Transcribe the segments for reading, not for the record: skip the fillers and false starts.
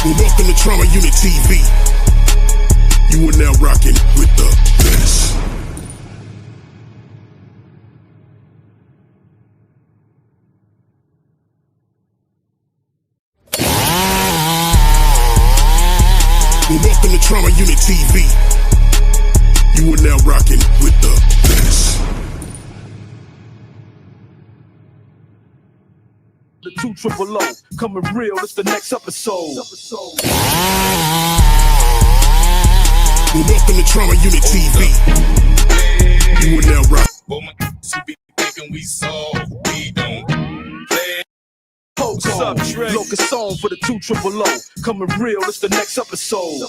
Well, welcome to Trama Unit TV. You are now rocking with the best. Well, welcome to Trama Unit TV. You are now rocking with the best. The 2 triple O, coming real, it's the next episode. Well, welcome to Trama Unit TV. You are now rocking. Be thinking we soft, we don't play. What's up, Trey? Locust song for the 2 triple O, coming real, it's the next episode.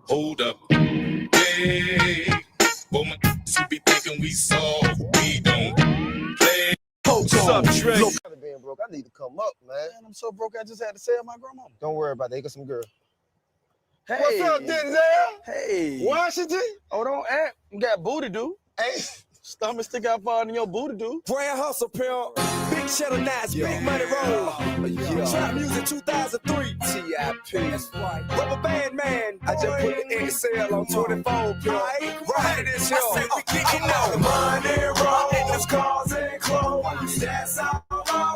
Hold up, hey. Be thinking we soft, we don't play. What's up, Trey? Being broke, I need to come up, man. I'm so broke I just had to sell my grandmama. Don't worry about that. You got some girl. Hey. What's up, Denzel? Hey. Washington? Oh, don't act. You got booty do. Hey. Stomach stick out farther than your booty do. Brand hustle, pimp. Big cheddar nights, big money roll. Trap music 2003. T.I.P. That's right. Rubber band man. I just put the XL on 24, pimp. Right this here. I say we kicking out. Money rolls, cars and clothes. That's all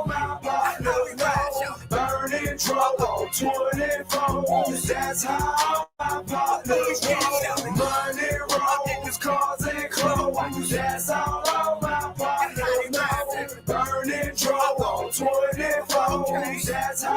my I know we right. burning trouble. 24. That's how my partners roll. Money rolls, cars and clothes. That's all my partners roll. Burning trouble. 24. That's how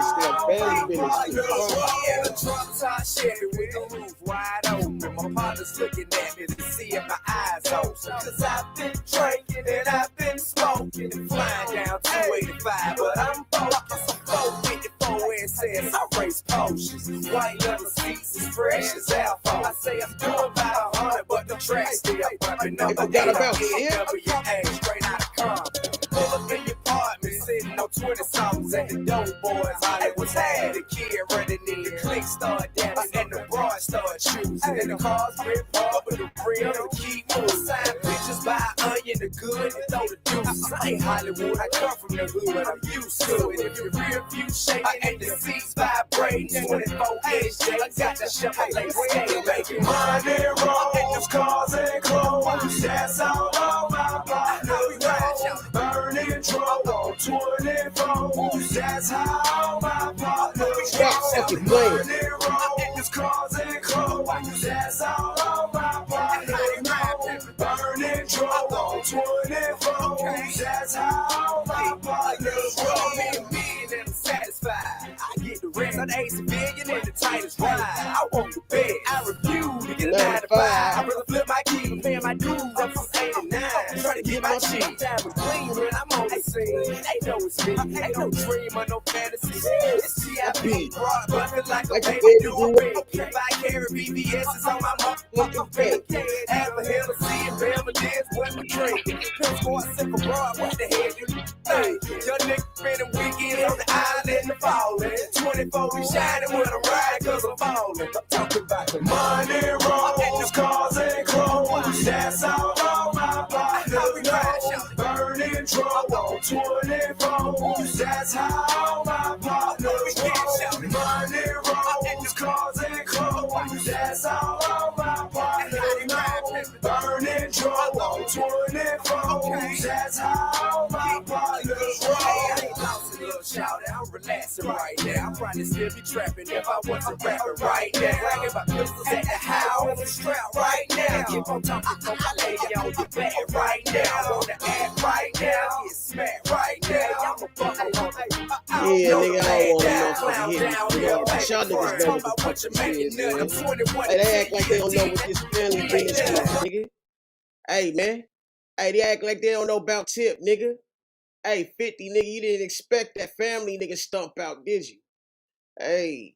my partners roll. Yeah, the drop top Chevy with the roof wide open. My partner's looking at me to see if my eyes open. Cause I've been drinking and I've been smoking and flying down 285. But I'm focused, I'm 454 and says I race potions. White leather seats as fresh as alpha. I say I'm doing about 100, but the track's still bumping up. I got about WA, straight out of Compton. Pull up in your apartment, sitting on 20 songs and the dope boys. It was had the kid running in the clique start dancing and the broad start choosing. And the cars rip up with the real and keep moving. Sign pictures by onion, the good and throw the deuces. I ain't Hollywood, I come from the hood, but I'm used to it. If your rear view shaking and the seats vibrating, 24 inch, I got the Chevrolet skate making Money rolls, cars and clothes. That's all my partners roll. Burning trouble. 24. That's how my partners roll. Money rolls, cars and clothes. That's all my partners roll. Burning trouble. 24. That's how my partners roll. And I'm satisfied. I get the rest of the ace civilian in the tightest ride. I want the bed. I refuse to get a 9 to 5. I rather flip my keys and pay my dues up from 89. Try to get my cheese. Time was clean when I'm on the scene. They know it's me. Ain't no dream or no fantasy. It's T.I.P. Broad bucket like a baby doing big. If I carry BBS's on my motherfucking face. Have a hell of seeing Bama dance with my drink. Pills going sick for broad. What the hell you hey, your nigga spending weekends on the island and falling. 24 be shining when I'm riding cause I'm falling. I'm talking about the Money rolls, cars and clothes. That's all my partners roll. Burning trouble. 24. That's how my partners roll. Money rolls, cars and clothes. That's all my partners roll. Burning trouble. 24. That's how my partners roll. I ain't lost a little shout I'm relaxing right now. I'm probably still be trapping if I wasn't rapping right now. Bragging about pistols at the house and strap right now. Keep on talking, folks, I lay you on your back right now. On the act right now, get smacked right now. I'm a buckle on Yeah, nigga, I don't want no fucking hit. Y'all niggas know what the fuck this is, man. Hey, they act like they don't know what this family business is, nigga. Hey, man. Hey, they act like they don't know about Tip, nigga. Hey, 50, nigga, you didn't expect that family nigga stump out, did you? Hey.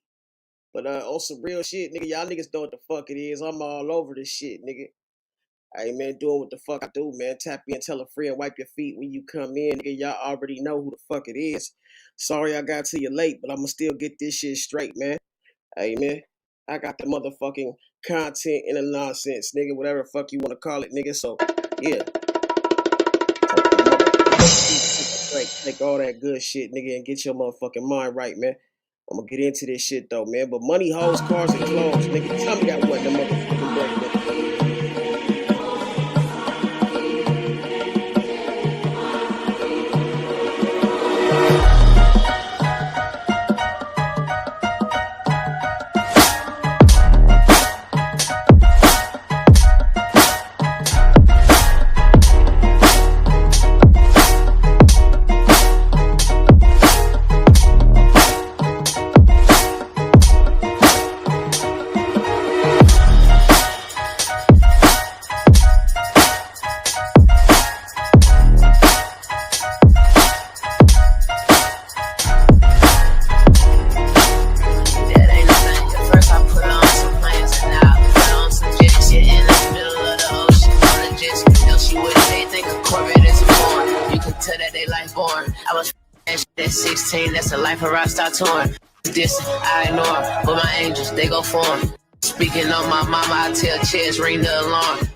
But on some real shit, nigga, y'all niggas know what the fuck it is. I'm all over this shit, nigga. Hey, man, doing what the fuck I do, man. Tap in, tell a friend, wipe your feet when you come in, nigga. Y'all already know who the fuck it is. Sorry I got to you late, but I'ma still get this shit straight, man. Hey, man, I got the motherfucking content and the nonsense, nigga, whatever the fuck you want to call it, nigga. So, yeah. Straight. take all that good shit, nigga, and get your motherfucking mind right, man. I'm gonna get into this shit though, man. But money, hoes, cars, and clothes, nigga. Tell me that what the motherfucking break, nigga. That ain't a thing. At first I put on some planes and now I put on some jet shit in the middle of the ocean. On a jet ski, no, she wouldn't. They think a Corvette is a foreign. You can tell that they like boring. I was that shit at 16. That's the life of rock star touring. This I ignore, but my angels they go for 'em. Speaking on my mama, I tell Chess ring the alarm.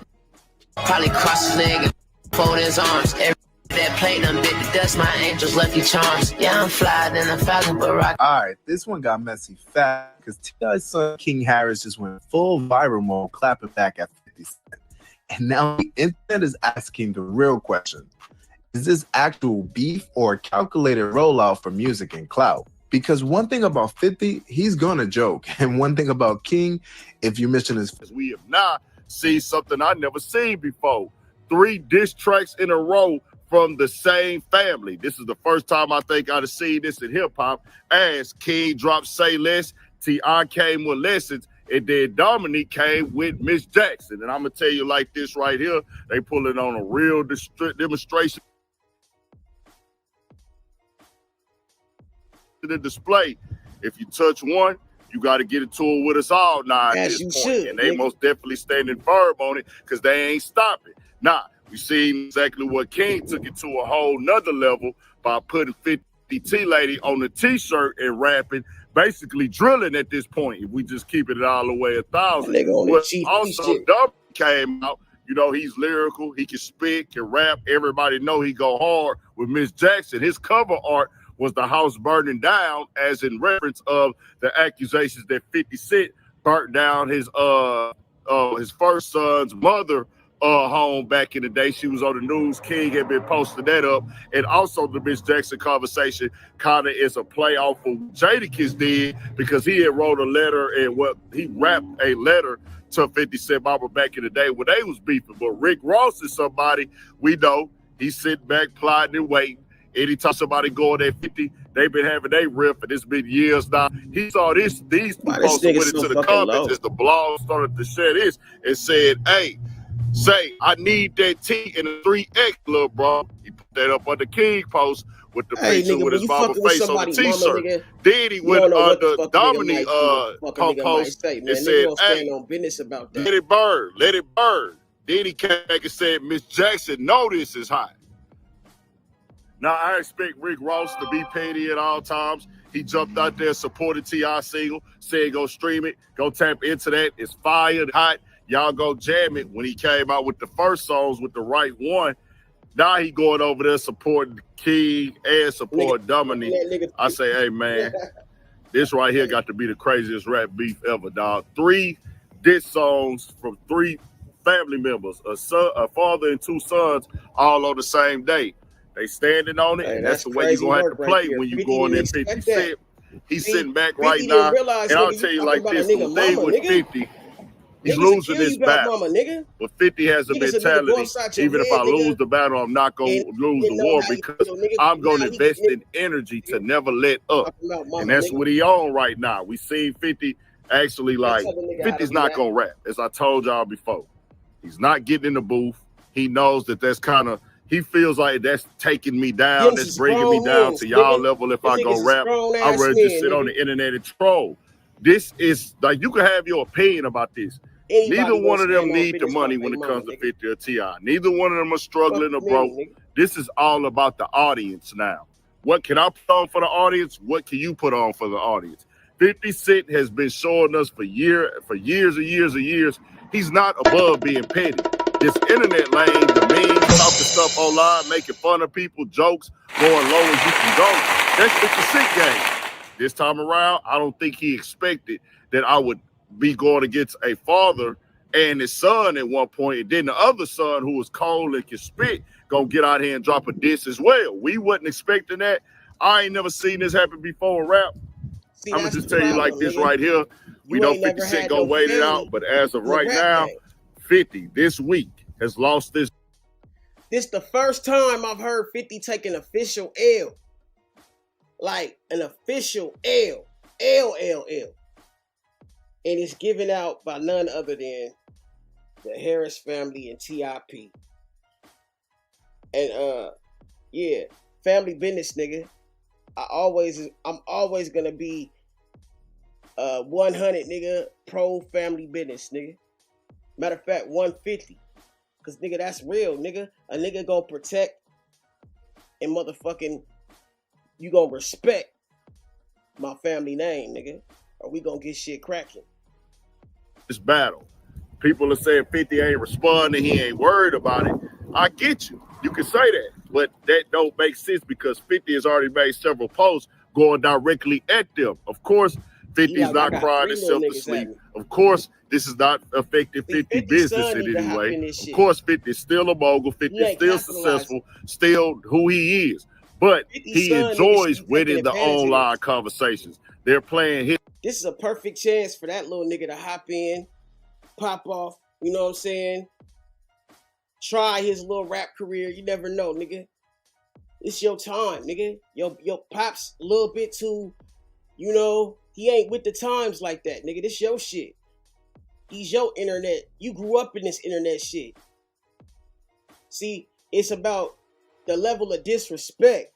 Probably cross his leg and fold his arms. Every that plate done bit the dust. My angels lucky charms. Yeah, I'm fly than a falcon, but rock. All right, this one got messy fast because T.I.'s son King Harris just went full viral mode, clapping back at 50 Cent. And now the internet is asking the real question. Is this actual beef or a calculated rollout for music and clout? Because one thing about 50, he's gonna joke. And one thing about King, if you're missing his... We have now seen something I never seen before. 3 diss tracks in a row from the same family. This is the first time I think I've seen this in hip-hop. As King dropped Say Less, T.I. came with Lessons, and then Dominique came with Miss Jackson. And I'm going to tell you like this right here. They pulling on a real demonstration. The display. If you touch one, you got to get into it with us all now at this point. And they most definitely standing firm on it because they ain't stopping. Now, we seen exactly what King took it to a whole nother level by putting 50 T-Lady on the t-shirt and rapping, basically drilling at this point. If we just keep it all the way 1,000. But also, Dub came out. You know, he's lyrical. He can spit, can rap. Everybody know he go hard with Miss Jackson. His cover art was the house burning down, as in reference of the accusations that 50 Cent burnt down his first son's mother home back in the day. She was on the news. King had been posting that up. And also the Miss Jackson conversation kind of is a play off of what Jadakiss did, because he had wrote a letter and he rapped a letter to 50 Cent Mama back in the day when they was beefing. But Rick Ross is somebody we know. He's sitting back plotting and waiting. Anytime somebody going at 50, they've been having a riff, and it's been years now. He saw these posts and went into the comments as the blog started to share this and said, hey, say, I need that T in a 3X, little bro. He put that up on the King post with the picture with his mama face on the t-shirt. Then he went under Dominique post and said, hey, let it burn, let it burn. Then he came back and said, Miss Jackson, know this is hot. Now, I expect Rick Ross to be petty at all times. He jumped out there, supported T.I. single, said go stream it, go tap into that. It's fire, hot. Y'all go jam it. When he came out with the first songs with the right one, now he going over there supporting King and supporting Dominique. I say, hey, man, this right here got to be the craziest rap beef ever, dog. 3 diss songs from 3 family members, a father and 2 sons, all on the same day. They standing on it, and that's the way you're going to have to play when you go in there 50 Cent. He's sitting back right now, and I'll tell you like this, the thing with 50, he's losing this battle. But 50 has a mentality, even if I lose the battle, I'm not going to lose the war, because I'm going to invest in energy to never let up. And that's what he on right now. We see 50 actually like, 50's not going to rap, as I told y'all before. He's not getting in the booth. He knows that that's kind of, he feels like that's taking me down, that's bringing me down to y'all level. If I go rap, I'd rather just sit on the internet and troll. This is like, you can have your opinion about this. Neither one of them need the money when it comes to 50 or T.I. Neither one of them are struggling or broke. This is all about the audience now. What can I put on for the audience? What can you put on for the audience? 50 Cent has been showing us for years and years and years, he's not above being petty. This internet lane, the memes, talking stuff online, making fun of people, jokes, going low as you can go. That's 50 Cent game. This time around, I don't think he expected that I would be going against a father and his son at one point, and then the other son who was cold and can spit gonna get out here and drop a diss as well. We wasn't expecting that. I ain't never seen this happen before in rap. See, I'm gonna just tell you like this right here. We know 50 Cent gonna wait it out, but as of right now, 50 this week has lost this. This the first time I've heard 50 take an official L. Like an official L. L. And it's given out by none other than the Harris family and TIP. And yeah, family business, nigga. I'm always gonna be 100, nigga, pro family business, nigga. Matter of fact, 150. Cause nigga, that's real, nigga. A nigga gonna protect and motherfucking you gonna respect my family name, nigga. Or we gonna get shit cracking. This battle. People are saying 50 ain't responding, he ain't worried about it. I get you. You can say that, but that don't make sense because 50 has already made several posts going directly at them. Of course, 50 is not crying himself to sleep. Of course, this is not affecting 50 business in any way. Of course, 50 is still a mogul. 50 is still successful, still who he is. But he enjoys winning the online conversations. They're playing his. This is a perfect chance for that little nigga to hop in, pop off, you know what I'm saying? Try his little rap career. You never know, nigga. It's your time, nigga. Your pop's a little bit too, you know, he ain't with the times like that, nigga. This your shit. He's your internet. You grew up in this internet shit. See, it's about the level of disrespect.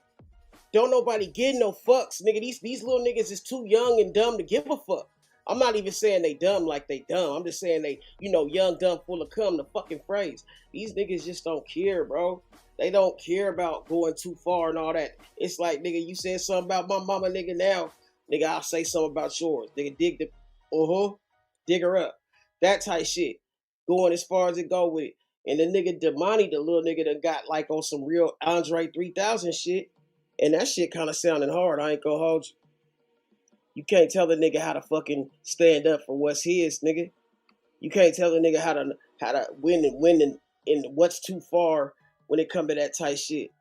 Don't nobody give no fucks, nigga. These little niggas is too young and dumb to give a fuck. I'm not even saying they dumb like they dumb. I'm just saying they, you know, young, dumb, full of cum, the fucking phrase. These niggas just don't care, bro. They don't care about going too far and all that. It's like, nigga, you said something about my mama, nigga, now, nigga, I'll say something about yours. Nigga, dig her up. That type shit. Going as far as it go with it. And the nigga Damani, the little nigga that got like on some real Andre 3000 shit. And that shit kind of sounding hard. I ain't gonna hold you. You can't tell the nigga how to fucking stand up for what's his, nigga. You can't tell the nigga how to win and what's too far when it come to that type shit.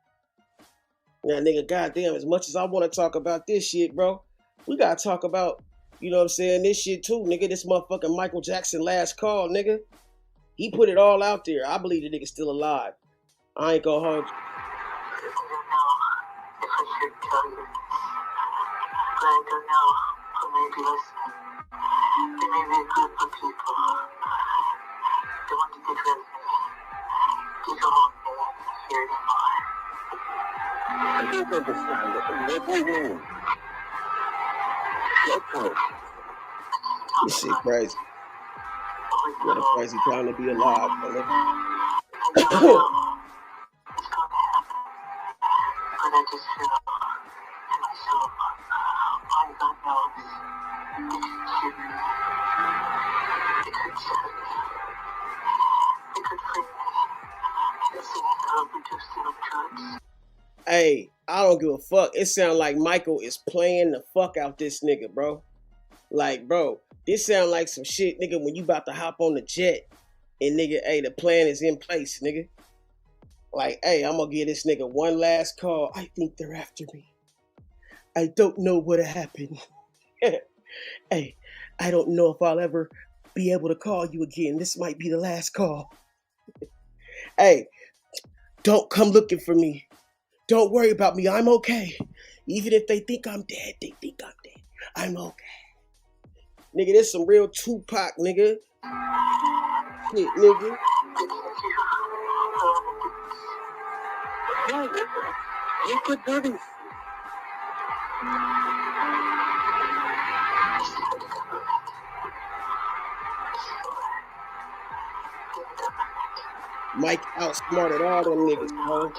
Now, nigga, goddamn, as much as I want to talk about this shit, bro, we gotta talk about, you know what I'm saying, this shit too, nigga. This motherfucking Michael Jackson last call, nigga. He put it all out there. I believe the nigga's still alive. I ain't gonna hold you. I don't know who may be listening. There may be a group of people that want to get rid of me. They don't want me here anymore. I don't understand what they mean. This shit crazy. What a crazy time to be alive, brother. I don't know what's going to happen, but I just feel in my soul. All God knows, they could kill me. They could sell me. They could free me. And send me to overdosing of drugs. Hey, I don't give a fuck. It sounds like Michael is playing the fuck out this nigga, bro. Like, bro, this sound like some shit, nigga, when you about to hop on the jet and, nigga, hey, the plan is in place, nigga. Like, hey, I'm gonna give this nigga one last call. I think they're after me. I don't know what happened. Hey, I don't know if I'll ever be able to call you again. This might be the last call. Hey, don't come looking for me. Don't worry about me. I'm okay. Even if they think I'm dead, they think I'm dead. I'm okay. Nigga, this some real Tupac, nigga. Shit, nigga. You could do this. Mike outsmarted all them niggas, bro.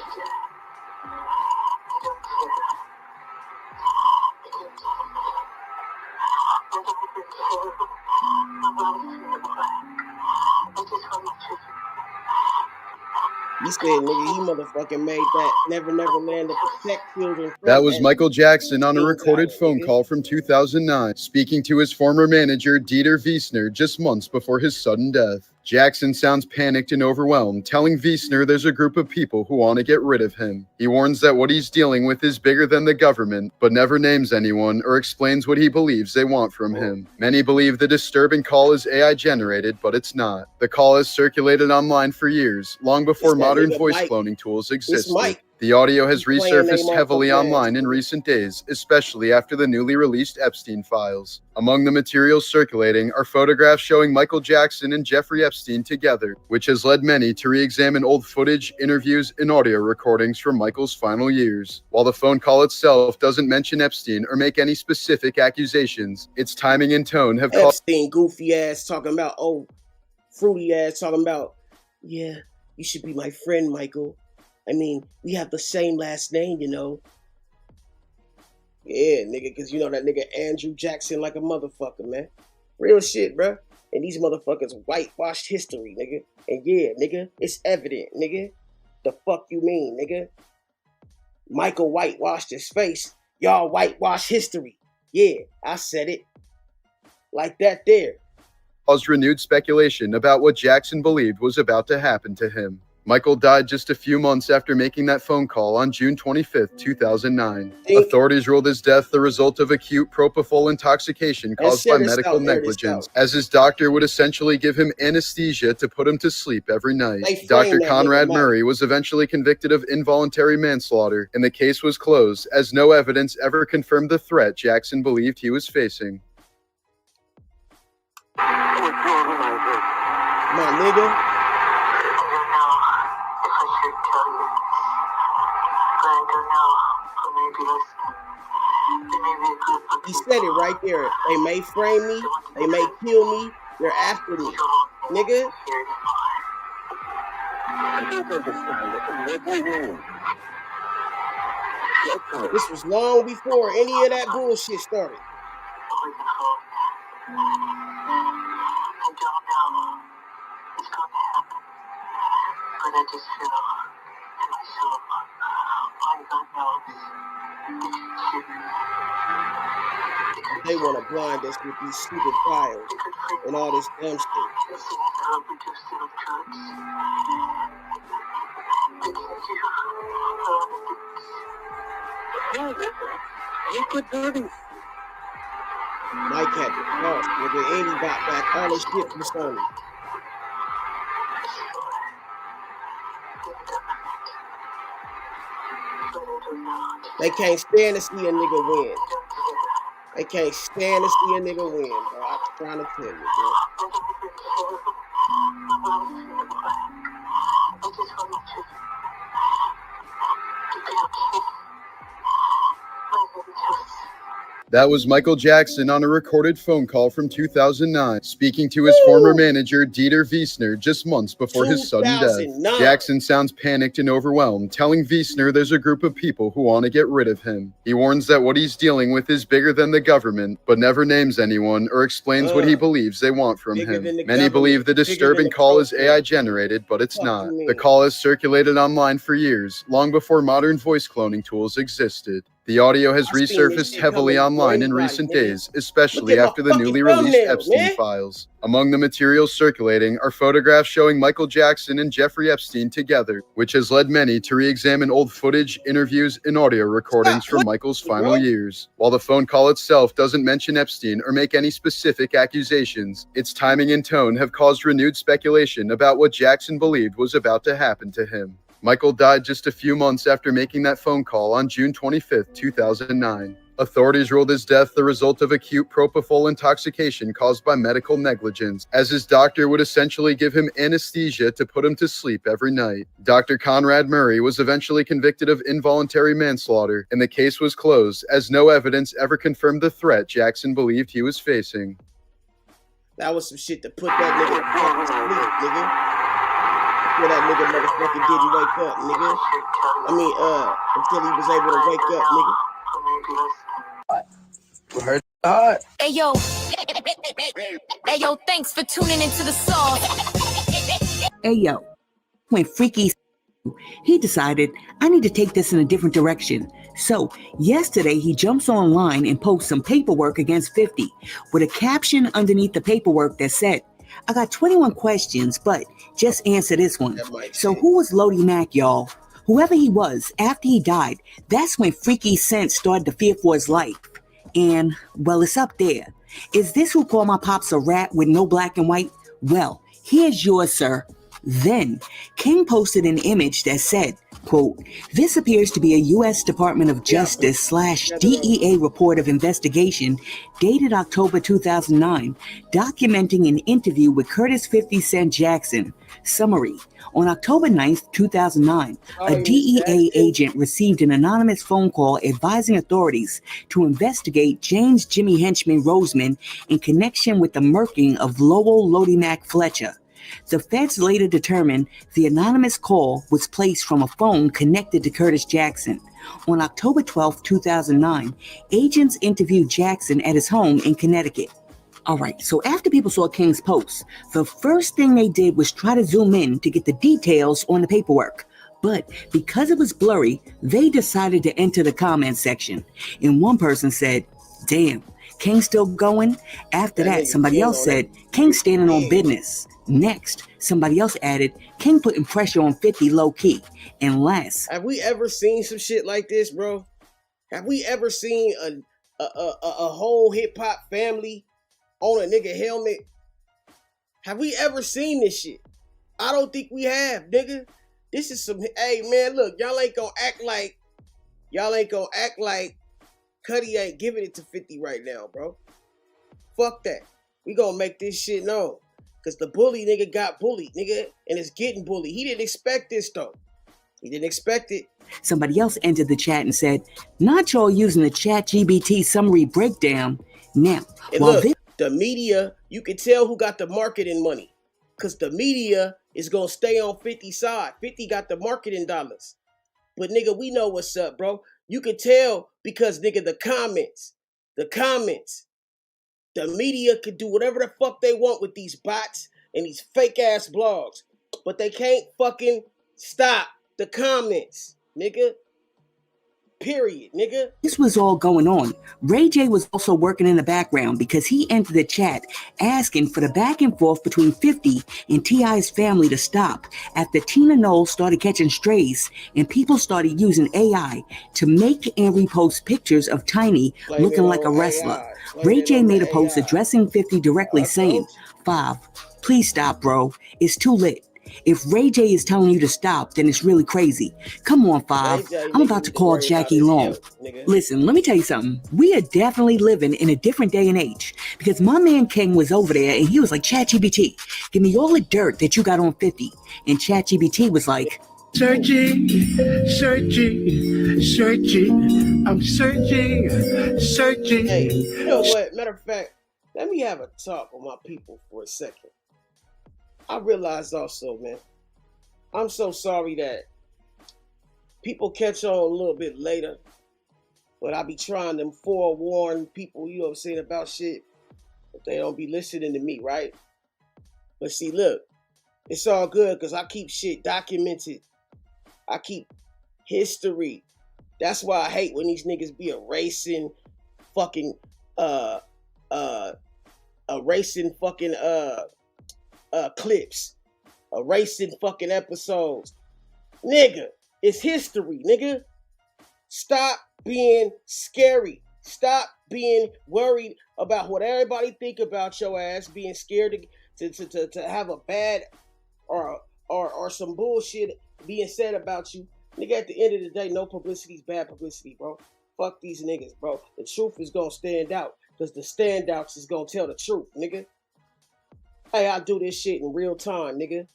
He said, nigga, he motherfucking made that Never Never Land to protect children from. That was Michael Jackson on a recorded phone call from 2009, speaking to his former manager, Dieter Wiesner, just months before his sudden death. Jackson sounds panicked and overwhelmed, telling Wiesner there's a group of people who want to get rid of him. He warns that what he's dealing with is bigger than the government, but never names anyone or explains what he believes they want from him. Many believe the disturbing call is AI generated, but it's not. The call has circulated online for years, long before modern voice cloning tools existed. The audio has resurfaced heavily online in recent days, especially after the newly released Epstein files. Among the materials circulating are photographs showing Michael Jackson and Jeffrey Epstein together, which has led many to re-examine old footage, interviews, and audio recordings from Michael's final years. While the phone call itself doesn't mention Epstein or make any specific accusations, its timing and tone have caused Epstein goofy ass talking about, fruity ass talking about, yeah, you should be my friend, Michael. I mean, we have the same last name, you know. Yeah, nigga, because you know that nigga Andrew Jackson like a motherfucker, man. Real shit, bruh. And these motherfuckers whitewashed history, nigga. And yeah, nigga, it's evident, nigga. The fuck you mean, nigga? Michael whitewashed his face. Y'all whitewash history. Yeah, I said it. Like that there. Caused renewed speculation about what Jackson believed was about to happen to him. Michael died just a few months after making that phone call on June 25, 2009. Authorities ruled his death the result of acute propofol intoxication caused by medical negligence, as his doctor would essentially give him anesthesia to put him to sleep every night. Dr. Conrad Murray was eventually convicted of involuntary manslaughter, and the case was closed, as no evidence ever confirmed the threat Jackson believed he was facing. My nigga. He said it right there. They may frame me, they may kill me, they're after me. Nigga. This was long before any of that bullshit started. They want to blind us with these stupid files and all this dumb shit. Mike had the cost, nigga, and he got back all his shit from Sony. They can't stand to see a nigga win. They can't stand to see a nigga win, bro. I'm trying to tell you, bro. That was Michael Jackson on a recorded phone call from 2009, speaking to his former manager, Dieter Wiesner, just months before his sudden death. Jackson sounds panicked and overwhelmed, telling Wiesner there's a group of people who want to get rid of him. He warns that what he's dealing with is bigger than the government, but never names anyone or explains what he believes they want from him. Many believe the disturbing call is AI generated, but it's not. The call has circulated online for years, long before modern voice cloning tools existed. The audio has resurfaced heavily online in recent days, especially after the newly released Epstein files. Among the materials circulating are photographs showing Michael Jackson and Jeffrey Epstein together, which has led many to re-examine old footage, interviews, and audio recordings from Michael's final years. While the phone call itself doesn't mention Epstein or make any specific accusations, its timing and tone have caused renewed speculation about what Jackson believed was about to happen to him. Michael died just a few months after making that phone call on June 25, 2009. Authorities ruled his death the result of acute propofol intoxication caused by medical negligence, as his doctor would essentially give him anesthesia to put him to sleep every night. Dr. Conrad Murray was eventually convicted of involuntary manslaughter, and the case was closed, as no evidence ever confirmed the threat Jackson believed he was facing. That was some shit to put that nigga to sleep, nigga. Before that nigga motherfucker didn't wake up, nigga. Until he was able to wake up, nigga. Hey yo, thanks for tuning into the song. Hey yo, when Freaky he decided, I need to take this in a different direction. So, yesterday he jumps online and posts some paperwork against 50 with a caption underneath the paperwork that said, I got 21 questions, but just answer this one. So who was Lodi Mac, y'all? Whoever he was, after he died, that's when Freaky Sense started to fear for his life. And, well, it's up there. Is this who called my pops a rat with no black and white? Well, here's yours, sir. Then, King posted an image that said, quote, this appears to be a U.S. Department of Justice / DEA report of investigation dated October 2009, documenting an interview with Curtis 50 Cent Jackson. Summary. On October 9th, 2009, a DEA agent received an anonymous phone call advising authorities to investigate James Jimmy Henchman Roseman in connection with the murking of Lowell Lodi Mac Fletcher. The feds later determined the anonymous call was placed from a phone connected to Curtis Jackson. On October 12, 2009, agents interviewed Jackson at his home in Connecticut. All right, so after people saw King's post, the first thing they did was try to zoom in to get the details on the paperwork. But because it was blurry, they decided to enter the comment section. And one person said, damn, King still going? After that, somebody else said, King standing on business. Next, somebody else added, King putting pressure on 50 low-key. And last, have we ever seen some shit like this, bro? Have we ever seen a whole hip-hop family on a nigga helmet? Have we ever seen this shit? I don't think we have, nigga. This is some, hey man, look, y'all ain't gonna act like Cuddy ain't giving it to 50 right now, bro. Fuck that. We gonna make this shit known. Cause the bully nigga got bullied, nigga, and is getting bullied. He didn't expect this though. He didn't expect it. Somebody else entered the chat and said, not y'all using the ChatGPT summary breakdown. Now, and look, the media, you can tell who got the marketing money. Cause the media is gonna stay on 50's side. 50 got the marketing dollars. But nigga, we know what's up, bro. You can tell because nigga, the comments, the media could do whatever the fuck they want with these bots and these fake ass blogs. But they can't fucking stop the comments, nigga. Period, nigga. This was all going on. Ray J was also working in the background because he entered the chat asking for the back and forth between 50 and T.I.'s family to stop after Tina Knowles started catching strays and people started using AI to make and repost pictures of Tiny looking like a wrestler. Ray J made a post addressing 50 directly saying, "Five, please stop, bro. It's too lit. If Ray J is telling you to stop, then it's really crazy. Come on, Five. I'm about to call Jackie Long." Listen, let me tell you something. We are definitely living in a different day and age because my man King was over there and he was like, ChatGPT, give me all the dirt that you got on 50. And ChatGPT was like, searching, I'm searching. Hey, you know what? Matter of fact, let me have a talk with my people for a second. I realized also, man, I'm so sorry that people catch on a little bit later, but I be trying to forewarn people, you know what I'm saying, about shit, but they don't be listening to me, right? But see, look, it's all good because I keep shit documented. I keep history. That's why I hate when these niggas be erasing fucking, clips, erasing fucking episodes. Nigga, it's history, nigga. Stop being scary. Stop being worried about what everybody think about your ass, being scared to have a bad or some bullshit being said about you. Nigga, at the end of the day, no publicity is bad publicity, bro. Fuck these niggas, bro. The truth is gonna stand out because the standouts is gonna tell the truth, nigga. Hey, I do this shit in real time, nigga.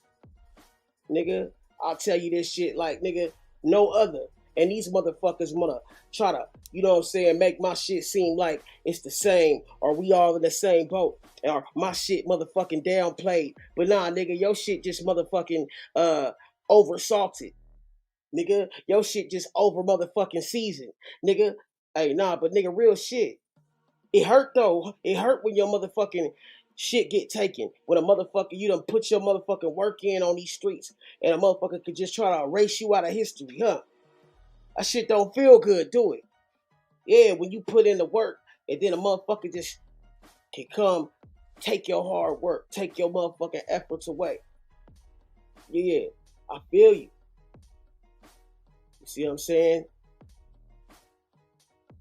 Nigga, I'll tell you this shit like, nigga, no other. And these motherfuckers wanna try to, you know what I'm saying, make my shit seem like it's the same or we all in the same boat. Or my shit motherfucking downplayed. But nah, nigga, your shit just motherfucking over salted. Nigga, your shit just over motherfucking seasoned. Nigga, hey, nah, but nigga, real shit. It hurt though. It hurt when your motherfucking, shit get taken. When a motherfucker, you done put your motherfucking work in on these streets, and a motherfucker could just try to erase you out of history, huh? That shit don't feel good, do it? Yeah, when you put in the work, and then a motherfucker just can come take your hard work, take your motherfucking efforts away. Yeah, I feel you. You see what I'm saying?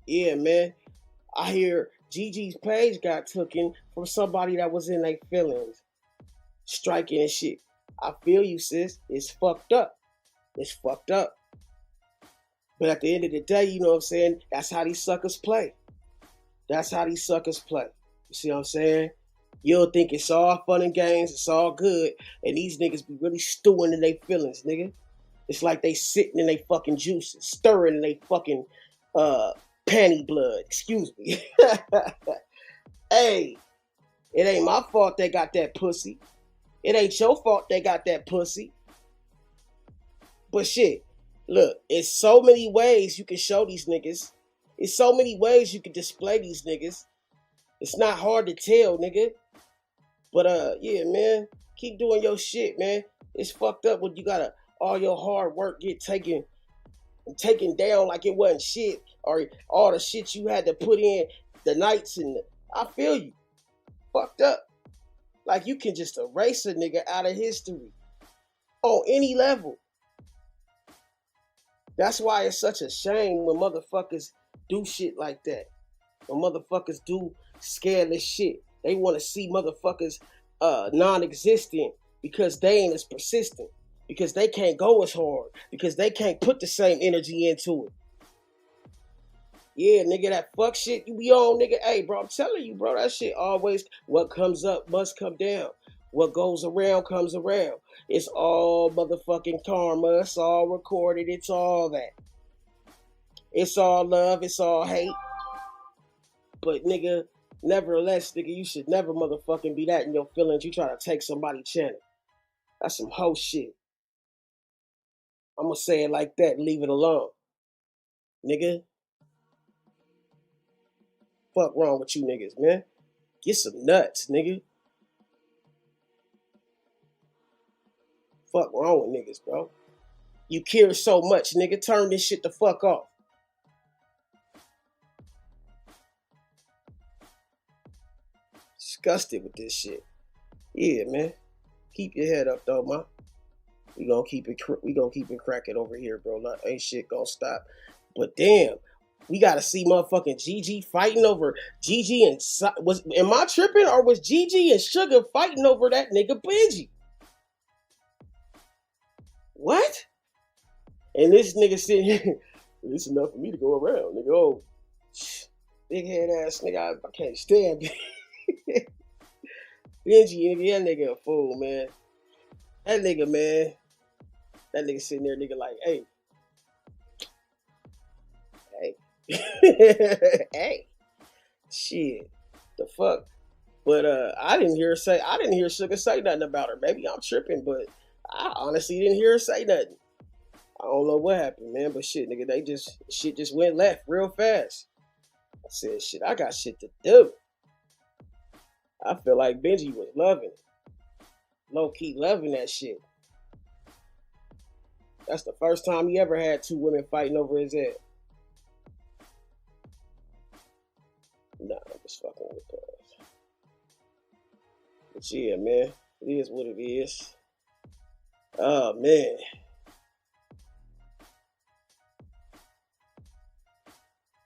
Yeah, man. I hear Gigi's page got taken from somebody that was in their feelings, striking and shit. I feel you, sis. It's fucked up. It's fucked up. But at the end of the day, you know what I'm saying? That's how these suckers play. That's how these suckers play. You see what I'm saying? You'll think it's all fun and games, it's all good, and these niggas be really stewing in their feelings, nigga. It's like they sitting in their fucking juices, stirring in their fucking panty blood. Excuse me. Hey, it ain't my fault they got that pussy. It ain't your fault they got that pussy. But shit, look, it's so many ways you can show these niggas. It's so many ways you can display these niggas. It's not hard to tell, nigga. But yeah, man, keep doing your shit, man. It's fucked up when you gotta all your hard work get taken down like it wasn't shit, or all the shit you had to put in, the nights I feel you. Fucked up. Like you can just erase a nigga out of history on any level. That's why it's such a shame when motherfuckers do shit like that. When motherfuckers do scandalous shit. They want to see motherfuckers non-existent because they ain't as persistent. Because they can't go as hard. Because they can't put the same energy into it. Yeah, nigga, that fuck shit you be on, nigga. Hey, bro, I'm telling you, bro, that shit always, what comes up must come down. What goes around comes around. It's all motherfucking karma. It's all recorded. It's all that. It's all love. It's all hate. But, nigga, nevertheless, nigga, you should never motherfucking be that in your feelings. You try to take somebody's channel. That's some hoe shit. I'm gonna say it like that and leave it alone. Nigga. Fuck wrong with you niggas, man. Get some nuts, nigga. Fuck wrong with niggas, bro. You care so much, nigga. Turn this shit the fuck off. Disgusted with this shit. Yeah, man. Keep your head up, though, man. We gonna keep it cracking over here, bro. Ain't shit gonna stop. But damn, we gotta see motherfucking Gigi fighting over Gigi and am I tripping, or was Gigi and Sugar fighting over that nigga Benji? What? And this nigga sitting here, it's enough for me to go around, nigga. Oh, big head ass nigga, I can't stand Benji, nigga, that nigga a fool, man. That nigga, man. That nigga sitting there, nigga, like, hey. Hey. Shit. The fuck? But I didn't hear Sugar say nothing about her. Maybe I'm tripping, but I honestly didn't hear her say nothing. I don't know what happened, man, but shit, nigga, shit just went left real fast. I said, shit, I got shit to do. I feel like Benji was loving it. Low-key loving that shit. That's the first time he ever had two women fighting over his head. Nah, I'm just fucking with that. But yeah, man, it is what it is. Oh, man.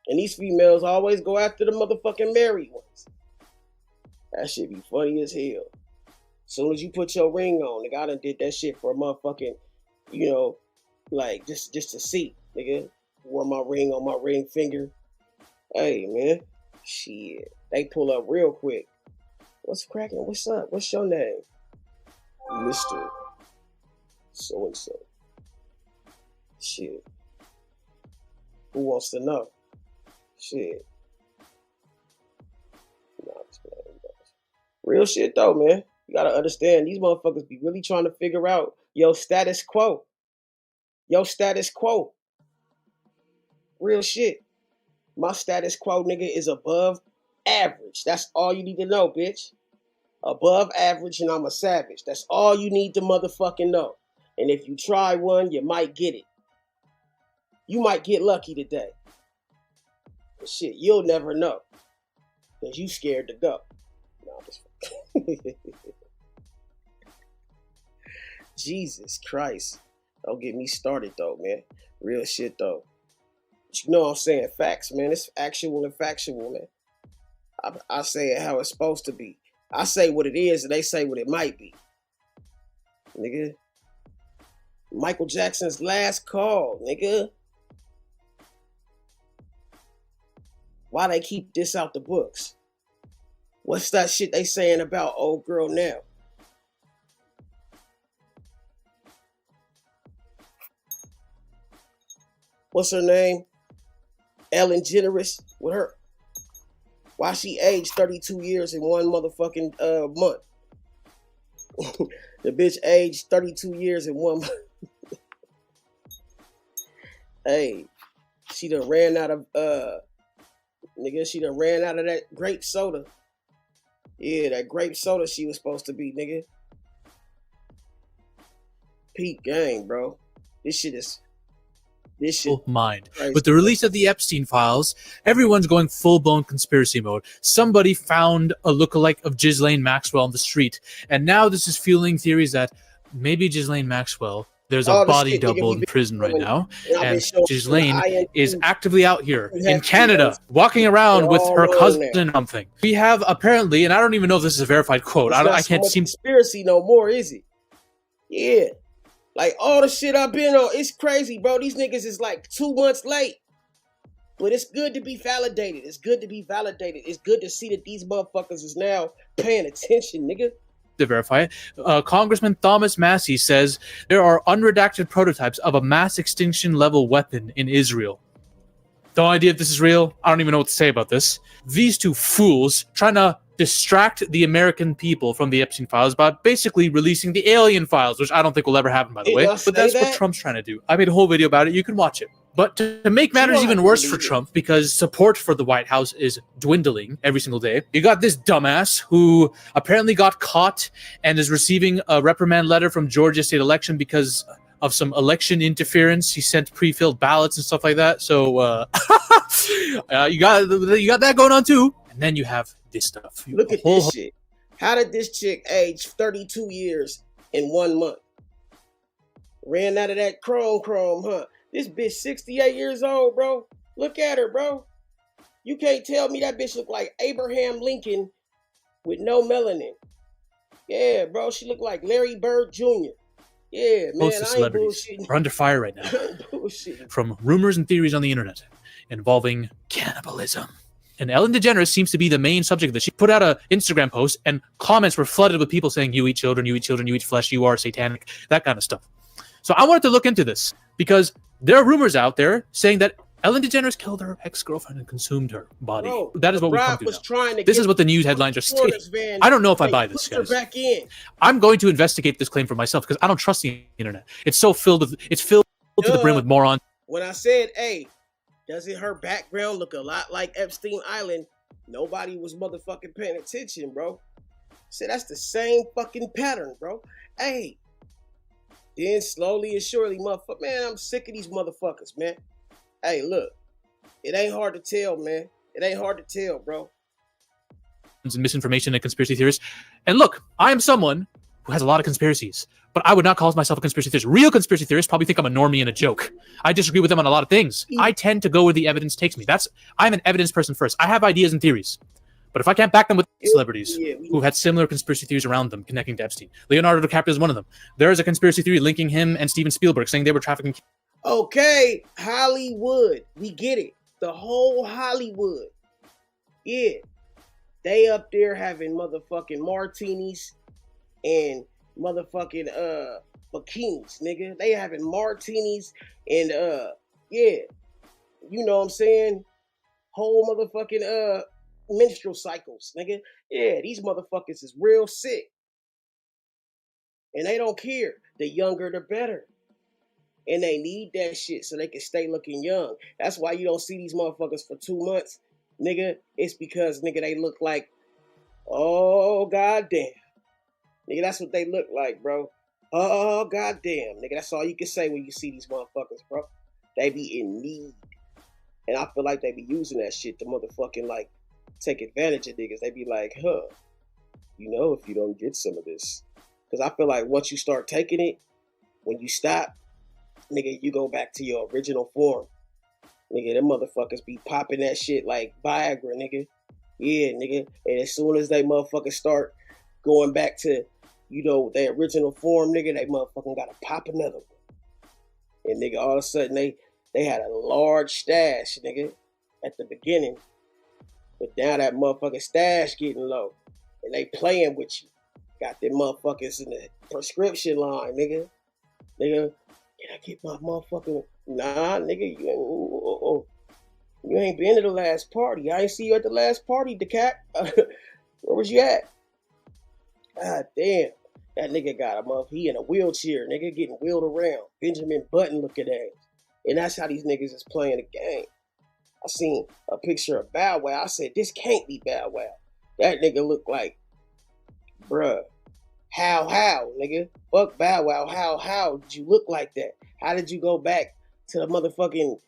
And these females always go after the motherfucking married ones. That shit be funny as hell. Soon as you put your ring on, nigga, I done did that shit for a motherfucking, you know, like just to see, nigga. Wore my ring on my ring finger. Hey, man. Shit. They pull up real quick. What's cracking? What's up? What's your name? Mr. So-and-so. Shit. Who wants to know? Shit. Nah, real shit though, man. You gotta understand, these motherfuckers be really trying to figure out your status quo. Your status quo. Real shit. My status quo, nigga, is above average. That's all you need to know, bitch. above average, and I'm a savage. That's all you need to motherfucking know. And if you try one, you might get it. You might get lucky today. But shit, you'll never know. Because you scared to go. No, I'm just Jesus Christ. Don't get me started though, man. Real shit though. But you know I'm saying facts, man. It's actual and factual, man. I say it how it's supposed to be. I say what it is and they say what it might be. Nigga. Michael Jackson's last call, nigga. Why they keep this out the books? What's that shit they saying about old girl now? What's her name? Ellen DeGeneres with her. Why she aged 32 years in one motherfucking month? The bitch aged 32 years in 1 month. Hey, she done ran out of nigga, she done ran out of that grape soda. Yeah, that grape soda she was supposed to be, nigga. Peak game, bro. This shit mind. crazy. With the release of the Epstein files, everyone's going full-blown conspiracy mode. Somebody found a lookalike of Ghislaine Maxwell on the street, and now this is fueling theories that maybe Ghislaine Maxwell, there's a body double in prison right now, and Ghislaine is actively out here in Canada, walking around with her cousin or something. We have apparently, and I don't even know if this is a verified quote. I can't seem conspiracy no more, is it? Yeah. Like all the shit I've been on, it's crazy, bro. These niggas is like 2 months late. But it's good to be validated. It's good to be validated. It's good to see that these motherfuckers is now paying attention, nigga. To verify it, Congressman Thomas Massey says there are unredacted prototypes of a mass extinction level weapon in Israel. No idea if this is real. I don't even know what to say about this. These two fools trying to distract the American people from the Epstein files by basically releasing the alien files, which I don't think will ever happen, by the way. But that's what Trump's trying to do. I made a whole video about it. You can watch it. But to make matters even worse for Trump, because support for the White House is dwindling every single day, you got this dumbass who apparently got caught and is receiving a reprimand letter from Georgia state election because of some election interference. He sent pre-filled ballots and stuff like that. So you got that going on too. And then you have this stuff. Look at this shit. How did this chick age 32 years in 1 month? Ran out of that chrome, huh? This bitch 68 years old, bro. Look at her, bro. You can't tell me that bitch look like Abraham Lincoln with no melanin. Yeah, bro. She look like Larry Bird Jr. Yeah, man. Most of the celebrities are under fire right now from rumors and theories on the internet involving cannibalism. And Ellen DeGeneres seems to be the main subject of this. She put out an Instagram post, and comments were flooded with people saying, you eat children, you eat children, you eat flesh, you are satanic, that kind of stuff. So I wanted to look into this because there are rumors out there saying that Ellen DeGeneres killed her ex-girlfriend and consumed her body. Bro, that is what we come to now. This is what the news headlines are stating. I don't know if I buy this, guys. Back in. I'm going to investigate this claim for myself because I don't trust the internet. It's filled to the brim with morons. When I said, hey, doesn't her background look a lot like Epstein Island? Nobody was motherfucking paying attention, bro. So that's the same fucking pattern, bro. Hey. Then slowly and surely, motherfucker, man, I'm sick of these motherfuckers, man. Hey, look, it ain't hard to tell, man. It ain't hard to tell, bro. And misinformation and conspiracy theorists. And look, I am someone who has a lot of conspiracies, but I would not call myself a conspiracy theorist. Real conspiracy theorists probably think I'm a normie and a joke. I disagree with them on a lot of things. I tend to go where the evidence takes me. I'm an evidence person first. I have ideas and theories. But if I can't back them with celebrities who had similar conspiracy theories around them connecting to Epstein, Leonardo DiCaprio is one of them. There is a conspiracy theory linking him and Steven Spielberg, saying they were trafficking. Okay, Hollywood. We get it. The whole Hollywood. Yeah. They up there having motherfucking martinis and motherfucking bikinis, nigga. They having martinis and yeah. You know what I'm saying? Whole motherfucking menstrual cycles, nigga. Yeah, these motherfuckers is real sick. And they don't care. The younger, the better. And they need that shit so they can stay looking young. That's why you don't see these motherfuckers for 2 months, nigga. It's because, nigga, they look like Oh, goddamn. Nigga, that's what they look like, bro. Oh, goddamn. Nigga, that's all you can say when you see these motherfuckers, bro. They be in need. And I feel like they be using that shit to motherfucking, like, take advantage of niggas. They be like, you know, if you don't get some of this. Because I feel like once you start taking it, when you stop, nigga, you go back to your original form. Nigga, them motherfuckers be popping that shit like Viagra, nigga. Yeah, nigga. And as soon as they motherfuckers start going back to, you know, their original form, nigga, they motherfucking gotta pop another one. And nigga, all of a sudden they had a large stash, nigga, at the beginning. But now that motherfucking stash getting low. And they playing with you. Got them motherfuckers in the prescription line, nigga. Nigga, can I get my motherfucking... Nah, nigga, you ain't been to the last party. I ain't see you at the last party, DeCat. Where was you at? God damn. That nigga got him up. He in a wheelchair, nigga, getting wheeled around. Benjamin Button looking at him. And that's how these niggas is playing the game. I seen a picture of Bow Wow. I said, this can't be Bow Wow. That nigga look like, bruh, how, nigga? Fuck Bow Wow. How did you look like that? How did you go back to the motherfucking...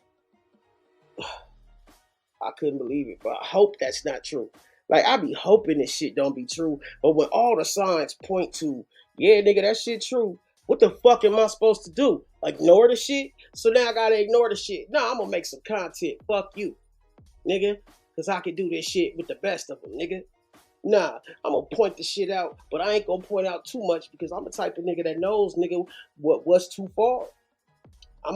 I couldn't believe it, but I hope that's not true. Like, I be hoping this shit don't be true, but when all the signs point to, yeah, nigga, that shit true, what the fuck am I supposed to do? Ignore the shit? So now I gotta ignore the shit. Nah, I'm gonna make some content. Fuck you, nigga, because I can do this shit with the best of them, nigga. Nah, I'm gonna point the shit out, but I ain't gonna point out too much because I'm the type of nigga that knows, nigga, what's too far. I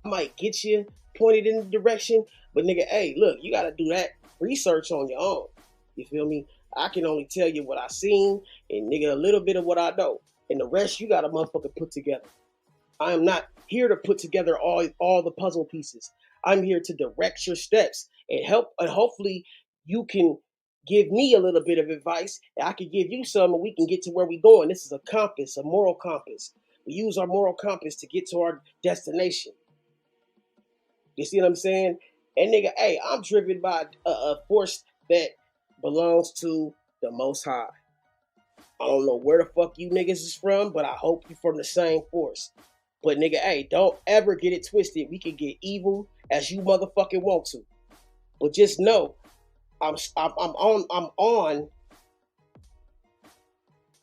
might get you pointed in the direction, but nigga, hey, look, you gotta do that research on your own. You feel me? I can only tell you what I seen and nigga a little bit of what I know. And the rest you gotta motherfucking put together. I am not here to put together all the puzzle pieces. I'm here to direct your steps and help, and hopefully you can give me a little bit of advice and I can give you some and we can get to where we going. This is a compass, a moral compass. We use our moral compass to get to our destination. You see what I'm saying? And nigga, hey, I'm driven by a force that belongs to the Most High. I don't know where the fuck you niggas is from, but I hope you're from the same force. But nigga, hey, don't ever get it twisted. We can get evil as you motherfucking want to. But just know, I'm on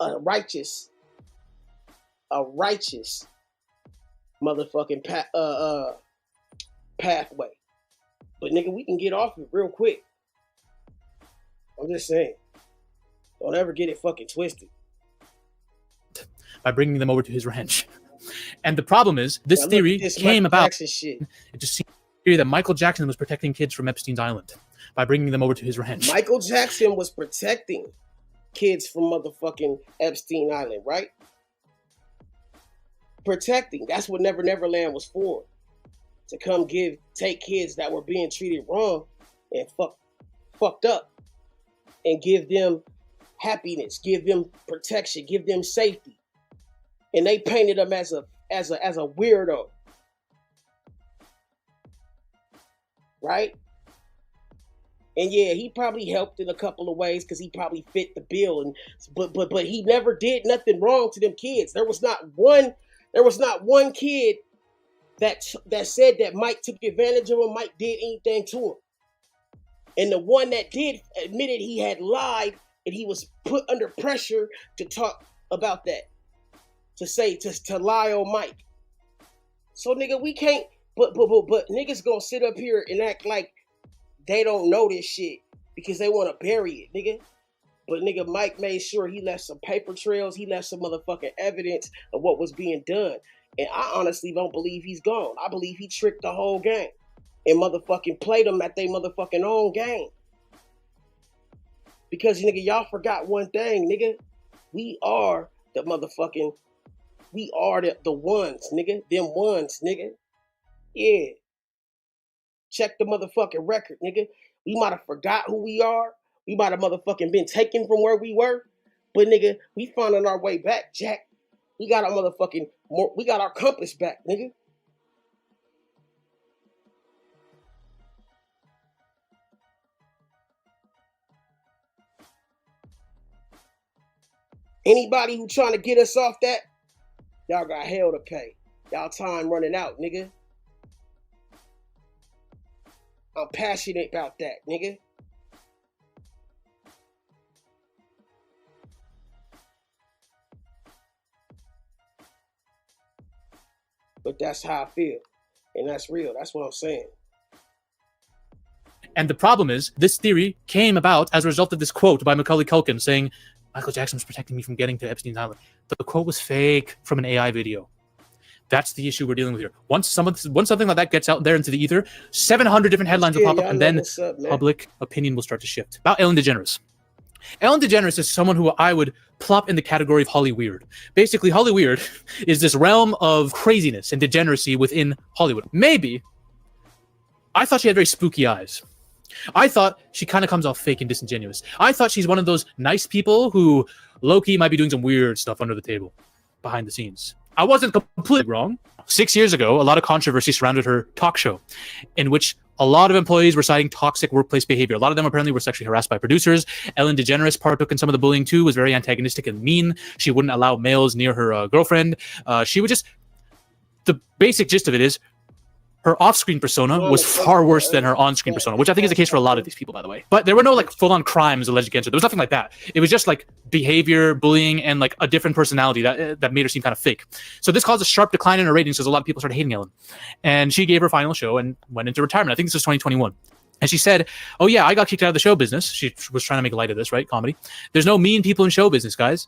a righteous motherfucking pathway. But nigga, we can get off it real quick. I'm just saying. Don't ever get it fucking twisted. By bringing them over to his ranch. And the problem is, this theory came about. Shit. It just seemed theory that Michael Jackson was protecting kids from Epstein's Island by bringing them over to his ranch. Michael Jackson was protecting kids from motherfucking Epstein Island, right? Protecting. That's what Never Neverland was for. To come take kids that were being treated wrong and fucked up and give them happiness, give them protection, give them safety. And they painted him as a weirdo. Right? And yeah, he probably helped in a couple of ways because he probably fit the bill. And but he never did nothing wrong to them kids. There was not one kid that said that Mike took advantage of him, Mike did anything to him. And the one that did admitted he had lied and he was put under pressure to talk about that. To lie on Mike. So nigga, we can't, but niggas gonna sit up here and act like they don't know this shit because they want to bury it, nigga. But nigga, Mike made sure he left some paper trails, he left some motherfucking evidence of what was being done. And I honestly don't believe he's gone. I believe he tricked the whole game and motherfucking played them at their motherfucking own game. Because nigga, y'all forgot one thing, nigga. We are the ones, nigga. Them ones, nigga. Yeah. Check the motherfucking record, nigga. We might have forgot who we are. We might have motherfucking been taken from where we were. But nigga, we finding our way back, Jack. We got our compass back, nigga. Anybody who trying to get us off that, y'all got hell to pay. Y'all time running out, nigga. I'm passionate about that, nigga. But that's how I feel. And that's real. That's what I'm saying. And the problem is, this theory came about as a result of this quote by Macaulay Culkin saying, Michael Jackson was protecting me from getting to Epstein's Island. The quote was fake from an AI video. That's the issue we're dealing with here. Once something like that gets out there into the ether, 700 different headlines will pop up, and then public opinion will start to shift. About Ellen DeGeneres. Ellen DeGeneres is someone who I would plop in the category of Holly Weird. Basically, Holly Weird is this realm of craziness and degeneracy within Hollywood. Maybe I thought she had very spooky eyes. I thought she kind of comes off fake and disingenuous. I thought she's one of those nice people who low-key might be doing some weird stuff under the table, behind the scenes. I wasn't completely wrong. 6 years ago, a lot of controversy surrounded her talk show, in which a lot of employees were citing toxic workplace behavior. A lot of them apparently were sexually harassed by producers. Ellen DeGeneres partook in some of the bullying too, was very antagonistic and mean. She wouldn't allow males near her girlfriend. She would just... The basic gist of it is, her off-screen persona was far worse than her on-screen persona, which I think is the case for a lot of these people, by the way. But there were no like full-on crimes alleged against her. There was nothing like that. It was just like behavior, bullying, and like a different personality that made her seem kind of fake. So this caused a sharp decline in her ratings because a lot of people started hating Ellen. And she gave her final show and went into retirement. I think this was 2021. And she said, oh yeah, I got kicked out of the show business. She was trying to make light of this, right? Comedy. There's no mean people in show business, guys.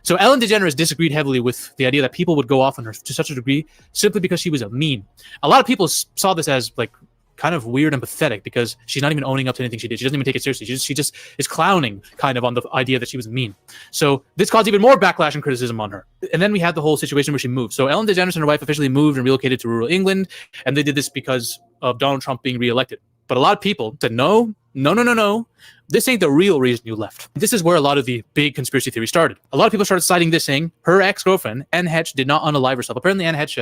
So Ellen DeGeneres disagreed heavily with the idea that people would go off on her to such a degree simply because she was a mean. A lot of people saw this as like kind of weird and pathetic because she's not even owning up to anything she did. She doesn't even take it seriously. She just is clowning kind of on the idea that she was mean. So this caused even more backlash and criticism on her. And then we had the whole situation where she moved. So Ellen DeGeneres and her wife officially moved and relocated to rural England. And they did this because of Donald Trump being reelected. But a lot of people said, no. This ain't the real reason you left. This is where a lot of the big conspiracy theory started. A lot of people started citing this, saying her ex-girlfriend, Anne Hetch, did not unalive herself. Apparently, Anne Hetch,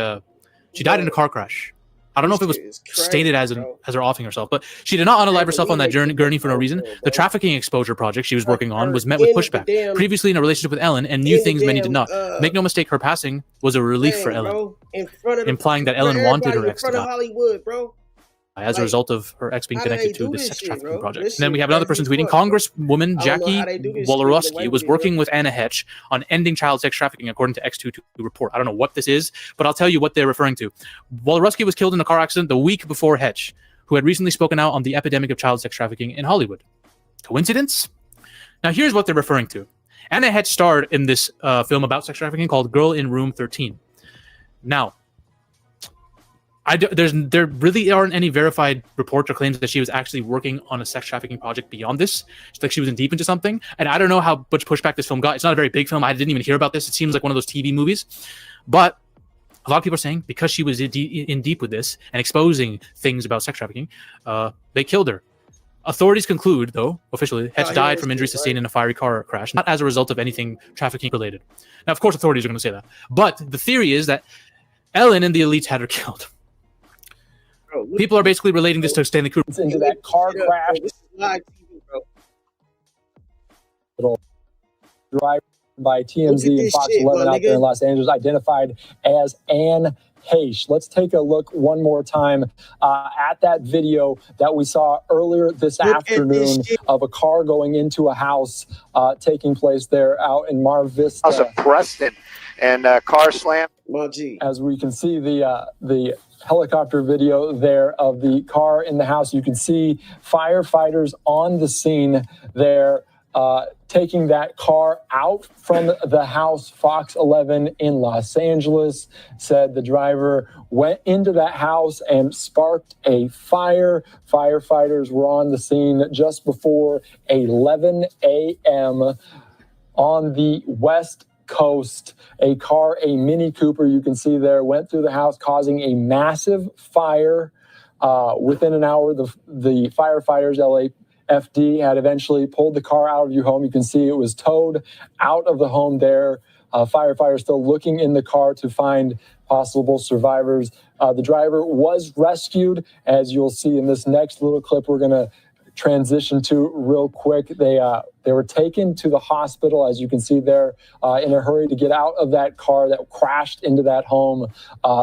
she died in a car crash. I don't know if it was stated as her offing herself, but she did not unalive herself on that gurney for no reason. The trafficking exposure project she was working on was met with pushback. Previously in a relationship with Ellen, and knew things many did not. Make no mistake, her passing was a relief for Ellen, implying that Ellen wanted her ex to die. Hollywood, bro. As a result of her ex being connected to this sex trafficking project. And then we have another person tweeting, Congresswoman Jackie Walorowski was working with Anna Hetch on ending child sex trafficking, according to X22 report. I don't know what this is, but I'll tell you what they're referring to. Walorowski was killed in a car accident the week before Hetch, who had recently spoken out on the epidemic of child sex trafficking in Hollywood. Coincidence? Now here's what they're referring to. Anna Hetch starred in this film about sex trafficking called Girl in Room 13. Now, there really aren't any verified reports or claims that she was actually working on a sex trafficking project beyond this. It's like she was in deep into something. And I don't know how much pushback this film got. It's not a very big film. I didn't even hear about this. It seems like one of those TV movies. But a lot of people are saying because she was in deep with this and exposing things about sex trafficking, they killed her. Authorities conclude, though, officially, Hetch died from injuries sustained in a fiery car crash, not as a result of anything trafficking related. Now, of course, authorities are going to say that. But the theory is that Ellen and the elites had her killed. People are basically relating this to Stanley Kubrick. Into that car crash. This is live TV, bro. Driver by TMZ and Fox 11 out there in Los Angeles, identified as Anne Heche. Let's take a look one more time at that video that we saw earlier this afternoon of a car going into a house taking place there out in Mar Vista. House of Preston, and car slam. As we can see the helicopter video there of the car in the house, you can see firefighters on the scene there taking that car out from the house. Fox 11 in Los Angeles said the driver went into that house and sparked a fire. Firefighters were on the scene just before 11 a.m. on the West Coast. A car, a Mini Cooper, you can see there, went through the house, causing a massive fire. Within an hour, the firefighters, LAFD, had eventually pulled the car out of your home. You can see it was towed out of the home there. Firefighters still looking in the car to find possible survivors. The driver was rescued, as you'll see in this next little clip we're going to transition to real quick. They were taken to the hospital, as you can see there, in a hurry to get out of that car that crashed into that home.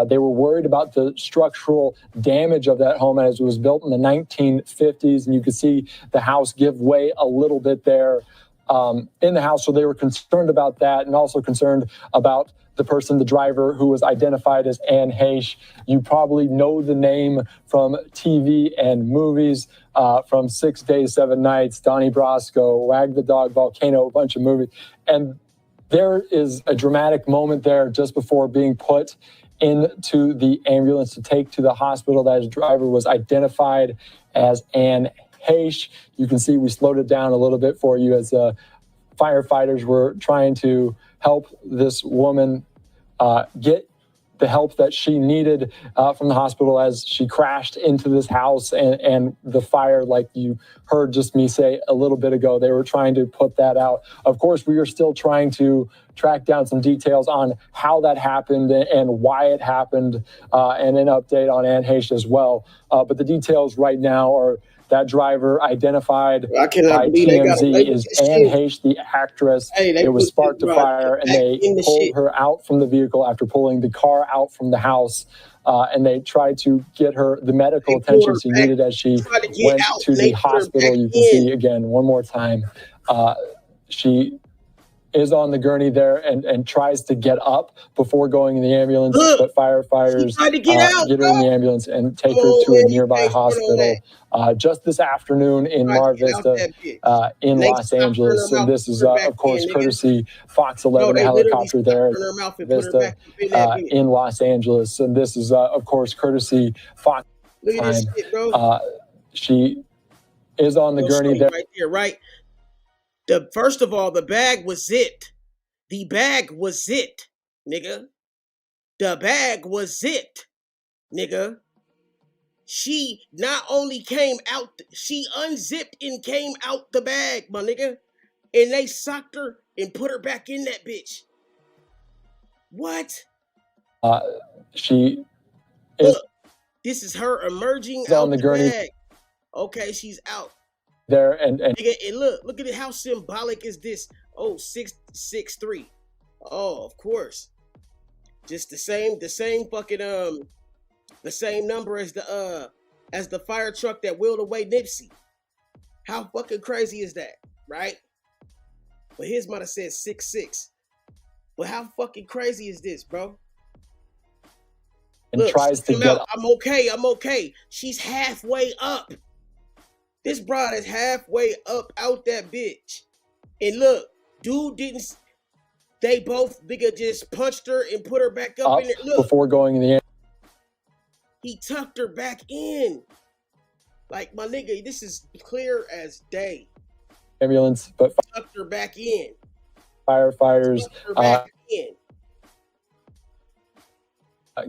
They were worried about the structural damage of that home as it was built in the 1950s, and you can see the house give way a little bit there in the house. So they were concerned about that, and also concerned about the person, the driver, who was identified as Ann Heche. You probably know the name from TV and movies, from 6 Days, 7 Nights, Donnie Brasco, Wag the Dog, Volcano, a bunch of movies. And there is a dramatic moment there just before being put into the ambulance to take to the hospital. That his driver was identified as Ann Heche. You can see we slowed it down a little bit for you as firefighters were trying to help this woman get the help that she needed from the hospital as she crashed into this house, and the fire, like you heard just me say a little bit ago, they were trying to put that out. Of course, we are still trying to track down some details on how that happened and why it happened, and an update on Ann Heche as well. But the details right now are that driver identified by TMZ is Ann Heche, the actress. It was sparked a fire, and they pulled her out from the vehicle after pulling the car out from the house. And they tried to get her the medical attention she needed as she went to the hospital. You can see again one more time. She is on the gurney there and tries to get up before going in the ambulance, but firefighters get her in the ambulance and take her to a nearby hospital just this afternoon in Mar Vista in Los Angeles. And this is, of course, courtesy Fox 11 helicopter there Vista in Los Angeles. And this is, of course, courtesy Fox time. She is on the gurney there. Right there, right? First of all, the bag was zipped. The bag was zipped, nigga. The bag was zipped, nigga. She not only came out, she unzipped and came out the bag, my nigga. And they socked her and put her back in that bitch. What? She is. Look, this is her emerging out on the gurney. Bag. Okay, she's out. There and nigga, and look at it. How symbolic is this? Oh, 663. Oh, of course. Just the same fucking the same number as the fire truck that wheeled away Nipsey. How fucking crazy is that, right? But his might have said 66. But how fucking crazy is this, bro? And look, tries to get. I'm okay. She's halfway up. This broad is halfway up out that bitch. And look, dude didn't. They both nigga just punched her and put her back up in there. Look, before going in the. He tucked her back in. Like, my nigga, this is clear as day. Ambulance, but tucked her back in. Firefighters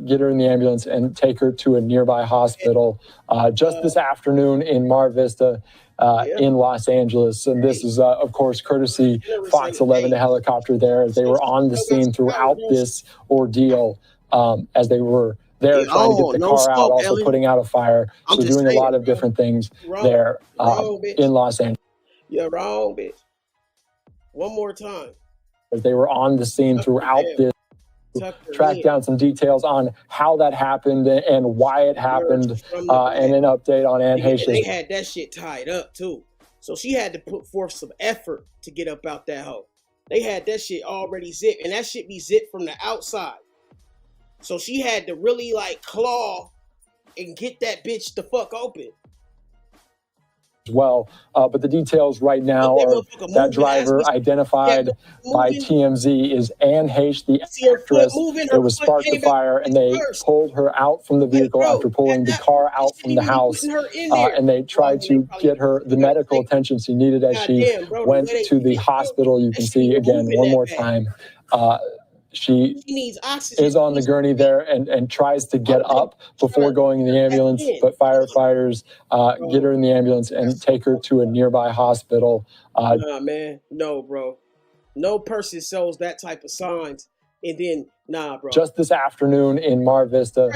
get her in the ambulance and take her to a nearby hospital just this afternoon in Mar Vista in Los Angeles. And this is, of course, courtesy Fox 11, the helicopter there. They were on the scene throughout this ordeal as they were there trying to get the car out, also putting out a fire. So doing a lot of different things there in Los Angeles. You're wrong, bitch. One more time. They were on the scene throughout this. Track down some details on how that happened and why it happened, and an update on Ann Heche. They had that shit tied up too, so she had to put forth some effort to get up out that hole. They had that shit already zipped, and that shit be zipped from the outside. So she had to really like claw and get that bitch the fuck open. As well, but the details right now are that driver identified by TMZ is Ann Heche, the actress. It was sparked a fire, and they pulled her out from the vehicle after pulling the car out from the house, and they tried to get her the medical attention she needed as she went to the hospital. You can see again one more time. She needs oxygen. Is on the gurney there and tries to get up before going in the ambulance, but firefighters get her in the ambulance and take her to a nearby hospital. Nah, man. No, bro. No person shows that type of signs And then, nah, bro. Just this afternoon in Mar Vista,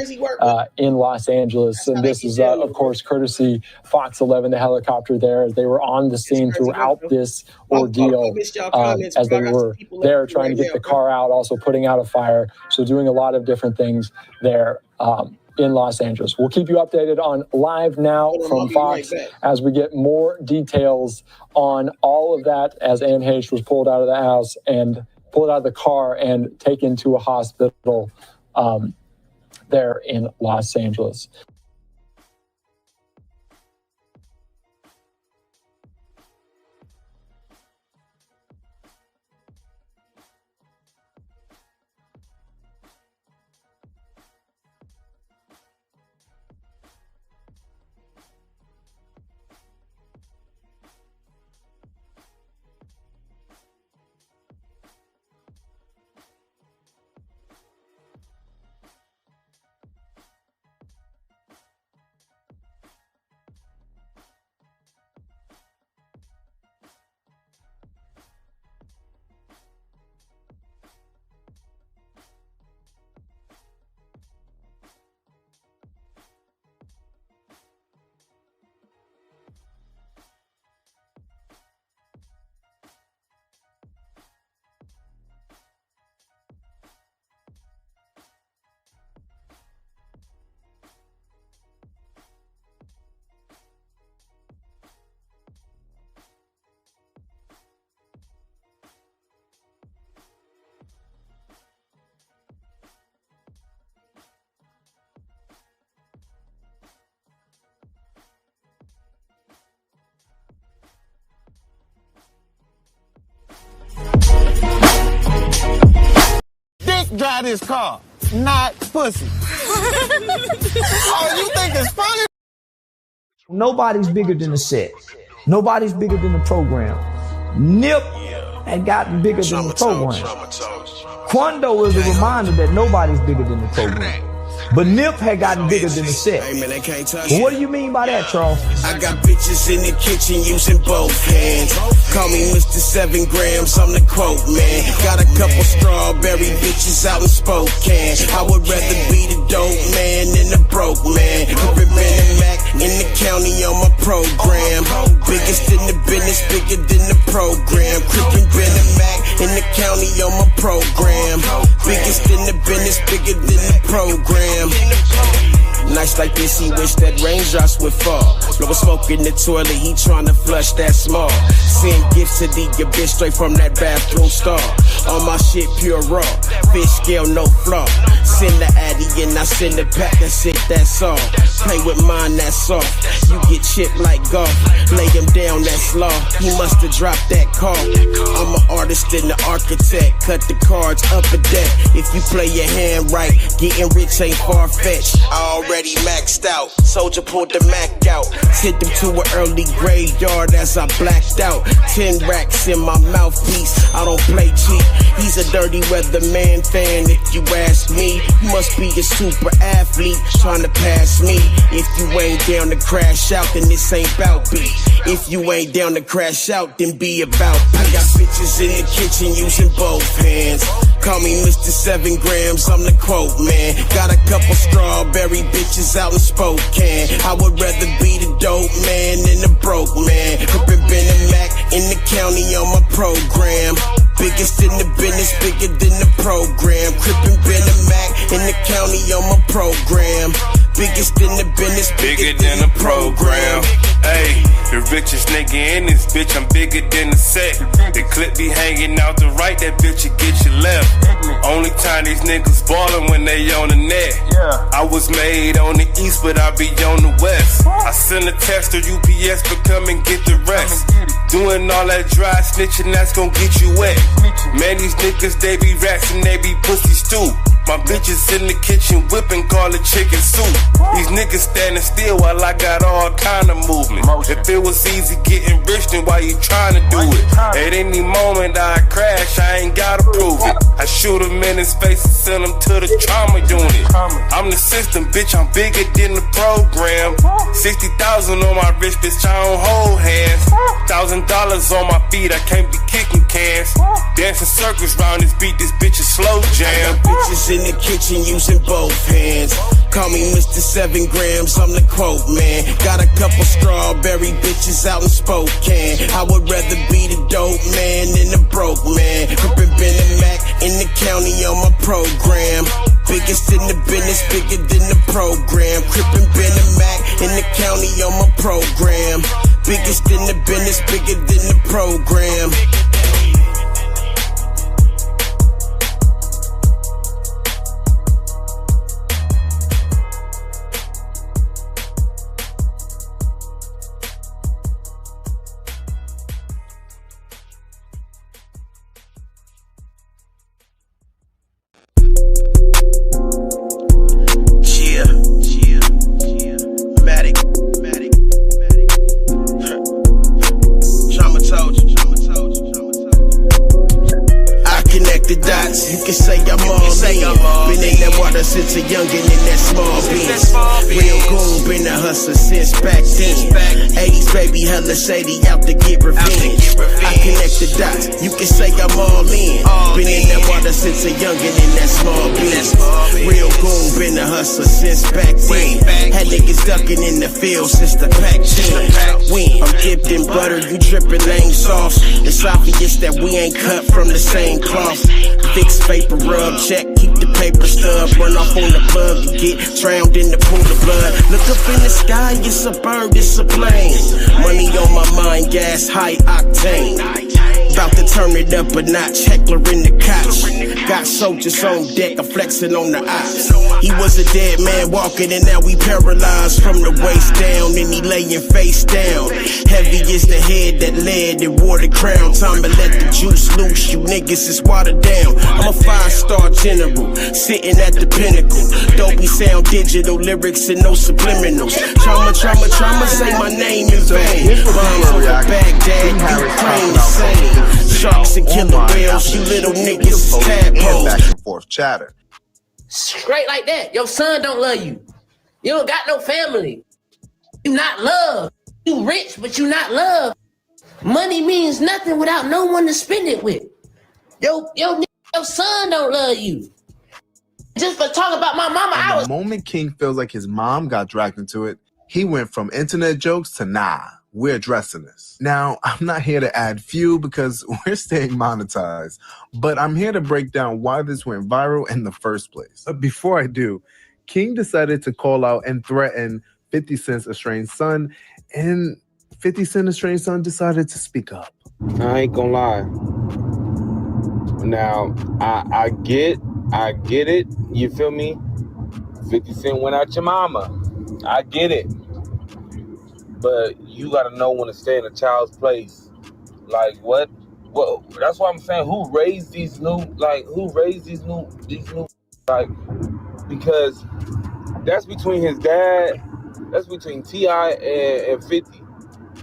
in Los Angeles. And this is, of course, courtesy Fox 11, the helicopter there, as they were on the scene throughout this ordeal, as they were there trying to get the car out, also putting out a fire. So doing a lot of different things there in Los Angeles. We'll keep you updated on Live Now from Fox as we get more details on all of that, as Anne Heche was pulled out of the house and pulled out of the car and taken to a hospital there in Los Angeles. Drive this car, not pussy. Oh, you think it's funny? Nobody's bigger than the set. Nobody's bigger than the program. Nip had gotten bigger than the program. Quando is a reminder that nobody's bigger than the program. But Nip had gotten bigger than the set. Hey man, they can't touch But what do you mean by that, Charles? I got bitches in the kitchen using both hands. Call me Mr. 7 grams, I'm the quote man. Got a couple strawberry bitches out in Spokane. I would rather be the dope man than the broke man. Rippin' and Mac in the county on my program. Biggest in the business, bigger than the program. Crippin' and Mac in the county on my program. Biggest in the business, bigger than the program. Nights like this, he wish that raindrops would fall. Blowin' smoke in the toilet, he tryna flush that small. Send gifts to the bitch straight from that bathroom stall. All my shit pure raw, fish scale, no flaw. Send the addy and I send the pack, that's it, that's all. Play with mine, that's soft. You get chipped like golf, lay him down, that's law. He musta dropped that call. I'm an artist and an architect, cut the cards up a deck. If you play your hand right, getting rich ain't far-fetched. Already maxed out, soldier pulled the Mac out. Sent him to an early graveyard as I blacked out. 10 racks in my mouthpiece, I don't play cheap. He's a dirty weatherman fan, if you ask me. You must be a super athlete, trying to pass me. If you ain't down to crash out, then this ain't bout beat. If you ain't down to crash out, then be about beat. I got bitches in the kitchen using both hands. Call me Mr. 7 grams, I'm the quote man. Got a couple strawberry bitches out in Spokane. I would rather be the dope man than the broke man. Crippin' and Mac in the county on my program. Biggest in the business, bigger than the program. Crippin' and Mac in the county on my program. Biggest in the business, bigger than the program. Hey, the richest nigga in this bitch, I'm bigger than the set. The clip be hanging out the right, that bitch will get you left. Only time these niggas ballin' when they on the net. I was made on the east, but I be on the west. I send a text to UPS, but come and get the rest. Doing all that dry snitching, that's gon' get you wet. Man, these niggas, they be rats and they be pussies too. My bitches in the kitchen whipping, call it chicken soup. These niggas standing still while I got all kind of movement. If it was easy getting rich, then why you trying to do it? At any moment I crash, I ain't gotta prove it. I shoot him in his face and send him to the trauma unit. I'm the system, bitch, I'm bigger than the program. 60,000 on my wrist, bitch, I don't hold hands. $1,000 on my feet, I can't be kicking cans. Dancing circles round this beat, this bitch is slow jam. Bitches in the kitchen using both hands. Call me Mr. 7 grams, I'm the quote man. Got a couple strawberry bitches out in Spokane. I would rather be the dope man than the broke man. Crippin' Ben and Mac in the county on my program. Biggest in the business, bigger than the program. Crippin' Ben and Mac in the county on my program. Biggest in the business, bigger than the program. The dots, you can say I'm all in. Been in that water since a youngin' in that small beans. Real goon, been a hustler since back then. 80s baby, hella shady, out to get revenge. I connect the dots, you can say I'm all in. Been in that water since a youngin' in that small beans. Real goon, been a hustler since back then. Had niggas ducking in the field since the Pac-10. I'm dipped in butter, you drippin' lame sauce. It's obvious that we ain't cut from the same cloth. Fix paper rub, check, keep the paper stub. Run off on the plug and get drowned in the pool of blood. Look up in the sky, it's a bird, it's a plane. Money on my mind, gas high octane. About to turn it up a notch, heckler in the couch. Got soldiers on deck, I'm flexing on the ops. He was a dead man walking and now we paralyzed from the waist down. And he laying face down. Heavy is the head that led and wore the crown. Time to let the juice loose, you niggas is watered down. I'm a 5-star general, sitting at the pinnacle. Dopey sound digital, lyrics and no subliminals. Trauma, trauma, trauma, say my name in vain. Rhymes over Baghdad, Ukraine, insane. Sharks and killer whales, you little niggas is tadpoles. Back and forth chatter. Straight like that. Your son don't love you. You don't got no family. You not loved. You rich, but you not loved. Money means nothing without no one to spend it with. Your son don't love you. Just for talking about my mama, And the moment King feels like his mom got dragged into it, he went from internet jokes to nah, we're addressing this. Now, I'm not here to add fuel because we're staying monetized, but I'm here to break down why this went viral in the first place. But before I do, King decided to call out and threaten 50 Cent's estranged son, and 50 Cent's estranged son decided to speak up. I ain't gonna lie. Now, I get it, you feel me? 50 Cent went out your mama. I get it. But you gotta know when to stay in a child's place. Like what? Well, that's why I'm saying who raised these new, because that's between his dad, that's between T.I. and 50.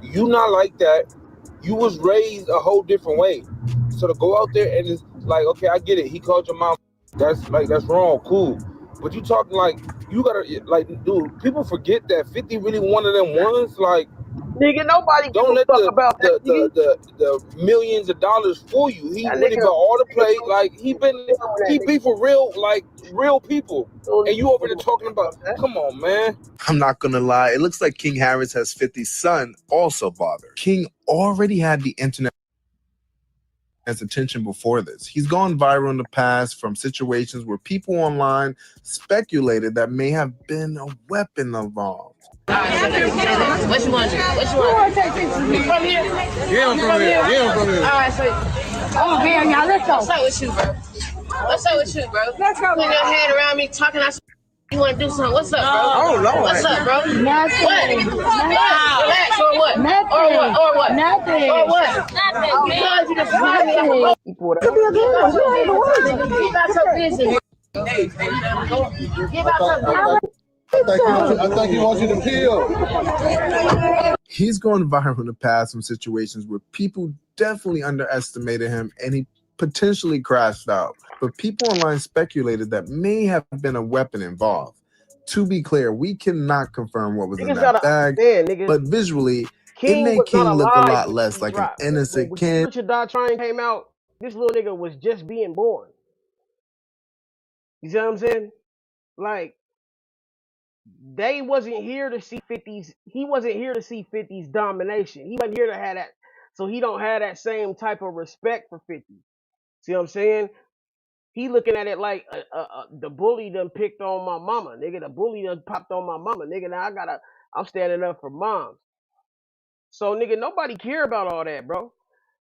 You not like that. You was raised a whole different way. So to go out there and just like, okay, I get it. He called your mom. That's wrong. Cool. But you talking like, you gotta, like, dude, people forget that 50 really one of them ones. Like, nigga, nobody don't let the millions of dollars fool you. He really got all the play. Like, he be for real, like, real people. And you over there talking about, come on, man. I'm not gonna lie, it looks like King Harris has 50's son also bothered. King already had the internet as attention before this. He's gone viral in the past from situations where people online speculated that may have been a weapon involved. What you want to do? What you want to take? You from here? Yeah, I'm from here. Yeah, I'm from here. All right, so. Oh, man, y'all, let's go. What's up with you, bro? What's up with you, bro? Let's go. Putting your head around me, talking out. You want to do something? What's up, bro? Oh, Lord. What's up, bro? Nothing. What? Relax, or what? Nothing. Or what? Or what? Nothing. Or what? Nothing. Because you just fly me like a Get about your business. Get about your business. I think he wants you to peel. He's gone viral in the past from situations where people definitely underestimated him and he potentially crashed out. But people online speculated that may have been a weapon involved. To be clear, we cannot confirm what was in that bag, but visually, it made King look a lot less like an innocent kid. Richard Dodd Train came out, this little nigga was just being born. You see what I'm saying? Like, they wasn't here to see 50's. He wasn't here to see 50's domination. He wasn't here to have that. So he don't have that same type of respect for 50. See what I'm saying? He looking at it like the bully done picked on my mama, nigga. The bully done popped on my mama, nigga. Now I'm standing up for moms. So, nigga, nobody care about all that, bro.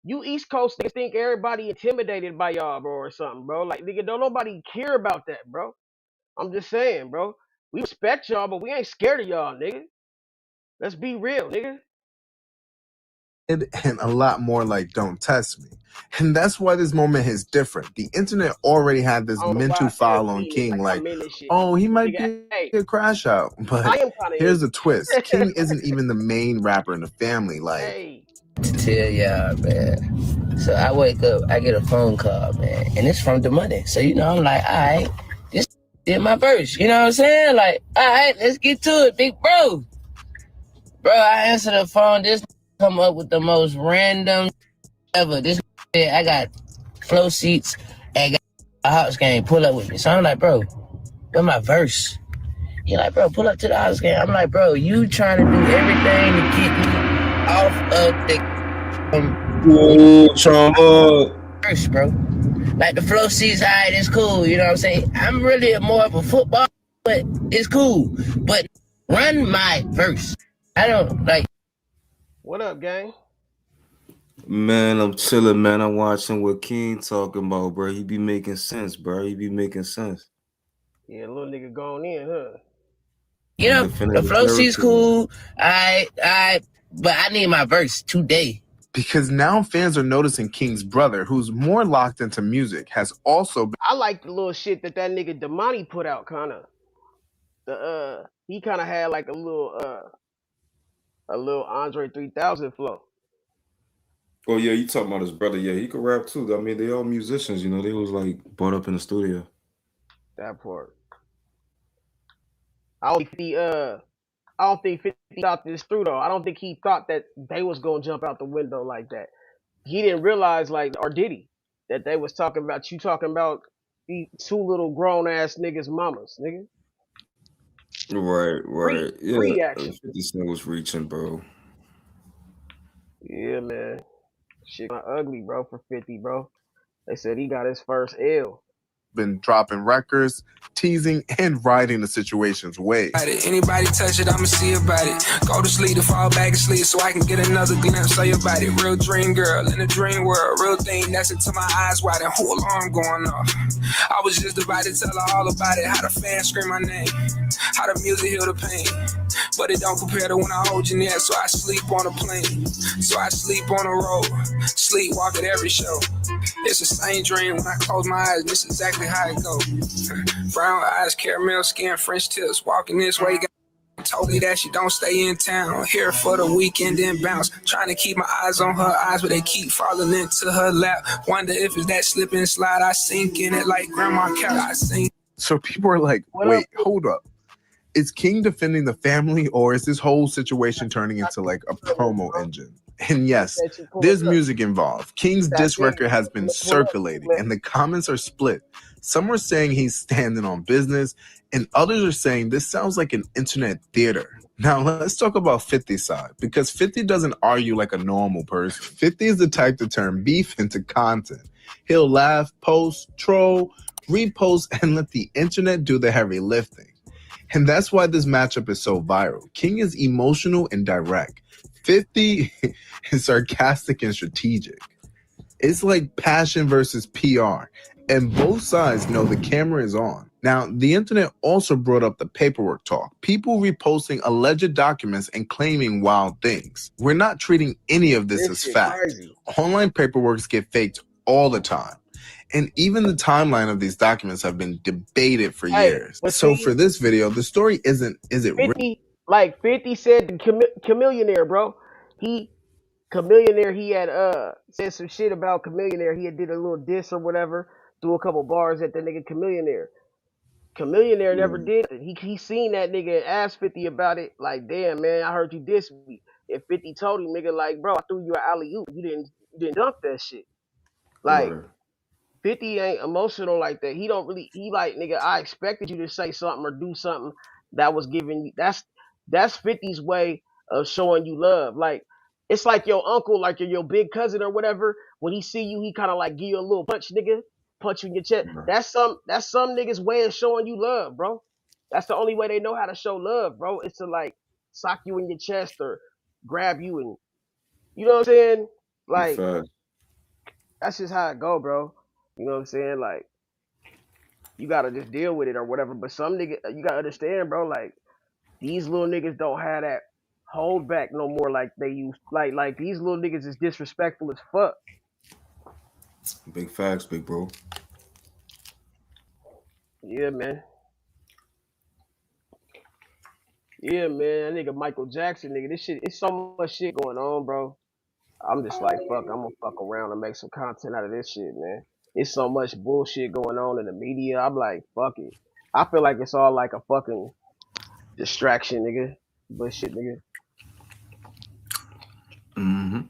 You East Coast niggas think everybody intimidated by y'all, bro, or something, bro. Like, nigga, don't nobody care about that, bro. I'm just saying, bro. We respect y'all, but we ain't scared of y'all, nigga. Let's be real, nigga. And a lot more like "Don't test me," and that's why this moment is different. The internet already had this I don't know why mental I still file on feeding it King, like like, I'm in this shit. oh, he might Nigga, be hey, a crash out. I But am kind of here's in the twist: King it. isn't even the main rapper in the family. Like, Hey. To tell y'all, man. So I wake up, I get a phone call, man, and it's from the money. So, you know, I'm like, all right, this did my verse. You know what I'm saying? Like, all right, let's get to it, big bro. Bro, I answer the phone. This come up with the most random ever. This I got flow seats and got a house game. Pull up with me. So I'm like, bro, where's my verse? He like, bro, pull up to the house game. I'm like, bro, you trying to do everything to get me off of the Trama. verse, bro. Like the flow seats, all right, it's cool. You know what I'm saying? I'm really more of a football, but it's cool. But run my verse. I don't like. What up, gang? Man, I'm chilling, man. I'm watching what King talking about, bro. He be making sense, bro. He be making sense. Yeah, little nigga going in, huh? You know, Defending the the flow seat's territory. cool. But I need my verse today. because now fans are noticing King's brother, who's more locked into music, has also been. I like the little shit that nigga Damani put out, kind of. He kind of had like a little Andre 3000 flow. Oh yeah, you talking about his brother? Yeah, he could rap too. I mean, they all musicians. You know, they was like brought up in the studio. That part. I don't think I don't think 50 thought this through though. I don't think he thought that they was gonna jump out the window like that. He didn't realize, like, or did he, that they was talking about the two little grown ass niggas mamas, nigga. Right, right. Yeah, Free action. 50 Cent was reaching, bro. Yeah, man. Shit got ugly, bro, for 50, bro. They said he got his first L. Been dropping records, teasing, and riding the situation's wave. Anybody touch it, I'ma see about it. Go to sleep to fall back asleep so I can get another glimpse of your body. Real dream girl in a dream world. Real thing that's until my eyes wide and whole alarm going off. I was just about to tell her all about it. How the fans scream my name. How the music heal the pain. But it don't compare to when I hold you near. So I sleep on a plane. So I sleep on a road. Sleep walk at every show. It's the same dream when I close my eyes. This is exactly how it goes. Brown eyes, caramel skin, French tips. Walking this way, told me that she don't stay in town. Here for the weekend, then bounce. Trying to keep my eyes on her eyes, but they keep falling into her lap. Wonder if it's that slip and slide. I sink in it like grandma couch. I sink. So people are like, wait, hold up. Is King defending the family, or is this whole situation turning into like a promo engine? And yes, there's music involved. King's diss record has been circulating, and the comments are split. Some are saying he's standing on business, and others are saying this sounds like an internet theater. Now, let's talk about 50's side, because 50 doesn't argue like a normal person. 50 is the type to turn beef into content. He'll laugh, post, troll, repost, and let the internet do the heavy lifting. And that's why this matchup is so viral. King is emotional and direct. 50 is sarcastic and strategic. It's like passion versus PR. And both sides know the camera is on. Now, the internet also brought up the paperwork talk. People reposting alleged documents and claiming wild things. We're not treating any of this as fact. Crazy. Online paperworks get faked all the time. And even the timeline of these documents have been debated for years. So for this video, the story is it 50, like 50 said Chameleonaire, bro. Chameleonaire, he had said some shit about Chameleonaire. He had did a little diss or whatever, threw a couple bars at the nigga Chameleonaire. Chameleonaire never did it. He seen that nigga and asked 50 about it. Like, damn, man, I heard you diss me. And 50 told him, nigga, like, bro, I threw you an alley-oop. You didn't dunk that shit. Like Right. 50 ain't emotional like that. He don't really. He like nigga. I expected you to say something or do something that was giving you. That's 50's way of showing you love. Like it's like your uncle, like your big cousin or whatever. When he see you, he kind of like give you a little punch, nigga. Punch you in your chest. Right. That's some niggas way of showing you love, bro. That's the only way they know how to show love, bro. It's to like sock you in your chest or grab you and you know what I'm saying. Big Like facts. that's just how it go, bro. You know what I'm saying? Like you gotta just deal with it or whatever. But some niggas, you gotta understand, bro. Like these little niggas don't have that hold back no more like they used. Like these little niggas is disrespectful as fuck. Big facts, big bro. Yeah, man. Yeah, man. That nigga Michael Jackson, nigga. This shit, it's so much shit going on, bro. I'm just like, fuck. I'm gonna fuck around and make some content out of this shit, man. It's so much bullshit going on in the media. I'm like, fuck it. I feel like it's all like a fucking distraction, nigga. Bullshit, nigga. Mm-hmm.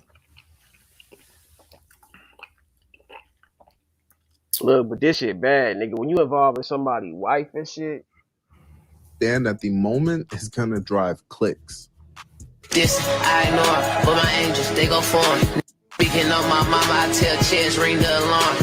Look, but this shit bad, nigga. When you involve in somebody's wife and shit. Stand at the moment is gonna drive clicks. This, I ignore, but my angels, they go form. Speaking of my mama, I tell Chance, ring the alarm.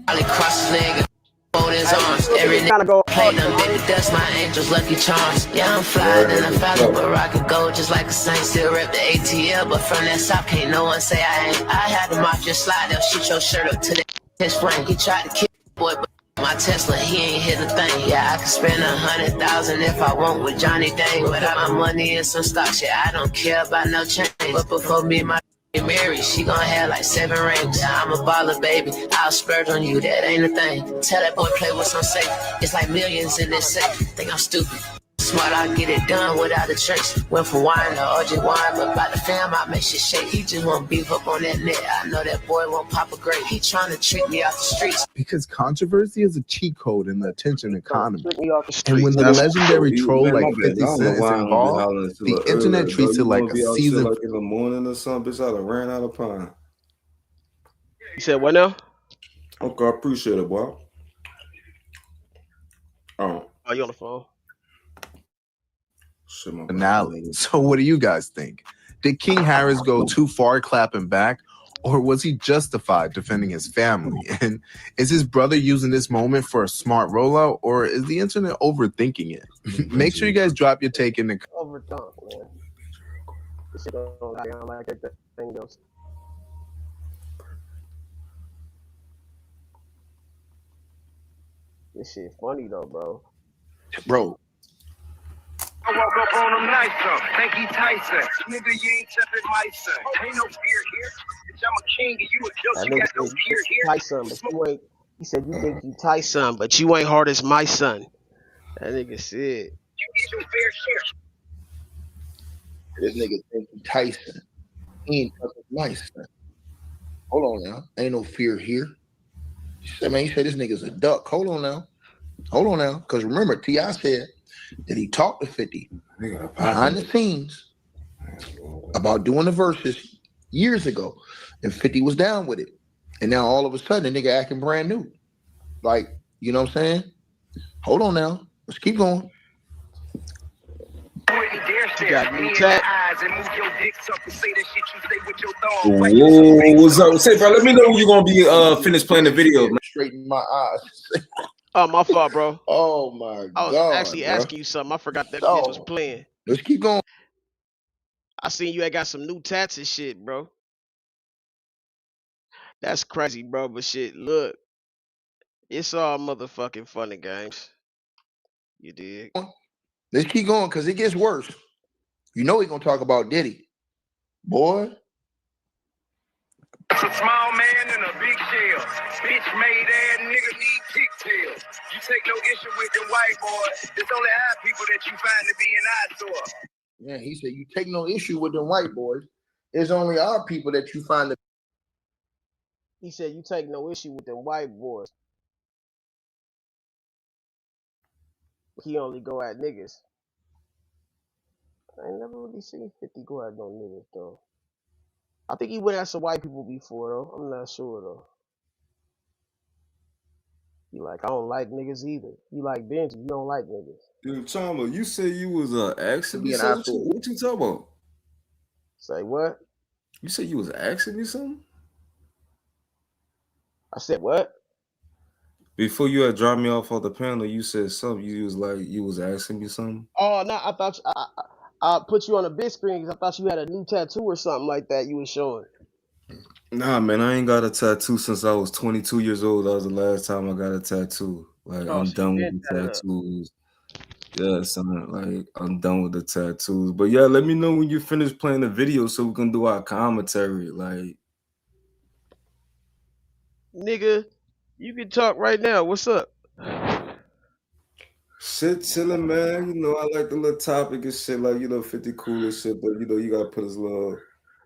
I cross this nigga, hold his arms. Every nigga play them, baby, that's my angels, lucky charms. Yeah, I'm fly, then I'm fly, but rock and gold just like a saint. Still rep the ATL, but from that south, can't no one say I ain't. I had them off just slide, they'll shoot your shirt up to the his flame. He tried to kill boy, but my Tesla, he ain't hit a thing. Yeah, I could spend 100,000 if I want with Johnny Dang. Without my money and some stocks, yeah, I don't care about no change. But before me, my married, she gon' have like 7 rings. Yeah, I'm a baller, baby. I'll splurge on you, that ain't a thing. Tell that boy play with some safe. It's like millions in this safe. Think I'm stupid. Smart, I get it done without a trace. Went from wine to OG wine, but by the fam, I make shit shake. He just won't beef up on that net. I know that boy won't pop a grape. He trying to trick me off the streets. Because controversy is a cheat code in the attention economy. Me off the And when streets. the That's legendary troll man, like my bad. 50 I don't know Cent is why I don't be involved, hollering until the the internet earlier, bro. treats it You like want to a be out shit season. like in the morning or something? Bitch, I'd have ran out of pine. You said what now? Okay, I appreciate it, boy. Oh, Oh, you on the phone? shit, my Finale. So what do you guys think? Did King Harris go too far clapping back, or was he justified defending his family? And is his brother using this moment for a smart rollout, or is the internet overthinking it? Make sure you guys drop your take in the Overthunk, man. This shit don't go down like everything else. This shit funny though, bro. Bro. I woke up on him nice, though. Think he Tyson. Nigga, you ain't touching my son. Ain't no fear here. Bitch, I'm a king and you a joke. That You nigga got no said you fear think you here. Tyson, but you ain't. He said you think you Tyson, but you ain't hard as my son. That nigga said. You get your fair share. This nigga think he Tyson. He ain't touching my son. Hold on now. Ain't no fear here. He said this nigga's a duck. Hold on now. Because remember, T.I. said that he talked to 50 behind the scenes about doing the verses years ago. And 50 was down with it. And now all of a sudden, the nigga acting brand new. Like, you know what I'm saying? Hold on now. Let's keep going. You got new tap. Whoa, what's up? Say, bro, let me know when you're gonna be finished playing the video, man. Straight in my eyes. Oh, my fault, bro. Oh my God. I was actually asking you something. I forgot that bitch was playing. Let's keep going. I seen you had got some new tats and shit, bro. That's crazy, bro. But shit, look. It's all motherfucking fun and games. You dig? Let's keep going because it gets worse. You know we're gonna talk about Diddy. Boy. It's a small man in a big shell. Bitch made ass nigga need pigtails. You take no issue with the white boy. There's only our people that you find to be an eyesore. Yeah, he said you take no issue with the white boys. It's only our people that you find. He said you take no issue with them white boys. He only go at niggas. I ain't never really seen 50 go at no niggas though. I think he went at some white people before though. I'm not sure though. You like, I don't like niggas either. You like Benji, you don't like niggas. Dude, Trama, you say you was asking me Being something? asshole. What you talking about? Say what? You said you was asking me something? I said what? Before you had dropped me off on the panel, you said something. You was like, you was asking me something? Oh no, I thought I put you on a big screen because I thought you had a new tattoo or something like that you was showing. Nah, man, I ain't got a tattoo since I was 22 years old. That was the last time I got a tattoo. Like, Oh, I'm so you done with been the tatted up. tattoos. Yeah, son, like, I'm done with the tattoos. But yeah, let me know when you finish playing the video so we can do our commentary. Like, Nigga, you can talk right now. What's up? shit chilling, man. You know, I like the little topic and shit, like, 50 cool and shit, but you gotta put his little, you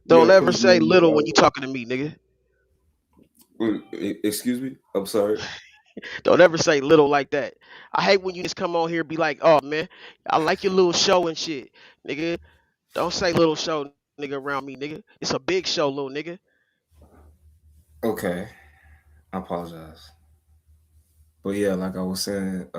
Don't gotta put ever his say little when little, you talking to me, nigga. excuse me? I'm sorry. Don't ever say little like that. I hate when you just come on here and be like, oh man, I like your little show and shit. Nigga, don't say little show, nigga, around me, nigga. It's a big show, little nigga. Okay. I apologize. But yeah, like I was saying,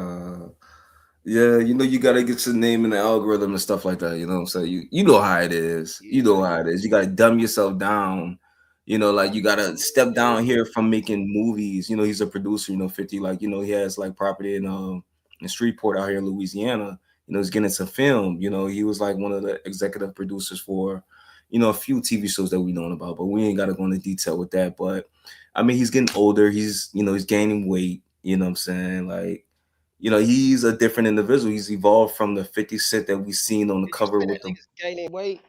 yeah, you gotta get your name in the algorithm and stuff like that. You know what I'm saying? You know how it is. You know how it is. You gotta dumb yourself down. Like you gotta step down here from making movies. He's a producer. 50. Like he has like property in Shreveport out here in Louisiana. He's getting into film. He was like one of the executive producers for a few TV shows that we known about. But we ain't gotta go into detail with that. But I mean, he's getting older. He's gaining weight. You know what I'm saying? Like. He's a different individual. He's evolved from the 50 Cent that we seen on the cover with the Gaining weight.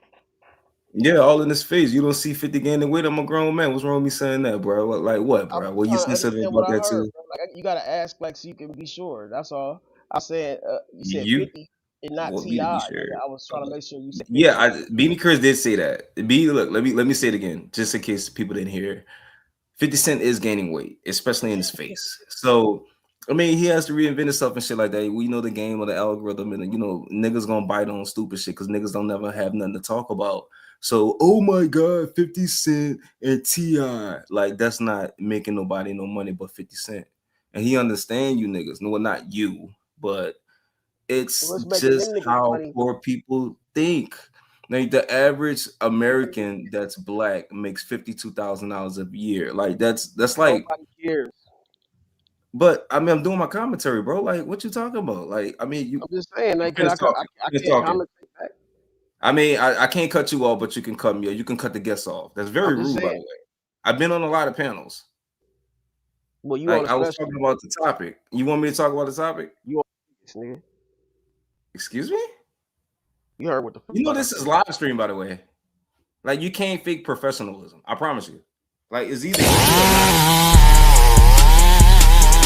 yeah, all in his face. You don't see 50 gaining weight. I'm a grown man. What's wrong with me saying that, bro? Like what, I'm bro? What you trying to sensitive understand what about I that heard, too? bro. Like you gotta ask, like, so you can be sure. That's all. I said, you said You 50 and not want Ti. me to be Nigga. sure? I was trying to make sure you said 50. Yeah, Beanie Chris did say that. Look, let me say it again, just in case people didn't hear. 50 Cent is gaining weight, especially in his face. So, I mean, he has to reinvent himself and shit like that. We know the game of the algorithm, and niggas gonna bite on stupid shit because niggas don't never have nothing to talk about. So, oh my God, 50 Cent and T.I. Like, that's not making nobody no money but 50 Cent. And he understand you niggas. No, not you, but it's What's making just them niggas how money? poor people think. Like the average American that's black makes $52,000 a year. Like that's like. Nobody cares. But I mean, I'm doing my commentary, bro. Like, what you talking about? Like, I mean, I'm just saying, like, finish cause talking. I Finish can't talking. comment back. I mean, I can't cut you off, but you can cut me. Or you can cut the guests off. That's very I'm just rude, by the saying. way. I've been on a lot of panels. Well, you on Like, a I was special. talking about the topic. You want me to talk about the topic? You on this, nigga. Excuse me? You heard what the fuck This I is said. live stream, by the way. Like, you can't fake professionalism. I promise you. Like, it's either.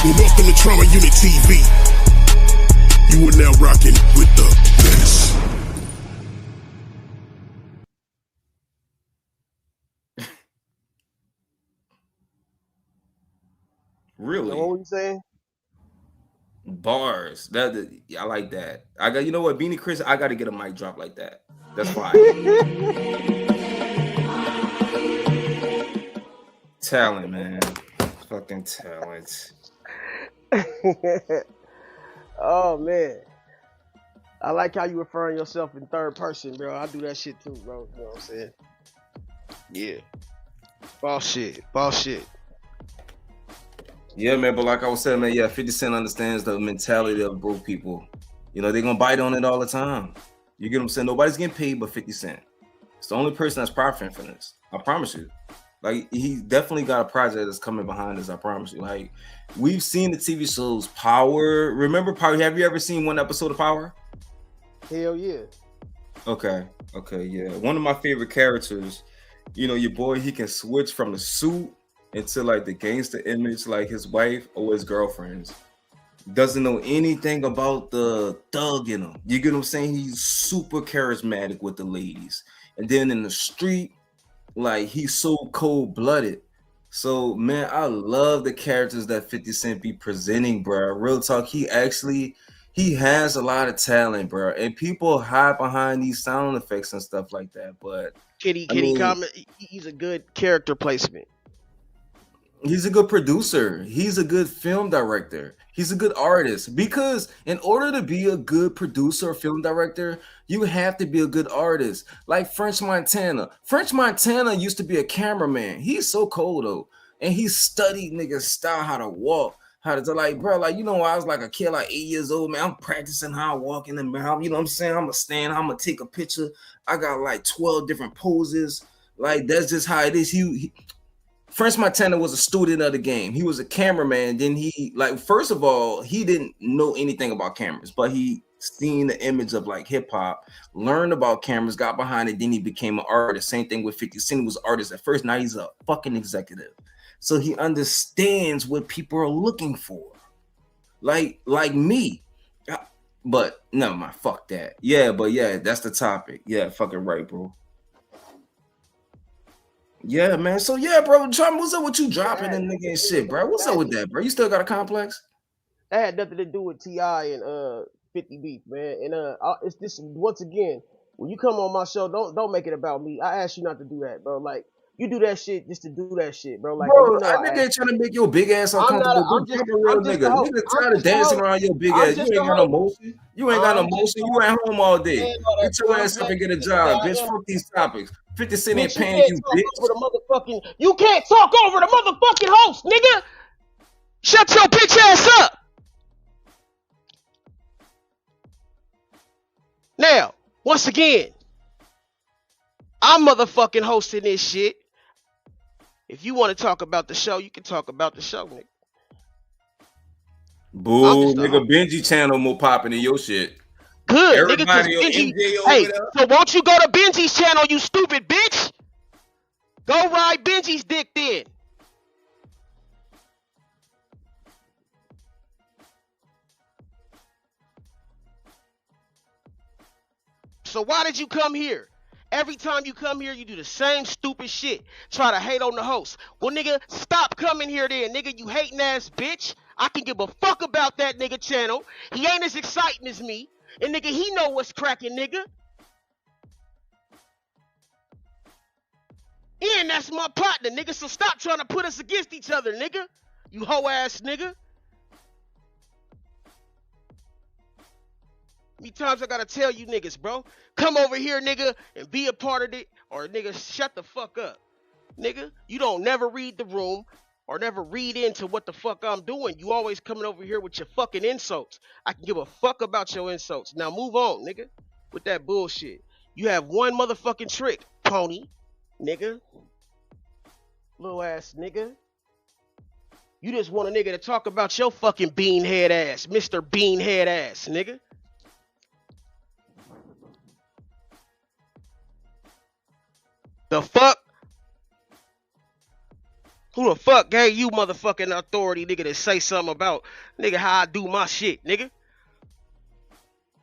Well, welcome to Trauma Unit TV. You are now rocking with the best. Really? What were you saying? Bars. That I like that. I got. You know what, Beanie Chris? I got to get a mic drop like that. That's fine. Talent, man. Fucking talent. Oh man. I like how you referring yourself in third person, bro. I do that shit too, bro. You know what I'm saying? Yeah. Boss shit. Boss shit. Yeah, man. But like I was saying, man, yeah, 50 Cent understands the mentality of broke people. They're gonna bite on it all the time. You get what I'm saying? Nobody's getting paid but 50 Cent. It's the only person that's profiting from this. I promise you. Like, he's definitely got a project that's coming behind this. I promise you. Like, we've seen the TV shows Power. Remember Power? Have you ever seen one episode of Power? Hell yeah. Okay, yeah. One of my favorite characters, your boy, he can switch from the suit into like the gangster image, like his wife or his girlfriends. Doesn't know anything about the thug in him. You get what I'm saying? He's super charismatic with the ladies. And then in the street, like, he's so cold-blooded. So, man, I love the characters that 50 Cent be presenting, bro. Real talk, he has a lot of talent, bro. And people hide behind these sound effects and stuff like that. But Kitty comment. He's a good character placement. He's a good producer. He's a good film director. He's a good artist. Because in order to be a good producer or film director, you have to be a good artist. Like French Montana. French Montana used to be a cameraman. He's so cold though. And he studied niggas style, how to walk, how to like, bro, like, you know, I was like a kid, like 8 years old, man. I'm practicing how I walk in the mirror. You know what I'm saying? I'm gonna stand, I'm gonna take a picture. I got like 12 different poses. Like, that's just how it is. French Montana was a student of the game. He was a cameraman. Then he, like, first of all, he didn't know anything about cameras, but he seen the image of like hip hop, learned about cameras, got behind it. Then he became an artist. Same thing with 50 Cent. He was an artist at first. Now he's a fucking executive. So he understands what people are looking for. Like me. But never mind. Fuck that. Yeah, but yeah, that's the topic. Yeah, fucking right, bro. Yeah, man. So yeah, bro, Trump, what's up with you dropping and nigga and shit, bro? What's up with that, bro? You still got a complex? That had nothing to do with T.I. and 50 Beef, man. And it's this once again, when you come on my show, don't make it about me. I ask you not to do that, bro. Like, you do that shit just to do that shit, bro. Like, Bro, you know, I nigga ain't trying to make your big ass uncomfortable. I'm Dude, I'm a real just a nigga. host. Nigga I'm tired of just a dancing host. around your big I'm ass. You just a ain't got no host. motion. You ain't got no motion. You at home all day. all Get that, your bro. ass up and get a Like, job, I bitch. am, Fuck these topics. 50 Cent ain't bitch, you paying can't you, talk bitch. over the motherfucking. You can't talk over the motherfucking host, nigga. Shut your bitch ass up. Now, once again, I'm motherfucking hosting this shit. If you want to talk about the show, you can talk about the show, nigga. Boo, nigga, Benji channel more popping than your shit. Good, nigga, cause Everybody on Benji. MJ over Hey, there. so won't you go to Benji's channel, you stupid bitch? Go ride Benji's dick then. So why did you come here? Every time you come here, you do the same stupid shit. Try to hate on the host. Well, nigga, stop coming here then, nigga, you hating ass bitch. I can give a fuck about that nigga channel. He ain't as exciting as me. And nigga, he know what's cracking, nigga. And that's my partner, nigga. So stop trying to put us against each other, nigga. You hoe ass nigga. How many times I gotta tell you niggas, bro? Come over here, nigga, and be a part of it. Or nigga, shut the fuck up. Nigga, you don't never read the room or never read into what the fuck I'm doing. You always coming over here with your fucking insults. I can give a fuck about your insults. Now move on, nigga, with that bullshit. You have one motherfucking trick, pony, nigga. Little ass nigga. You just want a nigga to talk about your fucking beanhead ass, Mr. Beanhead ass, nigga. The fuck? Who the fuck gave you motherfucking authority, nigga, to say something about, nigga, how I do my shit, nigga?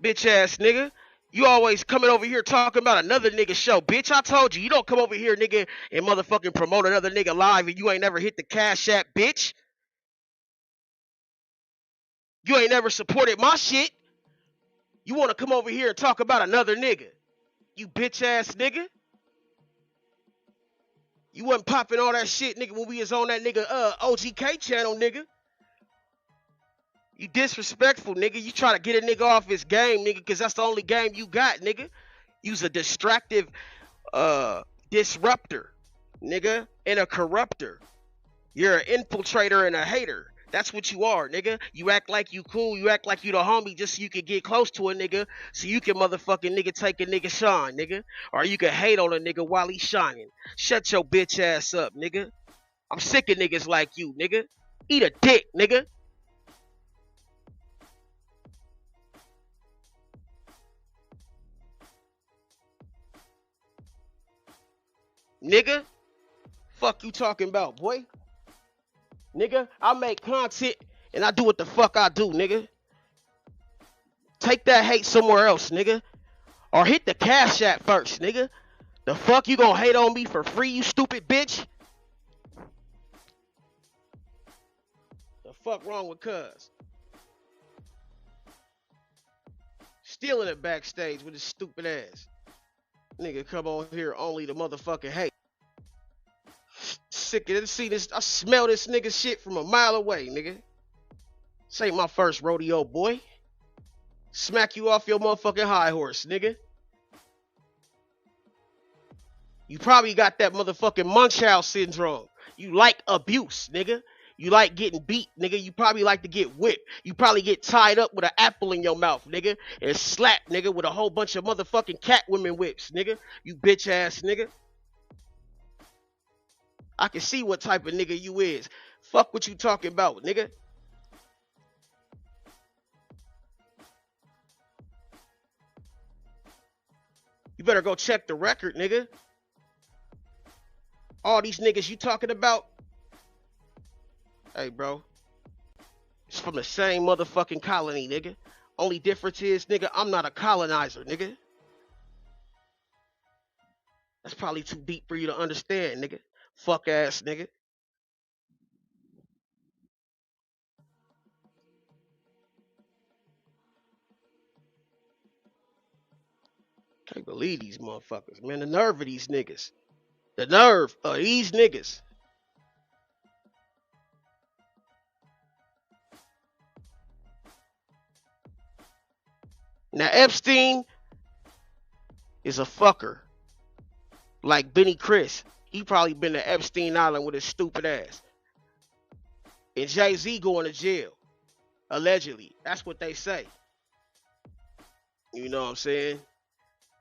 Bitch ass nigga. You always coming over here talking about another nigga show. Bitch, I told you, you don't come over here, nigga, and motherfucking promote another nigga live and you ain't never hit the Cash App, bitch. You ain't never supported my shit. You want to come over here and talk about another nigga. You bitch ass nigga. You wasn't popping all that shit, nigga, when we was on that nigga OGK channel, nigga. You disrespectful, nigga. You try to get a nigga off his game, nigga, because that's the only game you got, nigga. You's a distractive disruptor, nigga, and a corrupter. You're an infiltrator and a hater. That's what you are, nigga. You act like you cool. You act like you the homie just so you can get close to a nigga so you can motherfucking nigga take a nigga shine, nigga. Or you can hate on a nigga while he's shining. Shut your bitch ass up, nigga. I'm sick of niggas like you, nigga. Eat a dick, nigga. Nigga. Fuck you talking about, boy? Nigga, I make content and I do what the fuck I do, nigga. Take that hate somewhere else, nigga. Or hit the Cash App first, nigga. The fuck you gonna hate on me for free, you stupid bitch? The fuck wrong with cuz? Stealing it backstage with his stupid ass. Nigga come on here only the motherfucking hate. sick of it. See this, I smell this nigga shit from a mile away, nigga. This ain't my first rodeo, boy. Smack you off your motherfucking high horse, nigga. You probably got that motherfucking Munchausen syndrome. You like abuse, nigga. You like getting beat, nigga. You probably like to get whipped. You probably get tied up with an apple in your mouth, nigga, and slapped, nigga, with a whole bunch of motherfucking cat women whips, nigga. You bitch ass nigga. I can see what type of nigga you is. Fuck what you talking about, nigga. You better go check the record, nigga. All these niggas you talking about. Hey, bro. It's from the same motherfucking colony, nigga. Only difference is, nigga, I'm not a colonizer, nigga. That's probably too deep for you to understand, nigga. Fuck ass, nigga. Can't believe these motherfuckers, man. The nerve of these niggas. The nerve of these niggas. Now, Epstein is a fucker. Like Benny Chris. He probably been to Epstein Island with his stupid ass. And Jay-Z going to jail. Allegedly. That's what they say. You know what I'm saying?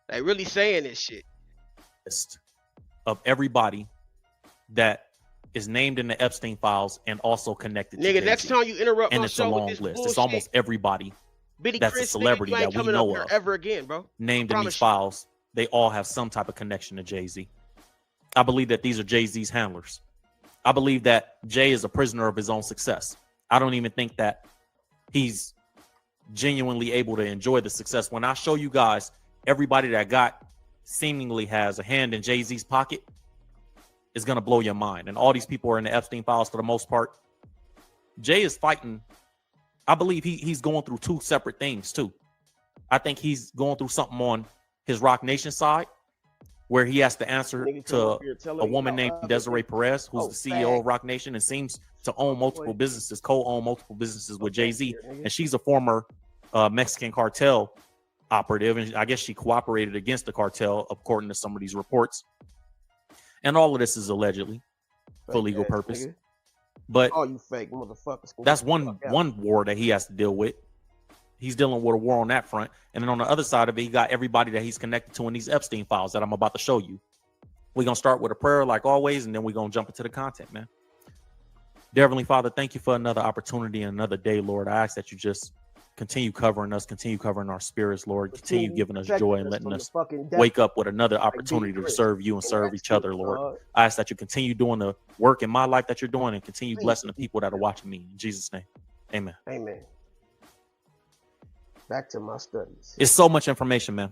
They really saying this shit. Of everybody that is named in the Epstein files and also connected to Nigga, Jay-Z. next time you interrupt and my it's show a with long this list. bullshit, It's almost everybody Benny that's Chris, a celebrity nigga, you ain't that we coming up know here of ever again, bro. named in Promise these you. files. They all have some type of connection to Jay-Z. I believe that these are Jay-Z's handlers. I believe that Jay is a prisoner of his own success. I don't even think that he's genuinely able to enjoy the success. When I show you guys everybody that seemingly has a hand in Jay-Z's pocket, is going to blow your mind. And all these people are in the Epstein files for the most part. Jay is fighting. I believe he's going through two separate things too. I think he's going through something on his Rock Nation side, where he has to answer to a woman named Desiree Perez, who's the CEO of Rock Nation and seems to own multiple businesses, co-own multiple businesses with Jay-Z. And she's a former Mexican cartel operative, and I guess she cooperated against the cartel, according to some of these reports. And all of this is allegedly for legal purpose. But all you fake motherfuckers. That's one war that he has to deal with. He's dealing with a war on that front. And then on the other side of it, he got everybody that he's connected to in these Epstein files that I'm about to show you. We're going to start with a prayer like always, and then we're going to jump into the content, man. Dear Heavenly Father, thank you for another opportunity and another day, Lord. I ask that you just continue covering us, continue covering our spirits, Lord. Continue giving us joy and letting us wake up with another opportunity to serve you and serve each other, Lord. I ask that you continue doing the work in my life that you're doing and continue blessing the people that are watching me. In Jesus' name, amen. Amen. Back to my studies. It's so much information, man.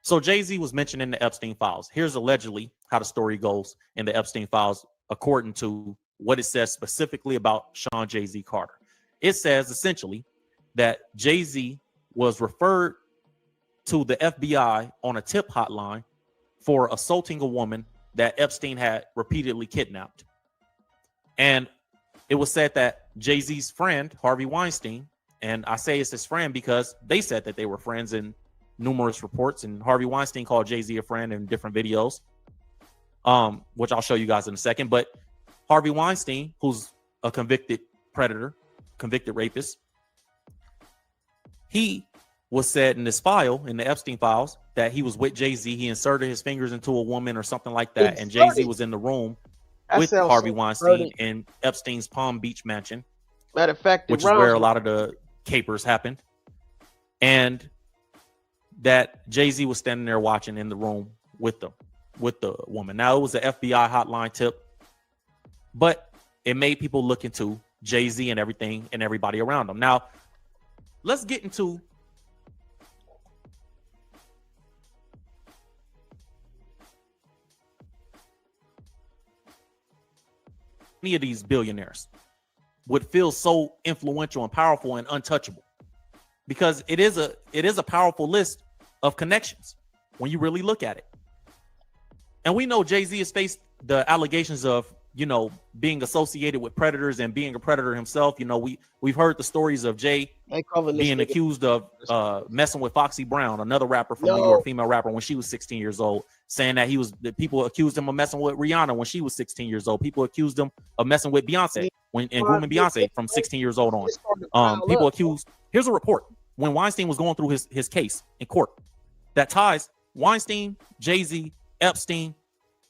So Jay-Z was mentioned in the Epstein files. Here's allegedly how the story goes in the Epstein files, according to what it says specifically about Sean Jay-Z Carter. It says essentially that Jay-Z was referred to the FBI on a tip hotline for assaulting a woman that Epstein had repeatedly kidnapped. And it was said that Jay-Z's friend, Harvey Weinstein, and I say it's his friend because they said that they were friends in numerous reports, and Harvey Weinstein called Jay-Z a friend in different videos, which I'll show you guys in a second. But Harvey Weinstein, who's a convicted predator, convicted rapist, he was said in this file, in the Epstein files, that he was with Jay-Z. He inserted his fingers into a woman or something like that, and Jay-Z was in the room with Harvey Weinstein in Epstein's Palm Beach mansion. Matter of fact, which is where a lot of the capers happened, and that Jay-Z was standing there watching in the room with the woman. Now, it was an FBI hotline tip, but it made people look into Jay-Z and everything and everybody around him. Now, let's get into any of these billionaires would feel so influential and powerful and untouchable, because it is a powerful list of connections when you really look at it. And we know Jay-Z has faced the allegations of you know, being associated with predators and being a predator himself. You know, we've heard the stories of Jay being accused of messing with Foxy Brown, another rapper from New York, female rapper, when she was 16 years old, saying that people accused him of messing with Rihanna when she was 16 years old. People accused him of messing with Beyonce and grooming Beyonce from 16 years old on. People accused. Here's a report when Weinstein was going through his case in court that ties Weinstein, Jay-Z, Epstein,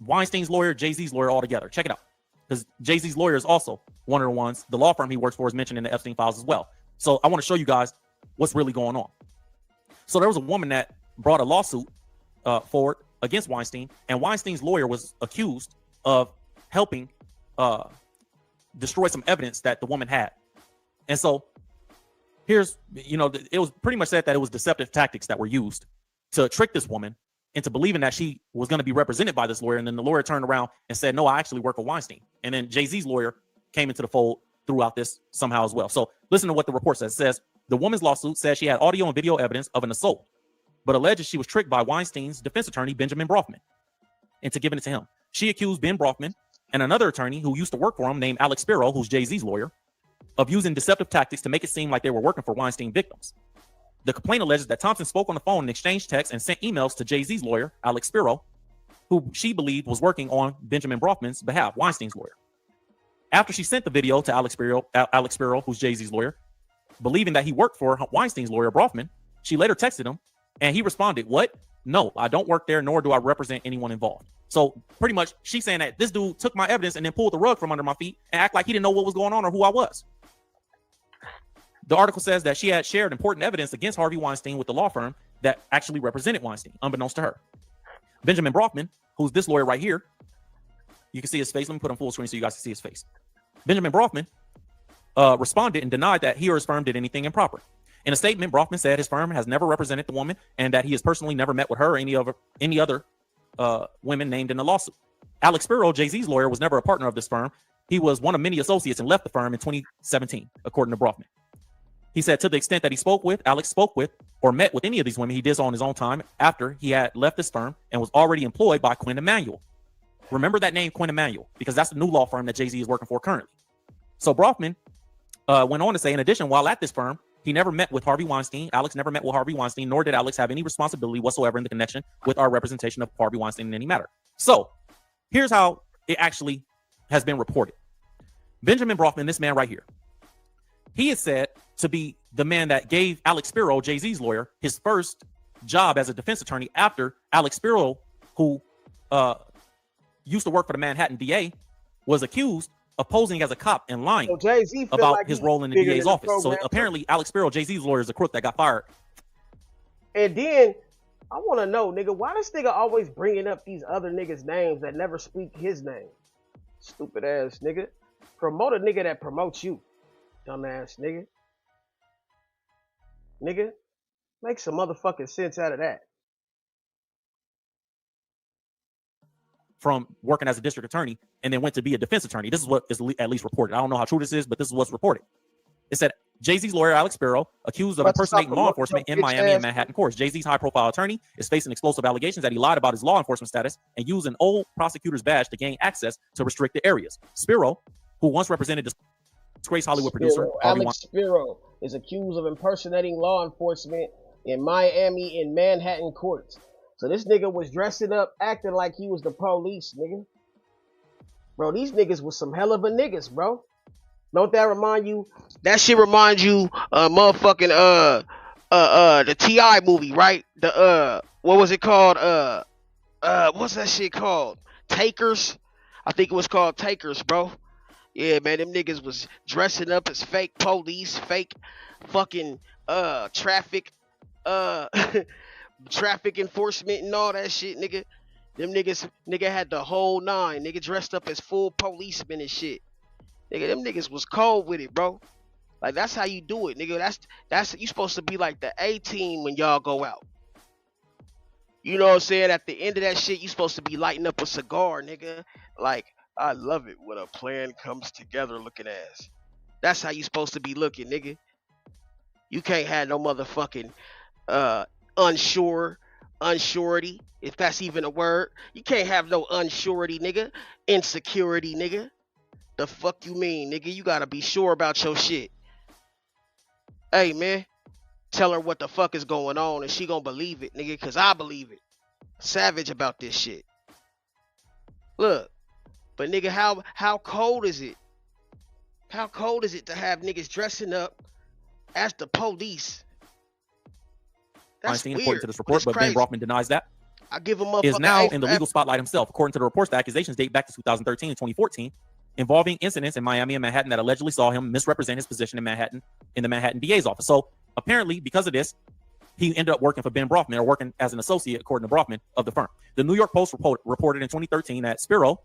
Weinstein's lawyer, Jay-Z's lawyer all together. Check it out. Because Jay-Z's lawyer is also one of the ones, the law firm he works for is mentioned in the Epstein files as well. So I want to show you guys what's really going on. So there was a woman that brought a lawsuit forward against Weinstein, and Weinstein's lawyer was accused of helping destroy some evidence that the woman had. And so here's, you know, it was pretty much said that it was deceptive tactics that were used to trick this woman into believing that she was going to be represented by this lawyer. And then the lawyer turned around and said, no, I actually work for Weinstein. And then Jay-Z's lawyer came into the fold throughout this somehow as well. So listen to what the report says. It says, the woman's lawsuit says she had audio and video evidence of an assault, but alleges she was tricked by Weinstein's defense attorney, Benjamin Brofman, into giving it to him. She accused Ben Brofman and another attorney who used to work for him named Alex Spiro, who's Jay-Z's lawyer, of using deceptive tactics to make it seem like they were working for Weinstein victims. The complaint alleges that Thompson spoke on the phone and exchanged texts and sent emails to Jay-Z's lawyer, Alex Spiro, who she believed was working on Benjamin Brofman's behalf, Weinstein's lawyer. After she sent the video to Alex Spiro, who's Jay-Z's lawyer, believing that he worked for Weinstein's lawyer, Brofman, she later texted him, and he responded, what? No, I don't work there, nor do I represent anyone involved. So pretty much she's saying that this dude took my evidence and then pulled the rug from under my feet and act like he didn't know what was going on or who I was. The article says that she had shared important evidence against Harvey Weinstein with the law firm that actually represented Weinstein, unbeknownst to her. Benjamin Brofman, who's this lawyer right here, you can see his face. Let me put on full screen so you guys can see his face. Benjamin Brofman responded and denied that he or his firm did anything improper. In a statement, Brofman said his firm has never represented the woman and that he has personally never met with her or any other women named in the lawsuit. Alex Spiro, Jay-Z's lawyer, was never a partner of this firm. He was one of many associates and left the firm in 2017, according to Brofman. He said to the extent that Alex spoke with, or met with any of these women, he did so on his own time after he had left his firm and was already employed by Quinn Emanuel. Remember that name, Quinn Emanuel, because that's the new law firm that Jay-Z is working for currently. So Brofman went on to say, in addition, while at this firm, he never met with Harvey Weinstein. Alex never met with Harvey Weinstein, nor did Alex have any responsibility whatsoever in the connection with our representation of Harvey Weinstein in any matter. So here's how it actually has been reported. Benjamin Brofman, this man right here, he is said to be the man that gave Alex Spiro, Jay-Z's lawyer, his first job as a defense attorney after Alex Spiro, who used to work for the Manhattan DA, was accused of posing as a cop and lying about like his role in the DA's office. So apparently Alex Spiro, Jay-Z's lawyer, is a crook that got fired. And then I want to know, nigga, why this nigga always bringing up these other niggas' names that never speak his name? Stupid ass nigga. Promote a nigga that promotes you. Dumbass nigga. Nigga, make some motherfucking sense out of that. From working as a district attorney and then went to be a defense attorney. This is what is at least reported. I don't know how true this is, but this is what's reported. It said Jay-Z's lawyer, Alex Spiro, accused of impersonating law enforcement in Miami and Manhattan courts. Jay-Z's high-profile attorney is facing explosive allegations that he lied about his law enforcement status and used an old prosecutor's badge to gain access to restricted areas. Spiro, who once represented disgraced Hollywood producer Alex Spiro is accused of impersonating law enforcement in Miami and Manhattan courts. So this nigga was dressing up, acting like he was the police, nigga. Bro, these niggas was some hell of a niggas, bro. Don't that remind you? That shit reminds you, motherfucking, the T.I. movie, right? The, what was it called? What's that shit called? Takers? I think it was called Takers, bro. Yeah, man, them niggas was dressing up as fake police, fake fucking, traffic enforcement and all that shit, nigga. Them nigga had the whole nine, nigga, dressed up as full policemen and shit. Nigga, them niggas was cold with it, bro. Like, that's how you do it, nigga. That's you supposed to be like the A team when y'all go out. You know what I'm saying? At the end of that shit, you supposed to be lighting up a cigar, nigga. Like, I love it when a plan comes together looking ass. That's how you supposed to be looking, nigga. You can't have no motherfucking unsure, unsurety, if that's even a word. You can't have no unsurety, nigga. Insecurity, nigga. The fuck you mean, nigga? You gotta be sure about your shit. Hey, man, tell her what the fuck is going on and she gonna believe it, nigga, cause I believe it. Savage about this shit. Look, but nigga, how cold is it? How cold is it to have niggas dressing up as the police? That's Weinstein, weird. according to this report, but Ben Brofman denies that. I give him up. Is now in the legal spotlight himself. According to the reports, the accusations date back to 2013 and 2014, involving incidents in Miami and Manhattan that allegedly saw him misrepresent his position in Manhattan, in the Manhattan DA's office. So apparently, because of this, he ended up working for Ben Brofman, or working as an associate, according to Brofman, of the firm. The New York Post reported in 2013 that Spiro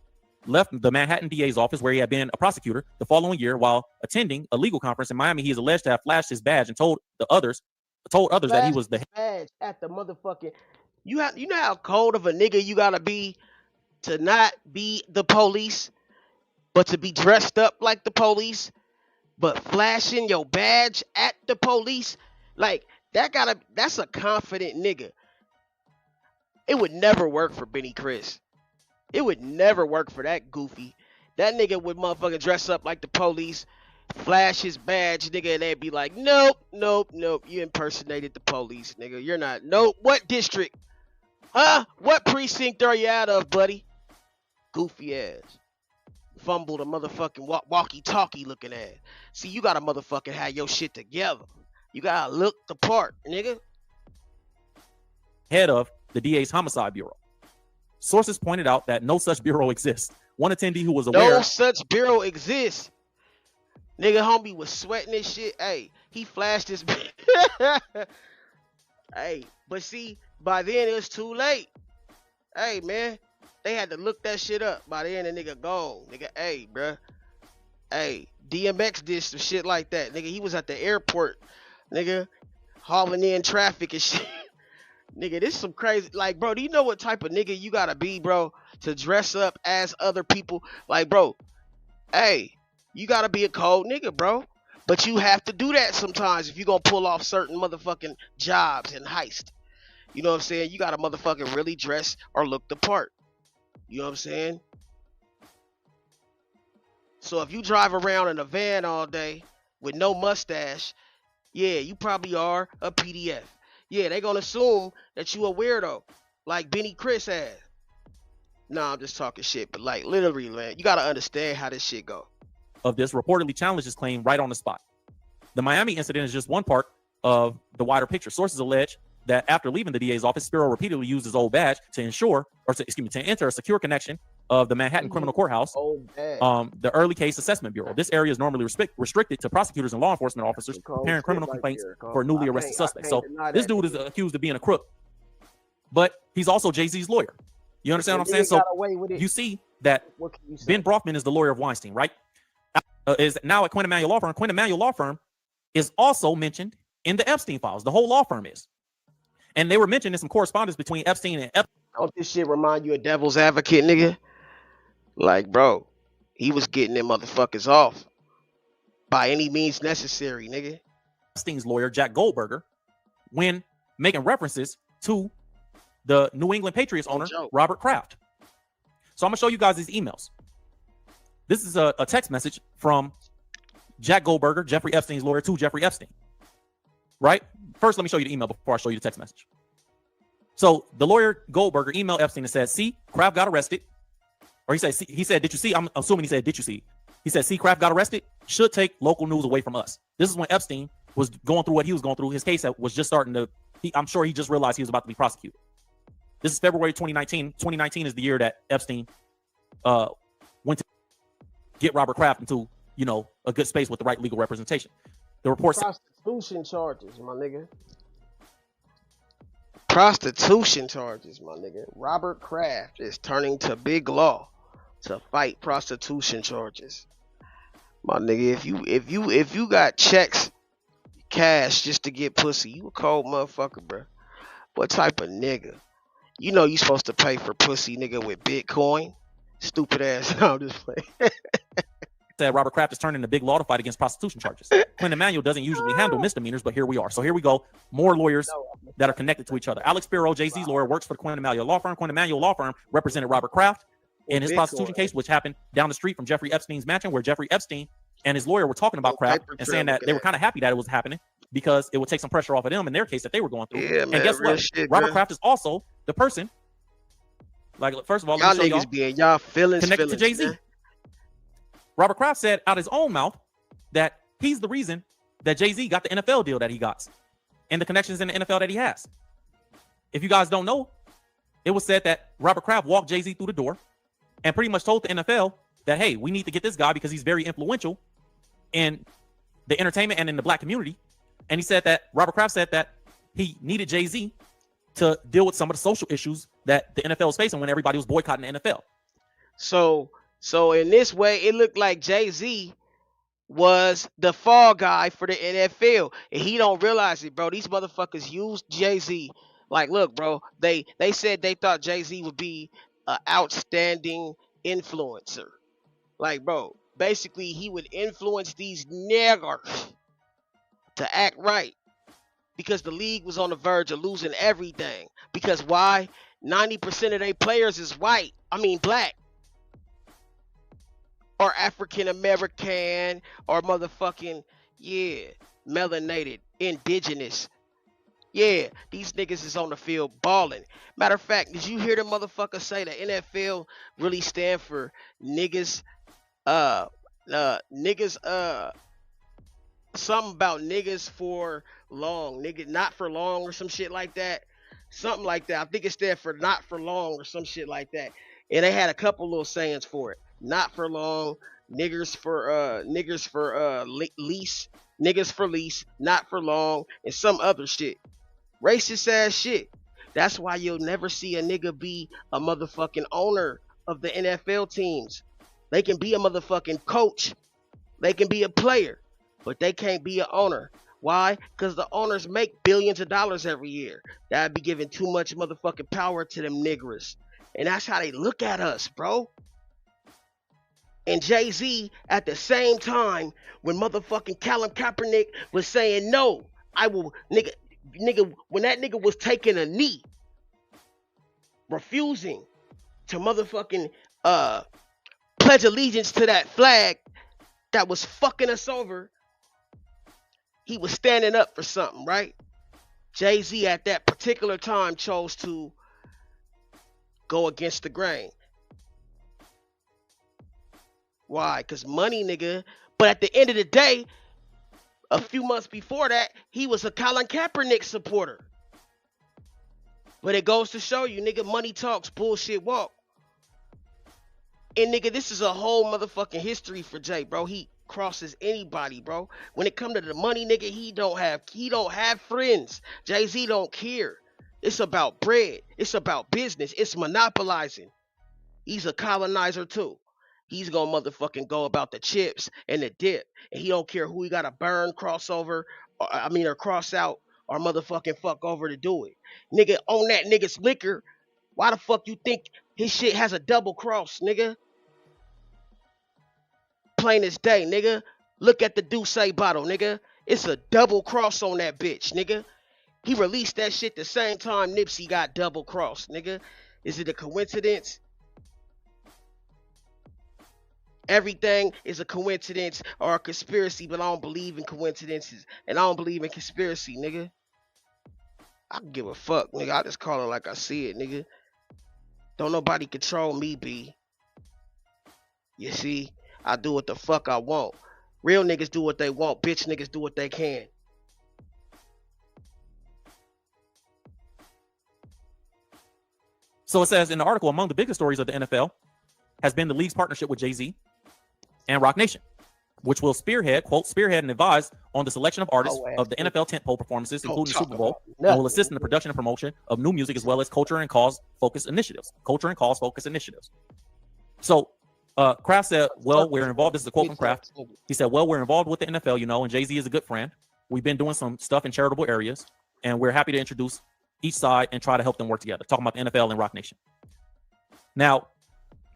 left the Manhattan DA's office, where he had been a prosecutor, the following year while attending a legal conference in Miami. He is alleged to have flashed his badge and told others that he was the badge at the motherfucking. You know how cold of a nigga you gotta be to not be the police, but to be dressed up like the police, but flashing your badge at the police. Like that's a confident nigga. It would never work for Benny Chris. It would never work for that goofy. That nigga would motherfucking dress up like the police, flash his badge, nigga, and they'd be like, nope, you impersonated the police, nigga. You're not. Nope. What district? Huh? What precinct are you out of, buddy? Goofy ass. Fumbled a motherfucking walkie-talkie looking ass. See, you gotta motherfucking have your shit together. You gotta look the part, nigga. head of the DA's Homicide Bureau. Sources pointed out that no such bureau exists. One attendee who was aware. No such bureau exists. Nigga, homie was sweating this shit. Hey, he flashed his. Hey, but see, by then it was too late. Hey, man, they had to look that shit up. By then, the nigga gone. Nigga, hey, bruh. Hey, DMX did some shit like that. Nigga, he was at the airport. Nigga, hauling in traffic and shit. Nigga, this is some crazy. Like, bro, do you know what type of nigga you gotta be, bro, to dress up as other people? Like, bro, hey, you gotta be a cold nigga, bro. But you have to do that sometimes if you gonna pull off certain motherfucking jobs and heist. You know what I'm saying? You gotta motherfucking really dress or look the part. You know what I'm saying? So if you drive around in a van all day with no mustache, yeah, you probably are a PDF. Yeah, they gonna assume that you a weirdo, like Benny Chris has. Nah, I'm just talking shit, but like literally, man, you gotta understand how this shit go. Of this reportedly challenged his claim right on the spot. The Miami incident is just one part of the wider picture. Sources allege that after leaving the DA's office, Spiro repeatedly used his old badge to enter a secure connection of the Manhattan Criminal Courthouse, the Early Case Assessment Bureau. This area is normally restricted to prosecutors and law enforcement officers preparing criminal complaints for newly arrested suspects. So this dude is accused of being a crook, but he's also Jay-Z's lawyer. You understand what I'm saying? So you see that Ben Brofman is the lawyer of Weinstein, right? Is now at Quinn Emanuel Law Firm. Quinn Emanuel Law Firm is also mentioned in the Epstein files. The whole law firm is. And they were mentioned in some correspondence between Epstein and Epstein. Don't this shit remind you of Devil's Advocate, nigga? Like, bro, he was getting them motherfuckers off by any means necessary, nigga. Epstein's lawyer, Jack Goldberger, when making references to the New England Patriots owner, Robert Kraft. So I'm going to show you guys these emails. This is a text message from Jack Goldberger, Jeffrey Epstein's lawyer, to Jeffrey Epstein. Right? First, let me show you the email before I show you the text message. So the lawyer Goldberger emailed Epstein and said, see, Kraft got arrested. Or he said, did you see? I'm assuming he said, did you see? He said, see, Kraft got arrested. Should take local news away from us. This is when Epstein was going through what he was going through. His case was just starting to, I'm sure he just realized he was about to be prosecuted. This is February 2019. 2019 is the year that Epstein went to get Robert Kraft into, a good space with the right legal representation. The report prostitution charges, my nigga. Prostitution charges, my nigga. Robert Kraft is turning to big law to fight prostitution charges. My nigga, if you got checks, cash just to get pussy, you a cold motherfucker, bro. What type of nigga? You know you supposed to pay for pussy, nigga, with Bitcoin. Stupid ass. No, I'm just playing. Said Robert Kraft is turning to big law to fight against prostitution charges. Quinn Emanuel doesn't usually handle misdemeanors, but here we are. So here we go. More lawyers that are connected to each other. Alex Spiro, Jay-Z's lawyer, works for the Quinn Emanuel law firm. Quinn Emanuel law firm represented Robert Kraft in his prostitution case, which happened down the street from Jeffrey Epstein's mansion, where Jeffrey Epstein and his lawyer were talking about Kraft and saying that they were kind of happy that it was happening because it would take some pressure off of them in their case that they were going through. Yeah, and man, guess real what? shit, Robert man. Kraft is also the person. Like, first of all, Y'all let me show niggas be in y'all feelings connected to Jay-Z. man. Robert Kraft said out his own mouth that he's the reason that Jay-Z got the NFL deal that he got and the connections in the NFL that he has. If you guys don't know, it was said that Robert Kraft walked Jay-Z through the door and pretty much told the NFL that, hey, we need to get this guy because he's very influential in the entertainment and in the black community. And he said that, Robert Kraft said that he needed Jay-Z to deal with some of the social issues that the NFL was facing when everybody was boycotting the NFL. So in this way, it looked like Jay-Z was the fall guy for the NFL, and he don't realize it, bro. These motherfuckers used Jay-Z. Like, look, bro, they said they thought Jay-Z would be an outstanding influencer. Like, bro, basically he would influence these niggers to act right because the league was on the verge of losing everything. Because why? 90% of their players is white. I mean black. Or African American, or motherfucking, melanated, indigenous. Yeah, these niggas is on the field balling. Matter of fact, did you hear the motherfucker say the NFL really stand for niggas, something about niggas for long, nigga, not for long or some shit like that. Something like that. I think it stands for not for long or some shit like that. And they had a couple little sayings for it. Not for long, niggers for lease, niggas for lease, not for long, and some other shit. Racist ass shit. That's why you'll never see a nigga be a motherfucking owner of the NFL teams. They can be a motherfucking coach. They can be a player, but they can't be an owner. Why? Because the owners make billions of dollars every year. That'd be giving too much motherfucking power to them niggers. And that's how they look at us, bro. And Jay-Z, at the same time, when motherfucking Colin Kaepernick was saying, no, I will, nigga, when that nigga was taking a knee, refusing to motherfucking pledge allegiance to that flag that was fucking us over, he was standing up for something, right? Jay-Z at that particular time chose to go against the grain. Why? Because money, nigga. But at the end of the day, a few months before that, he was a Colin Kaepernick supporter. But it goes to show you, nigga, money talks, bullshit walk. And nigga, this is a whole motherfucking history for Jay, bro. He crosses anybody, bro. When it come to the money, nigga, he don't have friends. Jay-Z don't care. It's about bread. It's about business. It's monopolizing. He's a colonizer too. He's gonna motherfucking go about the chips and the dip, and he don't care who he gotta burn, cross over, or cross out, or motherfucking fuck over to do it. Nigga, on that nigga's liquor, why the fuck you think his shit has a double cross, nigga? Plain as day, nigga. Look at the Douce bottle, nigga. It's a double cross on that bitch, nigga. He released that shit the same time Nipsey got double crossed, nigga. Is it a coincidence? Everything is a coincidence or a conspiracy, but I don't believe in coincidences. And I don't believe in conspiracy, nigga. I don't give a fuck, nigga. I just call it like I see it, nigga. Don't nobody control me, B. You see? I do what the fuck I want. Real niggas do what they want. Bitch niggas do what they can. So it says in the article, among the biggest stories of the NFL has been the league's partnership with Jay-Z and Rock Nation, which will spearhead and advise on the selection of artists of the NFL tentpole performances, including the Super Bowl, and will assist in the production and promotion of new music, as well as culture and cause-focused initiatives. So Kraft said, well, we're involved. This is a quote from Kraft. He said, well, we're involved with the NFL, and Jay-Z is a good friend. We've been doing some stuff in charitable areas, and we're happy to introduce each side and try to help them work together. Talking about the NFL and Rock Nation. Now,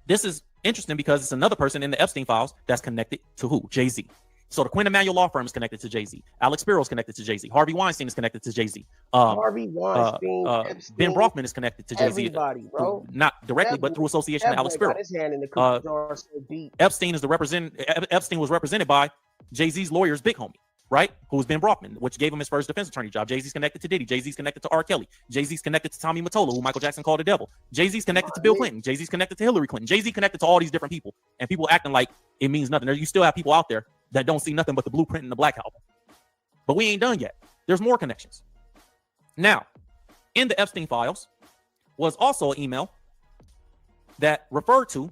this is interesting because it's another person in the Epstein files that's connected to who? Jay-Z. So the Quinn Emanuel law firm is connected to Jay-Z. Alex Spiro is connected to Jay-Z. Harvey Weinstein is connected to Jay-Z. Harvey Weinstein, Ben Epstein, Brofman is connected to Jay-Z. everybody, bro. Not directly, That but through association that to Alex boy got Spiro. his hand in the cookie jar so deep. Epstein is Epstein was represented by Jay-Z's lawyer's big homie, right? Who's Ben Brofman, which gave him his first defense attorney job. Jay-Z's connected to Diddy. Jay-Z's connected to R. Kelly. Jay-Z's connected to Tommy Mottola, who Michael Jackson called the devil. Jay-Z's connected to Bill Clinton. Jay-Z's connected to Hillary Clinton. Jay-Z connected to all these different people, and people acting like it means nothing. You still have people out there that don't see nothing but the blueprint and the Black Album. But we ain't done yet. There's more connections. Now, in the Epstein files was also an email that referred to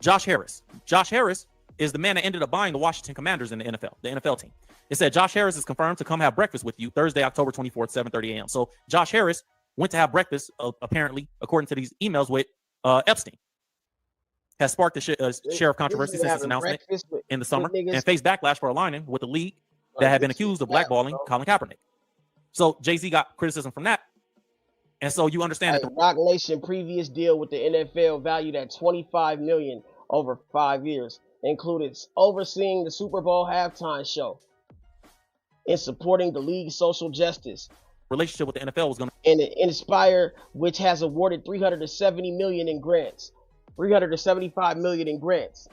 Josh Harris. Josh Harris is the man that ended up buying the Washington Commanders in the NFL team. It said Josh Harris is confirmed to come have breakfast with you Thursday, October 24th, 7:30 a.m. So Josh Harris went to have breakfast, apparently, according to these emails, with Epstein. Has sparked the share of controversy since its announcement in the summer and faced backlash for aligning with the league that had been accused of blackballing Colin Kaepernick. So Jay-Z got criticism from that. And so you understand that the Rock Nation previous deal with the NFL valued at $25 million over 5 years included overseeing the Super Bowl halftime show and supporting the league's social justice relationship with the NFL was going to and Inspire, which has awarded $370 million in grants. $375 million in grants.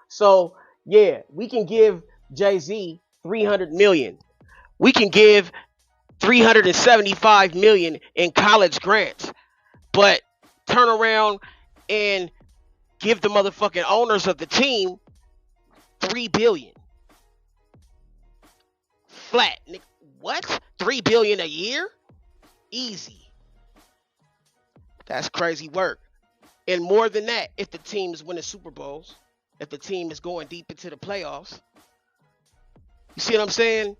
So yeah, we can give Jay-Z $300 million. We can give $375 million in college grants, but turn around and give the motherfucking owners of the team $3 billion. Flat. What? $3 billion a year? Easy. That's crazy work. And more than that, if the team is winning Super Bowls, if the team is going deep into the playoffs. You see what I'm saying?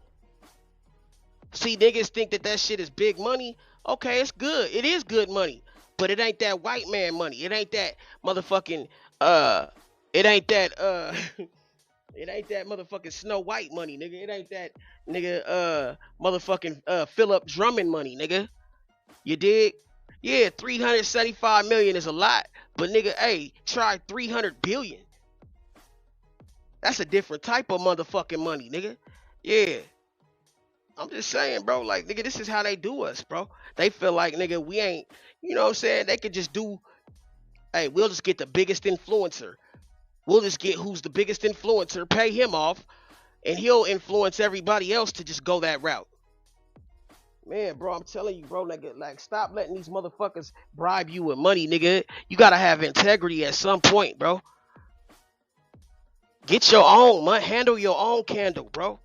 See, niggas think that shit is big money. Okay, it's good. It is good money. But it ain't that white man money. It ain't that motherfucking, it ain't that motherfucking Snow White money, nigga. It ain't that, nigga, motherfucking, Philip Drummond money, nigga. You dig? Yeah, $375 million is a lot, but nigga, hey, try $300 billion. That's a different type of motherfucking money, nigga. Yeah. I'm just saying, bro, like, nigga, this is how they do us, bro. They feel like, nigga, we ain't, you know what I'm saying? They could just do, hey, we'll just get the biggest influencer. We'll just get who's the biggest influencer, pay him off, and he'll influence everybody else to just go that route. Man, bro, I'm telling you, bro, like stop letting these motherfuckers bribe you with money, nigga. You gotta have integrity at some point, bro. Get your own, man. Handle your own candle, bro.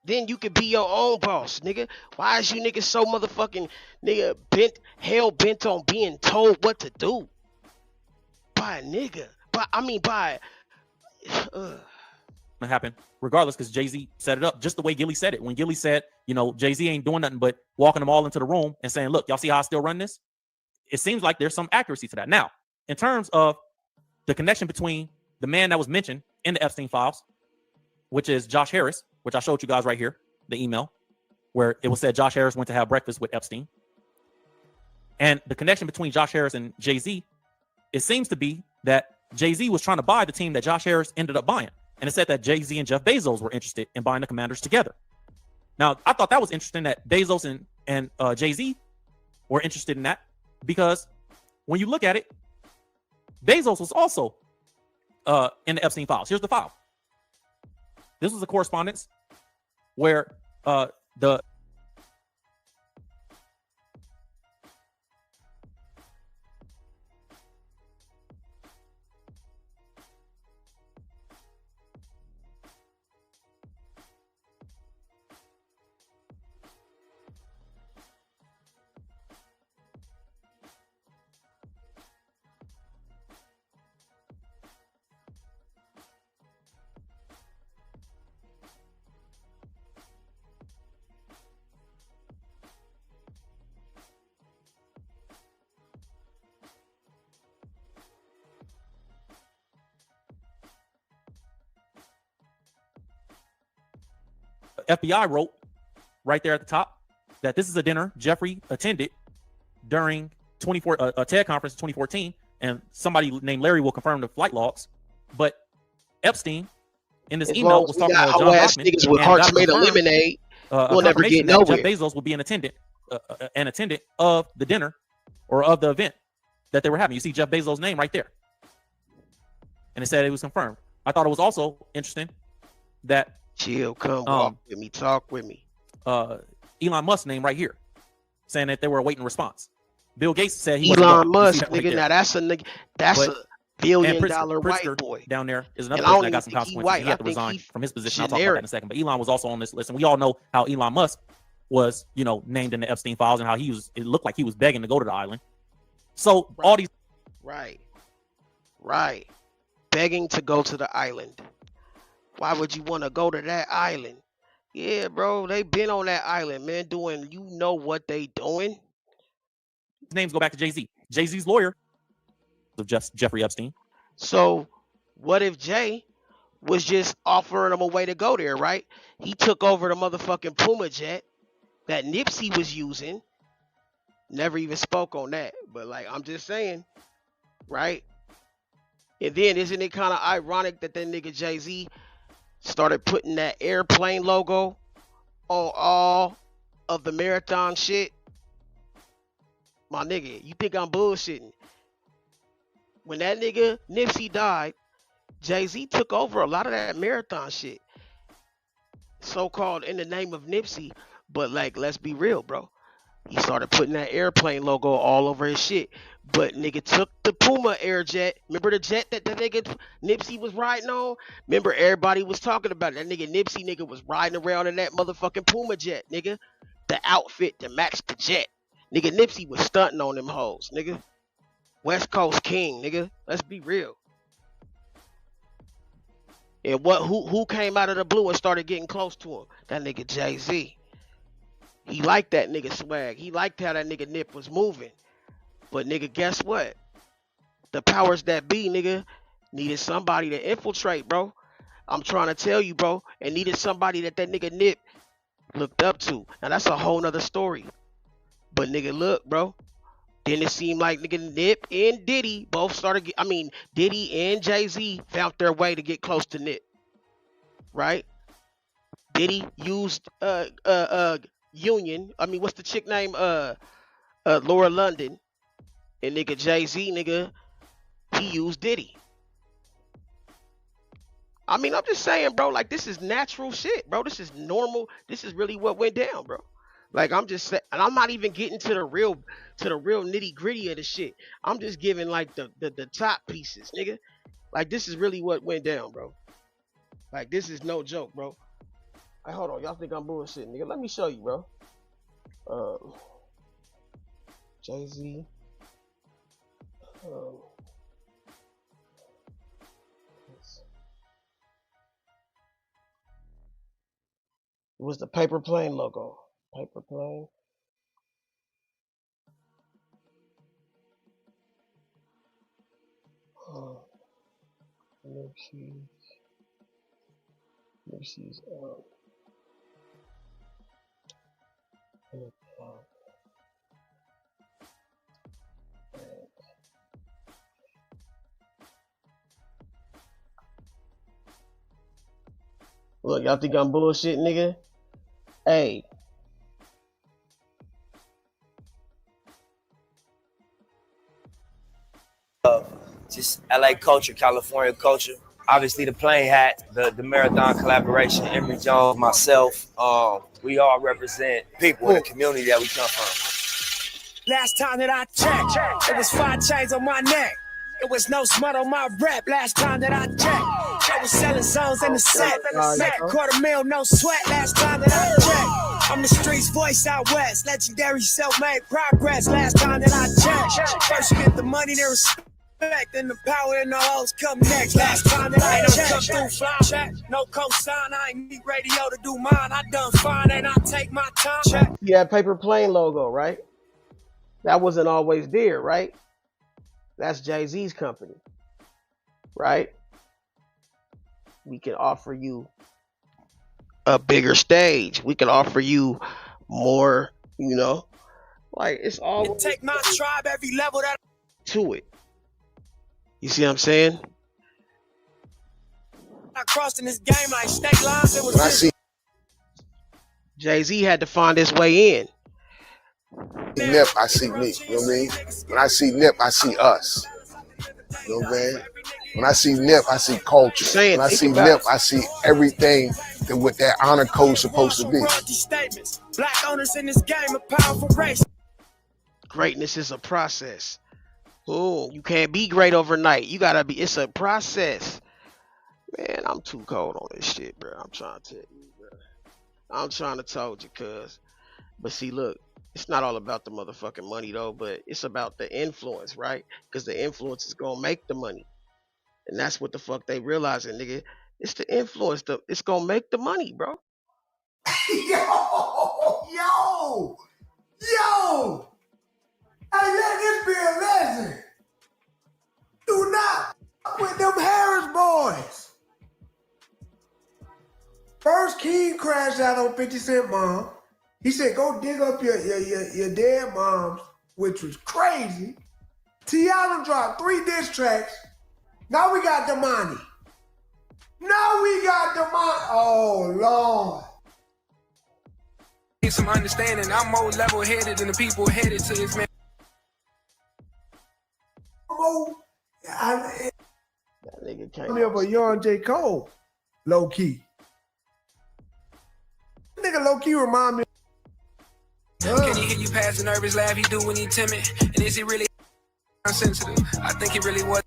Then you could be your own boss, nigga. Why is you niggas so motherfucking, nigga, hell bent on being told what to do? By a nigga. happen regardless, because Jay-Z set it up just the way Gilly said it. When Gilly said, you know, Jay-Z ain't doing nothing but walking them all into the room and saying, look, y'all see how I still run this? It seems like there's some accuracy to that. Now, in terms of the connection between the man that was mentioned in the Epstein files, which is Josh Harris, which I showed you guys right here, the email, where it was said Josh Harris went to have breakfast with Epstein. And the connection between Josh Harris and Jay-Z, it seems to be that Jay-Z was trying to buy the team that Josh Harris ended up buying. And it said that Jay-Z and Jeff Bezos were interested in buying the Commanders together. Now, I thought that was interesting that Bezos and Jay-Z were interested in that, because when you look at it, Bezos was also in the Epstein files. Here's the file. This was a correspondence where the FBI wrote right there at the top that this is a dinner Jeffrey attended during a TED conference in 2014, and somebody named Larry will confirm the flight logs. But Epstein in this As email long as was we talking got to whole John ass Brockman niggas with and hearts got made of confirmed lemonade, a we'll never confirmation get that Jeff nowhere. Bezos will be an attendant of the dinner or of the event that they were having. You see Jeff Bezos' name right there, and it said it was confirmed. I thought it was also interesting that Chill, come walk with me, talk with me. Elon Musk's name right here, saying that they were awaiting response. Bill Gates said he wasn't Elon going. You see Musk, that right nigga. there. Now that's a nigga. That's But- a $1 billion Pritzker white boy. down there is another And I person don't that got even some think he consequences. white. He had I to think resign he from his position. I'll talk about that generic. in a second. But Elon was also on this list, and we all know how Elon Musk was, named in the Epstein files, and how he was. It looked like he was begging to go to the island. So all these Right. Begging to go to the island. Why would you want to go to that island? Yeah, bro, they been on that island, man, doing you know what they doing. names go back to Jay-Z. Jay-Z's lawyer of Jeffrey Epstein. So what if Jay was just offering him a way to go there, right? He took over the motherfucking Puma jet that Nipsey was using. Never even spoke on that. But like I'm just saying, right? And then isn't it kind of ironic that nigga Jay-Z started putting that airplane logo on all of the marathon shit? My nigga, you think I'm bullshitting? When that nigga Nipsey died, Jay-Z took over a lot of that marathon shit. So-called in the name of Nipsey, but like, let's be real, bro. He started putting that airplane logo all over his shit. But nigga took the Puma air jet. Remember the jet that the nigga Nipsey was riding on? Remember everybody was talking about it. That nigga Nipsey nigga was riding around in that motherfucking Puma jet, nigga. The outfit to match the jet. Nigga Nipsey was stunting on them hoes, nigga. West Coast King, nigga. Let's be real. And who came out of the blue and started getting close to him? That nigga Jay-Z. He liked that nigga swag. He liked how that nigga Nip was moving. But nigga, guess what? The powers that be, nigga, needed somebody to infiltrate, bro. I'm trying to tell you, bro. And needed somebody that nigga Nip looked up to. Now that's a whole nother story. But nigga, look, bro. Then it seemed like nigga Nip and Diddy both started. Diddy and Jay-Z found their way to get close to Nip. Right? Diddy used Union. What's the chick name? Laura London. And nigga Jay-Z, nigga, he used Diddy. I'm just saying, bro, like this is natural shit, bro. This is normal. This is really what went down, bro. Like I'm just saying, and I'm not even getting to the real nitty gritty of the shit. I'm just giving like the top pieces, nigga. Like this is really what went down, bro. Like this is no joke, bro. Hey, hold on, y'all think I'm bullshitting, nigga? Let me show you, bro. Jay-Z. It was the paper plane logo. Paper plane. Nipsey's Look, y'all think I'm bullshit, nigga? Hey. Just LA culture, California culture. Obviously the plane hat, the marathon collaboration, Emory Jones, myself, we all represent people in the community that we come from. Last time that I checked, it was 5 chains on my neck. It was no smut on my rep. Last time that I checked, I was selling zones in the set. Make $250,000, no sweat. Last time that I checked, I'm the streets voice out west. Legendary self-made progress. Last time that I checked, first you get the money, then respect. Then the power and the hoes come next. Last time that I checked, come through fly. Check, no cosign. I ain't need radio to do mine. I done fine and I take my time. Check. Yeah, paper plane logo, right? That wasn't always there, right? That's Jay-Z's company, right? We can offer you a bigger stage. We can offer you more, like it's all take my tribe every level that to it. You see what I'm saying? I crossed in this game like state lines. It was When I see Jay-Z had to find his way in. Nip, I see me. You know what I mean? When I see Nip, I see us. You know what I mean? When I see Nip, I see culture. When I see Nip, I see everything that what that honor code supposed to be. Black owners in this game, a powerful race. Greatness is a process. Oh, you can't be great overnight. You gotta be. It's a process. Man, I'm too cold on this shit, bro. I'm trying to tell you, bro. I'm trying to told you, cuz. But see, look, it's not all about the motherfucking money though, but it's about the influence, right? Because the influence is gonna make the money. And that's what the fuck they realizing, nigga. It's the influence. It's gonna make the money, bro. Yo! Hey, let this be a lesson. Do not with them Harris boys. First King crashed out on 50 Cent mom. He said, go dig up your dead moms, which was crazy. T.I. done dropped 3 diss tracks. Now we got the money. Oh, Lord. Need some understanding. I'm more level-headed than the people headed to this man. That nigga Tell me about young J. Cole, low key. Nigga low key remind me. Can he hear you pass a nervous laugh? He do when he timid. And is he really sensitive? I think he really was.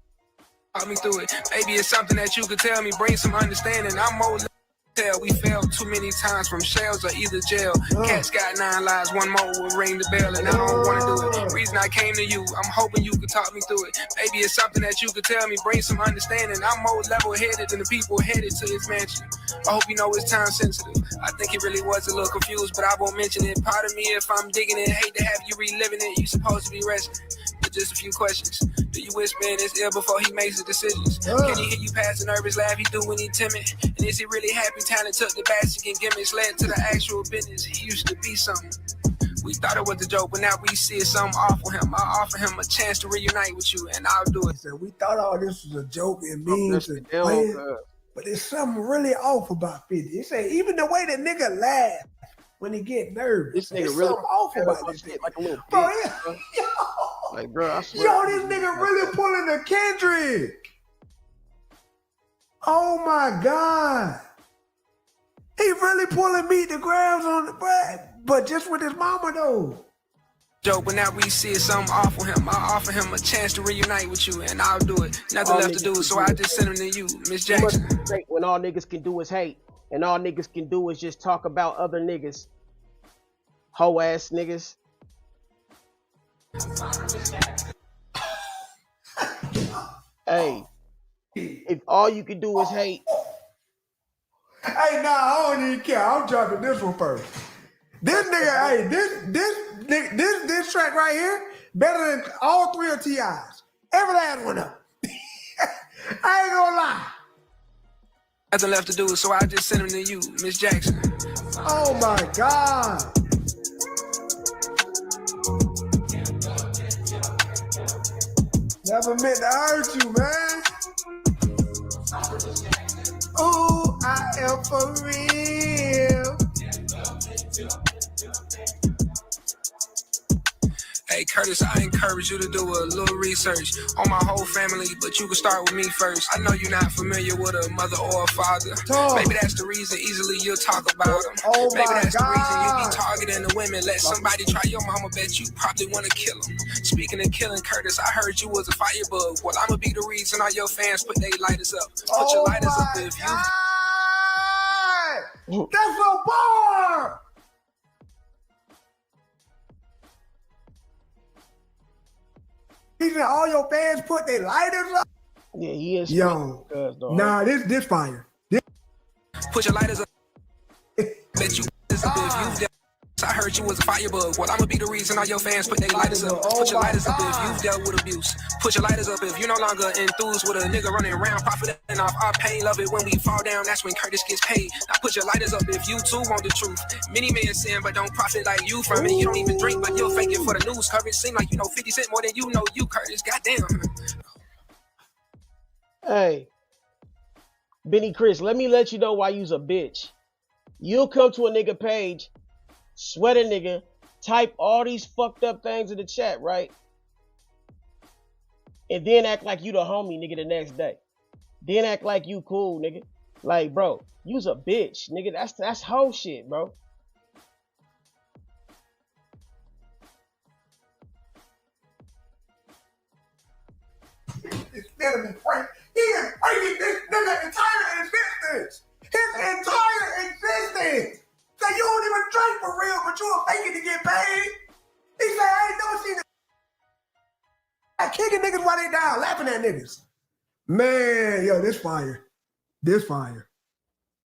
Talk me through it. Maybe it's something that you could tell me. Bring some understanding. I'm more. We failed too many times from shells or either jail. Cats got 9 lives, one more will ring the bell, and I don't want to do it. Reason I came to you, I'm hoping you could talk me through it. Maybe it's something that you could tell me, bring some understanding. I'm more level-headed than the people headed to his mansion. I hope you know it's time sensitive. I think he really was a little confused, but I won't mention it. Pardon me if I'm digging it, hate to have you reliving it. You supposed to be resting. But just a few questions. Do you whisper in his ear before he makes the decisions? Can he hear you pass a nervous laugh? He do when he timid. And is he really happy? Talent took the basket and gimmicks led to the actual business. He used to be something. We thought it was a joke, but now we see it's something off with him. I offer him a chance to reunite with you, and I'll do it. So we thought all this was a joke and memes and playing, but there's something really off about 50. He said even the way the nigga laugh when he get nervous, this nigga there's really something off about this nigga. Like a little bro, bitch, like bro, I swear. Yo, this nigga really pulling a Kendrick. Oh my God. He really pulling Meet the Grams on the bread, but just with his mama though. Joke, but now we see it's something off with him. I offer him a chance to reunite with you, and I'll do it. Nothing left to do, so I just send him to you, Miss Jackson. Great when all niggas can do is hate, and all niggas can do is just talk about other niggas. Hoe ass niggas. Hey, if all you can do is hate. Hey, nah, I don't even care. I'm dropping this one first. This nigga, hey, this track right here, better than all 3 of T.I.'s. Every last one of them. I ain't gonna lie. Nothing left to do, so I just send him to you, Miss Jackson. Oh my God. Never meant to hurt you, man. Ooh, I am for real. Hey Curtis, I encourage you to do a little research on my whole family, but you can start with me first. I know you're not familiar with a mother or a father. Maybe that's the reason easily you'll talk about them. Maybe that's the reason you be targeting the women. Let somebody try your mama, bet you probably want to kill them. Speaking of killing, Curtis, I heard you was a firebug. Well, I'ma be the reason all your fans put their lighters up. Put your lighters up if you... That's a bar! He said all your fans put their lighters up? Yeah, he is. Yo, nah, this fire. Put your lighters up. Bet you if you... I heard you was a firebug. Well, I'ma be the reason all your fans put their lighters up. Put your lighters up if you've dealt with abuse. Put your lighters up if you're no longer enthused with a nigga running around profiting off our pain. Love it when we fall down, that's when Curtis gets paid. Now put your lighters up if you too want the truth. Many men sin but don't profit like you from it. You don't even drink but you'll fake it for the news coverage. Seem like you know 50 Cent more than you know you, Curtis. Goddamn. Hey, Benny Chris, let me let you know why you's a bitch. You'll come to a nigga page, sweat a nigga, type all these fucked up things in the chat, right? And then act like you the homie, nigga, the next day. Then act like you cool, nigga. Like, bro, you's a bitch, nigga. That's whole shit, bro. It's better than Frank. He is breaking this nigga entire existence. His entire existence. So you don't even drink for real, but you are faking to get paid. He said, I ain't never seen it. Kicking niggas while they down, laughing at niggas. Man, yo, this fire. This fire.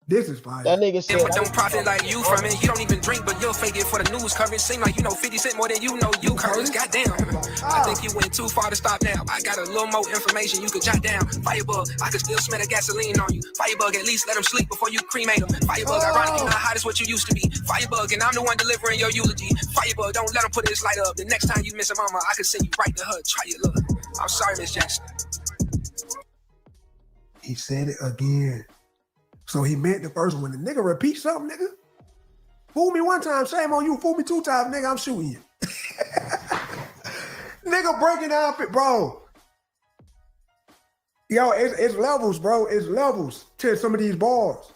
This is fire. That nigga said, don't profit like you from it. You don't even drink, but you'll fake it for the news coverage. Seem like you know 50 Cent more than you know you Curtis. Goddamn. I think you went too far to stop now. I got a little more information you could jot down. Firebug, I could still smell the gasoline on you. Firebug, at least let him sleep before you cremate him. Firebug, ironic, you not hot as what you used to be. Firebug, and I'm the one delivering your eulogy. Firebug, don't let him put his light up. The next time you miss a mama, I could send you right to her. Try your luck. I'm sorry, Miss Jackson. He said it again. So he meant the first one. The nigga repeat something, nigga. Fool me one time, shame on you. Fool me 2 times, nigga, I'm shooting you. Nigga breaking down, bro. Yo, it's levels, bro. It's levels to some of these bars.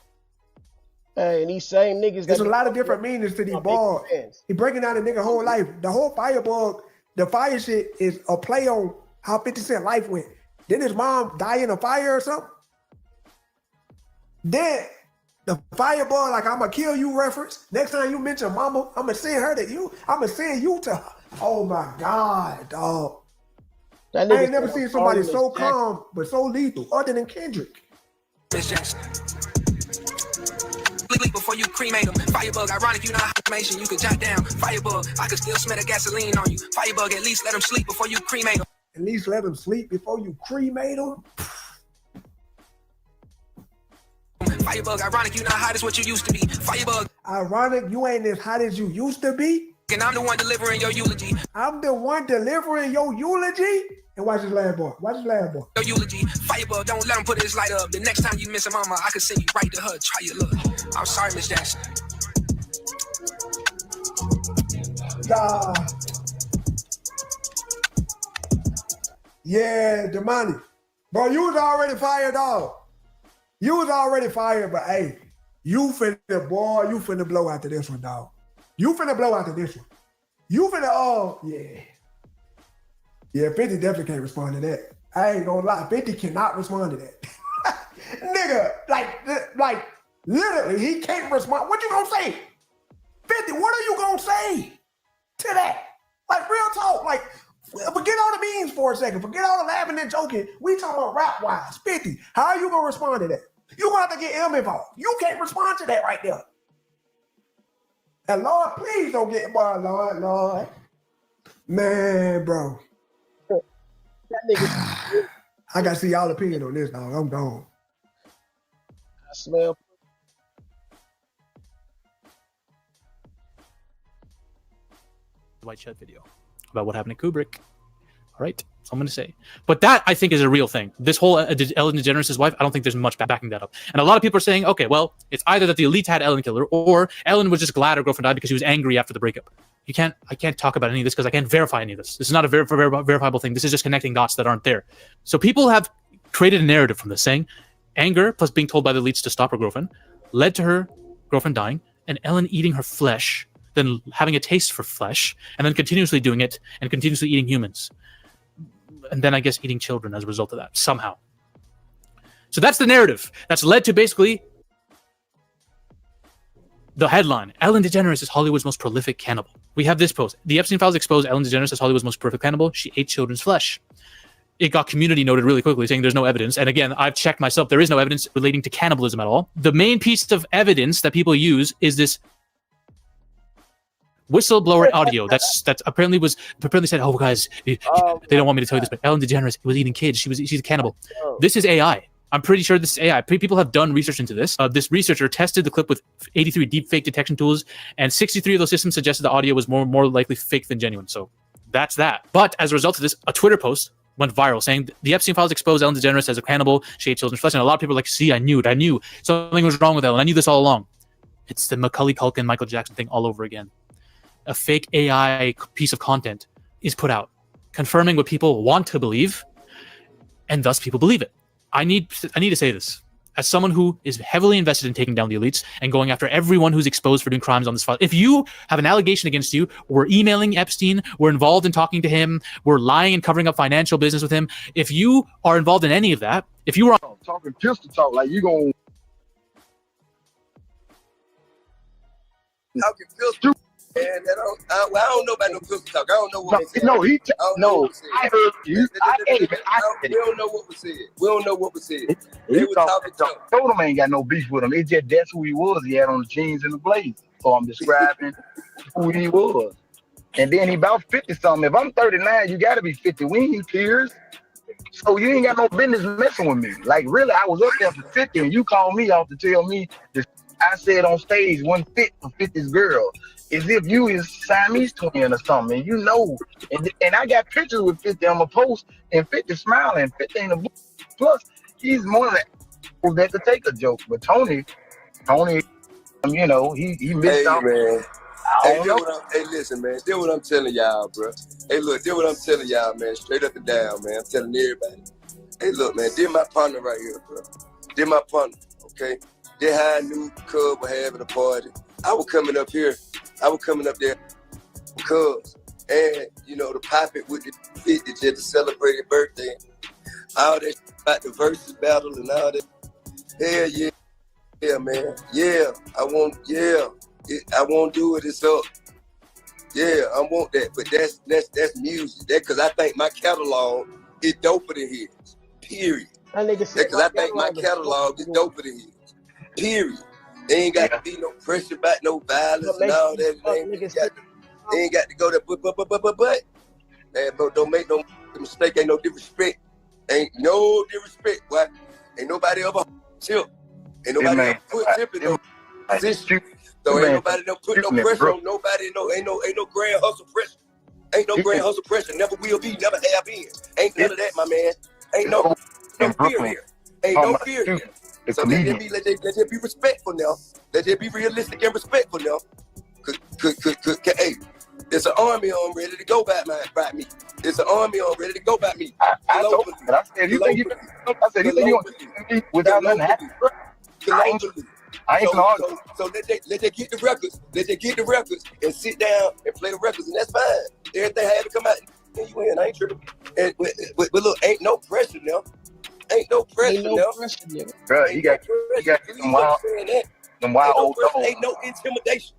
Hey, and these same niggas. There's a lot of different meanings to these bars. He breaking down the nigga whole life. The whole Firebug, the fire shit is a play on how 50 Cent life went. Didn't his mom die in a fire or something? Then the Firebug, like I'ma kill you reference. Next time you mention mama, I'ma send her to you. I'ma send you to her. Oh my God, dog. I ain't never seen somebody so calm but so lethal, other than Kendrick. Miss Jackson. Bleep before you cremate him. Firebug, ironic, you know how information you could jot down. Firebug, I could still smell the gasoline on you. Firebug, at least let him sleep before you cremate him. At least let him sleep before you cremate him. Firebug, ironic, you not hot as what you used to be. Firebug, ironic, you ain't as hot as you used to be. And I'm the one delivering your eulogy. I'm the one delivering your eulogy. And watch this last boy. Watch this last boy. Your eulogy. Firebug, don't let him put his light up. The next time you miss a mama, I can send you right to her. Try your luck. I'm sorry, Miss Jackson. Yeah, Damani. Bro, you was already fired, dog. You was already fired, but hey, you finna blow after this one, dog. You finna blow after this one. You finna, yeah. Yeah, 50 definitely can't respond to that. I ain't gonna lie, 50 cannot respond to that. Nigga, like, literally, he can't respond. What you gonna say? 50, what are you gonna say to that? Like, real talk, like, forget all the memes for a second. Forget all the laughing and joking. We talking about rap-wise. 50, how are you gonna respond to that? You gonna have to get him involved. You can't respond to that right there. And Lord, please don't get involved, Lord. Man, bro. That nigga. I gotta see y'all opinion on this, dog. I'm gone. I smell. White Shed video about what happened to Kubrick. All right, that's all I'm going to say. But that, I think, is a real thing. This whole Ellen DeGeneres' wife, I don't think there's much backing that up. And a lot of people are saying, okay, well, it's either that the elite had Ellen kill her, or Ellen was just glad her girlfriend died because she was angry after the breakup. I can't talk about any of this because I can't verify any of this. This is not a verifiable thing. This is just connecting dots that aren't there. So people have created a narrative from this, saying anger plus being told by the elites to stop her girlfriend led to her girlfriend dying, and Ellen eating her flesh, then having a taste for flesh, and then continuously doing it, and continuously eating humans. And then I guess eating children as a result of that, somehow. So that's the narrative. That's led to basically the headline. Ellen DeGeneres is Hollywood's most prolific cannibal. We have this post. The Epstein Files exposed Ellen DeGeneres as Hollywood's most prolific cannibal. She ate children's flesh. It got community noted really quickly, saying there's no evidence. And again, I've checked myself. There is no evidence relating to cannibalism at all. The main piece of evidence that people use is this whistleblower audio that's apparently said, oh guys, they don't want me to tell you this, but Ellen DeGeneres was eating kids. She's a cannibal. This is AI. I'm pretty sure this is AI. People have done research into this. This researcher tested the clip with 83 deepfake detection tools, and 63 of those systems suggested the audio was more likely fake than genuine. So that's that. But as a result of this, a Twitter post went viral, saying the Epstein files exposed Ellen DeGeneres as a cannibal. She ate children's flesh, and a lot of people are like, "See, I knew it. I knew something was wrong with Ellen. I knew this all along." It's the Macaulay Culkin, Michael Jackson thing all over again. A fake AI piece of content is put out, confirming what people want to believe, and thus people believe it. I need to say this. As someone who is heavily invested in taking down the elites and going after everyone who's exposed for doing crimes on this file, if you have an allegation against you, we're emailing Epstein, we're involved in talking to him, we're lying and covering up financial business with him. If you are involved in any of that, if you were talking pistol talk, like you gonna talking pistol. Man, I don't know about no pistol talk. I don't know what was said. No, he I heard you. We don't know what was said. We don't know what was said. They were talking talk. Told him I ain't got no beef with him. It's just that's who he was. He had on the jeans and the blazer. So I'm describing who he was. And then he about 50 something. If I'm 39, you gotta be 50. We ain't peers. So you ain't got no business messing with me. Like really, I was up there for 50 and you called me out to tell me that I said on stage wasn't fit for 50's girl. As if you is Siamese twin or something, and you know. And I got pictures with 50 on my post, and 50 smiling, 50 ain't a plus. He's one of the people that could take a joke. But Tony, you know, he missed out. Man. Hey, listen, man. This what I'm telling y'all, bro. Hey, look, this what I'm telling y'all, man. Straight up and down, man. I'm telling everybody. Hey, look, man. This my partner right here, bro. This my partner, okay? This how I knew Cub was having a party. I was coming up here. I was coming up there because, and, you know, to pop it with the 50 just to celebrate his birthday. All that about the versus battle and all that. Hell yeah. Yeah, man. Yeah. I won't do it. It's up. Yeah, I want that. But that's music. That because I think my catalog is doper than his. Period. Because I think my catalog is doper than his. Period. They ain't got to be no pressure about no violence and all that. They ain't got to go there, but. Man, bro, don't make no mistake. Ain't no disrespect. Ain't no disrespect. Why? Ain't nobody ever tip. Ain't nobody ever put tip in no position. So ain't nobody don't put no pressure on nobody. Ain't no grand hustle pressure. Ain't no grand hustle pressure. Never will be. Never have been. Ain't none of that, my man. Ain't no fear here. Ain't no fear here. So let there be respectful now. Let there be realistic and respectful now. Hey, there's an army on ready to go by me. There's an army on ready to go by me. I told him. I said, you think you want to without nothing happening? I ain't gonna argue. So let they get the records. Let they get the records and sit down and play the records, and that's fine. Everything had to come out. And you in, I ain't tripping. But look, ain't no pressure now. Ain't no pressure now. Bro, he got some wild old dogs. Ain't no intimidation.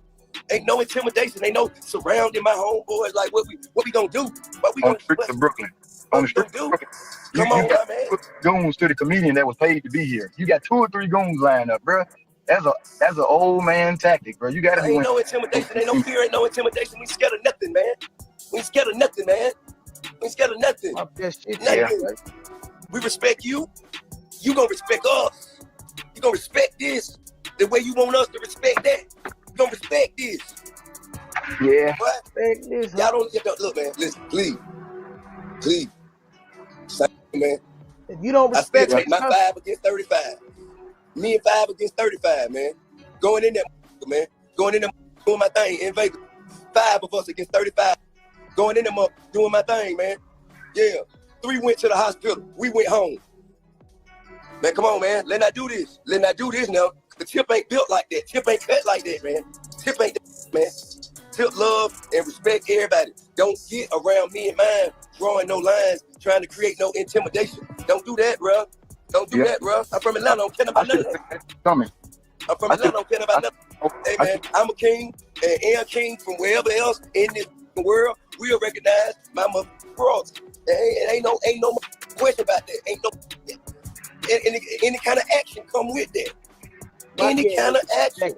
Ain't no intimidation. Ain't no surrounding my homeboys. Like what we gonna do? What we on gonna the streets of Brooklyn. On the streets of Brooklyn. Come on, my man. Goons to the comedian that was paid to be here. You got 2 or 3 goons lined up, bro. That's an old man tactic, bro. You gotta be. Ain't no intimidation. Ain't no fear. Ain't no intimidation. We scared of nothing, man. We scared of nothing, man. We scared of nothing. Nothing. Yeah. We respect you. You gonna respect us. You gonna respect this the way you want us to respect that. You gonna respect this. Yeah. What? Y'all don't look, man. Listen, please, man. If you don't respect, I still take my 5 against 35. Me and 5 against 35, man. Going in there, man. Going in there, doing my thing in Vegas. 5 of us against 35. Going in there, doing my thing, man. Yeah. 3 went to the hospital. We went home. Man, come on, man. Let's not do this. Let's not do this now. The Tip ain't built like that. Tip ain't cut like that, man. Tip ain't that, man. Tip love and respect everybody. Don't get around me and mine drawing no lines, trying to create no intimidation. Don't do that, bro. Don't do that, bro. I'm from Atlanta. I don't care about nothing. I'm from Atlanta. I don't care about nothing. Hey, man, I'm a king, and a king from wherever else in this world will recognize my motherfucking Ain't no question about that. Ain't no any kind of action come with that. Any kind of action.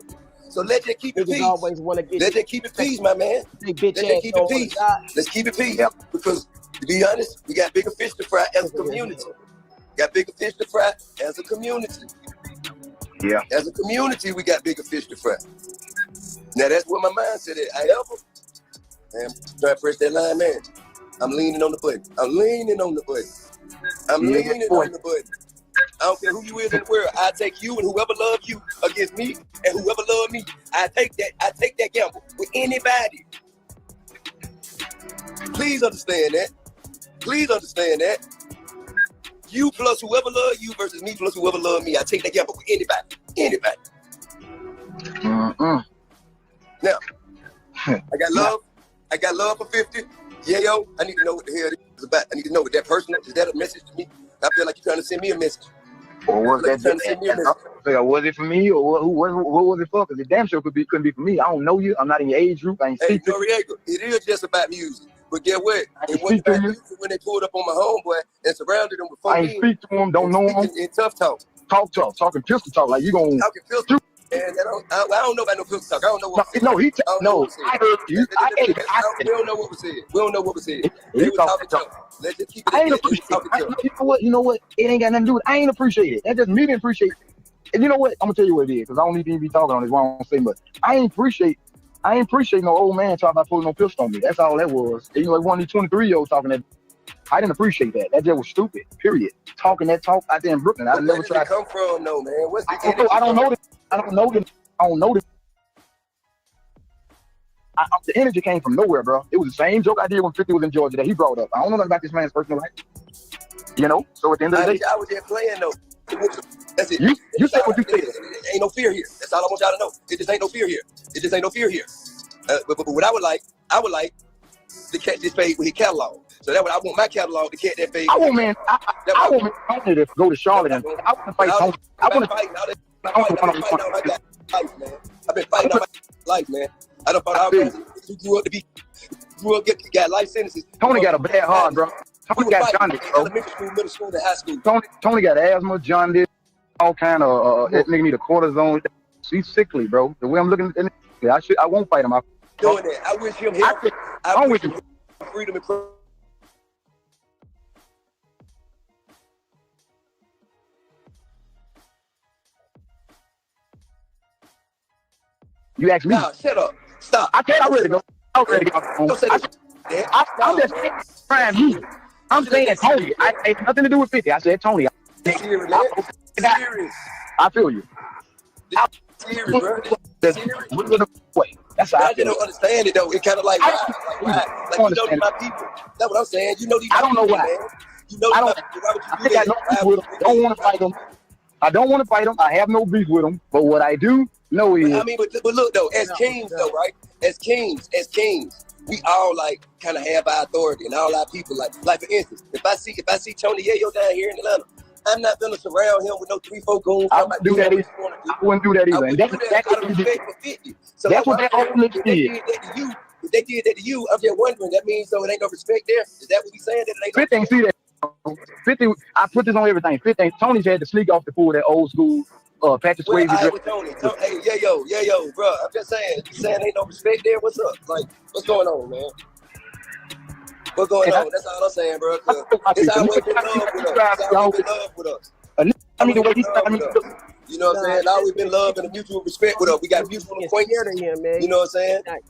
So let's just keep it peace. Let's just keep it peace, my man. Let's just keep it peace. Let's keep it peace. Because to be honest, we got bigger fish to fry as a community. Got bigger fish to fry as a community. Yeah. As a community, we got bigger fish to fry. Now that's what my mindset is. However, I'm trying to press that line, man. I'm leaning on the button. I'm leaning on the button. I'm Yeah, leaning boy. on the button. I don't care who you is in the world. I take you and whoever love you against me and whoever love me. I take that gamble with anybody. Please understand that. Please understand that. You plus whoever love you versus me plus whoever love me. I take that gamble with anybody. Anybody. Now, I got love. I got love for 50. Yeah, yo, I need to know what the hell it is about. I need to know what that personal, is that a message to me? I feel like you're trying to send me a message. Or was Like that you're trying to send me a message. was it for me or what was it for? Because it damn sure couldn't be for me. I don't know you. I'm not in your age group. I ain't Hey, speak to you. Noriega, it is just about music. But get what? It wasn't about music when they pulled up on my homeboy and surrounded him with 4 I ain't speak to him. Don't know him. in tough talk. Talking pistol talk. Like you gonna talking pistol. And I don't know about no pistol talk. I don't know what was said. No, he no. I heard you. We don't know what was said. We don't know what was said. They were talking talk. Let's just keep it. I ain't appreciate it. You know what? It ain't got nothing to do with it. I ain't appreciate it. That's just me to appreciate it. And you know what? I'm gonna tell you what it is, because I don't need to even be talking on this. Why I don't say much. I ain't appreciate no old man talking about pulling no pistol on me. That's all that was. And, you know, like one of these 23-year-olds talking that. I didn't appreciate that. That just was stupid. Period. Talking that talk out there in Brooklyn. I never tried. Where did it come from, though, man? What's the I don't know this. I don't know this. The energy came from nowhere, bro. It was the same joke I did when 50 was in Georgia that he brought up. I don't know nothing about this man's personal life. You know? So at the end of the day, I was just playing, though. That's it. You said what you said. Ain't no fear here. That's all I want y'all to know. It just ain't no fear here. It just ain't no fear here. But what I would like to catch this page with his catalog. So that's what I want my catalog to catch that page. I want man Tony to go to Charlotte and I want to fight Tony. I've been fighting all my life, man. I done fought all kinds of people who got life sentences. Tony got a bad heart, bro. Tony got jaundice, bro. Elementary school, middle school, and high school. Tony got asthma, jaundice, all kind of that nigga need a cortisone. He's sickly, bro. The way I'm looking at it, I won't fight him. Doing that. I wish him help. I wish him freedom and You asked me. No, shut up. Stop. I can't. I'm ready to go. I'm ready to go. I'm just trying you. I'm saying Tony. I ain't nothing to do with 50. I said Tony. Serious, man. Serious. I feel you. Serious, bro. That's how I just don't understand it though. It kind of like why? Like you know my people. That's what I'm saying. You know these. I don't know why. Man. You know I don't. I think I know beef with them. Don't want to fight them. I don't want to fight them. I have no beef with them. But what I do know is. I mean, but look though, as kings though, right? As kings, we all like kind of have our authority and all our people. Like for instance, if I see Tony Yayo down here in Atlanta, I'm not gonna surround him with no 3-4 goons. I wouldn't do that either. I wouldn't do that either. And that's exactly what you did. So that's what that old nigga did. If they did that to you, I'm just wondering. That means so it ain't no respect there. Is that what we saying? That it ain't 50 ain't see that. 50, I put this on everything. 50 Tony's had to sneak off the pool that old school Patrick Swayze. Tony, hey, yo, bro. I'm just saying. You saying ain't no respect there? What's up? Like, what's going on, man? What's going on? That's all I'm saying, bro. It's always been love with us. It's always been love with us. I mean, the way he's you know what I'm saying? Always been love and a mutual respect with us. We got mutual acquaintance. You know what I'm saying? And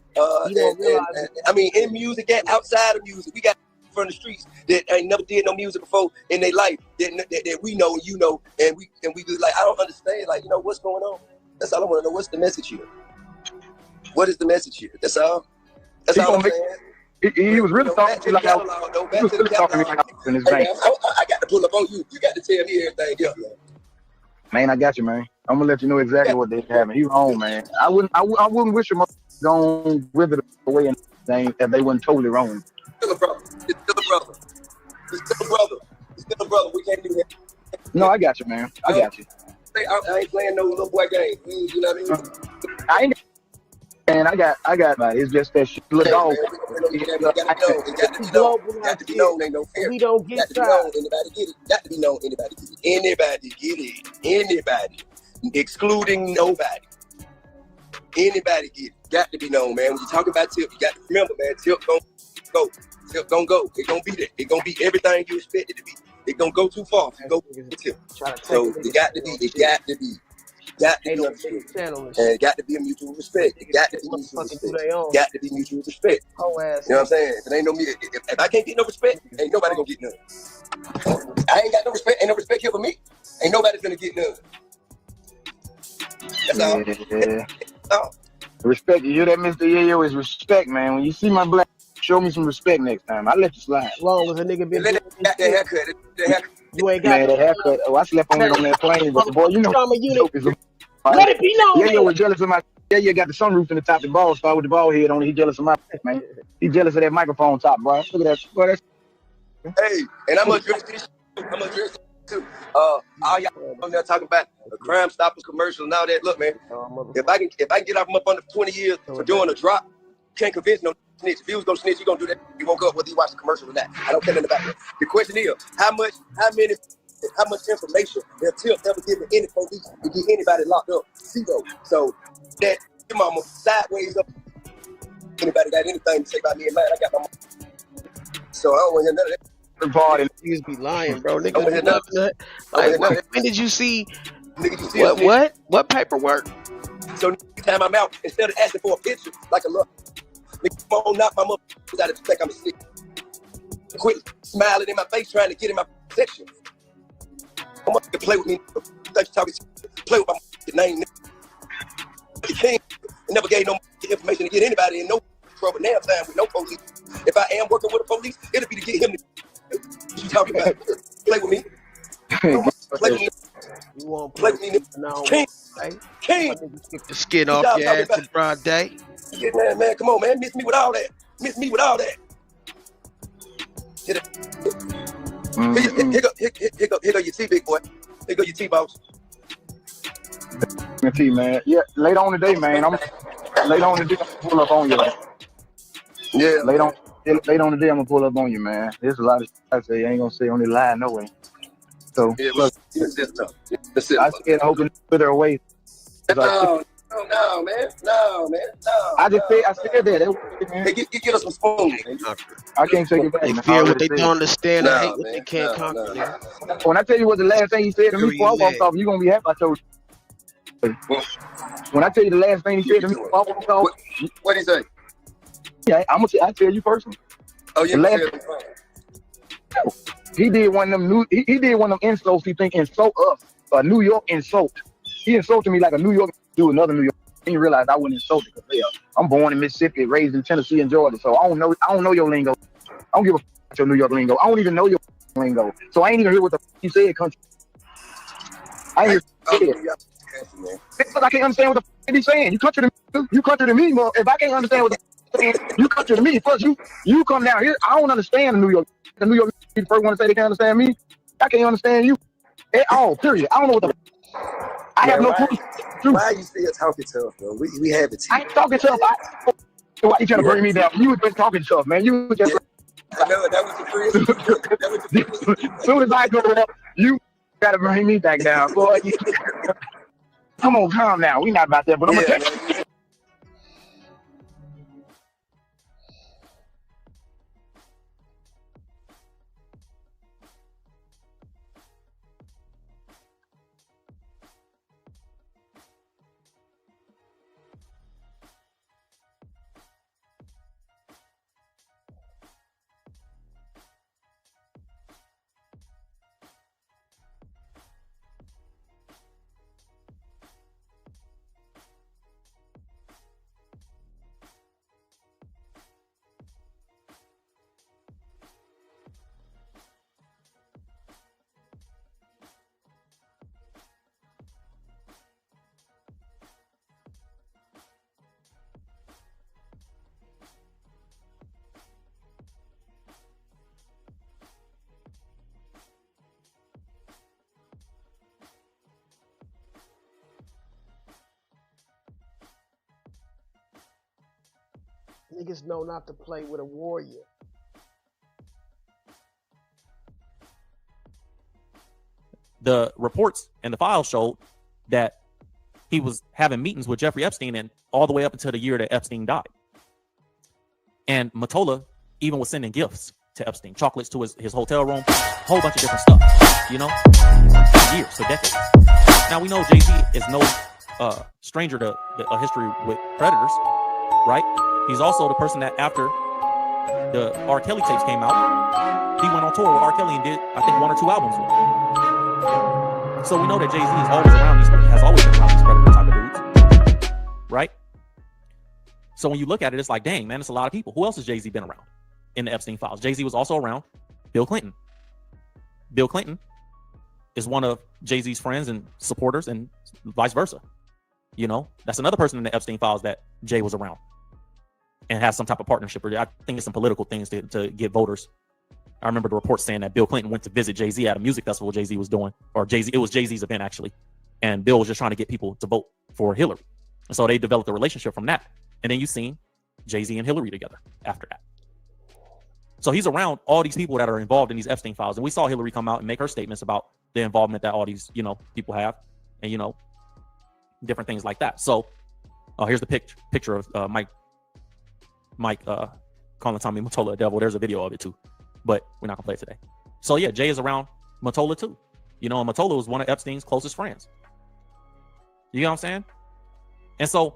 I mean, in music and outside of music, we got from the streets that ain't never did no music before in their life that we know and you know, and we be like, I don't understand, like, you know, what's going on? That's all I want to know. What's the message here? What is the message here? That's all. That's all I'm saying. He was really talking to me like I was in his vein. I got to pull up on you. You got to tell me everything else, man. Man, I got you, man. I'm gonna let you know exactly what they having. He wrong, man. I wouldn't wish him gone wither away and thing if they wasn't totally wrong. Still a brother. It's still a brother. It's still a brother. It's still a brother. We can't do that. No, I got you, man. I got you. I ain't playing no little boy game. You know what I mean? I ain't. And I got it's just that shit. Look, dog. It got to be known. Ain't no fear. We don't get got to be known. Anybody get it? Got to be known. Anybody get it? Anybody get it? Anybody, excluding nobody. Anybody get it? Got to be known, man. When you talk about Tip, you got to remember, man. Tip gon' go. Tip gon' go. It gon' be there. It gon' be everything you expect it to be. It gon' go too far. Go Tip. So it got to be. It got to be. got to Ain't be no understood. channel and And shit. it got to be a mutual respect. It got to be mutual Motherfucking do respect. they own. Got to be mutual respect. Whole ass. You know what I'm saying? If it ain't no me, if I can't get no respect, ain't nobody gonna get none. I ain't got no respect, ain't no respect here for me. Ain't nobody's gonna get none. That's all. Yeah. all. Respect. You hear that, Mr. Yayo? Is respect, man. When you see my black, show me some respect next time. I let you slide. As long as a nigga been Let doing that this shit, haircut. That haircut. you ain't got Man, that haircut. Oh, I slept on it on that plane, but boy, you know, Trauma unit. dope is a- Let it be known, Yayo was jealous of my. Yayo got the sunroof in the top of the ball star with the ball head on it. He jealous of my man. He jealous of that microphone top, bro. Look at that. Boy, that's Hey, and I'm gonna address this. I'm gonna address this too. All y'all on there talking about the Crime Stoppers commercial and all that. Look, man, if I can get off them up under 20 years for doing a drop, can't convince no snitch. If he was gonna snitch, you gonna do that. He woke up whether he watched the commercial or not. I don't care nothing about that. The question is, how much information they'll ever give to any police to get anybody locked up? Zero. So that your mama sideways up. Anybody got anything to say about me and mine? I got my mama. So I don't want to hear none of that. Niggas be lying, bro. Niggas be loving that. Like, when did you see? What paperwork? So time I'm out, instead of asking for a picture, like a look, nigga, come on, knock my motherfuckers out of the think I'm a stick. Quit smiling in my face, trying to get in my section. I'm gonna play with me. Talking, play with my name. You can't. Never gave no information to get anybody in no trouble. Now time with no police. If I am working with the police, it'll be to get him. What you talking about? Play with me. Play with me. You won't play with me. King. Get the skin off your ass in broad day. Yeah, man, come on, man. Miss me with all that. Miss me with all that. Here go your T, big boy. Here go your T, boss. T, man. Yeah, later on today, man. Later on today, I'm gonna pull up on you. Yeah. Later on today, I'm gonna pull up on you, man. There's a lot of shit I say. I ain't gonna say on the line, no way. So, yeah, look, I said, I hope you put her away. No, man. No. I said that. Hey, get us some spoons. I can't take it back. They fear what they don't understand and hate what they can't conquer. When I tell you what the last thing he said to me before I walked off, you're gonna be happy I told you. When I tell you the last thing he said to me before I walked off, what did he say? Yeah, I tell you personally. Oh, yeah, he did one of them he did one of them insults. He think insult us, a New York insult. He insulted me like a New York do another New York. He didn't realize I wouldn't insult it because I'm born in Mississippi, raised in Tennessee and Georgia, so I don't know your lingo. I don't give a f your New York lingo. I don't even know your lingo, so I ain't even hear what the f you said, country. I ain't hear it. Because I can't understand what the f he's saying. You country to me, but if I can't understand what the f saying, you country to me. Plus, you come down here. I don't understand the New York. The New York people first want to say they can't understand me. I can't understand you at all. Period. I don't know what the. I have no clue. Why are you still talking tough, bro? We have it. I ain't talking tough. Why you trying to bring me down? You was been talking tough, man. You was just. I know that was the first. As soon as I go up, you gotta bring me back down, boy. Come on, calm down. We not about that, but I'm gonna tell you. Niggas know not to play with a warrior. The reports and the files showed that he was having meetings with Jeffrey Epstein and all the way up until the year that Epstein died. And Mottola even was sending gifts to Epstein, chocolates to his hotel room, a whole bunch of different stuff, for years, for decades. Now we know Jay-Z is no stranger to a history with predators, right? He's also the person that after the R. Kelly tapes came out, he went on tour with R. Kelly and did, I think, 1 or 2 albums with him. So we know that Jay-Z is always around has always been around these predator type of dudes, right? So when you look at it, it's like, dang, man, it's a lot of people. Who else has Jay-Z been around in the Epstein files? Jay-Z was also around Bill Clinton. Bill Clinton is one of Jay-Z's friends and supporters, and vice versa. You know, that's another person in the Epstein files that Jay was around and has some type of partnership. Or I think it's some political things to get voters. I remember the report saying that Bill Clinton went to visit Jay-Z at a music festival Jay-Z was doing, or it was Jay-Z's event actually, and Bill was just trying to get people to vote for Hillary. And so they developed a relationship from that. And then you've seen Jay-Z and Hillary together after that. So he's around all these people that are involved in these Epstein files. And we saw Hillary come out and make her statements about the involvement that all these, you know, people have, and, you know, different things like that. So here's the picture of Mike calling Tommy Mottola a devil. There's a video of it too, but we're not gonna play it today. So yeah, Jay is around Mottola too. You know, and Mottola was one of Epstein's closest friends. You know what I'm saying? And so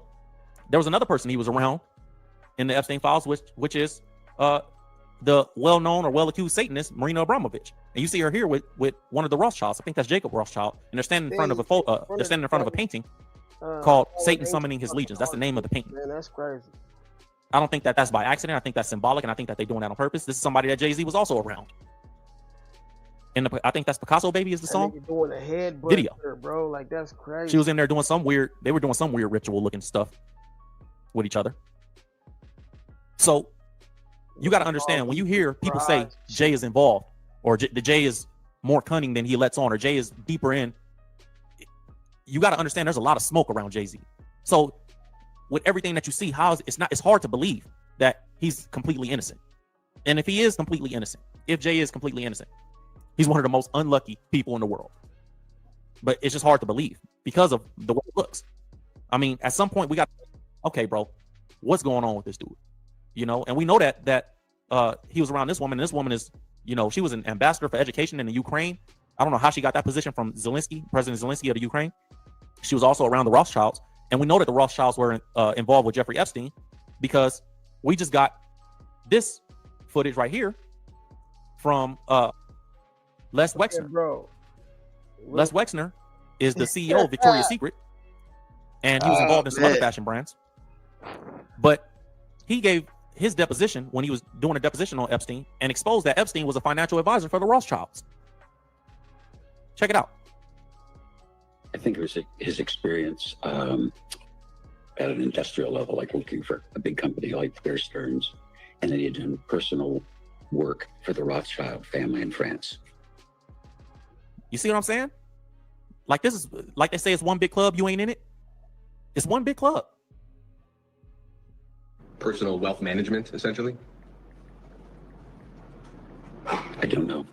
there was another person he was around in the Epstein files, which is the well-known or well-accused Satanist Marina Abramovich. And you see her here with one of the Rothschilds. I think that's Jacob Rothschild, and they're standing in front of a painting called Satan Summoning His Legions. That's the name of the painting. Man, that's crazy. I don't think that that's by accident. I think that's symbolic, and I think that they're doing that on purpose. This is somebody that Jay-Z was also around. And I think that's Picasso Baby is the song. Doing a head video, bro. Like, that's crazy. She was in there doing some weird. They were doing some weird ritual looking stuff with each other. So you got to understand, when you hear people say Jay is involved, or the Jay is more cunning than he lets on, or Jay is deeper in, you got to understand there's a lot of smoke around Jay-Z. So with everything that you see, it's hard to believe that he's completely innocent. And if he is completely innocent, if Jay is completely innocent, he's one of the most unlucky people in the world. But it's just hard to believe because of the way it looks. I mean, at some point we got, okay, bro, what's going on with this dude? You know, and we know that he was around this woman, and this woman is, you know, she was an ambassador for education in the Ukraine. I don't know how she got that position from Zelensky, President Zelensky of the Ukraine. She was also around the Rothschilds. And we know that the Rothschilds were involved with Jeffrey Epstein, because we just got this footage right here from Les Wexner. Bro. Les Wexner is the CEO of Victoria's Secret, and he was involved in some other fashion brands. But he gave his deposition when he was doing a deposition on Epstein and exposed that Epstein was a financial advisor for the Rothschilds. Check it out. I think it was his experience at an industrial level, like working for a big company like Bear Stearns, and then he had done personal work for the Rothschild family in France. You see what I'm saying? Like, this is, like they say, it's one big club, you ain't in it. It's one big club. Personal wealth management, essentially? I don't know.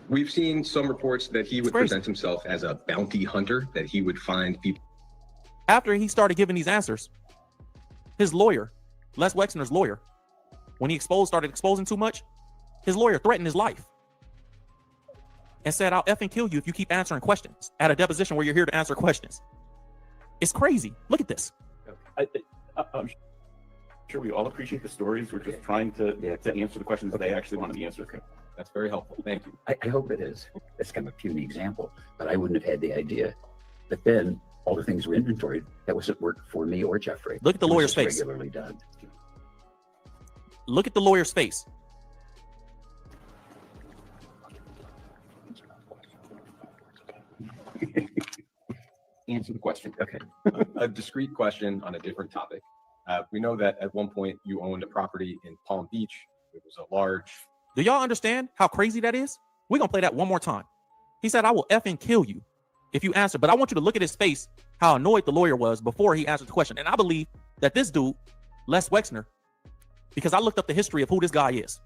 We've seen some reports that he would present himself as a bounty hunter, that he would find people. After he started giving these answers, his lawyer, Les Wexner's lawyer, when he started exposing too much, his lawyer threatened his life and said, "I'll effing kill you if you keep answering questions at a deposition where you're here to answer questions." It's crazy. Look at this. I'm sure we all appreciate the stories. We're just trying to answer the questions that they actually want to be answered. That's very helpful. Thank you. I hope it is. It's kind of a puny example, but I wouldn't have had the idea. But then all the things were inventoried. That wasn't work for me or Jeffrey. Look at the lawyer's face. Regularly done. Look at the lawyer's face. Answer the question. Okay. A discrete question on a different topic. We know that at one point you owned a property in Palm Beach. It was a large. Do y'all understand how crazy that is? We're going to play that one more time. He said, "I will effing kill you if you answer." But I want you to look at his face, how annoyed the lawyer was before he answered the question. And I believe that this dude, Les Wexner, because I looked up the history of who this guy is,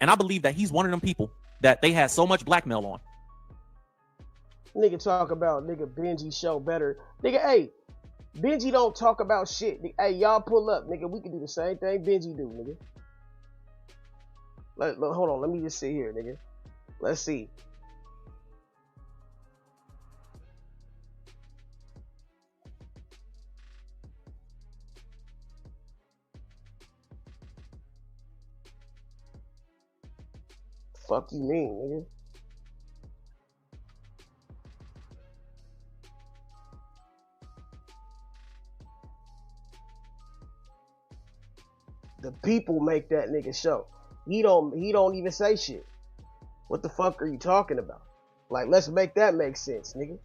and I believe that he's one of them people that they had so much blackmail on. Nigga talk about nigga Benji show better. Nigga, hey, Benji don't talk about shit. Hey, y'all pull up, nigga. We can do the same thing Benji do, nigga. Hold on, let me just sit here, nigga. Let's see. Fuck you mean, nigga? The people make that nigga show. He don't even say shit. What the fuck are you talking about? Like, let's make that make sense, nigga.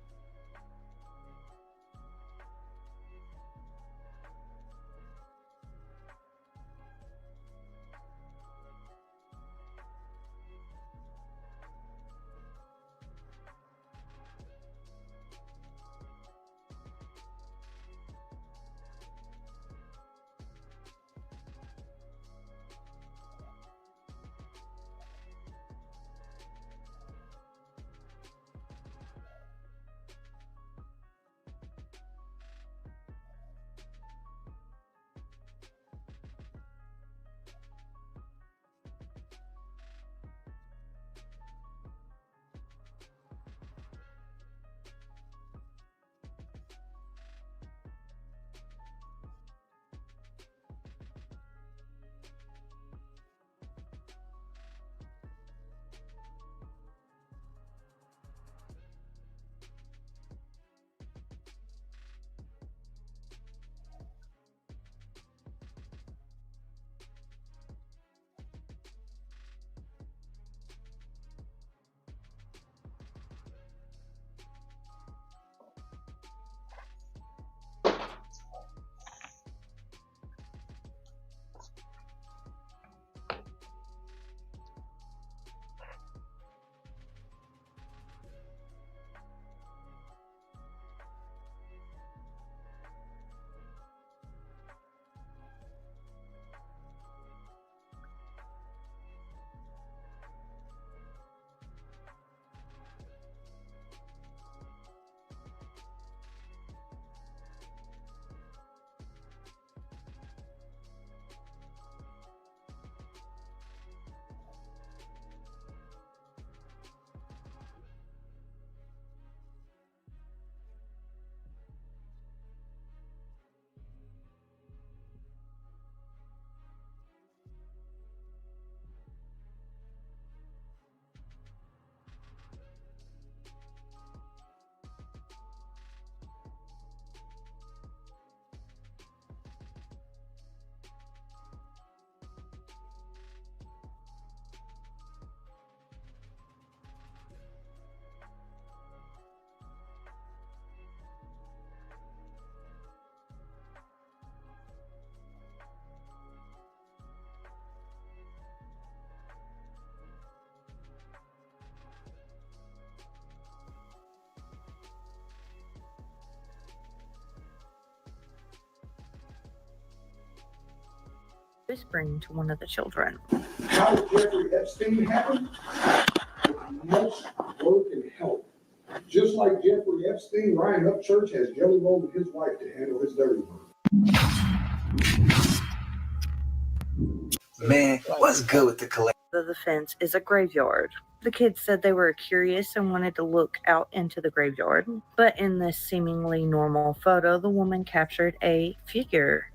Whispering to one of the children. How did Jeffrey Epstein happen? Most work and help. Just like Jeffrey Epstein, Ryan Upchurch has jelly rolled with his wife to handle his dirty work. Man, what's good with the collection? The fence is a graveyard. The kids said they were curious and wanted to look out into the graveyard. But in this seemingly normal photo, the woman captured a figure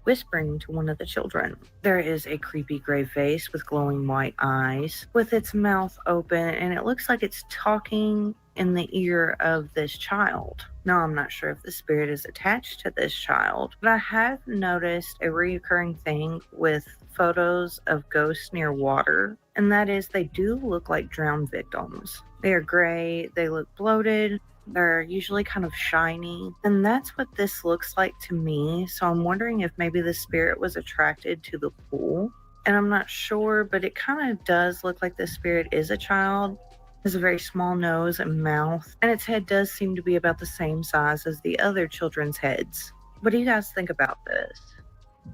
whispering to one of the children. There is a creepy gray face with glowing white eyes, with its mouth open, and it looks like it's talking in the ear of this child. Now, I'm not sure if the spirit is attached to this child, but I have noticed a recurring thing with photos of ghosts near water, and that is they do look like drowned victims. They are gray, they look bloated, they're usually kind of shiny, and that's what this looks like to me. So I'm wondering if maybe the spirit was attracted to the pool. And I'm not sure, but it kind of does look like the spirit is a child. It has a very small nose and mouth, and its head does seem to be about the same size as the other children's heads. What do you guys think about this?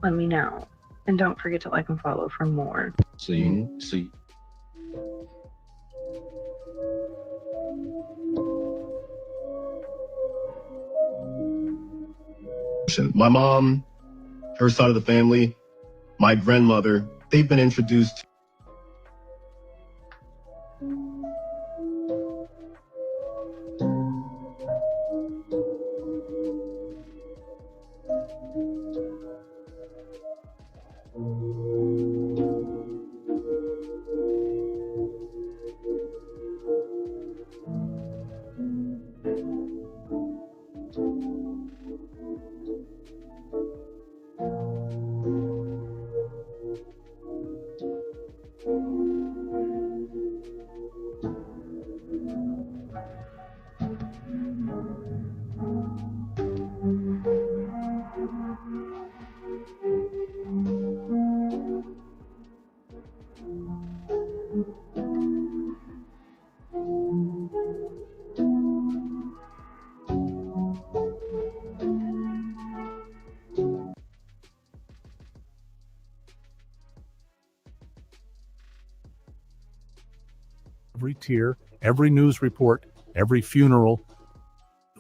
Let me know. And don't forget to like and follow for more. See. My mom, her side of the family, my grandmother, they've been introduced. tear, every news report, every funeral,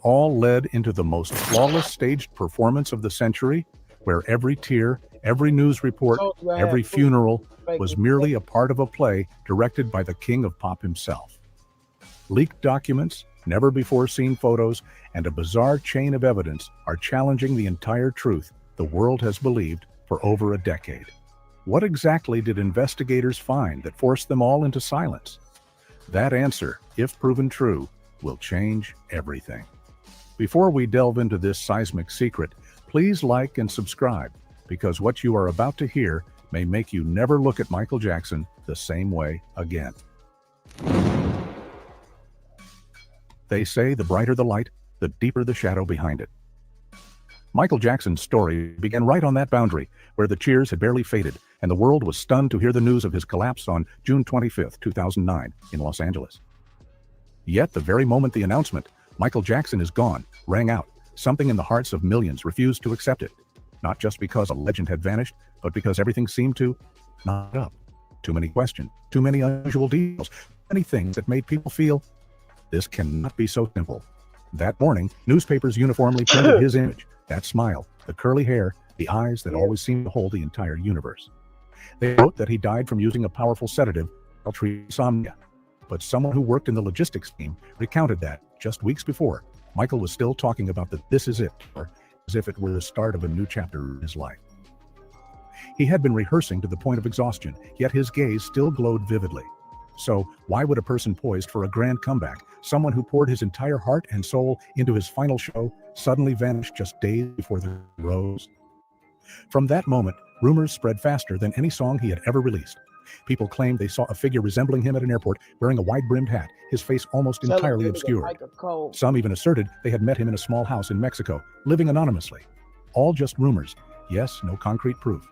all led into the most flawless staged performance of the century, where every tear, every news report, every funeral was merely a part of a play directed by the king of pop himself. Leaked documents, never-before-seen photos, and a bizarre chain of evidence are challenging the entire truth the world has believed for over a decade. What exactly did investigators find that forced them all into silence? That answer, if proven true, will change everything. Before we delve into this seismic secret, please like and subscribe, because what you are about to hear may make you never look at Michael Jackson the same way again. They say the brighter the light, the deeper the shadow behind it. Michael Jackson's story began right on that boundary, where the cheers had barely faded, and the world was stunned to hear the news of his collapse on June 25, 2009, in Los Angeles. Yet, the very moment the announcement, "Michael Jackson is gone," rang out, something in the hearts of millions refused to accept it. Not just because a legend had vanished, but because everything seemed to not up. Too many questions, too many unusual details, too many things that made people feel, this cannot be so simple. That morning, newspapers uniformly printed his image, that smile, the curly hair, the eyes that always seemed to hold the entire universe. They wrote that he died from using a powerful sedative to treat insomnia. But someone who worked in the logistics team recounted that, just weeks before, Michael was still talking about the "this is it," or as if it were the start of a new chapter in his life. He had been rehearsing to the point of exhaustion, yet his gaze still glowed vividly. So, why would a person poised for a grand comeback, someone who poured his entire heart and soul into his final show, suddenly vanish just days before the rose? From that moment, rumors spread faster than any song he had ever released. People claimed they saw a figure resembling him at an airport, wearing a wide-brimmed hat, his face almost entirely obscured. Some even asserted they had met him in a small house in Mexico, living anonymously. All just rumors, yes, no concrete proof.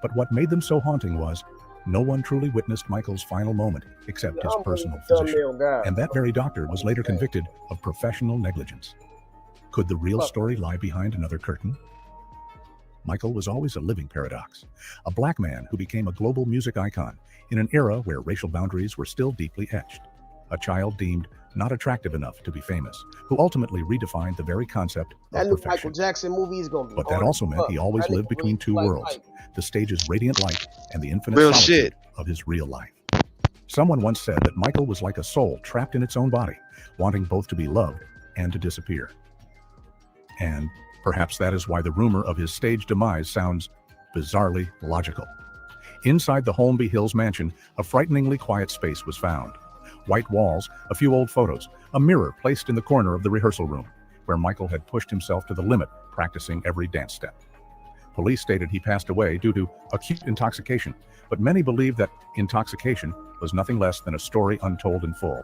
But what made them so haunting was, no one truly witnessed Michael's final moment except his personal physician. And that very doctor was later convicted of professional negligence. Could the real story lie behind another curtain? Michael was always a living paradox, a black man who became a global music icon in an era where racial boundaries were still deeply etched. A child deemed not attractive enough to be famous, who ultimately redefined the very concept That of new perfection. Michael Jackson movie is gonna be. But that also meant he always lived between two worlds, the stage's radiant light and the infinite Real solitude shit. of his real life. Someone once said that Michael was like a soul trapped in its own body, wanting both to be loved and to disappear. And perhaps that is why the rumor of his stage demise sounds bizarrely logical. Inside the Holmby Hills mansion, a frighteningly quiet space was found. White walls, a few old photos, a mirror placed in the corner of the rehearsal room, where Michael had pushed himself to the limit, practicing every dance step. Police stated he passed away due to acute intoxication, but many believe that intoxication was nothing less than a story untold in full.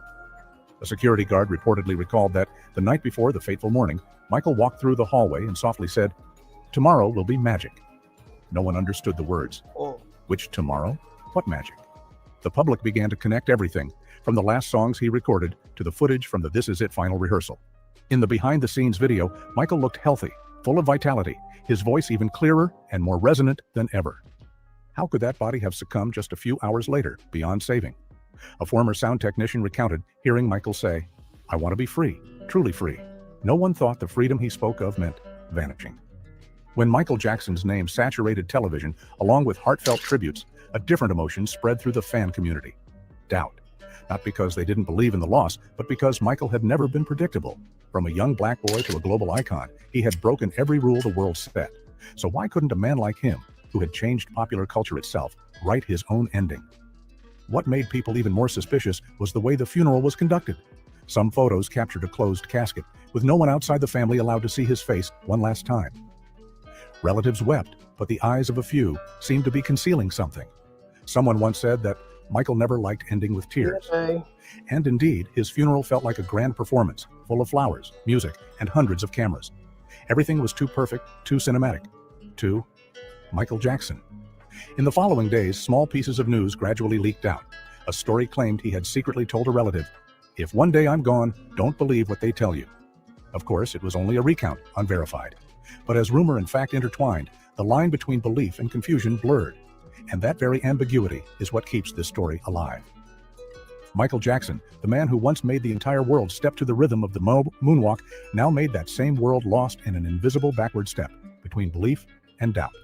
A security guard reportedly recalled that the night before the fateful morning, Michael walked through the hallway and softly said, "Tomorrow will be magic." No one understood the words. Which tomorrow? What magic? The public began to connect everything, from the last songs he recorded to the footage from the "This Is It" final rehearsal. In the behind-the-scenes video, Michael looked healthy, full of vitality, his voice even clearer and more resonant than ever. How could that body have succumbed just a few hours later, beyond saving? A former sound technician recounted hearing Michael say, "I want to be free, truly free." No one thought the freedom he spoke of meant vanishing. When Michael Jackson's name saturated television, along with heartfelt tributes, a different emotion spread through the fan community. Doubt. Not because they didn't believe in the loss, but because Michael had never been predictable. From a young black boy to a global icon, he had broken every rule the world set. So why couldn't a man like him, who had changed popular culture itself, write his own ending? What made people even more suspicious was the way the funeral was conducted. Some photos captured a closed casket, with no one outside the family allowed to see his face one last time. Relatives wept, but the eyes of a few seemed to be concealing something. Someone once said that Michael never liked ending with tears. And indeed, his funeral felt like a grand performance, full of flowers, music, and hundreds of cameras. Everything was too perfect, too cinematic, too Michael Jackson. In the following days, small pieces of news gradually leaked out. A story claimed he had secretly told a relative, "If one day I'm gone, don't believe what they tell you." Of course, it was only a recount, unverified. But as rumor and fact intertwined, the line between belief and confusion blurred. And that very ambiguity is what keeps this story alive. Michael Jackson, the man who once made the entire world step to the rhythm of the moonwalk, now made that same world lost in an invisible backward step between belief and doubt.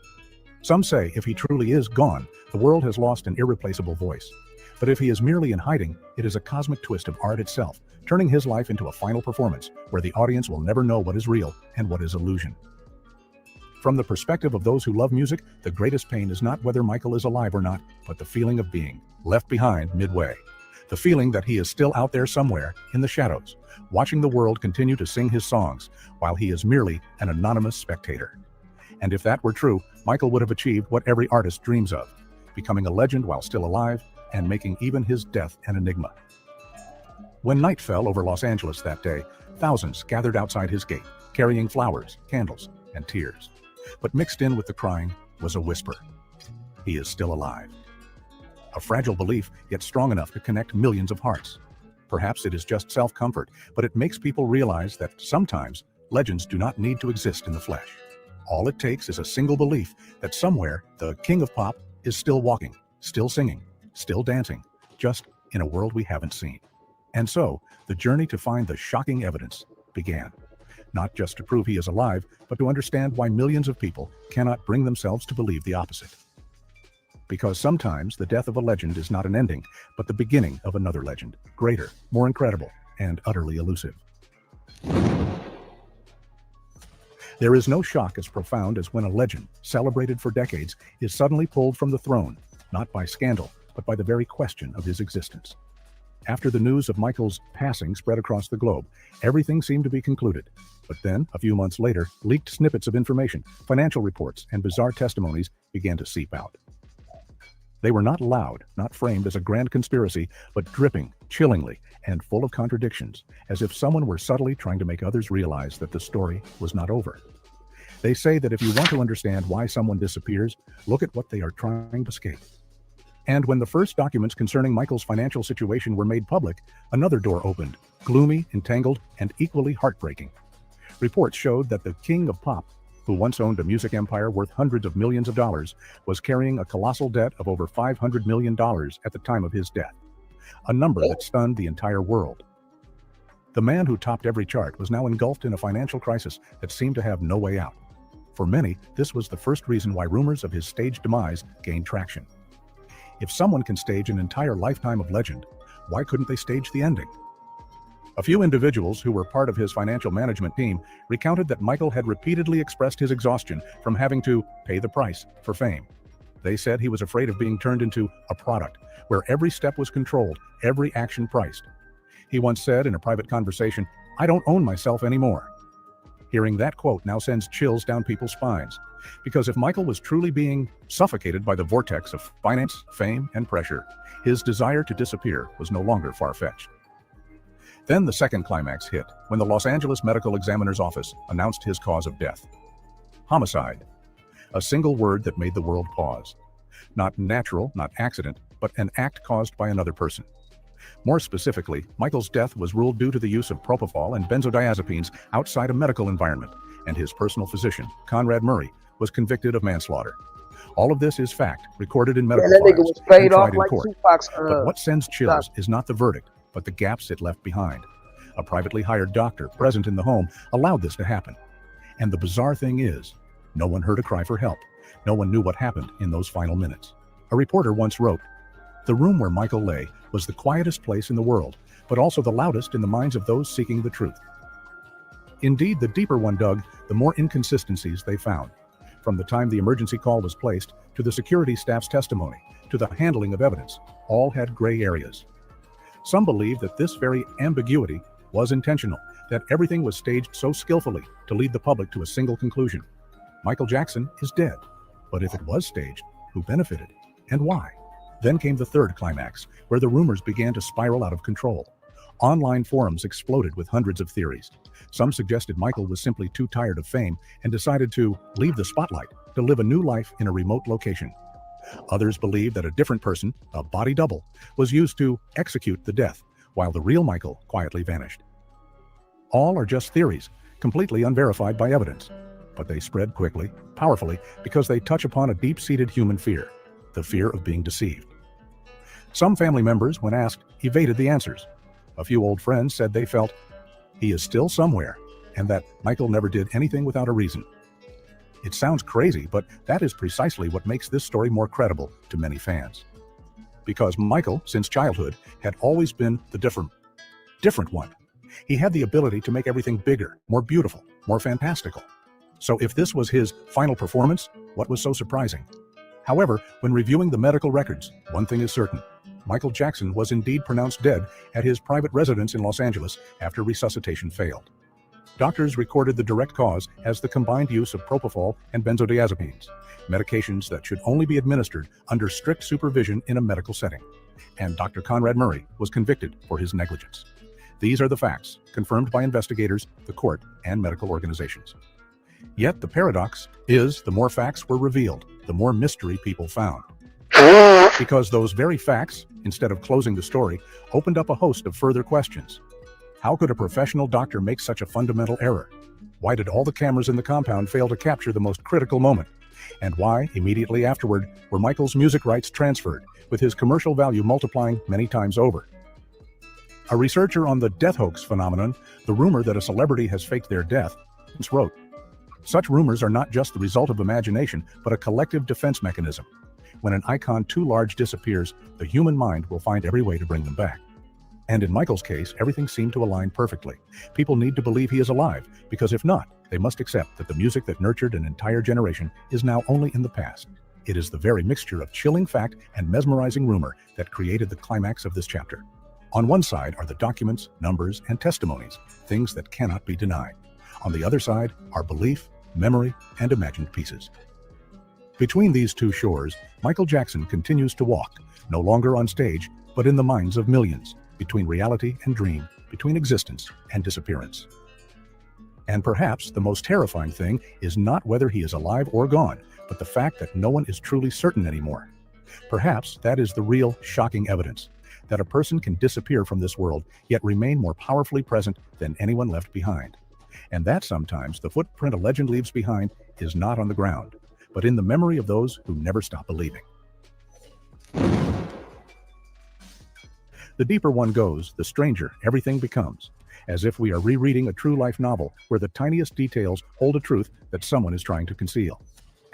Some say if he truly is gone, the world has lost an irreplaceable voice. But if he is merely in hiding, it is a cosmic twist of art itself, turning his life into a final performance where the audience will never know what is real and what is illusion. From the perspective of those who love music, the greatest pain is not whether Michael is alive or not, but the feeling of being left behind midway. The feeling that he is still out there somewhere in the shadows, watching the world continue to sing his songs while he is merely an anonymous spectator. And if that were true, Michael would have achieved what every artist dreams of, becoming a legend while still alive and making even his death an enigma. When night fell over Los Angeles that day, thousands gathered outside his gate, carrying flowers, candles, and tears. But mixed in with the crying was a whisper. He is still alive. A fragile belief, yet strong enough to connect millions of hearts. Perhaps it is just self-comfort, but it makes people realize that sometimes legends do not need to exist in the flesh. All it takes is a single belief that somewhere the king of pop is still walking, still singing, still dancing, just in a world we haven't seen. And so, the journey to find the shocking evidence began. Not just to prove he is alive, but to understand why millions of people cannot bring themselves to believe the opposite. Because sometimes the death of a legend is not an ending, but the beginning of another legend, greater, more incredible, and utterly elusive. There is no shock as profound as when a legend, celebrated for decades, is suddenly pulled from the throne, not by scandal, but by the very question of his existence. After the news of Michael's passing spread across the globe, everything seemed to be concluded. But then, a few months later, leaked snippets of information, financial reports, and bizarre testimonies began to seep out. They were not loud, not framed as a grand conspiracy, but dripping, chillingly, and full of contradictions, as if someone were subtly trying to make others realize that the story was not over. They say that if you want to understand why someone disappears, look at what they are trying to escape. And when the first documents concerning Michael's financial situation were made public, another door opened, gloomy, entangled, and equally heartbreaking. Reports showed that the king of pop, who once owned a music empire worth hundreds of millions of dollars, was carrying a colossal debt of over $500 million at the time of his death, a number that stunned the entire world. The man who topped every chart was now engulfed in a financial crisis that seemed to have no way out. For many, this was the first reason why rumors of his staged demise gained traction. If someone can stage an entire lifetime of legend, why couldn't they stage the ending? A few individuals who were part of his financial management team recounted that Michael had repeatedly expressed his exhaustion from having to pay the price for fame. They said he was afraid of being turned into a product, where every step was controlled, every action priced. He once said in a private conversation, "I don't own myself anymore." Hearing that quote now sends chills down people's spines, because if Michael was truly being suffocated by the vortex of finance, fame, and pressure, his desire to disappear was no longer far-fetched. Then the second climax hit, when the Los Angeles Medical Examiner's Office announced his cause of death. Homicide. A single word that made the world pause. Not natural, not accident, but an act caused by another person. More specifically, Michael's death was ruled due to the use of propofol and benzodiazepines outside a medical environment, and his personal physician, Conrad Murray, was convicted of manslaughter. All of this is fact, recorded in medical that nigga files was paid and tried off in like court. Tupac's. But what sends chills is not the verdict, but the gaps it left behind. A privately hired doctor present in the home allowed this to happen. And the bizarre thing is, no one heard a cry for help. No one knew what happened in those final minutes. A reporter once wrote, "The room where Michael lay was the quietest place in the world, but also the loudest in the minds of those seeking the truth." Indeed, the deeper one dug, the more inconsistencies they found. From the time the emergency call was placed, to the security staff's testimony, to the handling of evidence, all had gray areas. Some believe that this very ambiguity was intentional, that everything was staged so skillfully to lead the public to a single conclusion. Michael Jackson is dead. But if it was staged, who benefited and why? Then came the third climax, where the rumors began to spiral out of control. Online forums exploded with hundreds of theories. Some suggested Michael was simply too tired of fame and decided to leave the spotlight to live a new life in a remote location. Others believed that a different person, a body double, was used to execute the death, while the real Michael quietly vanished. All are just theories, completely unverified by evidence. But they spread quickly, powerfully, because they touch upon a deep-seated human fear, the fear of being deceived. Some family members, when asked, evaded the answers. A few old friends said they felt he is still somewhere and that Michael never did anything without a reason. It sounds crazy, but that is precisely what makes this story more credible to many fans. Because Michael, since childhood, had always been the different one. He had the ability to make everything bigger, more beautiful, more fantastical. So if this was his final performance, what was so surprising? However, when reviewing the medical records, one thing is certain. Michael Jackson was indeed pronounced dead at his private residence in Los Angeles after resuscitation failed. Doctors recorded the direct cause as the combined use of propofol and benzodiazepines, medications that should only be administered under strict supervision in a medical setting. And Dr. Conrad Murray was convicted for his negligence. These are the facts, confirmed by investigators, the court, and medical organizations. Yet the paradox is the more facts were revealed, the more mystery people found. Because those very facts, instead of closing the story, opened up a host of further questions. How could a professional doctor make such a fundamental error? Why did all the cameras in the compound fail to capture the most critical moment? And why, immediately afterward, were Michael's music rights transferred, with his commercial value multiplying many times over? A researcher on the death hoax phenomenon, the rumor that a celebrity has faked their death, wrote, "Such rumors are not just the result of imagination, but a collective defense mechanism. When an icon too large disappears, the human mind will find every way to bring them back." And in Michael's case, everything seemed to align perfectly. People need to believe he is alive, because if not, they must accept that the music that nurtured an entire generation is now only in the past. It is the very mixture of chilling fact and mesmerizing rumor that created the climax of this chapter. On one side are the documents, numbers, and testimonies, things that cannot be denied. On the other side are belief, memory, and imagined pieces. Between these two shores, Michael Jackson continues to walk, no longer on stage, but in the minds of millions, between reality and dream, between existence and disappearance. And perhaps the most terrifying thing is not whether he is alive or gone, but the fact that no one is truly certain anymore. Perhaps that is the real shocking evidence, that a person can disappear from this world, yet remain more powerfully present than anyone left behind. And that sometimes the footprint a legend leaves behind is not on the ground, but in the memory of those who never stop believing. The deeper one goes, the stranger everything becomes, as if we are rereading a true life novel where the tiniest details hold a truth that someone is trying to conceal.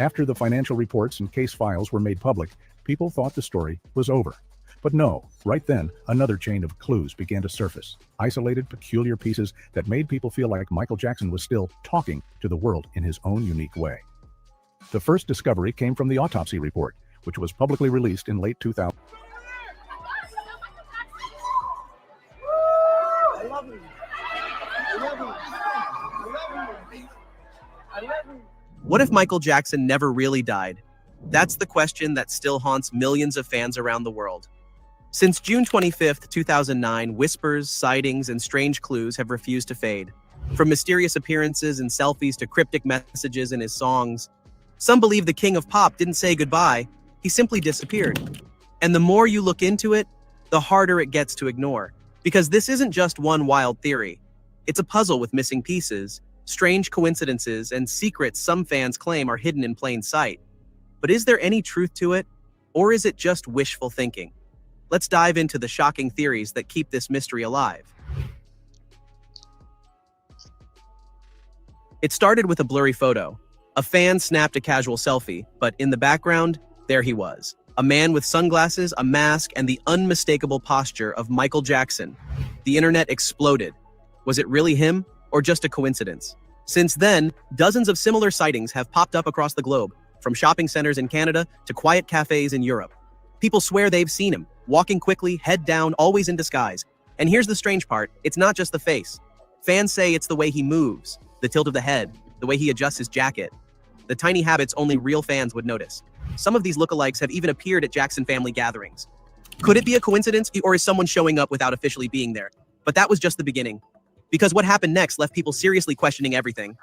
After the financial reports and case files were made public, people thought the story was over. But no, right then, another chain of clues began to surface, isolated, peculiar pieces that made people feel like Michael Jackson was still talking to the world in his own unique way. The first discovery came from the autopsy report, which was publicly released in late 2000. What if Michael Jackson never really died? That's the question that still haunts millions of fans around the world. Since June 25, 2009, whispers, sightings, and strange clues have refused to fade. From mysterious appearances and selfies to cryptic messages in his songs, some believe the king of pop didn't say goodbye, he simply disappeared. And the more you look into it, the harder it gets to ignore. Because this isn't just one wild theory. It's a puzzle with missing pieces, strange coincidences, and secrets some fans claim are hidden in plain sight. But is there any truth to it? Or is it just wishful thinking? Let's dive into the shocking theories that keep this mystery alive. It started with a blurry photo. A fan snapped a casual selfie, but in the background, there he was. A man with sunglasses, a mask, and the unmistakable posture of Michael Jackson. The internet exploded. Was it really him, or just a coincidence? Since then, dozens of similar sightings have popped up across the globe, from shopping centers in Canada to quiet cafes in Europe. People swear they've seen him, walking quickly, head down, always in disguise. And here's the strange part, it's not just the face. Fans say it's the way he moves, the tilt of the head, the way he adjusts his jacket. The tiny habits only real fans would notice. Some of these lookalikes have even appeared at Jackson family gatherings. Could it be a coincidence, or is someone showing up without officially being there? But that was just the beginning. Because what happened next left people seriously questioning everything.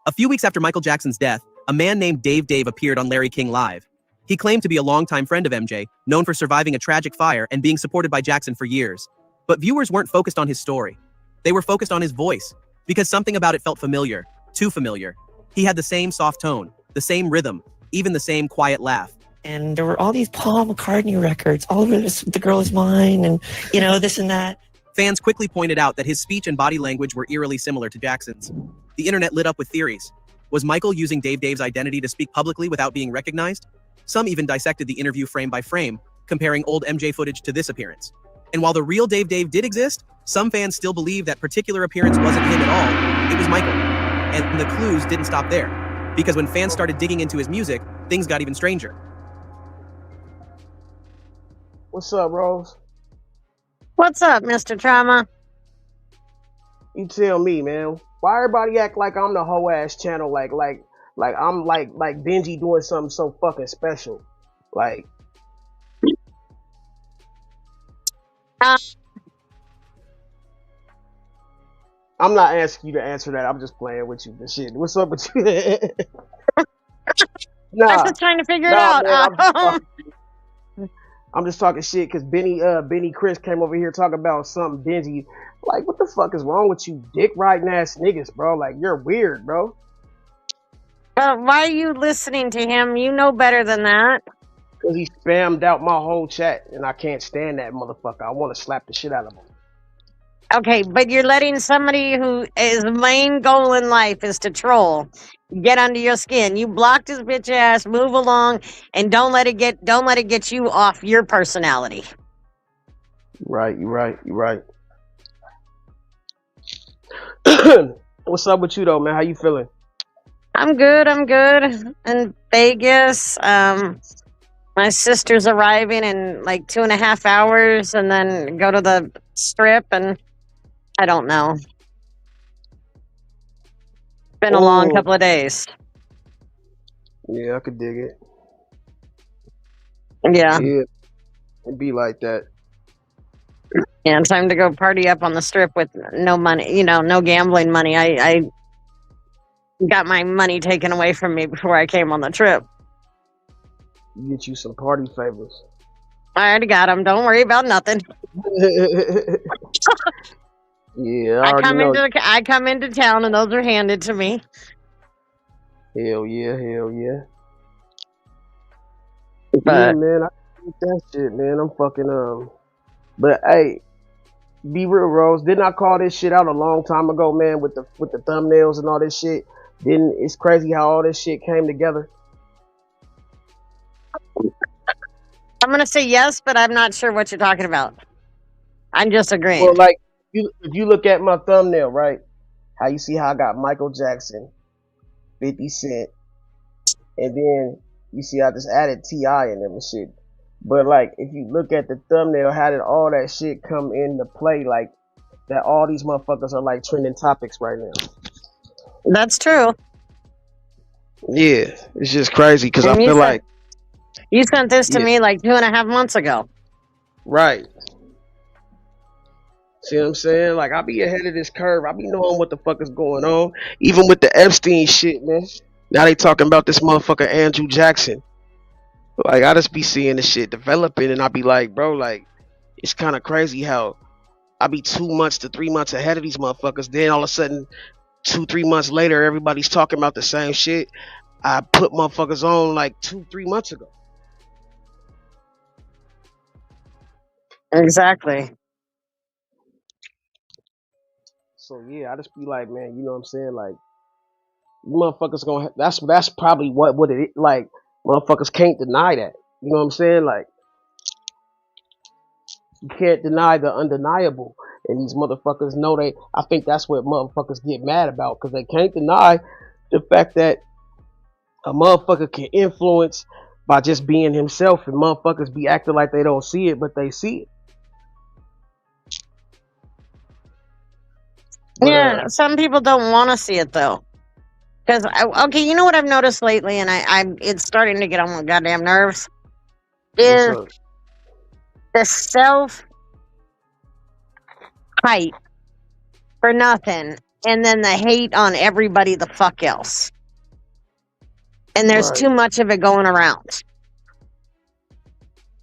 A few weeks after Michael Jackson's death, a man named Dave appeared on Larry King Live. He claimed to be a longtime friend of MJ, known for surviving a tragic fire and being supported by Jackson for years. But viewers weren't focused on his story. They were focused on his voice, because something about it felt familiar, too familiar. He had the same soft tone, the same rhythm, even the same quiet laugh. and there were all these Paul McCartney records. All of this, the girl is mine, and this and that. Fans quickly pointed out that his speech and body language were eerily similar to Jackson's. The internet lit up with theories. Was Michael using Dave's identity to speak publicly without being recognized? Some even dissected the interview frame by frame, comparing old MJ footage to this appearance. And while the real Dave did exist, some fans still believe that particular appearance wasn't him at all, it was Michael. And the clues didn't stop there, because when fans started digging into his music, things got even stranger. What's up, Rose? What's up, Mr. Trama? You tell me, man. Why everybody act like I'm the whole ass channel? Like I'm like Benji doing something so fucking special. Like, I'm not asking you to answer that. I'm just playing with you. But shit, what's up with you? I'm just trying to figure it out. Man, I'm just talking shit because Benny Chris came over here talking about something Benji. Like, what the fuck is wrong with you, dick riding ass niggas, bro? Like, you're weird, bro. Why are you listening to him? You know better than that. Because he spammed out my whole chat, and I can't stand that motherfucker. I want to slap the shit out of him. Okay, but you're letting somebody who his main goal in life is to troll get under your skin. You blocked his bitch ass. Move along, and don't let it get you off your personality. Right, you're right. What's up with you though, man? How you feeling? I'm good. In Vegas, my sister's arriving in like 2.5 hours, and then go to the strip, and I don't know. Been a long couple of days. Yeah, I could dig it. Yeah, it'd be like that. Yeah, time to go party up on the strip with no money, no gambling money. I got my money taken away from me before I came on the trip. Get you some party favors. I already got them. Don't worry about nothing. Yeah, I come into town and those are handed to me. Hell yeah. But yeah, man, I get that shit, man. I'm fucking But hey, be real, Rose. Didn't I call this shit out a long time ago, man? With the thumbnails and all this shit. It's crazy how all this shit came together. I'm gonna say yes, but I'm not sure what you're talking about. I'm just agreeing. Well, like if you look at my thumbnail, right? How you see how I got Michael Jackson, 50 Cent, and then you see I just added T.I. and them and shit. But like if you look at the thumbnail, how did all that shit come into play? Like that all these motherfuckers are like trending topics right now. That's true. Yeah, it's just crazy because I feel like you sent this to me like 2.5 months ago. Right. See what I'm saying? Like I be ahead of this curve. I be knowing what the fuck is going on. Even with the Epstein shit, man. Now they talking about this motherfucker Andrew Jackson. Like I just be seeing this shit developing, and I be like, bro, like it's kind of crazy how I be 2 months to 3 months ahead of these motherfuckers. Then all of a sudden, 2-3 months later, everybody's talking about the same shit I put motherfuckers on like 2-3 months ago. Exactly. So yeah, I just be like, man, you know what I'm saying? Like, you motherfuckers gonna that's probably what it is. Like, motherfuckers can't deny that. You know what I'm saying? Like, you can't deny the undeniable. And these motherfuckers know I think that's what motherfuckers get mad about, because they can't deny the fact that a motherfucker can influence by just being himself, and motherfuckers be acting like they don't see it, but they see it. Yeah, some people don't want to see it though. Because okay, you know what I've noticed lately, and it's starting to get on my goddamn nerves. Is the self hype for nothing, and then the hate on everybody the fuck else. And there's too much of it going around.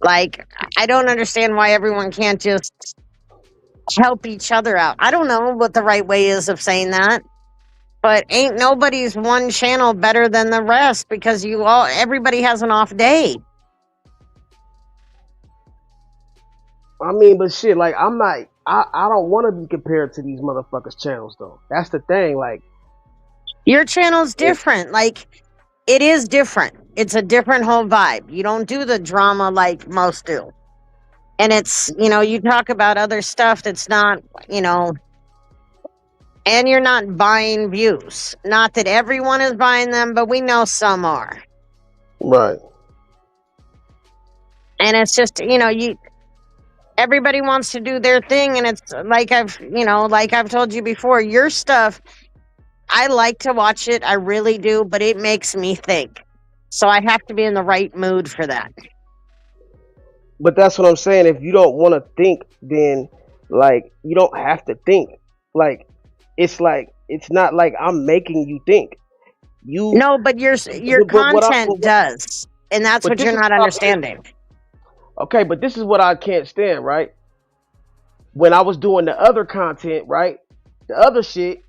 Like, I don't understand why everyone can't just help each other out. I don't know what the right way is of saying that, but ain't nobody's one channel better than the rest, because everybody has an off day. I mean, but shit, like I'm not. I don't want to be compared to these motherfuckers' channels though. That's the thing. Like Your channel's different. Like, it is different. It's a different whole vibe. You don't do the drama like most do. And it's, you talk about other stuff that's not, and you're not buying views. Not that everyone is buying them, but we know some are. right. And it's just, everybody wants to do their thing. And it's like I've told you before, your stuff, I like to watch it. I really do, but it makes me think. So I have to be in the right mood for that. But that's what I'm saying. If you don't want to think, then like you don't have to think. Like it's not like I'm making you think. No, but your content does, and that's but what this you're is not what I- understanding. Okay, but this is what I can't stand, right? When I was doing the other content, right? The other shit,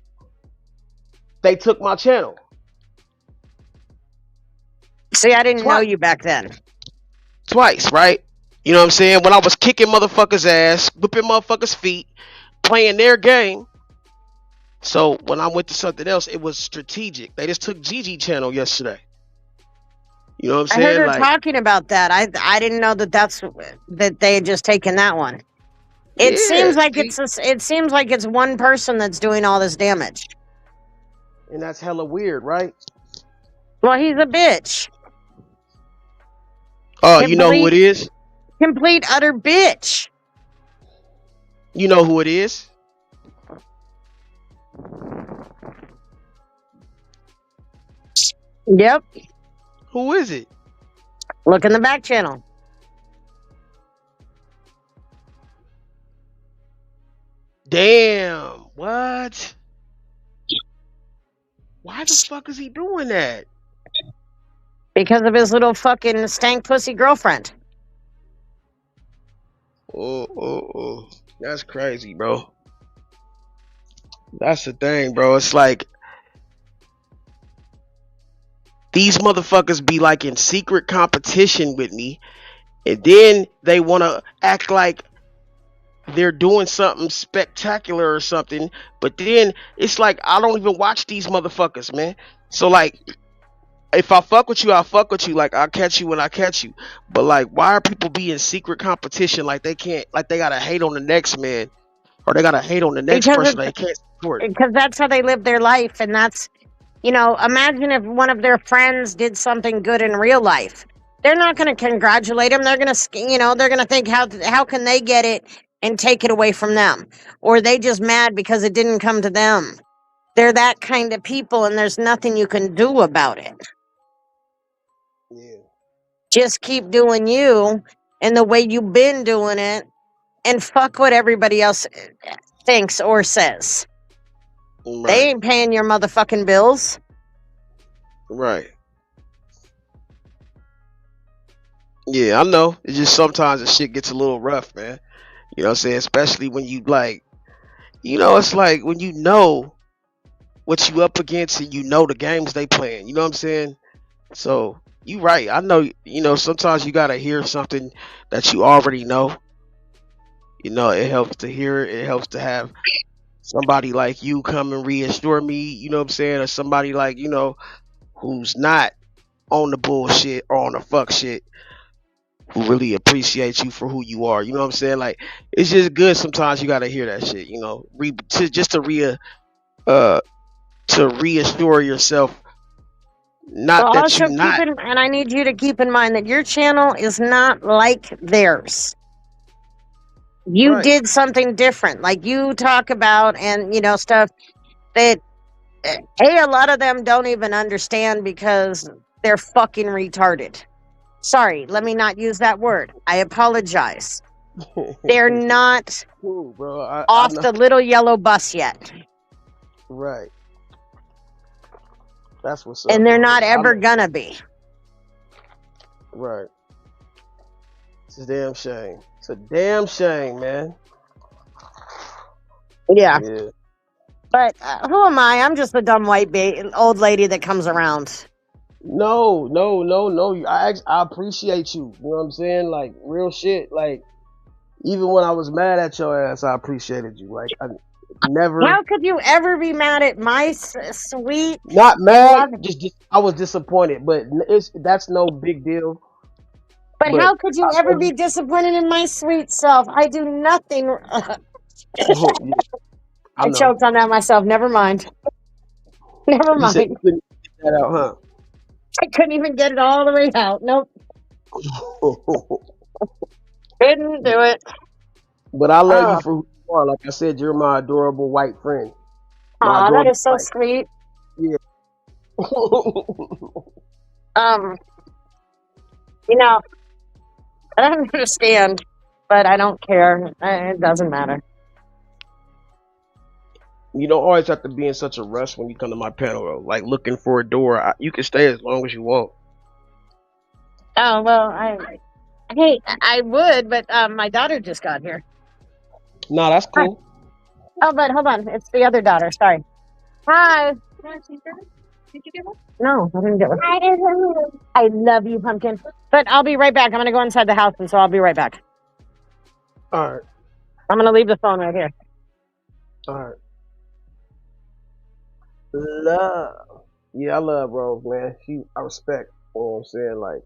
they took my channel. See, I didn't know you back then. Twice, right? You know what I'm saying? When I was kicking motherfuckers' ass, whipping motherfuckers' feet, playing their game. So when I went to something else, it was strategic. They just took Gigi channel yesterday. You know what I'm I heard saying? her Like, talking about that. I didn't know that they had just taken that one. It seems like it seems like it's one person that's doing all this damage. and that's hella weird, right? Well, he's a bitch. Oh, you know who it is? Complete utter bitch. You know who it is? Yep. Who is it? Look in the back channel. Damn. What? Why the fuck is he doing that? Because of his little fucking stank pussy girlfriend. Oh. That's crazy, bro. That's the thing, bro. It's like these motherfuckers be like in secret competition with me, and then they want to act like they're doing something spectacular or something, but then it's like I don't even watch these motherfuckers, man. So like, if I fuck with you, I'll fuck with you. Like, I'll catch you when I catch you. But like, why are people being secret competition? Like they can't, like they gotta hate on the next man, or they gotta hate on the next person they can't support. Because that's how they live their life, and that's, imagine if one of their friends did something good in real life. They're not going to congratulate them. They're going to, they're going to think how can they get it and take it away from them, or they just mad because it didn't come to them. They're that kind of people, and there's nothing you can do about it. Yeah. Just keep doing you and the way you've been doing it, and fuck what everybody else thinks or says. Right. They ain't paying your motherfucking bills. Right. Yeah, I know. It's just sometimes the shit gets a little rough, man. You know what I'm saying? Especially when you like, it's like when you know what you up against and you know the games they playing. You know what I'm saying? So you right. I know. Sometimes you gotta hear something that you already know. It helps to hear it. It helps to have somebody like you come and reassure me. You know what I'm saying? Or somebody like who's not on the bullshit or on the fuck shit, who really appreciates you for who you are. You know what I'm saying? Like, it's just good sometimes you gotta hear that shit. To reassure yourself. Not Well, that also you not. and I need you to keep in mind that your channel is not like theirs. You Right. did something different. Like you talk about and stuff that a lot of them don't even understand because they're fucking retarded. Sorry, let me not use that word. I apologize. They're not Cool, bro. I off know. the little yellow bus yet. Right. That's what's up. And they're bro. not I ever know. gonna be. Right. It's a damn shame. It's a damn shame, man. Yeah. Yeah. But who am I? I'm just the dumb white old lady that comes around. No. I appreciate you. You know what I'm saying? Like real shit. Like Even when I was mad at your ass, I appreciated you. Like I never, How could you ever be mad at my sweet not mad, love? just I was disappointed. But that's no big deal. But But how could you I ever love be disappointed in my sweet self? I do nothing. you. Yeah, I I know. choked on that myself. Never mind. Never You said mind. you couldn't get that out, I couldn't even get it all the way out. Nope. huh? Couldn't do it. But I love you Oh, for who you are. Like I said, you're my adorable white friend. My aw, that adorable is so white. sweet. Yeah. Um, you know, I don't understand, but I don't care. It doesn't matter. You don't always have to be in such a rush when you come to my panel, though. Like looking for a door. You can stay as long as you want. Oh well, hey, I would, but my daughter just got here. No, that's Hi. cool. Oh, but hold on, it's the other daughter. Sorry. Hi. Did you get one? No, I didn't get one. I love you, pumpkin. But I'll be right back. I'm gonna go inside the house, and so I'll be right back. All right. I'm gonna leave the phone right here. All right. Love. Yeah, I love Rose, man. I respect. You know what I'm saying? Like,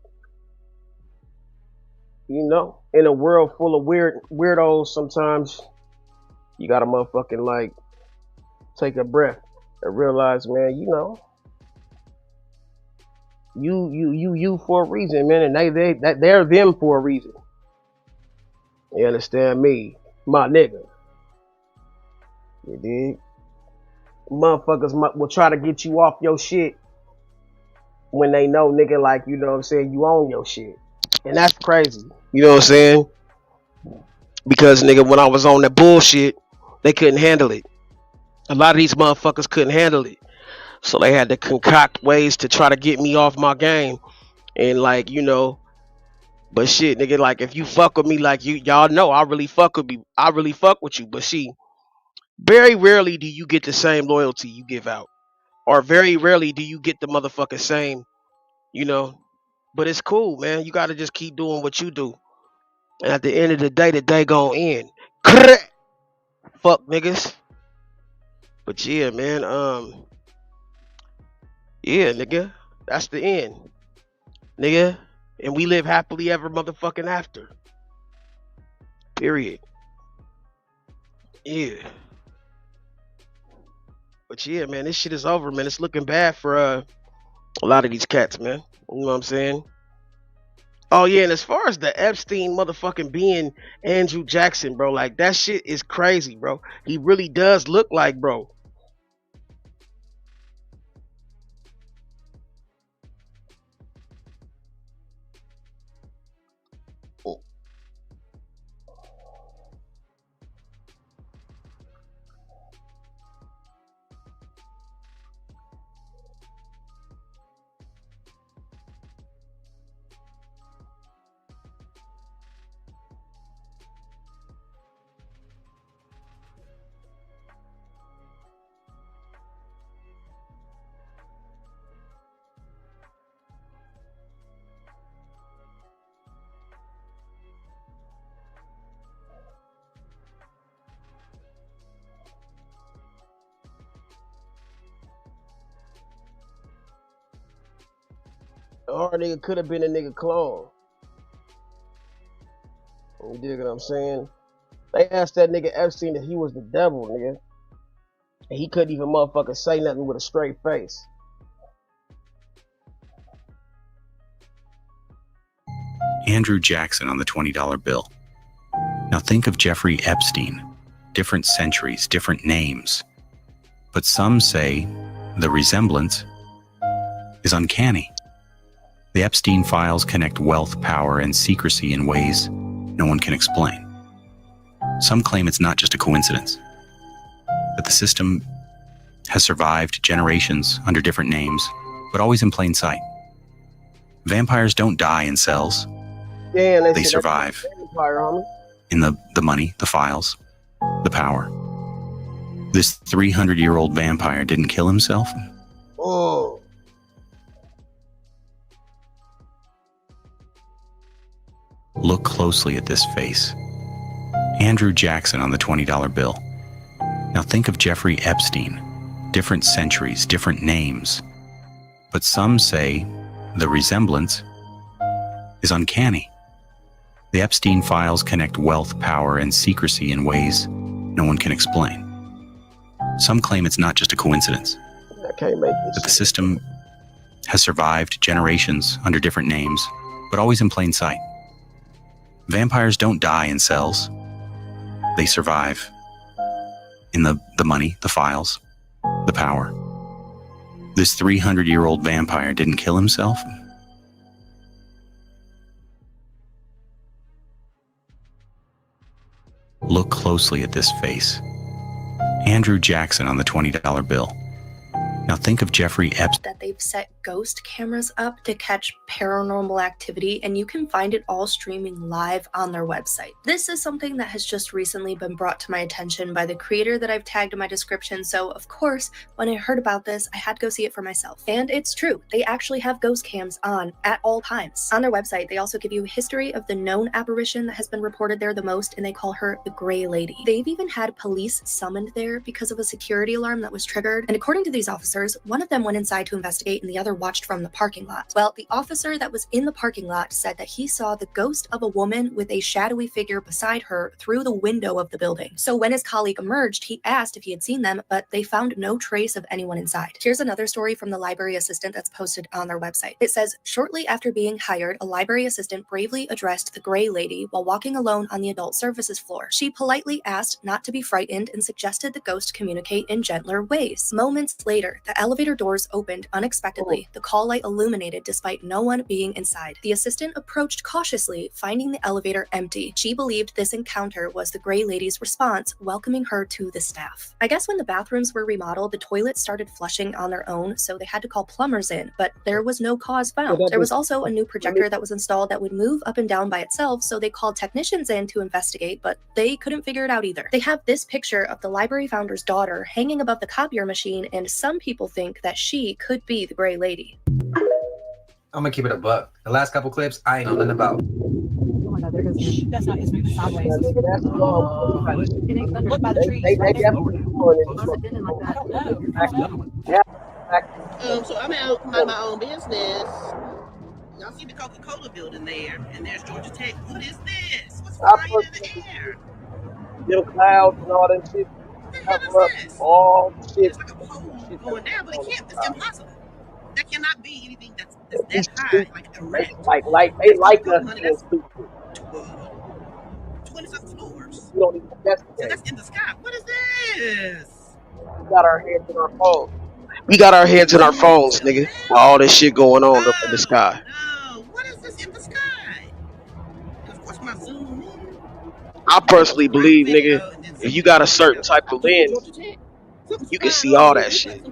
in a world full of weirdos, sometimes you gotta motherfucking like take a breath and realize, man, you for a reason, man, and they're them for a reason. You understand me, my nigga? You dig? Motherfuckers will try to get you off your shit when they know, nigga, like, you know what I'm saying, you own your shit. And that's crazy. You know what I'm saying? Because, nigga, when I was on that bullshit, they couldn't handle it. A lot of these motherfuckers couldn't handle it. So they had to concoct ways to try to get me off my game. And, like, but shit, nigga, like, if you fuck with me, like, y'all know, I really fuck with you. I really fuck with you. But see, very rarely do you get the same loyalty you give out. Or very rarely do you get the motherfucking same, you know. But it's cool, man. You gotta just keep doing what you do. And at the end of the day gon' end. Fuck niggas. But yeah, man, yeah, nigga. That's the end. Nigga. And we live happily ever motherfucking after. Period. Yeah. But yeah, man, this shit is over, man. It's looking bad for a lot of these cats, man. You know what I'm saying? Oh yeah, and as far as the Epstein motherfucking being Andrew Jackson, bro, like that shit is crazy, bro. He really does look like, bro. Or nigga could have been a nigga clone. You dig what I'm saying? They asked that nigga Epstein if he was the devil, nigga. And he couldn't even motherfucking say nothing with a straight face. Andrew Jackson on the $20 bill. Now think of Jeffrey Epstein. Different centuries, different names. But some say the resemblance is uncanny. The Epstein files connect wealth, power, and secrecy in ways no one can explain. Some claim it's not just a coincidence, that the system has survived generations under different names, but always in plain sight. Vampires don't die in cells. Yeah, they survive in the money, the files, the power. This 300-year-old vampire didn't kill himself. Oh. Look closely at this face. Andrew Jackson on the $20 bill. Now think of Jeffrey Epstein. Different centuries, different names. But some say the resemblance is uncanny. The Epstein files connect wealth, power, and secrecy in ways no one can explain. Some claim it's not just a coincidence, I can't make this. that the system has survived generations under different names, but always in plain sight. Vampires don't die in cells. They survive in the money, the files, the power. This 300-year-old vampire didn't kill himself. Look closely at this face. Andrew Jackson on the $20 bill. Now think of Jeffrey Epstein. That they've set ghost cameras up to catch paranormal activity, and you can find it all streaming live on their website. This is something that has just recently been brought to my attention by the creator that I've tagged in my description, so of course, when I heard about this, I had to go see it for myself. And it's true, they actually have ghost cams on at all times. On their website, they also give you a history of the known apparition that has been reported there the most, and they call her the Gray Lady. They've even had police summoned there because of a security alarm that was triggered, and according to these officers, one of them went inside to investigate and the other watched from the parking lot. Well, the officer that was in the parking lot said that he saw the ghost of a woman with a shadowy figure beside her through the window of the building. So when his colleague emerged, he asked if he had seen them, but they found no trace of anyone inside. Here's another story from the library assistant that's posted on their website. It says, shortly after being hired, a library assistant bravely addressed the Gray Lady while walking alone on the adult services floor. She politely asked not to be frightened and suggested the ghost communicate in gentler ways. Moments later, the elevator doors opened unexpectedly, the call light illuminated despite no one being inside. The assistant approached cautiously, finding the elevator empty. She believed this encounter was the Gray Lady's response, welcoming her to the staff. I guess when the bathrooms were remodeled, the toilets started flushing on their own, so they had to call plumbers in, but there was no cause found. There was also a new projector that was installed that would move up and down by itself, so they called technicians in to investigate, but they couldn't figure it out either. They have this picture of the library founder's daughter hanging above the copier machine, and some people think that she could be the Gray Lady. I'm gonna keep it a buck. The last couple clips, I ain't know nothing about. Oh my God, there goes that's not his moving sideways. Look by the trees. Right there. I don't know. Yeah. So I'm out mind my own business. Y'all see the Coca-Cola building there, and there's Georgia Tech. What is this? What's flying in the air? Little clouds and all that shit. All shit. It's like a pole going down, but it can't. It's impossible. That cannot be anything that's that high, like erect. Like they like us being stupid. 20-something floors. We don't even investigate. So that's in the sky. What is this? We got our heads in our phones. We got our heads in our phones, nigga. While all this shit going on up in the sky. No, what is this in the sky? And of course, my zoom in. I personally believe, nigga, if you got a certain type of lens, you can see all that shit.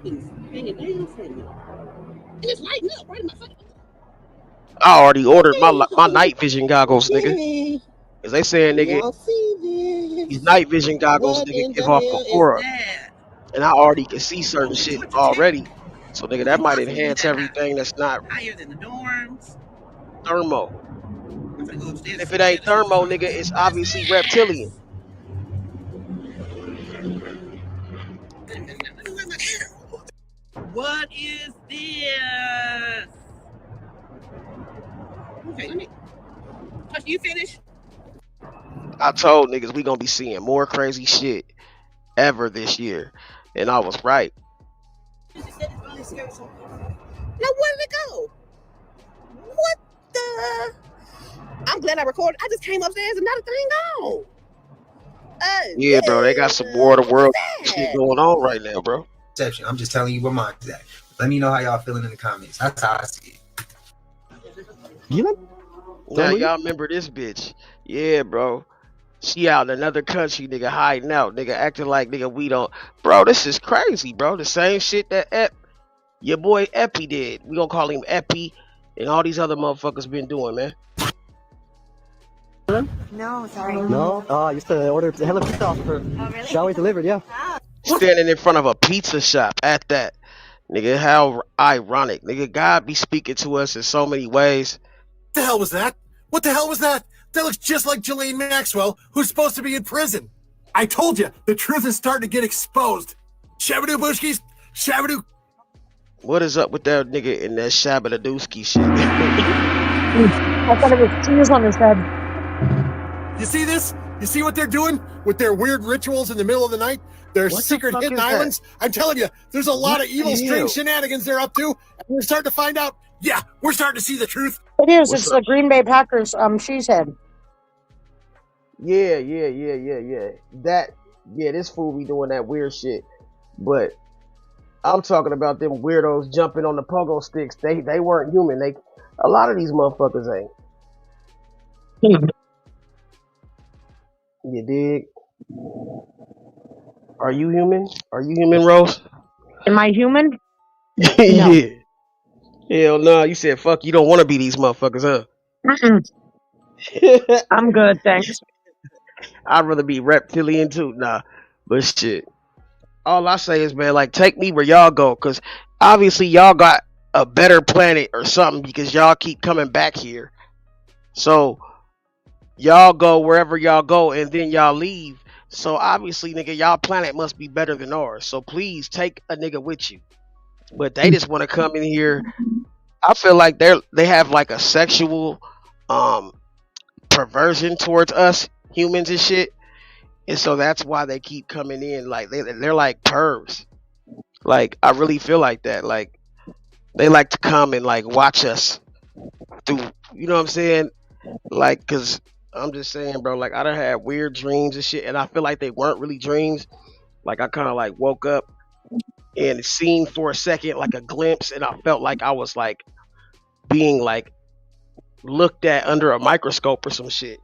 It's lighting up right in my face. I already ordered my night vision goggles, nigga. Cause they saying, nigga, these night vision goggles, nigga, give off an aura. And I already can see certain shit already. So, nigga, that might enhance everything that's not higher than the dorms. Thermo. If it ain't thermo, nigga, it's obviously reptilian. What is this? Okay, let me. Touch, you finish? I told niggas we gonna be seeing more crazy shit ever this year, and I was right. Now where did it go? What the? I'm glad I recorded. I just came upstairs and not a thing gone. Yeah, bro, they got some more of the world shit going on right now, bro. I'm just telling you where mine's at. Let me know how y'all feeling in the comments. That's how I see it. Now y'all remember this bitch? Yeah, bro. She out in another country, nigga, hiding out, nigga, acting like, nigga, we don't. Bro, this is crazy, bro. The same shit that your boy Epi did. We gonna call him Epi, and all these other motherfuckers been doing, man. No, sorry. No? Oh, I used to order a hell of pizza off her. Oh, really? She always delivered, yeah. Standing in front of a pizza shop at that. Nigga, how ironic. Nigga, God be speaking to us in so many ways. What the hell was that? What the hell was that? That looks just like Ghislaine Maxwell, who's supposed to be in prison. I told you, the truth is starting to get exposed. Shabadoo Bushkis, Shabadoo. What is up with that nigga in that Shabadooski shit? I thought it was tears on his head. You see this? You see what they're doing with their weird rituals in the middle of the night? Their What the secret fuck hidden is that? islands? I'm telling you, there's a lot What of evil, the strange hell? shenanigans they're up to. And we're starting to find out. Yeah, we're starting to see the truth. It is. What's It's up? the Green Bay Packers cheese head. Yeah. This fool be doing that weird shit. But I'm talking about them weirdos jumping on the pogo sticks. They weren't human. A lot of these motherfuckers ain't. You dig? Are you human? Are you human, Rose? Am I human? Yeah. Hell no. You said fuck. You don't want to be these motherfuckers, huh? I'm good, thanks. I'd rather be reptilian too. Nah, but shit. All I say is, man, like, take me where y'all go, cause obviously y'all got a better planet or something because y'all keep coming back here. So y'all go wherever y'all go, and then y'all leave. So obviously, nigga, y'all planet must be better than ours. So please take a nigga with you. But they just want to come in here. I feel like they have like a sexual perversion towards us humans and shit. And so that's why they keep coming in. Like they're like pervs. Like I really feel like that. Like they like to come and like watch us through. You know what I'm saying? Like, cause I'm just saying, bro. Like I done had weird dreams and shit, and I feel like they weren't really dreams. Like I kind of like woke up and seen for a second like a glimpse, and I felt like I was like being like looked at under a microscope or some shit.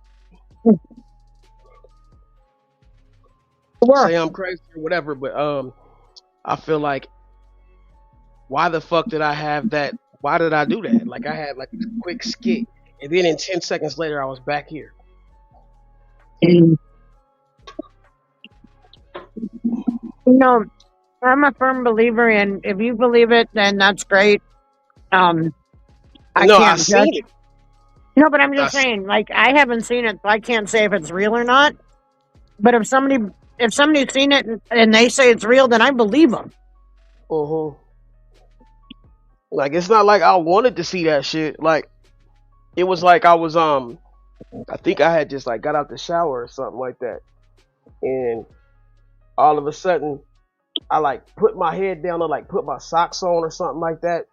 Say I'm crazy or whatever, but I feel like why the fuck did I have that? Why did I do that? Like I had like a quick skit, and then in 10 seconds later I was back here. No, I'm a firm believer in if you believe it, then that's great. I can't judge. Seen it. No, but I'm just saying, like I haven't seen it, so I can't say if it's real or not. But if somebody's seen it and they say it's real, then I believe them. Like it's not like I wanted to see that shit. Like it was like I was I think I had just like got out the shower or something like that, and all of a sudden I like put my head down or like put my socks on or something like that,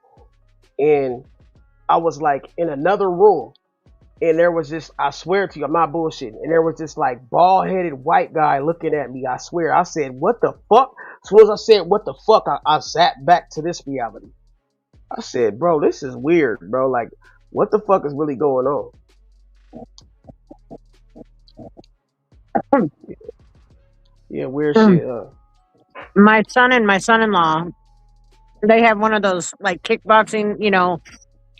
and I was like in another room, and there was this, I swear to you, I'm not bullshitting, and there was this like bald-headed white guy looking at me. I swear, I said, what the fuck? As soon as I said what the fuck, I sat back to this reality. I said, bro, this is weird, bro. Like, what the fuck is really going on? Yeah, weird shit. My son and my son-in-law, they have one of those like kickboxing, you know,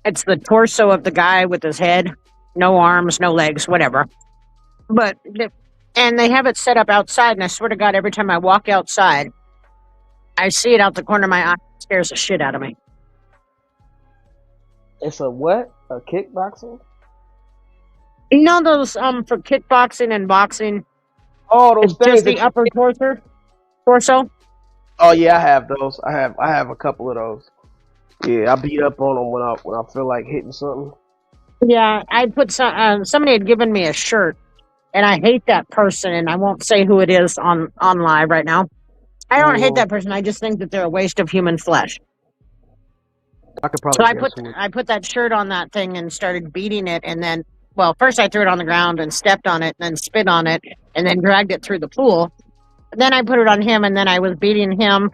it's the torso of the guy with his head, no arms, no legs, whatever. And they have it set up outside, and I swear to God, every time I walk outside, I see it out the corner of my eye. It scares the shit out of me. It's a what? A kickboxing? You know those for kickboxing and boxing? Oh, those it's things just that the upper torso. Oh yeah, I have those. I have a couple of those. Yeah, I beat up on them when I feel like hitting something. Yeah, I put somebody had given me a shirt, and I hate that person, and I won't say who it is on live right now. I don't hate that person. I just think that they're a waste of human flesh. I could probably. So I put that shirt on that thing and started beating it, and then first I threw it on the ground and stepped on it, and then spit on it, and then dragged it through the pool. Then I put it on him, and then I was beating him,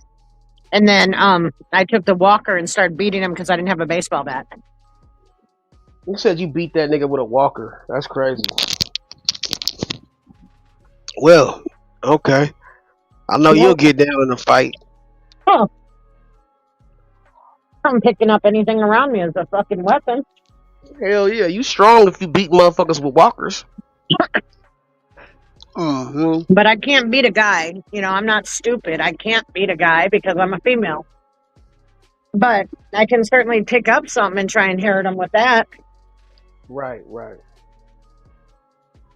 and then I took the walker and started beating him because I didn't have a baseball bat. You said you beat that nigga with a walker. That's crazy. Well, okay. I know you'll get down in a fight. Huh. I'm picking up anything around me as a fucking weapon. Hell yeah, you strong if you beat motherfuckers with walkers. Mm-hmm. But I can't beat a guy. You know, I'm not stupid. I can't beat a guy because I'm a female. But I can certainly pick up something and try and hurt him with that. Right.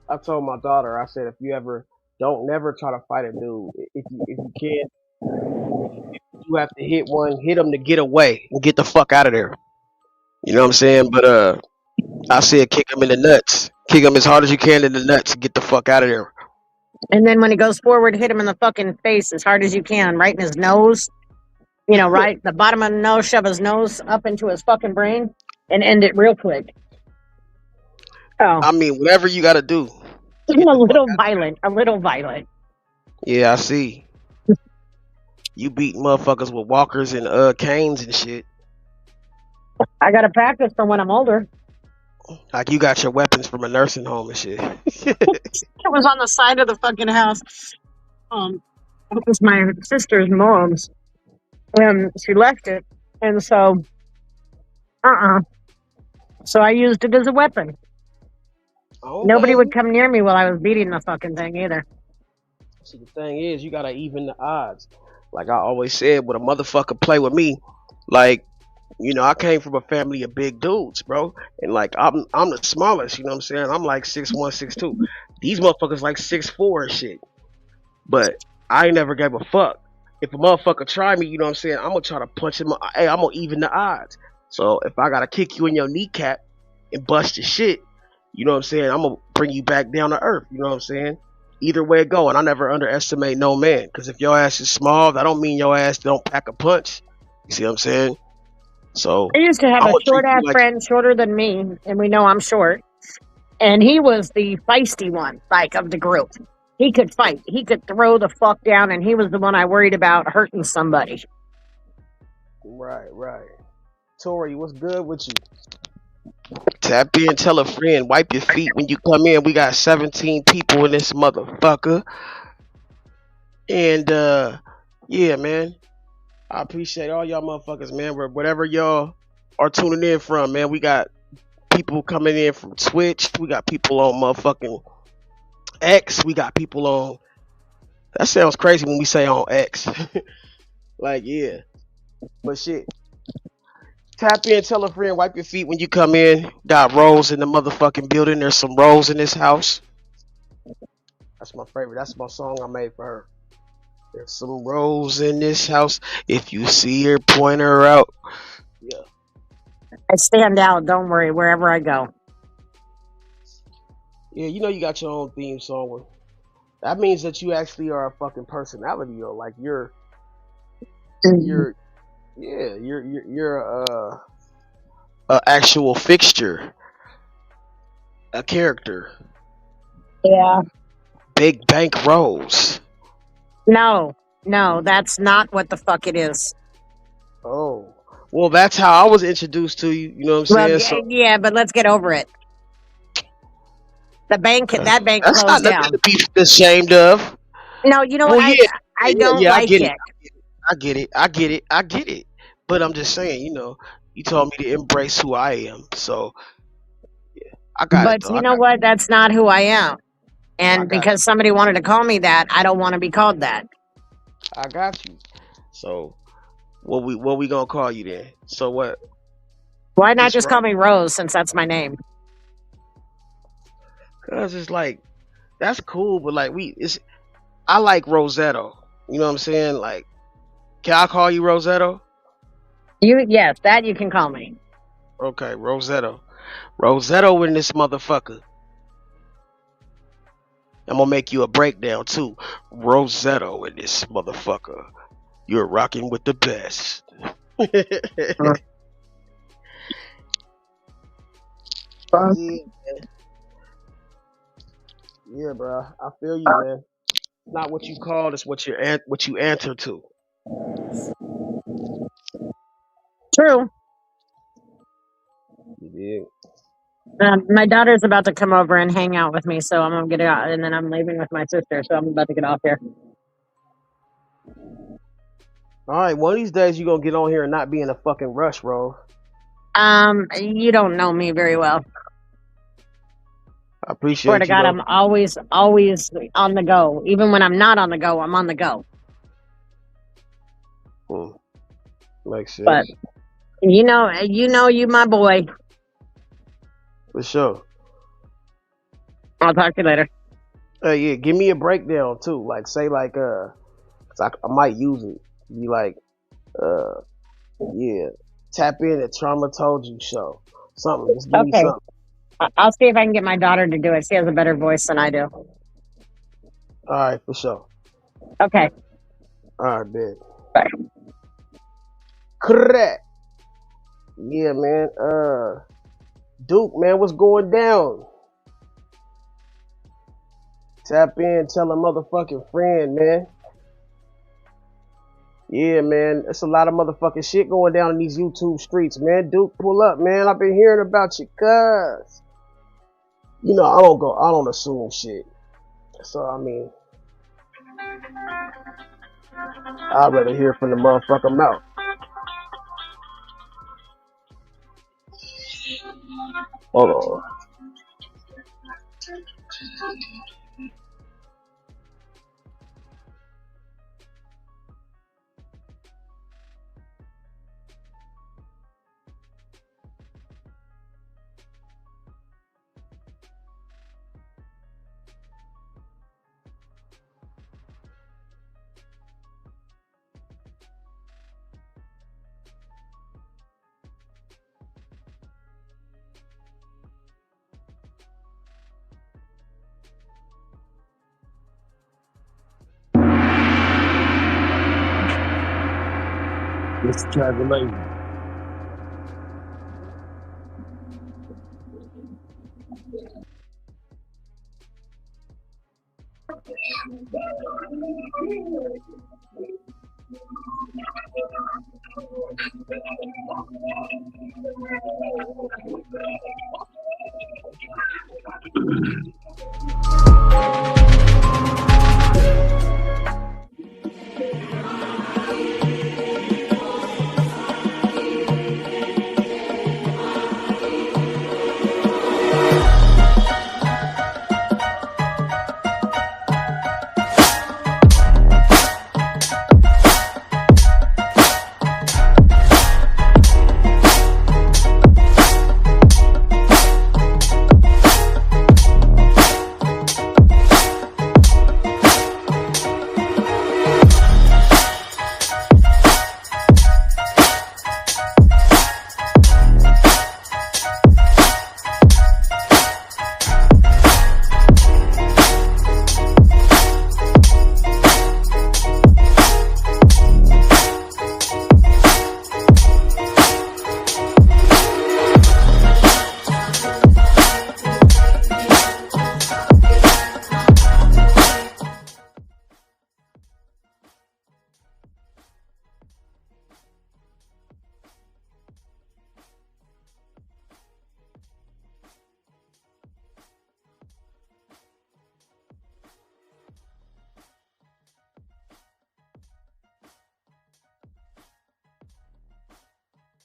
I told my daughter, I said, if you ever don't never try to fight a dude. If you can, you have to hit him to get away and get the fuck out of there. You know what I'm saying? But I said kick him in the nuts. Kick him as hard as you can in the nuts and get the fuck out of there. And then when he goes forward, hit him in the fucking face as hard as you can, right in his nose. You know, right the bottom of the nose, shove his nose up into his fucking brain and end it real quick. Oh, I mean, whatever you gotta do. a little violent, a little violent. Yeah, I see. You beat motherfuckers with walkers and canes and shit. I gotta practice for when I'm older. Like you got your weapons from a nursing home and shit. It was on the side of the fucking house. It was my sister's mom's. She left it, and so, so I used it as a weapon. Oh, Nobody man. would come near me while I was beating the fucking thing either. See, the thing is, you gotta even the odds. Like I always said, when a motherfucker play with me, like, you know, I came from a family of big dudes, bro. And like I'm the smallest, you know what I'm saying? I'm like 6'1", 6'2". These motherfuckers like 6'4" and shit. But I ain't never gave a fuck. If a motherfucker try me, you know what I'm saying, I'm gonna try to punch him. Hey, I'm gonna even the odds. So if I gotta kick you in your kneecap and bust your shit, you know what I'm saying, I'm gonna bring you back down to earth, you know what I'm saying? Either way it go, and I never underestimate no man. Cause if your ass is small, that don't mean your ass don't pack a punch. You see what I'm saying? So I used to have I'm a gonna treat short you ass like friend, shorter than me, and we know I'm short. And he was the feisty one, like of the group. He could fight. He could throw the fuck down, and he was the one I worried about hurting somebody. right. Tori, what's good with you? Tap in, tell a friend, wipe your feet when you come in. We got 17 people in this motherfucker. And yeah, man. I appreciate all y'all motherfuckers, man. Whatever y'all are tuning in from, man. We got people coming in from Twitch. We got people on motherfucking X. We got people on. That sounds crazy when we say on X. Like, yeah. But shit. Tap in, tell a friend, wipe your feet when you come in. Got rolls in the motherfucking building. There's some rolls in this house. That's my favorite. That's my song I made for her. There's some rolls in this house. If you see her, point her out. Yeah. I stand out, don't worry, wherever I go. Yeah, you know you got your own theme song. That means that you actually are a fucking personality, though. Like you're a actual fixture, a character. Yeah. Big Bank Rose. No, that's not what the fuck it is. Oh, well, that's how I was introduced to you. You know what I'm Well, saying? yeah, but let's get over it. That bank That's closed not nothing down. to be ashamed of. No, you know Well, what? I don't I like get it. it. I get it. But I'm just saying, you know, you told me to embrace who I am, so yeah, I got it But though. you know what? That's not who I am. And got because somebody wanted to call me that, I don't want to be called that. I got you. So what we gonna call you then? So what? Why not Miss just call me Rose since that's my name? Cause it's like that's cool, but like I like Rosetto. You know what I'm saying? Like, can I call you Rosetto? Yes, that you can call me. Okay, Rosetto. Rosetto in this motherfucker. I'm gonna make you a breakdown too. Rosetto in this motherfucker. You're rocking with the best. Yeah, bro. I feel you, man. It's not what you call, it's what you answer to. True. You dig? My daughter's about to come over and hang out with me, so I'm gonna get out, and then I'm leaving with my sister, so I'm about to get off here. All right, one of these days you're gonna get on here and not be in a fucking rush, bro. You don't know me very well. I appreciate Swear to you, God, bro. I'm always on the go. Even when I'm not on the go, I'm on the go. Makes sense. But you my boy. For sure. I'll talk to you later. Yeah, give me a breakdown too. Like say like 'cause I might use it. Be like, yeah, tap in at Trauma Told You show. Something. Just give me Okay. something. I'll see if I can get my daughter to do it. She has a better voice than I do. All right, for sure. Okay. All right, big. Bye. Correct. Yeah, man. Duke, man, what's going down? Tap in, tell a motherfucking friend, man. Yeah, man, it's a lot of motherfucking shit going down in these YouTube streets, man. Duke, pull up, man. I've been hearing about you, cuz. You know, I don't assume shit. So, I mean, I'd rather hear from the motherfucker mouth. Hold on. Let's try the lady.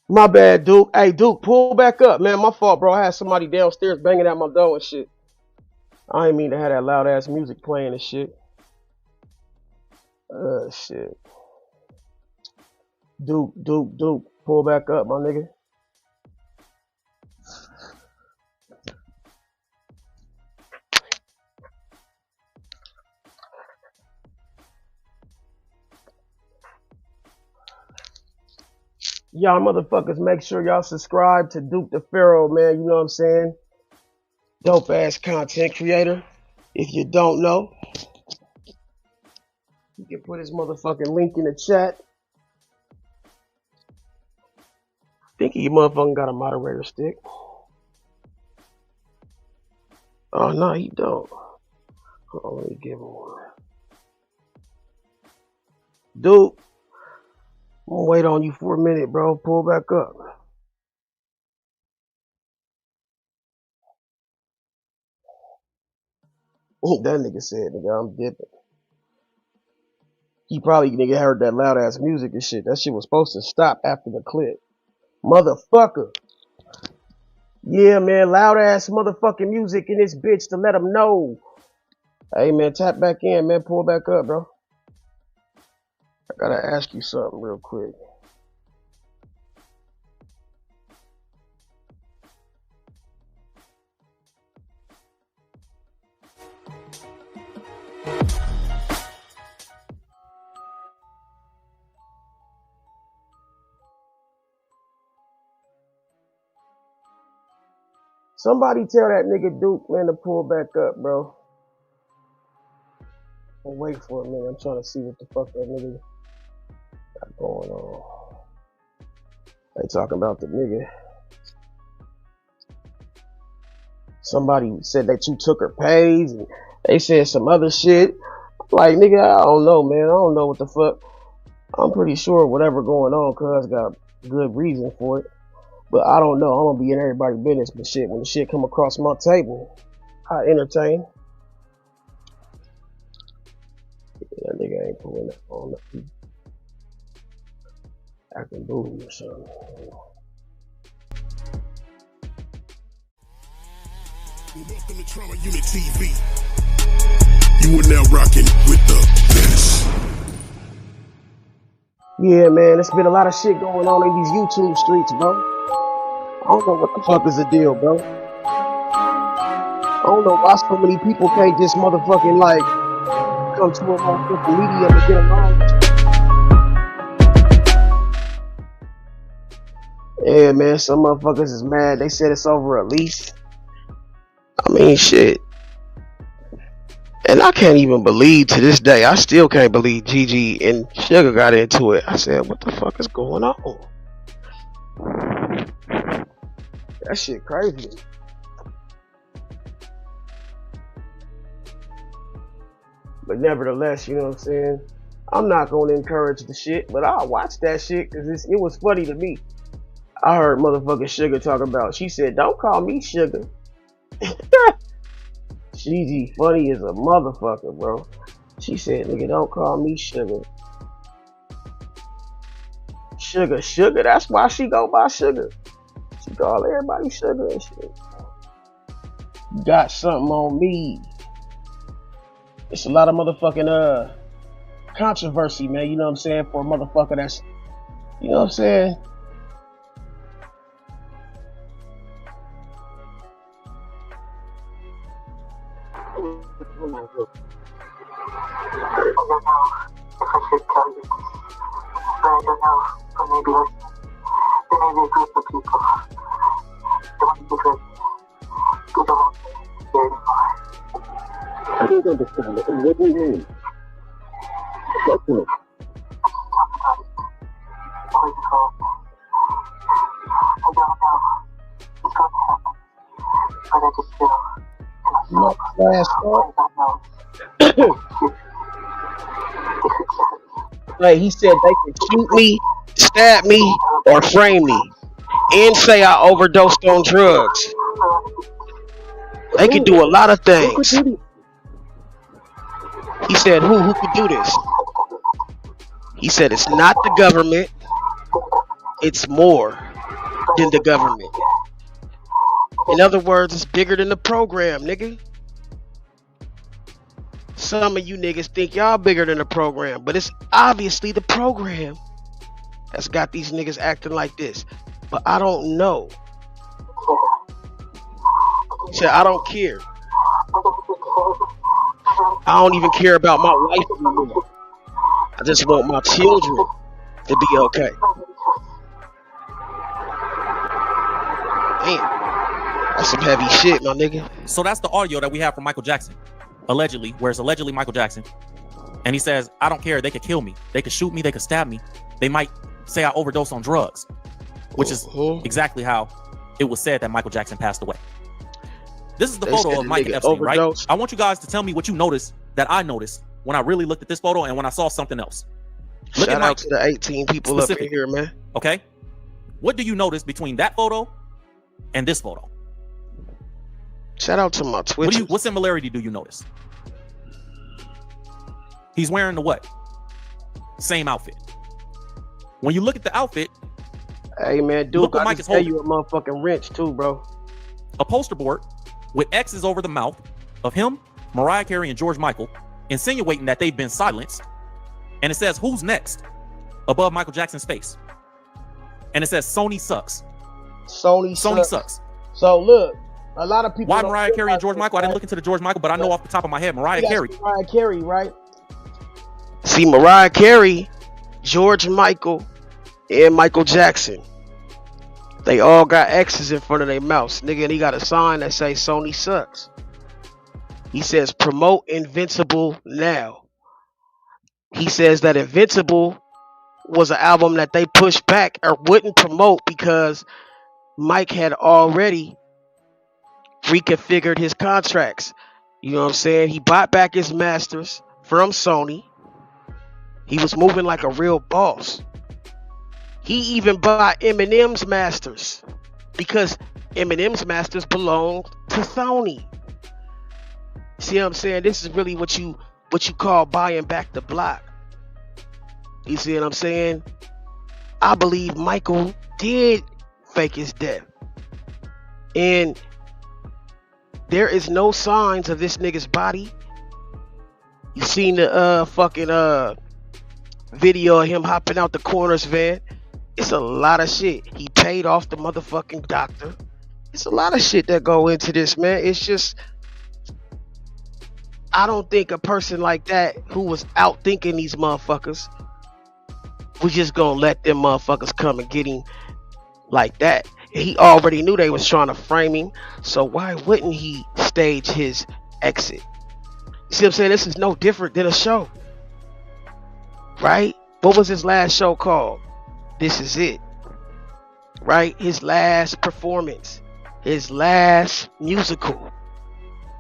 My bad, Duke. Hey, Duke, pull back up, man. My fault, bro. I had somebody downstairs banging at my door and shit. I ain't mean to have that loud ass music playing and shit. Shit. Duke, pull back up, my nigga. Y'all motherfuckers, make sure y'all subscribe to Duke the Pharaoh, man. You know what I'm saying? Dope ass content creator. If you don't know, you can put his motherfucking link in the chat. Think you motherfucking got a moderator stick. Oh no, he don't. Hold on, let me give him one. Duke, I'm gonna wait on you for a minute, bro. Pull back up. That nigga said, nigga, I'm dipping. He probably, nigga, heard that loud ass music and shit. That shit was supposed to stop after the clip. Motherfucker. Yeah, man, loud ass motherfucking music in this bitch to let them know. Hey, man, tap back in, man. Pull back up, bro. I gotta ask you something real quick. Somebody tell that nigga Duke, man, to pull back up, bro. I'll wait for a minute. I'm trying to see what the fuck that nigga got going on. They talking about the nigga. Somebody said that you took her page, and they said some other shit. Like, nigga, I don't know, man. I don't know what the fuck. I'm pretty sure whatever going on, cuz got good reason for it. But I don't know. I'm gonna be in everybody's business. But shit, when the shit come across my table, I entertain. That nigga ain't pulling that phone up. Acting booty or something. Welcome to Trama Unit TV. You are now rocking with the best. Yeah, man, there's been a lot of shit going on in these YouTube streets, bro. I don't know what the fuck is the deal, bro. I don't know why so many people can't just motherfucking like come to a motherfucking medium and get along. Yeah, man, some motherfuckers is mad. They said it's over a lease. I mean, shit. And I can't even believe to this day, I still can't believe Gigi and Sugar got into it. I said, what the fuck is going on? That shit crazy. But nevertheless, you know what I'm saying? I'm not going to encourage the shit, but I'll watch that shit because it was funny to me. I heard motherfucking Sugar talk about, she said, don't call me Sugar. Gigi funny as a motherfucker, bro. She said, nigga, don't call me Sugar. Sugar, that's why she go by Sugar. She call everybody Sugar and shit. You got something on me. It's a lot of motherfucking controversy, man, you know what I'm saying, for a motherfucker that's, you know what I'm saying? I don't understand it. What do you mean? Talk to me. Like he said, they can shoot me, stab me, or frame me, and say I overdosed on drugs. They could do a lot of things. He said, who could do this? He said, it's not the government. It's more than the government. In other words, it's bigger than the program, nigga. Some of you niggas think y'all bigger than the program, but it's obviously the program that's got these niggas acting like this. But I don't know. He said, I don't care. I don't even care about my wife anymore. I just want my children to be okay. Damn. That's some heavy shit, my nigga. So that's the audio that we have from Michael Jackson. Allegedly, where it's allegedly Michael Jackson. And he says, I don't care. They could kill me. They could shoot me. They could stab me. They might say I overdosed on drugs, which is exactly how it was said that Michael Jackson passed away. This is the photo of Mike Epstein, right? I want you guys to tell me what you noticed that I noticed when I really looked at this photo and when I saw something else. Look Shout out to the 18 people up in here, man. Okay. What do you notice between that photo and this photo? Shout out to my Twitch. What similarity do you notice? He's wearing the what? Same outfit. When you look at the outfit, hey man, dude, I just pay you a motherfucking wrench too, bro. A poster board with X's over the mouth of him, Mariah Carey, and George Michael, insinuating that they've been silenced. And it says, who's next? Above Michael Jackson's face. And it says, Sony sucks. Sony sucks. So look, a lot of people. Why Mariah Carey and George Michael? I didn't look into the George Michael, but I know off the top of my head, Mariah Carey. Mariah Carey, right? See, Mariah Carey, George Michael, and Michael Jackson. They all got X's in front of their mouths, nigga, and he got a sign that say Sony sucks. He says promote Invincible now. He says that Invincible was an album that they pushed back or wouldn't promote because Mike had already reconfigured his contracts. You know what I'm saying? He bought back his masters from Sony. He was moving like a real boss. He even bought Eminem's masters because Eminem's masters belong to Sony. See what I'm saying? This is really what you call buying back the block. You see what I'm saying? I believe Michael did fake his death. And there is no signs of this nigga's body. You seen the fucking video of him hopping out the coroner's van. It's a lot of shit. He paid off the motherfucking doctor. It's a lot of shit that go into this, man. It's just, I don't think a person like that who was out thinking these motherfuckers was just gonna let them motherfuckers come and get him like that. He already knew they was trying to frame him, so why wouldn't he stage his exit? You see what I'm saying? This is no different than a show, right? What was his last show called? This Is It, right? His last performance, his last musical.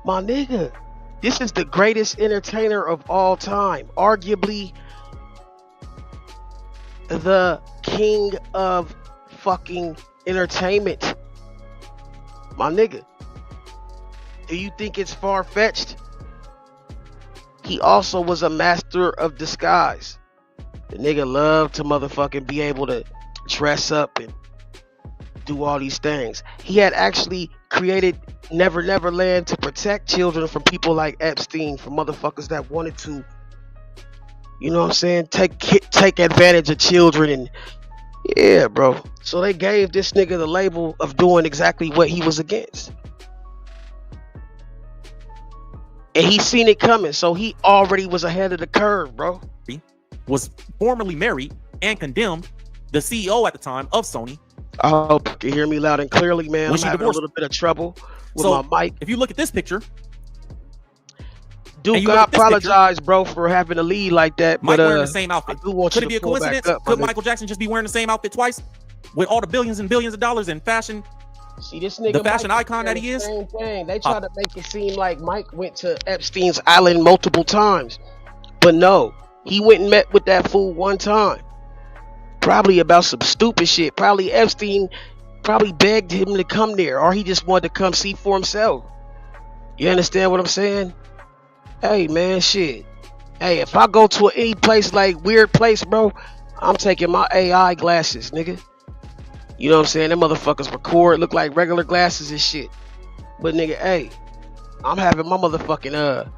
My nigga, this is the greatest entertainer of all time, arguably the king of fucking entertainment. My nigga, do you think it's far-fetched? He also was a master of disguise. The nigga loved to motherfucking be able to dress up and do all these things. He had actually created Never Never Land to protect children from people like Epstein, from motherfuckers that wanted to, you know what I'm saying, take advantage of children. And yeah, bro. So they gave this nigga the label of doing exactly what he was against. And he seen it coming, so he already was ahead of the curve, bro. Was formerly married and condemned the CEO at the time of Sony. I hope you can hear me loud and clearly, man. When I'm she having divorced. a little bit of trouble with So my mic. if you look at this picture, Dude, and you I look at this apologize, bro, for having to lead like that. Mike but wearing the same outfit. I do want Could you it be to a pull back coincidence? up, Could my nigga. Michael Jackson just be wearing the same outfit twice? With all the billions and billions of dollars in fashion, See, this nigga the fashion Mike icon that he is? Same thing. They try to make it seem like Mike went to Epstein's island multiple times, but no, he went and met with that fool one time. Probably about some stupid shit. Probably Epstein probably begged him to come there, or he just wanted to come see for himself. You understand what I'm saying? Hey, man, shit. Hey, if I go to any place like weird place, bro, I'm taking my AI glasses, nigga. You know what I'm saying? Them motherfuckers record, look like regular glasses and shit. But nigga, hey, I'm having my motherfucking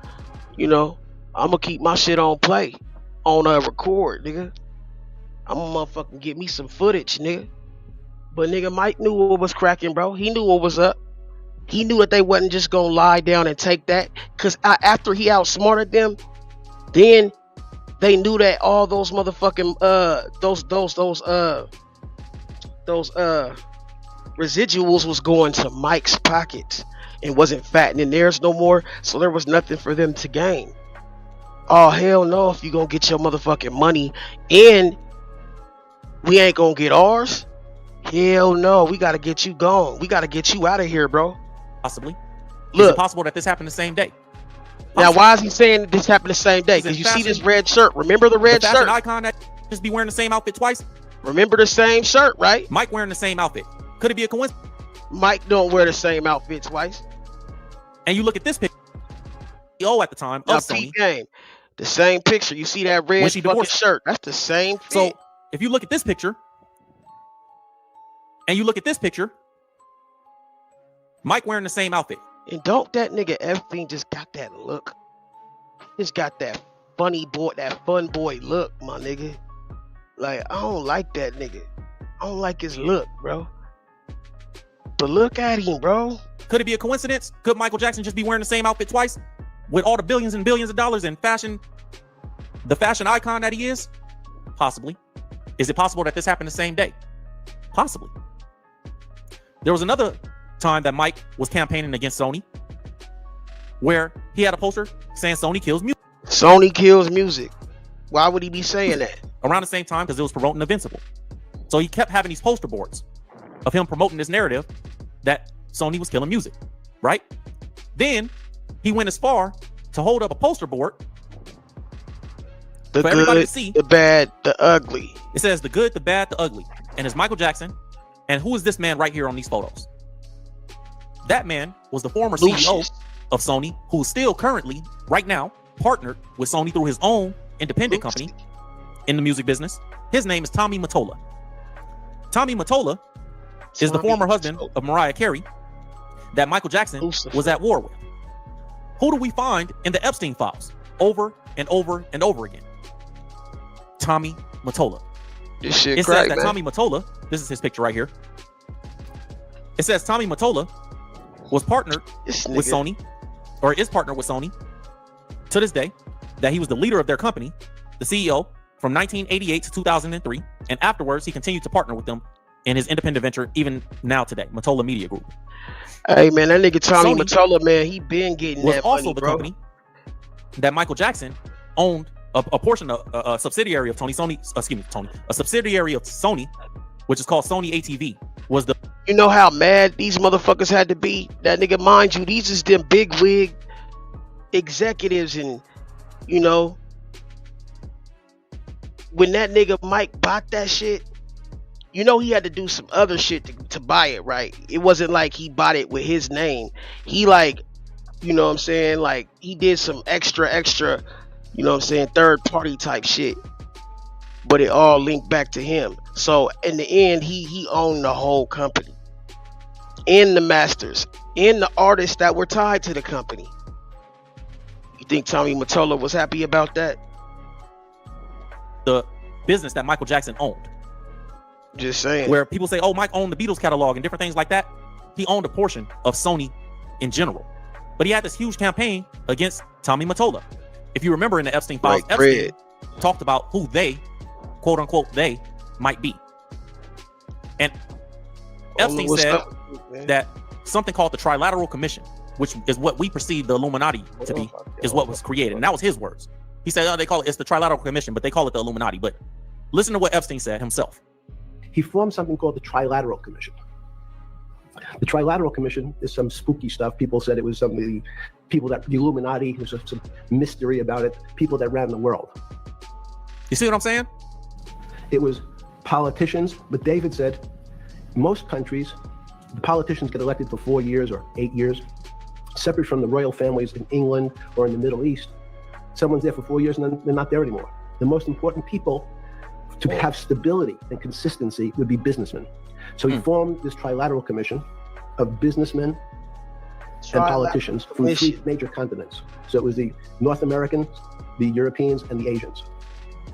you know, I'm gonna keep my shit on play, on record, nigga. I'm gonna motherfucking get me some footage, nigga. But nigga, Mike knew what was cracking, bro. He knew what was up. He knew that they wasn't just gonna lie down and take that, cause after he outsmarted them, then they knew that all those motherfucking those residuals was going to Mike's pockets and wasn't fattening theirs no more, so there was nothing for them to gain. Oh hell no, if you gonna get your motherfucking money and we ain't gonna get ours, hell no, we gotta get you gone. We gotta get you out of here, bro. Possibly. Look, is it possible that this happened the same day? Now why is he saying that this happened the same day? Because you see this red shirt. Remember the red fashion shirt? icon that just be wearing the same outfit twice? Remember the same shirt, right? Mike wearing the same outfit. Could it be a coincidence? Mike don't wear the same outfit twice. And you look at this picture. CEO at the time Now, of Sony. Pete Game, the same picture. You see that red When she fucking divorced. shirt? That's the same fit. So if you look at this picture, and you look at this picture, Mike wearing the same outfit. And don't that nigga Epstein just got that look? Just got that funny boy, that fun boy look, my nigga. Like, I don't like that nigga. I don't like his look, bro. But look at him, bro. Could it be a coincidence? Could Michael Jackson just be wearing the same outfit twice? With all the billions and billions of dollars in fashion, the fashion icon that he is? Possibly. Is it possible that this happened the same day? Possibly. There was another time that Mike was campaigning against Sony, where he had a poster saying Sony kills music. Sony kills music. Why would he be saying that? Around the same time, because it was promoting Invincible. So he kept having these poster boards of him promoting this narrative that Sony was killing music, right? Then he went as far to hold up a poster board The for everybody good, to see. the bad, the ugly. It says the good, the bad, the ugly. And it's Michael Jackson. And who is this man right here on these photos? That man was the former CEO of Sony, who is still currently, right now, partnered with Sony through his own independent company in the music business. His name is Tommy Mottola. Tommy Mottola is the former husband of Mariah Carey that Michael Jackson was at war with. Who do we find in the Epstein files over and over and over again? Tommy Mottola. This shit It crack, says that man. Tommy Mottola, this is his picture right here. It says Tommy Mottola was partnered with Sony, or is partnered with Sony to this day, that he was the leader of their company, the CEO, from 1988 to 2003, and afterwards he continued to partner with them in his independent venture, even now today, Mottola Media Group. Hey man, that nigga Tommy Sony Mottola, man, he been getting was that also money, the bro. company that Michael Jackson owned a portion of, a subsidiary of a subsidiary of Sony, which is called Sony ATV, was the. You know how mad these motherfuckers had to be? That nigga, mind you, these is them big wig executives, and you know, when that nigga Mike bought that shit, you know he had to do some other shit to buy it, right? It wasn't like he bought it with his name. He like, you know what I'm saying? Like he did some extra, you know what I'm saying, third party type shit. But it all linked back to him. So in the end, he owned the whole company. And the masters. And the artists that were tied to the company. You think Tommy Mottola was happy about that? The business that Michael Jackson owned. Just saying. Where people say, oh, Mike owned the Beatles catalog and different things like that. He owned a portion of Sony in general. But he had this huge campaign against Tommy Mottola. If you remember in the Epstein files, Like Epstein talked about who they, quote unquote, they might be. And Epstein said that something called the Trilateral Commission, which is what we perceive the Illuminati to be, is what was created. And that was his words. He said, oh, they call it's the Trilateral Commission, but they call it the Illuminati. But listen to what Epstein said himself. He formed something called the Trilateral Commission. The Trilateral Commission is some spooky stuff. People said it was some of the people that the Illuminati, there's some mystery about it, people that ran the world. You see what I'm saying? It was politicians, but David said most countries, the politicians get elected for 4 years or 8 years, separate from the royal families in England or in the Middle East. Someone's there for 4 years and then they're not there anymore. The most important people to have stability and consistency would be businessmen. So he formed this Trilateral Commission of businessmen and politicians from 3 major continents. So it was the North Americans, the Europeans, and the Asians.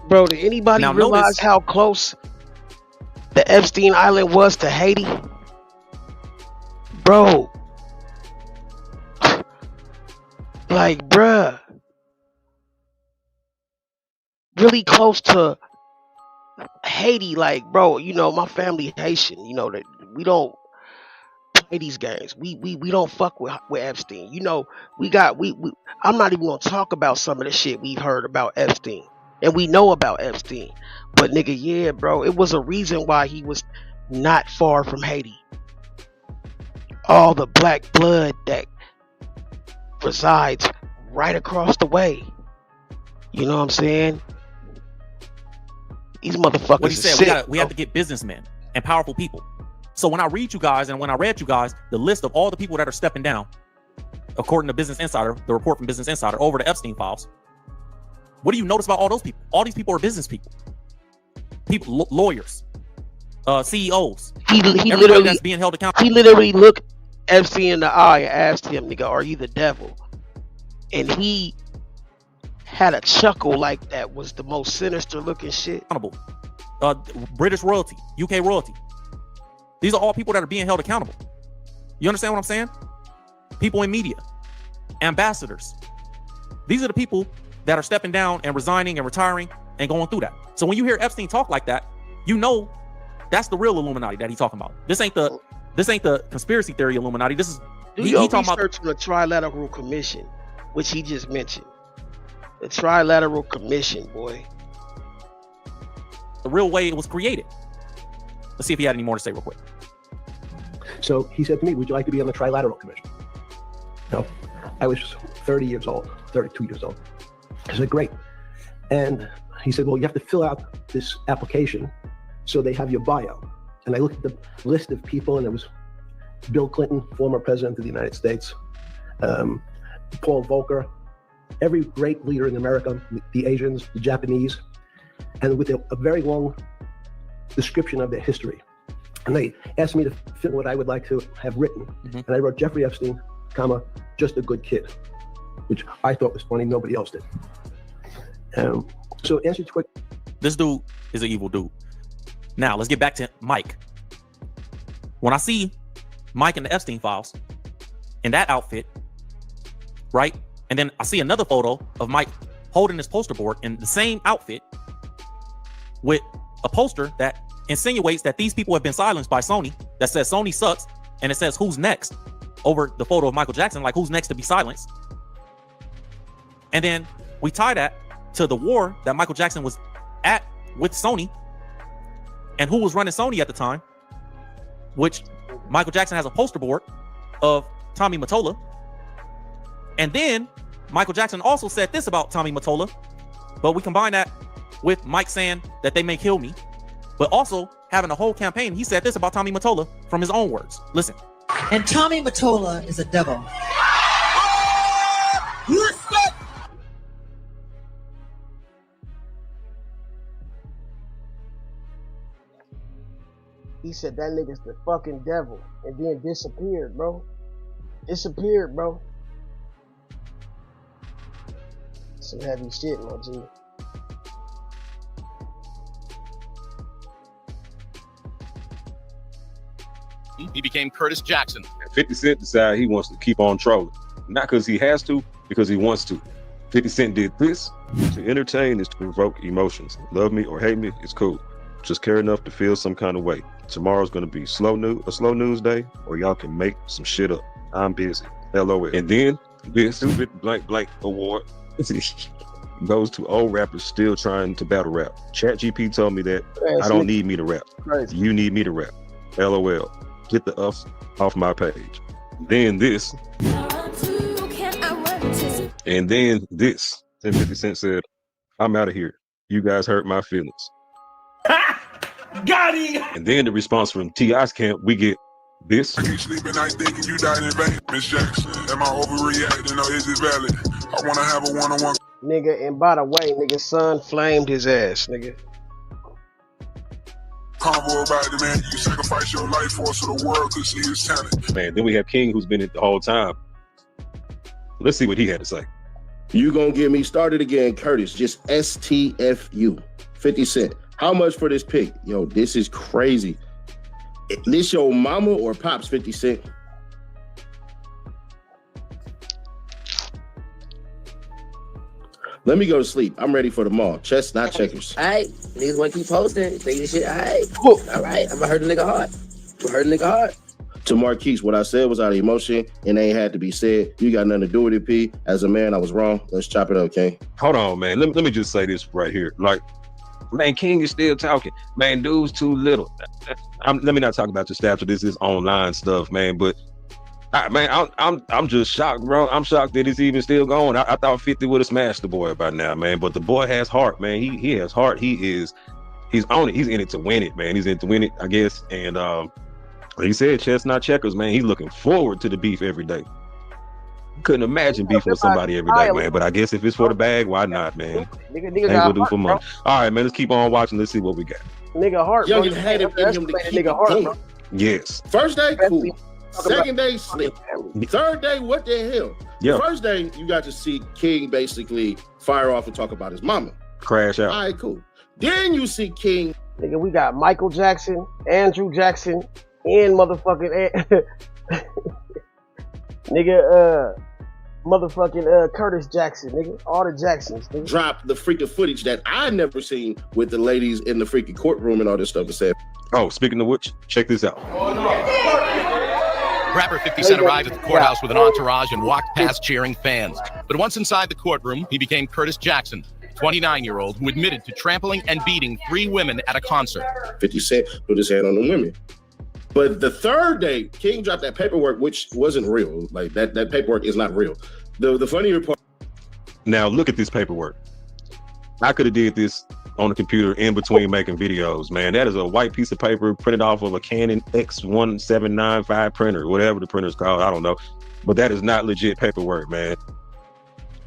Bro, did anybody realize how close the Epstein Island was to Haiti? Bro. Like, bruh. Really close to Haiti. Like, bro, you know, my family Haitian. You know, that we don't play these games. We don't fuck with Epstein. You know, I'm not even gonna talk about some of the shit we heard about Epstein. And we know about Epstein. But nigga, yeah, bro, it was a reason why he was not far from Haiti. All the black blood that resides right across the way. You know what I'm saying? These motherfuckers What he are said, sick, we have to get businessmen and powerful people. So when I read you guys, and when I read you guys, the list of all the people that are stepping down, according to Business Insider, the report from Business Insider over the Epstein files, what do you notice about all those people? All these people are business people. People, lawyers, CEOs. He literally that's being held accountable. He literally looked Epstein in the eye and asked him, nigga, are you the devil? And he had a chuckle like that was the most sinister looking shit. British royalty, UK royalty. These are all people that are being held accountable. You understand what I'm saying? People in media, ambassadors. These are the people that are stepping down and resigning and retiring and going through that. So when you hear Epstein talk like that, you know that's the real Illuminati that he's talking about. This ain't the This ain't the conspiracy theory Illuminati. This is Do he your talking about research on the Trilateral Commission, which he just mentioned. The Trilateral Commission, boy. the real way it was created. Let's see if he had any more to say real quick. So he said to me, would you like to be on the Trilateral Commission? No, I was 30 years old, 32 years old. I said, great. And he said, well, you have to fill out this application so they have your bio. And I looked at the list of people, and it was Bill Clinton, former president of the United States, Paul Volcker, every great leader in America, the Asians, the Japanese, and with a very long description of their history. And they asked me to fill what I would like to have written. And I wrote Jeffrey Epstein, comma, just a good kid, which I thought was funny. Nobody else did. So answer quick. This dude is an evil dude. Now let's get back to Mike. When I see Mike in the Epstein files in that outfit, right? And then I see another photo of Mike holding his poster board in the same outfit with a poster that insinuates that these people have been silenced by Sony, that says Sony sucks, and it says who's next over the photo of Michael Jackson, like who's next to be silenced. And then we tie that to the war that Michael Jackson was at with Sony, and who was running Sony at the time, which Michael Jackson has a poster board of Tommy Mottola. And then Michael Jackson also said this about Tommy Mottola, but we combine that with Mike saying that they may kill me, but also having a whole campaign. He said this about Tommy Mottola from his own words. Listen. And Tommy Mottola is a devil. He said that nigga's the fucking devil, and then disappeared, bro. Disappeared, bro. Some heavy shit, my G. He became Curtis Jackson. 50 Cent decided he wants to keep on trolling. Not because he has to, because he wants to. 50 Cent did this. To entertain is to provoke emotions. Love me or hate me, it's cool. Just care enough to feel some kind of way. Tomorrow's gonna be a slow news day, or y'all can make some shit up. I'm busy. LOL. And then this stupid blank blank award goes to old rappers still trying to battle rap. ChatGPT told me that I don't need me to rap. Crazy. You need me to rap. LOL. Get the ups off my page. Then this. And then this. Then 50 Cent said, I'm out of here. You guys hurt my feelings. Got him! And then the response from T.I.'s camp, we get this. I can't sleep at night thinking you died in vain. Miss Jackson, am I overreacting or is it valid? I want to have a one-on-one. Nigga, and by the way, nigga, son flamed his ass, nigga. Convo about the man you sacrifice your life for so the world could see his talent. Man, then we have King, who's been it the whole time. Let's see what he had to say. You gonna get me started again, Curtis. Just STFU. 50 Cent. How much for this pic? Yo, this is crazy. This your mama or pops, 50 Cent? Let me go to sleep. I'm ready for the mall. Chess, not checkers. All right, niggas want to keep posting. Say this shit. All right. I'm gonna hurt a nigga hard. To Marquise, what I said was out of emotion and ain't had to be said. You got nothing to do with it, P. As a man, I was wrong. Let's chop it up, King. Hold on, man. Let me just say this right here. Like, man, King is still talking. Man, dude's too little. Let me not talk about your stature. This is online stuff, man. But I'm just shocked, bro. I'm shocked that it's even still going. I thought 50 would have smashed the boy by now, man. But the boy has heart, man. He has heart. He's on it. He's in it to win it, man. He's in it to win it, I guess. And he said chess, not checkers, man. He's looking forward to the beef every day. Couldn't imagine beef with somebody every day, man. But I guess if it's for the bag, why not, man? Nigga Ain't gonna do for money. Bro. All right, man. Let's keep on watching. Let's see what we got. Nigga heart, Yo, bro. you had it in him to keep nigga heart, going. bro. Yes. First day, cool. Second day, slip. Third day, what the hell? Yeah. The first day, you got to see King basically fire off and talk about his mama. Crash out. All right, cool. Then you see King. Nigga, we got Michael Jackson, Andrew Jackson, and motherfucking motherfucking Curtis Jackson, nigga. All the Jacksons, nigga. Drop the freaking footage that I never seen with the ladies in the freaking courtroom and all this stuff and said. Oh, speaking of which, check this out. Oh, no. Rapper 50 Cent arrived at the courthouse with an entourage and walked past cheering fans. But once inside the courtroom, he became Curtis Jackson, 29-year-old who admitted to trampling and beating 3 women at a concert. 50 Cent put his hand on the women. But the third day, King dropped that paperwork, which wasn't real. Like that paperwork is not real. The funnier part. Now look at this paperwork. I could have did this on the computer in between making videos, man. That is a white piece of paper printed off of a Canon X1795 printer, whatever the printer's called, I don't know. But that is not legit paperwork, man.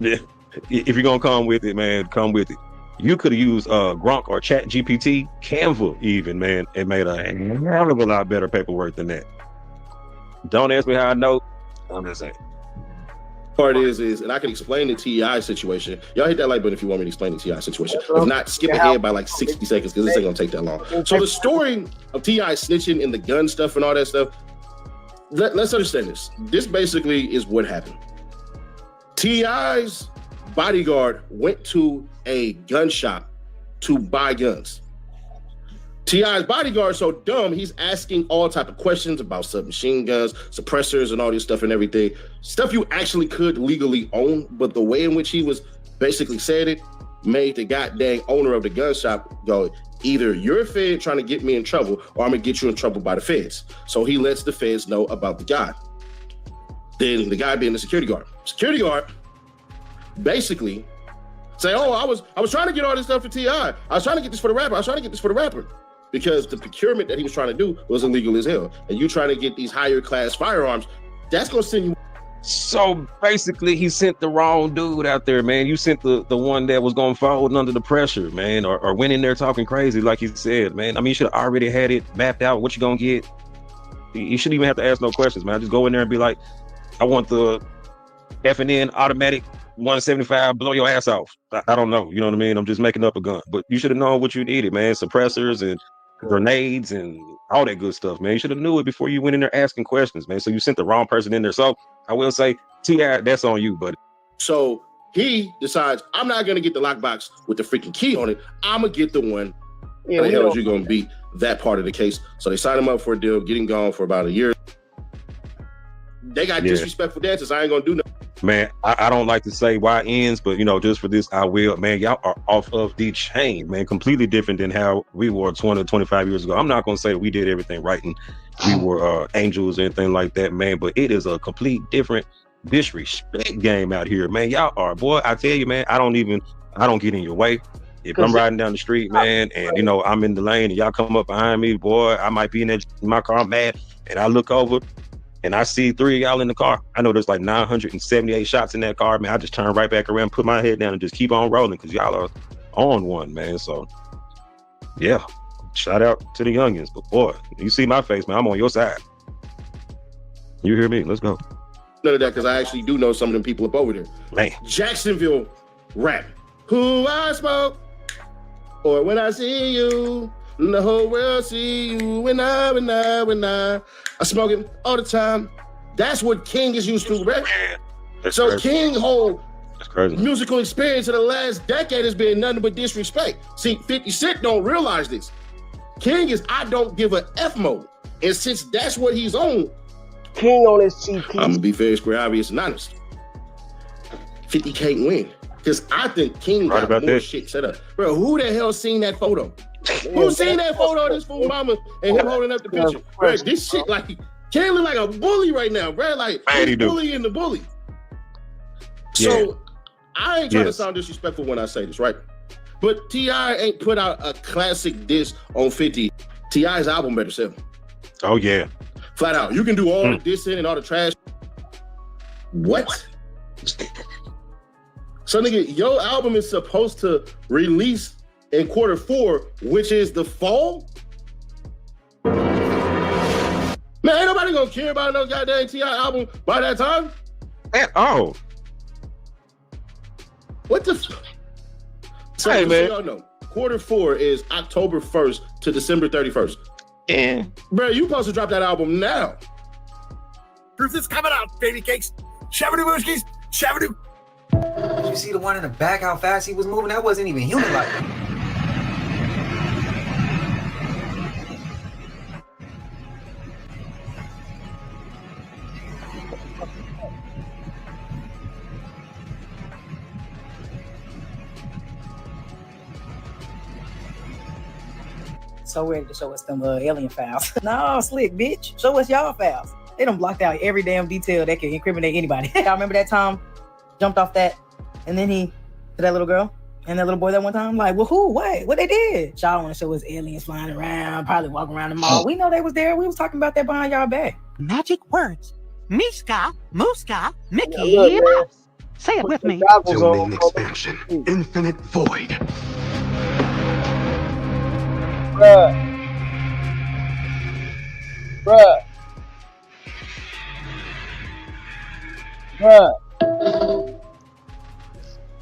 If you're gonna come with it, man, come with it. You could have used Gronk or Chat GPT, Canva even, man, and made a hell of a lot better paperwork than that. Don't ask me how I know. I'm just saying. Part is, and I can explain the T.I. situation. Y'all hit that like button if you want me to explain the T.I. situation. If not, skip ahead by like 60 seconds because this ain't gonna take that long. So the story of T.I. snitching and the gun stuff and all that stuff, let's understand this. This basically is what happened. T.I.'s bodyguard went to a gun shop to buy guns. T.I.'s bodyguard so dumb, he's asking all type of questions about submachine guns, suppressors, and all this stuff and everything. Stuff you actually could legally own, but the way in which he was basically said it made the goddamn owner of the gun shop go, either you're a fed trying to get me in trouble, or I'm gonna get you in trouble by the feds. So he lets the feds know about the guy. Then the guy being the security guard. Security guard basically say, oh, I was trying to get all this stuff for T.I. I was trying to get this for the rapper. Because the procurement that he was trying to do was illegal as hell. And you trying to get these higher class firearms, that's gonna send you. So basically he sent the wrong dude out there, man. You sent the one that was gonna fold under the pressure, man, or went in there talking crazy like he said, man. I mean, you should have already had it mapped out what you gonna get. You shouldn't even have to ask no questions, man. Just go in there and be like, I want the F&N automatic 175, blow your ass off. I don't know, you know what I mean? I'm just making up a gun. But you should have known what you needed, man. Suppressors and grenades and all that good stuff, man. You should have knew it before you went in there asking questions, man. So you sent the wrong person in there. So I will say, T.I., that's on you, buddy. So he decides, I'm not gonna get the lockbox with the freaking key on it. I'm gonna get the one. How the hell is you gonna beat that part of the case? So they signed him up for a deal, getting gone for about a year. They got disrespectful dances. I ain't gonna do nothing. Man, I don't like to say why ends, but you know, just for this, I will. Man, y'all are off of the chain, man. Completely different than how we were 20, 25 years ago. I'm not gonna say we did everything right and we were angels or anything like that, man. But it is a complete different disrespect game out here, man. Y'all are, boy. I tell you, man. I don't get in your way. If I'm riding down the street, man, and you know I'm in the lane and y'all come up behind me, boy, I might be in my car, I'm mad, and I look over. And I see 3 of y'all in the car. I know there's like 978 shots in that car, man. I just turn right back around, put my head down, and just keep on rolling because y'all are on one, man. So, yeah, shout out to the youngins. But boy, you see my face, man. I'm on your side. You hear me? Let's go. None of that because I actually do know some of them people up over there. Man. Jacksonville rap. Who I smoke, or when I see you, the whole world see you. When I smoke it all the time. That's what King is used to, right? So crazy. King whole musical experience of the last decade has been nothing but disrespect. See, 50 Cent don't realize this. King is I don't give a F mode. And since that's what he's on, King on his cheap. I'm gonna be fair, square, obvious, and honest. 50 can't win. Because I think King got more shit set up. Bro, who the hell seen that photo? Who seen that photo of this fool mama and him holding up the picture? Bro, this shit like King look like a bully right now, bro. Like he's bullying the bully. So I ain't trying to sound disrespectful when I say this, right? But T.I. ain't put out a classic diss on 50. T.I.'s album better sell. Oh yeah. Flat out. You can do all the dissing and all the trash. What? So nigga, your album is supposed to release in Q4, which is the fall? Man, ain't nobody gonna care about no goddamn T.I. album by that time. At all. What the So, hey, man. So y'all know, Q4 is October 1st to December 31st. Yeah. Bro, you supposed to drop that album now. Truth is coming out, baby cakes. Shabadoo booshkis, shabadoo. Did you see the one in the back, how fast he was moving? That wasn't even human-like. so ready to show us them alien files. No, slick, bitch. Show us y'all files. They done blocked out every damn detail that can incriminate anybody. Y'all remember that Tom jumped off that, and then he to that little girl and that little boy that one time? Like, well, who? What they did? Y'all want to show us aliens flying around, probably walking around the mall. We know they was there. We was talking about that behind y'all back. Magic words. Miska, Muska, Mickey Yeah, look, man. Mouse. Say it with me. Domain expansion. Infinite void. Bruh.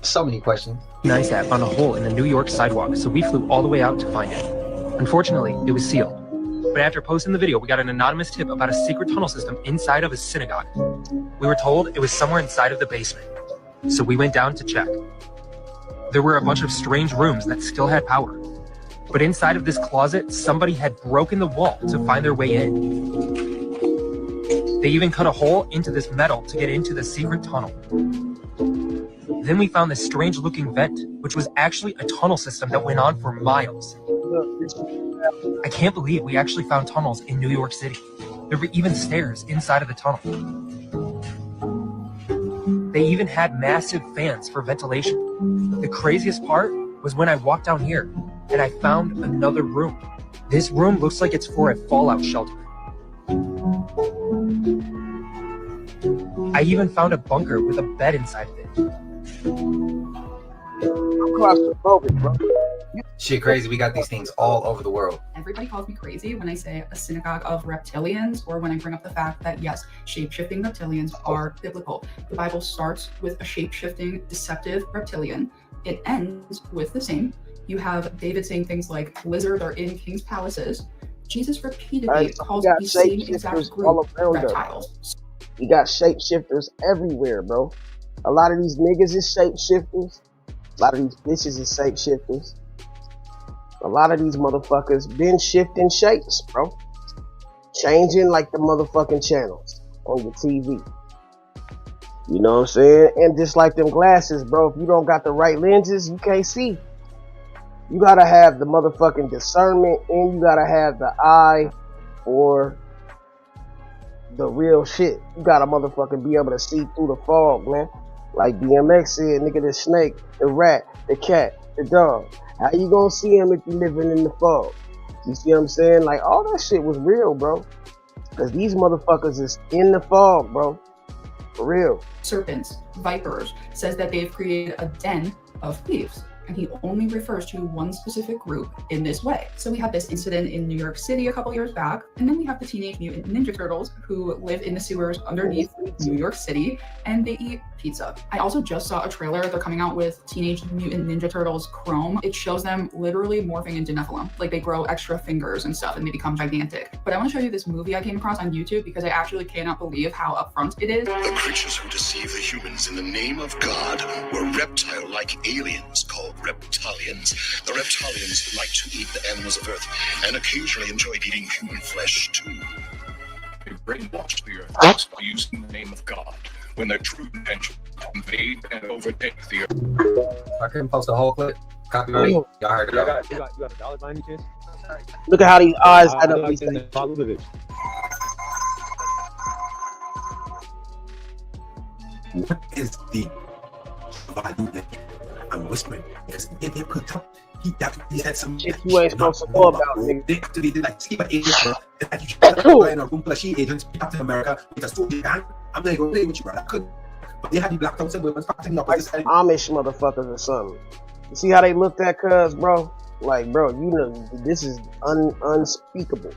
So many questions. NISAT found a hole in the New York sidewalk, so we flew all the way out to find it. Unfortunately, it was sealed. But after posting the video, we got an anonymous tip about a secret tunnel system inside of a synagogue. We were told it was somewhere inside of the basement. So we went down to check. There were a bunch of strange rooms that still had power. But inside of this closet, somebody had broken the wall to find their way in. They even cut a hole into this metal to get into the secret tunnel. Then we found this strange looking vent, which was actually a tunnel system that went on for miles. I can't believe we actually found tunnels in New York City. There were even stairs inside of the tunnel. They even had massive fans for ventilation. The craziest part was when I walked down here and I found another room. This room looks like it's for a fallout shelter. I even found a bunker with a bed inside of it. Claustrophobic, bro. Shit crazy. We got these things all over the world. Everybody calls me crazy when I say a synagogue of reptilians, or when I bring up the fact that yes, shape-shifting reptilians are biblical. The Bible starts with a shape-shifting, deceptive reptilian. It ends with the same. You have David saying things like lizards are in king's palaces. Jesus repeatedly calls these same exact group reptiles. You got shapeshifters everywhere, bro. A lot of these niggas is shapeshifters. A lot of these bitches is shapeshifters. A lot of these motherfuckers been shifting shapes, bro. Changing like the motherfucking channels on your TV. You know what I'm saying? And just like them glasses, bro, if you don't got the right lenses, you can't see. You gotta have the motherfucking discernment, and you gotta have the eye for the real shit. You gotta motherfucking be able to see through the fog, man. Like DMX said, nigga, the snake, the rat, the cat, the dog. How you gonna see him if you living in the fog? You see what I'm saying? Like, all that shit was real, bro. Cause these motherfuckers is in the fog, bro. For real. Serpents, vipers, says that they've created a den of thieves. And he only refers to one specific group in this way. So we had this incident in New York City a couple years back, and then we have the Teenage Mutant Ninja Turtles who live in the sewers underneath New York City, and they eat pizza. I also just saw a trailer. They're coming out with Teenage Mutant Ninja Turtles Chrome. It shows them literally morphing into Nephilim. Like, they grow extra fingers and stuff and they become gigantic. But I want to show you this movie I came across on YouTube because I actually cannot believe how upfront it is. The creatures who deceive the humans in the name of God were reptile-like aliens called reptilians. The reptilians like to eat the animals of Earth and occasionally enjoyed eating human flesh too. They brainwashed the Earth by using the name of God when their true intention to invade and overtake the Earth. I couldn't post the whole clip. Copyright. Y'all heard it. You got a dollar by any chance? Look at how these eyes light up. What is the value that I'm whispering? Because if they put up, he definitely had some shit you ain't supposed to know about, nigga. They activated like sleeper agents, bro. And that you try to go in a room full of she agents, Captain America, with a story gun. I'm not gonna play with you, bro. I couldn't. But they had the black out and weapons fighting up. Like Amish motherfuckers or something. You see how they looked at cuz, bro? Like, bro, you know, this is unspeakable.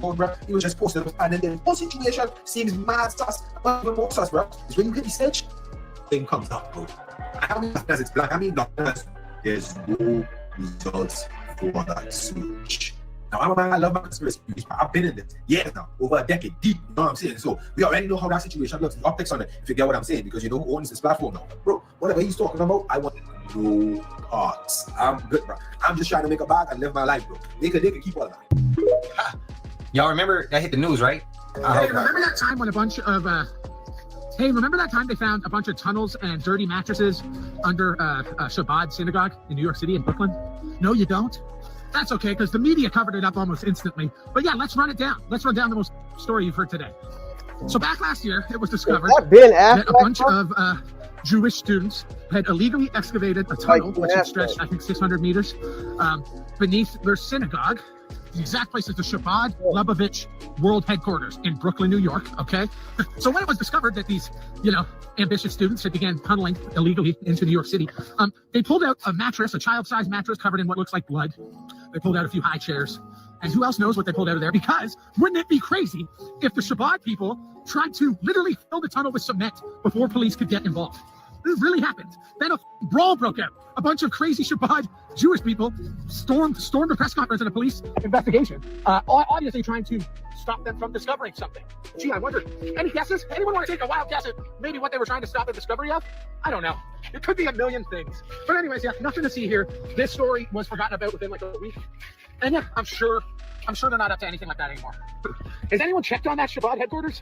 Bro, he was just posting and then one situation seems mad sus, but even more sus, bro. It's when you get the stage, thing comes up, bro. I don't mean because it's black, I mean because there's no results for that switch. Now, I'm a man, I love my conspiracy theories, but I've been in it years now, over a decade deep, you know what I'm saying? So we already know how that situation looks, the optics on it, if you get what I'm saying, because you know who owns this platform now. Bro, whatever he's talking about, I want no parts. I'm good, bro. I'm just trying to make a bag and live my life, bro. They could keep all that. Y'all remember that hit the news, right? Hey, remember that time when a bunch of hey, remember that time they found a bunch of tunnels and dirty mattresses under Shabbat synagogue in New York City and Brooklyn? No, you don't? That's okay, because the media covered it up almost instantly. But yeah, let's run it down. Let's run down the most story you've heard today. So back last year, it was discovered that a bunch of Jewish students had illegally excavated a tunnel which had stretched, I think, 600 meters beneath their synagogue. The exact place is the Chabad Lubavitch World Headquarters in Brooklyn, New York. Okay, so when it was discovered that these, ambitious students had began tunneling illegally into New York City, they pulled out a mattress, a child-sized mattress covered in what looks like blood. They pulled out a few high chairs, and who else knows what they pulled out of there? Because wouldn't it be crazy if the Chabad people tried to literally fill the tunnel with cement before police could get involved? This really happened. Then a brawl broke out. A bunch of crazy Chabad Jewish people stormed a press conference and a police investigation, obviously trying to stop them from discovering something. Gee, I wonder, any guesses? Anyone want to take a wild guess at maybe what they were trying to stop the discovery of? I don't know. It could be a million things. But anyways, yeah, nothing to see here. This story was forgotten about within like a week. And yeah, I'm sure they're not up to anything like that anymore. Has anyone checked on that Chabad headquarters?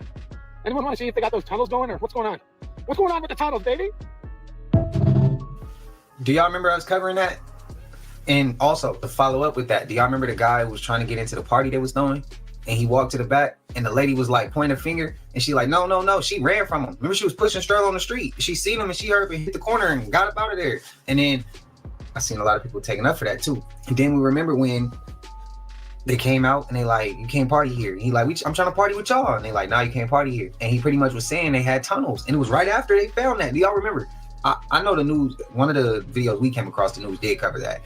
Anyone want to see if they got those tunnels going, or what's going on? What's going on with the tunnels, baby? Do y'all remember us covering that? And also, to follow up with that, do y'all remember the guy who was trying to get into the party they was throwing? And he walked to the back, and the lady was like pointing a finger, and she like, no. She ran from him. Remember, she was pushing Sterling on the street. She seen him, and she heard him hit the corner and got up out of there. And then I seen a lot of people taking up for that too. And then we remember when they came out and they like, you can't party here. And he like, I'm trying to party with y'all. And they like, nah, you can't party here. And he pretty much was saying they had tunnels. And it was right after they found that. Do y'all remember? I know the news, one of the videos we came across, the news did cover that.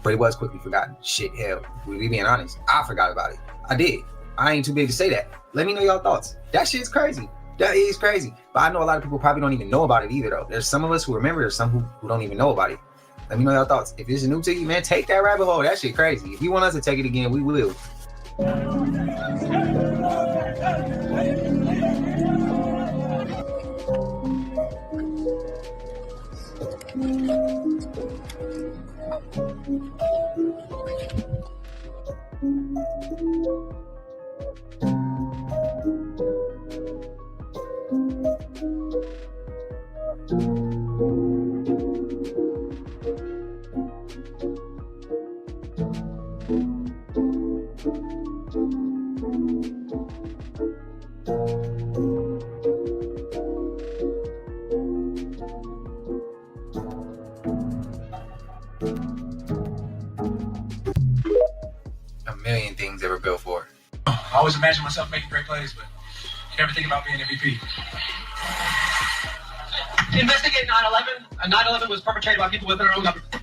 But it was quickly forgotten. Shit, hell, we being honest. I forgot about it. I did. I ain't too big to say that. Let me know y'all thoughts. That shit's crazy. That is crazy. But I know a lot of people probably don't even know about it either though. There's some of us who remember, there's some who don't even know about it. Let me know y'all thoughts. If it's new to you, man, take that rabbit hole. That shit crazy. If you want us to take it again, we will. A million things ever built for. I always imagine myself making great plays, but never think about being MVP. Investigate 9/11. 9/11 was perpetrated by people within our own government.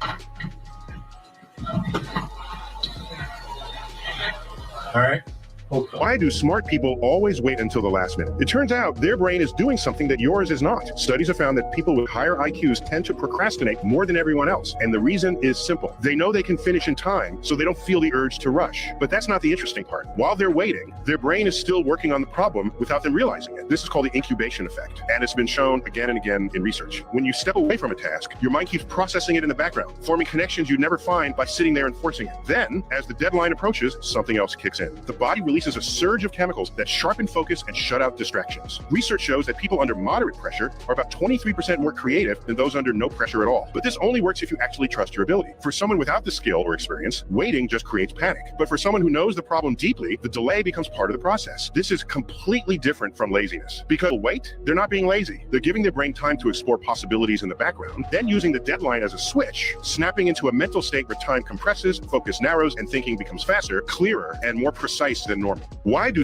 All right. Why do smart people always wait until the last minute? It turns out their brain is doing something that yours is not. Studies have found that people with higher IQs tend to procrastinate more than everyone else. And the reason is simple. They know they can finish in time, so they don't feel the urge to rush. But that's not the interesting part. While they're waiting, their brain is still working on the problem without them realizing it. This is called the incubation effect. And it's been shown again and again in research. When you step away from a task, your mind keeps processing it in the background, forming connections you'd never find by sitting there and forcing it. Then, as the deadline approaches, something else kicks in. The body releases a surge of chemicals that sharpen focus and shut out distractions. Research shows that people under moderate pressure are about 23% more creative than those under no pressure at all. But this only works if you actually trust your ability. For someone without the skill or experience, waiting just creates panic. But for someone who knows the problem deeply, the delay becomes part of the process. This is completely different from laziness. Because wait, they're not being lazy. They're giving their brain time to explore possibilities in the background, then using the deadline as a switch, snapping into a mental state where time compresses, focus narrows, and thinking becomes faster, clearer, and more precise than normal. Why do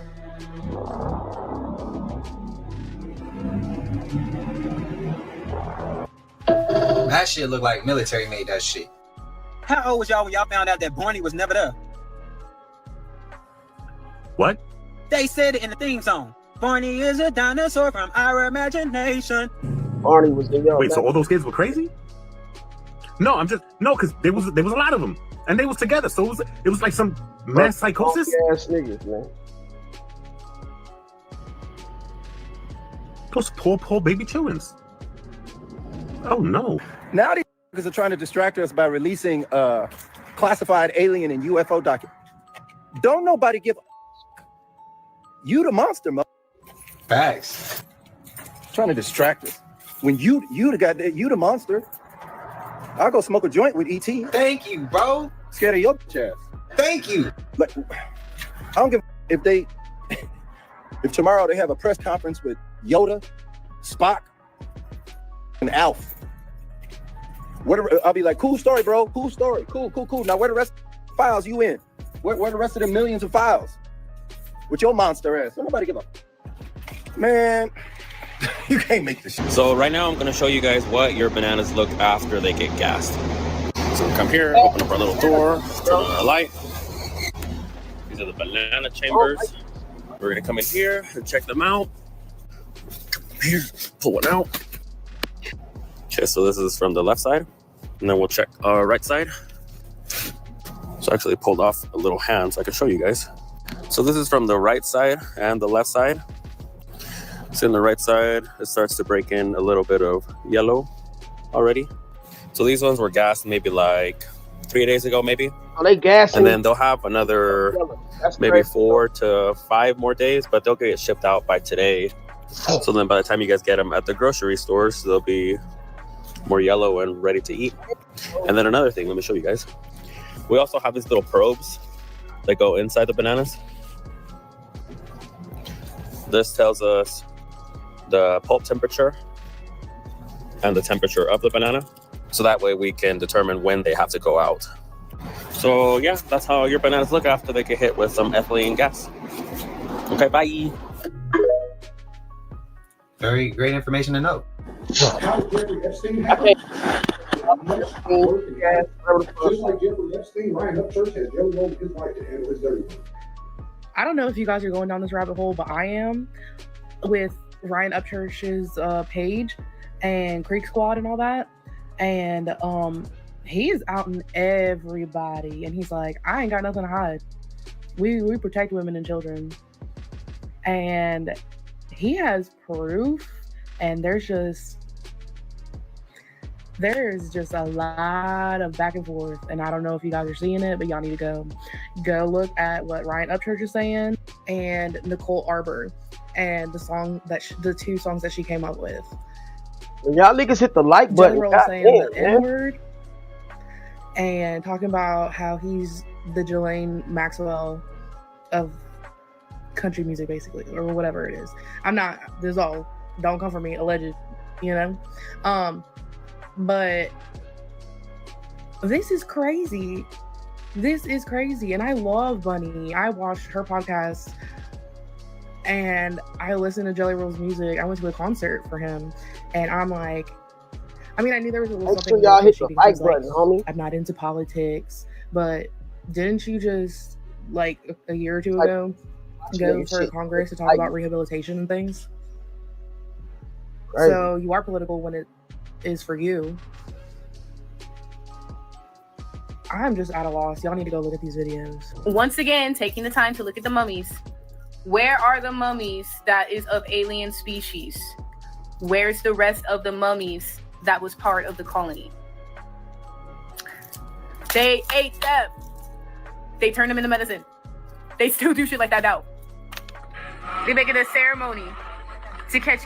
that shit look like military made that shit? How old was y'all when y'all found out that Barney was never there? What? They said it in the theme song. Barney is a dinosaur from our imagination. Barney was the young. Wait, so all those kids were crazy? No, because there was a lot of them, and they was together, so it was like some mass psychosis. Ass niggas, man. Those poor baby childrens. Oh no! Now these niggas are trying to distract us by releasing classified alien and UFO documents. Don't nobody give. You the monster, Facts. Trying to distract us. When you the monster. I'll go smoke a joint with ET. Thank you, bro. Scared of your ass. Thank you. Like, I don't give if tomorrow they have a press conference with Yoda, Spock, and Alf. I'll be like, cool story, bro. Cool story. Cool. Now where the rest of the files you in? Where the rest of the millions of files? With your monster ass. Don't nobody give a man. You can't make this shit. So right now I'm gonna show you guys what your bananas look after they get gassed. So we come here, open up our little door, turn on our light. These are the banana chambers. We're gonna come in here and check them out. Here, pull one out. Okay, so this is from the left side, and then we'll check our right side. So I actually pulled off a little hand so I can show you guys. So this is from the right side and the left side. So in the right side, it starts to break in a little bit of yellow already. So these ones were gassed maybe like 3 days ago, maybe. Oh, they gassing. And then they'll have another maybe 4 to 5 more days, but they'll get shipped out by today. So then by the time you guys get them at the grocery stores, they'll be more yellow and ready to eat. And then another thing, let me show you guys. We also have these little probes that go inside the bananas. This tells us the pulp temperature and the temperature of the banana. So that way we can determine when they have to go out. So yeah, that's how your bananas look after they get hit with some ethylene gas. Okay, bye. Very great information to know. How Jeffrey Epstein I happened? Just like Jeffrey Epstein, Ryan Upchurch has Jelly Roll with his wife to handle his dirty work. I don't know if you guys are going down this rabbit hole, but I am with Ryan Upchurch's page and Creek Squad and all that. And he is out in everybody, and he's like, I ain't got nothing to hide. We protect women and children. And he has proof, and there's just a lot of back and forth, and I don't know if you guys are seeing it, but y'all need to go look at what Ryan Upchurch is saying and Nicole Arbor and the 2 songs that she came up with. When y'all niggas hit the like button, Jelly Roll saying the N-word and talking about how he's the Ghislaine Maxwell of country music, basically, or whatever it is. I'm not, this all, don't come for me, alleged, you know? But this is crazy. This is crazy. And I love Bunny. I watched her podcast and I listened to Jelly Roll's music. I went to a concert for him, and I'm like, I mean, I knew there was something. Sure y'all hit the like button, homie. I'm not into politics, but didn't you just like a year or 2 ago go for Congress to talk about rehabilitation and things? Right. So you are political when it is for you. I'm just at a loss. Y'all need to go look at these videos. Once again, taking the time to look at the mummies. Where are the mummies that is of alien species? Where's the rest of the mummies that was part of the colony? They ate them. They turned them into medicine. They still do shit like that now. They make it a ceremony to catch.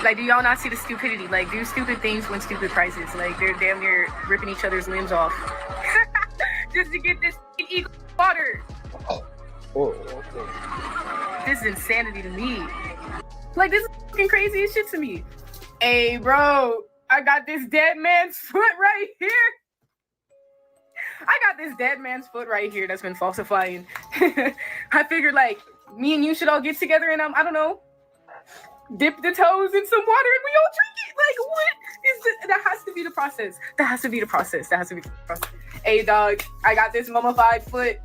Like, do y'all not see the stupidity? Like, do stupid things win stupid prizes. Like, they're damn near ripping each other's limbs off just to get this eagle water. This is insanity to me. Like, this is fucking crazy as shit to me. Hey, bro, I got this dead man's foot right here. I got this dead man's foot right here that's been falsifying. I figured, like, me and you should all get together and, I don't know, dip the toes in some water and we all drink it. Like, what is this? That has to be the process. That has to be the process. Hey, dog, I got this mummified foot.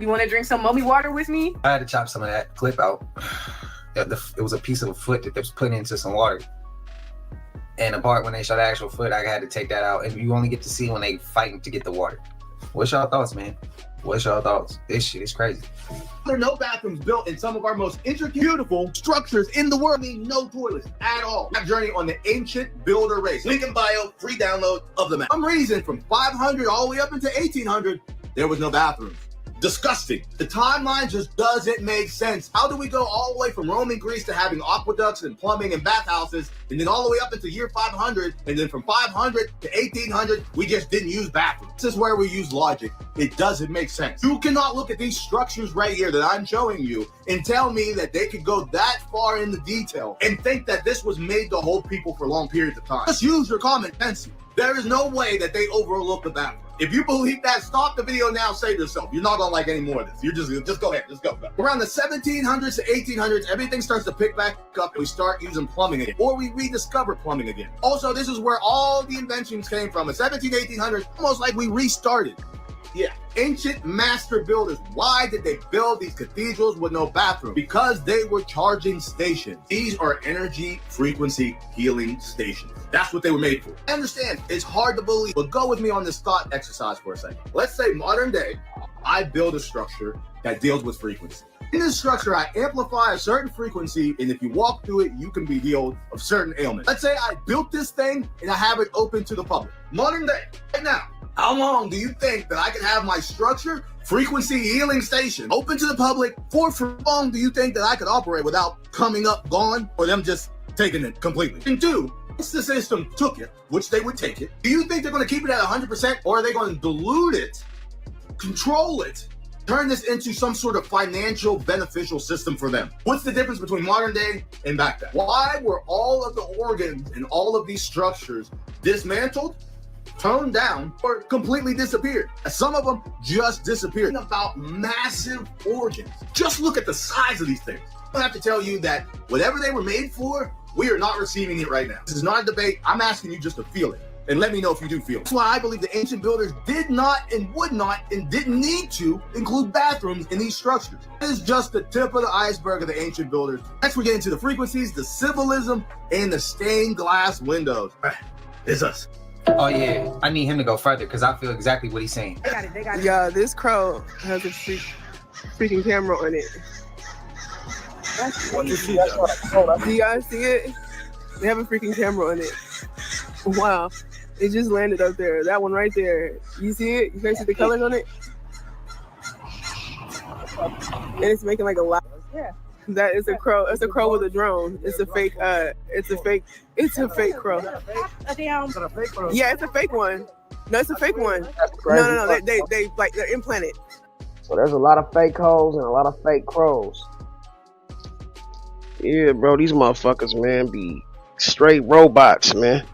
You want to drink some mummy water with me? I had to chop some of that clip out. It was a piece of a foot that was put into some water. And the part when they shot the actual foot, I had to take that out. And you only get to see when they fighting to get the water. What's y'all thoughts, man? What's y'all thoughts? This shit is crazy. There are no bathrooms built in some of our most intricate, beautiful structures in the world. Need no toilets at all. A journey on the ancient builder race. Link in bio, free download of the map. For some reason, from 500 all the way up into 1800, there was no bathrooms. disgusting. The timeline just doesn't make sense. How do we go all the way from Roman Greece to having aqueducts and plumbing and bathhouses, and then all the way up into year 500, and then from 500 to 1800, we just didn't use bathrooms? This is where we use logic. It doesn't make sense. You cannot look at these structures right here that I'm showing you and tell me that they could go that far in the detail and think that this was made to hold people for long periods of time. Just use your common sense. There is no way that they overlook the bathroom. If you believe that, stop the video now, save yourself. You're not gonna like any more of this. You're just go ahead, just go. Around the 1700s to 1800s, everything starts to pick back up and we start using plumbing again, or we rediscover plumbing again. Also, this is where all the inventions came from. In 1800s, almost like we restarted. Yeah, ancient master builders. Why did they build these cathedrals with no bathroom? Because they were charging stations. These are energy frequency healing stations. That's what they were made for. I understand, it's hard to believe, but go with me on this thought exercise for a second. Let's say modern day, I build a structure that deals with frequency. In this structure, I amplify a certain frequency, and if you walk through it, you can be healed of certain ailments. Let's say I built this thing and I have it open to the public. Modern day, right now, how long do you think that I can have my structure, frequency healing station, open to the public? For long do you think that I could operate without coming up gone, or them just taking it completely? And two, once the system took it, which they would take it, do you think they're going to keep it at 100%, or are they going to dilute it, control it, turn this into some sort of financial beneficial system for them? What's the difference between modern day and back then? Why were all of the organs and all of these structures dismantled, toned down, or completely disappeared? Some of them just disappeared. About massive organs. Just look at the size of these things. I don't have to tell you that whatever they were made for, we are not receiving it right now. This is not a debate. I'm asking you just to feel it. And let me know if you do feel it. That's why I believe the ancient builders did not and would not and didn't need to include bathrooms in these structures. That is just the tip of the iceberg of the ancient builders. Next, we get into the frequencies, the symbolism, and the stained glass windows. It's us. Oh yeah, I need him to go further because I feel exactly what he's saying. They got it. Yeah, this crow has a freaking camera on it. Do you guys see it? They have a freaking camera on it. Wow, it just landed up there. That one right there. You see it? You guys see the colors on it? And it's making like a lot. Yeah. That is a crow. It's a crow with a drone. It's a fake. It's a fake crow. Yeah, it's a fake one. No, it's a fake one. No. They like they're implanted. So there's a lot of fake hoes and a lot of fake crows. Yeah, bro, these motherfuckers, man, be straight robots, man.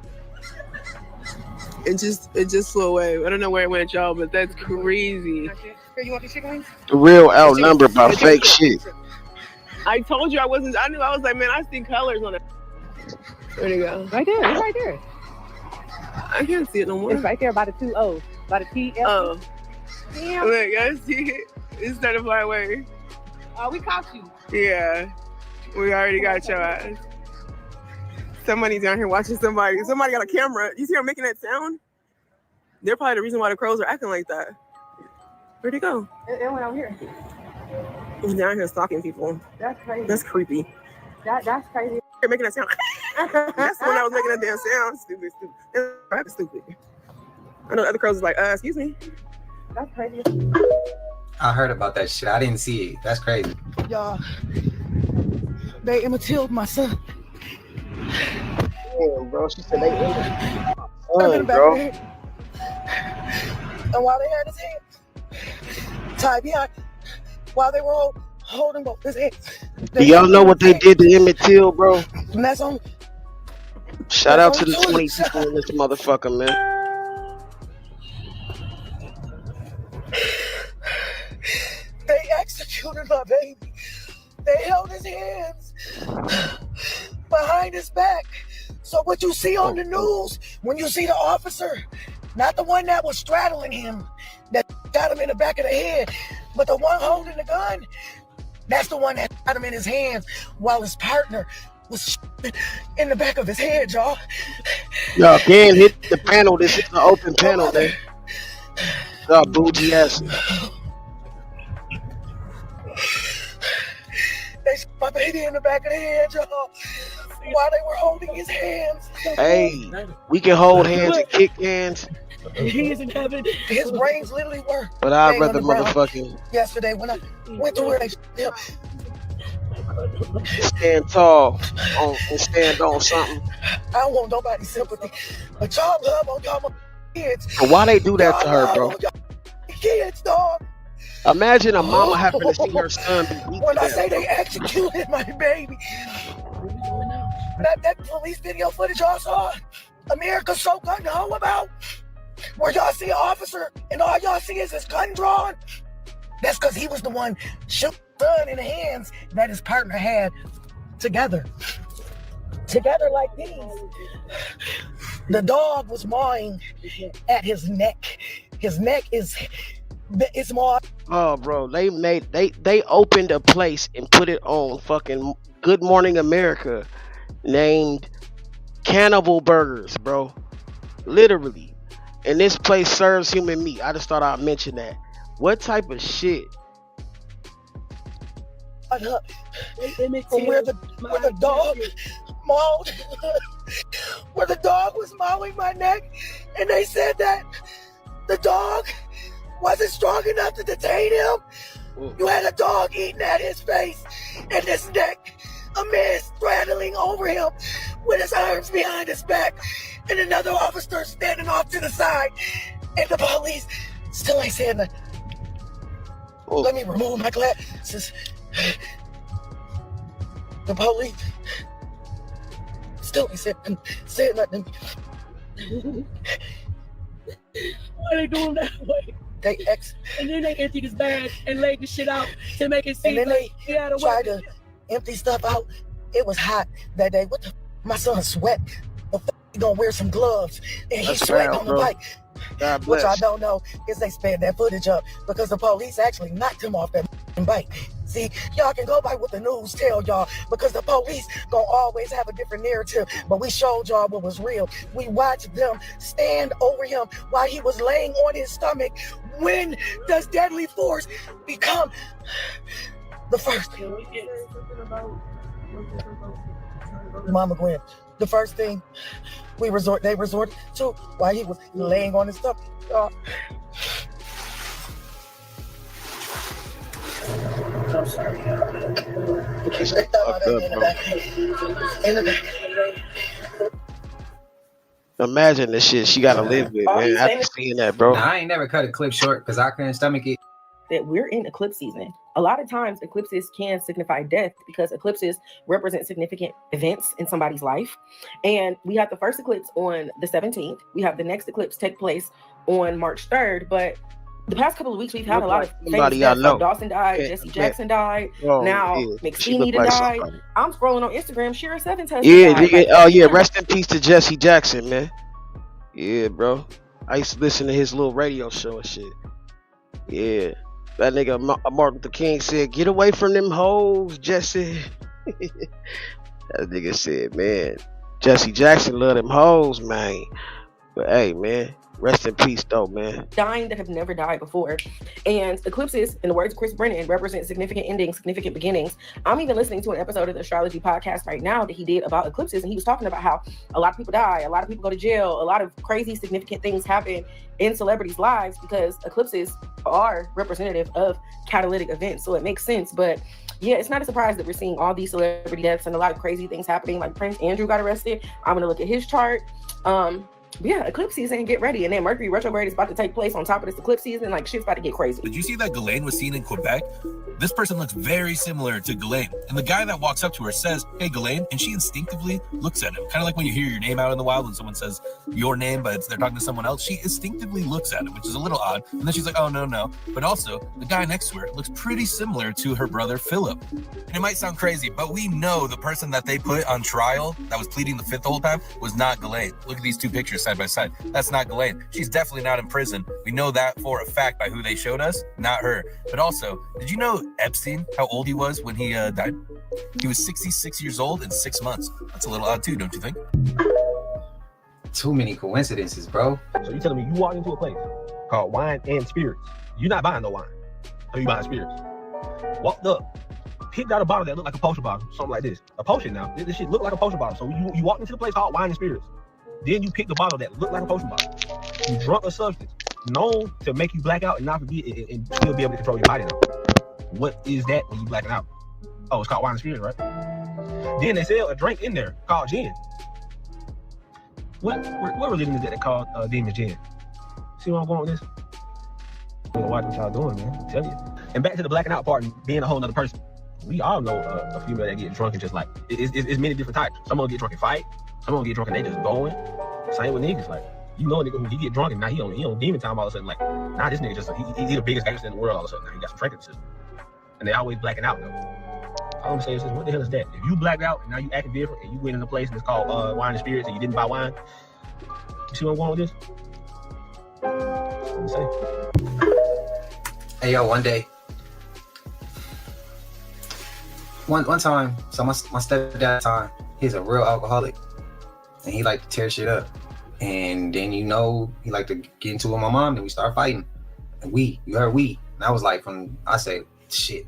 It just flew away. I don't know where it went, y'all, but that's crazy. You want the chicken wings? The real outnumbered by fake shit. I told you I wasn't. I knew. I was like, man, I see colors on it. Where'd it go? Right there. It's right there. I can't see it no more. It's right there by the two O's. By the T. Oh. Damn. Look, I see it. It's starting to fly away. Oh, we caught you. Yeah. We already got your ass. Somebody's down here watching somebody. Somebody got a camera. You see her making that sound? They're probably the reason why the crows are acting like that. Where'd it go? It went over here. He's down here stalking people. That's crazy. That's creepy. That's crazy. You're making that sound. That's the one that was making that damn sound. Stupid. Stupid. I know the other crows is like, excuse me. That's crazy. I heard about that shit. I didn't see it. That's crazy. Y'all, they imitated my son. Damn, bro. She said they imitated my son, bro. And while they had his hands tied behind, while they were holding both his hands. Do y'all know what they did to Emmett Till, bro? And that's on. Shout out to the 20 people in this motherfucker, man. They executed my baby. They held his hands behind his back. So what you see on the news, when you see the officer, not the one that was straddling him, that got him in the back of the head, but the one holding the gun, that's the one that got him in his hands while his partner was in the back of his head, y'all. Y'all can't hit the panel. This is an open panel, man. Y'all bougie ass. They shot my baby in the back of the head, y'all, while they were holding his hands. Hey, we can hold hands and kick hands, He is in heaven. His brains literally were. But I'd laying on rather the ground motherfucking yesterday when I went to where they him. stand tall and stand on something. I don't want nobody's sympathy, but y'all love on y'all kids. But why they do that to her, Y'all bro? love on y'all kids, dog. Imagine a mama having to see her son be beat When to I death. say they executed my baby, that police video footage y'all saw, America's so gun ho about, where y'all see an officer and all y'all see is his gun drawn. That's because he was the one shooting the gun in the hands that his partner had together like these. The dog was mawing at his neck. His neck is more. Oh, bro, they opened a place and put it on fucking Good Morning America, named Cannibal Burgers, bro. Literally, and this place serves human meat. I just thought I'd mention that. What type of shit? From where the dog mauled, where the dog was mauling my neck, and they said that the dog wasn't strong enough to detain him. You had a dog eating at his face and his neck, a man straddling over him with his arms behind his back, and another officer standing off to the side, and the police still ain't saying nothing. Let me remove my glasses. The police still ain't saying nothing. Why they doing that way? And then they emptied his bag and laid the shit out to make it seem and then like he had a tried weapon. to empty stuff out. It was hot that day. My son sweat. He gonna wear some gloves and he's That's sweating foul, on the bro. bike. God Which I bless. don't know is they sped that footage up because the police actually knocked him off that bike. See, y'all can go by what the news tell y'all because the police gonna always have a different narrative, but we showed y'all what was real. We watched them stand over him while he was laying on his stomach. When does deadly force become the first thing? Mama Gwen, the first thing they resorted to while he was laying on his stomach. I'm sorry. Imagine the shit she gotta live with, man. After seeing that, bro. Nah, I ain't never cut a clip short because I couldn't stomach it. That we're in eclipse season. A lot of times eclipses can signify death because eclipses represent significant events in somebody's life. And we have the first eclipse on the 17th. We have the next eclipse take place on March 3rd. But the past couple of weeks, we've had a lot of famous deaths. Like Dawson died, Jesse Jackson died. Now McSweeney died. I'm scrolling on Instagram. Shira Sevens has died. Oh yeah, rest in peace to Jesse Jackson, man. Yeah, bro. I used to listen to his little radio show and shit. Yeah. That nigga Martin Luther King said, "Get away from them hoes, Jesse." That nigga said, man, Jesse Jackson love them hoes, man. But hey, man, rest in peace, though, man. Dying that have never died before. And eclipses, in the words of Chris Brennan, represent significant endings, significant beginnings. I'm even listening to an episode of the Astrology Podcast right now that he did about eclipses, and he was talking about how a lot of people die, a lot of people go to jail, a lot of crazy, significant things happen in celebrities' lives because eclipses are representative of catalytic events. So it makes sense. But yeah, it's not a surprise that we're seeing all these celebrity deaths and a lot of crazy things happening. Like Prince Andrew got arrested. I'm going to look at his chart. Yeah, eclipse season, get ready. And then Mercury retrograde is about to take place on top of this eclipse season. Like, shit's about to get crazy. Did you see that Ghislaine was seen in Quebec? This person looks very similar to Ghislaine. And the guy that walks up to her says, "Hey, Ghislaine," and she instinctively looks at him. Kind of like when you hear your name out in the wild when someone says your name, but they're talking to someone else. She instinctively looks at him, which is a little odd. And then she's like, "Oh, no." But also, the guy next to her looks pretty similar to her brother, Philip. And it might sound crazy, but we know the person that they put on trial that was pleading the fifth the whole time was not Ghislaine. Look at these two pictures side by side. That's not Ghislaine. She's definitely not in prison. We know that for a fact by who they showed us, not her. But also, did you know Epstein, how old he was when he died? He was 66 years old in 6 months. That's a little odd too, don't you think? Too many coincidences, bro. So you telling me you walk into a place called Wine and Spirits? You're not buying no wine. Or you buying spirits? Walked up, picked out a bottle that looked like a potion bottle, something like this. A potion now. This shit looked like a potion bottle. So you walked into the place called Wine and Spirits. Then you picked the bottle that looked like a potion bottle. You drunk a substance known to make you black out and not forget it, and still be able to control your body now. What is that when you blacking out? Oh, it's called wine and spirits, right? Then they sell a drink in there called gin. What religion is that they call demon gin? See where I'm going with this? You watch what y'all doing, man. I tell you. And back to the blacking out part and being a whole nother person. We all know a female that get drunk and just like, it's many different types. Some of them get drunk and fight. Some of them get drunk and they just going. Same with niggas. Like, you know a nigga who he get drunk and now he on demon time all of a sudden. Like, nah, this nigga just, he the biggest gangster in the world all of a sudden. Now he got some drink in the system. And they always blacking out though. All I'm saying is, what the hell is that? If you blacked out and now you acting different and you went in a place and it's called wine and spirits and you didn't buy wine, you see where I'm going with this? That's what I'm saying. Hey yo, one day, one time, so my stepdad at the time, he's a real alcoholic, and he like to tear shit up, and then he like to get into it with my mom, and we start fighting, and you heard we, and I was like from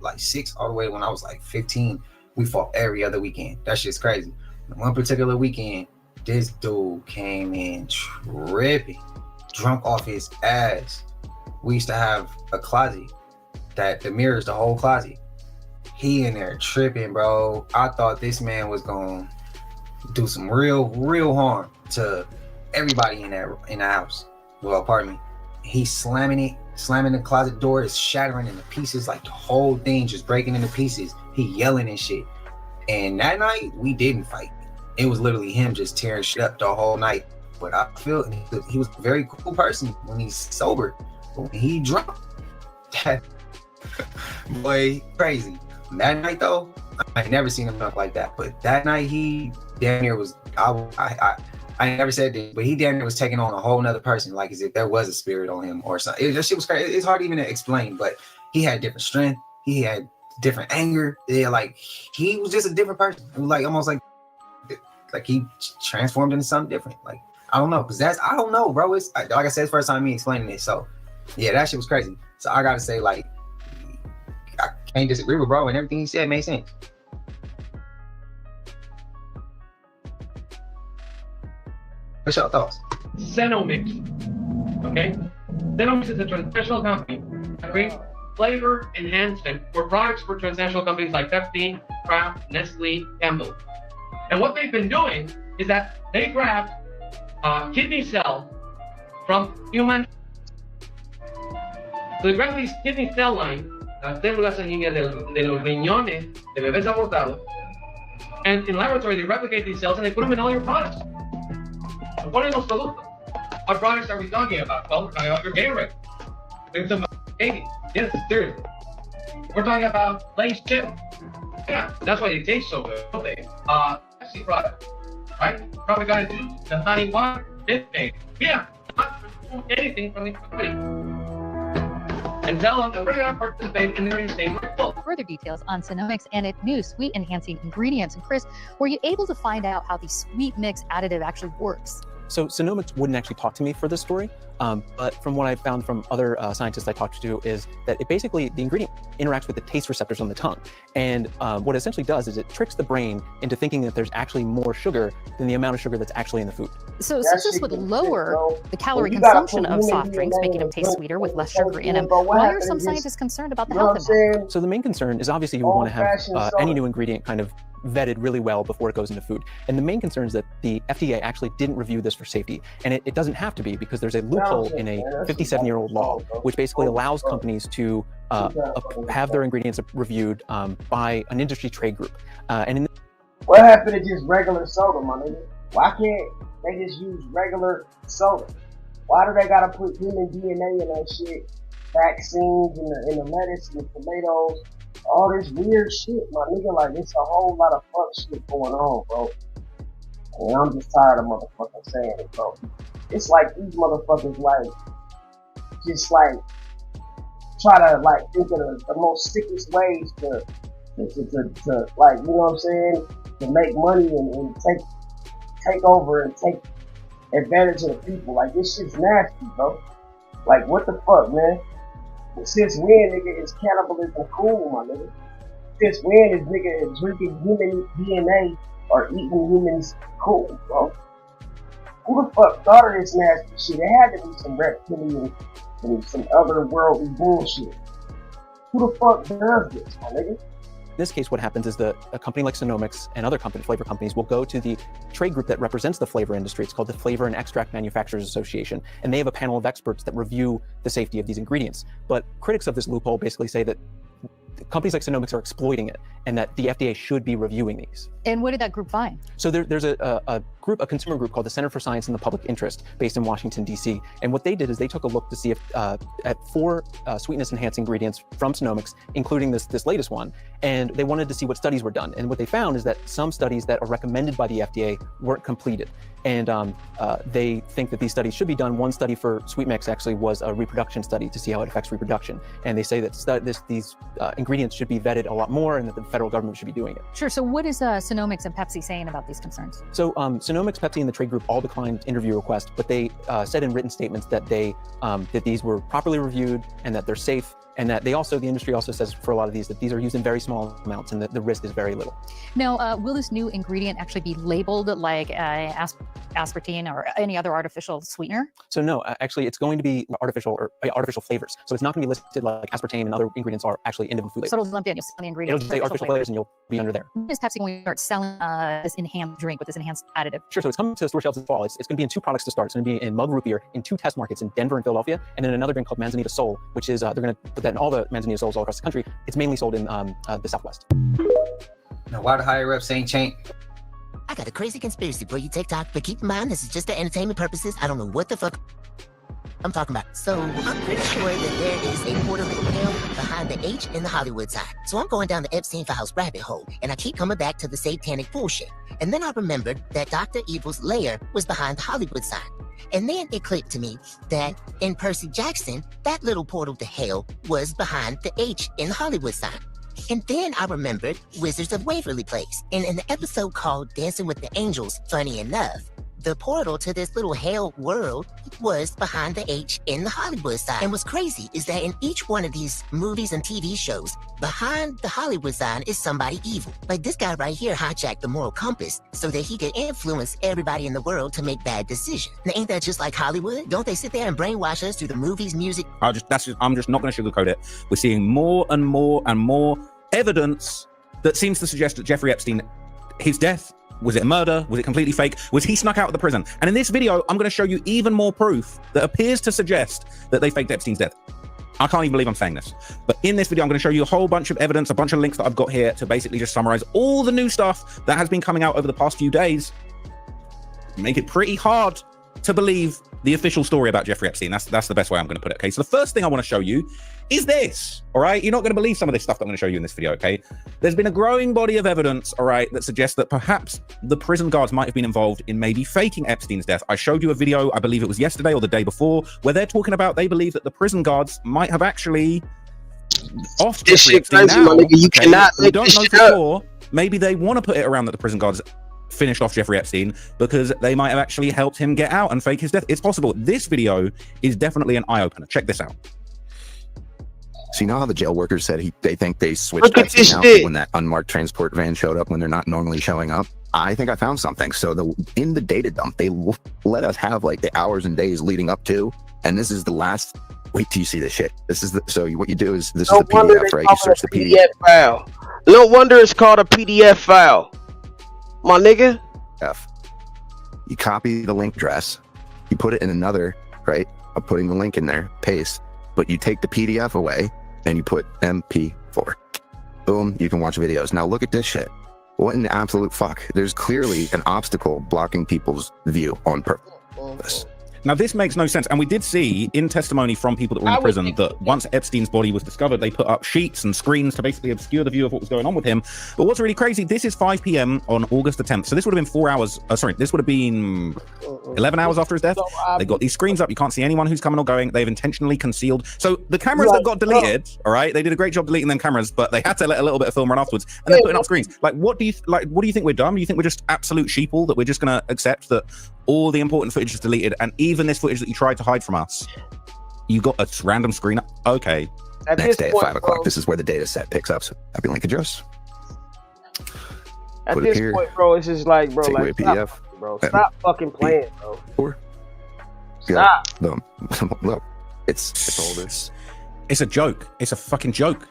like 6 all the way when I was like 15, we fought every other weekend. That shit's crazy. One particular weekend, this dude came in tripping, drunk off his ass. We used to have a closet that the mirrors the whole closet. He in there tripping, bro. I thought this man was gonna do some real harm to everybody in the house, well, apartment. He's slamming the closet door, is shattering into pieces, like the whole thing just breaking into pieces. He yelling and shit. And that night we didn't fight. It was literally him just tearing shit up the whole night. But I feel he was a very cool person when he's sober. But when he drunk, that boy crazy. That night though, I never seen him drunk like that. But that night he damn near was, I never said that, but he damn near was taking on a whole nother person, like as if there was a spirit on him or something. That shit was crazy. It's hard even to explain, but he had different strength. He had different anger. Yeah, like he was just a different person. It was like almost like he transformed into something different. Like I don't know, cause I don't know, bro. It's like I said, it's the first time me explaining it. So yeah, that shit was crazy. So I gotta say, like, I can't disagree with bro, and everything he said made sense. What's your thoughts? Cenomix. Okay? Cenomix is a transnational company that creates flavor enhancement for products for transnational companies like Pepsi, Kraft, Nestle, Campbell. And what they've been doing is that they grabbed kidney cells from human. So they grab these kidney cell lines, las células sanguíneas de los riñones de bebés abortados, and in laboratory they replicate these cells and they put them in all your products. So what are those products? What products are we talking about? Well, we're talking about your Gatorade. We're talking about baby. Yes, seriously. We're talking about Lay's chip. Yeah, that's why they taste so good, don't they? Pepsi product, right? Probably got to do the honey water, this thing. Yeah, not anything from the company. And tell them that we're going to participate in their same result. Further details on Cenomix and its new sweet enhancing ingredients. And Chris, were you able to find out how the sweet mix additive actually works? So Cenomix wouldn't actually talk to me for this story, but from what I found from other scientists I talked to is that it basically, the ingredient interacts with the taste receptors on the tongue. And what it essentially does is it tricks the brain into thinking that there's actually more sugar than the amount of sugar that's actually in the food. So since this would lower the calorie consumption of soft drinks, making them taste sweeter with less sugar in them, why are some scientists concerned about the health impact? So the main concern is obviously you would want to have any new ingredient kind of vetted really well before it goes into food. And the main concern is that the FDA actually didn't review this for safety. And it doesn't have to be, because there's a loophole in a 57-year-old law, which basically allows companies to have their ingredients reviewed by an industry trade group. What happened to just regular soda, my nigga? Why can't they just use regular soda? Why do they gotta put human DNA in that shit? Vaccines in the lettuce and the tomatoes, all this weird shit, my nigga. Like, it's a whole lot of fuck shit going on, bro. And I'm just tired of motherfucking saying it, bro. It's like these motherfuckers, like, just like try to like think of the most sickest ways to like, you know what I'm saying, to make money and take over and take advantage of the people. Like, this shit's nasty, bro. Like, what the fuck, man? Since when, nigga, is cannibalism cool, my nigga? Since when is nigga drinking human DNA or eating humans cool, bro? Who the fuck thought of this nasty shit? It had to be some reptilian and some otherworldly bullshit. Who the fuck does this, my nigga? In this case, what happens is that a company like Sonomics and other flavor companies will go to the trade group that represents the flavor industry. It's called the Flavor and Extract Manufacturers Association, and they have a panel of experts that review the safety of these ingredients. But critics of this loophole basically say that companies like Sonomics are exploiting it, and that the FDA should be reviewing these. And what did that group find? So there's a consumer group called the Center for Science and the Public Interest, based in Washington, D.C. And what they did is they took a look to see if at 4 sweetness-enhancing ingredients from Sonomics, including this latest one, and they wanted to see what studies were done. And what they found is that some studies that are recommended by the FDA weren't completed. And they think that these studies should be done. One study for Sweet Mix actually was a reproduction study to see how it affects reproduction. And they say that these ingredients should be vetted a lot more, and that the federal government should be doing it. Sure. So what is Sonomics and Pepsi saying about these concerns? So Sonomics, Pepsi, and the trade group all declined interview requests, but they said in written statements that that these were properly reviewed and that they're safe, and that the industry also says for a lot of these that these are used in very small amounts and that the risk is very little. Now, will this new ingredient actually be labeled like aspartame or any other artificial sweetener? So no, actually, it's going to be artificial flavors. So it's not going to be listed like aspartame and other ingredients are actually in the food label. So it'll lump in, you'll see the ingredients. It'll just say artificial flavors and you'll be under there. When is Pepsi going to start selling this enhanced drink with this enhanced additive? Sure, so it's coming to the store shelves this fall. It's going to be in 2 products to start. It's going to be in mug root beer in 2 test markets in Denver and Philadelphia, and then another drink called Manzanita Soul, which is they're going to put that in all the Manzanita Souls all across the country. It's mainly sold in the Southwest. Now, why the higher ups ain't changed? I got a crazy conspiracy for you, TikTok, but keep in mind this is just for entertainment purposes. I don't know what the fuck I'm talking about. So I'm pretty sure that there is a portal of hell behind the H in the Hollywood side. So I'm going down the Epstein Files rabbit hole, and I keep coming back to the satanic bullshit. And then I remembered that Dr. Evil's lair was behind the Hollywood side. And then it clicked to me that in Percy Jackson, that little portal to hell was behind the H in the Hollywood side. And then I remembered Wizards of Waverly Place. And in the episode called Dancing with the Angels, funny enough, the portal to this little hell world was behind the H in the Hollywood side. And what's crazy is that in each one of these movies and TV shows, behind the Hollywood side is somebody evil. Like this guy right here hijacked the moral compass so that he could influence everybody in the world to make bad decisions. Now, ain't that just like Hollywood? Don't they sit there and brainwash us through the movies, music? I'm just not going to sugarcoat it. We're seeing more and more and more evidence that seems to suggest that Jeffrey Epstein, his death, was it a murder? Was it completely fake? Was he snuck out of the prison? And in this video, I'm going to show you even more proof that appears to suggest that they faked Epstein's death. I can't even believe I'm saying this. But in this video, I'm going to show you a whole bunch of evidence, a bunch of links that I've got here to basically just summarize all the new stuff that has been coming out over the past few days. Make it pretty hard to believe the official story about Jeffrey Epstein. That's the best way I'm going to put it. Okay, so the first thing I want to show you is this. All right, you're not going to believe some of this stuff that I'm going to show you in this video. Okay, there's been a growing body of evidence, all right, that suggests that perhaps the prison guards might have been involved in maybe faking Epstein's death. I showed you a video, I believe it was yesterday or the day before, where they're talking about they believe that the prison guards might have actually off Jeffrey Epstein now. You cannot we don't know for sure. Maybe they want to put it around that the prison guards finished off Jeffrey Epstein because they might have actually helped him get out and fake his death. It's possible. This video is definitely an eye-opener. Check this out. So you know how the jail workers said they think they switched Epstein out when that unmarked transport van showed up when they're not normally showing up? I think I found something. So in the data dump, they let us have like the hours and days leading up to, and this is the last. Wait till you see this shit. This is so what you do is this is the PDF, right? You search the PDF file. No wonder it's called a PDF file. My nigga. You copy the link address, you put it in another, right? I'm putting the link in there, paste, but you take the PDF away and you put MP4. Boom, you can watch videos. Now look at this shit. What in the absolute fuck? There's clearly an obstacle blocking people's view on purpose. Now, this makes no sense. And we did see in testimony from people that were in prison that once Epstein's body was discovered, they put up sheets and screens to basically obscure the view of what was going on with him. But what's really crazy, this is 5 p.m. on August the 10th. So this would have been 4 hours. This would have been 11 hours after his death. They got these screens up. You can't see anyone who's coming or going. They've intentionally concealed. So the cameras that got deleted, all right, they did a great job deleting them cameras, but they had to let a little bit of film run afterwards. And they're putting up screens. What do you think we're dumb? Do you think we're just absolute sheeple that we're just going to accept that all the important footage is deleted, and even this footage that you tried to hide from us, you got a random screen up? Okay. Next day at 5 o'clock, this is where the data set picks up. So happy link address. At this point, bro, it's just like, bro, take like, away PDF. bro. Stop fucking playing, bro. Stop. Look, it's all this. It's a joke. It's a fucking joke.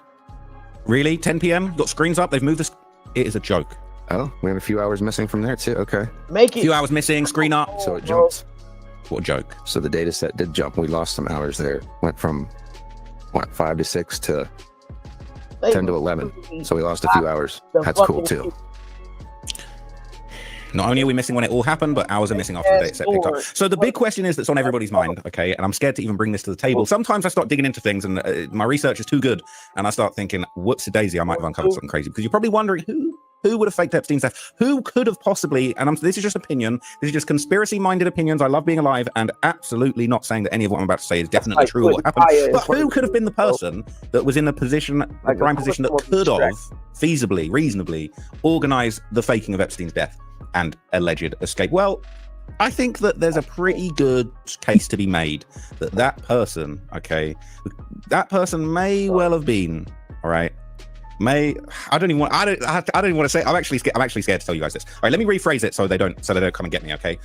Really? 10 p.m. Got screens up. They've moved this. It is a joke. Oh, we have a few hours missing from there too. Okay. Make it. A few hours missing. Screen up. So it jumped. What a joke. So the data set did jump. We lost some hours there. Went from 5 to 6 to 10 to 11. So we lost a few hours. That's cool too. Not only are we missing when it all happened, but hours are missing after the data set picked up. So the big question is that's on everybody's mind, okay? And I'm scared to even bring this to the table. Sometimes I start digging into things and my research is too good. And I start thinking, whoops-a-daisy, I might have uncovered something crazy. Because you're probably wondering who would have faked Epstein's death? Who could have possibly, and this is just opinion, this is just conspiracy-minded opinions. I love being alive and absolutely not saying that any of what I'm about to say is definitely true or what happened. But who could have been the person that was in the position, the prime position that could have feasibly, reasonably organized the faking of Epstein's death and alleged escape? Well, I think that there's a pretty good case to be made that that person, okay, that person may well have been, all right, I don't even want to say. I'm actually scared to tell you guys this. All right, let me rephrase it so they don't come and get me. Okay,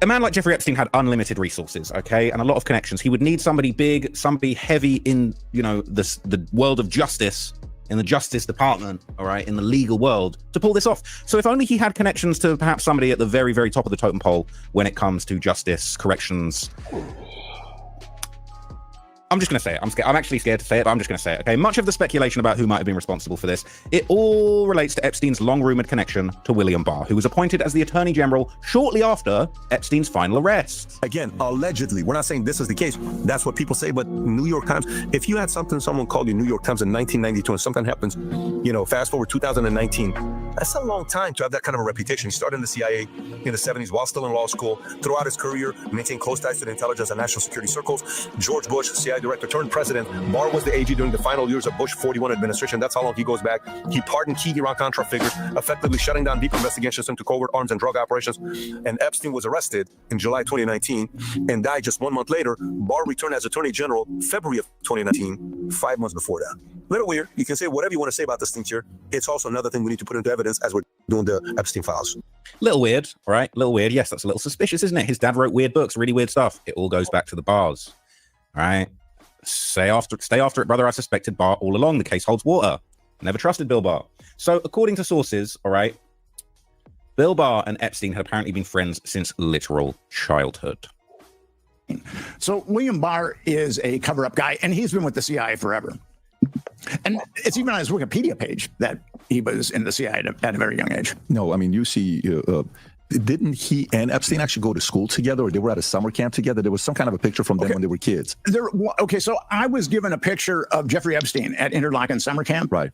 a man like Jeffrey Epstein had unlimited resources, okay, and a lot of connections. He would need somebody big, somebody heavy in, you know, the world of justice, in the Justice Department, all right, in the legal world, to pull this off. So if only he had connections to perhaps somebody at the very, very top of the totem pole when it comes to justice, corrections. I'm just going to say it. I'm actually scared to say it, but I'm just going to say it. Okay, much of the speculation about who might have been responsible for this, it all relates to Epstein's long-rumored connection to William Barr, who was appointed as the Attorney General shortly after Epstein's final arrest. Again, allegedly, we're not saying this is the case. That's what people say, but New York Times, if you had someone called you New York Times in 1992 and something happens, you know, fast forward 2019, that's a long time to have that kind of a reputation. He started in the CIA in the 70s while still in law school. Throughout his career, maintained close ties to the intelligence and national security circles. George Bush, CIA director turned president. Barr was the AG during the final years of Bush 41 administration. That's how long he goes back. He pardoned key Iran-Contra figures, effectively shutting down deep investigations into covert arms and drug operations. And Epstein was arrested in July 2019 and died just 1 month later. Barr returned as Attorney General February of 2019, 5 months before that. Little weird. You can say whatever you want to say about this thing here. It's also another thing we need to put into evidence as we're doing the Epstein files. Little weird, all right? Little weird. Yes, that's a little suspicious, isn't it? His dad wrote weird books, really weird stuff. It all goes back to the Barrs, all right? Stay after it, brother. I suspected Barr all along. The case holds water. Never trusted Bill Barr. So according to sources, all right, Bill Barr and Epstein had apparently been friends since literal childhood. So William Barr is a cover-up guy, and he's been with the CIA forever. And it's even on his Wikipedia page that he was in the CIA at a very young age. No, I mean, you see, didn't he and Epstein actually go to school together, or they were at a summer camp together? There was some kind of a picture from them when they were kids. So I was given a picture of Jeffrey Epstein at Interlochen summer camp. Right.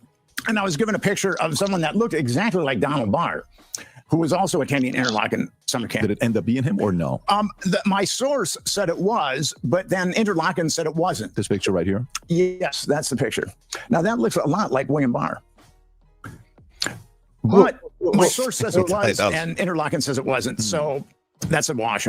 And I was given a picture of someone that looked exactly like Donald Barr, who was also attending Interlochen summer camp. Did it end up being him or no? My source said it was, but then Interlochen said it wasn't. This picture right here? Yes, that's the picture. Now that looks a lot like William Barr. But my source says it was, and Interlochen says it wasn't. So that's a wash.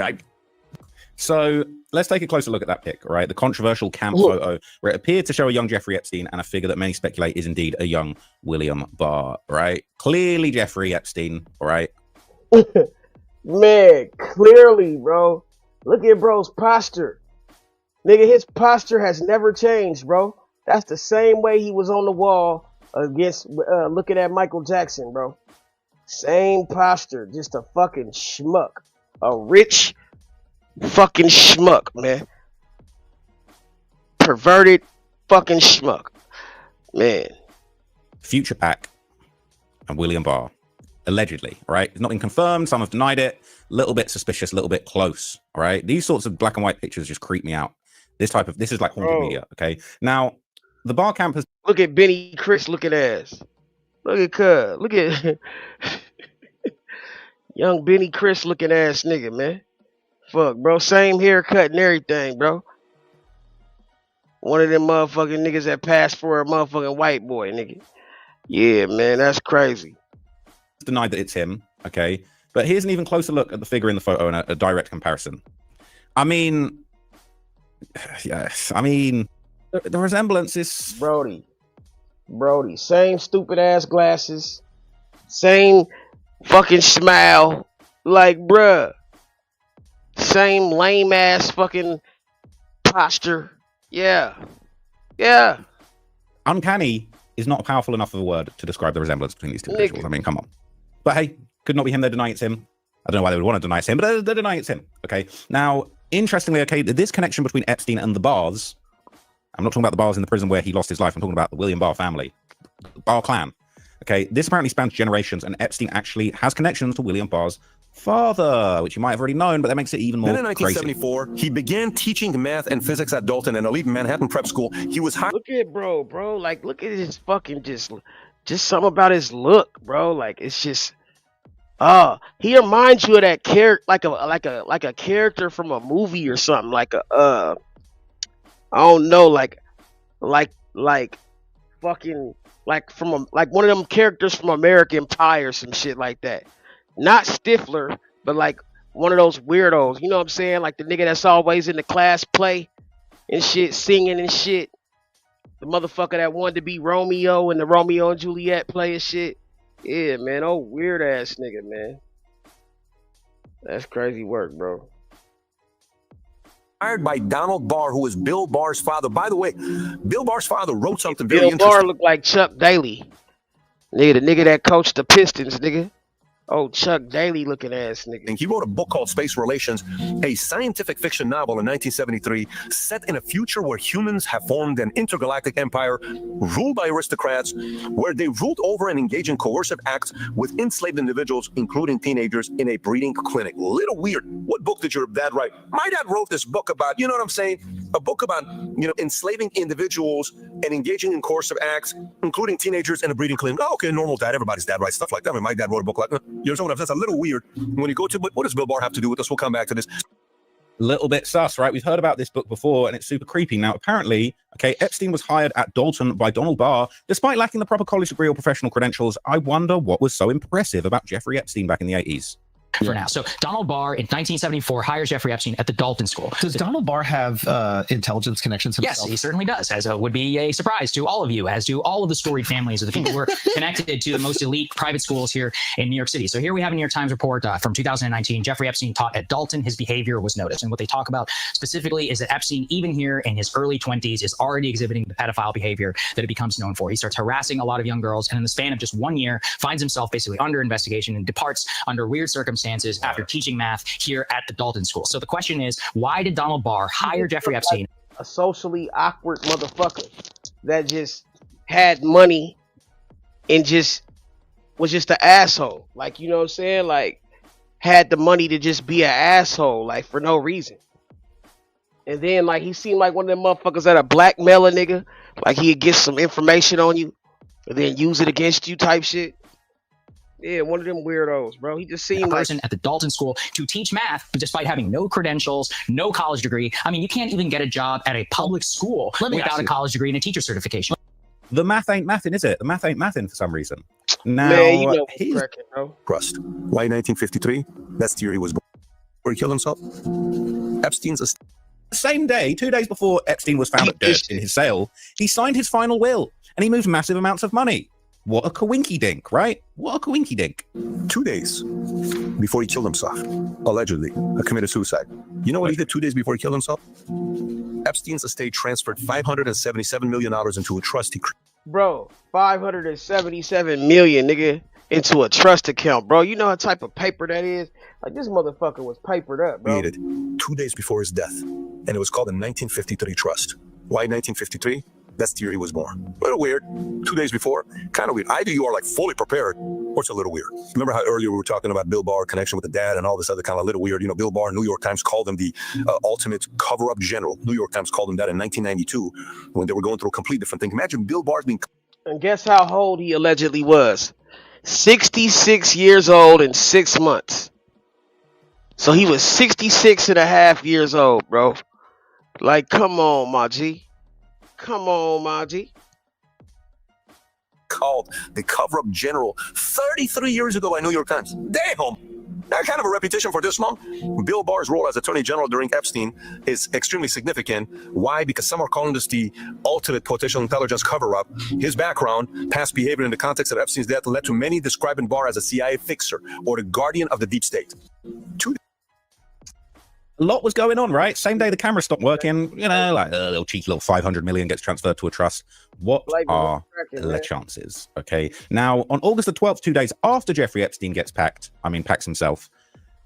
So let's take a closer look at that pic, all right? The controversial camp photo where it appeared to show a young Jeffrey Epstein and a figure that many speculate is indeed a young William Barr, right? Clearly Jeffrey Epstein, all right? Man, clearly, bro. Look at bro's posture. Nigga, his posture has never changed, bro. That's the same way he was on the wall against looking at Michael Jackson, bro. Same posture, just a fucking schmuck. A rich fucking schmuck, man. Perverted fucking schmuck. Man. Future Pac and William Barr, allegedly, right? It's not been confirmed. Some have denied it. A little bit suspicious, a little bit close, all right? These sorts of black and white pictures just creep me out. This is like haunted media, okay? Now, the Barr camp has... Look at Benny Chris looking ass. Look at Cuz. Look at young Benny Chris looking ass nigga, man. Fuck, bro. Same haircut and everything, bro. One of them motherfucking niggas that passed for a motherfucking white boy, nigga. Yeah, man, that's crazy. Denied that it's him, okay? But here's an even closer look at the figure in the photo and a direct comparison. I mean, yes, I mean, the resemblance is... Brody, same stupid ass glasses, same fucking smile, Like, bruh, same lame ass fucking posture. Yeah. Yeah. Uncanny is not powerful enough of a word to describe the resemblance between these two individuals. I mean, come on. But hey, could not be him. They're denying it's him. I don't know why they would want to deny it's him, but they're denying it's him. Okay. Now, interestingly, okay, this connection between Epstein and the Barrs, I'm not talking about the Barrs in the prison where he lost his life. I'm talking about the William Barr family, Barr clan. Okay. This apparently spans generations, and Epstein actually has connections to William Barr's father, which you might have already known, but that makes it even more Then in 1974, he began teaching math and physics at Dalton, an elite Manhattan prep school. He was hired. Look at bro. Like, look at his fucking just something about his look, bro. Like, it's just, he reminds you of that character, like a character from a movie or something, like I don't know, like fucking, like like one of them characters from American Pie or some shit like that. Not Stifler, but like one of those weirdos. You know what I'm saying? Like the nigga that's always in the class play and shit, singing and shit. The motherfucker that wanted to be Romeo in the Romeo and Juliet play and shit. Yeah, man. Oh, weird ass nigga, man. That's crazy work, bro. Hired by Donald Barr, who is Bill Barr's father. By the way, Bill Barr's father wrote something Bill very interesting. Barr looked like Chuck Daly. Nigga, the nigga that coached the Pistons, nigga. Oh, Chuck Daly looking ass nigga. And he wrote a book called Space Relations, a scientific fiction novel in 1973, set in a future where humans have formed an intergalactic empire ruled by aristocrats, where they ruled over and engage in coercive acts with enslaved individuals, including teenagers, in a breeding clinic. Little weird. What book did your dad write? My dad wrote this book about, you know what I'm saying? A book about, enslaving individuals and engaging in coercive acts, including teenagers in a breeding clinic. Oh, okay, normal dad. Everybody's dad writes stuff like that. I mean, my dad wrote a book like that. You know, that's a little weird. When you go to, what does Bill Barr have to do with this? We'll come back to this. Little bit sus, right? We've heard about this book before, and it's super creepy. Now, apparently, okay, Epstein was hired at Dalton by Donald Barr, despite lacking the proper college degree or professional credentials. I wonder what was so impressive about Jeffrey Epstein back in the 80s. For now. So Donald Barr in 1974 hires Jeffrey Epstein at the Dalton School. Does Donald Barr have intelligence connections himself? Yes, he certainly does, as would be a surprise to all of you, as do all of the storied families of the people who are connected to the most elite private schools here in New York City. So here we have a New York Times report from 2019. Jeffrey Epstein taught at Dalton. His behavior was noticed. And what they talk about specifically is that Epstein, even here in his early 20s, is already exhibiting the pedophile behavior that it becomes known for. He starts harassing a lot of young girls, and in the span of just 1 year, finds himself basically under investigation and departs under weird circumstances after teaching math here at the Dalton School. So the question is, why did Donald Barr hire Jeffrey Epstein? A socially awkward motherfucker that just had money and just was just an asshole. Like, you know what I'm saying? Like, had the money to just be an asshole, like, for no reason. And then, like, he seemed like one of them motherfuckers that are blackmail a nigga. Like, he'd get some information on you and then use it against you type shit. Yeah, one of them weirdos, bro. He just seemed like person at the Dalton School to teach math, despite having no credentials, no college degree. I mean, you can't even get a job at a public school without a college degree and a teacher certification. The math ain't mathin', is it? The math ain't mathin' for some reason. Now, man, you know he's cracking, bro. Trust. Why 1953? That's the year he was born. Where he killed himself. Epstein's same day, 2 days before Epstein was found dead in his cell, he signed his final will and he moved massive amounts of money. What a coinky dink, right? What a coinky dink. 2 days before he killed himself, allegedly, committed suicide. You know what he did 2 days before he killed himself? Epstein's estate transferred $577 million into a trust. Bro, 577 million, nigga, into a trust account, bro. You know what type of paper that is? Like, this motherfucker was papered up, bro. Created 2 days before his death, and it was called the 1953 Trust. Why 1953? That's the year he was born. A little weird. 2 days before, kind of weird. Either you are like fully prepared, or it's a little weird. Remember how earlier we were talking about Bill Barr connection with the dad and all this other kind of little weird. You know, Bill Barr, New York Times called him the ultimate cover-up general. New York Times called him that in 1992 when they were going through a complete different thing. Imagine Bill Barr's being. And guess how old he allegedly was? 66 years old in 6 months. So he was 66 and a half years old, bro. Like, come on, my G. Come on, my G. Called the cover-up general 33 years ago by New York Times. Damn! That kind of a reputation for this long. Bill Barr's role as Attorney General during Epstein is extremely significant. Why? Because some are calling this the ultimate potential intelligence cover-up. His background, past behavior in the context of Epstein's death led to many describing Barr as a CIA fixer or the guardian of the deep state. A lot was going on, right? Same day the camera stopped working, you know, like a little cheeky little 500 million gets transferred to a trust. What are the chances? Okay. Now, on August the 12th, 2 days after Jeffrey Epstein packs himself,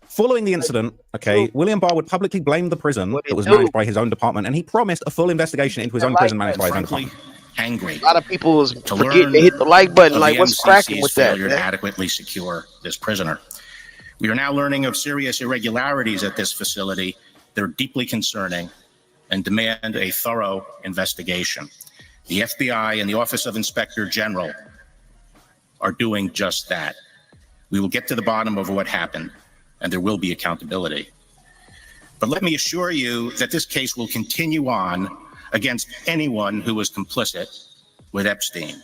following the incident, okay, William Barr would publicly blame the prison that was managed by his own department, and he promised a full investigation into his own prison managed by his own department. Angry. A lot of people was forgetting to hit the like button. Like, what's cracking with that? Failure to adequately secure this prisoner. We are now learning of serious irregularities at this facility. They're deeply concerning and demand a thorough investigation. The FBI and the Office of Inspector General are doing just that. We will get to the bottom of what happened, and there will be accountability. But let me assure you that this case will continue on against anyone who was complicit with Epstein.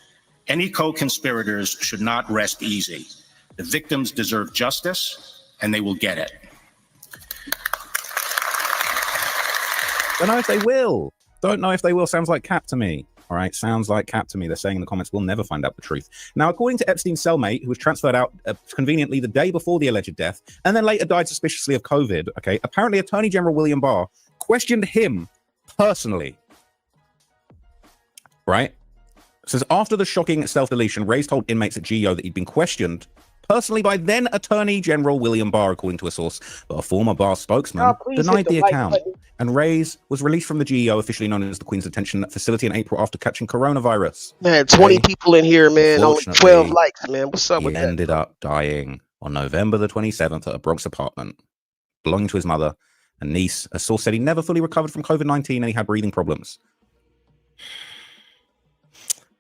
Any co-conspirators should not rest easy. The victims deserve justice, and they will get it. Don't know if they will. Don't know if they will. Sounds like cap to me. All right, sounds like cap to me. They're saying in the comments, we'll never find out the truth. Now, according to Epstein's cellmate, who was transferred out conveniently the day before the alleged death, and then later died suspiciously of COVID, okay, apparently Attorney General William Barr questioned him personally. Right? It says, after the shocking self-deletion, Ray's told inmates at GEO that he'd been questioned personally by then Attorney General William Barr, according to a source, but a former Barr spokesman denied the account. And Ray's was released from the GEO, officially known as the Queen's Detention Facility, in April after catching coronavirus. Man, 20 people in here, man. Only 12 likes, man. What's up with that? He ended up dying on November the 27th at a Bronx apartment belonging to his mother and niece. A source said he never fully recovered from COVID-19 and he had breathing problems.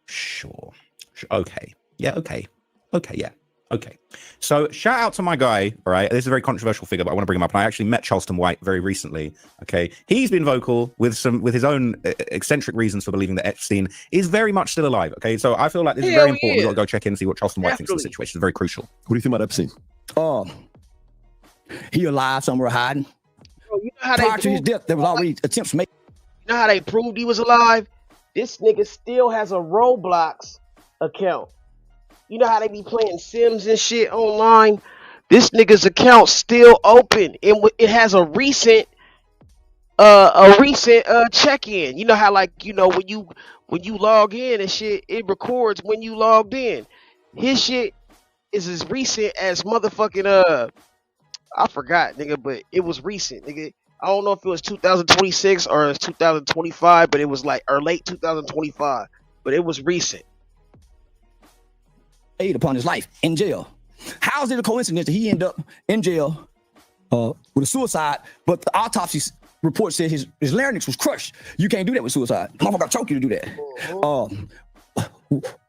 Sure. Okay. Yeah, okay. Okay, yeah. Okay. So shout out to my guy, all right? This is a very controversial figure, but I want to bring him up. And I actually met Charleston White very recently. Okay. He's been vocal with his own eccentric reasons for believing that Epstein is very much still alive. Okay. So I feel like this is very important. We've got to go check in and see what Charleston White thinks of the situation. It's very crucial. What do you think about Epstein? He alive somewhere hiding. Bro, you know how prior to his death, there was already attempts made. You know how they proved he was alive? This nigga still has a Roblox account. You know how they be playing Sims and shit online? This nigga's account still open. It has a recent check-in. You know how, like, you know, when you log in and shit, it records when you logged in. His shit is as recent as motherfucking I forgot, nigga, but it was recent, nigga. I don't know if it was 2026 or 2025, but it was like, or late 2025, but it was recent. Upon his life in jail. How is it a coincidence that he ended up in jail with a suicide, but the autopsy report said his larynx was crushed? You can't do that with suicide. Motherfucker choke you to do that.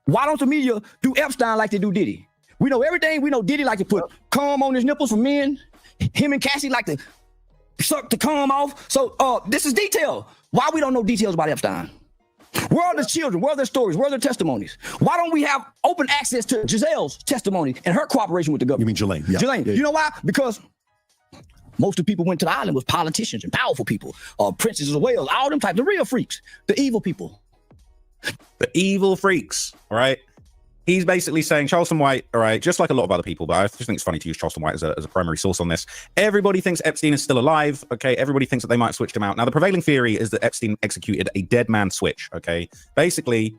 Why don't the media do Epstein like they do Diddy? We know everything. We know Diddy like to put cum on his nipples for men. Him and Cassie like to suck the cum off. So this is detail. Why we don't know details about Epstein? Where are the children? Where are their stories? Where are their testimonies? Why don't we have open access to Giselle's testimony and her cooperation with the government? You mean Ghislaine? Yeah. Ghislaine. Yeah. You know why? Because most of the people went to the island was politicians and powerful people, princes of Wales, all them types, the real freaks, the evil people. The evil freaks, all right? He's basically saying Charleston White, all right, just like a lot of other people, but I just think it's funny to use Charleston White as a primary source on this. Everybody thinks Epstein is still alive, okay? Everybody thinks that they might have switched him out. Now, the prevailing theory is that Epstein executed a dead man switch, okay? Basically,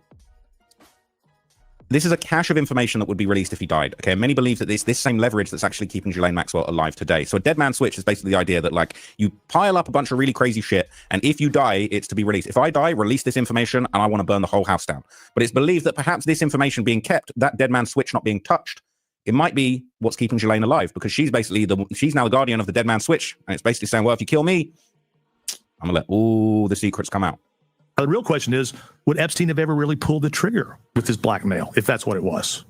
this is a cache of information that would be released if he died, okay? And many believe that it's this same leverage that's actually keeping Ghislaine Maxwell alive today. So a dead man switch is basically the idea that, like, you pile up a bunch of really crazy shit, and if you die, it's to be released. If I die, release this information, and I want to burn the whole house down. But it's believed that perhaps this information being kept, that dead man switch not being touched, it might be what's keeping Ghislaine alive, because she's basically she's now the guardian of the dead man switch, and it's basically saying, well, if you kill me, I'm gonna let all the secrets come out. The real question is, would Epstein have ever really pulled the trigger with his blackmail, if that's what it was?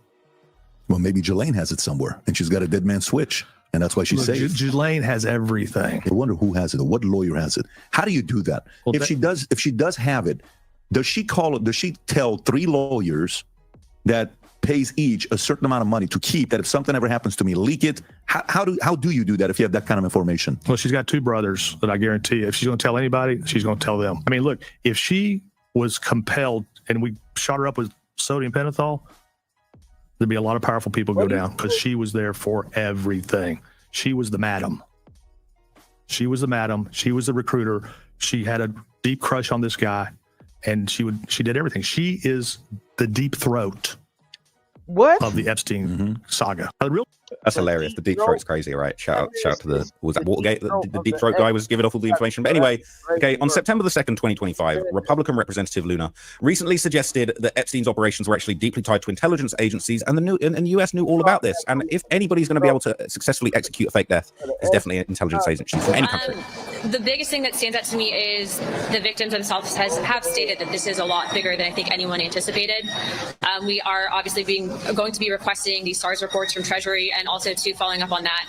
Well, maybe Ghislaine has it somewhere, and she's got a dead man switch, and that's why she's safe. Ghislaine has everything. I wonder who has it, or what lawyer has it. How do you do that? Well, if she does have it, does she tell 3 lawyers that pays each a certain amount of money to keep that if something ever happens to me, leak it? How do you do that if you have that kind of information? Well, she's got 2 brothers that I guarantee if she's going to tell anybody, she's going to tell them. I mean, look, if she was compelled and we shot her up with sodium pentothal, there'd be a lot of powerful people go down because she was there for everything. She was the madam. She was the madam. She was the recruiter. She had a deep crush on this guy, and she did everything. She is the deep throat of the Epstein saga. That's hilarious. The deep throat's crazy, right? Shout out to was that Watergate? The deep throat guy was giving off all the information. But anyway, okay, on September the 2nd, 2025, Republican Representative Luna recently suggested that Epstein's operations were actually deeply tied to intelligence agencies, and the US knew all about this. And if anybody's going to be able to successfully execute a fake death, it's definitely an intelligence agency from any country. The biggest thing that stands out to me is the victims themselves have stated that this is a lot bigger than I think anyone anticipated. We are obviously going to be requesting these SARS reports from Treasury, and also following up on that.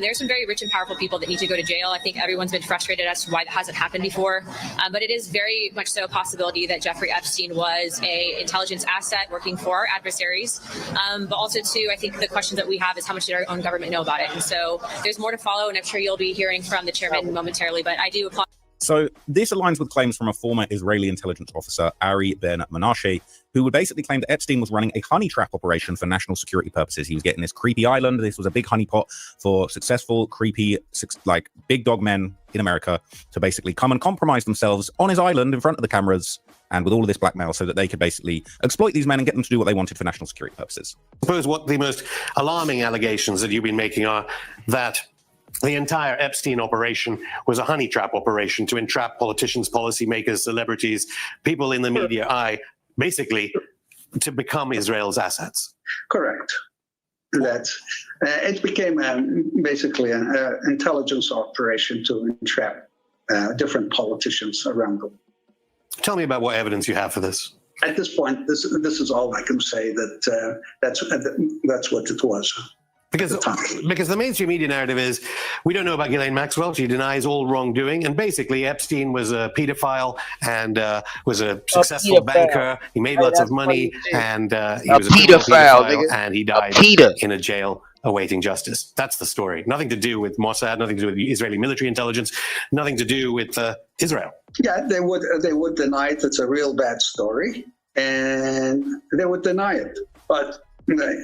There's some very rich and powerful people that need to go to jail. I think everyone's been frustrated as to why that hasn't happened before. But it is very much so a possibility that Jeffrey Epstein was an intelligence asset working for our adversaries. But also, too, I think the question that we have is how much did our own government know about it? And so there's more to follow, and I'm sure you'll be hearing from the chairman momentarily. But I do applaud. So this aligns with claims from a former Israeli intelligence officer, Ari Ben Menashe, who would basically claim that Epstein was running a honey trap operation for national security purposes. He was getting this creepy island. This was a big honeypot for successful, creepy, like big dog men in America to basically come and compromise themselves on his island in front of the cameras and with all of this blackmail so that they could basically exploit these men and get them to do what they wanted for national security purposes. I suppose what the most alarming allegations that you've been making are that the entire Epstein operation was a honey trap operation to entrap politicians, policymakers, celebrities, people in the media eye, basically to become Israel's assets. Correct. That it became basically an intelligence operation to entrap different politicians around the world. Tell me about what evidence you have for this. At this point, this is all I can say. That's what it was. Because the mainstream media narrative is, we don't know about Ghislaine Maxwell. She denies all wrongdoing. And basically, Epstein was a pedophile and was a successful banker. He made lots of money, and he was a pedophile, and he died in a jail awaiting justice. That's the story. Nothing to do with Mossad, nothing to do with the Israeli military intelligence, nothing to do with Israel. Yeah, they would deny it. It's a real bad story, and they would deny it. But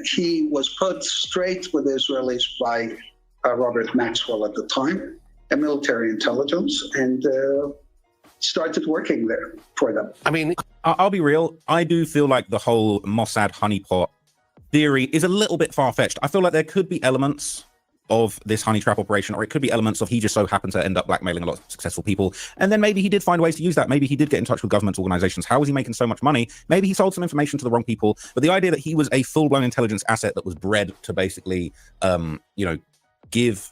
he was put straight with the Israelis by Robert Maxwell at the time, a military intelligence, and started working there for them. I mean, I'll be real. I do feel like the whole Mossad honeypot theory is a little bit far-fetched. I feel like there could be elements of this honey trap operation, or it could be elements of he just so happened to end up blackmailing a lot of successful people. And then maybe he did find ways to use that. Maybe he did get in touch with government organizations. How was he making so much money? Maybe he sold some information to the wrong people. But the idea that he was a full-blown intelligence asset that was bred to basically, give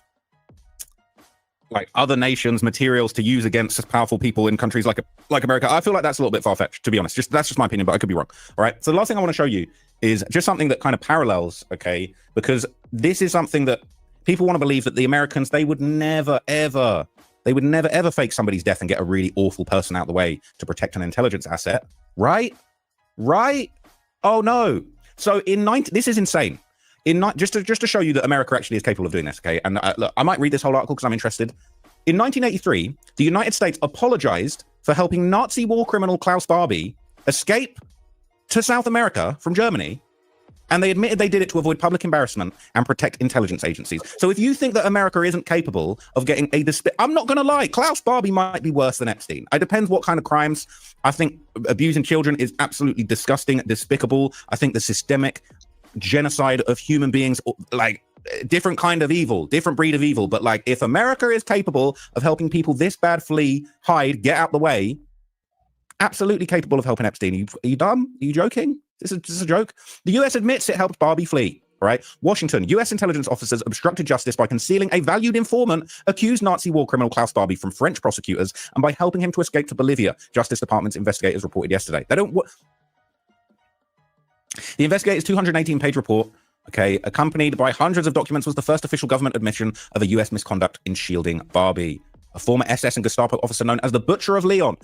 like other nations materials to use against powerful people in countries like America, I feel like that's a little bit far-fetched, to be honest. That's just my opinion, but I could be wrong. All right. So the last thing I want to show you is just something that kind of parallels, okay, because this is something that people want to believe that the Americans, they would never, ever fake somebody's death and get a really awful person out of the way to protect an intelligence asset. Right? Oh, no. So this is insane. Just to show you that America actually is capable of doing this, okay? And look, I might read this whole article because I'm interested. In 1983, the United States apologized for helping Nazi war criminal Klaus Barbie escape to South America from Germany. And they admitted they did it to avoid public embarrassment and protect intelligence agencies. So if you think that America isn't capable of getting I'm not going to lie, Klaus Barbie might be worse than Epstein. It depends what kind of crimes. I think abusing children is absolutely disgusting, despicable. I think the systemic genocide of human beings, like different kind of evil, different breed of evil. But like, if America is capable of helping people this bad flee, hide, get out the way, absolutely capable of helping Epstein. Are you dumb? Are you joking? This is a joke. The US admits it helped Barbie flee. Right? Washington, US intelligence officers obstructed justice by concealing a valued informant, accused Nazi war criminal Klaus Barbie from French prosecutors, and by helping him to escape to Bolivia. Justice Department's investigators reported yesterday. The investigators' 218-page report, okay, accompanied by hundreds of documents, was the first official government admission of a US misconduct in shielding Barbie, a former SS and Gestapo officer known as the Butcher of Leon.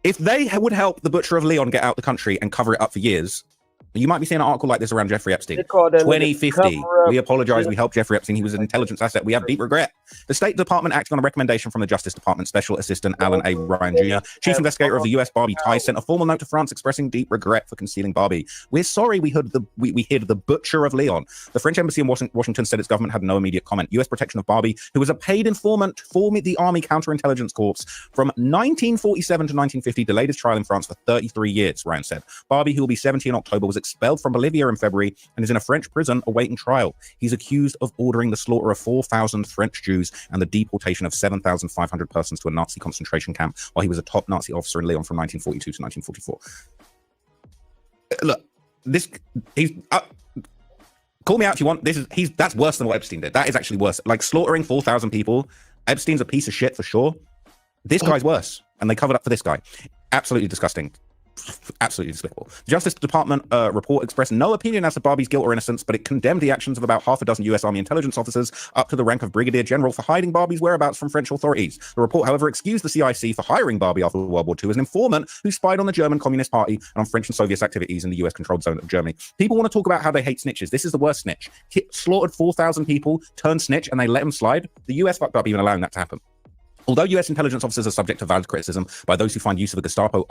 If they would help the Butcher of Leon get out the country and cover it up for years, You might be seeing an article like this around Jeffrey Epstein. They called that 2050. We apologize. We helped Jeffrey Epstein. He was an intelligence asset. We have deep regret. The State Department acting on a recommendation from the Justice Department Special Assistant Alan A. Ryan Jr., Chief Investigator of the U.S. Barbie ties, sent a formal note to France expressing deep regret for concealing Barbie. We're sorry we hid the butcher of Leon. The French embassy in Washington said its government had no immediate comment. U.S. protection of Barbie, who was a paid informant for the Army Counterintelligence Corps from 1947 to 1950, delayed his trial in France for 33 years, Ryan said. Barbie, who will be 70 in October, was expelled from Bolivia in February and is in a French prison awaiting trial. He's accused of ordering the slaughter of 4,000 French Jews and the deportation of 7,500 persons to a Nazi concentration camp while he was a top Nazi officer in Leon from 1942 to 1944. Look, he's call me out if you want. That's worse than what Epstein did. That is actually worse. Like slaughtering 4,000 people. Epstein's a piece of shit for sure. This guy's worse, and they covered up for this guy. Absolutely disgusting. Absolutely despicable. The Justice Department report expressed no opinion as to Barbie's guilt or innocence, but it condemned the actions of about half a dozen U.S. Army intelligence officers up to the rank of Brigadier General for hiding Barbie's whereabouts from French authorities. The report, however, excused the CIC for hiring Barbie after World War II as an informant who spied on the German Communist Party and on French and Soviet activities in the U.S.-controlled zone of Germany. People want to talk about how they hate snitches. This is the worst snitch. Slaughtered 4,000 people, turned snitch, and they let him slide. The U.S. fucked up even allowing that to happen. Although U.S. intelligence officers are subject to valid criticism by those who find use of a Gestapo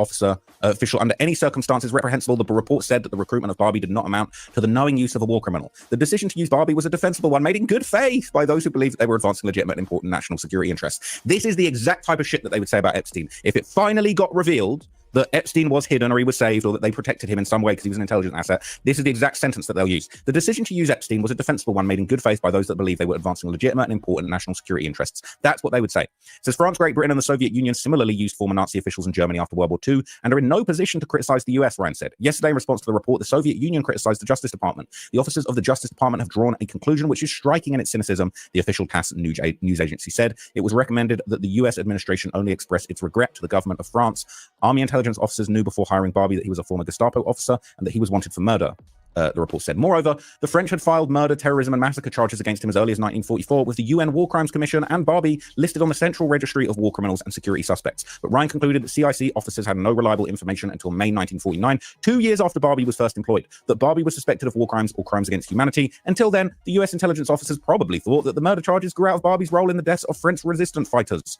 official under any circumstances reprehensible, the report said that the recruitment of Barbie did not amount to the knowing use of a war criminal. The decision to use Barbie was a defensible one made in good faith by those who believed that they were advancing legitimate and important national security interests. This is the exact type of shit that they would say about Epstein. If it finally got revealed that Epstein was hidden or he was saved or that they protected him in some way because he was an intelligence asset, this is the exact sentence that they'll use. The decision to use Epstein was a defensible one made in good faith by those that believe they were advancing legitimate and important national security interests. That's what they would say. It says France, Great Britain and the Soviet Union similarly used former Nazi officials in Germany after World War II and are in no position to criticize the US, Ryan said. Yesterday, in response to the report, the Soviet Union criticized the Justice Department. The officers of the Justice Department have drawn a conclusion which is striking in its cynicism, the official TASS news agency said. It was recommended that the US administration only express its regret to the government of France. Army intelligence officers knew before hiring Barbie that he was a former Gestapo officer and that he was wanted for murder, the report said. Moreover, the French had filed murder, terrorism, and massacre charges against him as early as 1944, with the UN War Crimes Commission and Barbie listed on the Central Registry of War Criminals and Security Suspects. But Ryan concluded that CIC officers had no reliable information until May 1949, 2 years after Barbie was first employed, that Barbie was suspected of war crimes or crimes against humanity. Until then, the US intelligence officers probably thought that the murder charges grew out of Barbie's role in the deaths of French resistance fighters,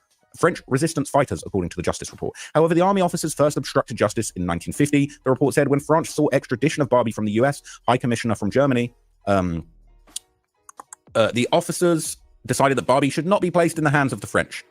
according to the Justice report. However, the army officers first obstructed justice in 1950. The report said when France saw extradition of Barbie from the US, High Commissioner from Germany, the officers decided that Barbie should not be placed in the hands of the French.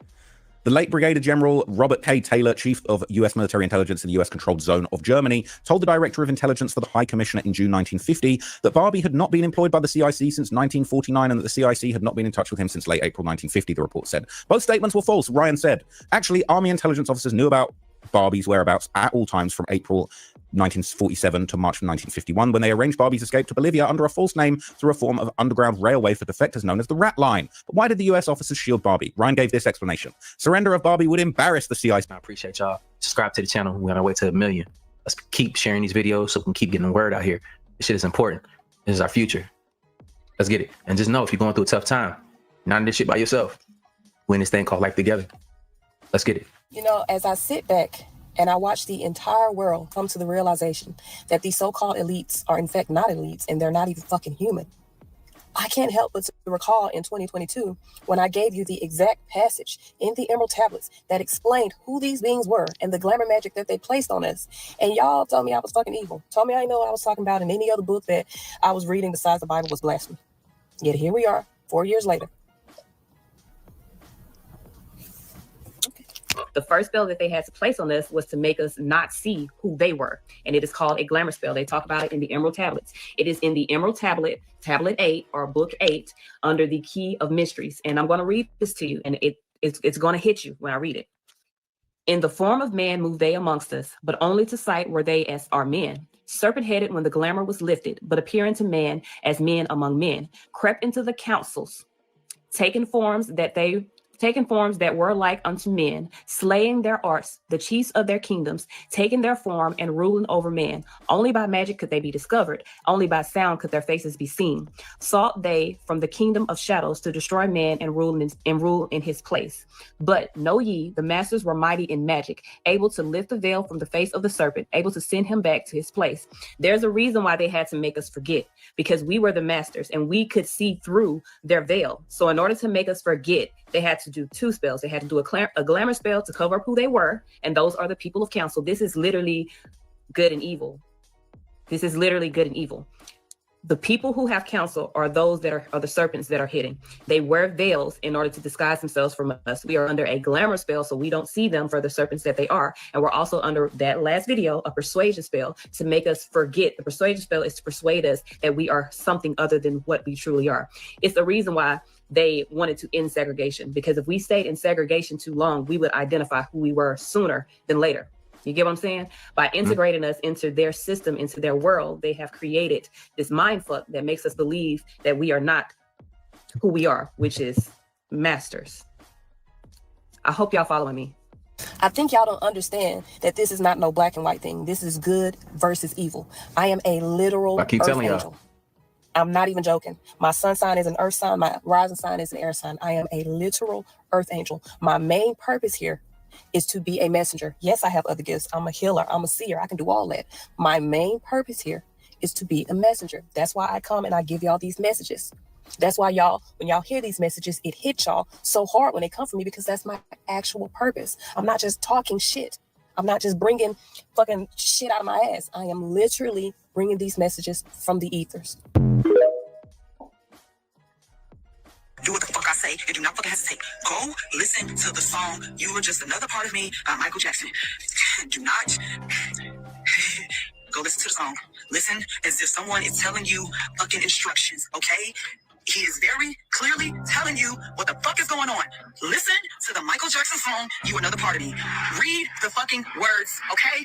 The late Brigadier General Robert K. Taylor, Chief of U.S. Military Intelligence in the U.S.-controlled zone of Germany, told the Director of Intelligence for the High Commissioner in June 1950 that Barbie had not been employed by the CIC since 1949 and that the CIC had not been in touch with him since late April 1950, the report said. Both statements were false, Ryan said. Actually, Army intelligence officers knew about Barbie's whereabouts at all times from April 1947 to March 1951, when they arranged Barbie's escape to Bolivia under a false name through a form of underground railway for defectors known as the Rat Line. But why did the US officers shield Barbie? Ryan gave this explanation. Surrender of Barbie would embarrass the CIC. I appreciate y'all. Subscribe to the channel. We're on our way to 1 million. Let's keep sharing these videos so we can keep getting the word out here. This shit is important. This is our future. Let's get it. And just know if you're going through a tough time, you're not in this shit by yourself. We're in this thing called life together. Let's get it. You know, as I sit back and I watch the entire world come to the realization that these so-called elites are in fact not elites and they're not even fucking human, I can't help but to recall in 2022 when I gave you the exact passage in the Emerald Tablets that explained who these beings were and the glamour magic that they placed on us. And y'all told me I was fucking evil. Told me I didn't know what I was talking about, and any other book that I was reading besides the Bible was blasphemy. Yet here we are, 4 years later. The first spell that they had to place on us was to make us not see who they were. And it is called a glamour spell. They talk about it in the Emerald Tablets. It is in the Emerald Tablet, Tablet 8 or Book 8 under the Key of Mysteries. And I'm going to read this to you, and it's going to hit you when I read it. In the form of man moved they amongst us, but only to sight were they as our men. Serpent-headed when the glamour was lifted, but appearing to man as men among men, crept into the councils, taking forms that they taking forms that were like unto men, slaying their arts, the chiefs of their kingdoms, taking their form and ruling over men. Only by magic could they be discovered, only by sound could their faces be seen. Sought they from the kingdom of shadows to destroy man and rule in his place. But know ye, the masters were mighty in magic, able to lift the veil from the face of the serpent, able to send him back to his place. There's a reason why they had to make us forget, because we were the masters and we could see through their veil. So in order to make us forget, they had to do 2 spells. They had to do a glamour spell to cover up who they were, and those are the people of council. This is literally good and evil. This is literally good and evil. The people who have counsel are those that are the serpents that are hidden. They wear veils in order to disguise themselves from us. We are under a glamour spell, so we don't see them for the serpents that they are. And we're also under that last video, a persuasion spell to make us forget. The persuasion spell is to persuade us that we are something other than what we truly are. It's the reason why they wanted to end segregation, because if we stayed in segregation too long, we would identify who we were sooner than later. You get what I'm saying? By integrating us into their system, into their world, they have created this mind fuck that makes us believe that we are not who we are, which is masters. I hope y'all following me. I think y'all don't understand that this is not no black and white thing. This is good versus evil. I am a literal earth angel. I'm not even joking. My sun sign is an earth sign. My rising sign is an air sign. I am a literal earth angel. My main purpose here is to be a messenger. Yes, I have other gifts. I'm a healer. I'm a seer. I can do all that. My main purpose here is to be a messenger. That's why I come and I give y'all these messages. That's why y'all, when y'all hear these messages, it hits y'all so hard when they come from me, because that's my actual purpose. I'm not just talking shit. I'm not just bringing fucking shit out of my ass. I am literally bringing these messages from the ethers. Do what the fuck I say and do not fucking hesitate. Go listen to the song You Are Just Another Part of Me by Michael Jackson. Do not go listen to the song. Listen as if someone is telling you fucking instructions, okay? He is very clearly telling you what the fuck is going on. Listen to the Michael Jackson song, You Are Another Part of Me. Read the fucking words, okay?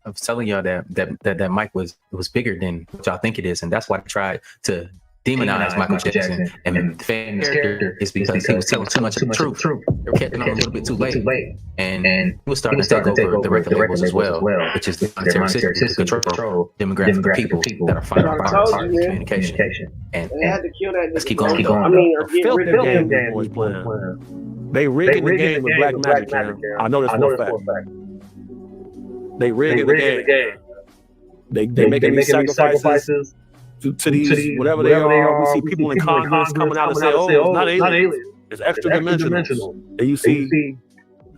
I was telling y'all that Mike was bigger than what y'all think it is, and that's why I tried to demonize Michael Jackson and defend his character is because he was telling too much of the truth. They were catching on a little bit too late, and he was starting to take over the record labels as well, which is the monetary system to control demographic of people that are finding part of communication. And let's keep going. I mean, Filthy game the boys playing. They rigging the game with black magic, Karen. I know this for a fact. They rigging the game. They making these sacrifices to these whatever they are. We see people in Congress coming out and say, "Oh, it's not alien. It's extra dimensional." And you see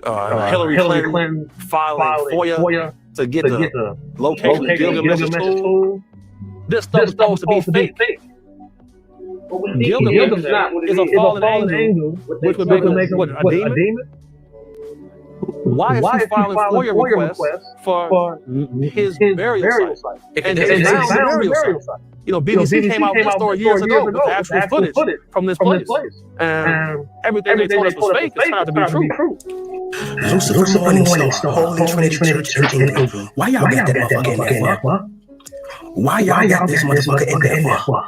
Hillary Clinton filing FOIA to get the location of Gilgamesh tool. This stuff is supposed to be fake. Gilgamesh is a fallen angel, which would make a demon. Why is he filing FOIA requests for his burial site? And they found the burial site. You know, BBC came out with this story years ago with actual footage from this place. And everything they told us was fake. It's turned out to be true. Lucifer Morning Star, Holy Trinity Church in England. Why y'all got that motherfucker in there for? Why y'all got this motherfucker in there for?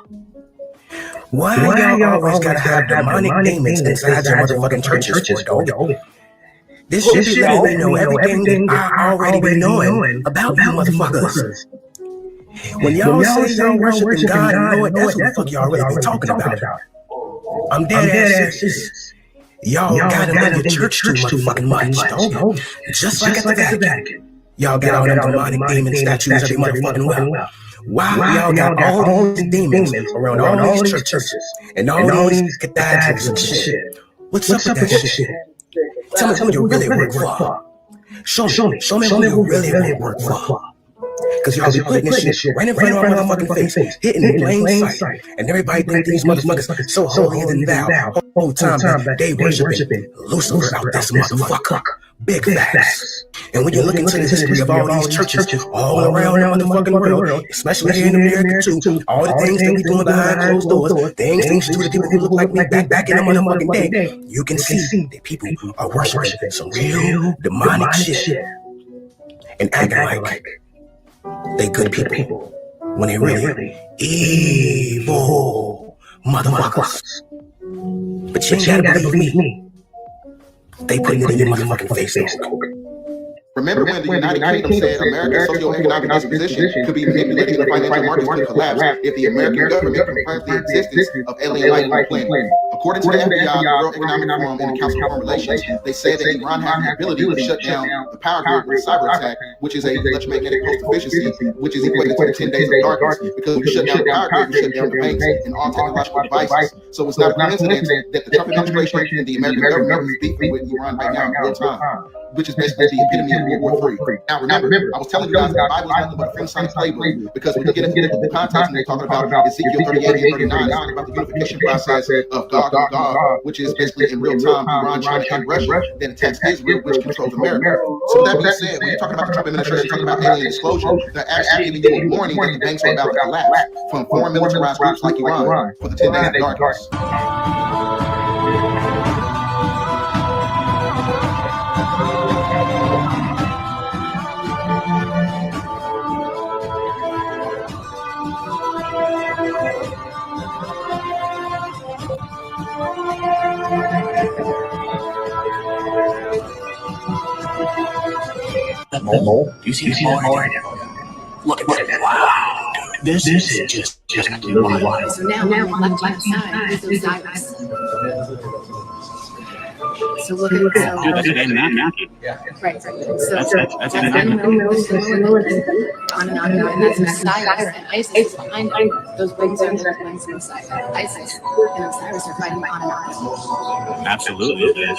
Why y'all always gotta have demonic demons inside your motherfucking churches for, dog? This shit let me know everything that I already be knowing about you motherfuckers. When y'all say y'all worshiping God and Lord, that's what the fuck y'all really been talking about. I'm dead ass serious. Y'all gotta know your church too motherfucking much, dog. Just like at the Vatican. Y'all got all them demonic demon statues every motherfucking well. Why y'all got all these demons around all these churches and all these cathedrals and shit? What's up with that shit? Tell me who you really work for. Show me who you really work for. Cause y'all be putting this shit right in front of our motherfucking face, hitting in plain sight. And everybody think these motherfuckers so holier than thou. Whole time that they worshiping Lucifer out this motherfucker. Big facts. And when you look into the history of all these churches all around the motherfucking world, especially here in America too, all the things that we doing behind closed doors, things to the people who look like me back in the motherfucking day, you can see that people are worshiping some real demonic shit and acting like they good people when they really evil motherfuckers. But you ain't gotta believe me. They put it in your motherfucking face. Remember when the United Kingdom said America's socioeconomic disposition could be manipulated and the financial markets could collapse if the American government confirmed the existence of alien life on the planet. According to the FBI, the World Economic Forum, and the Council of Foreign Relations, they said that Iran has the ability to shut down the power grid with a cyber attack, which is a electromagnetic pulse efficiency, which is equated to 10 days of darkness. Because when you shut down the power grid, you shut down the banks and all technological devices. So it's not a coincidence that the Trump administration and the American government is beefing with Iran right now in real time, which is basically the epitome of World War III. Now remember, I was telling you guys that the Bible is nothing but a Freemasonic playbook, because when you get into the context and they're talking about Ezekiel 38 and 39, it's talking about the unification process of Gog and Gog, which is basically in real time Iran, China, and Russia then attacks Israel, which controls America. So that being said, when you're talking about the Trump administration, talking about alien disclosure, they're actually giving you a warning that the banks are about to collapse from foreign militarized groups like Iran for the 10 days of darkness. That mole? Do you see that mole right now? Look at that. Wow. Dude, this is just really wild. So now on the left side is Osiris. So look at That's an Anunnaki. right. So That's an Anunnaki. And that's Osiris and Isis is behind them. Those wings are the wings of Osiris. Isis and Osiris are fighting Anunnaki. Absolutely, it is.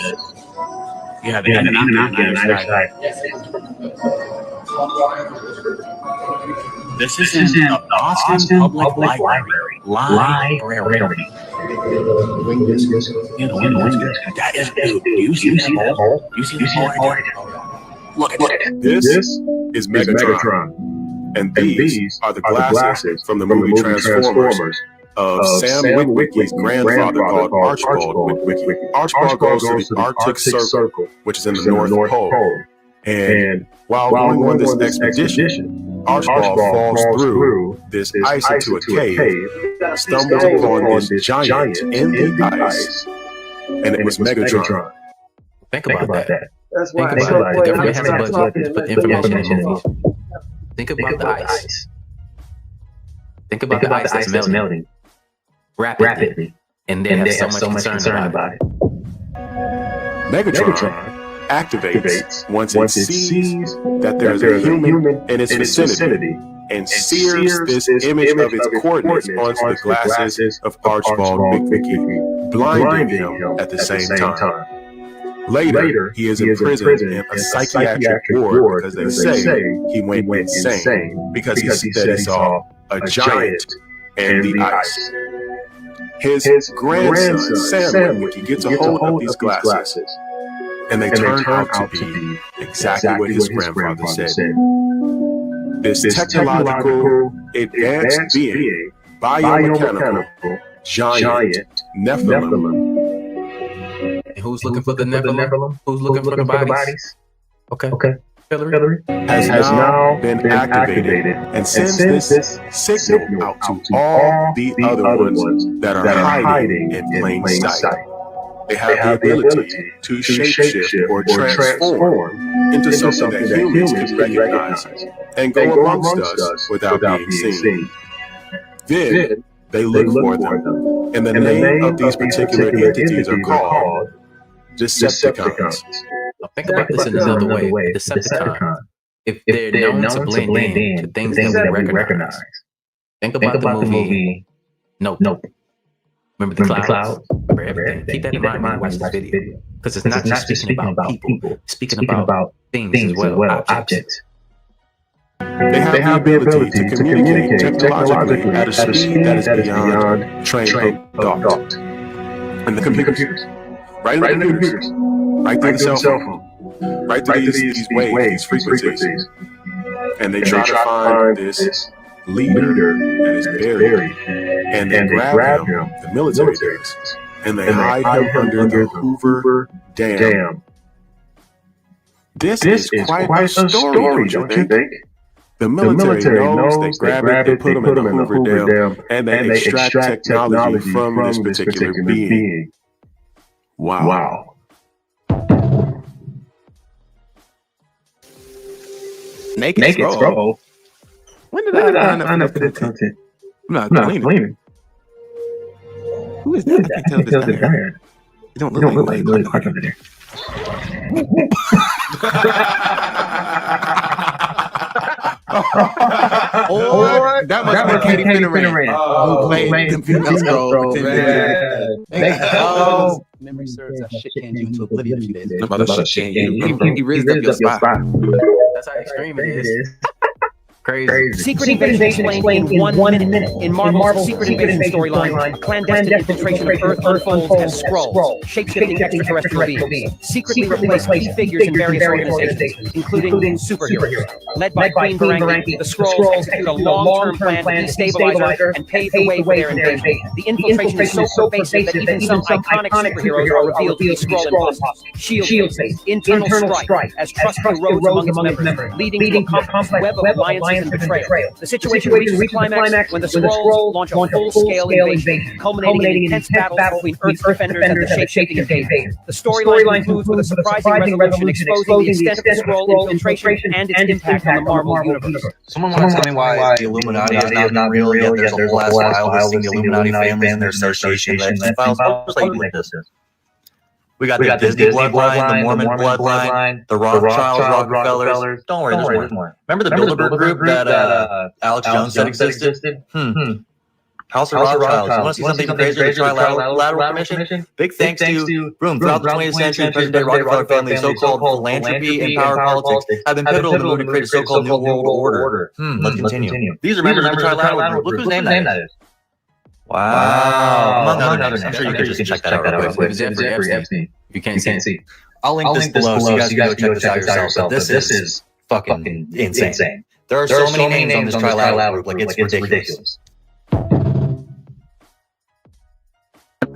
Yeah, the Anunnaki on either side. This is in the Boston Public Library. Library. That is, dude, do you see that hole? Do you see that hole right there? Look at it. This is Megatron. And these are the glasses from the movie Transformers of Sam Witwicky's grandfather called Archibald Witwicky. Archibald goes to the Arctic Circle, which is in the North Pole. And while going on this expedition, Archibald falls through this ice into a cave, stumbles upon this giant in the ice, and it was Megatron. Think about that. That's why Think about it. The government has a budget to put information in movies. Think about the ice. Think about the ice that's melting rapidly, and they have so much concern about it. Megatron activates once it sees that there is a human in its vicinity and sears this image of its coordinates onto the glasses of Archibald Witwicky, blinding him at the same time. Later, he is imprisoned in a psychiatric ward because they say he went insane because he said he saw a giant in the ice. His grandson, Sam Witwicky, gets a hold of these glasses, and they turn out to be exactly what his grandfather said. This technological, advanced being, biomechanical, giant Nephilim. And who's looking for the Nephilim? Who's looking for the bodies? Okay. Hillary has now been activated and sends this signal out to all the other ones that are hiding in plain sight. They have the ability to shapeshift or transform into something that humans can recognize and go amongst us without being seen. Then they look for them, and the name of these particular entities are called Decepticons. Think about this in another way. Decepticon, if they're known to blend in to things that we recognize. Think about the movie Nope. Remember the clouds? Remember everything. Keep that in mind when you watch this video. Because it's not just speaking about people, speaking about things as well, objects. They have the ability to communicate technologically at a speed that is beyond train of thought. And the computers, right in the computers, right through the cell phone, right through these waves, these frequencies. And they try to find this leader that is buried. And they grab him, the military does, and they hide him under the Hoover Dam. This is quite a story, don't you think? The military knows, they grab it, they put him in the Hoover Dam, and they extract technology from this particular being. Wow. Naked Scroll. When did I sign up for this content? I'm not cleaning. Who is that? I can't tell the guy. You don't look like Willie Clark over there. Or that must be Katie Finneran, who played Computer Scroll. Memory serves that shit canned you into oblivion a few days ago. He rizzed up your spot. That's how extreme it is. Crazy. Secret Invasion explained in 1 minute. In Marvel's Secret Invasion storyline, clandestine infiltration of Earth unfolds as Skrull, shape-shifting extraterrestrial beings, secretly replace key figures in various organizations, including superheroes. Led by Queen Barangi, the Skrulls execute a long-term plan to destabilize Earth and pave the way for their invasion. The infiltration is so pervasive that even some iconic superheroes are revealed to be Skrull imposters. Shield-based, internal strife as trust erodes among its members, leading to a complex web of alliances and betrayal. The situation reaches a climax when the Skrulls launch a full-scale invasion, culminating in intense battles between Earth's defenders and the shape-shifting invaders. The storyline concludes with a surprising resolution exposing the extent of the Skrull infiltration and its impact on the Marvel universe. Someone wants to tell me why the Illuminati is not real yet. There's a whole ass file listing the Illuminati families and their associations. Files. I'll tell you what this is. We got the Disney bloodline, the Mormon bloodline, the Rothschilds, Rockefellers. Don't worry, there's more. Remember the Bilderberg group that Alex Jones said existed? House of Rothschilds. You want to see something crazy? The Trilateral Commission? Big thanks to throughout the 20th century, present-day Rockefeller family, so-called philanthropy and power politics have been pivotal in the move to create a so-called New World Order. Let's continue. These are members of the Trilateral group. Look whose name that is. Wow. Among other names. I'm sure you can just check that out real quick. Jeffrey Epstein. You can't see. I'll link this below so you guys can go check this out yourself. But this is fucking insane. There are so many names on this trilateral group, like it's ridiculous.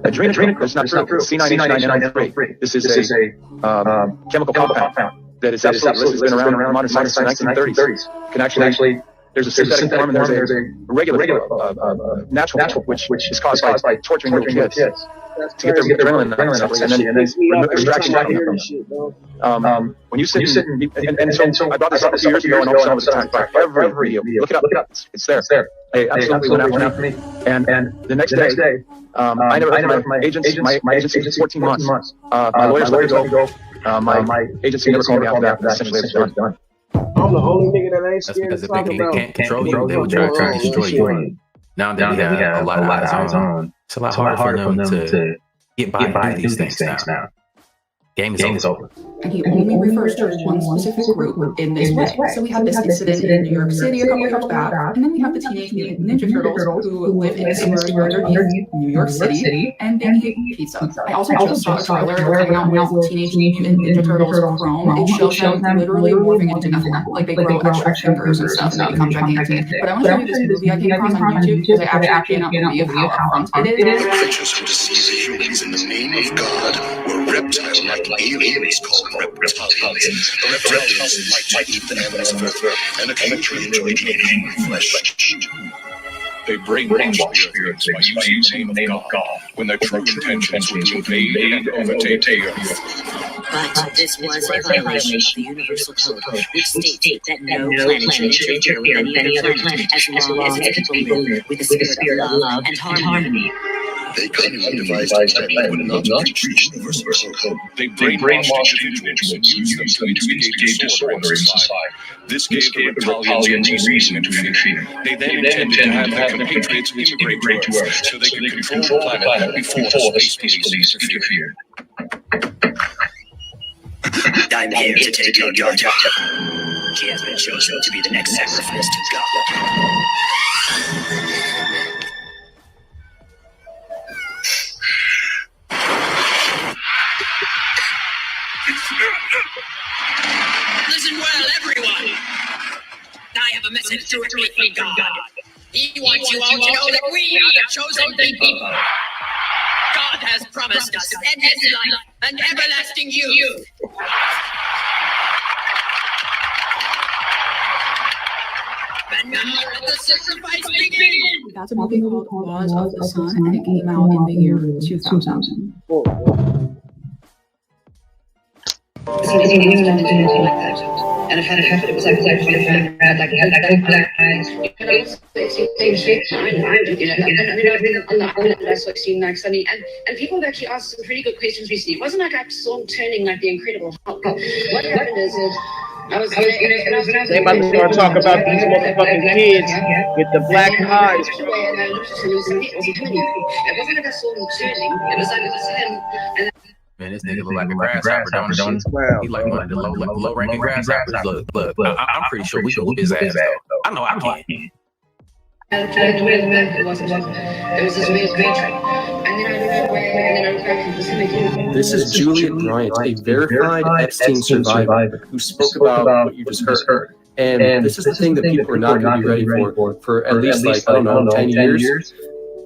Adrenochrome is not true. C9H9NO3. This is a chemical compound that is absolutely has been around modern science since the 1930s. Can actually there's a synthetic form and there's a regular natural which is caused by torturing little kids to get their adrenaline and then extraction when you sit and so I brought this up a few years ago and all of the time every video look it up it's there it absolutely went out for me and the next day I never heard from my agency for 14 months my lawyers let me go my agency never called me after that essentially it was done. I'm the only nigga that ain't scared because to if talk they about. can't control you, they will try to destroy you. Now that we have a lot of eyes on, it's a lot harder for them to get by and do these things now. Game is over. And he only refers to one specific group in this way. So we have this incident in New York City a couple of years back, and then we have the Teenage Mutant Ninja Turtles who live in sewers underneath New York City, and they eat pizza. I also just saw a trailer coming out with Teenage Mutant Ninja Turtles Chrome. It shows them literally morphing into nothing. Like they grow extra fingers and stuff, and they become gigantic. But I want to show you this movie I came across on YouTube because I actually cannot believe how upfront it is. Creatures who deceive humans in the name of God were reptile-like aliens called reptilians. The reptilians might eat the animals of Earth and occasionally enjoy human flesh. They brainwash spirits by using the name of God when their true intentions were to invade and overtake the Earth. But this was a violation of the Universal Code, which states that no planet should interfere with any other planet as long as its people live with a spirit of love and harmony. They cunningly devised a plan would not breach the Universal Code. They brainwashed individuals and used them to instigate disorder in society. This gave the reptilians a reason to interfere. They then intended to have their compatriots immigrate to Earth so they could control the planet before the space police interfered. I'm here to take your job. He has been chosen to be the next sacrifice to God. Listen well, everyone. I have a message directly from God. He wants you all to know that we are the chosen people. God has promised us endless life and everlasting youth. And now let the sacrifice begin. That's a movie called Laws of the Sun, and it came out in the year 2000. And it was like black eyes. And I was and people have actually asked some pretty good questions recently. Wasn't like that song turning like the Incredible Hulk? What happened is I was They about to start talking about these motherfucking kids with the black eyes. And I looked at him and was like, it wasn't like a song turning. It was like it was him. And Man, this nigga look like a grasshopper, don't he? He like one of the low-ranking grasshoppers. Look, I'm pretty sure we can whoop his ass, though. I know I can. it was this weird creature. And then I looked away, and then I looked back, and it was him again. This is Juliet Bryant, a verified Epstein survivor who spoke about what you just heard. And this is the thing that people are not going to be ready for at least, like, I don't know, 10 years.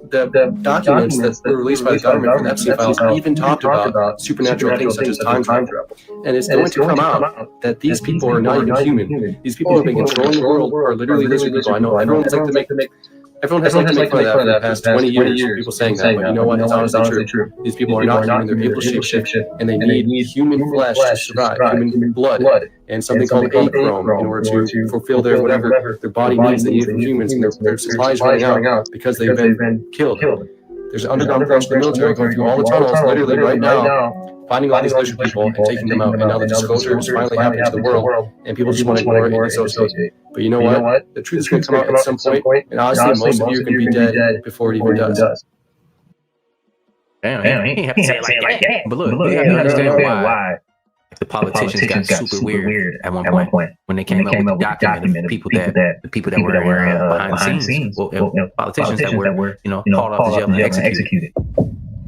The documents that were released by the government from Epstein files even talked about supernatural things such as time travel. And it's going to come out that these people are not even human. These people who have been controlling the world are literally lizard people. I know everyone has liked to make fun of that for the past 20 years, people saying that, but you know what, it's honestly true. These people are not human, they're able to shape-shift, and they need human flesh to survive, human blood, and something called achrome in order to fulfill their whatever their body needs they need from humans, and their supply is running out because they've been killed. There's an underground branch of the military going through all the tunnels, literally right now, finding all these lizard people and taking them out, and now the disclosure is finally happening to the world, and people just want to ignore it and dissociate. But you know what? The truth is going to come out at some point, and honestly, most of you are going to be dead before it even does. Damn, he didn't have to say it like that. But look, you have to understand why the politicians got super weird at one point when they came up with the document of the people that were behind the scenes, politicians that were called off the jail and executed.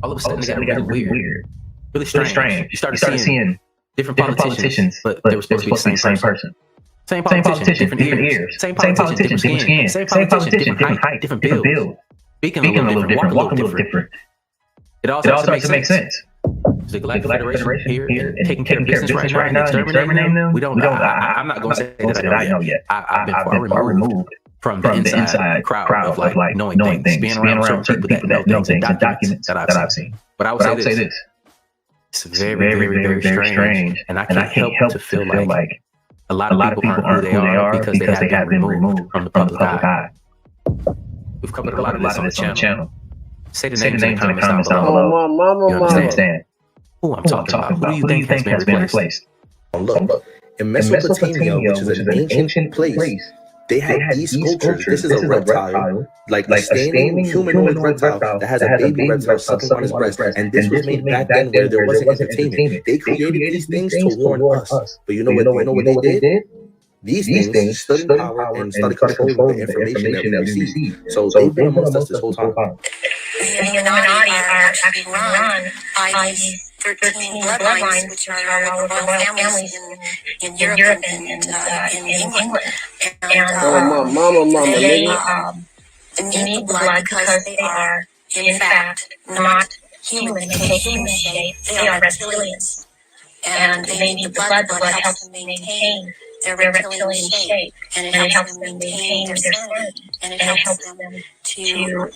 All of a sudden, they got really weird, really strange. You started seeing different politicians, but they were supposed to be the same person. Same politician, different ears. Same politician, different skin. Same politician, different height, different build. Speaking a little different, walk a little different. It all starts to make sense. The Galactic Federation here taking care of business right now, exterminating them. We don't know. I'm not going to say that I know yet. I've been far removed from the inside crowd of like knowing things, being around certain people that know things and documents that I've seen. But I would say this. It's very, very strange. And I can't help to feel like a lot of people aren't who they are because they have been removed from the public eye. We've covered a lot of this on the channel. Say the names in the comments down below. You understand? Who I'm talking about? Who do you think has been replaced? Look, in Mesopotamia, which is an ancient place, they had these sculptures. This is a reptile, like a standing humanoid reptile that has a baby reptile sucking on his breast. And this was made back then where there wasn't entertainment. They created these things to warn us. But you know what they did? These things stood in power and started controlling the information that we receive. So they've been amongst us this whole time. The Illuminati are actually run by these 13 bloodlines, which are the royal families in Europe and in England. And they need the blood because they are, in fact, not human. They take human shape. They are reptilians. And they need the blood. The blood helps them maintain their reptilian shape. And it helps them maintain their sanity. And it helps them to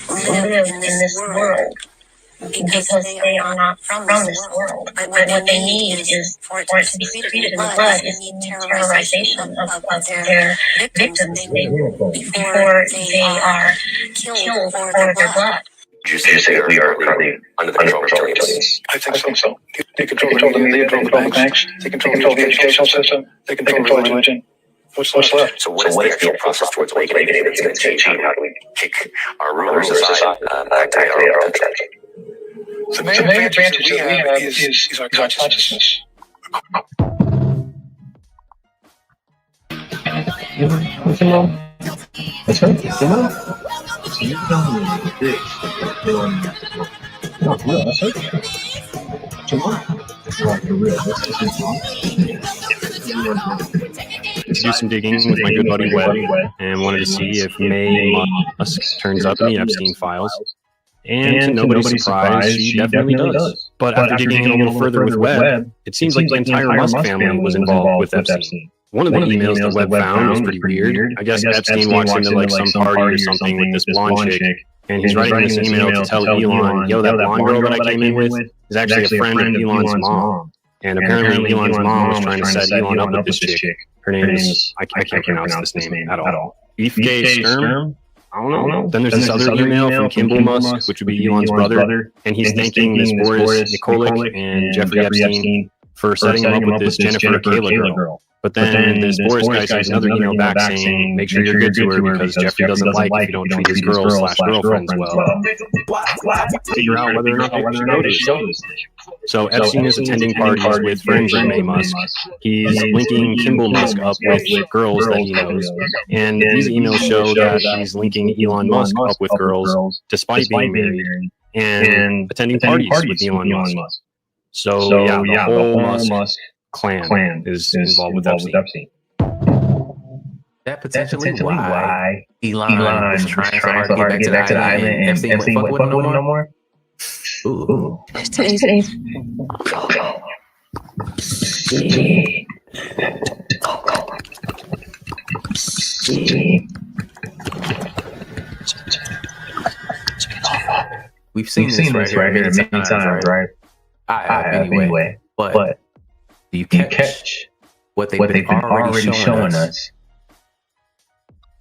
live in this world because they are not from this world. But what they need is for it to be treated in the blood is the terrorization of their victims before they are killed for their blood. Did you say we are currently under the control of reptilians? I think so. They control the media, they control the banks, they control the educational system, they control religion. What's left? So what is the actual process towards awakening that's going to take? How do we kick our rulers aside and activate our own potential? The main advantage that we have is our consciousness. What's your mom? What's her? What's your mom? No, for real, that's her. What's your mom? Oh, for real, that's his mom. Do some digging with my good buddy Webb and wanted to see if May Musk turns up in the Epstein files. And to nobody's surprise, she definitely does. But after digging in a little further with Webb, it seems like the entire Musk family was involved with Epstein. One of the emails that Webb found was pretty weird. I guess Epstein walks into like some party or something with this blonde chick, and he's writing this email to tell Elon, yo, that blonde girl that I came in with is actually a friend of Elon's mom. And apparently Elon's mom was trying to set Elon up with this chick. Her name is, I can't pronounce this name at all. Ifke Sturm? I don't know. Then there's this other email from Kimball Musk, which would be Elon's brother, and he's thanking this Boris Nikolic and Jeffrey Epstein for setting him up with this Jennifer Kayla girl. But then this Boris guy sends another email back saying, make sure you're good to her because Jeffrey doesn't like if you don't treat his girls/girlfriends well. Figure out whether or not she noticed. So Epstein is attending parties with friends of May Musk. He's linking Kimball Musk up with girls that he knows. And these emails show that he's linking Elon Musk up with girls despite being married and attending parties with Elon Musk. So yeah, the whole Musk clan is involved with Epstein. That potentially why Elon is trying so hard to get back to the island and Epstein wouldn't fuck with him no more. Ooh. Today's. We've seen this right here many times, right? I have anyway. But do you catch what they've been already showing us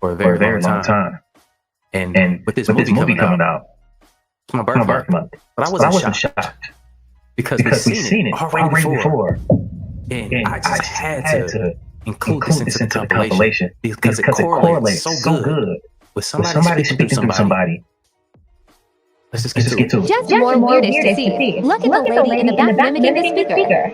for a very long time? And with this movie coming out, it's my birthday month. But I wasn't shocked because we've seen it already before. And I just had to include this into the compilation because it correlates so good with somebody speaking through somebody. Let's just get to it. Just more weirdest to see. Look at the lady in the back mimicking the speaker.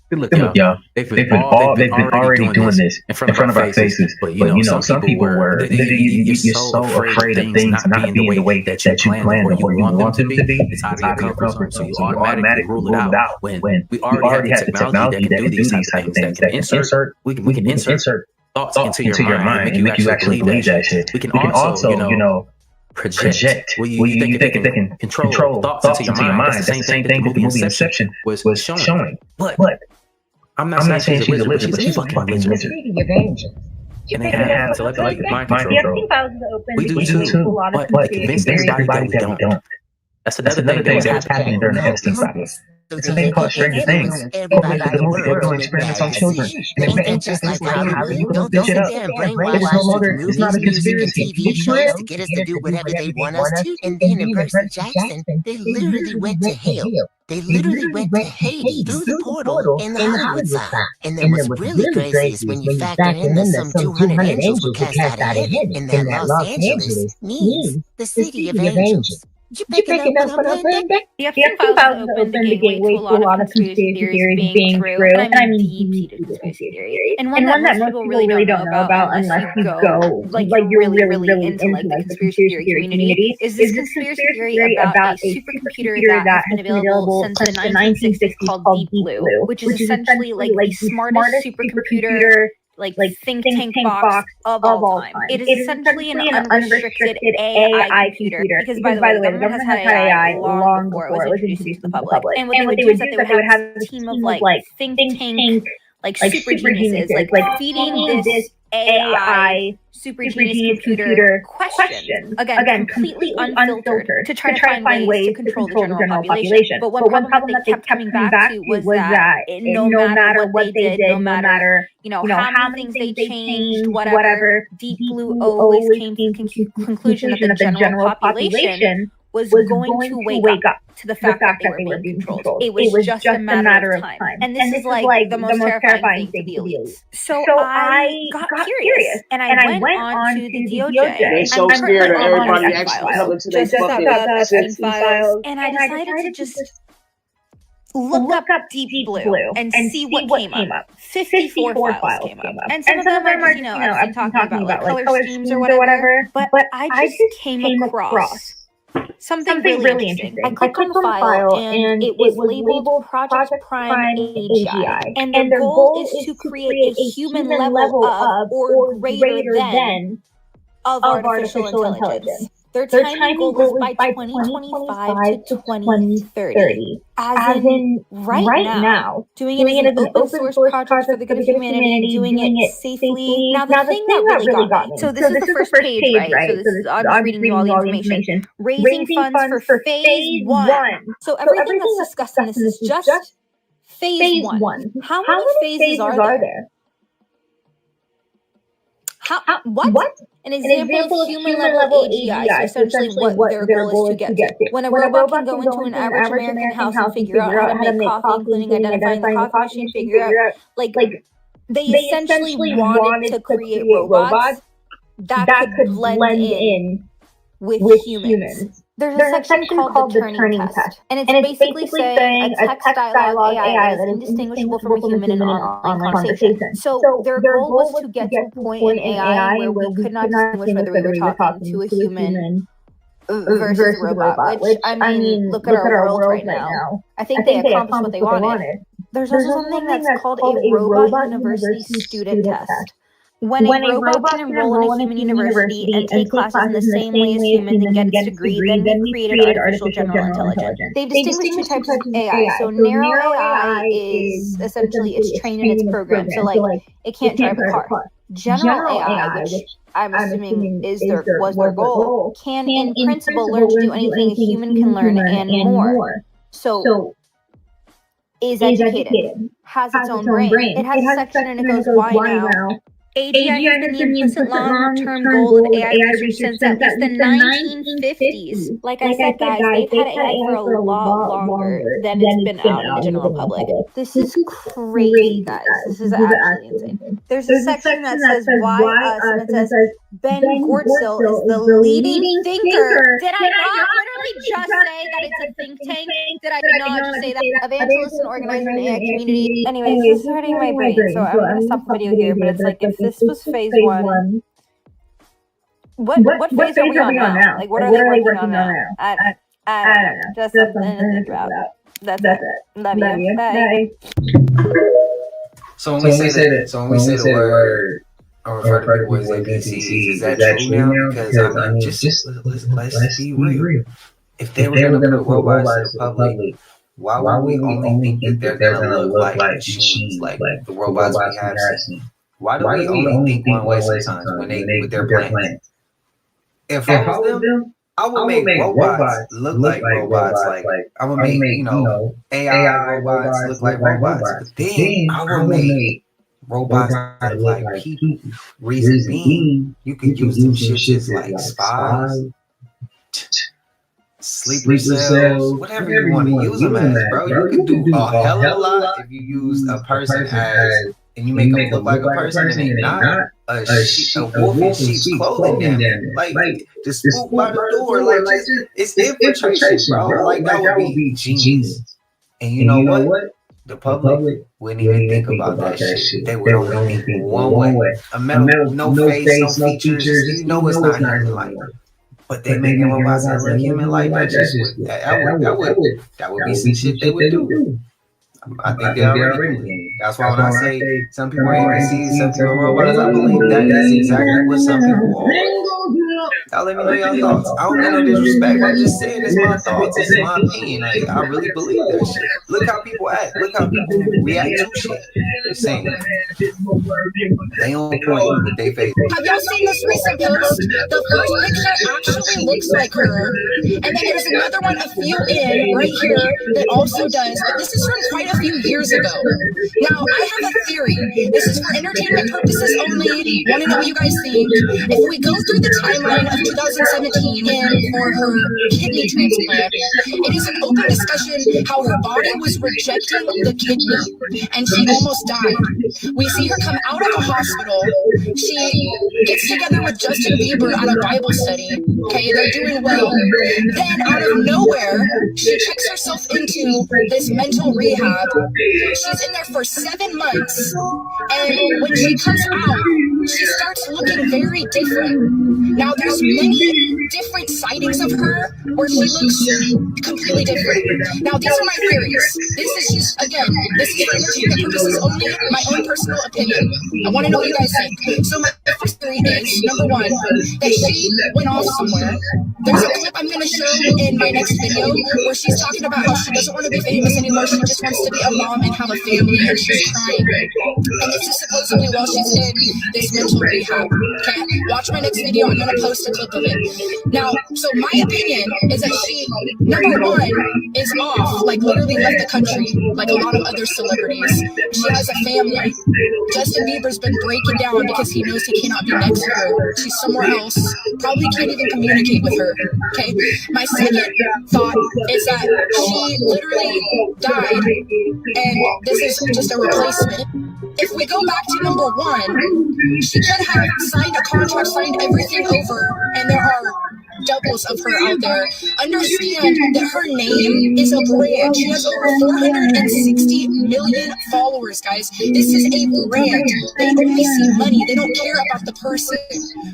Good look, y'all. They've been already doing this in front of our faces. But you know, some people were you're so afraid of things not being the way that you plan or you want them to be. It's out of your comfort zone, so you automatically rule it out. When we already have the technology that can do these type of things, that can insert, we can insert thoughts into your mind and make you actually believe that shit. We can also, you know, project. Well, you think they can control thoughts into your mind. That's the same thing that the movie Inception was showing. But I'm not saying she's a wizard, but she's a fucking wizard. And they have telepathic mind control. We do too, but convince everybody that we don't. That's another thing that was happening during the Epstein files. It's a thing called Stranger Things. The movie, they're doing experiments on children. And it's just like how you can bitch it up. It is no longer, it's not a conspiracy. It's real. To get us to do whatever they want us to. And then in Percy Jackson, they literally went to hell. They literally went to Hades through the portal in the Hollywood sign. And then what's really crazy is when you factor in that some 200 angels were cast out of heaven, and that Los Angeles means the city of angels. You picking up what I'm saying? The Epstein files opened the gateway to a lot of conspiracy theories being true, and I mean deep-seated conspiracy theories. And one that most people really don't know about unless you go, like you're really into like the conspiracy theory community, is this conspiracy theory about a supercomputer that has been available since the 1960s called Deep Blue, which is essentially like the smartest supercomputer like think tank box of all time. It is essentially an unrestricted AI computer because, by the way, the government has had AI long before it was introduced to the public. And what they would do is that they would have a team of like think tank super geniuses, like feeding this AI super genius computer questions, again, completely unfiltered, to try to find ways to control the general population. But one problem that they kept coming back to was that no matter what they did, no matter how many things they changed, whatever, Deep Blue always came to the conclusion that the general population was going to wake up to the fact that they were being controlled. It was just a matter of time. And this is like the most terrifying thing to the elites. So I got curious, and I went on to the DOJ. They so scared of everybody actually coming to their fucking senses. And I decided to just look up Deep Blue and see what came up. 54 files came up. And some of them are just, I'm talking about like color schemes or whatever. But I just came across something really interesting. I clicked on the file and it was labeled Project Prime AGI. And their goal is to create a human level of or greater than of artificial intelligence. Their timing goal is by 2025 to 2030. As in right now, doing it as an open source project for the good of humanity, doing it safely. Now, the thing that really got me, so this is the first page, right? So this is, I'm just reading you all the information. Raising funds for phase 1. So everything that's discussed in this is just phase 1. How many phases are there? What? An example of human level AGI, so essentially what their goal is to get to. When a robot can go into an average American house and figure out how to make coffee, including identifying the coffee machine, figure out, like, they essentially wanted to create robots that could blend in with humans. There's a section called the Turing test. And it's basically saying a text dialogue AI that is indistinguishable from a human in an online conversation. So their goal was to get to a point in AI where we could not distinguish whether we were talking to a human versus a robot, which, I mean, look at our world right now. I think they accomplished what they wanted. There's also something that's called a Robot University Student Test. When a robot can enroll in a human university and take classes in the same way as humans and get its degree, then we created artificial general intelligence. They've distinguished two types of AI. So narrow AI is essentially it's trained in its program. So like it can't drive a car. General AI, which I'm assuming was their goal, can in principle learn to do anything a human can learn and more. So is educated, has its own brain. It has a section and it goes, why now? AGI has been the implicit long-term goal of AI research since at least the 1950s. Like I said, guys, they've had AI for a lot longer than it's been out in the general public. This is crazy, guys. This is actually insane. There's a section that says, why us? And it says, Ben Gortzel is the leading thinker. Did I not literally just say that it's a think tank? Did I not just say that? Evangelist and organizer in the AI community. Anyways, this is hurting my brain, so I'm going to stop the video here, but it's like, if this was phase 1, what phase are we on now? Like, what are they working on now? I don't know. Just something to think about. That's it. Love you. Bye. So when we say the word or refer to people as NPCs, is that true now? Because I mean, just let's be real. If they were going to put robots in the public, why would we only think that they're going to look like machines, like the robots we have seen? Why do we only think one way sometimes when they with their plans? If I was them, I would make robots look like robots. Like I would make AI robots look like robots. But then I would make robots that look like people. Reason being, you could use them shits as like spies, sleeper cells, whatever you want to use them as, bro. You could do a hell of a lot if you use a person as. And you make them look like a person and they not a wolf in sheep's clothing. Like just spook by the door, like it's infiltration, bro. Like that would be genius. And you know what? The public wouldn't even think about that shit. They would only think one way. A metal, no face, no features. You know it's not human like. But they making robots that look human like that. That would be some shit they would do. I think they already do. That's why when I say some people are NPCs, some people are robots, I believe that is exactly what some people are. Y'all let me know y'all thoughts. I don't mean no disrespect. I'm just saying it's my thoughts. It's my opinion. Like, I really believe that shit. Look how people act. Look how people react to shit. Just saying. They on point with they face. Have y'all seen this recent post? The first picture actually looks like her. And then there's another one a few in right here that also does, but this is from quite a few years ago. Now, I have a theory. This is for entertainment purposes only. Want to know what you guys think? If we go through the timeline of 2017 and for her kidney transplant, it is an open discussion how her body was rejecting the kidney and she almost died. We see her come out of the hospital. She gets together with Justin Bieber at a Bible study. Okay, they're doing well. Then out of nowhere, she checks herself into this mental rehab. She's in there for 7 months. And when she comes out, she starts looking very different. Now, there's many different sightings of her where she looks completely different. Now, these are my theories. This is just, again, this is for entertainment purposes only, my own personal opinion. I want to know what you guys think. So my first theory is, number one, that she went off somewhere. There's a clip I'm going to show in my next video where she's talking about how she doesn't want to be famous anymore. She just wants to be a mom and have a family, and she's crying. And this is supposedly while she's in this mental rehab. Okay, watch my next video. I'm going to post a clip of it. Now, so my opinion is that she, number one, is off, like literally left the country, like a lot of other celebrities. She has a family. Justin Bieber's been breaking down because he knows he cannot be next to her. She's somewhere else. Probably can't even communicate with her. Okay. My second thought is that she literally died, and this is just a replacement. If we go back to number one, she could have signed a contract, signed everything over, and there are doubles of her out there. Understand that her name is a brand. She has over 460 million followers, guys. This is a brand. They only see money. They don't care about the person,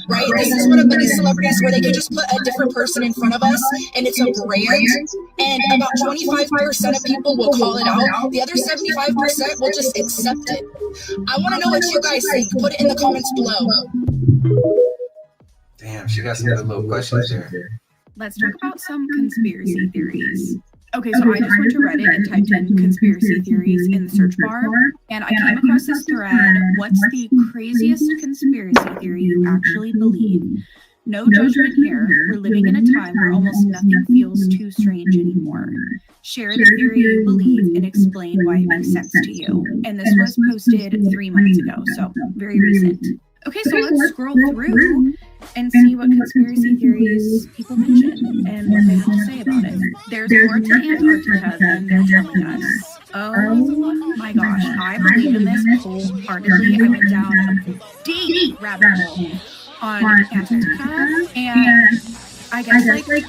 right? This is one of many celebrities where they can just put a different person in front of us, and it's a brand. And about 25% of people will call it out. The other 75% will just accept it. I want to know what you guys think. Put it in the comments below. Damn, she got some good little questions there. Let's talk about some conspiracy theories. Okay, so I just went to Reddit and typed in conspiracy theories in the search bar, and I came across this thread. What's the craziest conspiracy theory you actually believe? No judgment here. We're living in a time where almost nothing feels too strange anymore. Share the theory you believe and explain why it makes sense to you. And this was posted 3 months ago, so very recent. Okay, so let's scroll through and see what conspiracy theories people mention and what they have to say about it. There's more to Antarctica than they're telling us. Oh my gosh, I believe in this wholeheartedly. I went down a deep rabbit hole on Antarctica, and I guess like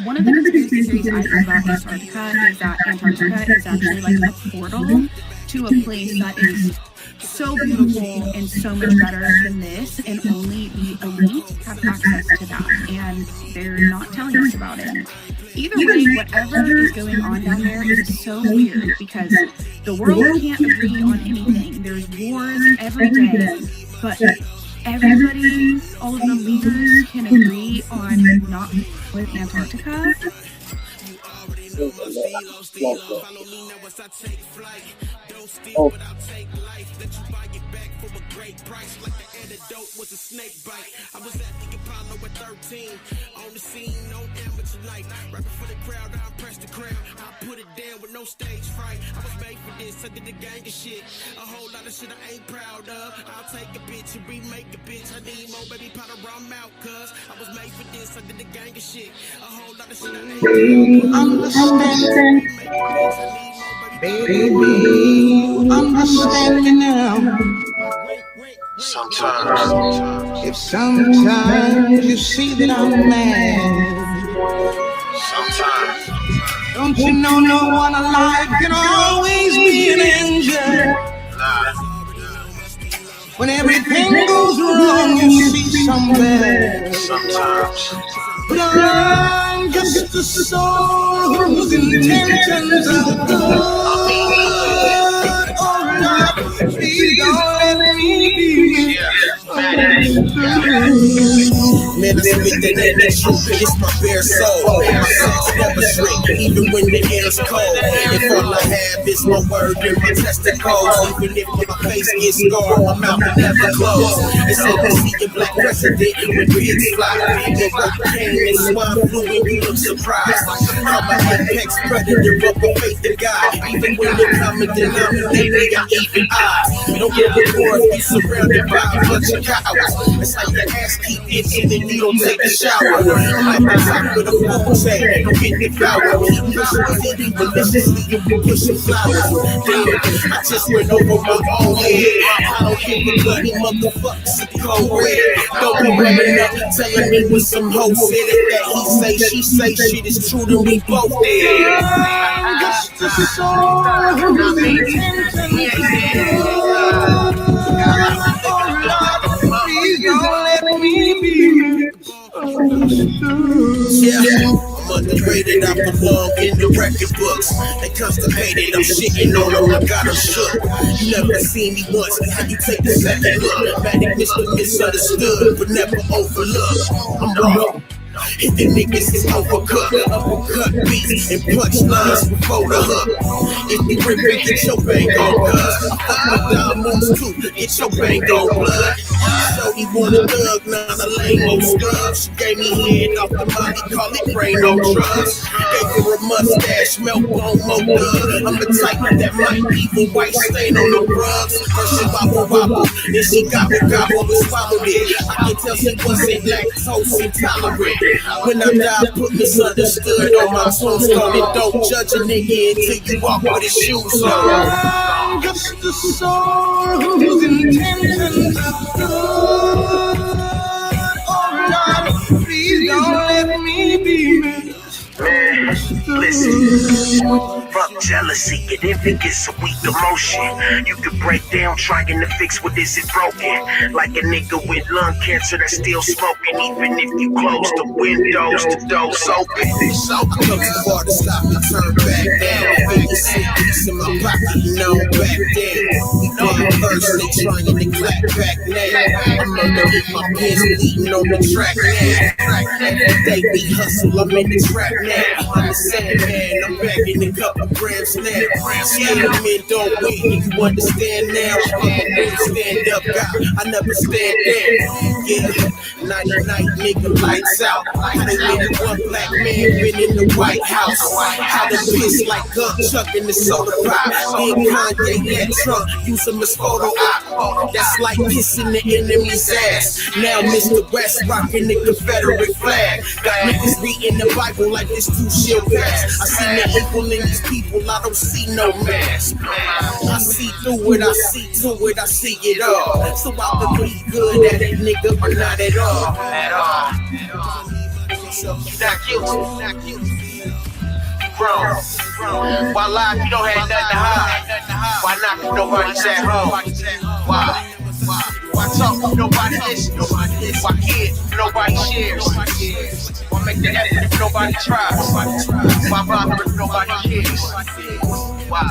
one of the conspiracy theories I heard about Antarctica is that Antarctica is actually like a portal to a place that is so beautiful and so much better than this, and only the elite have access to that, and they're not telling us about it. Either way, whatever is going on down there is so weird because the world can't agree on anything. There's wars every day, but everybody, all of the leaders can agree on not with Antarctica. Oh. Was a snake bite. I was at the Apollo at 13. On the scene, no amateur night. Right before the crowd, I pressed the crown. I put it down with no stage fright. I was made for this, I did the gang of shit. A whole lot of shit I ain't proud of. I'll take a bitch and remake a bitch. I need more baby powder, I'm out, cuz I was made for this, I did the gang of shit. A whole lot of shit I ain't proud of. Baby, understand me now. Sometimes, if sometimes you see that I'm mad, sometimes, don't you know no one alive can always be an angel? When everything goes wrong, you see some bad. Sometimes, but I'm just a soul whose intentions are good. Oh Lord, please don't let me be. Man, I spit that naked truth, it's my bare soul. My thoughts never shrink, even when the air's cold. If all I have is my word and my testicles, even if my face gets scarred, my mouth will never close. They say they see a black president when pigs fly. They rope cane and swine flu and you look surprised. I'm an apex predator, but my faith in God. Even when the common denominator got even odds. Don't get the war if you surrounded by a bunch of cowards. It's like the ass keep itching and you don't take a shower. I'm like the top of the food chain, you get devoured. Pushing city maliciously, you be pushing flowers. Damn, I just went over my own head. I don't give a bloody motherfuckers a cold red. Don't be running up telling me what some hoe said it that he say, she say shit is true, then we both dead. Just a soul whose intentions please don't let me be misunderstood. Yeah, I'm underrated, I belong in the record books. They constipated, I'm shitting on them, I got them shook. You never seen me once, how you take a second look? Manic Mr. Misunderstood, but never overlooked. I'm wrong. Hit the niggas is uppercut beats and punchlines before the hook. If you rip it, get your bang on, cuz I fuck my diamonds too, get your bang on, blood. Shorty want a thug, not a lame old scrub. She gave me head off the molly, call it brain on drugs. Gave her a mustache, milk bone, mo thug. I'm the type that might leave a white stain on the rugs. First she wobble, then she gobble and swallowed it. I can tell she wasn't lactose intolerant. When I die, put misunderstood on my tombstone. And don't judge a nigga until you walk with his shoes on. I'm just a soul whose intentions are good. Oh Lord, please don't let me be misunderstood. Listen, fuck jealousy, and envy gets a weak emotion. You can break down trying to fix what isn't broken. Like a nigga with lung cancer that's still smoking. Even if you close the windows, the door's open. I come too far to stop and turn back down. 56 piece in my pocket, you know, back then. We down first, they trying to clap back now. I'm underneath my pants, bleeding on the track now. They be hustle, I'm in the trap now. I'm the Sandman, I'm back in a couple grams now. Yeah, the men don't win, you understand now. I'm a real stand-up guy, I never stand down. Yeah, night, nigga, lights out. How they let one black man been in the White House. How they piss like Gun Chuck in the soda pop. Then Kanye let Trump use him as photo op. That's like pissing the enemy's ass. Now Mr. West rocking the Confederate flag. Got niggas reading the Bible like it's too shit fast. I see the evil in these people, I don't see no mask. I see through it, I see to it, I see it all. So I can be good at it, nigga, or not at all. Not guilty. Grown. Why lie if you don't have nothing to hide? Why not if nobody's at home? Why? Why talk if nobody listens? Why kid if nobody shares? Why make the effort if nobody tries? Why bother if nobody cares? Why?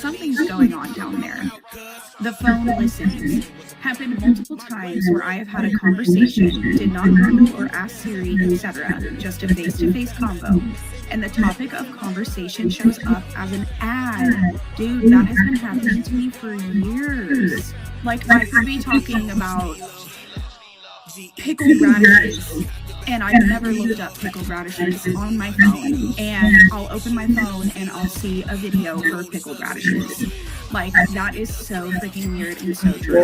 Something's going on down there. The phone listens. Happened multiple times where I have had a conversation, did not Google or ask Siri, etc. Just a face-to-face convo. And the topic of conversation shows up as an ad. Dude, that has been happening to me for years. Like, I could be talking about pickled radishes, and I've never looked up pickled radishes on my phone, and I'll open my phone and I'll see a video for pickled radishes. Like, that is so freaking weird and so true.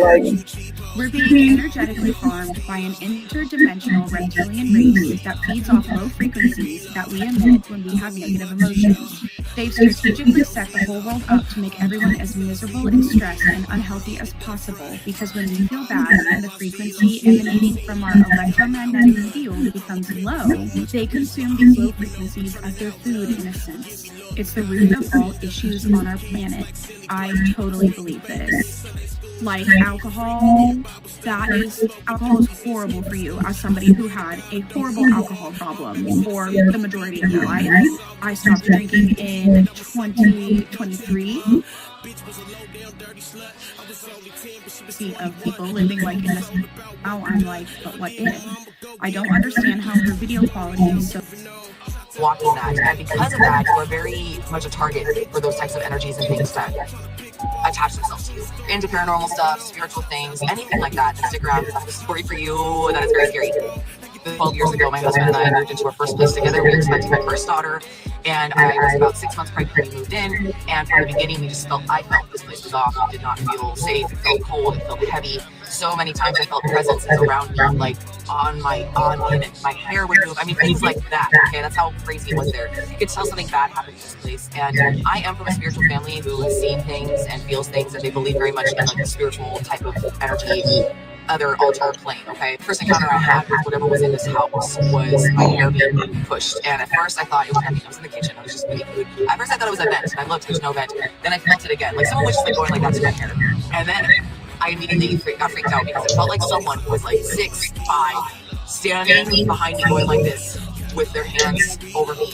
We're being energetically farmed by an interdimensional reptilian race that feeds off low frequencies that we emit when we have negative emotions. They've strategically set the whole world up to make everyone as miserable and stressed and unhealthy as possible, because when we feel bad and the frequency emanating from our electromagnetic field becomes low, they consume these low frequencies as their food in a sense. It's the root of all issues on our planet. I totally believe this. like alcohol, alcohol is horrible for you. As somebody who had a horrible alcohol problem for the majority of their life, I stopped drinking in 2023. Of people living like in this, now I'm like, but what if? I don't understand how her video quality is so blocking that, and because of that, you are very much a target for those types of energies and things that attach themselves to you. Into paranormal stuff, spiritual things, anything like that. And stick around, because I have a story for you that is very scary. 12 years ago, my husband and I moved into our first place together. We were expecting my first daughter, and I was about 6 months pregnant when we moved in. And from the beginning, I felt this place was off. It did not feel safe. It felt cold. It felt heavy. So many times I felt presences around me, like on me, and my hair would move. I mean, things like that. Okay, that's how crazy it was there. You could tell something bad happened in this place. And I am from a spiritual family who has seen things and feels things, and they believe very much in like a spiritual type of energy. Other altar plane, okay? First encounter I had with whatever was in this house was my hair being pushed. And at first I thought it was nothing. I was in the kitchen. I was just making food. At first I thought it was a vent. And I looked, there's no vent. Then I felt it again. Like someone was just like going like that to my hair. And then I immediately got freaked out because it felt like someone who was like 6'5", standing behind me going like this with their hands over me.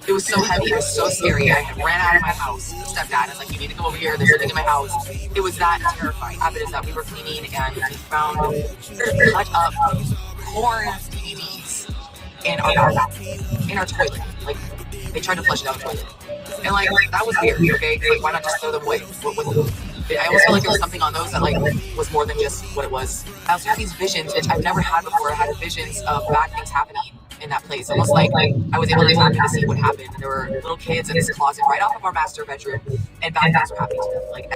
It was so heavy. It was so scary. I ran out of my house. Stepdad was like, you need to go over here. There's something in my house. It was that terrifying. What happened is that we were cleaning and we found cut up porn DVDs in our toilet. Like, they tried to flush it down the toilet. And like, that was weird, okay? Like, why not just throw them away? I almost felt like there was something on those that like was more than just what it was. I also had these visions, which I've never had before. I had visions of bad things happening in that place, almost like I was able to tap in to see what happened. There were little kids in this closet right off of our master bedroom, and bad things were happening to them, like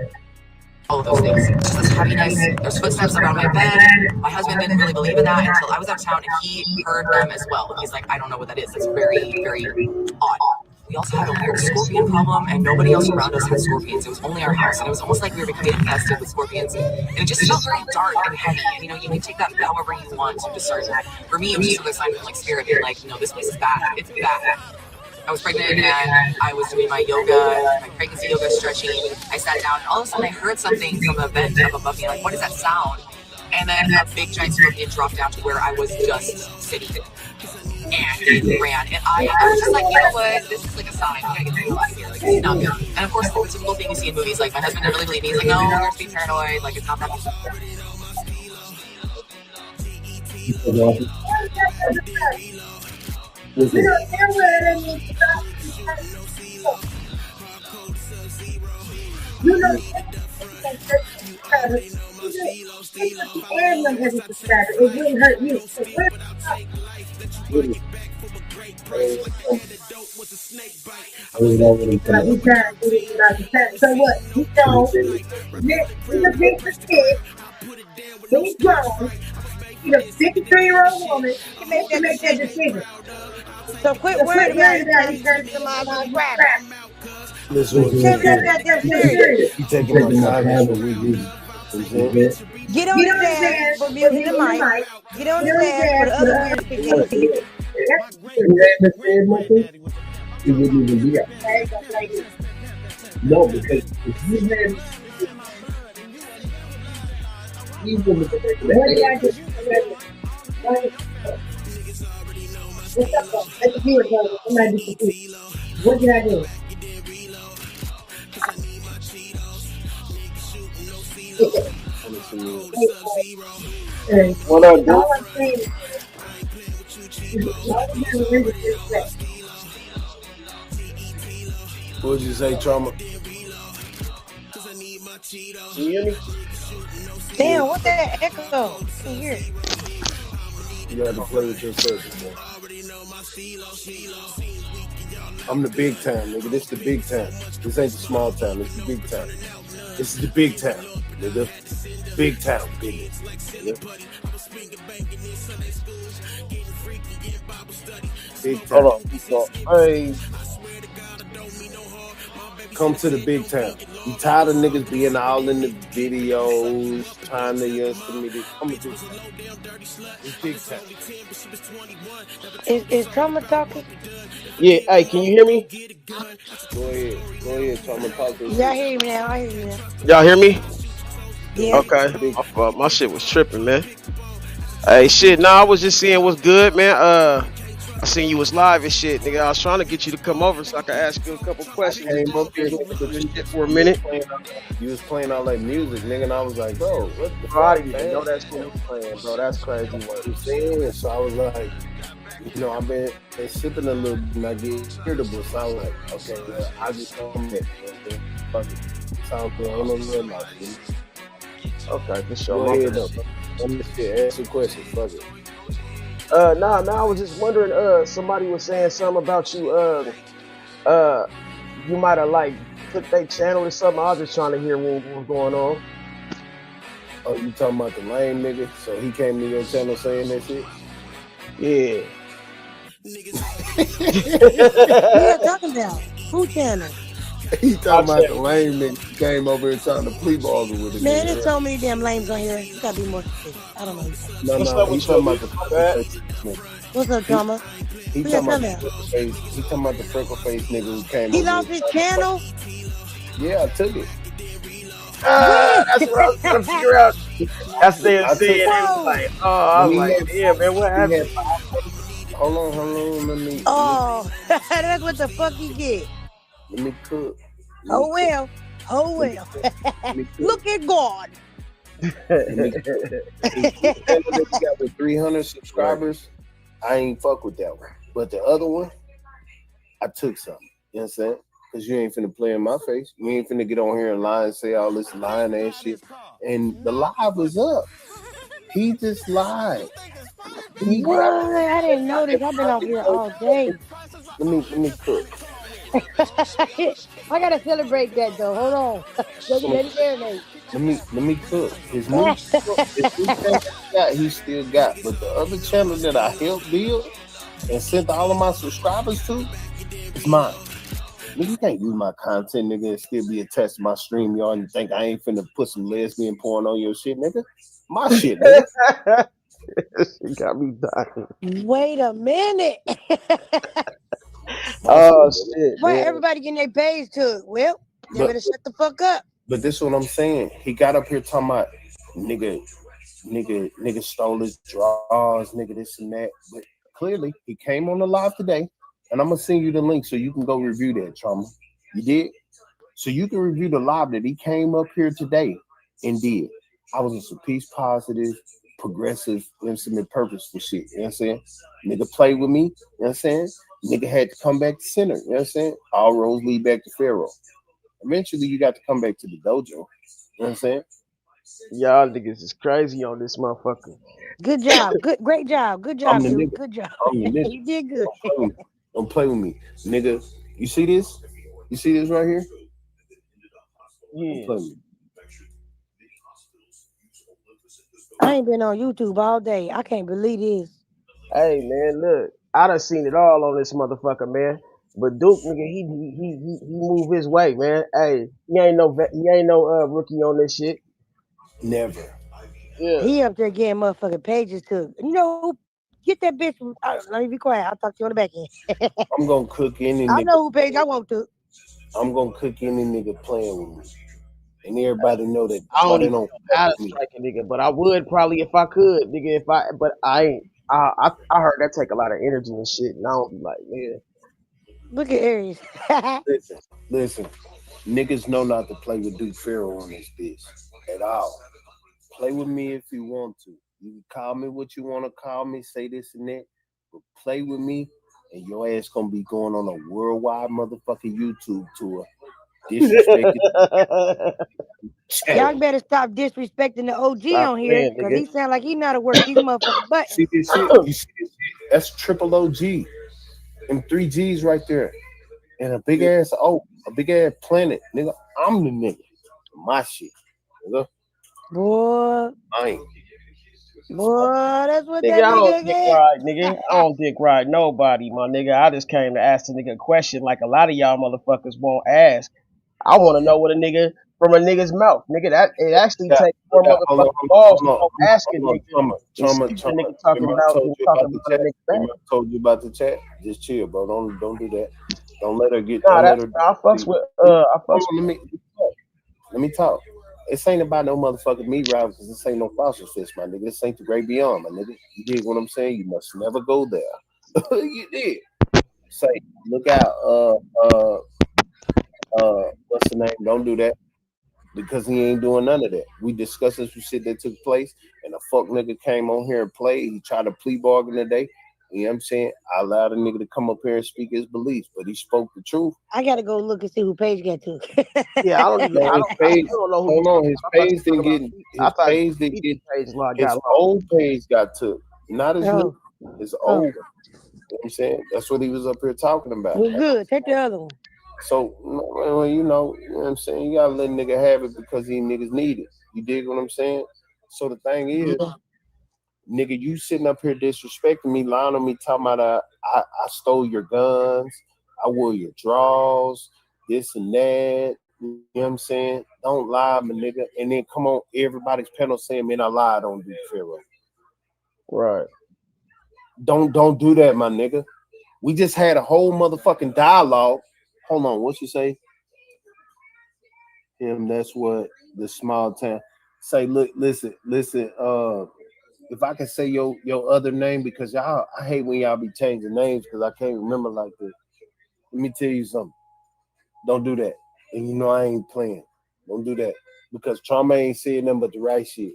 all of those things. Just this heaviness. There's footsteps around my bed. My husband didn't really believe in that until I was out of town, and he heard them as well. He's like, I don't know what that is. It's very, very odd. We also had a weird scorpion problem, and nobody else around us had scorpions. It was only our house, and it was almost like we were becoming infested with scorpions. And it just felt very dark and heavy. And, you know, you can take that however you want to discern that. For me, it was just another sign from like spirit being like, no, this place is bad. It's bad. I was pregnant, and I was doing my yoga, my pregnancy yoga stretching. I sat down, and all of a sudden I heard something from the vent up above me. Like, what is that sound? And then a big giant scorpion dropped down to where I was just sitting. And it ran, and I was just like, you know what, this is like a sign, we gotta get the hell out of here, like, this is not good. And of course, the typical thing you see in movies, like, my husband didn't really believe me, he's like, no, you're just being paranoid, like, it's not that big. It wouldn't hurt you. So what? You know, he's a big kid. He's grown. He's a 53-year-old woman. He make that decision. So quit worrying about it. He's going to come out of the crap. Listen, you taking my comments for we Get on the dance for muting the mic. Get on the dance for the other weird people. It wouldn't even be up. No, because if you had what did I do? What did I do? What I do? What would you say, Trama? Can you hear me? Damn, what that echo? Can you hear it? You got to play with your circuit, man. I'm the big time, nigga. This the big time. This ain't the small time. It's the big time. This is the big time, nigga. Big time business, nigga. Big time. Hold on. So, hey, come to the big time. You tired of niggas being all in the videos, trying to come to this big time. Is Trama talking? Yeah, hey, can you hear me? Go ahead, Trama, talk to me. Yeah, I hear you now. Y'all hear me? Yeah. Okay. My shit was tripping, man. Hey, shit. Nah, I was just seeing what's good, man. I seen you was live and shit, nigga. I was trying to get you to come over so I could ask you a couple I questions and came just up here, go nigga, through but your you, shit for a you was minute. playing all that music, nigga, and I was like, bro, what the Bro, I fuck, didn't even man? know that shit was playing, bro. That's crazy work. I'm saying, so I was like, I've been sipping a little bit and I get irritable, so I was like, okay, well, I just come back, man. Fuck it. Sounds good. Ain't no real life, dude. Okay, for sure. Go My ahead, bad. though. I'm just here. Ask a question. Fuck it. Nah, I was just wondering, somebody was saying something about you, you might have like took their channel or something. I was just trying to hear what was going on. Oh, you talking about the lame nigga? So he came to your channel saying that shit? Yeah. Who you talking about? Who channel? He talking about the lame nigga who came over here trying to plea bargain with him. Man, there's so many damn lames on here. You gotta be more specific. I don't know. No, What's up he with talking you, about the my freckle bad? face nigga. What's up, Trama? He Who you talking about talking the about? freckle face. He talking about the freckle face nigga who came He over lost here. his channel? Yeah, I took it. When? That's what I was trying to figure out. That's what they were I took saying. They was Whoa. like, oh, I Let was me like, know. yeah, man, what He happened? had, hold on. Let me Oh, that's what the fuck he get. let me cook. Oh well. Oh well. Look at God. Let me cook. The channel that you got with 300 subscribers, I ain't fuck with that one. But the other one, I took something. You know what I'm saying? Because you ain't finna play in my face. You ain't finna get on here and lie and say all this lying ass shit. And the live was up. He just lied. He What? got I didn't notice. I've been off here all day. let me cook. I gotta celebrate that though. Hold on. Let me marinate. Let me cook. His new channel he still got, but the other channel that I helped build and sent all of my subscribers to is mine. Nigga, you can't use my content, nigga, and still be attached to my stream, y'all, and think I ain't finna put some lesbian porn on your shit, nigga. My shit, nigga. She got me dying. Wait a minute. Oh shit, Why man. everybody getting their pays took? Well, they But better shut the fuck up. but this is what I'm saying. He got up here talking about nigga stole his drawers, nigga this and that. But clearly he came on the live today, and I'm gonna send you the link so you can go review that, Trauma. You did? So you can review the live that he came up here today and did. I was on some peace positive, progressive, intimate, purposeful shit. You know what I'm saying? Nigga played with me, you know what I'm saying? Nigga had to come back to center, you know what I'm saying? All roads lead back to Pharaoh. Eventually you got to come back to the dojo. You know what I'm saying? Y'all niggas is crazy on this motherfucker. Good job. Great job. Good I'm job, the dude. nigga. Good job. I'm the nigga. You did good. Don't play with me. Nigga, you see this? You see this right here? Yeah. Don't play with me. I ain't been on YouTube all day. I can't believe this. Hey man, look, I done seen it all on this motherfucker, man. But Duke, nigga, he move his way, man. Hey, he ain't no rookie on this shit. Never. Yeah. He up there getting motherfucking pages took. You know who? Get that bitch from. Let me be quiet. I'll talk to you on the back end. I'm gonna cook any I nigga. know who page I want to. I'm gonna cook any nigga playing with me. And everybody know that. I Why don't they even don't know fuck how to with me. strike a nigga, but I would probably if I could, nigga. But I ain't. I heard that take a lot of energy and shit, and I don't be like, man. Look at Aries. Listen. Niggas know not to play with Duke Pharaoh on this bitch at all. Play with me if you want to. You can call me what you want to call me, say this and that, but play with me, and your ass gonna be going on a worldwide motherfucking YouTube tour. Disrespecting. Y'all better stop disrespecting the OG Stop on here, playing, cause nigga. he sound like he know how to work these motherfucking buttons. See this shit? You see this shit? That's triple OG. And 3 G's right there. And a big ass a big ass planet. Nigga, I'm the nigga. My shit. Nigga. Boy. I ain't. Boy, that's what Nigga, that I don't nigga dick get. ride, nigga. I don't dick ride nobody, my nigga. I just came to ask the nigga a question like a lot of y'all motherfuckers won't ask. I want to know what a nigga from a nigga's mouth, nigga. That it actually takes more motherfucking balls to go ask a nigga and see what a nigga talking Remember I about told than you talking about the about a chat? nigga back. Remember I told you about the chat? Just chill, bro. Don't do that. Don't let her get Nah, don't let that's her I fucks with Hold I on, fucks with let me talk. This ain't about no motherfucking meat rival because this ain't no fossil fish, my nigga. This ain't the great beyond, my nigga. You dig what I'm saying? You must never go there. You did. Say, look out, what's the name? Don't do that because he ain't doing none of that. We discussed this shit that took place, and a fuck nigga came on here and played. He tried to plea bargain today. You know what I'm saying? I allowed a nigga to come up here and speak his beliefs, but he spoke the truth. I gotta go look and see who Paige got to. Yeah, I don't even. No, his I page. still don't know who. Hold on, his I thought you page talking didn't about. get. I His thought page didn't get. page got His lost. old page got took, not his new. Oh, His oh, old one. You know what I'm saying? That's what he was up here talking about. well, good. Take the other one. So, well, you know what I'm saying? You gotta let a nigga have it because these niggas need it. You dig what I'm saying? So the thing is, Yeah. nigga, you sitting up here disrespecting me, lying on me, talking about I stole your guns, I wore your drawers, this and that. You know what I'm saying? Don't lie, my nigga. And then come on everybody's panel saying, man, I lied on you, Pharaoh. Right. Don't do that, my nigga. We just had a whole motherfucking dialogue. Hold on, what you say? Him, that's what the small town say. Look, listen. If I can say your other name because y'all, I hate when y'all be changing names because I can't remember like this. Let me tell you something. Don't do that. And you know I ain't playing. Don't do that because Trama ain't saying nothing but the right shit.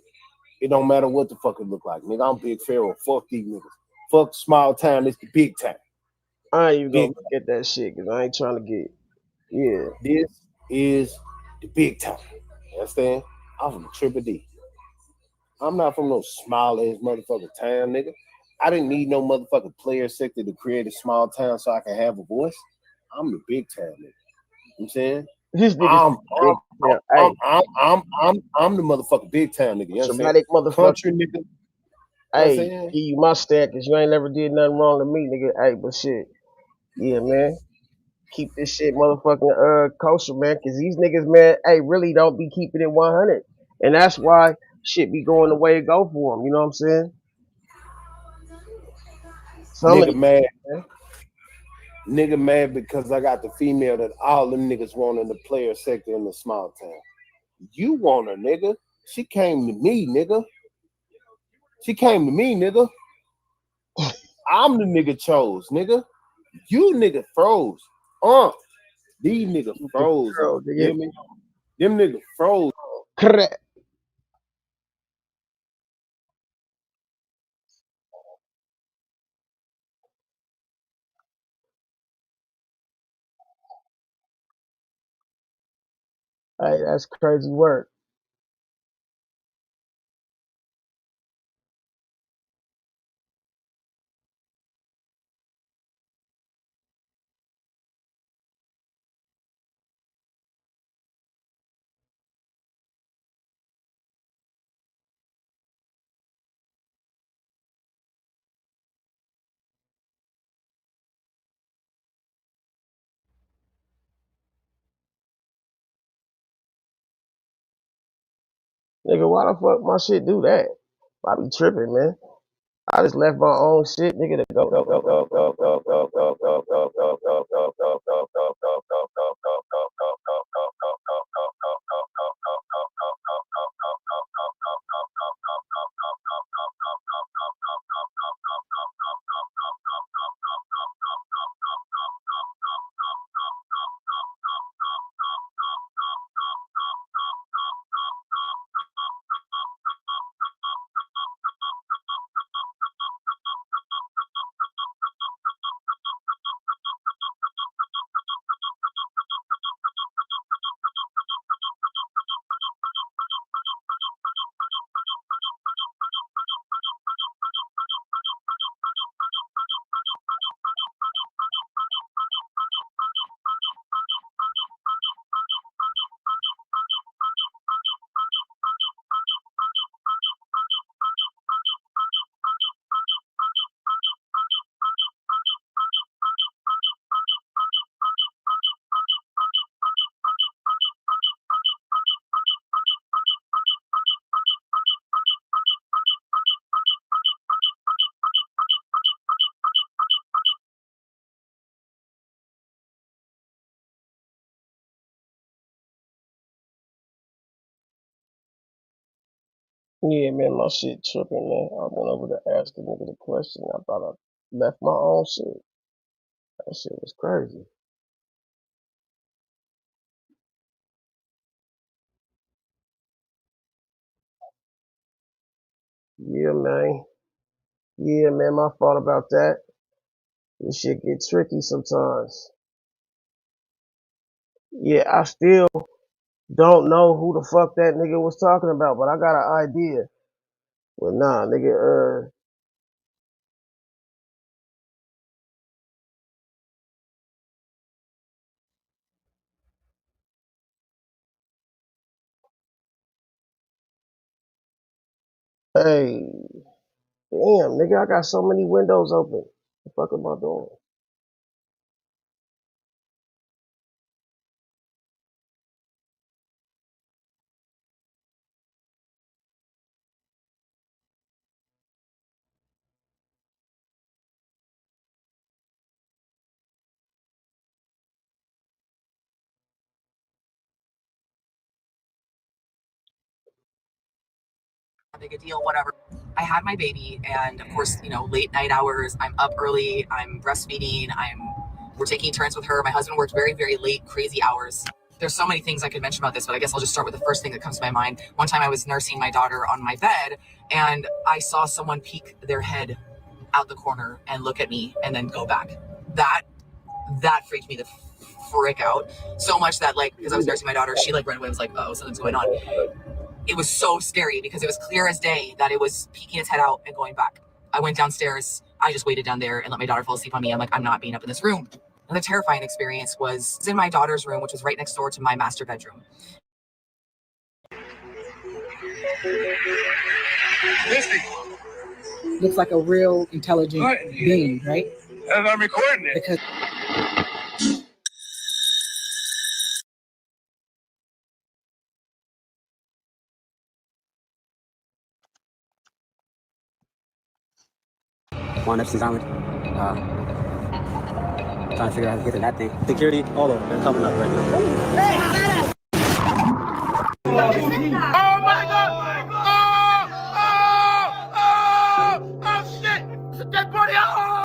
It don't matter what the fuck it look like, nigga. I'm Big Pharaoh. Fuck these niggas. Fuck small town. It's the big town. I ain't even gonna Big. look at that shit because I ain't trying to get. Yeah. This is the big town. You understand? I'm from Triple D. I'm not from no small ass motherfucking town, nigga. I didn't need no motherfucking player sector to create a small town so I can have a voice. I'm the big town nigga. You know what I'm saying? This nigga I'm big. I'm Yeah. I'm Hey, I'm I'm I'm I'm the motherfucking big town nigga. You understand? traumatic motherfucker. Country nigga. You know what I'm Hey, saying? give you my stack because you ain't never did nothing wrong to me, nigga. Hey, but shit. Yeah, man. Keep this shit motherfucking kosher, man. Cause these niggas, man, hey, really don't be keeping it 100. And that's why shit be going the way it go for them. You know what I'm saying? Some of Nigga these, mad. man. Nigga mad because I got the female that all them niggas want in the player sector in the small town. You want her, nigga. She came to me, nigga. She came to me, nigga. I'm the nigga chose, nigga. You nigga froze. These niggas froze. Girl, You nigga. hear me? Them niggas froze. Correct. Hey, that's crazy work. Nigga, why the fuck my shit do that? I be tripping, man. I just left my own shit, nigga, to Yeah, man, my shit tripping, man. I went over to ask the nigga the question. I thought I left my own shit. That shit was crazy. Yeah, man. Yeah, man, my fault about that. This shit get tricky sometimes. Yeah, I still don't know who the fuck that nigga was talking about, but I got an idea. Well, nah, nigga, hey, damn, nigga, I got so many windows open. The fuck am I doing? Big a deal, whatever. I had my baby, and of course, late night hours. I'm up early. I'm breastfeeding. We're taking turns with her. My husband worked very, very late, crazy hours. There's so many things I could mention about this, but I guess I'll just start with the first thing that comes to my mind. One time I was nursing my daughter on my bed, and I saw someone peek their head out the corner and look at me and then go back. That freaked me the frick out so much that, like, because I was nursing my daughter, she like right away was like, oh, something's going on. It was so scary because it was clear as day that it was peeking its head out and going back. I went downstairs. I just waited down there and let my daughter fall asleep on me. I'm like, I'm not being up in this room. And the terrifying experience was in my daughter's room, which was right next door to my master bedroom. Looks like a real intelligent being, right? And I'm recording it. Because on Epstein's Island. Trying to figure out how to get to that thing. Security, all over. They're coming up right now. Oh my god! Oh shit! It's a dead body! Oh!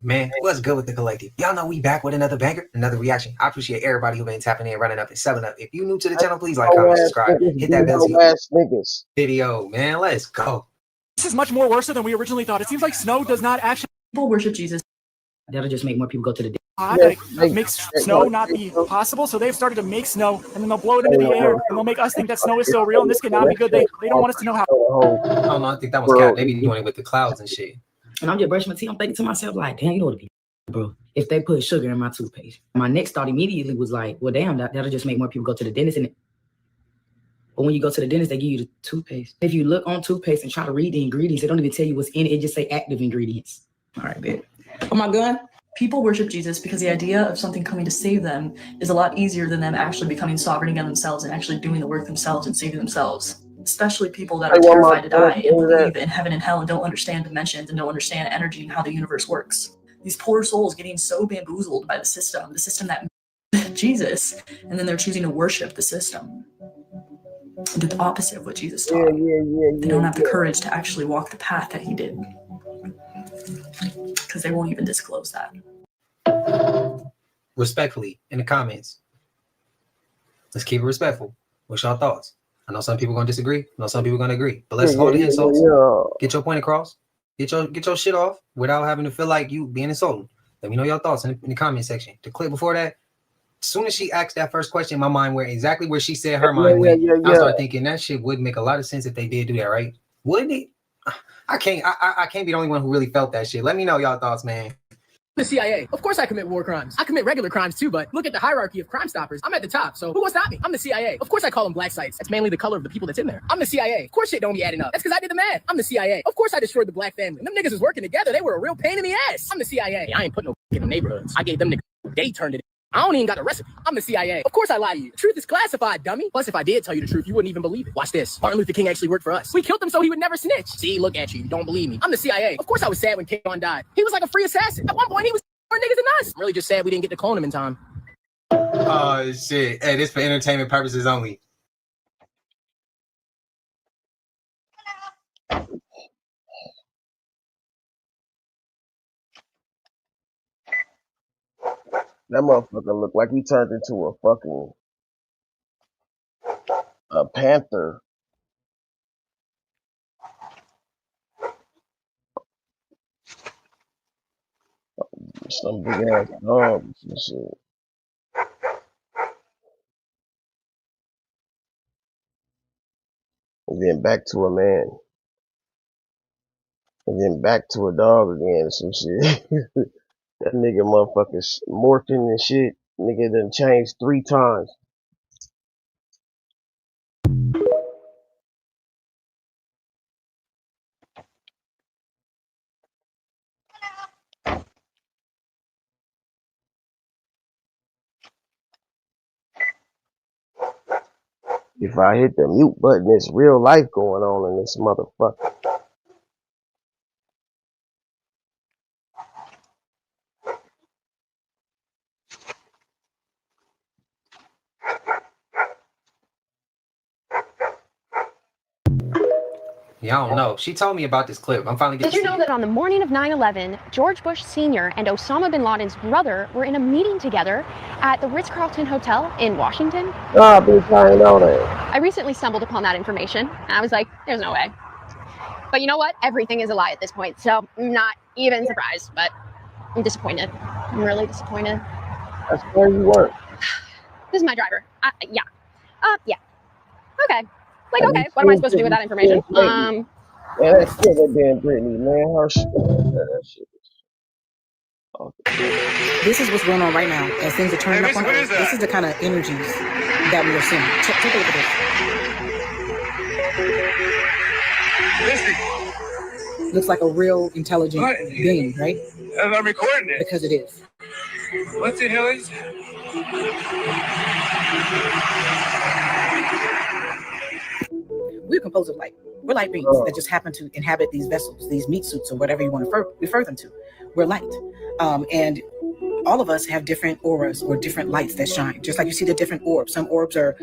Man, what's good with the collective? Y'all know we back with another banger, another reaction. I appreciate everybody who been tapping in, running up, and selling up. If you new to the channel, please like, comment, subscribe, hit that bell video, man. Let's go. This is much more worse than we originally thought. It seems like snow does not actually. people worship Jesus. That'll just make more people go to the Like, makes snow not be possible, so they've started to make snow, and then they'll blow it into the air, and they'll make us think that snow is so real, and this cannot be good. They don't want us to know how. I don't know. I think that was Cat. They be doing it with the clouds and shit. And I'm just brushing my teeth. I'm thinking to myself, like, damn, you know what it be, bro. If they put sugar in my toothpaste, my next thought immediately was like, well, damn, that'll just make more people go to the dentist. But when you go to the dentist, they give you the toothpaste. If you look on toothpaste and try to read the ingredients, they don't even tell you what's in it. It just say active ingredients. All right, bet. Oh my God. People worship Jesus because the idea of something coming to save them is a lot easier than them actually becoming sovereign again themselves and actually doing the work themselves and saving themselves. Especially people that are terrified to die and believe in heaven and hell and don't understand dimensions and don't understand energy and how the universe works. These poor souls getting so bamboozled by the system that Jesus, and then they're choosing to worship the system. The opposite of what Jesus taught. They don't have the courage to actually walk the path that he did. Because they won't even disclose that. Respectfully, in the comments, let's keep it respectful. What's your thoughts? I know some people gonna disagree. I know some people gonna agree. But let's hold the insults. Get your point across. Get your shit off without having to feel like you being insulted. Let me know your thoughts in the comment section. The clip before that, as soon as she asked that first question, my mind went exactly where she said her mind went. I started thinking that shit would make a lot of sense if they did do that, right? Wouldn't it? I can't be the only one who really felt that shit. Let me know y'all thoughts, man. The CIA. Of course I commit war crimes. I commit regular crimes too, but look at the hierarchy of Crime Stoppers. I'm at the top, so who will stop me? I'm the CIA. Of course I call them black sites. That's mainly the color of the people that's in there. I'm the CIA. Of course shit don't be adding up. That's because I did the math. I'm the CIA. Of course I destroyed the black family. Them niggas was working together. They were a real pain in the ass. I'm the CIA. I ain't put no in the neighborhoods. I gave them niggas. They turned it. I don't even got a recipe. I'm the CIA. Of course I lie to you. The truth is classified, dummy. Plus, if I did tell you the truth, you wouldn't even believe it. Watch this. Martin Luther King actually worked for us. We killed him so he would never snitch. See, look at you. You don't believe me. I'm the CIA. Of course I was sad when King died. He was like a free assassin. At one point, he was more niggas than us. I'm really just sad we didn't get to clone him in time. Oh, shit. Hey, this for entertainment purposes only. That motherfucker looked like he turned into a fucking a panther. Some big ass dogs and shit. And then back to a man. And then back to a dog again or some shit. That nigga motherfucker morphing and shit. Nigga done changed 3 times. If I hit the mute button, it's real life going on in this motherfucker. Y'all don't know. She told me about this clip. I'm finally getting Did you know that on the morning of 9/11, George Bush Sr. and Osama bin Laden's brother were in a meeting together at the Ritz-Carlton Hotel in Washington? Nah, bitch, I ain't know that. I recently stumbled upon that information, and I was like, there's no way. But you know what? Everything is a lie at this point, so I'm not even surprised, but I'm disappointed. I'm really disappointed. That's where you work. This is my driver. Yeah. Yeah. Okay. Like, okay, what am I supposed to do with that information? Yeah, that's still that damn Brittany, man. Her shit. That shit. This is what's going on right now as things are turning up on Earth. This is the kind of energies that we are seeing. Take a look at this. Looks like a real intelligent being, right? And I'm recording it. Because it is. What the hell is We're composed of light. We're light beings that just happen to inhabit these vessels, these meat suits, or whatever you want to refer them to. We're light. And all of us have different auras or different lights that shine. Just like you see the different orbs. Some orbs are,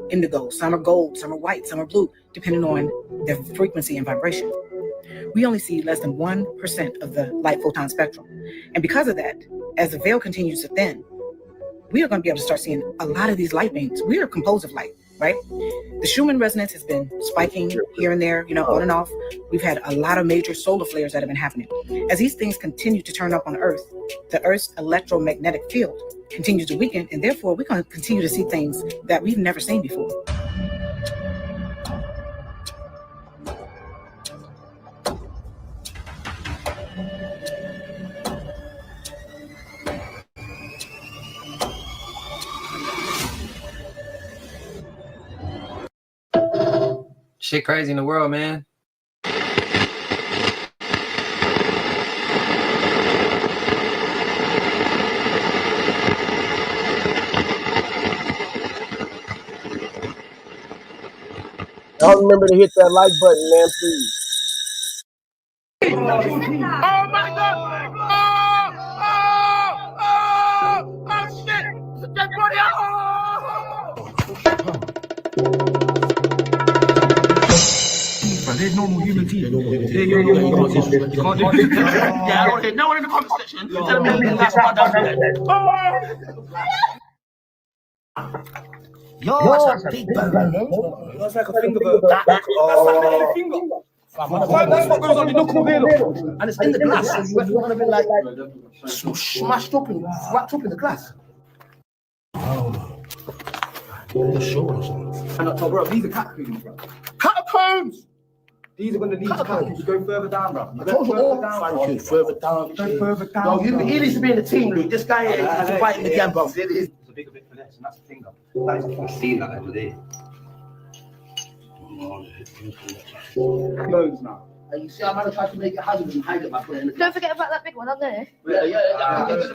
indigo. Some are gold. Some are white. Some are blue, depending on their frequency and vibration. We only see less than 1% of the light photon spectrum. And because of that, as the veil continues to thin, we are going to be able to start seeing a lot of these light beings. We are composed of light, right? The Schumann resonance has been spiking here and there, on and off. We've had a lot of major solar flares that have been happening. As these things continue to turn up on Earth, the Earth's electromagnetic field continues to weaken, and therefore we're going to continue to see things that we've never seen before. shit crazy in the world, man. Y'all remember to hit that like button, man, please. Oh my God! Oh shit! It's a dead body! They're normal human teeth. They're normal. You can't do it. Yeah, I don't hear no one in the comment section telling me that's what I'm dead. Yo, that's a big bone. That's like a finger bone. That's like a finger. That's what goes on the knuckle here, and it's in the glass. So you want to be like smashed up and wrapped up in the glass. Oh, sure. And I told bro, these are catacombs, bro. Catacombs. These are going to need catacombs to go further down, bro. I told you all. Further down. Go further down. No, he needs to be in the team, Luke. This guy here is fighting the game, bro. It's a bigger bit for this, and that's the finger. That is a see that over there. Loads now. You see, I'm gonna try to make it hazardous and hide it by putting it in the Don't forget about that big one up there. Yeah.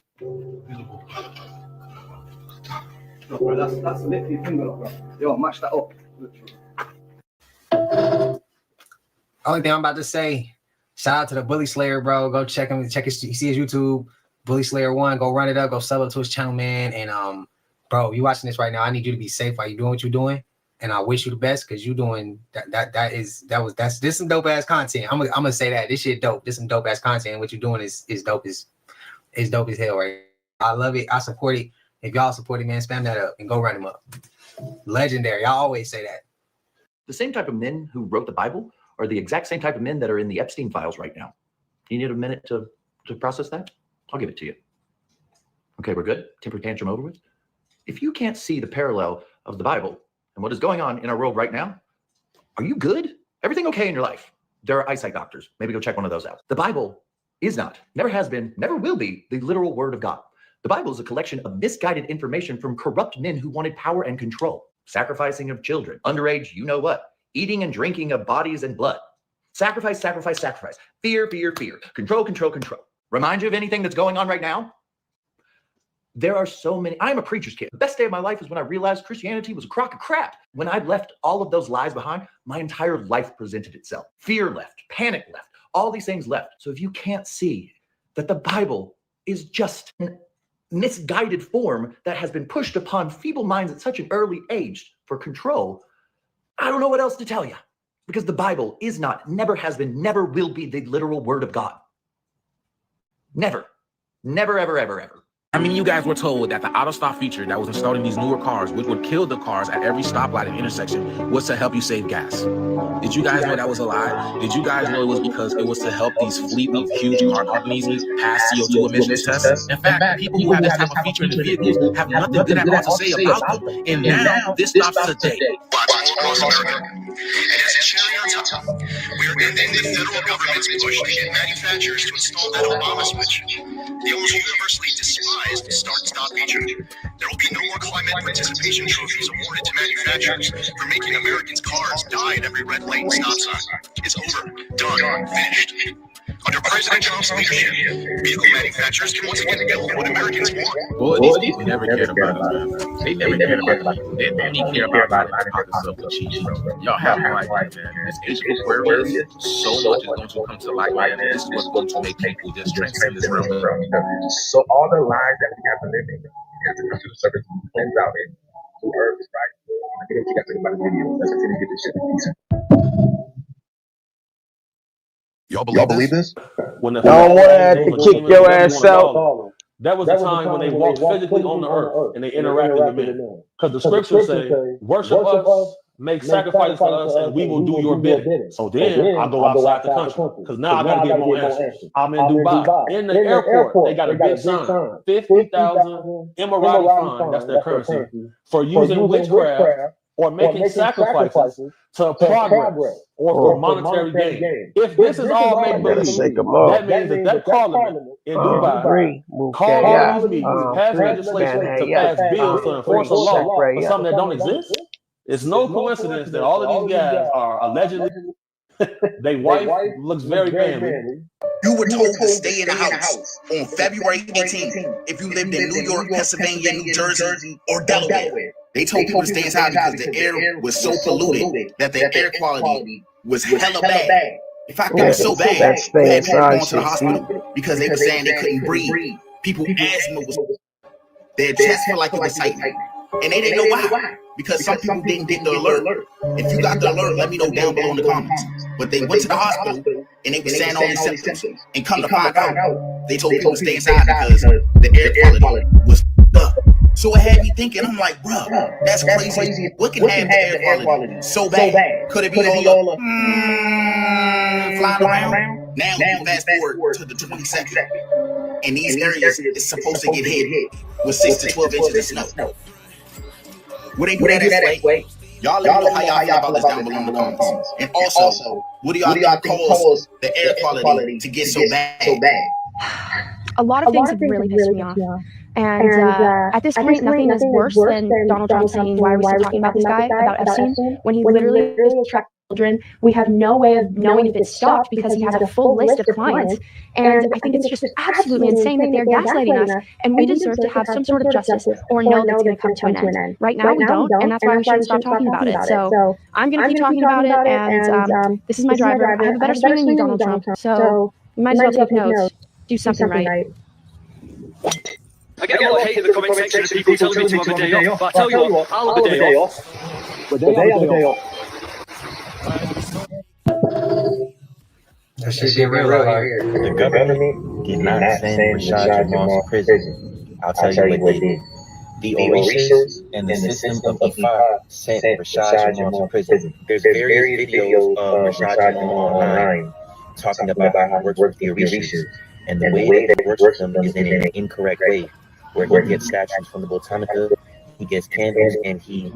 Look, bro, that's literally your finger, bro. Yo, match that up. Only thing I'm about to say, shout out to the Bully Slayer, bro. Go check him, see his YouTube, Bully Slayer 1. Go run it up, go sub up to his channel, man. And bro, you watching this right now, I need you to be safe while you doing what you're doing. and I wish you the best because you doing that's this some dope ass content. I'm gonna say that this shit dope. This some dope ass content. What you doing is dope is dope as hell, right? I love it. I support it. If y'all support it, man, spam that up and go run him up. Legendary. I always say that. The same type of men who wrote the Bible are the exact same type of men that are in the Epstein files right now. You need a minute to process that? I'll give it to you. Okay, we're good? Temper tantrum over with? If you can't see the parallel of the Bible and what is going on in our world right now, are you good? Everything okay in your life? There are eyesight doctors. Maybe go check one of those out. The Bible is not, never has been, never will be the literal word of God. The Bible is a collection of misguided information from corrupt men who wanted power and control. Sacrificing of children, underage, you know what? Eating and drinking of bodies and blood. Sacrifice, sacrifice, sacrifice. Fear, fear, fear. Control, control, control. Remind you of anything that's going on right now? There are so many. I'm a preacher's kid. The best day of my life is when I realized Christianity was a crock of crap. When I left all of those lies behind, my entire life presented itself. Fear left, panic left, all these things left. So if you can't see that the Bible is just an misguided form that has been pushed upon feeble minds at such an early age for control, I don't know what else to tell you. Because the Bible is not, never has been, never will be the literal word of God. Never. Never, ever, ever, ever. I mean, you guys were told that the auto-stop feature that was installed in these newer cars, which would kill the cars at every stoplight and intersection, was to help you save gas. Did you guys know that was a lie? Did you guys know it was because it was to help these fleet of huge car companies pass CO2 emissions tests? In fact, the people who have this type of feature in the vehicles have nothing good at all to say about them. And now, this stops today. Across America. And as a cherry on top, we are ending the federal government's push to get manufacturers to install that Obama switch. The almost universally despised start-stop feature. There will be no more climate participation trophies awarded to manufacturers for making Americans' cars die at every red light and stop sign. It's over, done, finished. Under President Trump's leadership, vehicle manufacturers can once again build what Americans want. Boy, these people never cared about us, man. They never cared about the people. They only care about pockets of the cheese, bro. Y'all have no idea, man. This age of Aquarius, so much is going to come to light, man. This is what's going to make people just transcend this realm. So all the lies that we have to live in, we have to come to the surface and cleanse out it to earth, right? I think you guys think about the video. Let's continue to get this shit decent. Y'all believe this? When the don't want to have to kick your ass out. That was the time when they walked physically on the earth and they interacted with men. Because the scriptures say, worship us, make sacrifices for us, and we will do your bidding. So then I go outside the country. Because now I got to get more answers. I'm in Dubai. In the airport, they got a big sign. 50,000 Emirati fine, that's their currency, for using witchcraft or making sacrifices to progress or for monetary gain. If this is all make-believe, that means that parliament in Dubai called all these meetings, pass legislation to pass bills to enforce a law for something that don't exist. It's no coincidence that all of these guys are allegedly, their wife looks very manly. You were told to stay in the house on February 18th if you lived in New York, Pennsylvania, New Jersey, or Delaware. They told people to stay inside because the air was so polluted that the air quality was hella bad. In fact, it was so bad, they had people going to the hospital because they were saying they couldn't breathe. People asthma was, their chest felt like it was tightening. And they didn't know why. Because some people didn't get the alert. If you got the alert, let me know down below in the comments. But they went to the hospital and they were saying all these symptoms. And come to find out, they told people to stay inside because the air quality was up. So it had me thinking, I'm like, bro, that's crazy. What can have the air quality so bad? Could it be all up flying around? Now we fast forward to the 22nd. And these areas is supposed to get hit with 6 to 12 inches of snow. Would they do that at Flake? Y'all let me know how y'all feel about this down below in the comments. And also, what do y'all think caused the air quality to get so bad? A lot of things have really pissed me off. And at this point, nothing is worse than Donald Trump saying, why are we still talking about this guy, about Epstein, when he literally tracked children. We have no way of knowing if it stopped because he has a full list of clients. And I think it's just absolutely insane that they're gaslighting us. And we deserve to have some sort of justice or know that it's going to come to an end. Right now, we don't. And that's why we shouldn't stop talking about it. So I'm going to keep talking about it. And this is my driver. I have a better screen than you, Donald Trump. So you might as well take notes. Do something right. I get a lot of hate in the comment section of people telling me to have a day off, but I tell you what, I'll have a day off. But they have a day off. That shit be real out here. The government did not send Rashad Jamal to prison. I'll tell you what did. The Orishas and the system of Ifa sent Rashad Jamal to prison. There's various videos of Rashad Jamal online talking about how he works with the Orishas. And the way that he works with them is in an incorrect way, where he gets statues from the Botanica, he gets candles, and he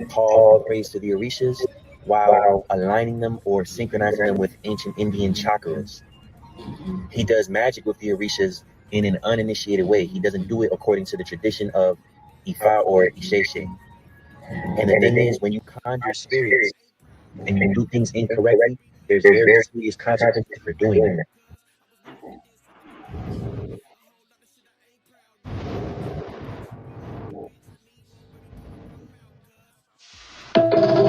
calls and prays to the Orishas while aligning them or synchronizing them with ancient Indian chakras. He does magic with the Orishas in an uninitiated way. He doesn't do it according to the tradition of Ifa or Isheshe. And the thing is, when you conjure spirits and you do things incorrectly, there's very serious consequences for doing that.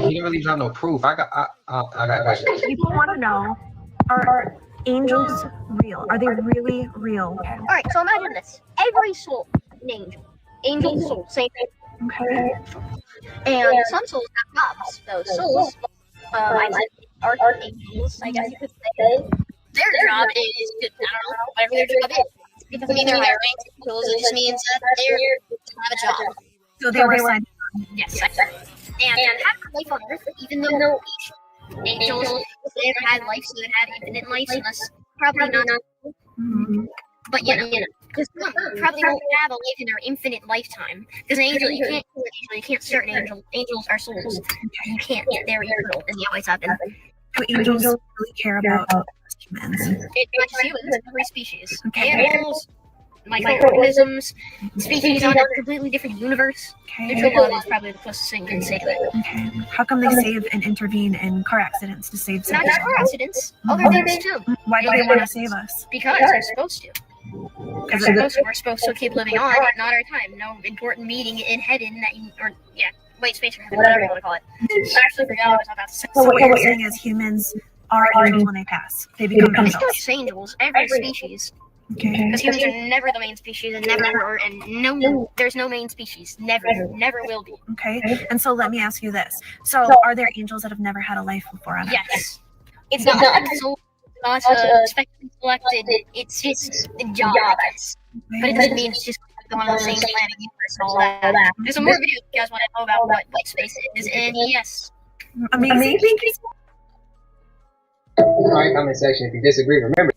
He didn't really drop no proof. I got a question. People want to know, are angels real? Are they really real? All right, so imagine this: every soul, an angel soul, same thing. Okay. And some souls have jobs. Those souls, archangels, I guess you could say, their job is, I don't know, whatever their job is. It doesn't mean they're higher ranked angels. It just means that they have a job. So they were sent. Yes, exactly. And have life on Earth, even though angels, if they ever had life, so they had infinite life, unless probably not. But you know, because probably won't have a life in their infinite lifetime. Because an angel, you can't kill an angel, you can't start an angel. Angels are souls. You can't. They're eternal, and they always have been. Do angels really care about humans? It's not just humans, every species. Animals, microorganisms, species on a completely different universe. Neutral love is probably the closest thing you can say to it. Okay. How come they save and intervene in car accidents to save Not just car accidents, other things too. Why do they want to save us? Because they're supposed to. Because we're supposed to keep living on, not our time. No important meeting in heaven that you, or wait, space or heaven, whatever you want to call it. I actually forgot what I was about to say. So what you're saying is humans are angels when they pass. They become It's angels. not just angels, every species. Okay. Because humans are never the main species, and never were, and there's no main species. Never will be. Okay. And so let me ask you this. So are there angels that have never had a life before on Earth? Yes. It's not like so not spectrally selected. It's just a job, I guess. But it doesn't mean it's just going on the same planet universe and all that. There's some more videos if you guys want to know about what white space is, and yes. Amazing. All right, comment section if you disagree. Remember.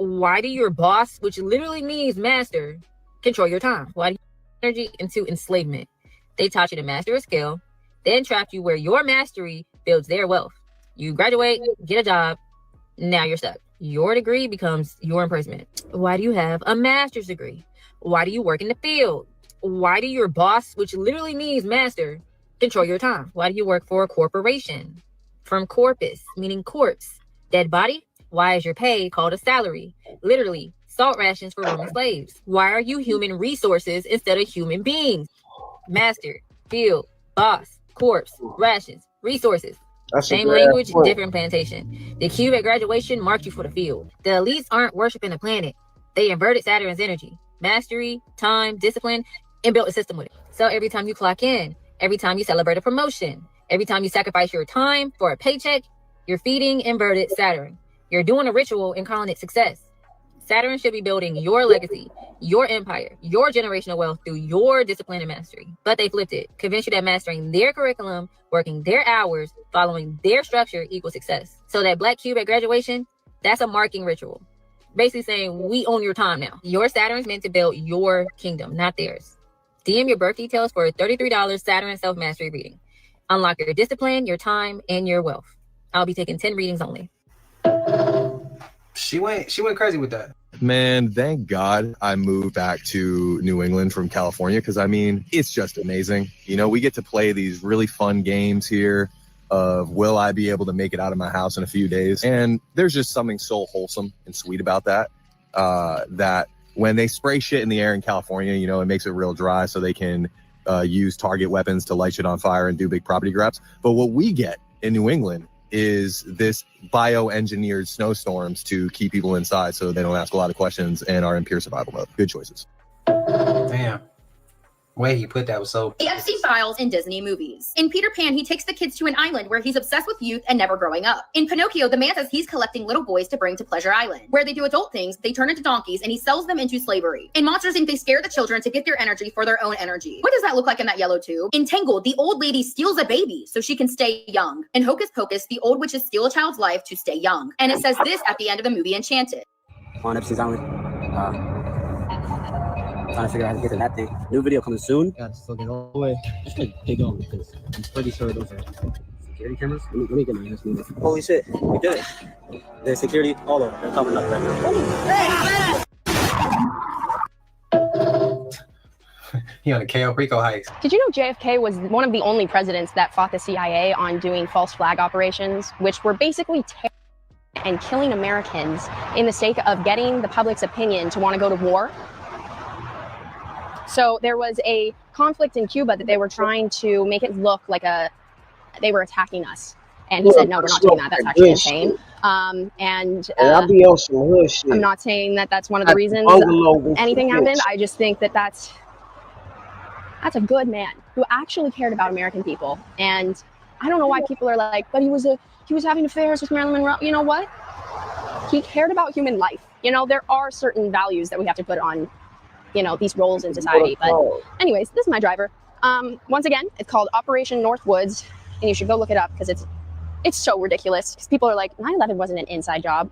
Why do your boss, which literally means master, control your time? Why do you energy into enslavement? They taught you to master a skill, then trapped you where your mastery builds their wealth. You graduate, get a job, now you're stuck. Your degree becomes your imprisonment. Why do you have a master's degree? Why do you work in the field? Why do your boss, which literally means master, control your time? Why do you work for a corporation? From corpus, meaning corpse, dead body. Why is your pay called a salary? Literally, salt rations for Roman slaves. Why are you human resources instead of human beings? Master, field, boss, corpse, rations, resources. Same language, different plantation. The cube at graduation marked you for the field. The elites aren't worshiping the planet. They inverted Saturn's energy, mastery, time, discipline, and built a system with it. So every time you clock in, every time you celebrate a promotion, every time you sacrifice your time for a paycheck, you're feeding inverted Saturn. You're doing a ritual and calling it success. Saturn should be building your legacy, your empire, your generational wealth through your discipline and mastery. But they flipped it, convinced you that mastering their curriculum, working their hours, following their structure equals success. So that black cube at graduation, that's a marking ritual. Basically saying, we own your time now. Your Saturn's meant to build your kingdom, not theirs. DM your birth details for a $33 Saturn self-mastery reading. Unlock your discipline, your time, and your wealth. I'll be taking 10 readings only. She went crazy with that. Man, thank God I moved back to New England from California because, I mean, it's just amazing. You know, we get to play these really fun games here. of will I be able to make it out of my house in a few days? And there's just something so wholesome and sweet about that, that when they spray shit in the air in California, you know, it makes it real dry so they can use target weapons to light shit on fire and do big property grabs. But what we get in New England is this bioengineered snowstorms to keep people inside so they don't ask a lot of questions and are in pure survival mode. Good choices. Damn. Way he put that was so. The Epstein Files in Disney movies. In Peter Pan, he takes the kids to an island where he's obsessed with youth and never growing up. In Pinocchio, the man says he's collecting little boys to bring to Pleasure Island. Where they do adult things, they turn into donkeys and he sells them into slavery. In Monsters Inc., they scare the children to get their energy for their own energy. What does that look like in that yellow tube? In Tangled, the old lady steals a baby so she can stay young. In Hocus Pocus, the old witches steal a child's life to stay young. And it says this at the end of the movie Enchanted. On Epstein's Island. Trying to figure out how to get to that thing. New video coming soon. Yeah, just looking all the way. Just like dig on because I'm pretty sure those are security cameras. Let me get my hands moving. Holy shit, we did it. There's security all over. They're coming up right now. He on a KO Rico heist. Did you know JFK was one of the only presidents that fought the CIA on doing false flag operations, which were basically and killing Americans in the sake of getting the public's opinion to want to go to war? So there was a conflict in Cuba that they were trying to make it look like they were attacking us. And he said, no, we're not doing that. That's actually insane. I'm not saying that that's one of the reasons anything happened. I just think that that's a good man who actually cared about American people. And I don't know why people are like, but he was having affairs with Marilyn Monroe. You know what? He cared about human life. You know, there are certain values that we have to put on, you know, these roles in society. But anyways, this is my driver. Once again, it's called Operation Northwoods, and you should go look it up because it's so ridiculous. Because people are like, 9/11 wasn't an inside job.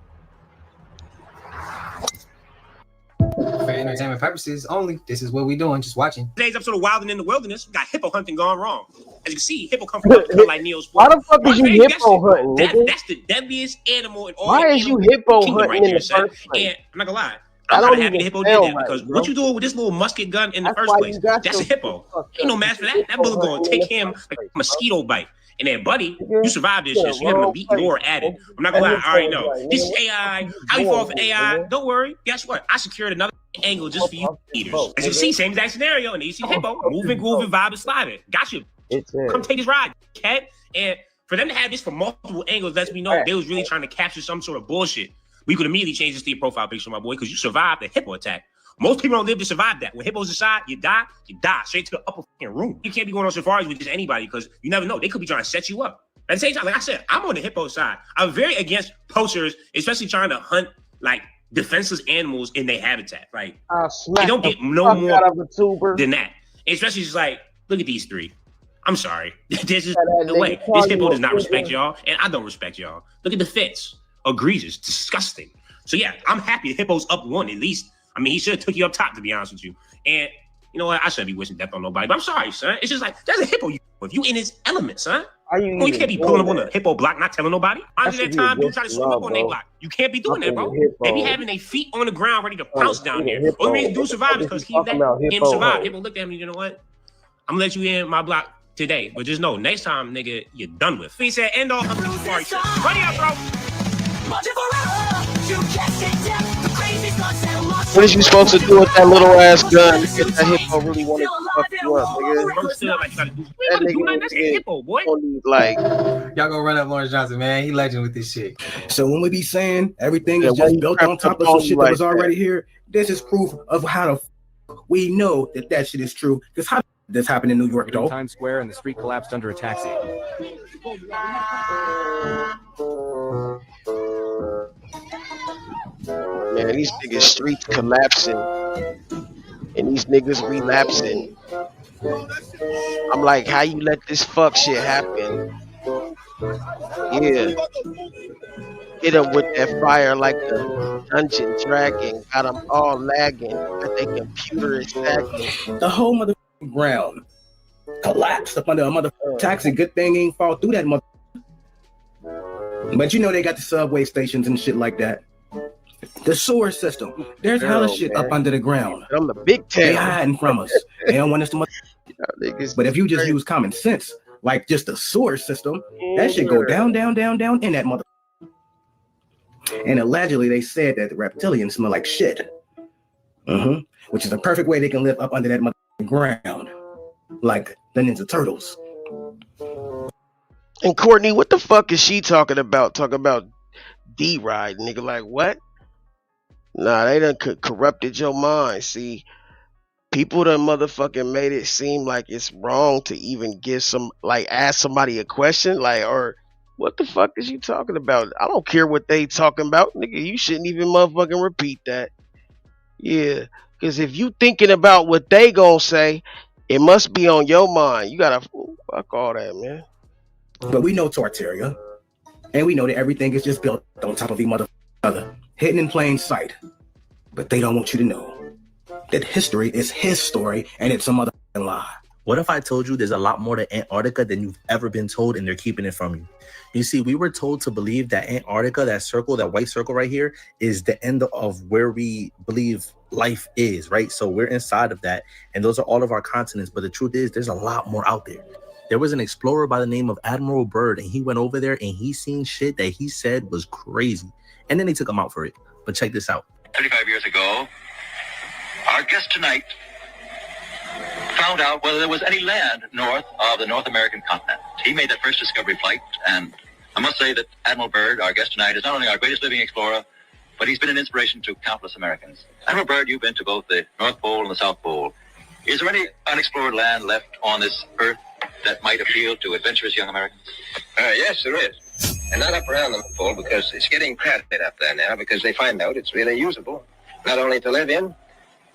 For entertainment purposes only, this is what we doing, just watching. Today's episode of Wild and in the Wilderness, we got hippo hunting gone wrong. As you can see, hippo come from North Carolina, Neil's. Why the fuck is you hippo hunting? That's the deadliest animal in all. Why is you hippo hunting right in there, the first place? And I'm not gonna lie. I I'm don't kind of happy the even hippo did that right, because bro. what you doing with this little musket gun in the first place? That's a hippo. Ain't no match for that. That bullet gonna take him like a mosquito bite. And then, buddy, you survived this shit. So you have a beat lore added. I'm not gonna lie. I already know. This is AI. How you fall for AI? Don't worry. Guess what? I secured another angle just for you eaters. As you can see, same exact scenario. And you see the hippo moving, grooving, vibing, sliding. Got you. Come take this ride, cat. And for them to have this from multiple angles lets me know they was really trying to capture some sort of bullshit. We could immediately change this to your profile picture, my boy, because you survived the hippo attack. Most people don't live to survive that. When hippos inside, you die straight to the upper fucking room. You can't be going on safaris with just anybody because you never know. They could be trying to set you up. At the same time, like I said, I'm on the hippo side. I'm very against poachers, especially trying to hunt like defenseless animals in their habitat. Like they don't get no more than that. Especially just like, look at these three. I'm sorry. This is the way. This hippo does not respect y'all, and I don't respect y'all. Look at the fits. Egregious, disgusting. So yeah, I'm happy the hippo's up one at least. I mean, he should have took you up top, to be honest with you. And you know what? I shouldn't be wishing death on nobody, but I'm sorry, son. It's just like, there's a hippo. If you in his element, son. You can't be pulling up on the hippo block, not telling nobody. Under that time, you try to swim up on their block. You can't be doing that, bro. They be having their feet on the ground ready to pounce down there. Only reason dude survive is because he let him survive. Hippo looked at me, you know what? I'm gonna let you in my block today, but just know, next time, nigga, you're done with. He said, end all sorry shit. Ready up, bro. What is you supposed to do with that little ass gun if that hippo really wanted to fuck you up, nigga? That nigga That's a hippo, boy. Like, y'all go run up Lawrence Johnson, man. He legend with this shit. So when we be saying everything is just built on top of some shit that was already here, this is proof of how the we know that shit is true. Because how this happened in New York, though? Times Square and the street collapsed under a taxi. Man, these niggas streets collapsing and these niggas relapsing. I'm like, how you let this fuck shit happen? Yeah. Hit them with that fire like a dungeon dragon. Got them all lagging, but their computer is sagging. The whole motherfucking ground collapsed up under a motherfucking taxi. Good thing ain't fall through that mother. But you know they got the subway stations and shit like that. The sewer system. There's hella shit up under the ground. I'm the big town. They hiding from us. They don't want us to. But if you just use common sense, like just the sewer system. That shit go down, down, down, down in that mother. And allegedly, they said that the reptilians smell like shit. Which is a perfect way they can live up under that ground, like the Ninja Turtles. And Courtney, what the fuck is she talking about? Talking about D-Ride, nigga. Like, what? Nah, they done corrupted your mind. See, people done motherfucking made it seem like it's wrong to even ask somebody a question. Like, or what the fuck is you talking about? I don't care what they talking about. Nigga, you shouldn't even motherfucking repeat that. Yeah, because if you thinking about what they gonna say, it must be on your mind. You gotta fuck all that, man. But we know Torteria, and we know that everything is just built on top of each other, hidden in plain sight. But they don't want you to know that history is his story, and it's a motherfucking lie. What if I told you there's a lot more to Antarctica than you've ever been told, and they're keeping it from you? You see, we were told to believe that Antarctica, that circle, that white circle right here, is the end of where we believe life is, right? So we're inside of that, and those are all of our continents. But the truth is, there's a lot more out there. There was an explorer by the name of Admiral Byrd, and he went over there and he seen shit that he said was crazy. And then they took him out for it. But check this out. 35 years ago, our guest tonight found out whether there was any land north of the North American continent. He made that first discovery flight, and I must say that Admiral Byrd, our guest tonight, is not only our greatest living explorer, but he's been an inspiration to countless Americans. Admiral Byrd, you've been to both the North Pole and the South Pole. Is there any unexplored land left on this earth that might appeal to adventurous young Americans? Yes, there is. And not up around the North Pole, because it's getting crowded up there now, because they find out it's really usable, not only to live in,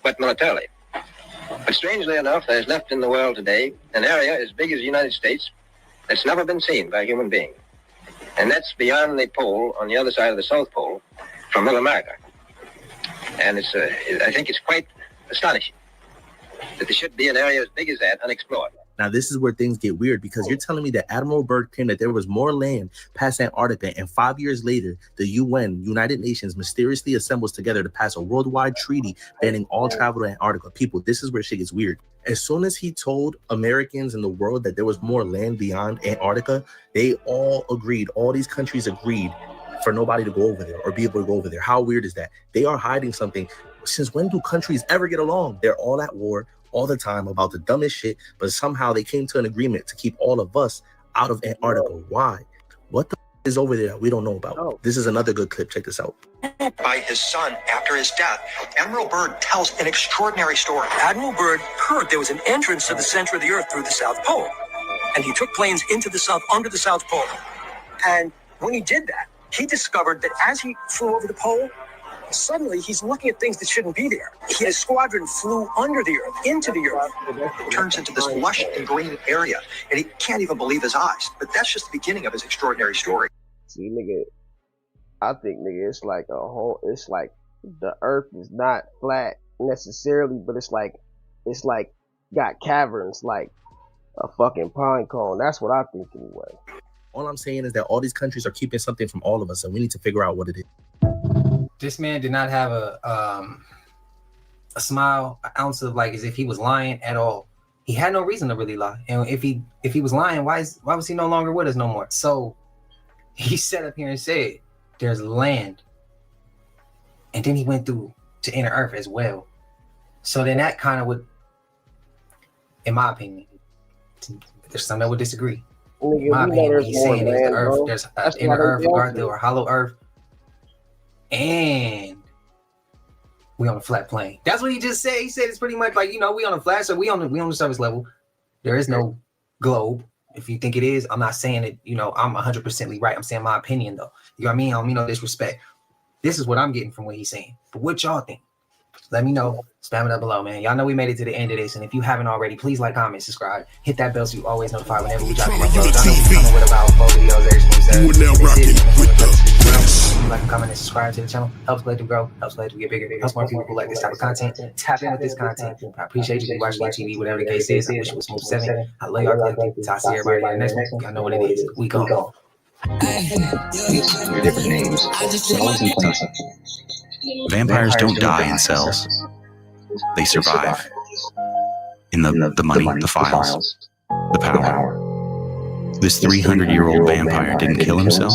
but militarily. But strangely enough, there's left in the world today an area as big as the United States that's never been seen by a human being. And that's beyond the pole, on the other side of the South Pole, from Middle America. And I think it's quite astonishing that there should be an area as big as that unexplored. Now, this is where things get weird, because you're telling me that Admiral Byrd claimed that there was more land past Antarctica, and 5 years later, the UN, United Nations, mysteriously assembles together to pass a worldwide treaty banning all travel to Antarctica. People, this is where shit gets weird. As soon as he told Americans in the world that there was more land beyond Antarctica, they all agreed, all these countries agreed for nobody to go over there or be able to go over there. How weird is that? They are hiding something. Since when do countries ever get along? They're all at war all the time about the dumbest shit, but somehow they came to an agreement to keep all of us out of Antarctica. Why? What the is over there that we don't know about? This is another good clip. Check this out. By his son after his death, Admiral Byrd tells an extraordinary story. Admiral Byrd heard there was an entrance to the center of the Earth through the South Pole, and he took planes into the South, under the South Pole. And when he did that, he discovered that as he flew over the pole, suddenly he's looking at things that shouldn't be there. His squadron flew under the Earth, into the Earth. It turns into this lush and green area, and he can't even believe his eyes. But that's just the beginning of his extraordinary story. See, nigga, I think, nigga, it's like the Earth is not flat necessarily, but it's like got caverns like a fucking pine cone. That's what I think anyway. All I'm saying is that all these countries are keeping something from all of us, and we need to figure out what it is. This man did not have a smile, an ounce of like as if he was lying at all. He had no reason to really lie. And if he was lying, why was he no longer with us no more? So he sat up here and said, there's land. And then he went through to inner earth as well. So then that kind of would, in my opinion, there's some that would disagree. In my opinion, what he's saying is the earth, there's inner earth, or hollow earth. And we on a flat plane. That's what he just said. He said it's pretty much like, we on a flat, so we on the surface level. There is no globe. If you think it is, I'm not saying it, I'm 100% right. I'm saying my opinion though. You know what I mean? I don't mean no disrespect. This is what I'm getting from what he's saying. But what y'all think? Let me know. Spam it up below, man. Y'all know we made it to the end of this. And if you haven't already, please like, comment, subscribe. Hit that bell so you always notified whenever we drop new videos. I know we're coming with about 4 videos every single Saturday. You are now rocking with the like, comment, and subscribe to the channel. Helps Collective grow. Helps Collective get bigger. Helps more people who like this type of content. Tap in with this content. I appreciate you watching TV, whatever the case is. I wish it was Smooth 7. I love y'all Collective. Talk to everybody in the next one. Y'all know what it is. We go. They're different names. Cells and plasma. Vampires don't die in cells. They survive in the money, the files, the power. This 300-year-old vampire didn't kill himself?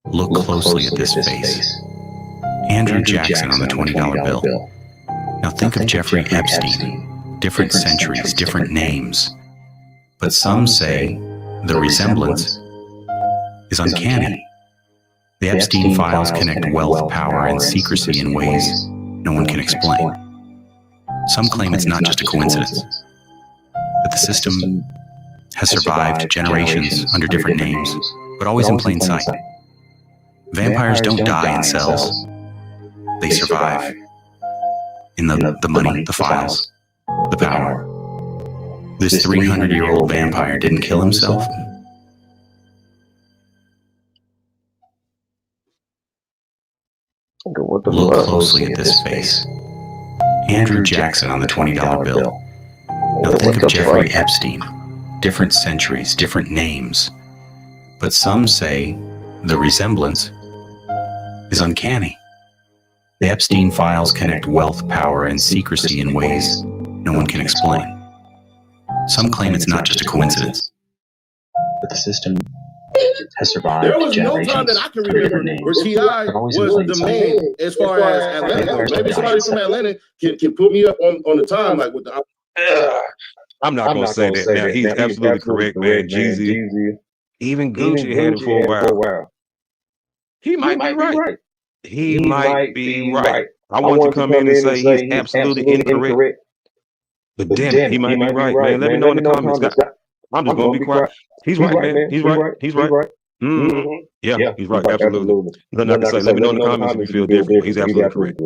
Look closely at this face. Andrew Jackson on the $20 bill. Now think of Jeffrey Epstein. Different centuries, different names. But some say the resemblance is uncanny. The Epstein files connect wealth, power, and secrecy in ways no one can explain. Some claim it's not just a coincidence, that the system has survived generations under different names, but always in plain sight. Vampires don't die in cells. They survive in the money, the files, the power. This 300-year-old vampire didn't kill himself. Look closely at this face. Andrew Jackson on the $20 bill. Now think of Jeffrey Epstein. Different centuries, different names. But some say the resemblance is uncanny. The Epstein files connect wealth, power, and secrecy in ways no one can explain. Some claim it's not just a coincidence, but the system has survived. There was no time that I can remember where T.I. was the man as far as Atlanta. Maybe somebody from Atlanta can put me up on the time, like with the. I'm not gonna say that. Now he's absolutely correct, man. Jeezy, even Gucci had him for a while. He might be right. He might be right. I want to come in and say he's absolutely incorrect. But damn it, he might be right, man. Let me know in the comments. I'm just gonna be quiet. He's right, man. He's right. He's right. Yeah, he's right. Absolutely. Nothing I can say. Let me know in the comments if you feel different. He's absolutely correct.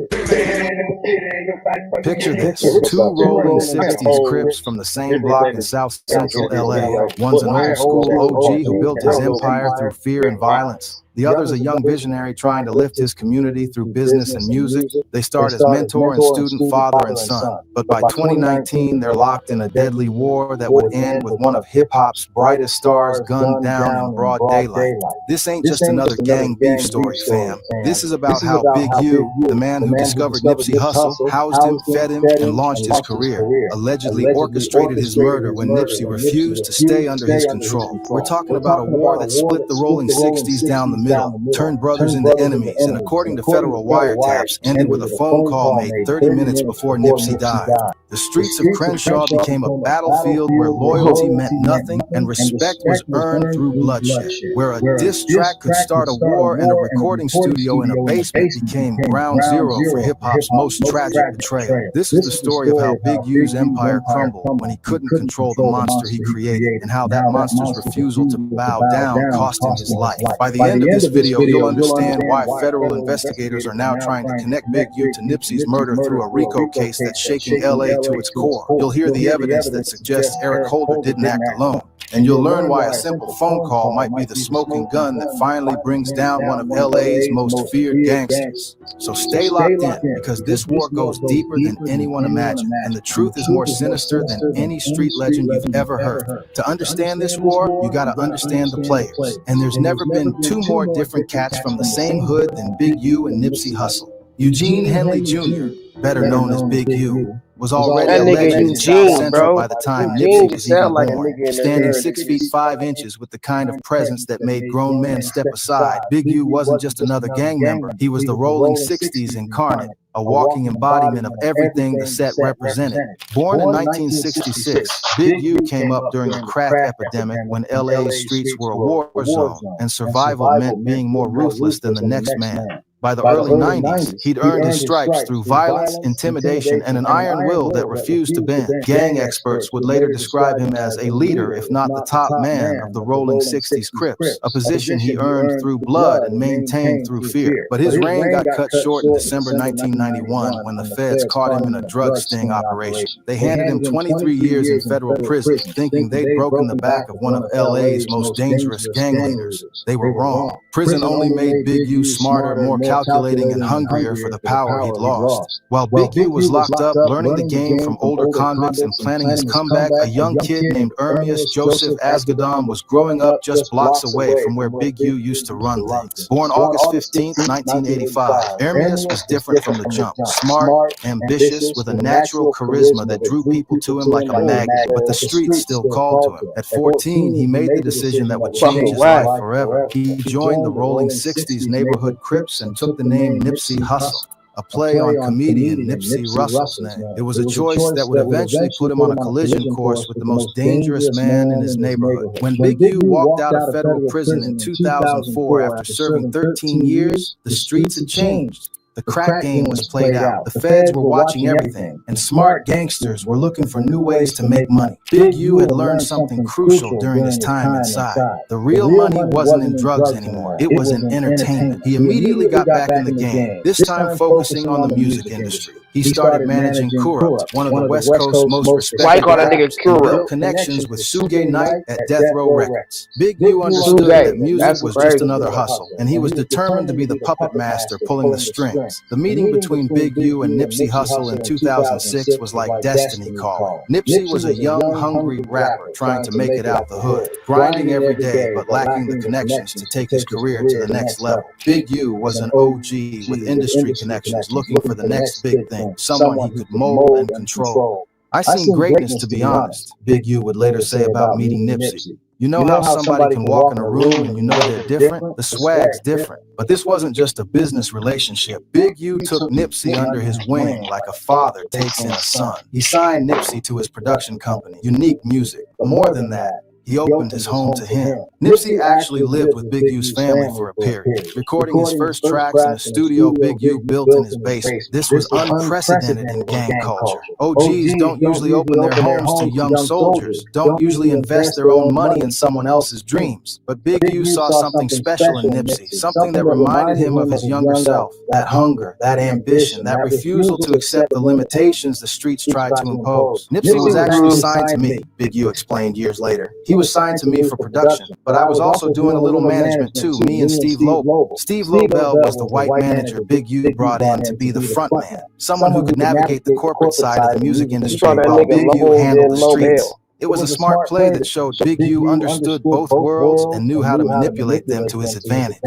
Picture this, two rolling 60s Crips from the same block in South Central LA. One's an old school OG who built his empire through fear and violence. The other's a young visionary trying to lift his community through business and music. They start as mentor and student, father and son. But by 2019, they're locked in a deadly war that would end with one of hip-hop's brightest stars gunned down in broad daylight. This ain't just another gang beef story, fam. This is about how Big U, the man who discovered Nipsey Hussle, housed him, fed him, and launched his career, allegedly orchestrated his murder when Nipsey refused to stay under his control. We're talking about a war that split the rolling 60s down the middle, turned brothers into enemies, and according to federal wiretaps, ended with a phone call made 30 minutes before Nipsey died. The streets of Crenshaw became a battlefield where loyalty meant nothing and respect was earned through bloodshed, where a diss track could start a war and a recording studio in a basement became ground zero for hip-hop's most tragic betrayal. This is the story of how Big U's empire crumbled when he couldn't control the monster he created, and how that monster's refusal to bow down cost him his life. By the end of this video, you'll understand why federal investigators are now trying to connect Big U to Nipsey's murder through a RICO case that's shaking LA to its core. You'll hear the evidence that suggests Eric Holder didn't act alone. And you'll learn why a simple phone call might be the smoking gun that finally brings down one of LA's most feared gangsters. So stay locked in, because this war goes deeper than anyone imagined, and the truth is more sinister than any street legend you've ever heard. To understand this war, you gotta understand the players. And there's never been two more different cats from the same hood than Big U and Nipsey Hussle. Eugene Henley Jr., better known as Big U, was already a legend in South Central by the time Nipsey was even born. Standing 6 feet 5 inches with the kind of presence that made grown men step aside, Big U wasn't just another gang member. He was the rolling 60s incarnate, a walking embodiment of everything the set represented. Born in 1966, Big U came up during the crack epidemic when LA's streets were a war zone, and survival meant being more ruthless than the next man. By the early 90s, he'd earned his stripes through violence, intimidation, and an iron will that refused to bend. Gang experts would later describe him as a leader, if not the top man, of the rolling 60s Crips, a position he earned through blood and maintained through fear. But his reign got cut short in December 1991 when the feds caught him in a drug sting operation. They handed him 23 years in federal prison, thinking they'd broken the back of one of LA's most dangerous gang leaders. They were wrong. Prison only made Big U smarter, more calculating and hungrier for the power he'd lost. While Big U was locked up learning the game from older convicts and planning his comeback, a young kid named Ermias Joseph Asgadon was growing up just blocks away from where Big U used to run things. Born August 15, 1985, Ermias was different from the jump. Smart, ambitious, with a natural charisma that drew people to him like a magnet, but the streets still called to him. At 14, he made the decision that would change his life forever. He joined the Rolling 60s neighborhood Crips and took the name Nipsey Hussle, a play on comedian Nipsey Russell's name. It was a choice that would eventually put him on a collision course with the most dangerous man in his neighborhood. When Big U walked out of federal prison in 2004 after serving 13 years, the streets had changed. The crack game was played out. The feds were watching everything, and smart gangsters were looking for new ways to make money. Big U had learned something crucial during his time inside. The real money wasn't in drugs anymore. It was in entertainment. He immediately got back in the game, this time focusing on the music industry. He started managing Kurupt, one of the West Coast's most respected rappers, and built connections with Suge Knight at Death Row Records. Big U understood that music was just another hustle, and he was determined to be the puppet master pulling the strings. The meeting between Big U and Nipsey Hussle in 2006 was like destiny calling. Nipsey was a young, hungry rapper trying to make it out the hood, grinding every day but lacking the connections to take his career to the next level. Big U was an OG with industry connections looking for the next big thing, someone he could mold and control. I seen greatness, to be honest, Big U would later say about meeting Nipsey. You know how somebody can walk in a room and you know they're different? The swag's different. But this wasn't just a business relationship. Big U took Nipsey under his wing like a father takes in a son. He signed Nipsey to his production company, Unique Music. More than that, he opened his home to him. Nipsey actually lived with Big U's family for a period, recording his first tracks in a studio Big U built in his basement. This was unprecedented in gang culture. OGs don't usually open their homes to young soldiers, don't usually invest their own money in someone else's dreams. But Big U saw something special in Nipsey, something that reminded him of his younger self. That hunger, that ambition, that refusal to accept the limitations the streets tried to impose. Nipsey was actually signed to me, Big U explained years later. He was signed to me for production, but I was also doing a little management too, me and Steve Lobel. Steve Lobel was the white manager Big U brought in to be the front man, someone who could navigate the corporate side of the music industry while Big U handled the streets. It was a smart play that showed Big U understood both worlds and knew how to manipulate them to his advantage.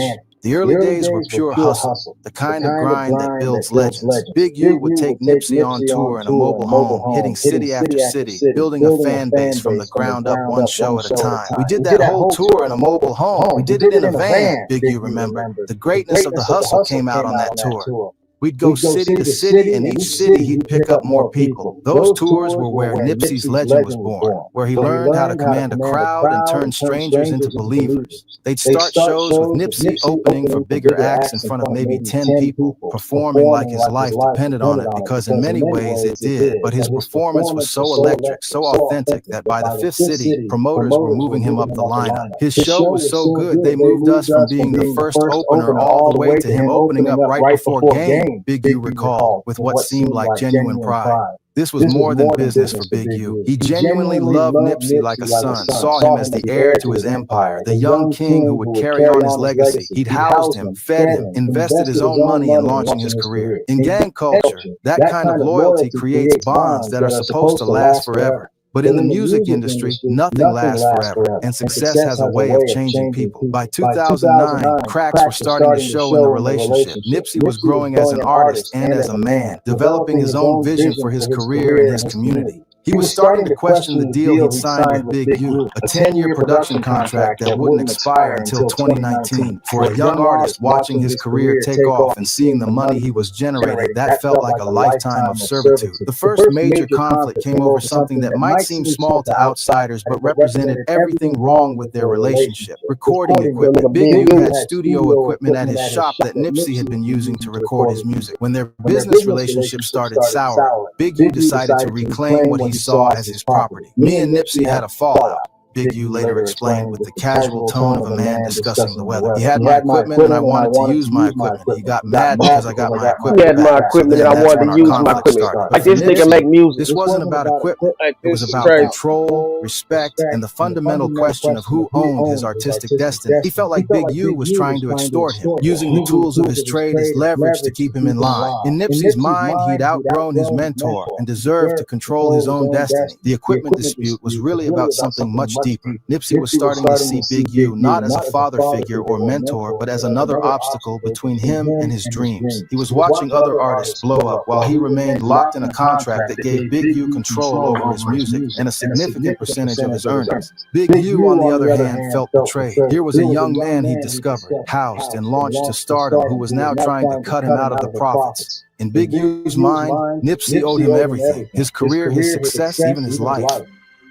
The early days were pure hustle, the kind of grind that builds legends. Big U would take Nipsey on tour in a mobile home, hitting city after city, building a fan base from the ground up one show at a time. We did that whole tour in a mobile home. We did it in a van, Big U remembered. The greatness of the hustle came out on that tour. We'd go city to city, and each city he'd pick up more people. Those tours were where Nipsey's legend was born, where he learned how to command a crowd and turn strangers into believers. They'd start shows with Nipsey opening for bigger acts in front of maybe 10 people, performing like his life depended on it, because in many ways it did. But his performance was so electric, so authentic, that by the fifth city, promoters were moving him up the lineup. His show was so good, they moved us from being the first opener all the way to him opening up right before Game, Big U recalled, with what seemed like genuine pride. This was more than business for Big U. He genuinely loved Nipsey like a son, saw him as the heir to his empire, the young king who would carry on his legacy. He'd housed him, fed him, invested his own money in launching his career. In gang culture, that kind of loyalty creates bonds that are supposed to last forever. But in the music industry, nothing lasts forever, and success has a way of changing people. By 2009, cracks were starting to show in the relationship. Nipsey was growing as an artist and as a man, developing his own vision for his career and his community. He was starting to question the deal he'd signed with Big U, a 10-year production contract that wouldn't expire until 2019. For a young artist watching his career take off and seeing the money he was generating, that felt like a lifetime of servitude. The first major conflict came over something that might seem small to outsiders, but represented everything wrong with their relationship: recording equipment. Big U had studio equipment at his shop that Nipsey had been using to record his music. When their business relationship started sour, Big U decided to reclaim what he saw as his property. Me and Nipsey had a fallout. Big U later explained with the casual tone of a man discussing the weather. He had my equipment and I wanted to use my equipment. He got mad because I got my equipment. He had my equipment and I wanted to use my equipment. Like this nigga make music. This wasn't about equipment. It was about control, respect, and the fundamental question of who owned his artistic destiny. He felt like Big U was trying to extort him, using the tools of his trade as leverage to keep him in line. In Nipsey's mind, he'd outgrown his mentor and deserved to control his own destiny. The equipment dispute was really about something much deeper. Nipsey was starting to see Big U not as a father figure or mentor, but as another obstacle between him and his dreams. He was watching other artists blow up while he remained locked in a contract that gave Big U control over his music and a significant percentage of his earnings. Big U, on the other hand, felt betrayed. Here was a young man he discovered, housed, and launched to stardom who was now trying to cut him out of the profits. In Big U's mind, Nipsey owed him everything, his career, his success, even his life.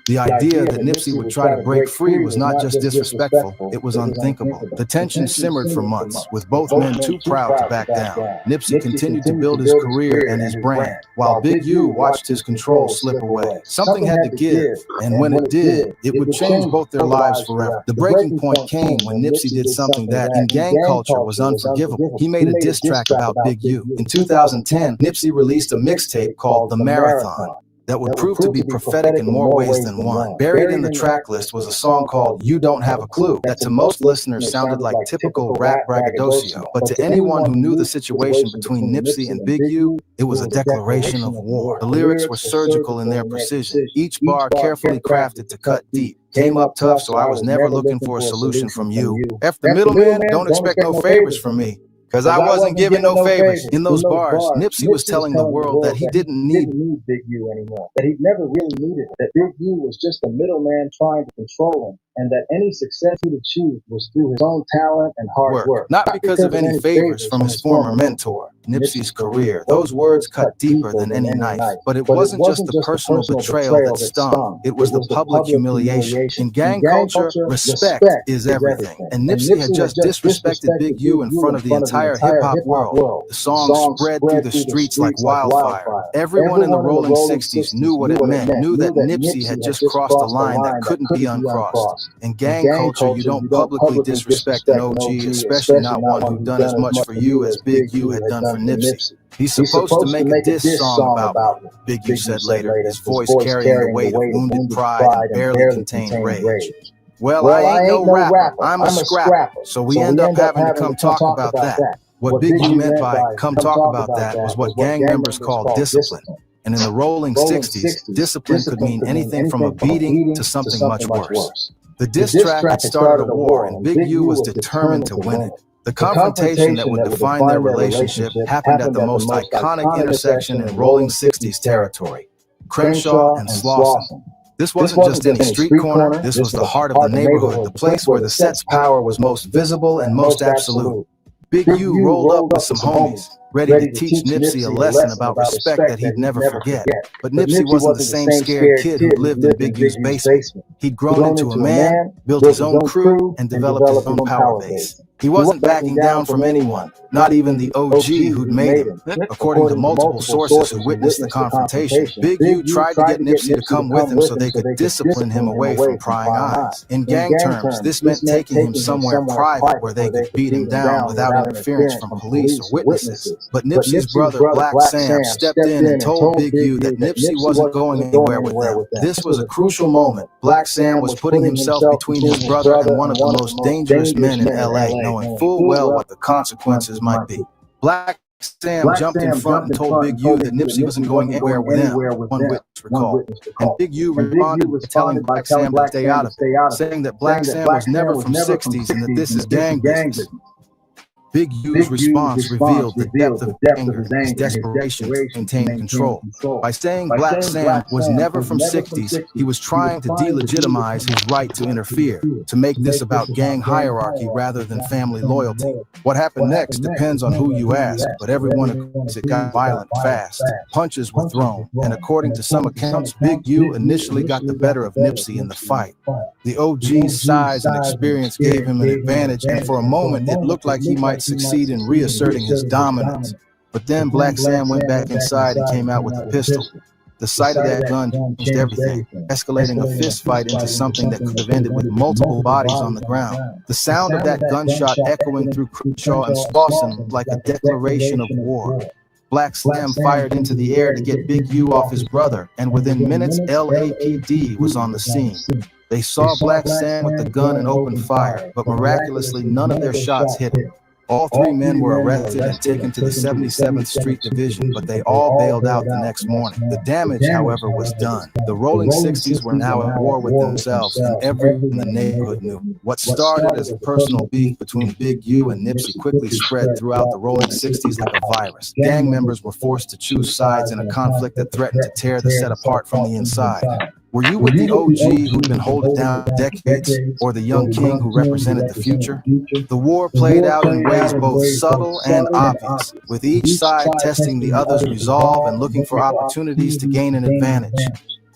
The idea that Nipsey would try to break free was not just disrespectful, it was unthinkable. The tension simmered for months, with both men too proud to back down. Nipsey continued to build his career and his brand, while Big U watched his control slip away. Something had to give, and when it did, it would change both their lives forever. The breaking point came when Nipsey did something that, in gang culture, was unforgivable. He made a diss track about Big U. In 2010, Nipsey released a mixtape called The Marathon that would prove to be prophetic in more ways than one. Buried in the track list was a song called You Don't Have a Clue that to most listeners sounded like typical rap braggadocio. But to anyone who knew the situation between Nipsey and Big U, it was a declaration of war. The lyrics were surgical in their precision, each bar carefully crafted to cut deep. Came up tough, so I was never looking for a solution from you. F the middleman, don't expect no favors from me. Because I wasn't giving no favors. In those bars, Nipsey was telling the world that he didn't need Big U anymore. That he never really needed it. That Big U was just a middleman trying to control him. And that any success he'd achieved was through his own talent and hard work. Not because of any favors from his former mentor. Nipsey's career. Those words cut deeper than any knife. But it wasn't just the personal betrayal that stung. It was the public humiliation. In gang culture, respect is everything. And Nipsey had just disrespected Big U in front of the entire hip-hop world. The song spread through the streets like wildfire. Everyone in the rolling 60s knew what it meant, knew that Nipsey had just crossed a line that couldn't be uncrossed. In gang culture, you don't publicly disrespect an OG, especially not one who done as much for you as Big U had done for Nipsey. He's supposed to make a diss song about me, Big U said later, his voice carrying the weight of wounded pride and barely contained rage. Well, I ain't no rapper, I'm a scrapper, so we end up having to come talk about that. What Big U meant by come talk about that was what gang members called discipline. And in the rolling 60s, discipline could mean anything from a beating to something much worse. The diss track had started a war, and Big U was determined to win it. The confrontation that would define their relationship happened at the most iconic intersection in rolling 60s territory, Crenshaw and Slauson. This wasn't just any street corner, this was the heart of the neighborhood, the place where the set's power was most visible and most absolute. Big U rolled up with some homies, ready to teach Nipsey a lesson about respect that he'd never forget. But Nipsey wasn't the same scared kid who lived in Big U's basement. He'd grown into a man, built his own crew, and developed his own power base. He wasn't backing down from anyone, not even the OG who'd made him. According to multiple sources who witnessed the confrontation, Big U tried to get Nipsey to come with him so they could discipline him away from prying eyes. In gang terms, this meant taking him somewhere private where they could beat him down without interference from police or witnesses. But Nipsey's brother, Black Sam, stepped in and told Big U that Nipsey wasn't going anywhere with them. This was a crucial moment. Black Sam was putting himself between his brother and one of the most dangerous men in LA, knowing full well what the consequences might be. Black Sam jumped in front and told Big U that Nipsey wasn't going anywhere with him, one witness recalled. And Big U responded with telling Black Sam to stay out of it, saying that Black Sam was never from 60s and that this is gang business. Big U's response revealed the depth of anger, his desperation to maintain control. By saying Black Sam was never from 60s, he was trying to delegitimize his right to interfere, to make this about gang hierarchy rather than family loyalty. What happened next depends on who you ask, but everyone agrees it got violent fast. Punches were thrown, and according to some accounts, Big U initially got the better of Nipsey in the fight. The OG's size and experience gave him an advantage, and for a moment it looked like he might succeed in reasserting his dominance. But then Black Sam went back inside and came out with a pistol. The sight of that gun changed everything, escalating a fist fight into something that could have ended with multiple bodies on the ground. The sound of that gunshot echoing through Crenshaw and Slauson like a declaration of war. Black Slam fired into the air to get Big U off his brother, and within minutes, LAPD was on the scene. They saw Black Sam with the gun and opened fire, but miraculously none of their shots hit him. All three men were arrested and taken to the 77th Street Division, but they all bailed out the next morning. The damage, however, was done. The Rolling 60s were now at war with themselves, and everyone in the neighborhood knew. What started as a personal beef between Big U and Nipsey quickly spread throughout the Rolling 60s like a virus. Gang members were forced to choose sides in a conflict that threatened to tear the set apart from the inside. Were you with the OG who'd been holding down decades, or the young king who represented the future? The war played out in ways both subtle and obvious, with each side testing the other's resolve and looking for opportunities to gain an advantage.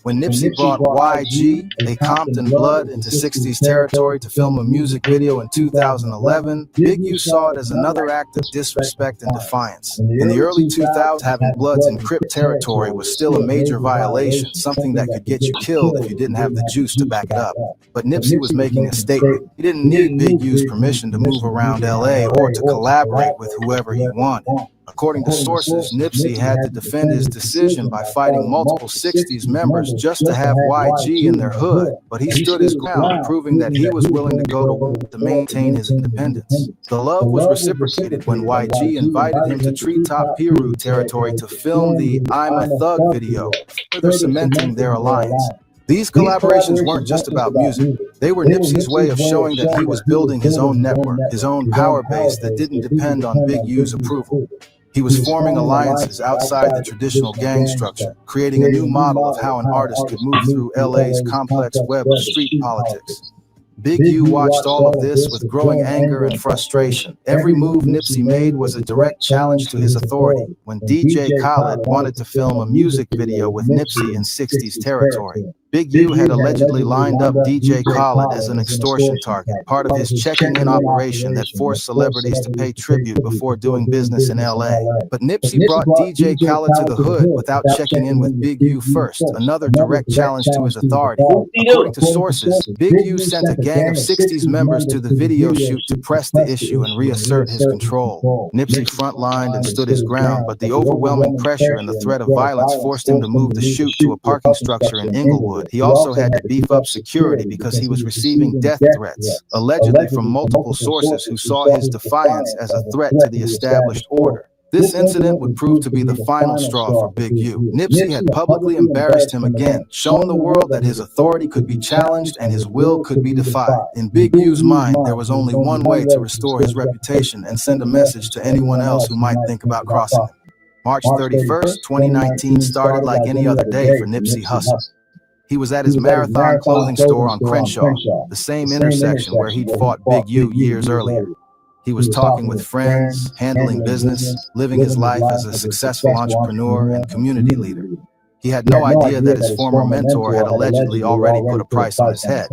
When Nipsey brought YG, a Compton blood, into 60s territory to film a music video in 2011, Big U saw it as another act of disrespect and defiance. In the early 2000s, having Bloods in Crip territory was still a major violation, something that could get you killed if you didn't have the juice to back it up. But Nipsey was making a statement. He didn't need Big U's permission to move around LA or to collaborate with whoever he wanted. According to sources, Nipsey had to defend his decision by fighting multiple 60s members just to have YG in their hood, but he stood his ground, proving that he was willing to go to war to maintain his independence. The love was reciprocated when YG invited him to Treetop Piru territory to film the I'm a Thug video, further cementing their alliance. These collaborations weren't just about music. They were Nipsey's way of showing that he was building his own network, his own power base that didn't depend on Big U's approval. He was forming alliances outside the traditional gang structure, creating a new model of how an artist could move through LA's complex web of street politics. Big U watched all of this with growing anger and frustration. Every move Nipsey made was a direct challenge to his authority. When DJ Khaled wanted to film a music video with Nipsey in 60s territory, Big U had allegedly lined up DJ Khaled as an extortion target, part of his checking-in operation that forced celebrities to pay tribute before doing business in LA. But Nipsey brought DJ Khaled to the hood without checking in with Big U first, another direct challenge to his authority. According to sources, Big U sent a gang of 60s members to the video shoot to press the issue and reassert his control. Nipsey frontlined and stood his ground, but the overwhelming pressure and the threat of violence forced him to move the shoot to a parking structure in Inglewood. He also had to beef up security because he was receiving death threats, allegedly from multiple sources who saw his defiance as a threat to the established order. This incident would prove to be the final straw for Big U. Nipsey had publicly embarrassed him again, shown the world that his authority could be challenged and his will could be defied. In Big U's mind, there was only one way to restore his reputation and send a message to anyone else who might think about crossing him. March 31st, 2019 started like any other day for Nipsey Hussle. He was at his Marathon clothing store on Crenshaw, the same intersection where he'd fought Big U years earlier. He was talking with friends, handling business, living his life as a successful entrepreneur and community leader. He had no idea that his former mentor had allegedly already put a price on his head.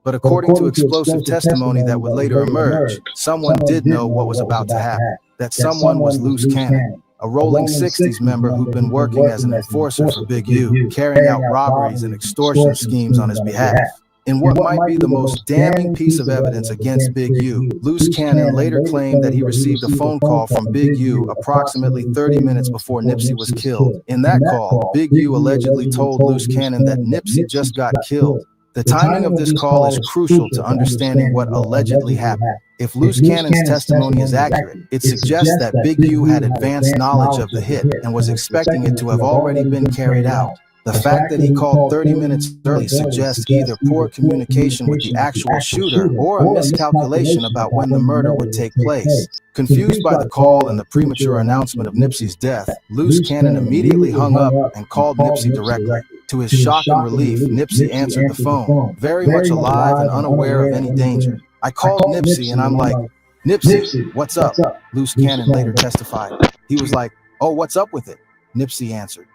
But according to explosive testimony that would later emerge, someone did know what was about to happen. That someone was Loose Cannon, a Rolling 60s member who'd been working as an enforcer for Big U, carrying out robberies and extortion schemes on his behalf. In what might be the most damning piece of evidence against Big U, Loose Cannon later claimed that he received a phone call from Big U approximately 30 minutes before Nipsey was killed. In that call, Big U allegedly told Loose Cannon that Nipsey just got killed. The timing of this call is crucial to understanding what allegedly happened. If Loose Cannon's testimony is accurate, it suggests that Big U had advanced knowledge of the hit and was expecting it to have already been carried out. The fact that he called 30 minutes early suggests either poor communication with the actual shooter or a miscalculation about when the murder would take place. Confused by the call and the premature announcement of Nipsey's death, Loose Cannon immediately hung up and called Nipsey directly. To his shock and relief, Nipsey answered the phone, very much alive and unaware of any danger. I called Nipsey and I'm like, Nipsey, what's up? Loose Cannon later testified. He was like, oh, what's up with it? Nipsey answered.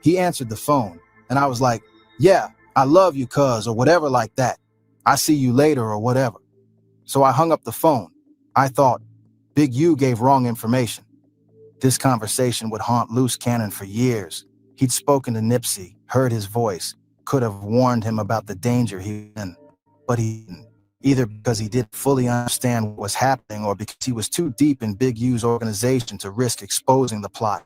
He answered the phone, and I was like, yeah, I love you, cuz, or whatever like that. I see you later, or whatever. So I hung up the phone. I thought, Big U gave wrong information. This conversation would haunt Loose Cannon for years. He'd spoken to Nipsey, heard his voice, could have warned him about the danger he was in, but he didn't. Either because he didn't fully understand what was happening or because he was too deep in Big U's organization to risk exposing the plot.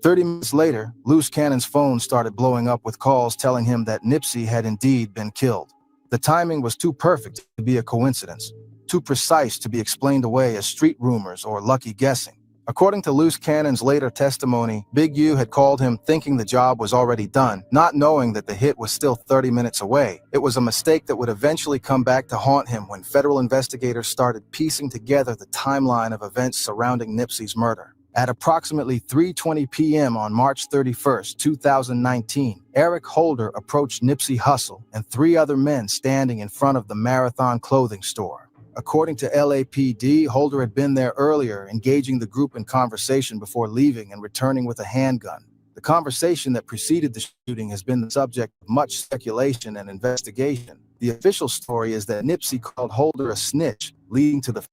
30 minutes later, Loose Cannon's phone started blowing up with calls telling him that Nipsey had indeed been killed. The timing was too perfect to be a coincidence, too precise to be explained away as street rumors or lucky guessing. According to Loose Cannon's later testimony, Big U had called him thinking the job was already done, not knowing that the hit was still 30 minutes away. It was a mistake that would eventually come back to haunt him when federal investigators started piecing together the timeline of events surrounding Nipsey's murder. At approximately 3:20 p.m. on March 31st, 2019, Eric Holder approached Nipsey Hussle and 3 other men standing in front of the Marathon clothing store. According to LAPD, Holder had been there earlier, engaging the group in conversation before leaving and returning with a handgun. The conversation that preceded the shooting has been the subject of much speculation and investigation. The official story is that Nipsey called Holder a snitch, leading to the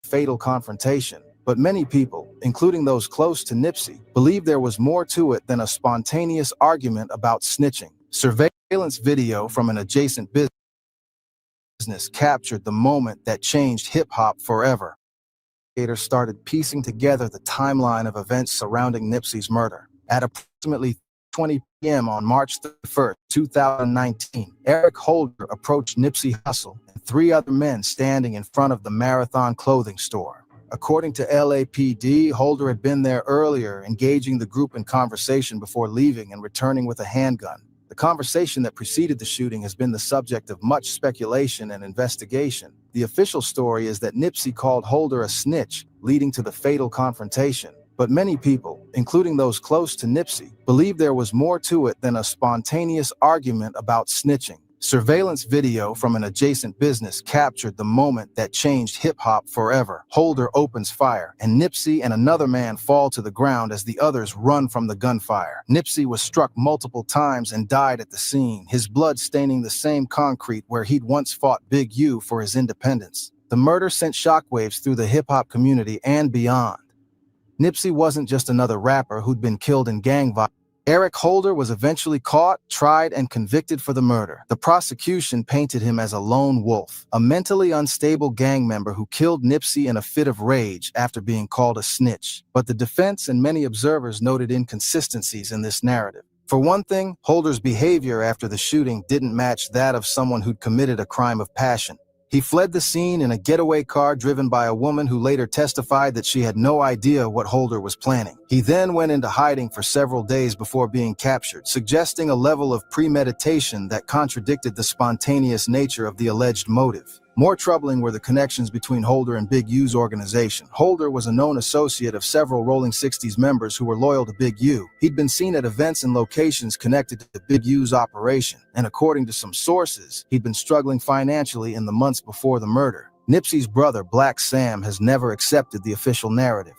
fatal confrontation. But many people, including those close to Nipsey, believe there was more to it than a spontaneous argument about snitching. Surveillance video from an adjacent business captured the moment that changed hip-hop forever. Investigators started piecing together the timeline of events surrounding Nipsey's murder. At approximately 20 p.m. on March 31st, 2019, Eric Holder approached Nipsey Hussle and 3 other men standing in front of the Marathon clothing store. According to LAPD, Holder had been there earlier, engaging the group in conversation before leaving and returning with a handgun. The conversation that preceded the shooting has been the subject of much speculation and investigation. The official story is that Nipsey called Holder a snitch, leading to the fatal confrontation. But many people, including those close to Nipsey, believe there was more to it than a spontaneous argument about snitching. Surveillance video from an adjacent business captured the moment that changed hip-hop forever. Holder opens fire, and Nipsey and another man fall to the ground as the others run from the gunfire. Nipsey was struck multiple times and died at the scene, his blood staining the same concrete where he'd once fought Big U for his independence. The murder sent shockwaves through the hip-hop community and beyond. Nipsey wasn't just another rapper who'd been killed in gang violence. Eric Holder was eventually caught, tried, and convicted for the murder. The prosecution painted him as a lone wolf, a mentally unstable gang member who killed Nipsey in a fit of rage after being called a snitch. But the defense and many observers noted inconsistencies in this narrative. For one thing, Holder's behavior after the shooting didn't match that of someone who'd committed a crime of passion. He fled the scene in a getaway car driven by a woman who later testified that she had no idea what Holder was planning. He then went into hiding for several days before being captured, suggesting a level of premeditation that contradicted the spontaneous nature of the alleged motive. More troubling were the connections between Holder and Big U's organization. Holder was a known associate of several Rolling 60s members who were loyal to Big U. He'd been seen at events and locations connected to Big U's operation, and according to some sources, he'd been struggling financially in the months before the murder. Nipsey's brother, Black Sam, has never accepted the official narrative.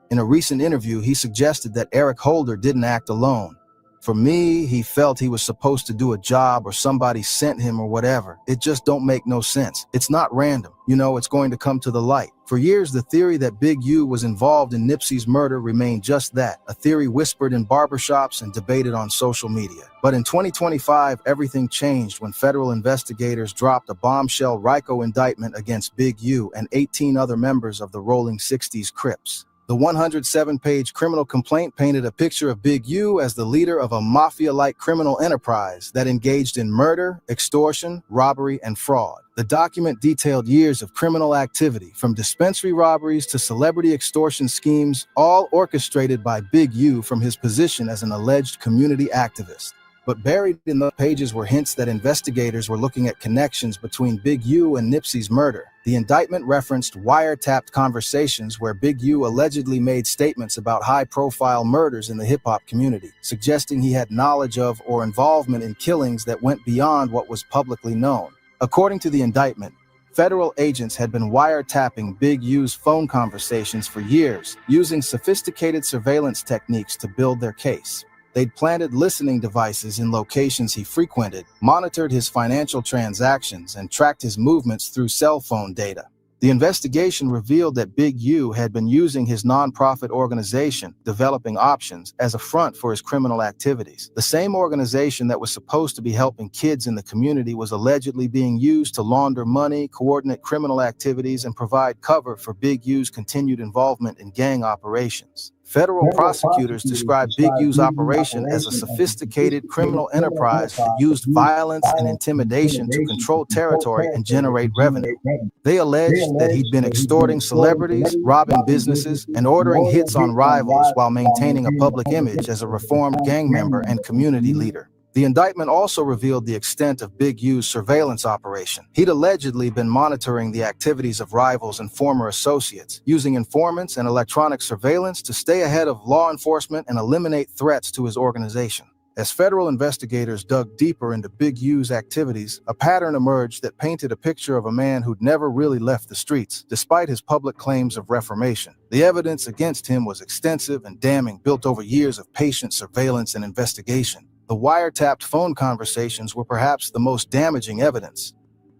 In a recent interview, he suggested that Eric Holder didn't act alone. For me, he felt he was supposed to do a job or somebody sent him or whatever. It just don't make no sense. It's not random. You know, it's going to come to the light. For years, the theory that Big U was involved in Nipsey's murder remained just that, a theory whispered in barbershops and debated on social media. But in 2025, everything changed when federal investigators dropped a bombshell RICO indictment against Big U and 18 other members of the Rolling 60s Crips. The 107-page criminal complaint painted a picture of Big U as the leader of a mafia-like criminal enterprise that engaged in murder, extortion, robbery, and fraud. The document detailed years of criminal activity, from dispensary robberies to celebrity extortion schemes, all orchestrated by Big U from his position as an alleged community activist. But buried in the pages were hints that investigators were looking at connections between Big U and Nipsey's murder. The indictment referenced wiretapped conversations where Big U allegedly made statements about high-profile murders in the hip-hop community, suggesting he had knowledge of or involvement in killings that went beyond what was publicly known. According to the indictment, federal agents had been wiretapping Big U's phone conversations for years, using sophisticated surveillance techniques to build their case. They'd planted listening devices in locations he frequented, monitored his financial transactions, and tracked his movements through cell phone data. The investigation revealed that Big U had been using his nonprofit organization, Developing Options, as a front for his criminal activities. The same organization that was supposed to be helping kids in the community was allegedly being used to launder money, coordinate criminal activities, and provide cover for Big U's continued involvement in gang operations. Federal prosecutors described Big U's operation as a sophisticated criminal enterprise that used violence and intimidation to control territory and generate revenue. They alleged that he'd been extorting celebrities, robbing businesses, and ordering hits on rivals while maintaining a public image as a reformed gang member and community leader. The indictment also revealed the extent of Big U's surveillance operation. He'd allegedly been monitoring the activities of rivals and former associates, using informants and electronic surveillance to stay ahead of law enforcement and eliminate threats to his organization. As federal investigators dug deeper into Big U's activities, a pattern emerged that painted a picture of a man who'd never really left the streets, despite his public claims of reformation. The evidence against him was extensive and damning, built over years of patient surveillance and investigation. The wiretapped phone conversations were perhaps the most damaging evidence.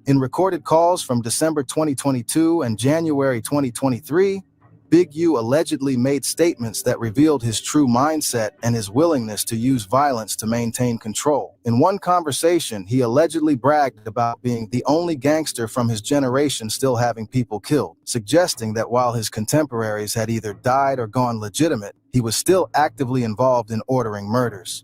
In recorded calls from December 2022 and January 2023, Big U allegedly made statements that revealed his true mindset and his willingness to use violence to maintain control. In one conversation, he allegedly bragged about being the only gangster from his generation still having people killed, suggesting that while his contemporaries had either died or gone legitimate, he was still actively involved in ordering murders.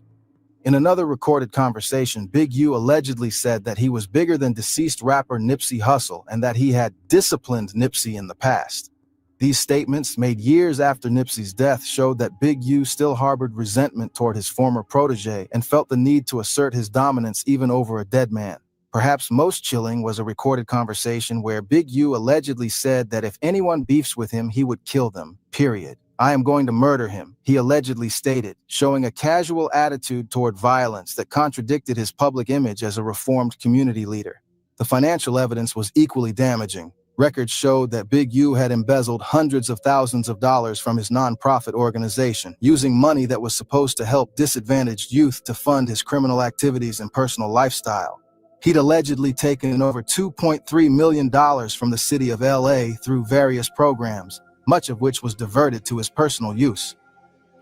In another recorded conversation, Big U allegedly said that he was bigger than deceased rapper Nipsey Hussle and that he had disciplined Nipsey in the past. These statements, made years after Nipsey's death, showed that Big U still harbored resentment toward his former protege and felt the need to assert his dominance even over a dead man. Perhaps most chilling was a recorded conversation where Big U allegedly said that if anyone beefs with him, he would kill them, period. "I am going to murder him," he allegedly stated, showing a casual attitude toward violence that contradicted his public image as a reformed community leader. The financial evidence was equally damaging. Records showed that Big U had embezzled hundreds of thousands of dollars from his nonprofit organization, using money that was supposed to help disadvantaged youth to fund his criminal activities and personal lifestyle. He'd allegedly taken over $2.3 million from the city of LA through various programs, much of which was diverted to his personal use.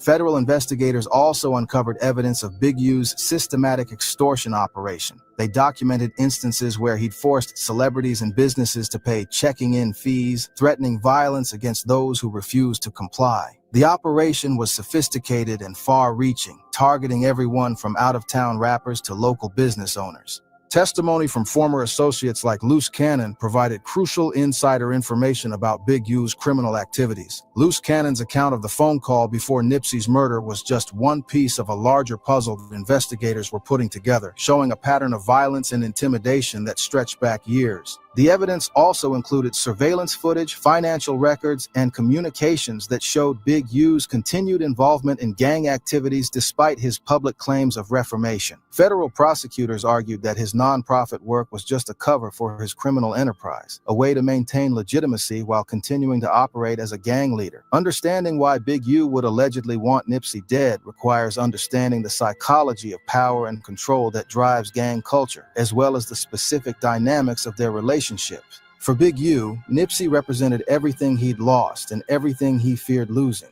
Federal investigators also uncovered evidence of Big U's systematic extortion operation. They documented instances where he'd forced celebrities and businesses to pay checking-in fees, threatening violence against those who refused to comply. The operation was sophisticated and far-reaching, targeting everyone from out-of-town rappers to local business owners. Testimony from former associates like Loose Cannon provided crucial insider information about Big U's criminal activities. Loose Cannon's account of the phone call before Nipsey's murder was just one piece of a larger puzzle that investigators were putting together, showing a pattern of violence and intimidation that stretched back years. The evidence also included surveillance footage, financial records, and communications that showed Big U's continued involvement in gang activities despite his public claims of reformation. Federal prosecutors argued that his nonprofit work was just a cover for his criminal enterprise, a way to maintain legitimacy while continuing to operate as a gang leader. Understanding why Big U would allegedly want Nipsey dead requires understanding the psychology of power and control that drives gang culture, as well as the specific dynamics of their relationships. For Big U, Nipsey represented everything he'd lost and everything he feared losing.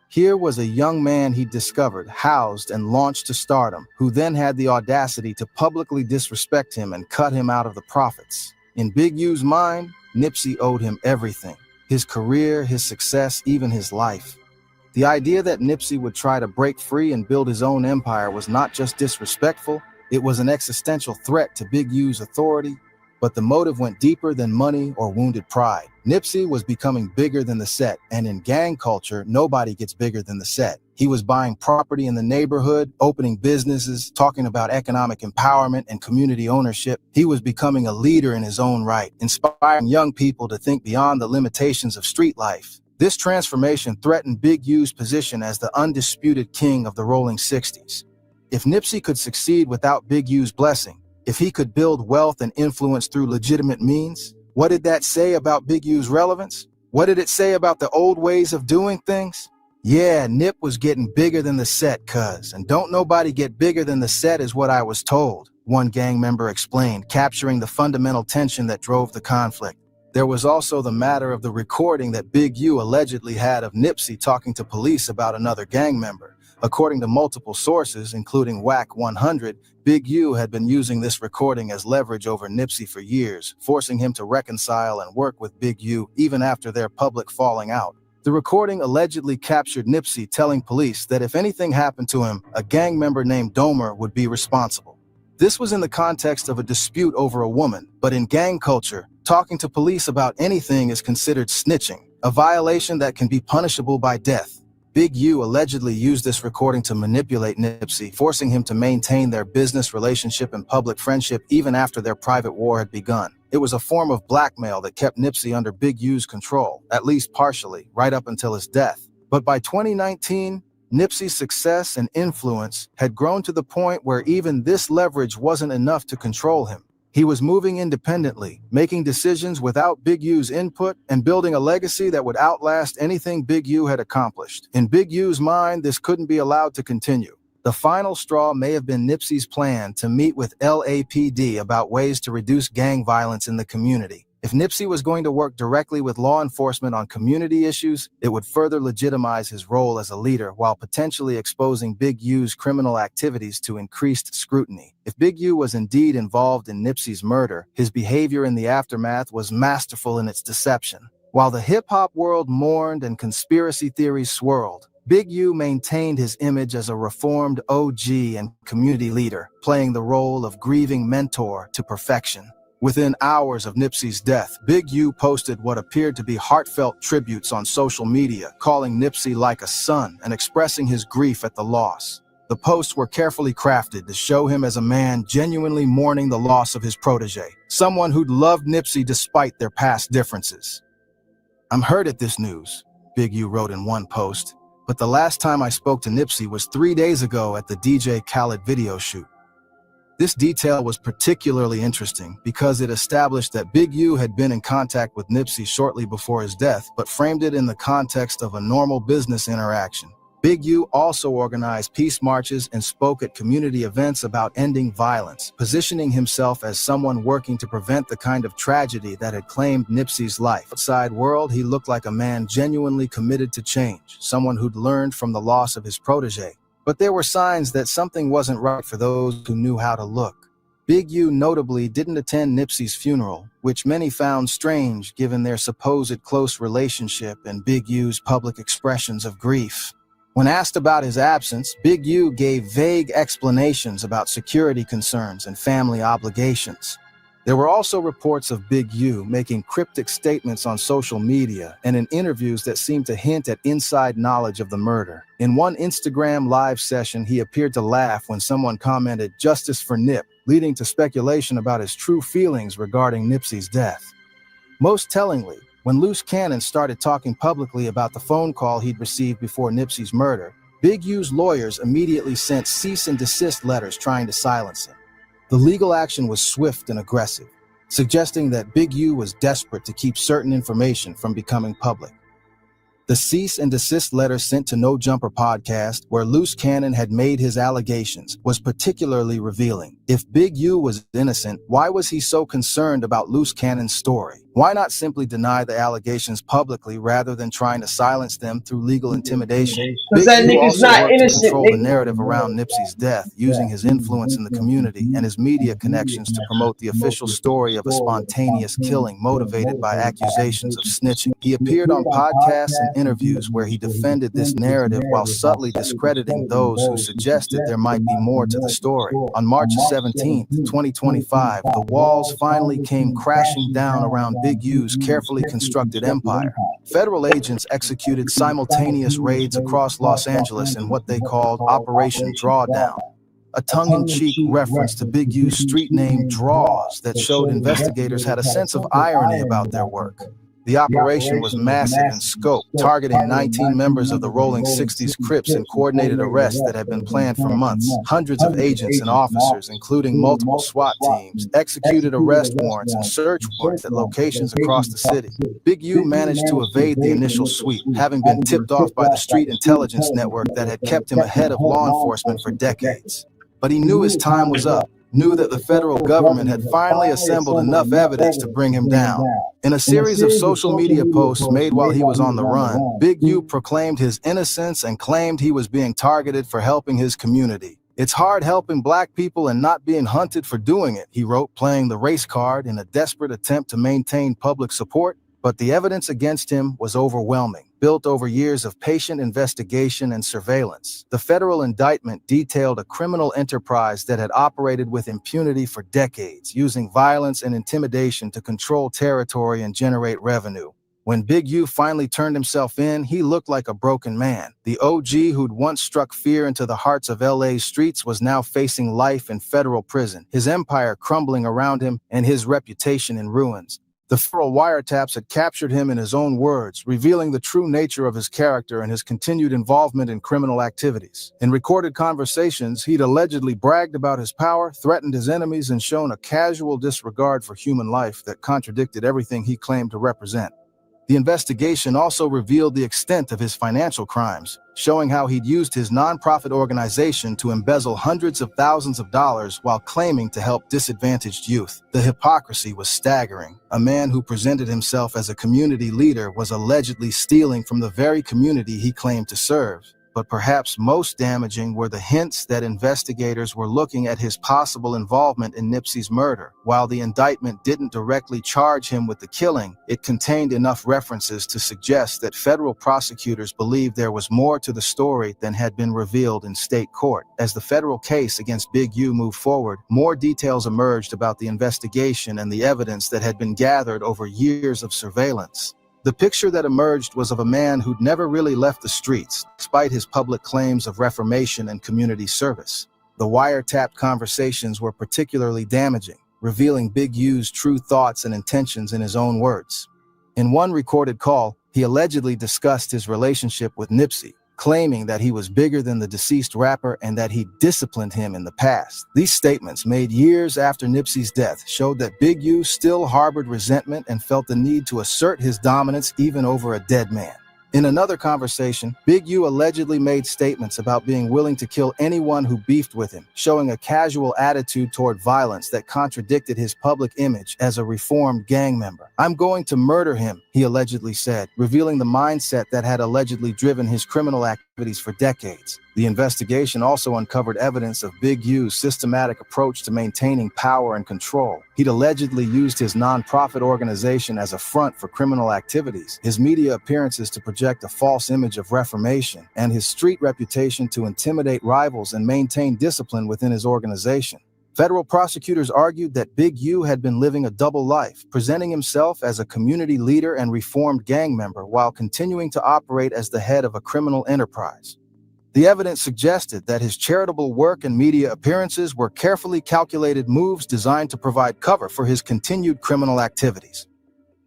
Here was a young man he'd discovered, housed, and launched to stardom, who then had the audacity to publicly disrespect him and cut him out of the profits. In Big U's mind, Nipsey owed him everything: his career, his success, even his life. The idea that Nipsey would try to break free and build his own empire was not just disrespectful, it was an existential threat to Big U's authority. But the motive went deeper than money or wounded pride. Nipsey was becoming bigger than the set, and in gang culture, nobody gets bigger than the set. He was buying property in the neighborhood, opening businesses, talking about economic empowerment and community ownership. He was becoming a leader in his own right, inspiring young people to think beyond the limitations of street life. This transformation threatened Big U's position as the undisputed king of the rolling 60s. If Nipsey could succeed without Big U's blessing, if he could build wealth and influence through legitimate means, what did that say about Big U's relevance? What did it say about the old ways of doing things? Yeah, Nip was getting bigger than the set, cuz, and don't nobody get bigger than the set is what I was told, one gang member explained, capturing the fundamental tension that drove the conflict. There was also the matter of the recording that Big U allegedly had of Nipsey talking to police about another gang member. According to multiple sources, including WAC 100, Big U had been using this recording as leverage over Nipsey for years, forcing him to reconcile and work with Big U even after their public falling out. The recording allegedly captured Nipsey telling police that if anything happened to him, a gang member named Domer would be responsible. This was in the context of a dispute over a woman, but in gang culture, talking to police about anything is considered snitching, a violation that can be punishable by death. Big U allegedly used this recording to manipulate Nipsey, forcing him to maintain their business relationship and public friendship even after their private war had begun. It was a form of blackmail that kept Nipsey under Big U's control, at least partially, right up until his death. But by 2019, Nipsey's success and influence had grown to the point where even this leverage wasn't enough to control him. He was moving independently, making decisions without Big U's input, and building a legacy that would outlast anything Big U had accomplished. In Big U's mind, this couldn't be allowed to continue. The final straw may have been Nipsey's plan to meet with LAPD about ways to reduce gang violence in the community. If Nipsey was going to work directly with law enforcement on community issues, it would further legitimize his role as a leader while potentially exposing Big U's criminal activities to increased scrutiny. If Big U was indeed involved in Nipsey's murder, his behavior in the aftermath was masterful in its deception. While the hip-hop world mourned and conspiracy theories swirled, Big U maintained his image as a reformed OG and community leader, playing the role of grieving mentor to perfection. Within hours of Nipsey's death, Big U posted what appeared to be heartfelt tributes on social media, calling Nipsey like a son and expressing his grief at the loss. The posts were carefully crafted to show him as a man genuinely mourning the loss of his protege, someone who'd loved Nipsey despite their past differences. "I'm hurt at this news," Big U wrote in one post, "but the last time I spoke to Nipsey was 3 days ago at the DJ Khaled video shoot." This detail was particularly interesting because it established that Big U had been in contact with Nipsey shortly before his death, but framed it in the context of a normal business interaction. Big U also organized peace marches and spoke at community events about ending violence, positioning himself as someone working to prevent the kind of tragedy that had claimed Nipsey's life. Outside world, he looked like a man genuinely committed to change, someone who'd learned from the loss of his protege. But there were signs that something wasn't right for those who knew how to look. Big U notably didn't attend Nipsey's funeral, which many found strange given their supposed close relationship and Big U's public expressions of grief. When asked about his absence, Big U gave vague explanations about security concerns and family obligations. There were also reports of Big U making cryptic statements on social media and in interviews that seemed to hint at inside knowledge of the murder. In one Instagram live session, he appeared to laugh when someone commented, "Justice for Nip," leading to speculation about his true feelings regarding Nipsey's death. Most tellingly, when Loose Cannon started talking publicly about the phone call he'd received before Nipsey's murder, Big U's lawyers immediately sent cease and desist letters trying to silence him. The legal action was swift and aggressive, suggesting that Big U was desperate to keep certain information from becoming public. The cease and desist letter sent to No Jumper podcast, where Loose Cannon had made his allegations, was particularly revealing. If Big U was innocent, why was he so concerned about Loose Cannon's story? Why not simply deny the allegations publicly rather than trying to silence them through legal intimidation? Big U also worked to control the narrative around Nipsey's death, using his influence in the community and his media connections to promote the official story of a spontaneous killing motivated by accusations of snitching. He appeared on podcasts and interviews where he defended this narrative while subtly discrediting those who suggested there might be more to the story. On March 17, 2025, the walls finally came crashing down around Big U's carefully constructed empire. Federal agents executed simultaneous raids across Los Angeles in what they called Operation Drawdown, a tongue-in-cheek reference to Big U's street name Draws that showed investigators had a sense of irony about their work. The operation was massive in scope, targeting 19 members of the Rolling 60s Crips in coordinated arrests that had been planned for months. Hundreds of agents and officers, including multiple SWAT teams, executed arrest warrants and search warrants at locations across the city. Big U managed to evade the initial sweep, having been tipped off by the street intelligence network that had kept him ahead of law enforcement for decades. But he knew his time was up, knew that the federal government had finally assembled enough evidence to bring him down. In a series of social media posts made while he was on the run, Big U proclaimed his innocence and claimed he was being targeted for helping his community. "It's hard helping black people and not being hunted for doing it," he wrote, playing the race card in a desperate attempt to maintain public support. But the evidence against him was overwhelming, built over years of patient investigation and surveillance. The federal indictment detailed a criminal enterprise that had operated with impunity for decades, using violence and intimidation to control territory and generate revenue. When Big U finally turned himself in, he looked like a broken man. The OG who'd once struck fear into the hearts of LA's streets was now facing life in federal prison, his empire crumbling around him and his reputation in ruins. The federal wiretaps had captured him in his own words, revealing the true nature of his character and his continued involvement in criminal activities. In recorded conversations, he'd allegedly bragged about his power, threatened his enemies, and shown a casual disregard for human life that contradicted everything he claimed to represent. The investigation also revealed the extent of his financial crimes, showing how he'd used his nonprofit organization to embezzle hundreds of thousands of dollars while claiming to help disadvantaged youth. The hypocrisy was staggering. A man who presented himself as a community leader was allegedly stealing from the very community he claimed to serve. But perhaps most damaging were the hints that investigators were looking at his possible involvement in Nipsey's murder. While the indictment didn't directly charge him with the killing, it contained enough references to suggest that federal prosecutors believed there was more to the story than had been revealed in state court. As the federal case against Big U moved forward, more details emerged about the investigation and the evidence that had been gathered over years of surveillance. The picture that emerged was of a man who'd never really left the streets, despite his public claims of reformation and community service. The wiretapped conversations were particularly damaging, revealing Big U's true thoughts and intentions in his own words. In one recorded call, he allegedly discussed his relationship with Nipsey, claiming that he was bigger than the deceased rapper and that he disciplined him in the past. These statements, made years after Nipsey's death, showed that Big U still harbored resentment and felt the need to assert his dominance even over a dead man. In another conversation, Big U allegedly made statements about being willing to kill anyone who beefed with him, showing a casual attitude toward violence that contradicted his public image as a reformed gang member. "I'm going to murder him," he allegedly said, revealing the mindset that had allegedly driven his criminal activities for decades. The investigation also uncovered evidence of Big U's systematic approach to maintaining power and control. He'd allegedly used his nonprofit organization as a front for criminal activities, his media appearances to project a false image of reformation, and his street reputation to intimidate rivals and maintain discipline within his organization. Federal prosecutors argued that Big U had been living a double life, presenting himself as a community leader and reformed gang member while continuing to operate as the head of a criminal enterprise. The evidence suggested that his charitable work and media appearances were carefully calculated moves designed to provide cover for his continued criminal activities.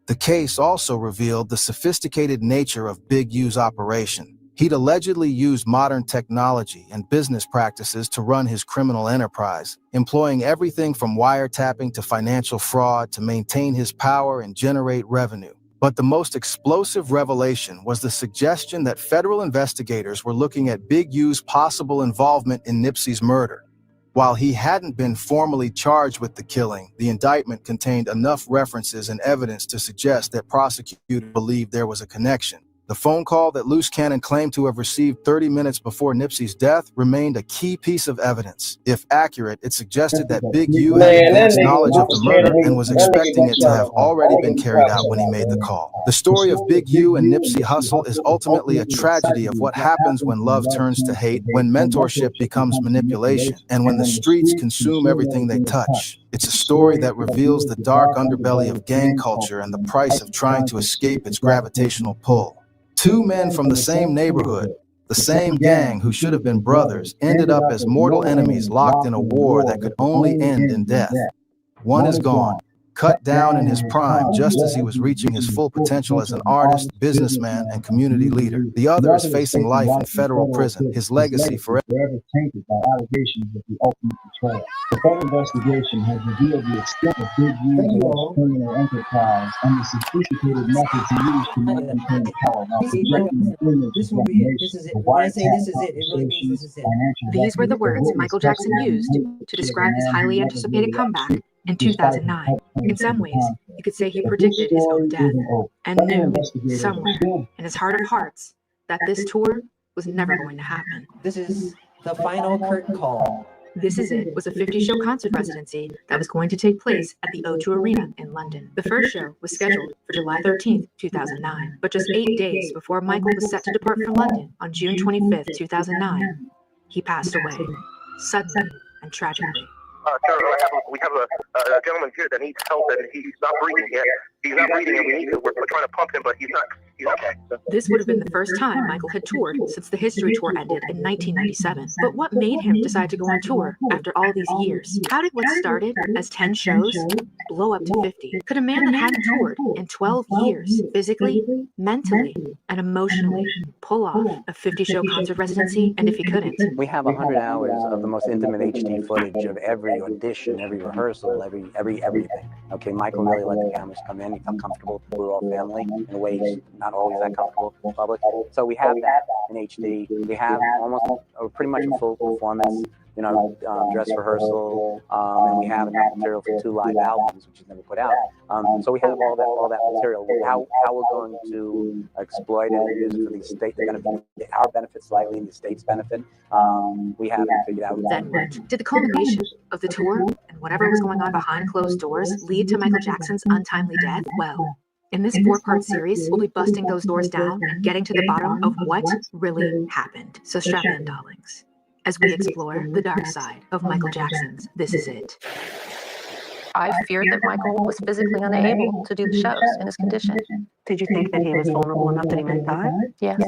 The case also revealed the sophisticated nature of Big U's operation. He'd allegedly used modern technology and business practices to run his criminal enterprise, employing everything from wiretapping to financial fraud to maintain his power and generate revenue. But the most explosive revelation was the suggestion that federal investigators were looking at Big U's possible involvement in Nipsey's murder. While he hadn't been formally charged with the killing, the indictment contained enough references and evidence to suggest that prosecutors believed there was a connection. The phone call that Loose Cannon claimed to have received 30 minutes before Nipsey's death remained a key piece of evidence. If accurate, it suggested that Big U had advanced knowledge of the murder and was expecting it to have already been carried out when he made the call. The story of Big U and Nipsey Hussle is ultimately a tragedy of what happens when love turns to hate, when mentorship becomes manipulation, and when the streets consume everything they touch. It's a story that reveals the dark underbelly of gang culture and the price of trying to escape its gravitational pull. Two men from the same neighborhood, the same gang who should have been brothers, ended up as mortal enemies locked in a war that could only end in death. One is gone, cut down in his prime just as he was reaching his full potential as an artist, businessman, and community leader. The other is facing life in federal prison, his legacy forever tainted by allegations of the ultimate betrayal. The federal investigation has revealed the extent of Big U's alleged criminal enterprise and the sophisticated methods he used to maintain power while projecting an image of domination. The wiretap conversations, financial These were the words Michael Jackson used to describe his highly anticipated comeback in 2009. In some ways, you could say he predicted his own death and knew somewhere in his heart of hearts that this tour was never going to happen. This is the final curtain call. This Is It was a 50-show concert residency that was going to take place at the O2 Arena in London. The first show was scheduled for July 13th, 2009, but just 8 days before Michael was set to depart for London on June 25th, 2009, he passed away, suddenly and tragically. Sir, we have a gentleman here that needs help, and he's not breathing yet. He's not breathing, and we're trying to pump him, but he's okay. This would have been the first time Michael had toured since the History Tour ended in 1997. But what made him decide to go on tour after all these years? How did what started as 10 shows blow up to 50? Could a man that hadn't toured in 12 years physically, mentally, and emotionally pull off a 50-show concert residency? And if he couldn't? We have 100 hours of the most intimate HD footage of every audition, every rehearsal, everything. Okay, Michael really let the cameras come in. He felt comfortable. We were all family in a way he's not always that comfortable in public. So we have that in HD. We have pretty much a full performance, dress rehearsal, and we have enough material for 2 live albums, which is never put out. So we have all that material. How we're going to exploit it and use it for the state benefit, our benefit slightly, and the state's benefit, we haven't figured out. Then what? Did the culmination of the tour and whatever was going on behind closed doors lead to Michael Jackson's untimely death? Well, in this 4-part series, we'll be busting those doors down and getting to the bottom of what really happened. So strap in, darlings, as we explore the dark side of Michael Jackson's This Is It. I feared that Michael was physically unable to do the shows in his condition. Did you think that he was vulnerable enough that he might die? Yes.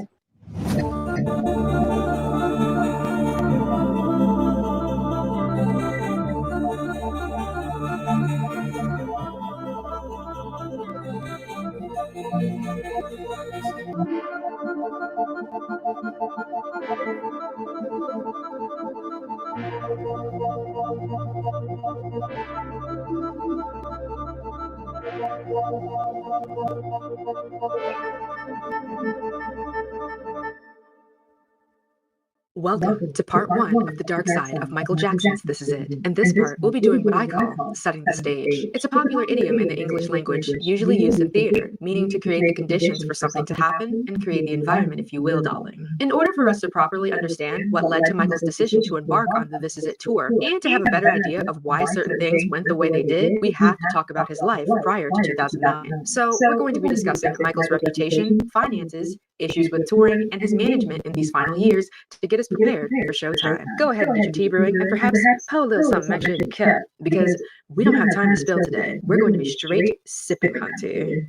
Welcome to part 1 of the dark side of Michael Jackson's This Is It. In this part, we'll be doing what I call setting the stage. It's a popular idiom in the English language, usually used in theater, meaning to create the conditions for something to happen and create the environment, if you will, darling. In order for us to properly understand what led to Michael's decision to embark on the This Is It tour, and to have a better idea of why certain things went the way they did, we have to talk about his life prior to 2009. So we're going to be discussing Michael's reputation, finances, issues with touring, and his management in these final years to get us prepared for showtime. Go ahead and get your tea brewing and perhaps pour a little something extra in your cup, because we don't have time to spill today. We're going to be straight sipping hot tea.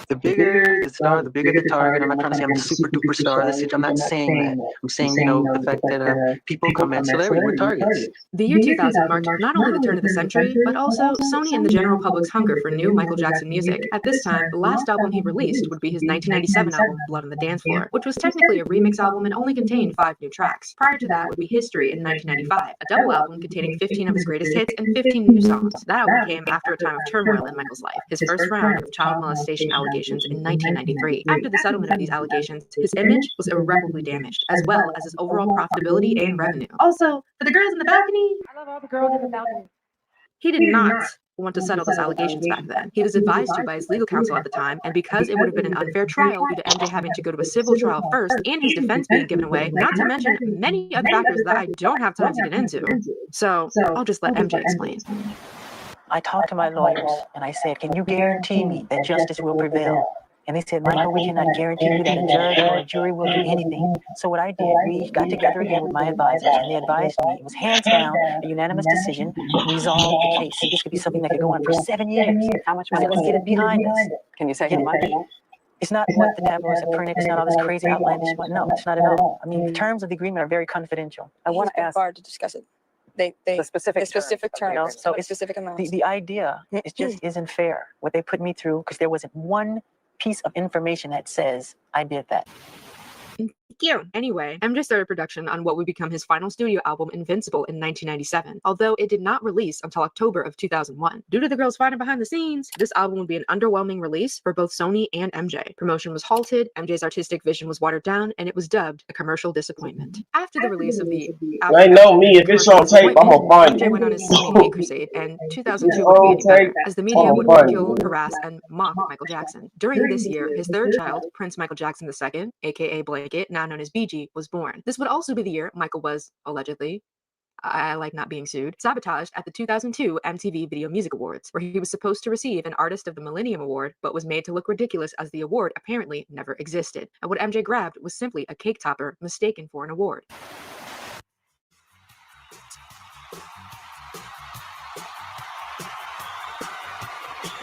The bigger the star, the bigger the target. I'm not trying to say I'm a super duper star. I'm not saying that. I'm saying, the fact that people come at celebrity with targets. The year 2000 marked not only the turn of the century, but also Sony and the general public's hunger for new Michael Jackson music. At this time, the last album he released would be his 1997 album, Blood on the Dance Floor, which was technically a remix album and only contained 5 new tracks. Prior to that would be History in 1995, a double album containing 15 of his greatest hits and 15 new songs. That album came after a time of turmoil in Michael's life, his first round of child molestation allegations in 1993. After the settlement of these allegations, his image was irreparably damaged, as well as his overall profitability and revenue. Also, for the girls in the balcony, I love all the girls in the balcony. he did not want to settle those allegations back then. He was advised to by his legal counsel at the time, and because it would have been an unfair trial due to MJ having to go to a civil trial first and his defense being given away, not to mention many other factors that I don't have time to get into. So I'll just let MJ explain. I talked to my lawyers and I said, can you guarantee me that justice will prevail? And they said, Michael, we cannot guarantee you that a judge or a jury will do anything. So what I did, we got together again with my advisors, and they advised me. It was hands down, a unanimous decision, resolve the case. This could be something that could go on for 7 years. How much money? Let's get it behind us. Can you say how much? It's not what the tabloids have printed. It's not all this crazy outlandish. No, it's not at all. I mean, the terms of the agreement are very confidential. I want to ask bar to discuss it. the specific term, you know? So it's specific amounts. the idea, it just isn't fair what they put me through, because there wasn't one piece of information that says I did that. Thank you. Anyway, MJ started production on what would become his final studio album, Invincible, in 1997, although it did not release until October of 2001. Due to the girls fighting behind the scenes, this album would be an underwhelming release for both Sony and MJ. Promotion was halted, MJ's artistic vision was watered down, and it was dubbed a commercial disappointment. After the release of the album, I know me. If it's on tape, I'm gonna find MJ it. went on his Sony hate crusade, and 2002 wouldn't be any better, as the media would ridicule, harass, and mock Michael Jackson. During this year, his third child, Prince Michael Jackson II, aka Blanket, now known as BG, was born. This would also be the year Michael was, allegedly, I like not being sued, sabotaged at the 2002 MTV Video Music Awards, where he was supposed to receive an Artist of the Millennium Award, but was made to look ridiculous as the award apparently never existed. And what MJ grabbed was simply a cake topper mistaken for an award.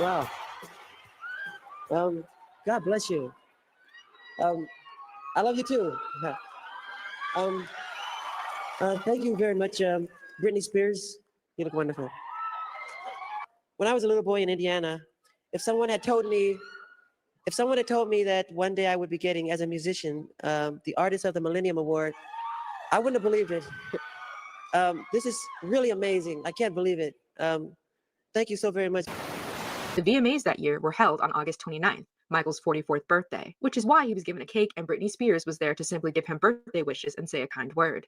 Wow. God bless you. I love you too. Thank you very much, Britney Spears. You look wonderful. When I was a little boy in Indiana, if someone had told me that one day I would be getting, as a musician, the Artist of the Millennium Award, I wouldn't have believed it. This is really amazing. I can't believe it. Thank you so very much. The VMAs that year were held on August 29th, Michael's 44th birthday, which is why he was given a cake and Britney Spears was there to simply give him birthday wishes and say a kind word.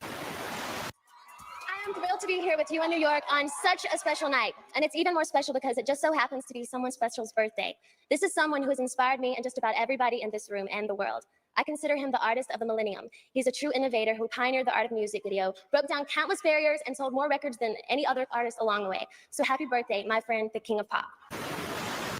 I'm thrilled to be here with you in New York on such a special night. And it's even more special because it just so happens to be someone special's birthday. This is someone who has inspired me and just about everybody in this room and the world. I consider him the artist of the millennium. He's a true innovator who pioneered the art of music video, broke down countless barriers, and sold more records than any other artist along the way. So happy birthday, my friend, the King of Pop.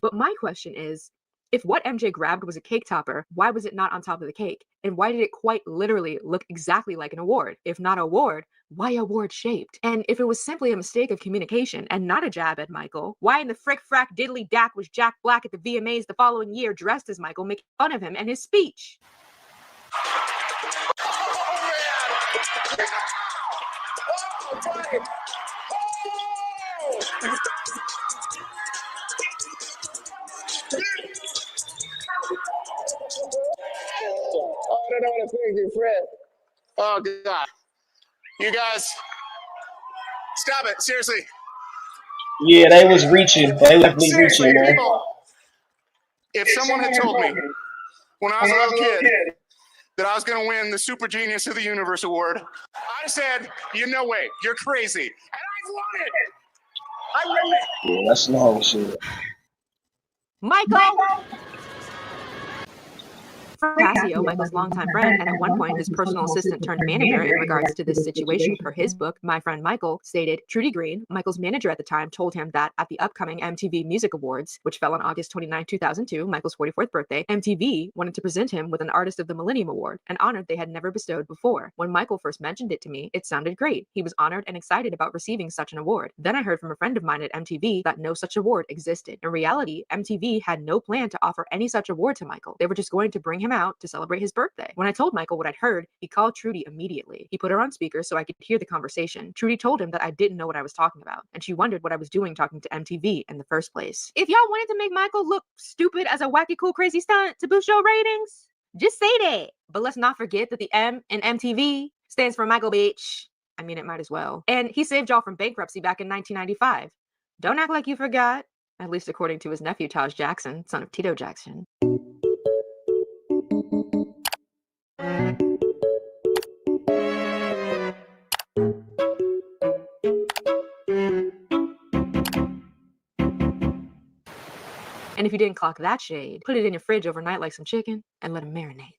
But my question is, if what MJ grabbed was a cake topper, why was it not on top of the cake? And why did it quite literally look exactly like an award? If not award, why award shaped? And if it was simply a mistake of communication and not a jab at Michael, why in the frick frack diddly dack was Jack Black at the VMAs the following year dressed as Michael, making fun of him and his speech? I don't want to thank you, Fred. Oh, God. You guys, stop it. Seriously. Yeah, they was reaching. They left me reaching, man. If someone had told me when I was a little kid that I was going to win the Super Genius of the Universe Award, I said, you no way. You're crazy. And I've won it. I won it. Yeah, that's long shit. Michael! Casio, Michael's longtime friend, and at one point his personal assistant turned manager in regards to this situation. Per his book, My Friend Michael, stated, Trudy Green, Michael's manager at the time, told him that at the upcoming MTV Music Awards, which fell on August 29, 2002, Michael's 44th birthday, MTV wanted to present him with an Artist of the Millennium Award, an honor they had never bestowed before. When Michael first mentioned it to me, it sounded great. He was honored and excited about receiving such an award. Then I heard from a friend of mine at MTV that no such award existed. In reality, MTV had no plan to offer any such award to Michael. They were just going to bring him out to celebrate his birthday. When I told Michael what I'd heard, he called Trudy immediately. He put her on speaker so I could hear the conversation. Trudy told him that I didn't know what I was talking about, and she wondered what I was doing talking to MTV in the first place. If y'all wanted to make Michael look stupid as a wacky, cool, crazy stunt to boost your ratings, just say that. But let's not forget that the M in MTV stands for Michael, bitch. I mean, it might as well. And he saved y'all from bankruptcy back in 1995. Don't act like you forgot, at least according to his nephew, Taj Jackson, son of Tito Jackson. And if you didn't clock that shade, put it in your fridge overnight like some chicken and let it marinate.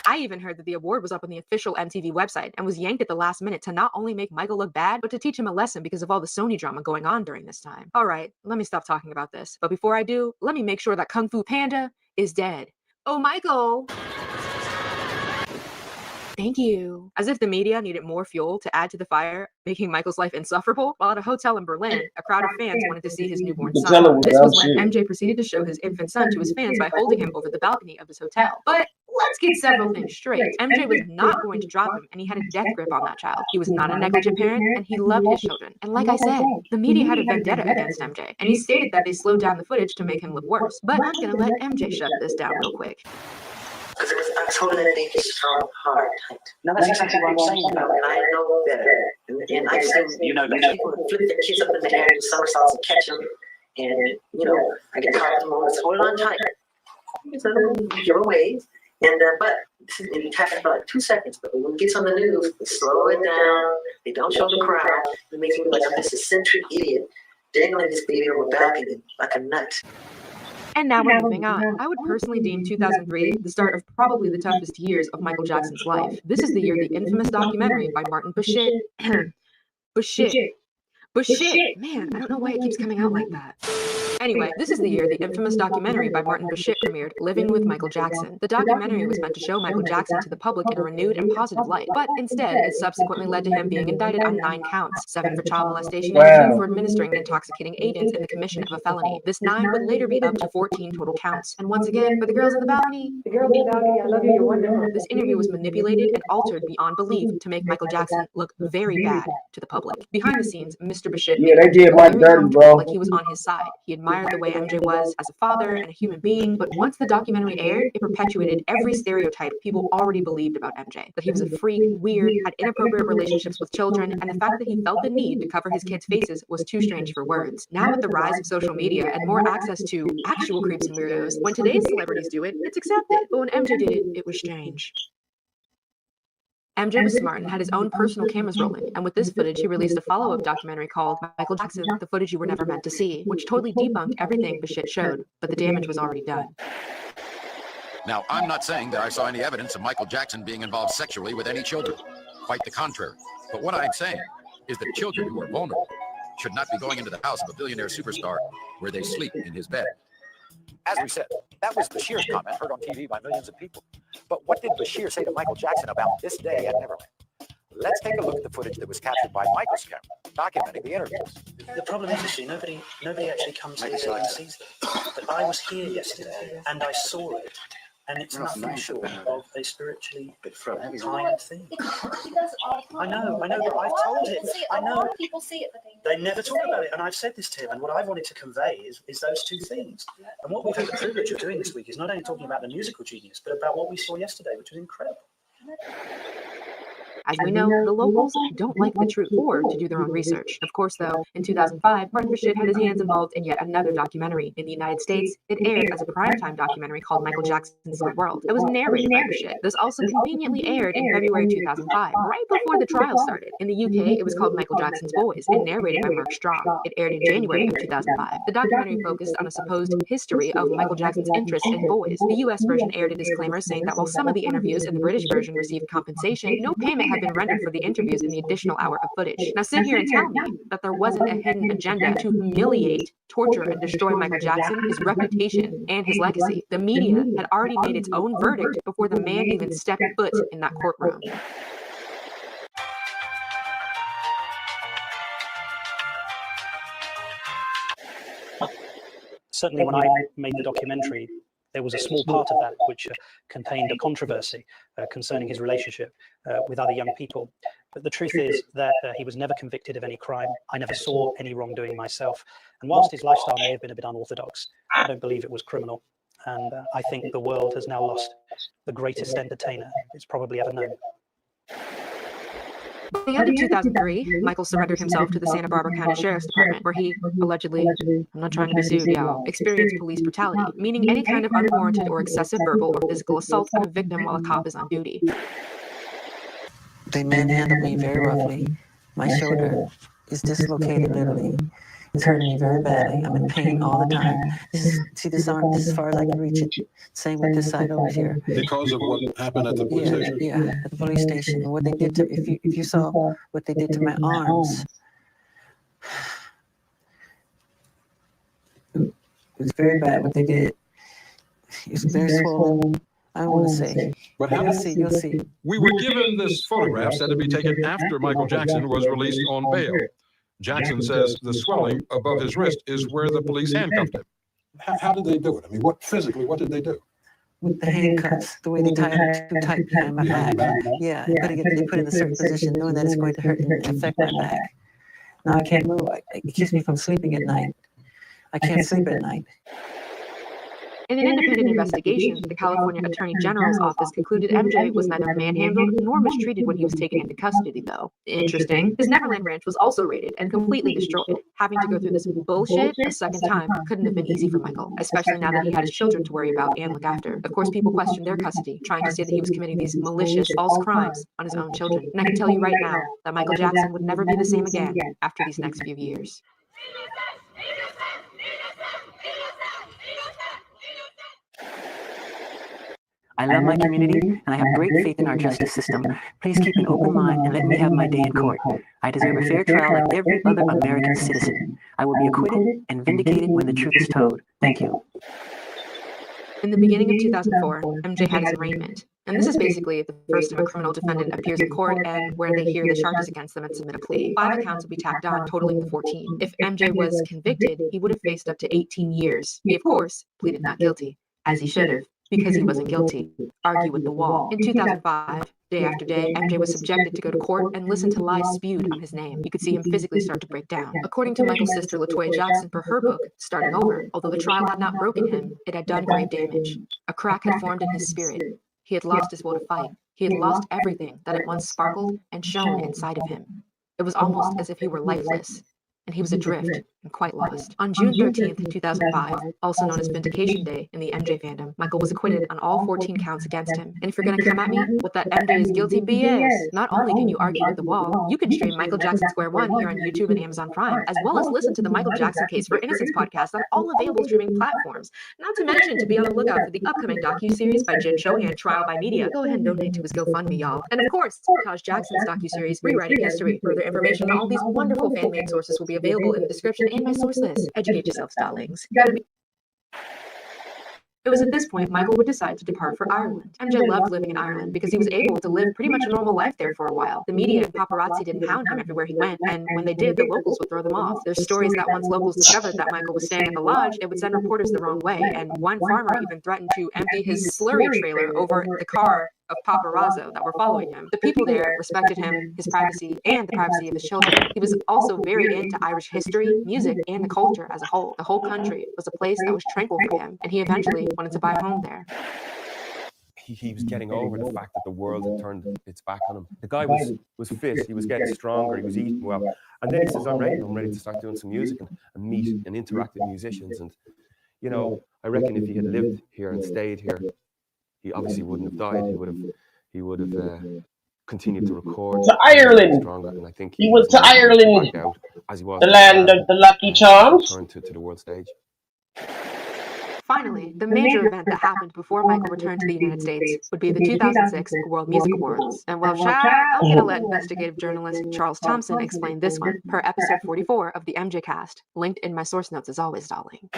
I even heard that the award was up on the official MTV website and was yanked at the last minute to not only make Michael look bad, but to teach him a lesson because of all the Sony drama going on during this time. All right, let me stop talking about this. But before I do, let me make sure that Kung Fu Panda is dead. Oh, Michael! Thank you. As if the media needed more fuel to add to the fire, making Michael's life insufferable, while at a hotel in Berlin, a crowd of fans wanted to see his newborn son. This was when MJ proceeded to show his infant son to his fans by holding him over the balcony of his hotel. But Let's get several things straight. MJ was not going to drop him, and he had a death grip on that child. He was not a negligent parent, and he loved his children. And like I said, the media had a vendetta against MJ, and he stated that they slowed down the footage to make him look worse. But I'm gonna let MJ shut this down real quick. Because I was holding that baby strong, hard, tight. No, that's exactly what I'm saying, though, and I know better. And I've seen, people that flip their kids up in the air and do somersaults and catch them. And, I get caught at the moments, hold on tight. It's a little hero wave. And, but it happens for like 2 seconds. But when it gets on the news, they slow it down. They don't show the crowd. It makes me look like I'm this eccentric idiot dangling this baby on a balcony like a nut. And now we're moving on. I would personally deem 2003 the start of probably the toughest years of Michael Jackson's life. This is the year the infamous documentary by Martin Bashir. Man, I don't know why it keeps coming out like that. Anyway, this is the year the infamous documentary by Martin Bashir premiered, Living with Michael Jackson. The documentary was meant to show Michael Jackson to the public in a renewed and positive light, but instead, it subsequently led to him being indicted on 9 counts, 7 for child molestation and 2 for administering an intoxicating agent in the commission of a felony. This 9 would later be up to 14 total counts. And once again, for the girls in the balcony, I love you, you're wonderful. This interview was manipulated and altered beyond belief to make Michael Jackson look very bad to the public. Behind the scenes, Mr. Bashir they did Mike dirty, bro. Like he was on his side. He admired the way MJ was as a father and a human being, but once the documentary aired, it perpetuated every stereotype people already believed about MJ. That he was a freak, weird, had inappropriate relationships with children, and the fact that he felt the need to cover his kids' faces was too strange for words. Now with the rise of social media and more access to actual creeps and weirdos, when today's celebrities do it, it's accepted. But when MJ did it, it was strange. MJ was smart and had his own personal cameras rolling, and with this footage, he released a follow-up documentary called Michael Jackson, The Footage You Were Never Meant to See, which totally debunked everything the shit showed, but the damage was already done. Now, I'm not saying that I saw any evidence of Michael Jackson being involved sexually with any children. Quite the contrary. But what I'm saying is that children who are vulnerable should not be going into the house of a billionaire superstar where they sleep in his bed. As we said, that was Bashir's comment heard on TV by millions of people. But what did Bashir say to Michael Jackson about this day at Neverland? Let's take a look at the footage that was captured by Michael's camera, documenting the interviews. The problem is, nobody actually comes here and sees it. But I was here yesterday, and I saw it. And it's nothing short of a spiritually kind thing. I know, but I've told him. I know. People see it, but they never talk about it, and I've said this to him. And what I wanted to convey is those 2 things. And what we've had the privilege of doing this week is not only talking about the musical genius, but about what we saw yesterday, which was incredible. As we know, the locals don't like the truth or to do their own research. Of course, though, in 2005, Martin Bashir had his hands involved in yet another documentary. In the United States, it aired as a primetime documentary called Michael Jackson's Secret World. It was narrated by Bashir. This also conveniently aired in February 2005, right before the trial started. In the UK, it was called Michael Jackson's Boys and narrated by Mark Strong. It aired in January of 2005. The documentary focused on a supposed history of Michael Jackson's interest in boys. The US version aired a disclaimer saying that while some of the interviews in the British version received compensation, no payment had been rendered for the interviews in the additional hour of footage. Now sit here and tell me that there wasn't a hidden agenda to humiliate, torture, and destroy Michael Jackson, his reputation, and his legacy. The media had already made its own verdict before the man even stepped foot in that courtroom. Certainly when I made the documentary, there was a small part of that which contained a controversy concerning his relationship with other young people. But the truth is that he was never convicted of any crime. I never saw any wrongdoing myself. And whilst his lifestyle may have been a bit unorthodox, I don't believe it was criminal. And I think the world has now lost the greatest entertainer it's probably ever known. At the end of 2003, Michael surrendered himself to the Santa Barbara County Sheriff's Department, where he allegedly, I'm not trying to be sued, y'all, experienced police brutality, meaning any kind of unwarranted or excessive verbal or physical assault on a victim while a cop is on duty. They manhandled me very roughly. My shoulder is dislocated literally. It's hurting me very badly. I'm in pain all the time. See this arm, this is as far as I can reach it. Same with this side over here. Because of what happened at the police station? Yeah, at the police station. And what they did to, if you saw what they did to my arms, it was very bad what they did. It was very swollen. I don't want to say. What You'll happened? see, you'll see. We were given this photograph said to be taken after Michael Jackson was released on bail. Jackson says the swelling above his wrist is where the police handcuffed him. How did they do it? I mean, what physically, what did they do? with the handcuffs, the way they tie them too tight behind my back. Yeah, they put it in a certain position, knowing that it's going to hurt and affect my back. Now I can't move. It keeps me from sleeping at night. I can't sleep at night. In an independent investigation, the California Attorney General's office concluded MJ was neither manhandled nor mistreated when he was taken into custody, though. Interesting. His Neverland Ranch was also raided and completely destroyed. Having to go through this bullshit a second time couldn't have been easy for Michael, especially now that he had his children to worry about and look after. Of course, people questioned their custody, trying to say that he was committing these malicious, false crimes on his own children. And I can tell you right now that Michael Jackson would never be the same again after these next few years. I love my community, and I have great faith in our justice system. Please keep an open mind and let me have my day in court. I deserve a fair trial like every other American citizen. I will be acquitted and vindicated when the truth is told. Thank you. In the beginning of 2004, MJ had his arraignment. And this is basically the first time a criminal defendant appears in court and where they hear the charges against them and submit a plea. 5 accounts will be tacked on, totaling the 14. If MJ was convicted, he would have faced up to 18 years. He, of course, pleaded not guilty, as he should have, because he wasn't guilty. Argue with the wall. In 2005, day after day, MJ was subjected to go to court and listen to lies spewed on his name. You could see him physically start to break down. According to Michael's sister, LaToya Jackson, per her book, Starting Over, although the trial had not broken him, it had done grave damage. A crack had formed in his spirit. He had lost his will to fight. He had lost everything that had once sparkled and shone inside of him. It was almost as if he were lifeless, and he was adrift and quite lost. On June 13th, 2005, also known as Vindication Day in the MJ fandom, Michael was acquitted on all 14 counts against him. And if you're gonna come at me with that MJ is guilty BS, not only can you argue with the wall, you can stream Michael Jackson Square One here on YouTube and Amazon Prime, as well as listen to the Michael Jackson Case for Innocence podcast on all available streaming platforms. Not to mention to be on the lookout for the upcoming docuseries by Jin Chohan, Trial by Media. Go ahead and donate to his GoFundMe, y'all. And of course, Taj Jackson's docuseries, Rewriting History. Further information on all these wonderful fan-made sources will be available in the description and my source list. Educate yourselves, darlings. It was at this point Michael would decide to depart for Ireland. MJ loved living in Ireland because he was able to live pretty much a normal life there for a while. The media and paparazzi didn't hound him everywhere he went, and when they did, the locals would throw them off. There's stories that once locals discovered that Michael was staying at the lodge, it would send reporters the wrong way, and one farmer even threatened to empty his slurry trailer over the car of paparazzo that were following him. The people there respected him, his privacy, and the privacy of his children. He was also very into Irish history, music, and the culture as a whole. The whole country was a place that was tranquil for him, and he eventually wanted to buy a home there. He was getting over the fact that the world had turned its back on him. The guy was fit, he was getting stronger, he was eating well. And then he says, I'm ready to start doing some music and meet and interact with musicians. And, you know, I reckon if he had lived here and stayed here, he obviously wouldn't have died. He would have continued to record. To Ireland. Stronger, and I think he went to Ireland. Out, as he was the land of the Lucky Charms. Returned to the world stage. Finally, the major event that happened before Michael returned to the United States would be the 2006 World Music Awards. And well, I'm gonna let investigative journalist Charles Thompson explain this one per episode 44 of the MJ Cast, linked in my source notes as always, darling.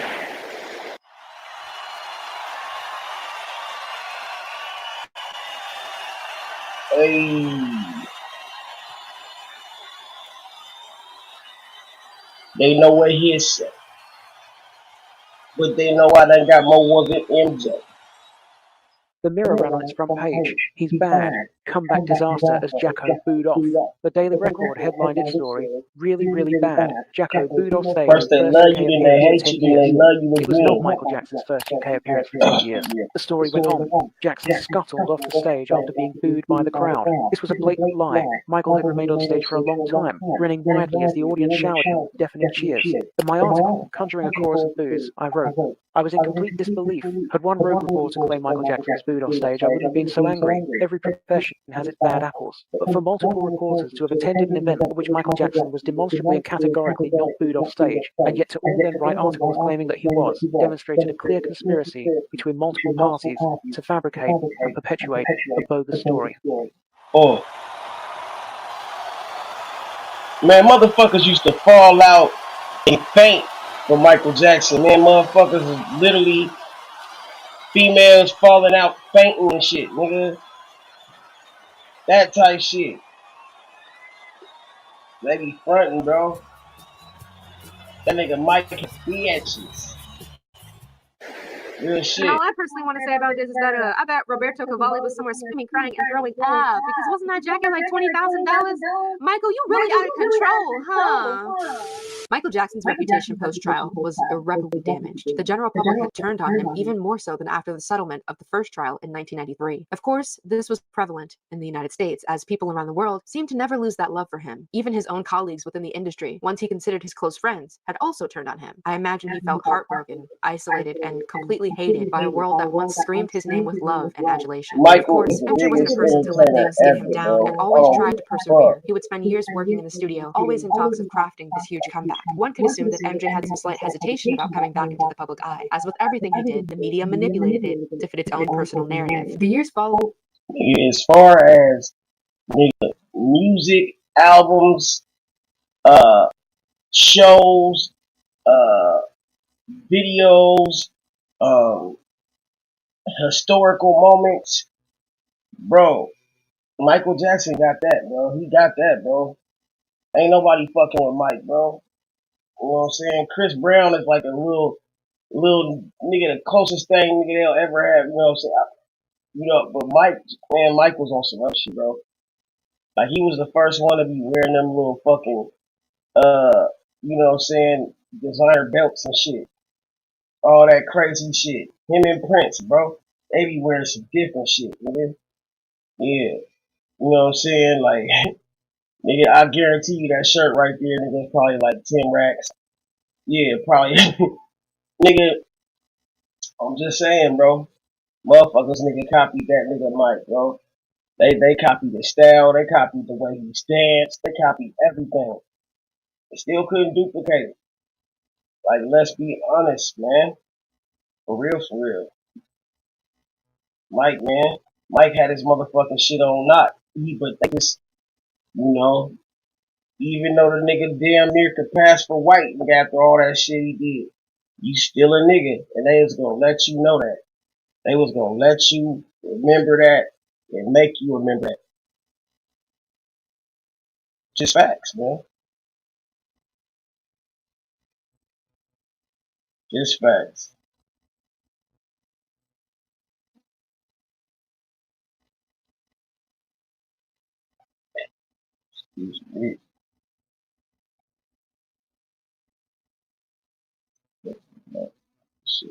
They know where he is, but they know I done got more than MJ. The Mirror ran on its front page. He's bad. Comeback disaster as Jacko booed off. The Daily Record headlined its story, really, really bad. Jacko booed off stage. First they love you, then they hate you, then they love you again. It was not Michael Jackson's first UK appearance for 10 years. The story went on. Jackson scuttled off the stage after being booed by the crowd. This was a blatant lie. Michael had remained on stage for a long time, grinning widely as the audience showered him with deafening cheers. In my article, conjuring a chorus of boos, I wrote, I was in complete disbelief. Had one rogue reporter claimed Michael Jackson was booed off stage, I wouldn't have been so angry. Every profession has its bad apples. But for multiple reporters to have attended an event at which Michael Jackson was demonstrably and categorically not booed off stage, and yet to all then write articles claiming that he was, demonstrated a clear conspiracy between multiple parties to fabricate and perpetuate a bogus story. Oh. Man, motherfuckers used to fall out and faint for Michael Jackson. Man, motherfuckers is literally females falling out fainting and shit, nigga. That type shit. They be frontin', bro. That nigga Mike bitches. Good shit. And all I personally want to say about this is that I bet Roberto Cavalli was somewhere screaming, crying, and throwing up because wasn't that jacket like $20,000? Michael, you really out of control, huh? Michael Jackson's reputation post-trial was irreparably damaged. The general public had turned on him even more so than after the settlement of the first trial in 1993. Of course, this was prevalent in the United States, as people around the world seemed to never lose that love for him. Even his own colleagues within the industry, ones he considered his close friends, had also turned on him. I imagine he felt heartbroken, isolated, and completely hated by a world that once screamed his name with love and adulation. But of course, MJ wasn't a person to let things get him down and always tried to persevere. He would spend years working in the studio, always in talks of crafting this huge comeback. One could assume that MJ had some slight hesitation about coming back into the public eye. As with everything he did, the media manipulated it to fit its own personal narrative. The years followed. As far as nigga, music, albums, shows, videos, historical moments, bro. Michael Jackson got that, bro. He got that, bro. Ain't nobody fucking with Mike, bro. You know what I'm saying? Chris Brown is like a little nigga, the closest thing nigga they'll ever have. You know what I'm saying? But Mike was on some other shit, bro. Like he was the first one to be wearing them little fucking, you know what I'm saying, designer belts and shit. All that crazy shit. Him and Prince, bro. They be wearing some different shit, nigga. Yeah. You know what I'm saying? Like, nigga, I guarantee you that shirt right there, nigga, is probably like 10 racks. Yeah, probably. Nigga, I'm just saying, bro. Motherfuckers, nigga, copied that nigga Mike, bro. They copied the style, they copied the way he danced, they copied everything. They still couldn't duplicate it. Like, let's be honest, man. For real, for real. Mike, man. Mike had his motherfucking shit on not. But they just, you know, even though the nigga damn near could pass for white, nigga, after all that shit he did, you still a nigga, and they was gonna let you know that. They was gonna let you remember that and make you remember that. Just facts, man. Just facts. Excuse me. Shit.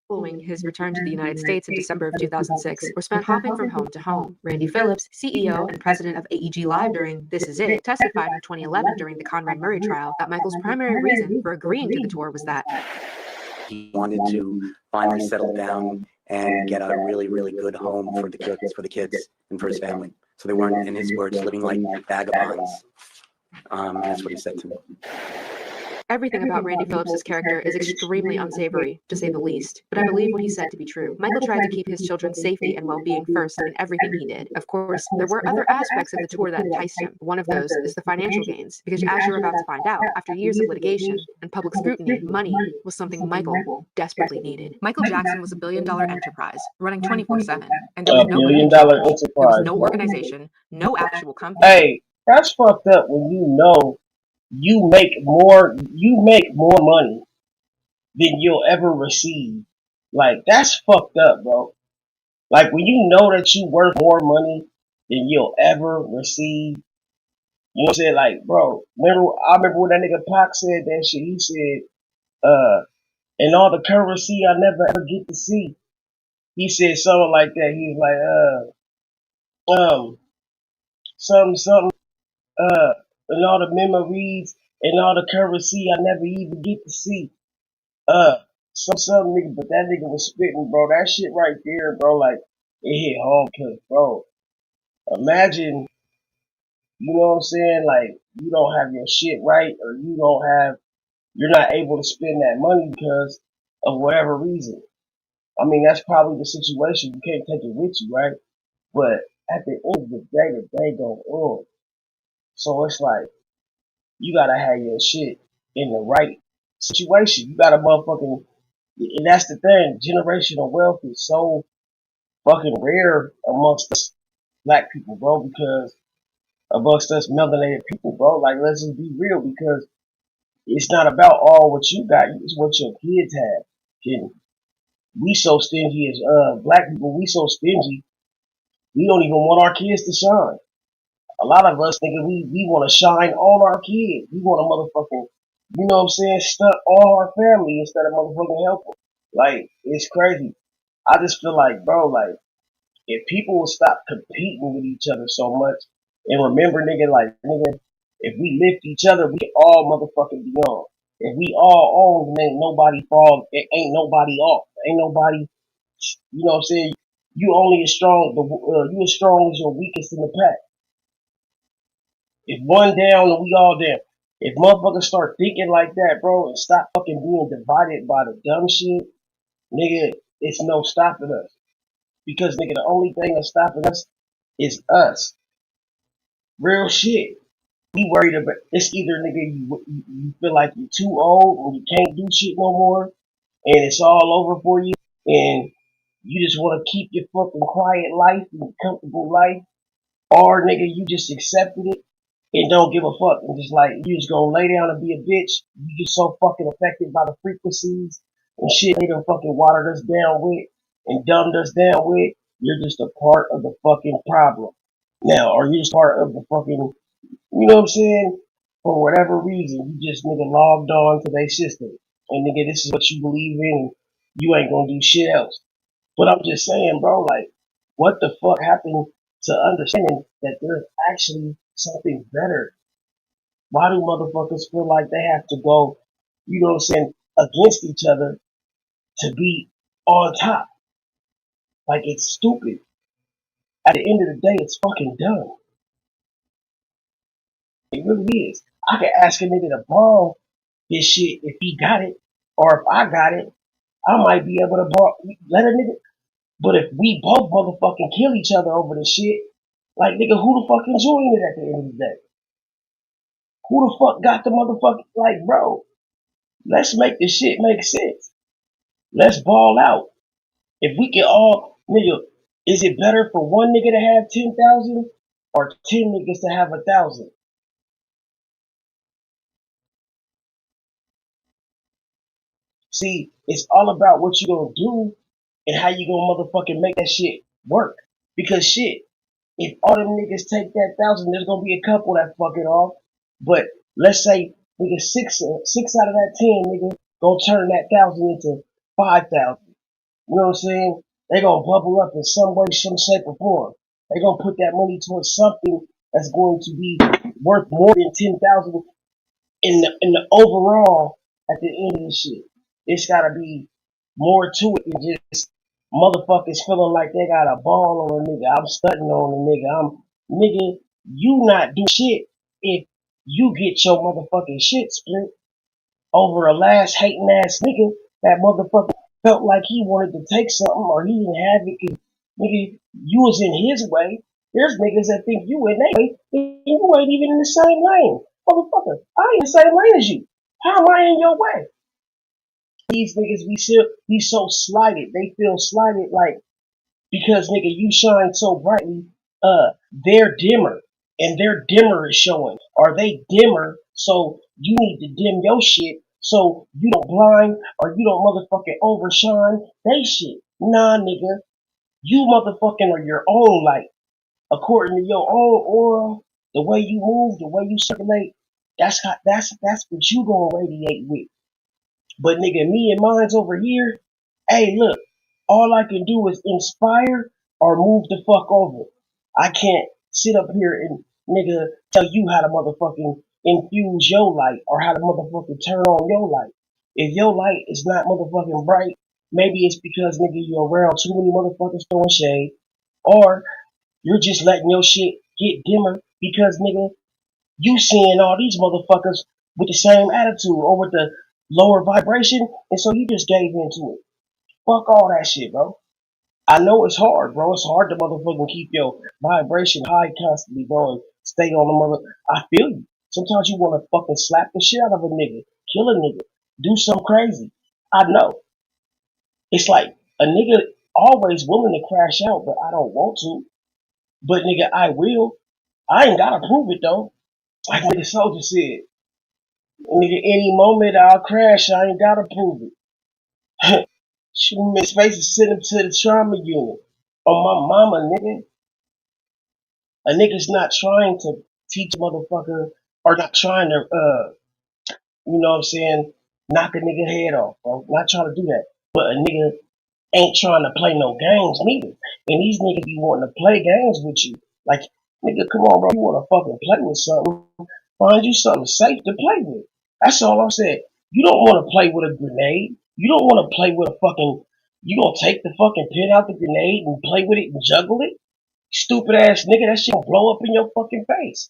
Following his return to the United States in December of 2006 were spent hopping from home to home. Randy Phillips, CEO and president of AEG Live during This Is It, testified in 2011 during the Conrad Murray trial that Michael's primary reason for agreeing to the tour was that he wanted to finally settle down and get a really, really good home for the kids and for his family. So they weren't, in his words, living like vagabonds. That's what he said to me. Everything about Randy Phillips's character is extremely unsavory, to say the least, but I believe what he said to be true. Michael tried to keep his children's safety and well-being first in everything he did. Of course, there were other aspects of the tour that enticed him. One of those is the financial gains, because as you're about to find out, after years of litigation and public scrutiny, money was something Michael desperately needed. Michael Jackson was a billion-dollar enterprise, running 24/7, and there was nobody in charge. There was no organization, no actual company. Hey, that's fucked up when you know you make more money than you'll ever receive. Like, that's fucked up, bro. Like, when you know that you worth more money than you'll ever receive, you know what I'm saying? Like, bro, I remember when that nigga Pac said that shit. He said, and all the currency I never ever get to see. He said something like that. He was like, something, and all the memories and all the currency I never even get to see. Some nigga, but that nigga was spitting, bro. That shit right there, bro, like, it hit home, cause, bro, imagine, you know what I'm saying, like, you don't have your shit right, or you're not able to spend that money because of whatever reason. I mean, that's probably the situation. You can't take it with you, right? But at the end of the day go on. So it's like, you gotta have your shit in the right situation. You gotta motherfucking, and that's the thing, generational wealth is so fucking rare amongst us black people, bro, because amongst us melanated people, bro. Like, let's just be real, because it's not about all what you got, it's what your kids have. And we so stingy as black people, we so stingy, we don't even want our kids to shine. A lot of us thinking we want to shine on our kids. We want to motherfucking, you know what I'm saying, stunt on our family instead of motherfucking help them. Like, it's crazy. I just feel like, bro, like, if people will stop competing with each other so much and remember, nigga, like, nigga, if we lift each other, we all motherfucking be on. If we all on, then ain't nobody fall, it ain't nobody off. Ain't nobody, you know what I'm saying? You only as strong, you as strong as your weakest in the pack. If one down, then we all down. If motherfuckers start thinking like that, bro, and stop fucking being divided by the dumb shit, nigga, it's no stopping us. Because, nigga, the only thing that's stopping us is us. Real shit. We worried about, it's either, nigga, you feel like you're too old and you can't do shit no more, and it's all over for you, and you just want to keep your fucking quiet life and comfortable life, or, nigga, you just accepted it and don't give a fuck, and just like, you just gonna lay down and be a bitch. You just so fucking affected by the frequencies and shit they done fucking watered us down with and dumbed us down with. You're just a part of the fucking problem. Now, are you just part of the fucking, you know what I'm saying? For whatever reason, you just, nigga, logged on to their system. And, nigga, this is what you believe in. You ain't gonna do shit else. But I'm just saying, bro, like, what the fuck happened to understanding that there's actually something better? Why do motherfuckers feel like they have to go, you know what I'm saying, against each other to be on top? Like, it's stupid. At the end of the day, it's fucking dumb. It really is. I could ask a nigga to borrow this shit if he got it, or if I got it, I might be able to borrow, let a nigga. But if we both motherfucking kill each other over this shit, like, nigga, who the fuck enjoying it at the end of the day? Who the fuck got the motherfucking, like, bro, let's make this shit make sense. Let's ball out. If we can all, nigga, is it better for one nigga to have 10,000 or 10 niggas to have 1,000? See, it's all about what you gonna do and how you gonna motherfucking make that shit work. Because shit, if all them niggas take that 1,000, there's gonna be a couple that fuck it off. But let's say, nigga, six out of that 10, nigga, gonna turn that 1,000 into 5,000. You know what I'm saying? They gonna bubble up in some way, some shape or form. They gonna put that money towards something that's going to be worth more than 10,000 in the overall at the end of the shit. It's gotta be more to it than just motherfuckers feeling like they got a ball on a nigga. I'm stunting on a nigga. Nigga, you not do shit if you get your motherfucking shit split over a last hating ass nigga. That motherfucker felt like he wanted to take something or he didn't have it because, nigga, you was in his way. There's niggas that think you in their way and you ain't even in the same lane. Motherfucker, I ain't in the same lane as you. How am I in your way? These niggas be so slighted. They feel slighted, like, because, nigga, you shine so brightly, they're dimmer and their dimmer is showing. Are they dimmer? So you need to dim your shit so you don't blind or you don't motherfucking overshine they shit. Nah, nigga, you motherfucking are your own light. According to your own aura, the way you move, the way you circulate, that's what you gonna radiate with. But, nigga, me and mine's over here. Hey, look, all I can do is inspire or move the fuck over. I can't sit up here and, nigga, tell you how to motherfucking infuse your light or how to motherfucking turn on your light. If your light is not motherfucking bright, maybe it's because, nigga, you're around too many motherfuckers throwing shade, or you're just letting your shit get dimmer because, nigga, you seeing all these motherfuckers with the same attitude or with the lower vibration, and so you just gave into it. Fuck all that shit, bro. I know it's hard, bro. It's hard to motherfucking keep your vibration high constantly, bro, and stay on the mother. I feel you. Sometimes you want to fucking slap the shit out of a nigga, kill a nigga, do something crazy. I know. It's like a nigga always willing to crash out, but I don't want to. But, nigga, I will. I ain't gotta prove it though. Like the soldier said, nigga, any moment I'll crash. I ain't gotta prove it. Shoot me in his face and send him to the trauma unit. On my mama, nigga. A nigga's not trying to teach a motherfucker or not trying to, you know what I'm saying, knock a nigga head off, bro. Not trying to do that. But a nigga ain't trying to play no games neither. And these niggas be wanting to play games with you. Like, nigga, come on, bro. You want to fucking play with something. Find you something safe to play with. That's all I'm saying. You don't want to play with a grenade. You don't want to play with a fucking, you gonna take the fucking pin out the grenade and play with it and juggle it? Stupid ass nigga, that shit gonna blow up in your fucking face.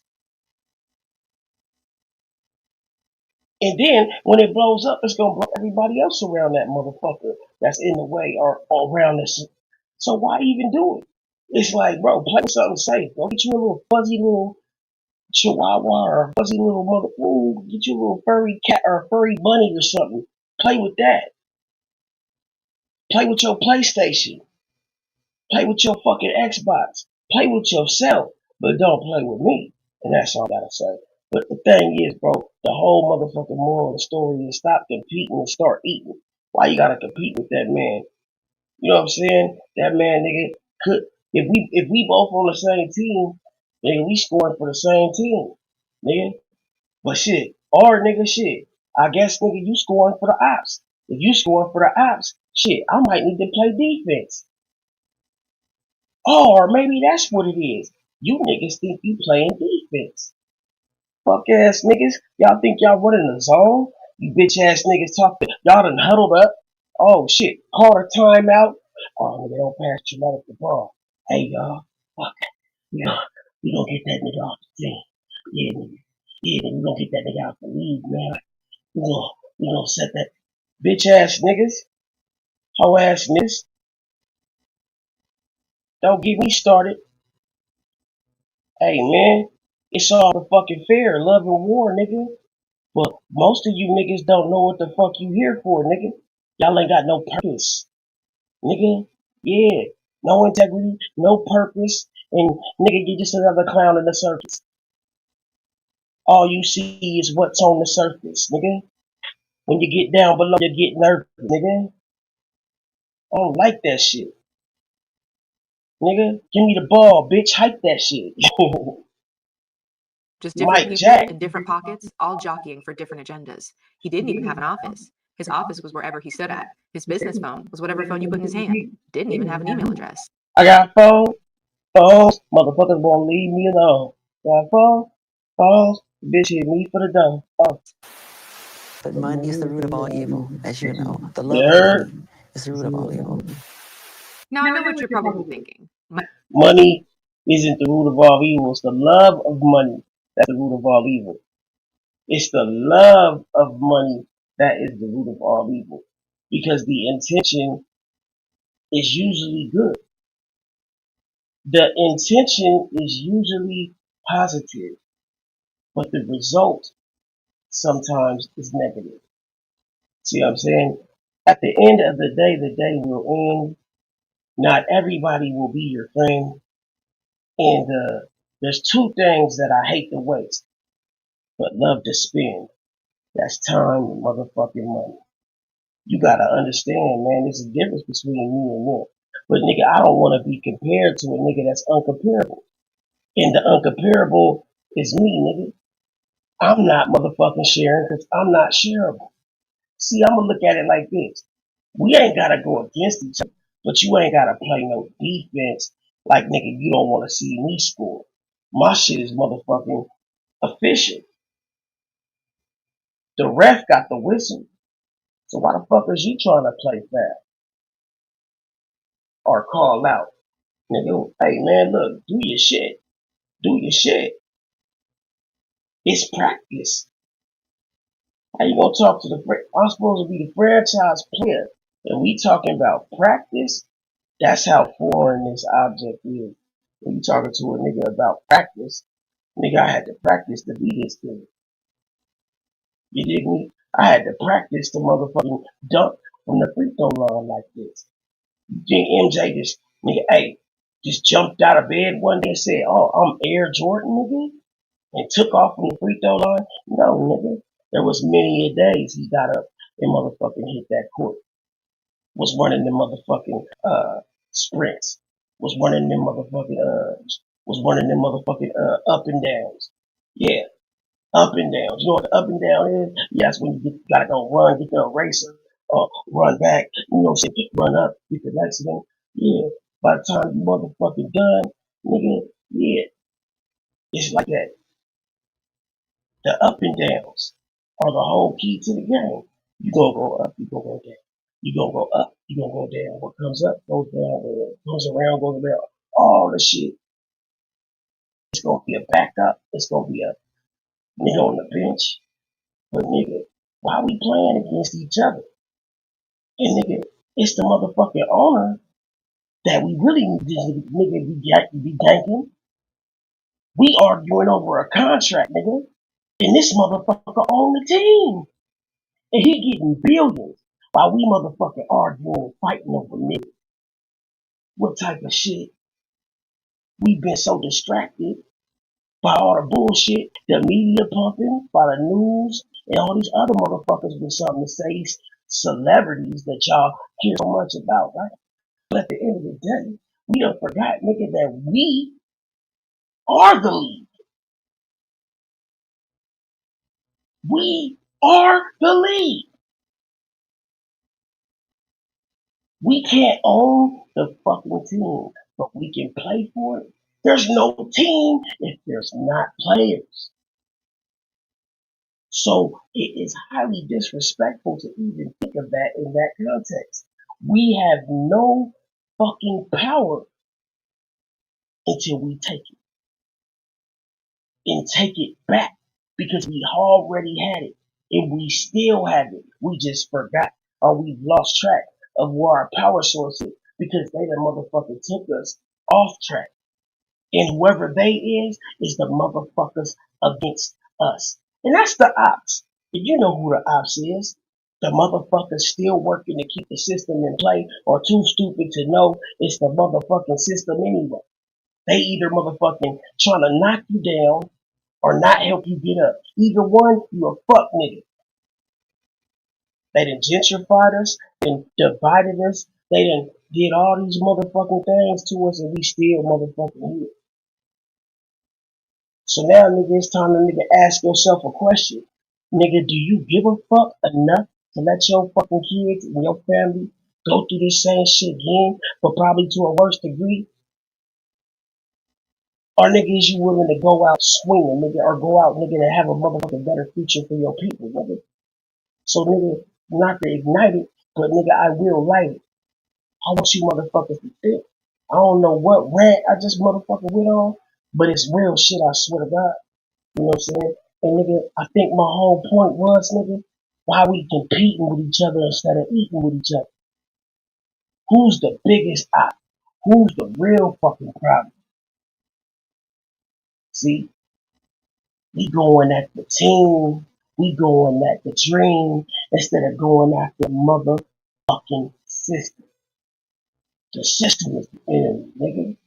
And then when it blows up, it's gonna blow everybody else around that motherfucker that's in the way or around this. So why even do it? It's like, bro, play with something safe. Go get you a little fuzzy little chihuahua or a fuzzy little mother. Ooh, get you a little furry cat or a furry bunny or something. Play with that. Play with your PlayStation. Play with your fucking Xbox. Play with yourself, but don't play with me. And that's all I gotta say. But the thing is, bro, the whole motherfucking moral of the story is stop competing and start eating. Why you gotta compete with that man? You know what I'm saying? That man, nigga, could if we both on the same team, nigga, we scoring for the same team, nigga. But shit, or nigga, shit, I guess nigga, you scoring for the ops. If you scoring for the ops, shit, I might need to play defense. Or maybe that's what it is. You niggas think you playing defense. Fuck ass niggas. Y'all think y'all running the zone? You bitch ass niggas talk to y'all done huddled up. Oh shit. Call a timeout. Oh nigga, don't pass Traumatic the ball. Hey y'all. Fuck. We gonna get that nigga off the team. Yeah, nigga. Yeah, nigga, we gonna get that nigga out the league, man. We gonna set that bitch ass niggas. Hoe ass niggas. Don't get me started. Hey man, it's all the fucking fair, love and war, nigga. But most of you niggas don't know what the fuck you here for, nigga. Y'all ain't got no purpose, nigga. Yeah, no integrity, no purpose, and nigga, you just another clown in the circus. All you see is what's on the surface, nigga. When you get down below, you get nervous, nigga. I don't like that shit, nigga. Give me the ball, bitch. Hype that shit. Just different Mike people Jack. in different pockets, all jockeying for different agendas. He didn't even have an office. His office was wherever he stood at. His business phone was whatever phone you put in his hand. Didn't even have an email address. I got phones. Motherfuckers won't leave me alone. Got phones. Bitch hit me for the dough. Oh. But money is the root of all evil, as you know. The You love of heard? money is the root of all evil. Now, I know what you're probably thinking. Money isn't the root of all evil. It's the love of money that's the root of all evil. It's the love of money that is the root of all evil. Because the intention is usually good. The intention is usually positive, but the result sometimes is negative. See what I'm saying? At the end of the day we're in, not everybody will be your friend. And there's two things that I hate to waste, but love to spend. That's time and motherfucking money. You gotta understand, man, there's a difference between me and them. But nigga, I don't want to be compared to a nigga that's uncomparable. And the uncomparable is me, nigga. I'm not motherfucking sharing because I'm not shareable. See, I'm gonna look at it like this. We ain't gotta go against each other, but you ain't gotta play no defense like nigga, you don't wanna see me score. My shit is motherfucking efficient. The ref got the whistle. So why the fuck is you trying to play fast or call out? Nigga, hey man, look, do your shit. Do your shit. It's practice. How you gonna talk to I'm supposed to be the franchise player, and we talking about practice? That's how foreign this object is. When you talking to a nigga about practice, nigga, I had to practice to be this thing. You dig me? I had to practice to motherfucking dunk from the free throw line like this. You think MJ just, nigga, hey, just jumped out of bed one day and said, "Oh, I'm Air Jordan, nigga," and took off from the free throw line. No, nigga. There was many a days he got up and motherfucking hit that court. Was running them motherfucking sprints. Was running them motherfucking up and downs. Yeah, up and downs. You know what the up and down is? Yes, when you gotta go run, get the eraser, or run back, you know, shit, run up, get the next one. Yeah. By the time you motherfucking done, nigga, yeah, it's like that. The up and downs are the whole key to the game. You gonna go up, you gonna go down. You gonna go up, you gonna go down. What comes up goes down, what comes around goes around. All the shit. It's gonna be a backup. It's gonna be a nigga on the bench. But nigga, why we playing against each other? And nigga, it's the motherfucking owner that we really need to nigga be thanking. We arguing over a contract, nigga. And this motherfucker on the team. And he getting billions while we motherfucking arguing and fighting over niggas. What type of shit? We've been so distracted by all the bullshit, the media pumping, by the news, and all these other motherfuckers with something to say, celebrities that y'all hear so much about, right? But at the end of the day, we done forgot, nigga, that we are the league. We are the league. We can't own the fucking team, but we can play for it. There's no team if there's not players. So it is highly disrespectful to even think of that in that context. We have no fucking power until we take it. And take it back. Because we already had it. And we still have it. We just forgot. Or we've lost track of where our power source is. Because they the motherfucker took us off track. And whoever they is the motherfuckers against us. And that's the ops. And you know who the ops is. The motherfuckers still working to keep the system in play or too stupid to know it's the motherfucking system anyway. They either motherfucking trying to knock you down or not help you get up. Either one, you a fuck nigga. They done gentrified us and divided us. They done did all these motherfucking things to us and we still motherfucking here. So now, nigga, it's time to nigga ask yourself a question. Nigga, do you give a fuck enough to let your fucking kids and your family go through this same shit again, but probably to a worse degree? Or nigga, is you willing to go out swinging, nigga, or go out, nigga, and have a motherfucking better future for your people, nigga? So, nigga, not to ignite it, but nigga, I will light it. I want you motherfuckers to think. I don't know what rant I just motherfucking went on, but it's real shit, I swear to God. You know what I'm saying? And nigga, I think my whole point was, nigga, why we competing with each other instead of eating with each other. Who's the biggest op? Who's the real fucking problem? See, we going at the team, we going at the dream instead of going after the motherfucking system. The system is the enemy, nigga.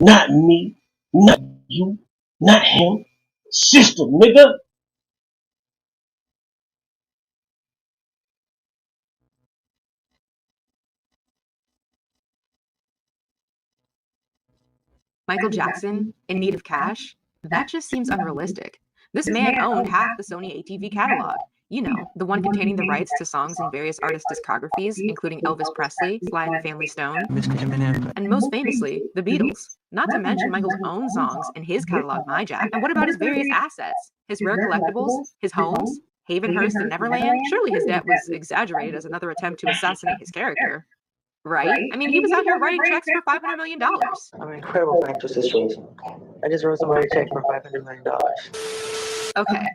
Not me, not you, not him. System, nigga. Michael Jackson in need of cash? That just seems unrealistic. This man owned half the Sony ATV catalog. You know, the one containing the rights to songs in various artists' discographies, including Elvis Presley, Sly and the Family Stone, and most famously, the Beatles. Not to mention Michael's own songs in his catalog, My Jack. And what about his various assets? His rare collectibles? His homes? Havenhurst and Neverland? Surely his debt was exaggerated as another attempt to assassinate his character. Right? I mean, he was out here writing checks for $500 million. I'm an incredible financial situation. I just wrote somebody a check for $500 million. Okay,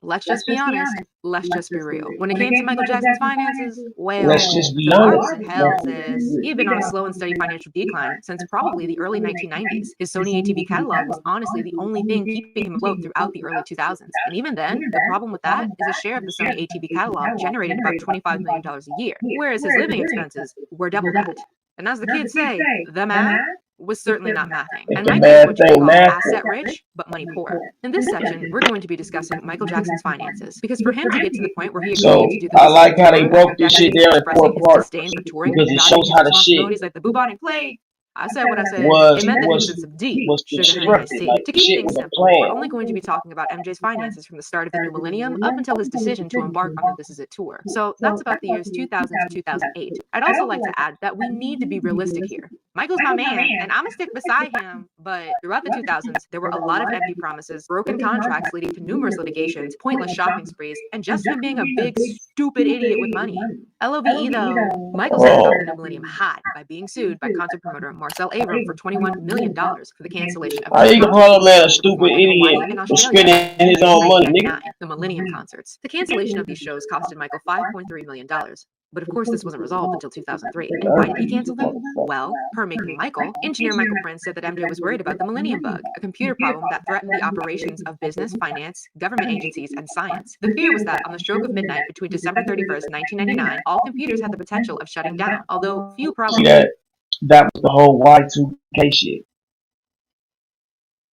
let's just be honest. Let's just be real. When it came to Michael Jackson's finances, well, Let's just be the bar honest. was in hell, sis. He had been on a slow and steady financial decline since probably the early 1990s. His Sony ATV catalog was honestly the only thing keeping him afloat throughout the early 2000s. And even then, the problem with that is a share of the Sony ATV catalog generated about $25 million a year, whereas his living expenses were double that. And as the kids say, the math was certainly not mathing. If And the Michael is math what you ain't could call math, asset rich, but money poor. In this section, we're going to be discussing Michael Jackson's finances, because for him to get to the point where he agreed so to do the I This Is It like how they tour broke after this shit decades of down in expressing 4 his parts disdain for touring because and it dodging shows his how the shit responsibilities like the bubonic plague. I said what I said. was It meant that he was was in some deep was sugar honey iced constructed. tea. Like To the keep shit things was a simple, we're plan. only going to be talking about MJ's finances from the start of the new millennium up until his decision to embark on the This Is It tour. So that's about the years 2000 to 2008. I'd also like to add that we need to be realistic here. Michael's my man, and I'm gonna stick beside him, but throughout the 2000s, there were a lot of empty promises, broken contracts leading to numerous litigations, pointless shopping sprees, and just him being a big, stupid idiot with money. LOVE though, Michael started off the new millennium hot by being sued by concert promoter Marcel Avram for $21 million for the cancellation of How his you gonna concert call a fees man a to perform stupid in idiot Hawaii and for Australia spending in his own money, nigga? 1999, the Millennium Concerts. The cancellation of these shows costed Michael $5.3 million. But of course, this wasn't resolved until 2003. And why did he cancel them? Well, per Making Michael, engineer Michael Prince said that MJ was worried about the Millennium Bug, a computer problem that threatened the operations of business, finance, government agencies, and science. The fear was that on the stroke of midnight between December 31st, 1999, all computers had the potential of shutting down, although few See problems. that was the whole Y2K shit.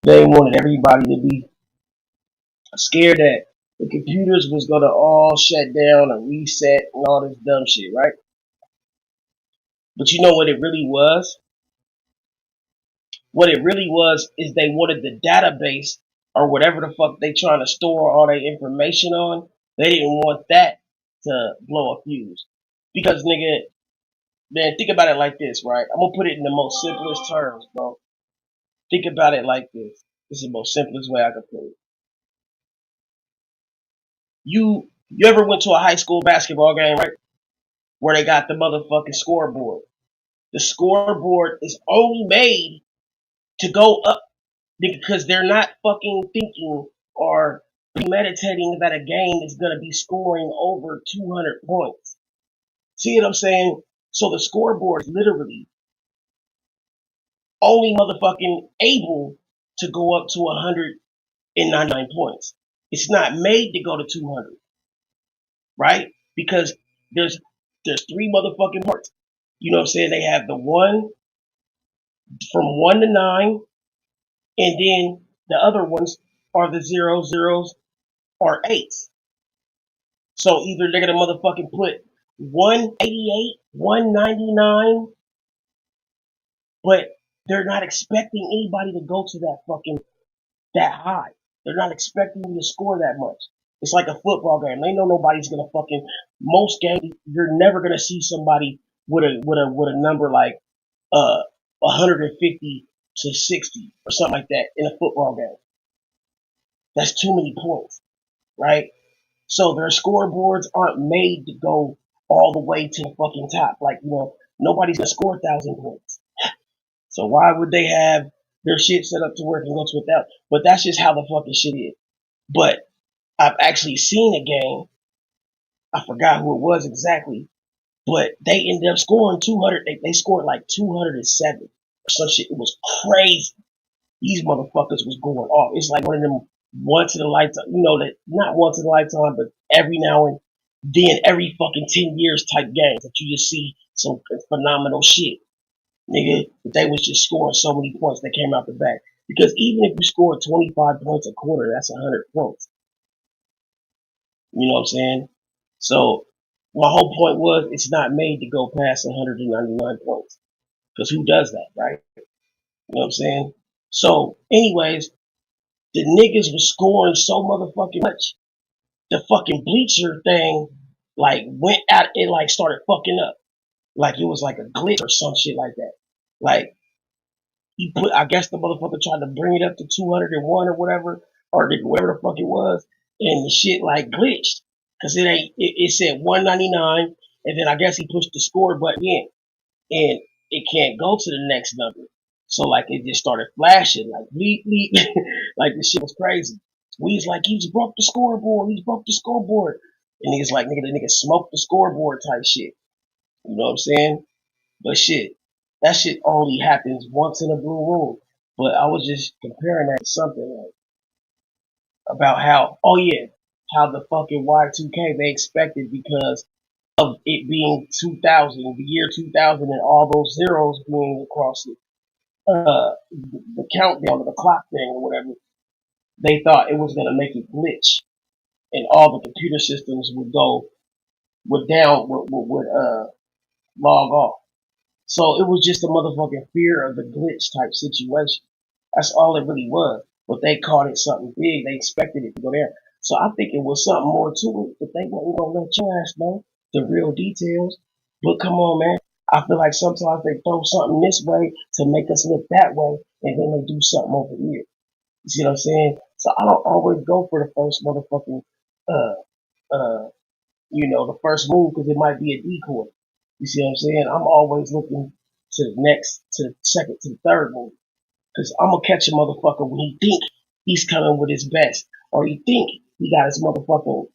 They wanted everybody to be scared that the computers was gonna all shut down and reset and all this dumb shit, right? But you know what it really was? What it really was is they wanted the database or whatever the fuck they trying to store all their information on. They didn't want that to blow a fuse. Because nigga, man, think about it like this, right? I'm gonna put it in the most simplest terms, bro. Think about it like this. This is the most simplest way I can put it. You ever went to a high school basketball game, right? Where they got the motherfucking scoreboard. The scoreboard is only made to go up because they're not fucking thinking or meditating that a game is going to be scoring over 200 points. See what I'm saying? So the scoreboard is literally only motherfucking able to go up to 199 points. It's not made to go to 200, right? Because there's 3 motherfucking parts. You know what I'm saying? They have the one from 1 to 9, and then the other ones are the 0s or 8s. So either they're gonna motherfucking put 188, 199, but they're not expecting anybody to go to that high. They're not expecting you to score that much. It's like a football game. They know nobody's gonna most games you're never gonna see somebody with a number like 150 to 60 or something like that in a football game. That's too many points, right? So their scoreboards aren't made to go all the way to the fucking top. Like, nobody's gonna score 1,000 points. So why would they have their shit set up to where it can go to 1,000? But that's just how the fucking shit is. But I've actually seen a game. I forgot who it was exactly, but they ended up scoring 200. They scored like 207 or some shit. It was crazy. These motherfuckers was going off. It's like one of them once in a lifetime, that not once in a lifetime, but every now and then, every fucking 10 years type games that you just see some phenomenal shit. Nigga, they was just scoring so many points that came out the back. Because even if you score 25 points a quarter, that's 100 points. You know what I'm saying? So my whole point was it's not made to go past 199 points. Because who does that, right? You know what I'm saying? So, anyways, the niggas was scoring so motherfucking much. The fucking bleacher thing, went out, it, started fucking up. Like, it was like a glitch or some shit like that. Like, I guess the motherfucker tried to bring it up to 201 or whatever, or whatever the fuck it was, and the shit, glitched. Cause it said 199, and then I guess he pushed the score button in, and it can't go to the next number. So it just started flashing bleep bleep, like the shit was crazy. We's like, he's broke the scoreboard, and he's like, nigga, the nigga smoked the scoreboard type shit. You know what I'm saying? But shit, that shit only happens once in a blue moon. But I was just comparing that to something about how the fucking Y2K they expected because of it being 2000, the year 2000, and all those zeros being across it, the countdown or the clock thing or whatever, they thought it was going to make it glitch, and all the computer systems would log off. So it was just a motherfucking fear of the glitch type situation. That's all it really was. But they called it something big. They expected it to go there. So I think it was something more to it, but they weren't gonna let your ass know the real details. But come on, man. I feel like sometimes they throw something this way to make us look that way, and then they do something over here. You see what I'm saying? So I don't always go for the first motherfucking, the first move because it might be a decoy. You see what I'm saying? I'm always looking to the next, to the second, to the third move. Cause I'm gonna catch a motherfucker when he think he's coming with his best. Or he think he got his motherfucking,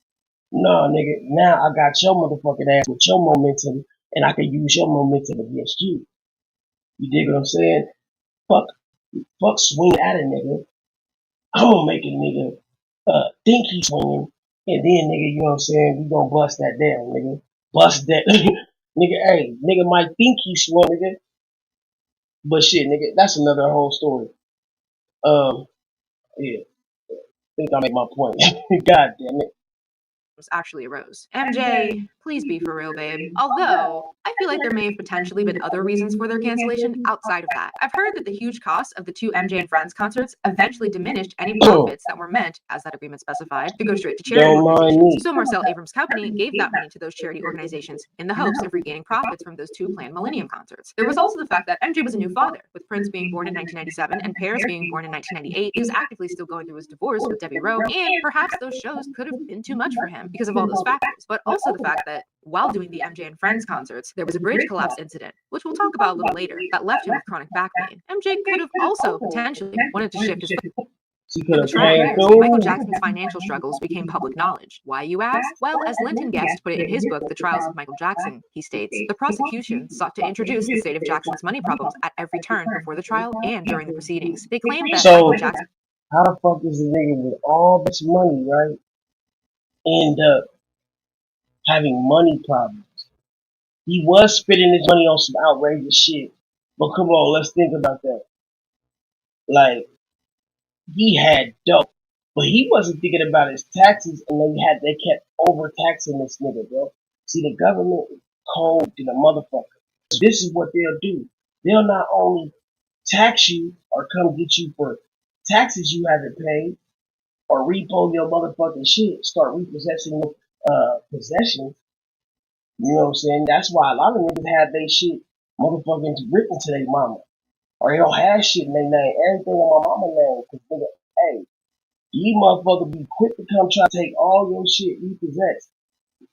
nah nigga, now I got your motherfucking ass with your momentum and I can use your momentum against you. You dig what I'm saying? Fuck swing at a nigga. I'm gonna make a nigga think he's swinging, and then nigga, you know what I'm saying, we gonna bust that down, nigga. Bust that nigga, hey, nigga might think he's swung, nigga. But shit, nigga, that's another whole story. Yeah. I think I make my point. God damn it. Actually arose. MJ, please be for real, babe. Although, I feel like there may have potentially been other reasons for their cancellation outside of that. I've heard that the huge cost of the two MJ and Friends concerts eventually diminished any profits that were meant, as that agreement specified, to go straight to charity organizations. So Marcel Abrams' company gave that money to those charity organizations in the hopes of regaining profits from those two planned Millennium concerts. There was also the fact that MJ was a new father, with Prince being born in 1997 and Paris being born in 1998. He was actively still going through his divorce with Debbie Rowe, and perhaps those shows could have been too much for him because of all those factors, but also the fact that while doing the MJ and Friends concerts, there was a bridge collapse incident, which we'll talk about a little later, that left him with chronic back pain. MJ could have also potentially wanted to shift his in the Trump years, Michael Jackson's financial struggles became public knowledge. Why, you ask? Well, as Linton Guest put it in his book, The Trials of Michael Jackson, he states, the prosecution sought to introduce the state of Jackson's money problems at every turn before the trial and during the proceedings. They claimed that Michael Jackson... How the fuck is a nigga with all this money, right, end up having money problems? He was spending his money on some outrageous shit. But come on, let's think about that. Like, he had dope, but he wasn't thinking about his taxes, and they kept overtaxing this nigga, bro. See, the government is cold to the motherfucker. So this is what they'll do. They'll not only tax you or come get you for taxes you haven't paid, or repo your motherfucking shit, start repossessing possessions. You know what I'm saying? That's why a lot of niggas have their shit motherfucking written to their mama. Or they don't have shit in their name. Everything on my mama's name. Cause nigga, hey, you motherfuckers be quick to come try to take all your shit repossessed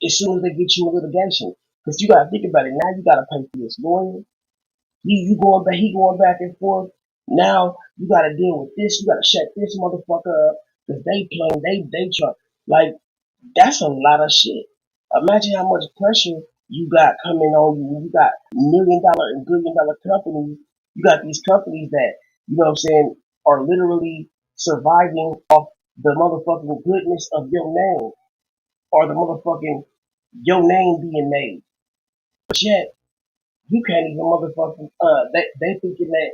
as soon as they get you in litigation. Cause you gotta think about it. Now you gotta pay for this lawyer. He going back and forth. Now you gotta deal with this. You gotta shut this motherfucker up. Cause they playing, they try. Like, that's a lot of shit. Imagine how much pressure you got coming on you. You got $1 million and $1 billion companies. You got these companies that, you know what I'm saying, are literally surviving off the motherfucking goodness of your name. Or the motherfucking, your name being made. But yet, you can't even motherfucking, they thinking that,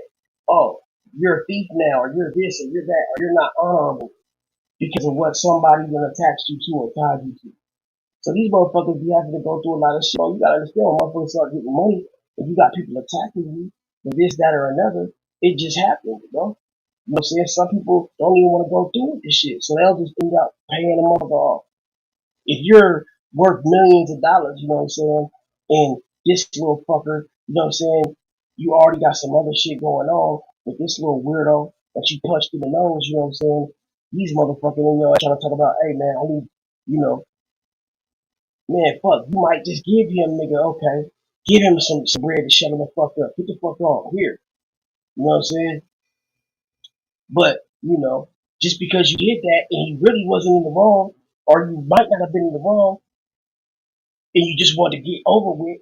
oh, you're a thief now, or you're this, or you're that, or you're not honorable because of what somebody gonna attach you to or tied you to. So these motherfuckers be having to go through a lot of shit. You gotta understand when motherfuckers start getting money, if you got people attacking you for this, that, or another, it just happens, bro. You know what I'm saying? Some people don't even want to go through with this shit, so they'll just end up paying them off. If you're worth millions of dollars, you know what I'm saying, and this little fucker, you know what I'm saying, you already got some other shit going on with this little weirdo that you punched in the nose, you know what I'm saying, these motherfuckers in your ass trying to talk about, hey man, I need, you know, man, fuck, you might just give him, nigga, okay, give him some bread to shut him the fuck up. Get the fuck on, here. You know what I'm saying? But, you know, just because you did that and he really wasn't in the wrong, or you might not have been in the wrong, and you just want to get over with,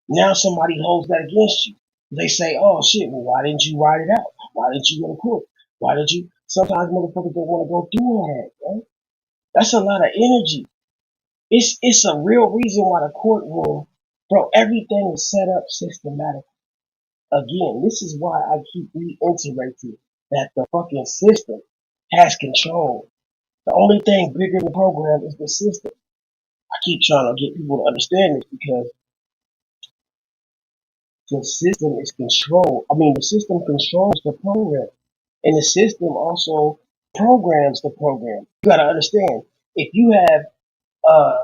now somebody holds that against you. They say, oh shit, well, why didn't you write it out? Why didn't you go to court? Why did you? Sometimes motherfuckers don't want to go through all that, right? That's a lot of energy. It's a real reason why the courtroom, bro, everything is set up systematic. Again, this is why I keep reiterating that the fucking system has control. The only thing bigger than the program is the system. I keep trying to get people to understand this because the system is controlled. I mean, the system controls the program, and the system also programs the program. You gotta understand if you have uh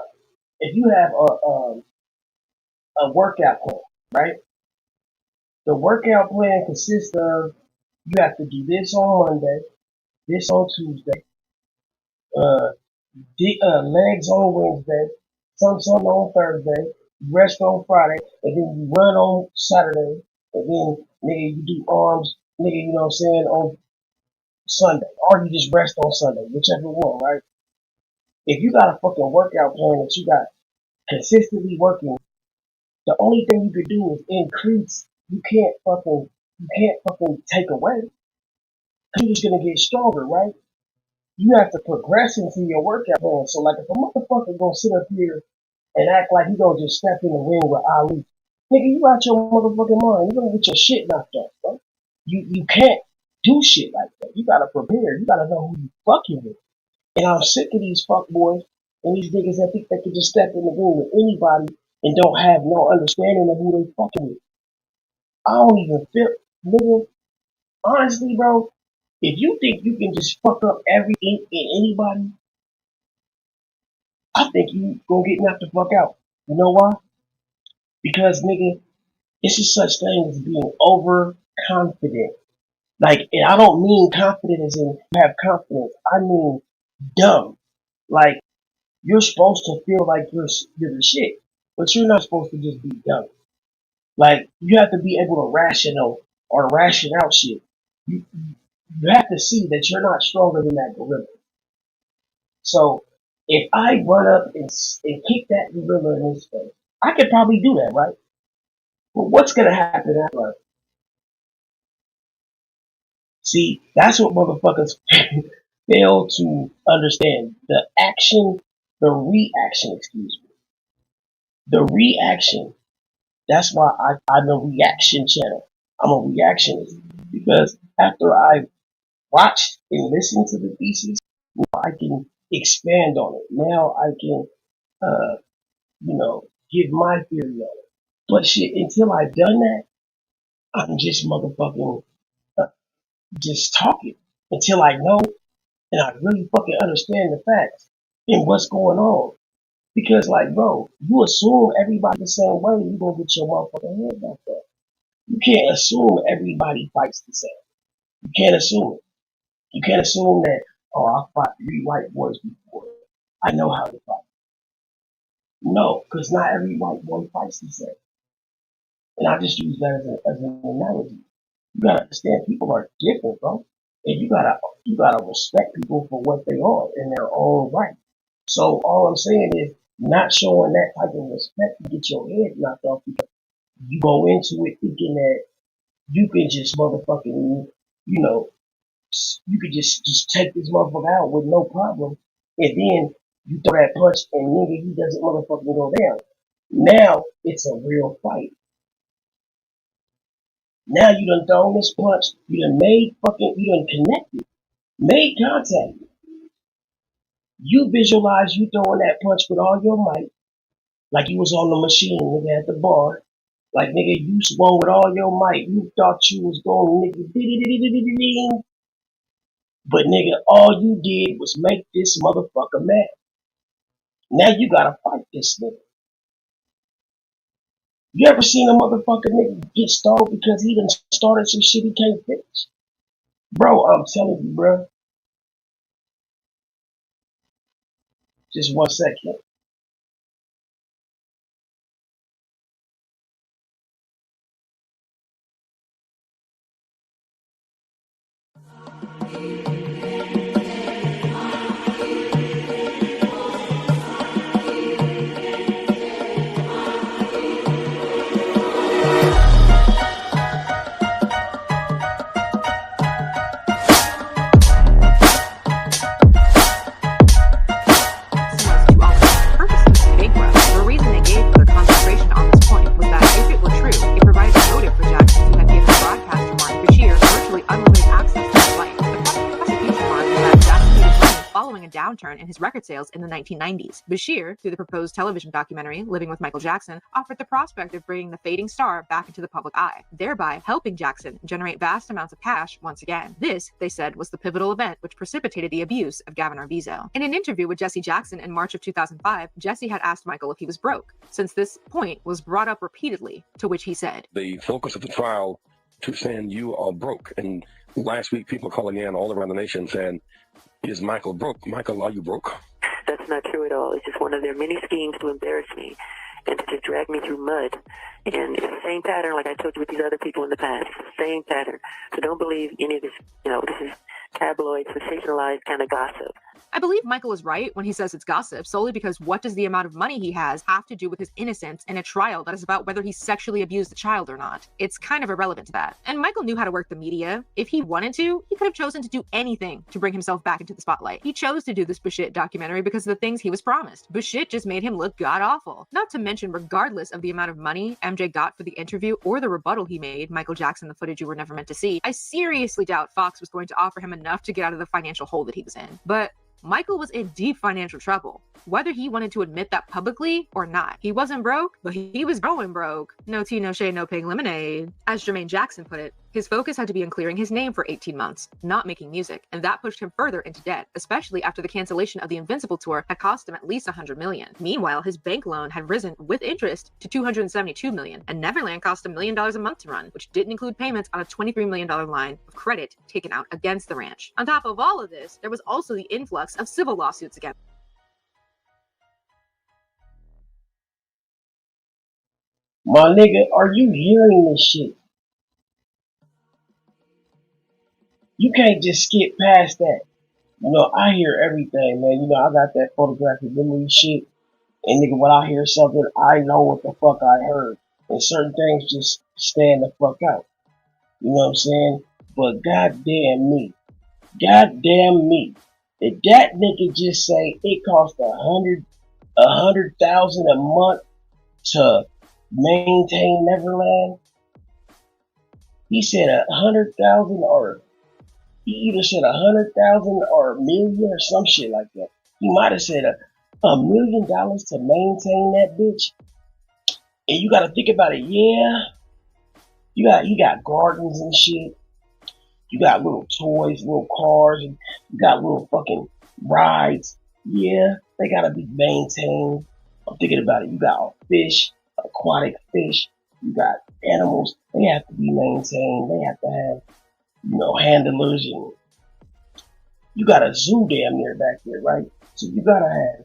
a workout plan, right? The workout plan consists of you have to do this on Monday, this on Tuesday, uh, legs on Wednesday, something on Thursday, rest on Friday, and then you run on Saturday, and then nigga you do arms, nigga, you know what I'm saying, on Sunday, or you just rest on Sunday, whichever one, right? If you got a fucking workout plan that you got consistently working, the only thing you could do is increase. You can't fucking take away. You're just gonna get stronger, right? You have to progress into your workout plan. So like if a motherfucker gonna sit up here and act like he gonna just step in the ring with Ali, nigga, you out your motherfucking mind. You're gonna get your shit knocked off, bro. You can't do shit like that. You gotta prepare. You gotta know who you fucking with. And I'm sick of these fuck boys and these niggas that think they can just step in the room with anybody and don't have no understanding of who they fucking with. I don't even feel, nigga, honestly, bro, if you think you can just fuck up everything and anybody, I think you gonna get knocked the fuck out. You know why? Because, nigga, it's a such thing as being overconfident. Like, and I don't mean confident as in you have confidence. I mean dumb. Like, you're supposed to feel like you're the shit, but you're not supposed to just be dumb. Like, you have to be able to ration out shit. You have to see that you're not stronger than that gorilla. So if I run up and kick that gorilla in his face, I could probably do that, right? But what's gonna happen after? See, that's what motherfuckers fail to understand. The reaction, excuse me. The reaction. That's why I'm a reaction channel. I'm a reactionist. Because after I watched and listened to the thesis, now I can expand on it. Now I can, give my theory on it. But shit, until I've done that, I'm just motherfucking just talking. Until I know and I really fucking understand the facts and what's going on. Because, like, bro, you assume everybody the same way, you gonna get your motherfucking head back up. You can't assume everybody fights the same. You can't assume it. You can't assume that, oh, I fought 3 white boys before. I know how to fight. No, because not every white boy fights the same. And I just use that as an analogy. You gotta understand people are different, bro. And you gotta respect people for what they are in their own right. So all I'm saying is not showing that type of respect to get your head knocked off because you go into it thinking that you can just motherfucking, you could just take this motherfucker out with no problem. And then you throw that punch and nigga, he doesn't motherfucking go down. Now it's a real fight. Now you done thrown this punch, you done connected, made contact. You visualize you throwing that punch with all your might, like you was on the machine, nigga, at the bar. Like, nigga, you swung with all your might. You thought you was going, nigga, but nigga, all you did was make this motherfucker mad. Now you gotta fight this nigga. You ever seen a motherfucker nigga get stalled because he done started some shit he can't finish? Bro, I'm telling you, bro. Just 1 second. downturn in his record sales in the 1990s. Bashir, through the proposed television documentary Living with Michael Jackson, offered the prospect of bringing the fading star back into the public eye, thereby helping Jackson generate vast amounts of cash once again. This, they said, was the pivotal event which precipitated the abuse of Gavin Arvizo. In an interview with Jesse Jackson in March of 2005, Jesse had asked Michael if he was broke, since this point was brought up repeatedly, to which he said, "The focus of the trial to saying you are broke." And last week, people calling in all around the nation saying, "Is Michael broke? Michael, are you broke?" That's not true at all. It's just one of their many schemes to embarrass me and to just drag me through mud. And it's the same pattern like I told you with these other people in the past. It's the same pattern. So don't believe any of this, this is tabloid, sensationalized kind of gossip. I believe Michael is right when he says it's gossip, solely because what does the amount of money he has have to do with his innocence in a trial that is about whether he sexually abused a child or not? It's kind of irrelevant to that. And Michael knew how to work the media. If he wanted to, he could have chosen to do anything to bring himself back into the spotlight. He chose to do this bullshit documentary because of the things he was promised. Bullshit just made him look god-awful. Not to mention, regardless of the amount of money MJ got for the interview or the rebuttal he made, Michael Jackson, the footage you were never meant to see, I seriously doubt Fox was going to offer him enough to get out of the financial hole that he was in. But Michael was in deep financial trouble, whether he wanted to admit that publicly or not. He wasn't broke, but he was growing broke. No tea, no shade, no pink lemonade. As Jermaine Jackson put it, his focus had to be on clearing his name for 18 months, not making music, and that pushed him further into debt, especially after the cancellation of the Invincible tour had cost him at least $100 million. Meanwhile, his bank loan had risen with interest to $272 million, and Neverland cost $1 million a month to run, which didn't include payments on a $23 million line of credit taken out against the ranch. On top of all of this, there was also the influx of civil lawsuits against My nigga, are you hearing this shit? You can't just skip past that. I hear everything, man. I got that photographic memory shit. And nigga, when I hear something, I know what the fuck I heard. And certain things just stand the fuck out. You know what I'm saying? But goddamn me. If that nigga just say it cost $100,000 a month to maintain Neverland, he said 100,000 or he either said 100,000 or a million or some shit like that. He might have said $1 million to maintain that bitch. And you gotta think about it, yeah. You got gardens and shit. You got little toys, little cars, and you got little fucking rides. Yeah, they gotta be maintained. I'm thinking about it. You got fish, aquatic fish. You got animals. They have to be maintained. They have to have, handlers, and you got a zoo damn near back there, right? So you gotta have,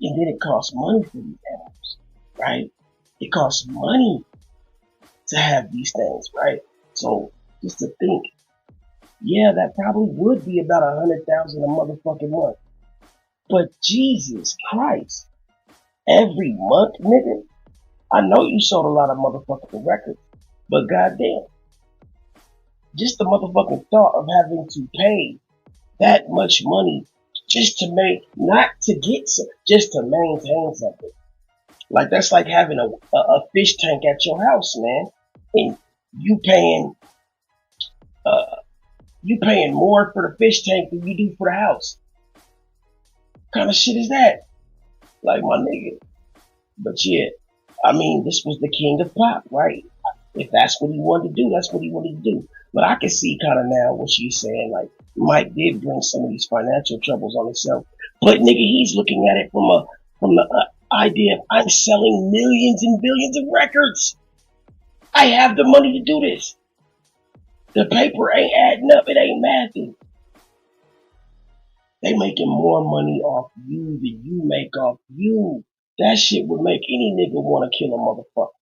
and then it costs money for these animals, right? It costs money to have these things, right? So just to think, yeah, that probably would be about 100,000 a motherfucking month. But Jesus Christ, every month, nigga. I know you sold a lot of motherfucking records, but goddamn, just the motherfucking thought of having to pay that much money just to just to maintain something. Like, that's like having a fish tank at your house, man, and you paying more for the fish tank than you do for the house. What kind of shit is that? Like, my nigga. But yeah, I mean, this was the king of pop, right? If that's what he wanted to do, that's what he wanted to do. But I can see kind of now what she's saying. Like, Mike did bring some of these financial troubles on himself, but nigga, he's looking at it from the idea of, I'm selling millions and billions of records. I have the money to do this. The paper ain't adding up. It ain't mathing. They making more money off you than you make off you. That shit would make any nigga want to kill a motherfucker.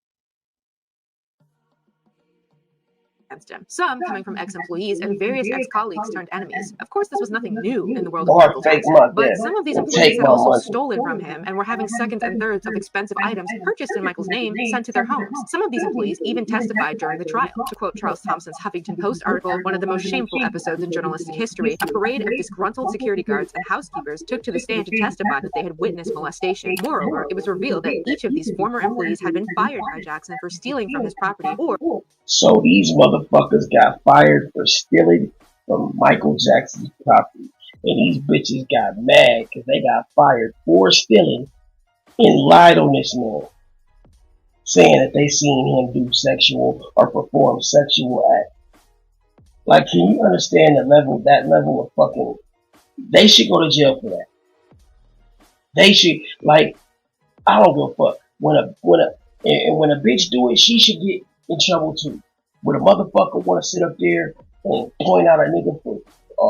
against him, some coming from ex-employees and various ex-colleagues turned enemies. Of course, this was nothing new in the world of Michael Jackson, but some of these employees had also stolen from him and were having seconds and thirds of expensive items purchased in Michael's name sent to their homes. Some of these employees even testified during the trial. To quote Charles Thompson's Huffington Post article, one of the most shameful episodes in journalistic history, a parade of disgruntled security guards and housekeepers took to the stand to testify that they had witnessed molestation. Moreover, it was revealed that each of these former employees had been fired by Jackson for stealing from his property or... So these motherfuckers got fired for stealing from Michael Jackson's property. And these bitches got mad because they got fired for stealing and lied on this man, saying that they seen him do sexual or perform sexual acts. Like, can you understand that level of fucking? They should go to jail for that. They should, like, I don't give a fuck. When a bitch do it, she should get in trouble too. When a motherfucker want to sit up there and point out a nigga for,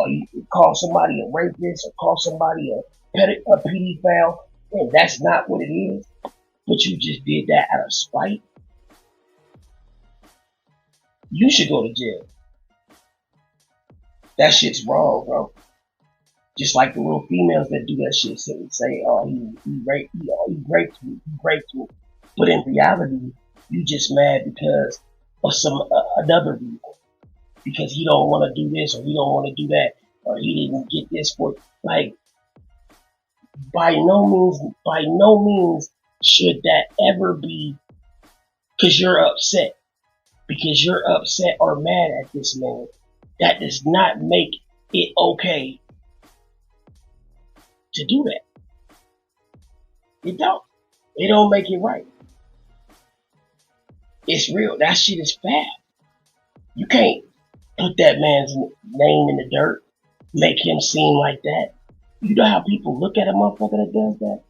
you call somebody a rapist or call somebody a pedophile, and that's not what it is, but you just did that out of spite, you should go to jail. That shit's wrong, bro. Just like the little females that do that shit, say, oh, he raped me. But in reality, you just mad because of some another reason. Because he don't want to do this or he don't want to do that or he didn't get this for, like, by no means should that ever be because you're upset or mad at this man. That does not make it okay to do that. It don't make it right. It's real. That shit is bad. You can't put that man's name in the dirt, make him seem like that. You know how people look at a motherfucker that does that?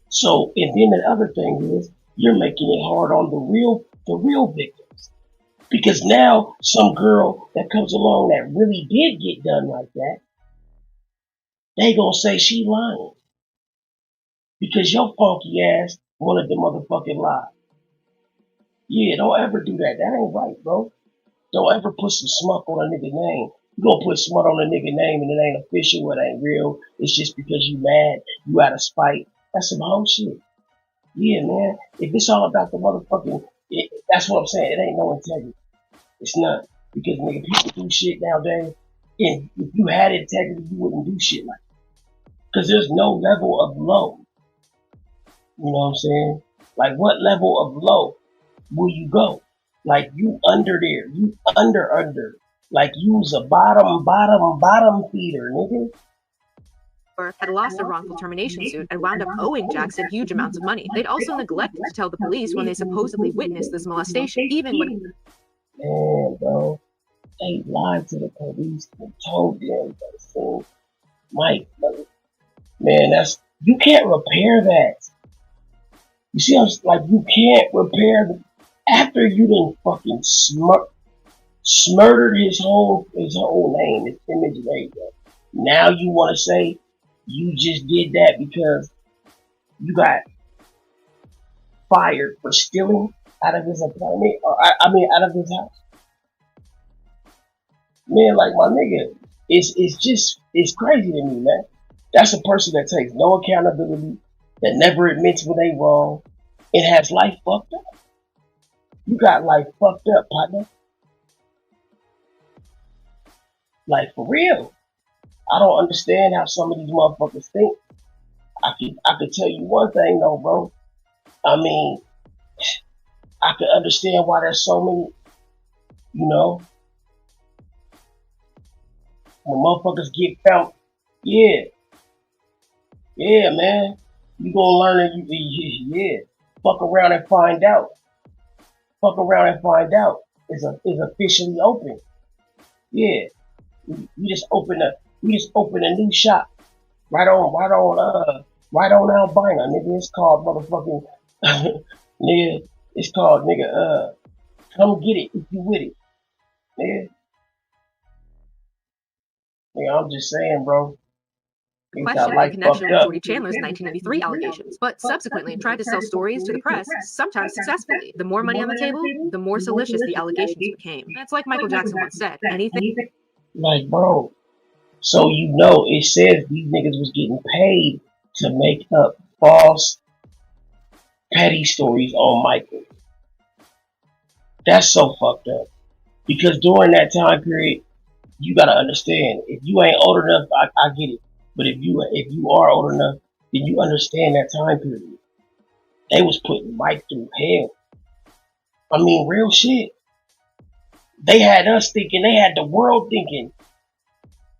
So, and then the other thing is, you're making it hard on the real victims. Because now, some girl that comes along that really did get done like that, they gonna say she lying. Because your funky ass wanted the motherfucking lie. Yeah, don't ever do that. That ain't right, bro. Don't ever put some smut on a nigga name. You gonna put smut on a nigga name and it ain't official, it ain't real. It's just because you mad, you out of spite. That's some whole shit. Yeah, man. If it's all about the motherfucking, that's what I'm saying. It ain't no integrity. It's not. Because nigga, people do shit nowadays. And if you had integrity, you wouldn't do shit like that. Because there's no level of low. You know what I'm saying? Like, what level of low will you go? Like, you under there. You under. Like, you's a bottom feeder, nigga. Had lost a wrongful termination suit and wound up owing Jackson huge amounts of money. They'd also neglected to tell the police when they supposedly witnessed this molestation, even when... Man, bro. They lied to the police and told them that. So, Mike, man, you can't repair that. You see, you can't repair after you done fucking smurdered his whole name, his image, and everything. Now you want to say you just did that because you got fired for stealing out of his apartment, or out of his house. Man, like, my nigga, it's crazy to me, man. That's a person that takes no accountability, that never admits when they wrong, and has life fucked up. You got life fucked up, partner. Like, for real. I don't understand how some of these motherfuckers think. I could tell you one thing though, bro. I mean, I could understand why there's so many, you know, when motherfuckers get found. Yeah, man. You gonna learn and yeah. Fuck around and find out. It's officially open. Yeah. We just open a new shop. Right on Albina, nigga. It's called motherfucking nigga. It's called nigga. Come get it if you with it, nigga. Nigga, I'm just saying, bro. Question in connection with Jordy Chandler's 1993 allegations, but subsequently tried to sell stories to the press, sometimes successfully. The more money on the table, the more salacious the allegations became. That's like Michael Jackson once said, anything... Like, bro, so you know, it says these niggas was getting paid to make up false, petty stories on Michael. That's so fucked up. Because during that time period, you gotta understand, if you ain't old enough, I get it. But if you are old enough, then you understand that time period. They was putting Mike through hell. I mean, real shit. They had us thinking, they had the world thinking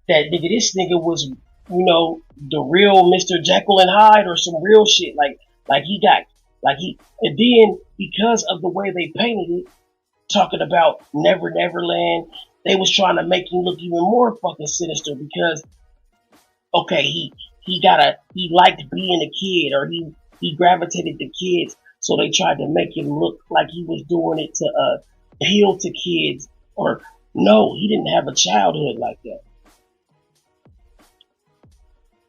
that nigga, this nigga was, the real Mr. Jekyll and Hyde or some real shit. And then because of the way they painted it, talking about Never Neverland, they was trying to make him look even more fucking sinister because, okay, he liked being a kid, or he gravitated to kids, so they tried to make him look like he was doing it to appeal to kids, or no, he didn't have a childhood like that.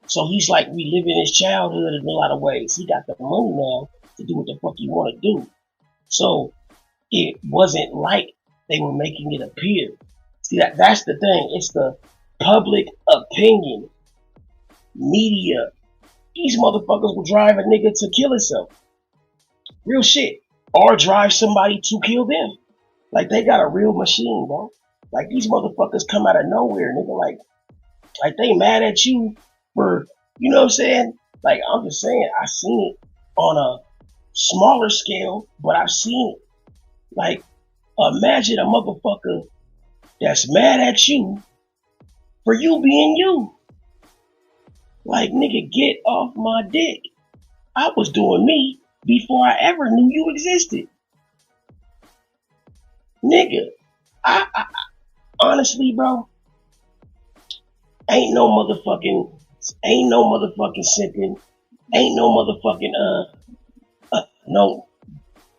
So he's like reliving his childhood in a lot of ways. He got the money now to do what the fuck he want to do. So it wasn't like they were making it appear. See, that's the thing. It's the public opinion, media. These motherfuckers will drive a nigga to kill himself. Real shit. Or drive somebody to kill them. Like, they got a real machine, bro. Like, these motherfuckers come out of nowhere, nigga. Like they mad at you for, you know what I'm saying? Like, I'm just saying, I seen it on a smaller scale, but I've seen it. Like, imagine a motherfucker that's mad at you for you being you. Like, nigga, get off my dick. I was doing me before I ever knew you existed. Nigga, I honestly, bro, ain't no motherfucking simping, ain't no motherfucking, no,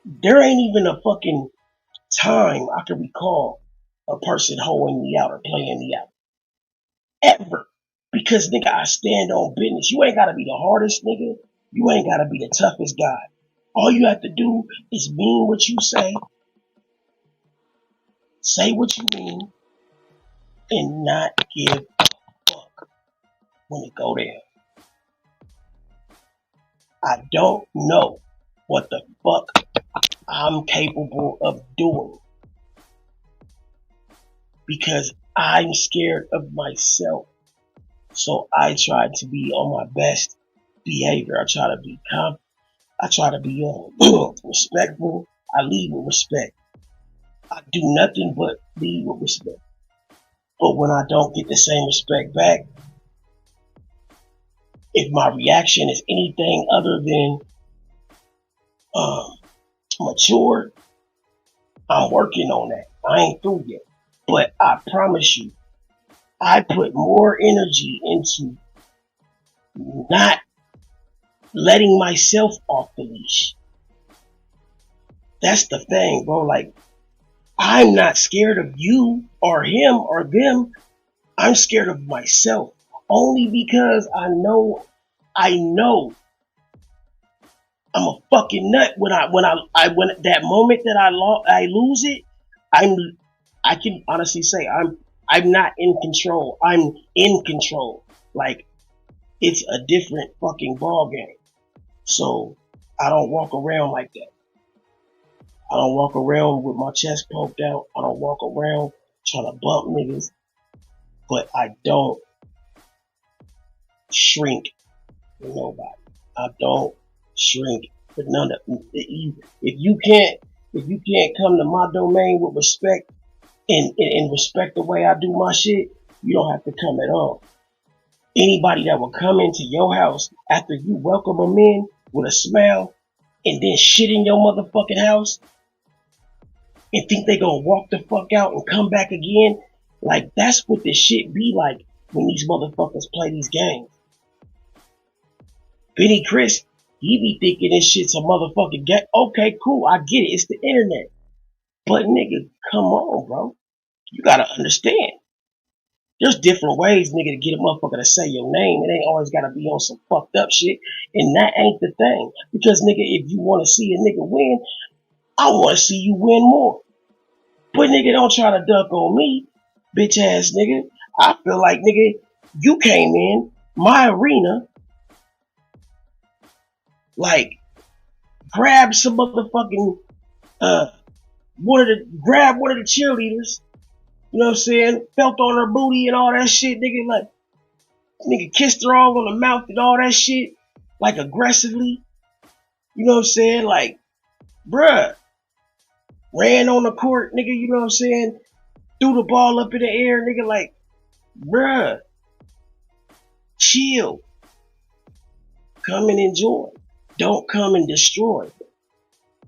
there ain't even a fucking time I can recall a person holding me out or playing me out. Ever. Because, nigga, I stand on business. You ain't gotta be the hardest nigga. You ain't gotta be the toughest guy. All you have to do is mean what you say what you mean, and not give a fuck when it go there. I don't know what the fuck I'm capable of doing because I'm scared of myself. So I try to be on my best behavior. I try to be calm. I try to be respectful. I lead with respect. I do nothing but lead with respect. But when I don't get the same respect back, if my reaction is anything other than mature, I'm working on that. I ain't through yet. But I promise you, I put more energy into not letting myself off the leash. That's the thing, bro. Like, I'm not scared of you or him or them. I'm scared of myself. Only because I know I'm a fucking nut when that moment that I lose it, I can honestly say I'm not in control. I'm in control. Like, it's a different fucking ball game. So I don't walk around like that. I don't walk around with my chest poked out. I don't walk around trying to bump niggas. But I don't shrink for nobody. I don't shrink for none of them. If you can't come to my domain with respect and respect the way I do my shit, you don't have to come at all. Anybody that will come into your house after you welcome them in with a smile and then shit in your motherfucking house and think they gonna walk the fuck out and come back again, like, that's what this shit be like when these motherfuckers play these games. Benny Chris, he be thinking this shit's a motherfucking game. Okay, cool, I get it, it's the internet. But nigga, come on, bro. You gotta understand. There's different ways, nigga, to get a motherfucker to say your name. It ain't always gotta be on some fucked up shit. And that ain't the thing. Because, nigga, if you wanna see a nigga win, I wanna see you win more. But, nigga, don't try to dunk on me, bitch ass nigga. I feel like, nigga, you came in my arena, like, grab some motherfucking, grab one of the cheerleaders, you know what I'm saying? Felt on her booty and all that shit, nigga, like, nigga kissed her all on the mouth and all that shit, like, aggressively, you know what I'm saying? Like, bruh, ran on the court, nigga, you know what I'm saying? Threw the ball up in the air, nigga, like, bruh, Chill. Come and enjoy. Don't come and destroy.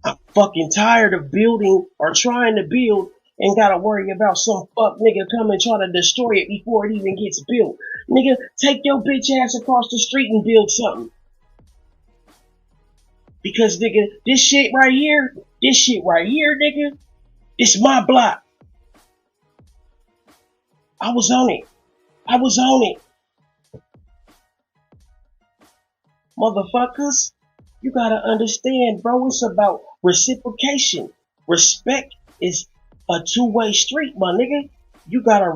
I'm fucking tired of building or trying to build and gotta worry about some fuck nigga coming trying to destroy it before it even gets built. Nigga, take your bitch ass across the street and build something. Because nigga, this shit right here, nigga, it's my block. I was on it. Motherfuckers, you gotta understand, bro, it's about reciprocation. Respect is a two-way street, my nigga. You gotta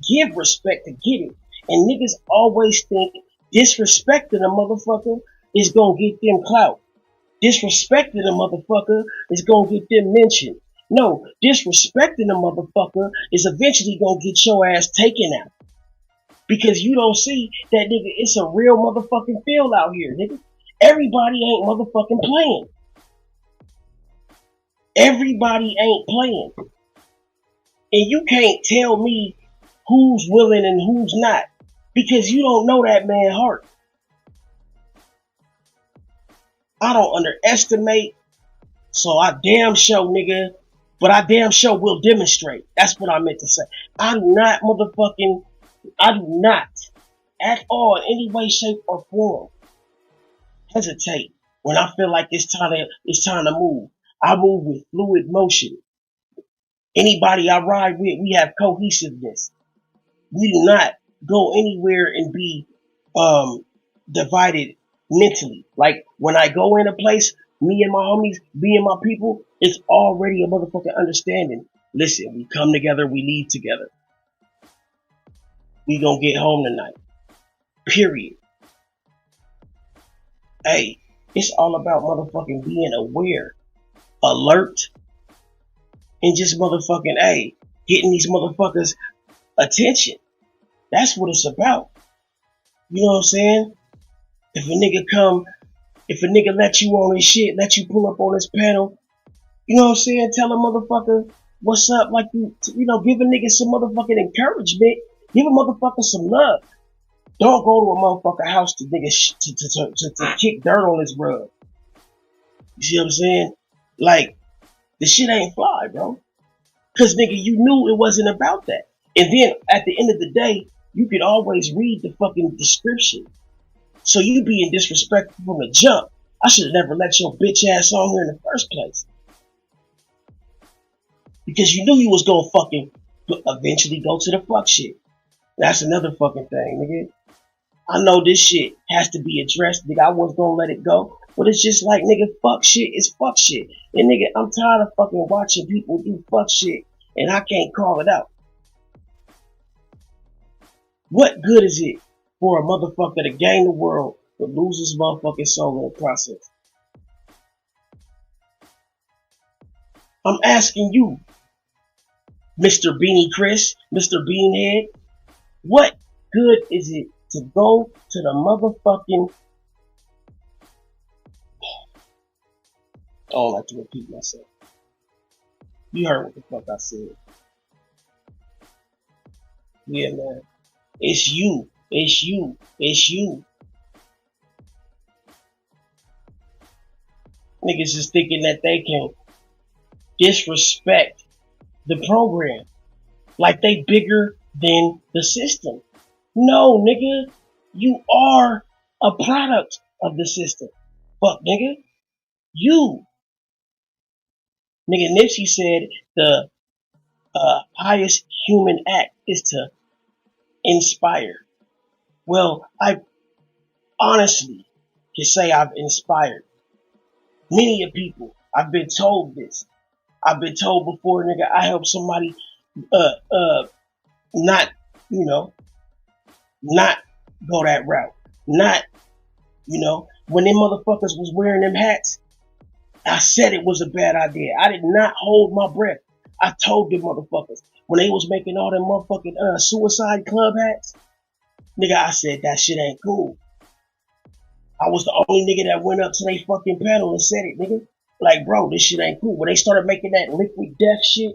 give respect to get it. And niggas always think disrespecting a motherfucker is gonna get them clout. Disrespecting a motherfucker is gonna get them mentioned. No, disrespecting a motherfucker is eventually gonna get your ass taken out. Because you don't see that, nigga, it's a real motherfucking field out here, nigga. Everybody ain't motherfucking playing. Everybody ain't playing. And you can't tell me who's willing and who's not. Because you don't know that man's heart. I don't underestimate. So I damn sure, nigga. But I damn sure will demonstrate. That's what I meant to say. I do not at all in any way, shape, or form hesitate when I feel like it's time to move. I move with fluid motion. Anybody I ride with, we have cohesiveness. We do not go anywhere and be divided mentally. Like when I go in a place, me and my homies, me and my people, it's already a motherfucking understanding. Listen, we come together, we leave together. We gonna get home tonight. Period. Hey, it's all about motherfucking being aware, alert, and just motherfucking, hey, getting these motherfuckers attention. That's what it's about. You know what I'm saying? If a nigga let you on his shit, let you pull up on his panel, you know what I'm saying? Tell a motherfucker what's up, like you know, give a nigga some motherfucking encouragement. Give a motherfucker some love. Don't go to a motherfucker house to nigga to kick dirt on his rug. You see what I'm saying? Like, the shit ain't fly, bro. Cause nigga, you knew it wasn't about that. And then at the end of the day, you could always read the fucking description. So you being disrespectful from the jump. I should have never let your bitch ass on here in the first place. Because you knew you was gonna fucking eventually go to the fuck shit. That's another fucking thing, nigga. I know this shit has to be addressed, nigga. I was gonna let it go. But it's just like, nigga, fuck shit is fuck shit. And nigga, I'm tired of fucking watching people do fuck shit and I can't call it out. What good is it for a motherfucker to gain the world but lose his motherfucking soul in the process? I'm asking you, Mr. Beanie Chris, Mr. Beanhead, what good is it to go to the motherfucking... I don't like to repeat myself. You heard what the fuck I said. Yeah, man. It's you. It's you. It's you. Niggas is thinking that they can disrespect the program like they bigger than the system. No, nigga. You are a product of the system. Fuck, nigga. You. Nigga, Nipsey said the highest human act is to inspire. Well, I honestly can say I've inspired many of people. I've been told this. I've been told before, nigga, I helped somebody not, you know, not go that route. Not, you know, when them motherfuckers was wearing them hats, I said it was a bad idea. I did not hold my breath. I told them motherfuckers when they was making all them motherfucking suicide club hats, nigga, I said that shit ain't cool. I was the only nigga that went up to they fucking panel and said it, nigga. Like, bro, this shit ain't cool. When they started making that liquid death shit,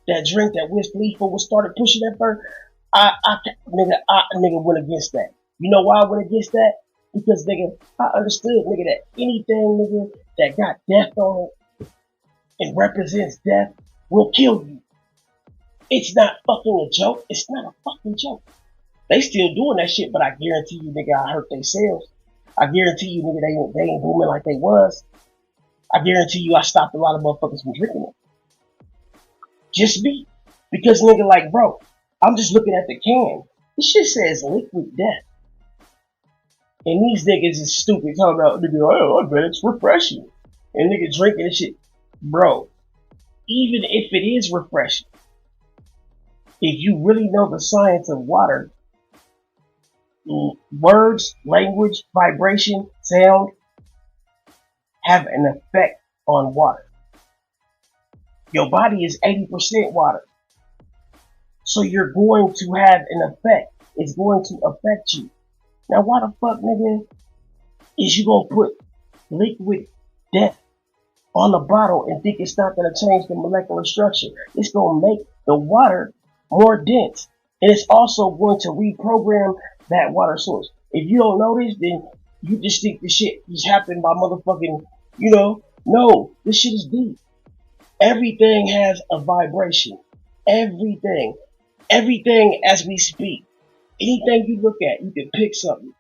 that drink that Wiz Khalifa was started pushing that first, I nigga went against that. You know why I went against that? Because, nigga, I understood, nigga, that anything, nigga, that got death on it and represents death will kill you. It's not fucking a joke. It's not a fucking joke. They still doing that shit, but I guarantee you, nigga, I hurt their sales. I guarantee you, nigga, they ain't booming like they was. I guarantee you I stopped a lot of motherfuckers from drinking it. Just me. Because, nigga, like, bro, I'm just looking at the can. This shit says liquid death. And these niggas is stupid talking about, nigga, oh, I bet it's refreshing. And nigga drinking this shit. Bro, even if it is refreshing, if you really know the science of water, words, language, vibration, sound have an effect on water. Your body is 80% water. So you're going to have an effect. It's going to affect you. Now why the fuck, nigga, is you gonna put liquid death on the bottle and think it's not gonna change the molecular structure? It's gonna make the water more dense. And it's also going to reprogram that water source. If you don't know this, then you just think this shit just happened by motherfucking, you know. No, this shit is deep. Everything has a vibration. Everything. Everything as we speak. Anything you look at, you can pick something.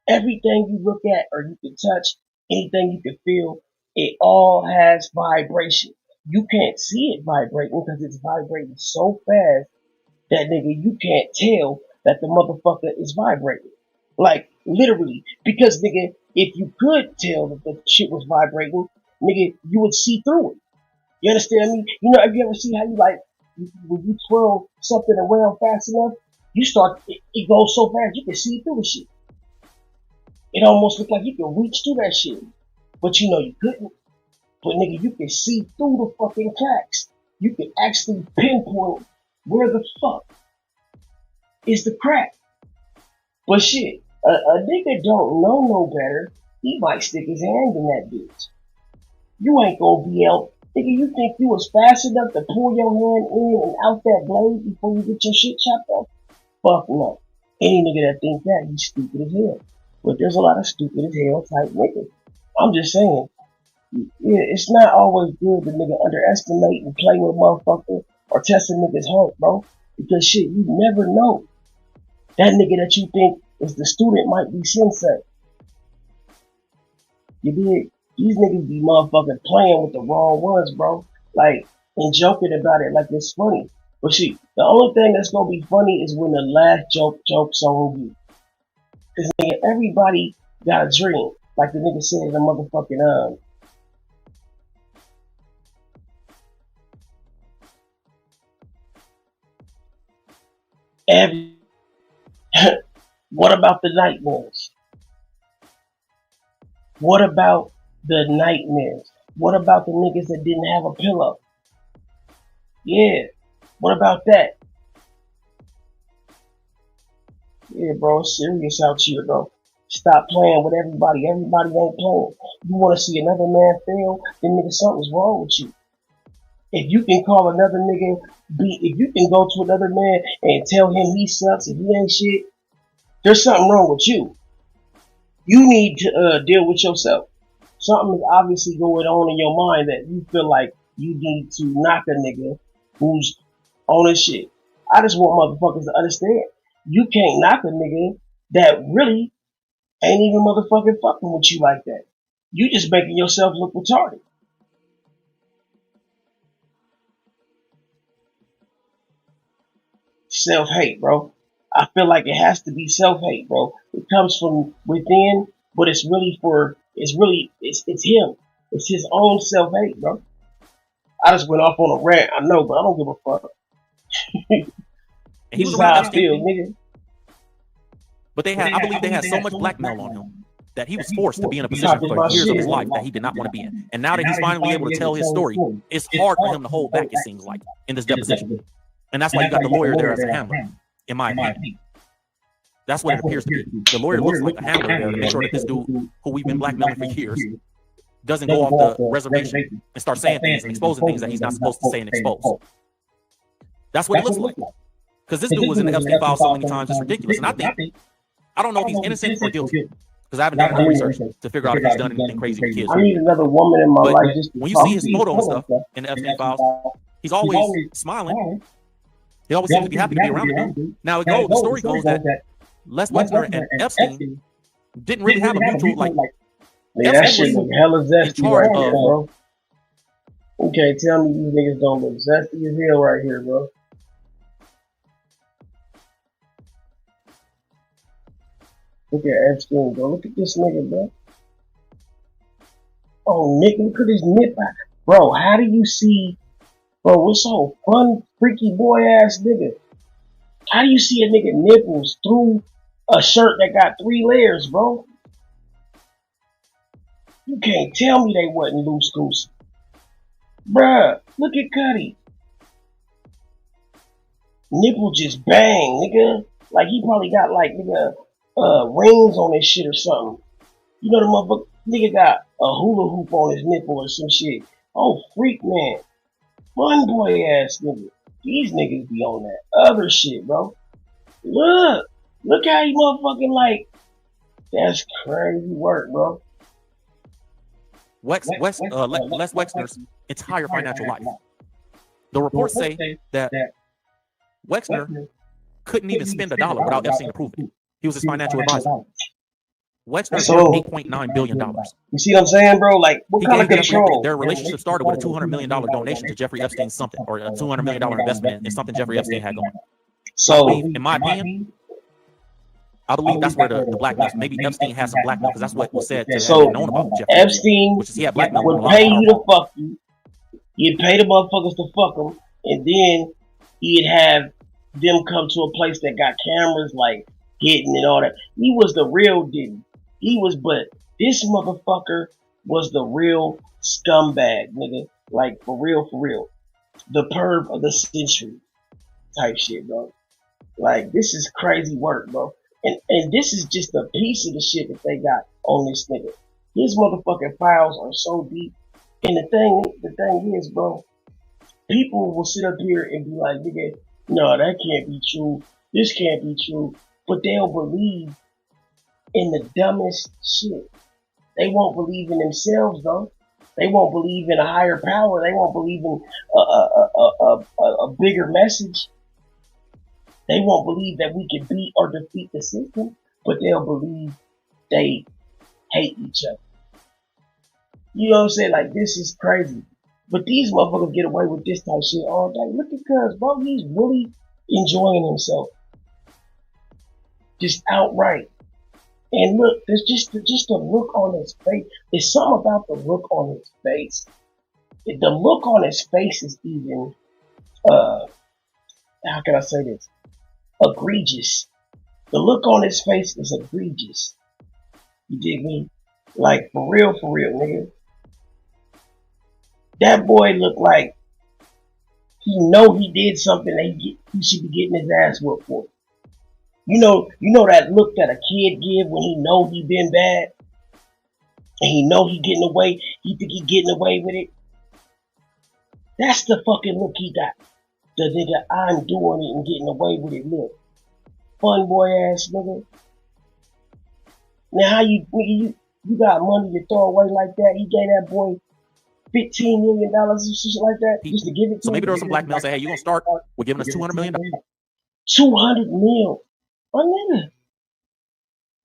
Everything you look at or you can touch, anything you can feel, it all has vibration. You can't see it vibrating because it's vibrating so fast that, nigga, you can't tell that the motherfucker is vibrating. Like, literally. Because, nigga, if you could tell that the shit was vibrating, nigga, you would see through it. You understand me? You know, have you ever seen how you, like, when you twirl something around fast enough, you start, it goes so fast you can see through the shit. It almost looks like you can reach through that shit. But you know you couldn't. But nigga, you can see through the fucking cracks. You can actually pinpoint where the fuck is the crack. But shit, a nigga don't know no better. He might stick his hand in that bitch. You ain't gonna be able, nigga, you think you was fast enough to pull your hand in and out that blade before you get your shit chopped off? Fuck no. Any nigga that think that, he's stupid as hell. But there's a lot of stupid as hell type niggas. I'm just saying, yeah, it's not always good to nigga underestimate and play with a motherfucker or test a nigga's heart, bro. Because shit, you never know. That nigga that you think is the student might be sensei. You dig? These niggas be motherfucking playing with the wrong ones, bro. Like, and joking about it like it's funny. But see, the only thing that's gonna be funny is when the last joke's on you. Cause nigga, everybody got a dream. Like the nigga said in the motherfucking what about the nightmares? What about the nightmares? What about the niggas that didn't have a pillow? Yeah. What about that? Yeah, bro, it's serious out here, bro. Stop playing with everybody. Everybody ain't playing. You want to see another man fail, then nigga, something's wrong with you. If you can call another nigga, if you can go to another man and tell him he sucks and he ain't shit, there's something wrong with you. You need to deal with yourself. Something is obviously going on in your mind that you feel like you need to knock a nigga who's on his shit. I just want motherfuckers to understand. You can't knock a nigga that really ain't even motherfucking fucking with you like that. You just making yourself look retarded. Self-hate, bro. I feel like it has to be self-hate, bro. It comes from within, but it's him. It's his own self-hate, bro. I just went off on a rant, I know, but I don't give a fuck. He was This is around how I Epstein, feel, nigga. but I believe they had so much blackmail on him that he was forced to be in a position for years of his life that he did not want to be in. And now that he's finally able to tell his story, it's hard for him to hold back, it seems like, in this deposition. And that's why you got the lawyer there as a handler, in my opinion. That's what it appears to be. The lawyer looks like a handler there to make sure that this dude, who we've been blackmailing for years, doesn't go off the reservation and start saying things and exposing things that he's not supposed to say and expose. That's what it looks like. Because this dude was in the Epstein files so many times, it's ridiculous. And I I don't know if he's innocent or guilty because I haven't done enough research to figure out if he's done anything crazy with kids. I need another woman in my But life just to when you talk see his to. photo and stuff in the Epstein files, he's always smiling. He always seems to be happy to be around the dude. Now the story goes that Les Wexner and Epstein didn't really have a mutual like. Yeah, that shit look hella zesty charge right there, of- bro. You can't tell me these niggas don't look zesty as hell right here, bro. Look at Epstein, bro. Look at this nigga, bro. Oh, Nick, look at his nip. Bro, how do you see... Bro, what's so fun, freaky boy ass nigga? How do you see a nigga nipples through a shirt that got 3 layers, bro? You can't tell me they wasn't loose goose. Bruh, look at Cuddy. Nipple just bang, nigga. Like he probably got like, nigga, rings on his shit or something. You know the motherfucker, nigga got a hula hoop on his nipple or some shit. Oh, freak, man. Fun boy ass nigga. These niggas be on that other shit, bro. Look how he motherfucking like. That's crazy work, bro. Les Wexner's entire financial life. The reports say that Wexner couldn't even spend $1 without Epstein approving it. He was his financial advisor. Wexner's worth $8.9 billion. You see what I'm saying, bro? Like, what kind of control? Their relationship started with a $200 million donation to Jeffrey Epstein's something, or a $200 million investment in something Jeffrey Epstein had going. So, in my opinion, I believe that's where the blackmail. Maybe Epstein has some blackmail because that's what was said to have been known about Jeffrey Epstein which is he had blackmail would pay you to fuck you. You'd pay the motherfuckers to fuck them, and then he'd have them come to a place that got cameras, like hitting and all that. He was the real Diddy. But this motherfucker was the real scumbag, nigga. Like, for real. The perv of the century type shit, bro. Like, this is crazy work, bro. And this is just a piece of the shit that they got on this nigga. His motherfucking files are so deep. And the thing is, bro, people will sit up here and be like, nigga, no, that can't be true. This can't be true. But they'll believe in the dumbest shit. They won't believe in themselves, though. They won't believe in a higher power. They won't believe in a bigger message. They won't believe that we can beat or defeat the system, but they'll believe they hate each other. You know what I'm saying? Like, this is crazy. But these motherfuckers get away with this type of shit all day. Look at Cuz, bro. He's really enjoying himself. Just outright. And look, there's just a look on his face. There's something about the look on his face. The look on his face is even, how can I say this? Egregious. The look on his face is egregious. You dig me? Like, for real, nigga. That boy looked like he know he did something that he should be getting his ass whooped for. You know that look that a kid give when he know he been bad? And he know he getting away, he think he getting away with it? That's the fucking look he got. The nigga, I'm doing it and getting away with it look. Fun boy ass nigga. Now how you got money to throw away like that? He gave that boy $15 million and shit like that just to give it to him. So maybe there was some blackmail. Say, hey, you gonna start with giving us $200 million? 200 mil. My nigga.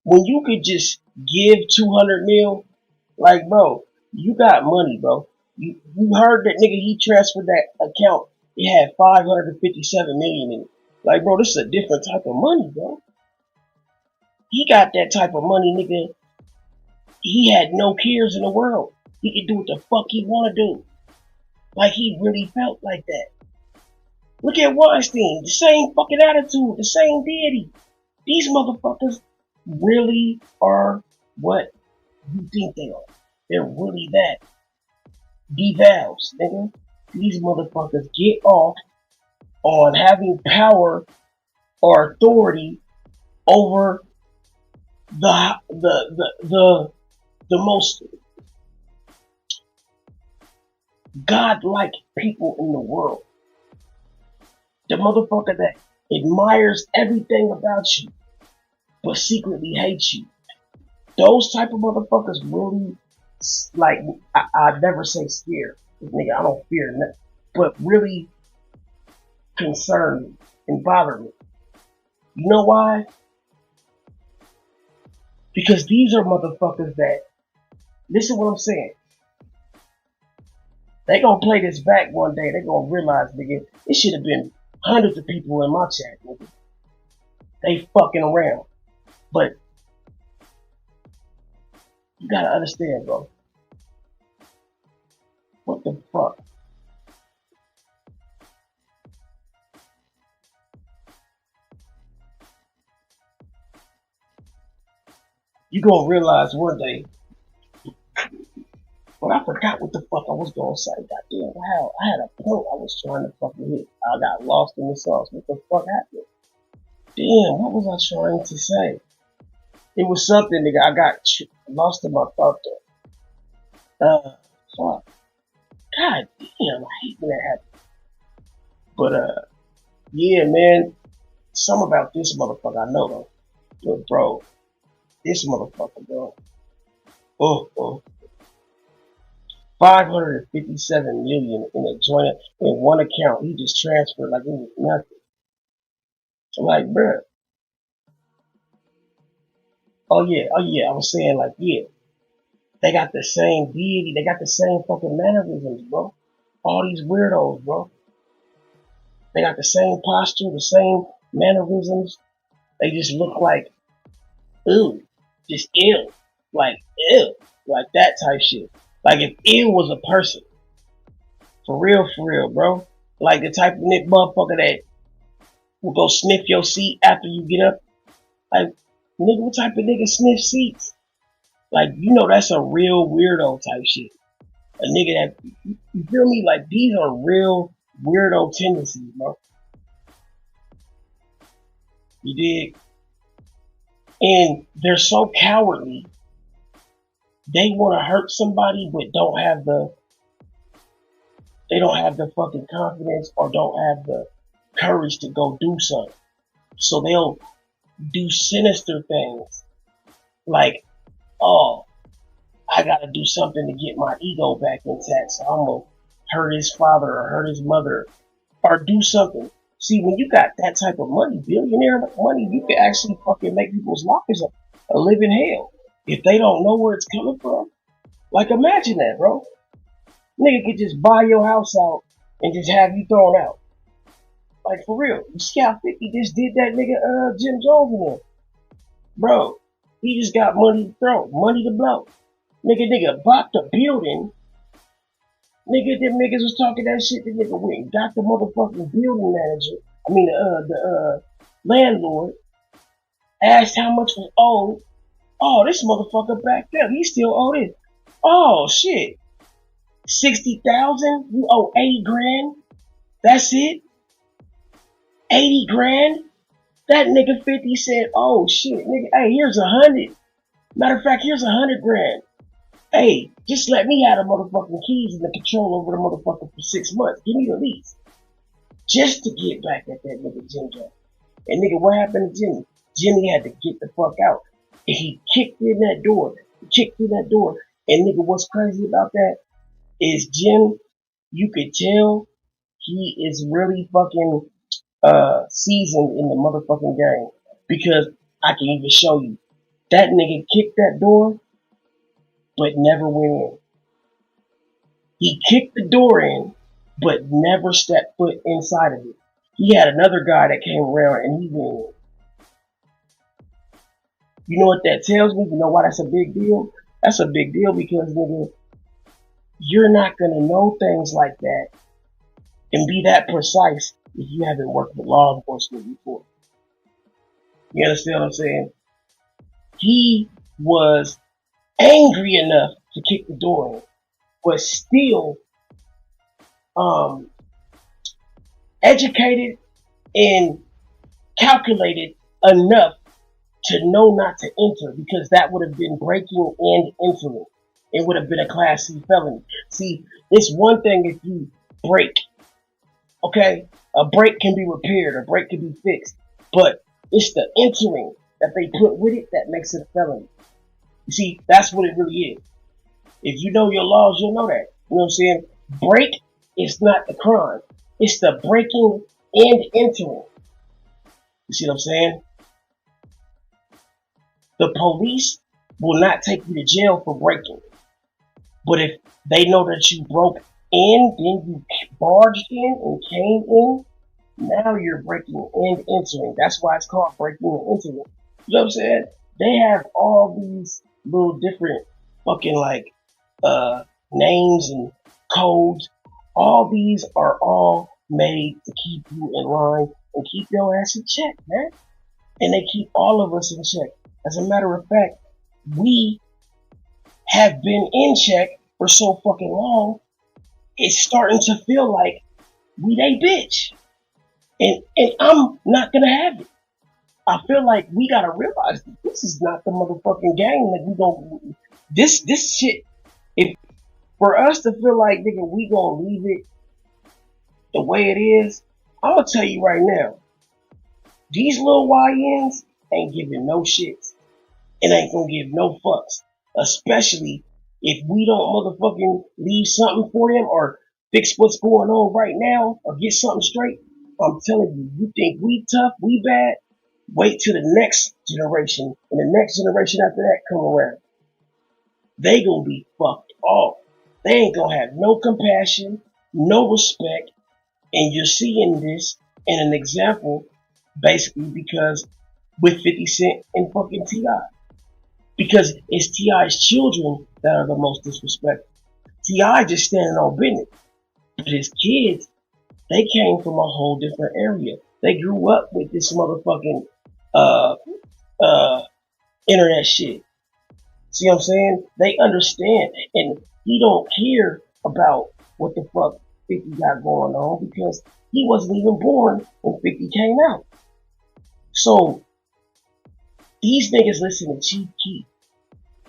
When you could just give 200 mil, like, bro, you got money, bro. You heard that nigga, he transferred that account. It had 557 million in it. Like, bro, this is a different type of money, bro. He got that type of money, nigga. He had no cares in the world. He could do what the fuck he want to do. Like, he really felt like that. Look at Weinstein. The same fucking attitude. The same deity. These motherfuckers really are what you think they are. They're really that. Devals, nigga. These motherfuckers get off on having power or authority over the most godlike people in the world. The motherfucker that admires everything about you. but secretly hate you. Those type of motherfuckers really, like, I never say scared. Nigga, I don't fear nothing. But really concern me and bother me. You know why? Because these are motherfuckers that, listen what I'm saying. They gonna play this back one day. They gonna realize, nigga, it should have been hundreds of people in my chat, nigga. They fucking around. But you gotta understand, bro. What the fuck? You gonna realize one day, but I forgot what the fuck I was gonna say. Goddamn, wow, I had a point I was trying to fucking hit. I got lost in the sauce. What the fuck happened? Damn, what was I trying to say? It was something, nigga. I got lost in my thought there. Fuck. God damn, I hate when that happens. But, yeah, man. Something about this motherfucker I know, though. But, bro, this motherfucker, bro. 557 million in a joint, in one account. He just transferred like it was nothing. So, like, bruh. Oh, yeah, I was saying, like, yeah. They got the same deity. They got the same fucking mannerisms, bro. All these weirdos, bro. They got the same posture, the same mannerisms. They just look like, ew, just ill. Like, ill. Like that type shit. Like if ill was a person. For real, bro. Like the type of motherfucker that will go sniff your seat after you get up. Like, nigga, what type of nigga sniff seats? Like, you know that's a real weirdo type shit. A nigga that, you feel me? Like, these are real weirdo tendencies, bro. You dig? And they're so cowardly. They want to hurt somebody, but don't have the fucking confidence or don't have the courage to go do something. So they'll do sinister things. Like, oh, I gotta do something to get my ego back intact, so I'm gonna hurt his father or hurt his mother or do something. See, when you got that type of money, billionaire money, you can actually fucking make people's lives a living hell if they don't know where it's coming from. Like, imagine that, bro. Nigga could just buy your house out and just have you thrown out. Like, for real. You see how 50 just did that nigga, Jim Jones in there? Bro, he just got money to throw, money to blow. Nigga bought the building. Nigga, them niggas was talking that shit. The nigga went and got the motherfucking building manager. I mean, the landlord. Asked how much was owed. Oh, this motherfucker backed up. He still owed it. Oh, shit. 60,000? You owe 80 grand? That's it? 80 grand? That nigga 50 said, oh shit, nigga, hey, here's 100. Matter of fact, here's 100 grand. Hey, just let me have the motherfucking keys and the control over the motherfucker for 6 months. Give me the lease. Just to get back at that nigga Jim Jones. And nigga, what happened to Jimmy? Jimmy had to get the fuck out. And he kicked in that door. And nigga, what's crazy about that is Jim, you could tell he is really fucking seasoned in the motherfucking game. Because I can even show you. That nigga kicked that door, but never went in. He kicked the door in, but never stepped foot inside of it. He had another guy that came around and he went in. You know what that tells me? You know why that's a big deal? That's a big deal because, nigga, you're not gonna know things like that and be that precise if you haven't worked with law enforcement before. You understand what I'm saying? He was angry enough to kick the door in, but still educated and calculated enough to know not to enter, because that would have been breaking and entering. It would have been a Class C felony. See, it's one thing if you break, okay? A break can be repaired, a break can be fixed, but it's the entering that they put with it that makes it a felony. You see, that's what it really is. If you know your laws, you'll know that. You know what I'm saying? Break is not the crime. It's the breaking and entering. You see what I'm saying? The police will not take you to jail for breaking. But if they know that you broke in, then you barged in and came in, now you're breaking and entering. That's why it's called breaking and entering. You know what I'm saying? They have all these little different fucking like names and codes. All these are all made to keep you in line and keep your ass in check, man. And they keep all of us in check. As a matter of fact, we have been in check for so fucking long, it's starting to feel like we they bitch. And I'm not gonna have it. I feel like we gotta realize that this is not the motherfucking game that we gon' this shit. If for us to feel like nigga we gonna leave it the way it is, I'm gonna tell you right now, these little YNs ain't giving no shits. And ain't gonna give no fucks. Especially if we don't motherfucking leave something for them or fix what's going on right now or get something straight. I'm telling you, you think we tough, we bad? Wait till the next generation and the next generation after that come around. They gonna be fucked off. They ain't gonna have no compassion, no respect, and you're seeing this in an example basically because with 50 Cent and fucking T.I. Because it's T.I.'s children that are the most disrespectful. T.I. just standing on business. But his kids, they came from a whole different area. They grew up with this motherfucking internet shit. See what I'm saying? They understand. And he don't care about what the fuck 50 got going on because he wasn't even born when 50 came out. So these niggas listen to Chief Keef.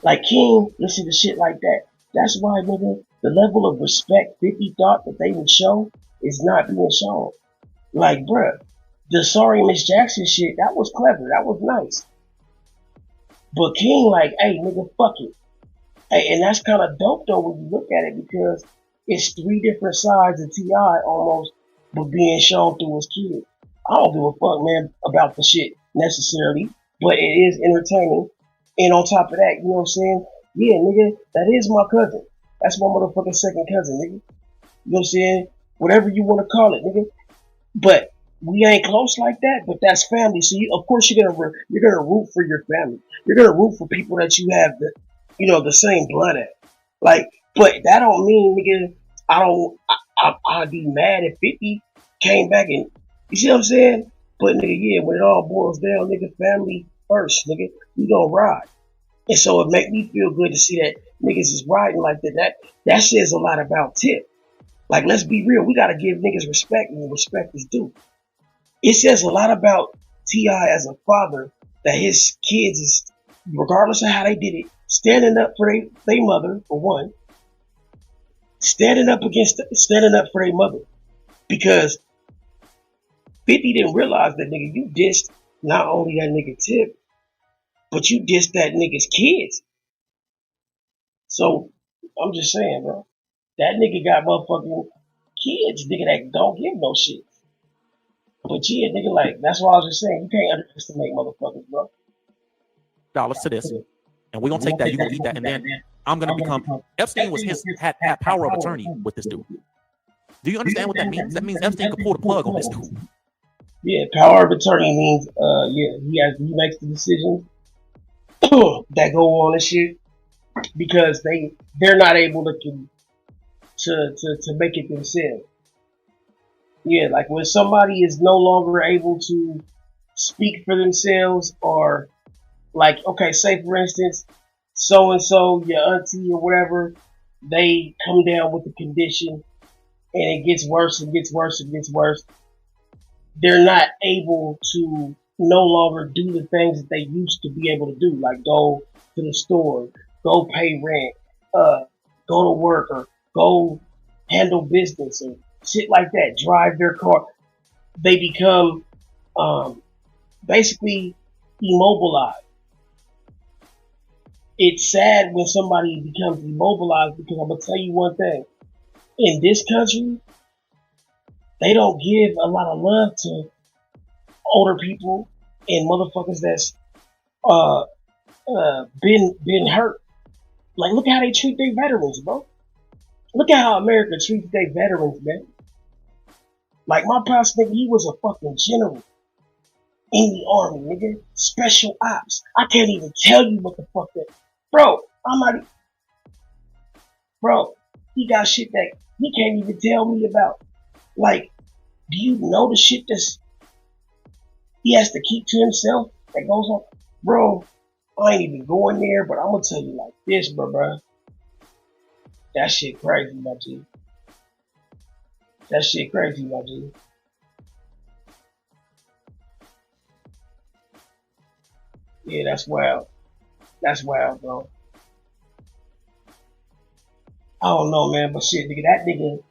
Like King, listen to shit like that. That's why, nigga, the level of respect 50 thought that they would show is not being shown. Like, bruh, the Sorry Miss Jackson shit, that was clever. That was nice. But King, like, hey, nigga, fuck it. Hey, and that's kind of dope, though, when you look at it, because it's three different sides of T.I. almost, but being shown through his kids. I don't give a fuck, man, about the shit necessarily, but it is entertaining. And on top of that, you know what I'm saying? Yeah, nigga, that is my cousin. That's my motherfucking second cousin, nigga. You know what I'm saying? Whatever you want to call it, nigga. But we ain't close like that, but that's family. So of course you're gonna root for your family. You're gonna root for people that you have the same blood at. Like, but that don't mean, nigga, I'd be mad if 50 came back and, you see what I'm saying? But nigga, yeah, when it all boils down, nigga, family first, nigga, we gonna ride. And so it make me feel good to see that niggas is riding like that. That says a lot about Tip. Like, let's be real, we gotta give niggas respect when respect is due. It says a lot about T.I. as a father that his kids is, regardless of how they did it, standing up for their mother, for one. Standing up for their mother. Because 50 didn't realize that, nigga, you dissed not only that nigga Tip, but you dissed that nigga's kids. So, I'm just saying, bro. That nigga got motherfucking kids, nigga, that don't give no shit. But yeah, nigga, like, that's why I was just saying, you can't underestimate motherfuckers, bro. Dollars to this, and we're gonna take that, you're gonna eat that, and then I'm gonna become Epstein had power of attorney with this dude. Do you understand what that means? That means Epstein could pull the plug on this dude. Yeah, power of attorney means he makes the decisions that go on and shit because they're not able to make it themselves. Yeah, like when somebody is no longer able to speak for themselves, or like, okay, say for instance, so and so, your auntie or whatever, they come down with the condition and it gets worse and gets worse and gets worse. They're not able to no longer do the things that they used to be able to do, like go to the store, go pay rent, go to work, or go handle business and shit like that, drive their car. They become basically, immobilized. It's sad when somebody becomes immobilized because I'm gonna tell you one thing. In this country, they don't give a lot of love to older people and motherfuckers that's been hurt. Like, look how they treat their veterans, bro. Look at how America treats their veterans, man. Like, my pops, nigga, he was a fucking general in the army, nigga. Special ops. I can't even tell you what the fuck that. Bro, he got shit that he can't even tell me about. Like, do you know the shit he has to keep to himself that goes on? Bro, I ain't even going there, but I'm gonna tell you like this, bro. That shit crazy, my G. That shit crazy, my G. Yeah, that's wild. That's wild, bro. I don't know, man, but shit, nigga, that nigga,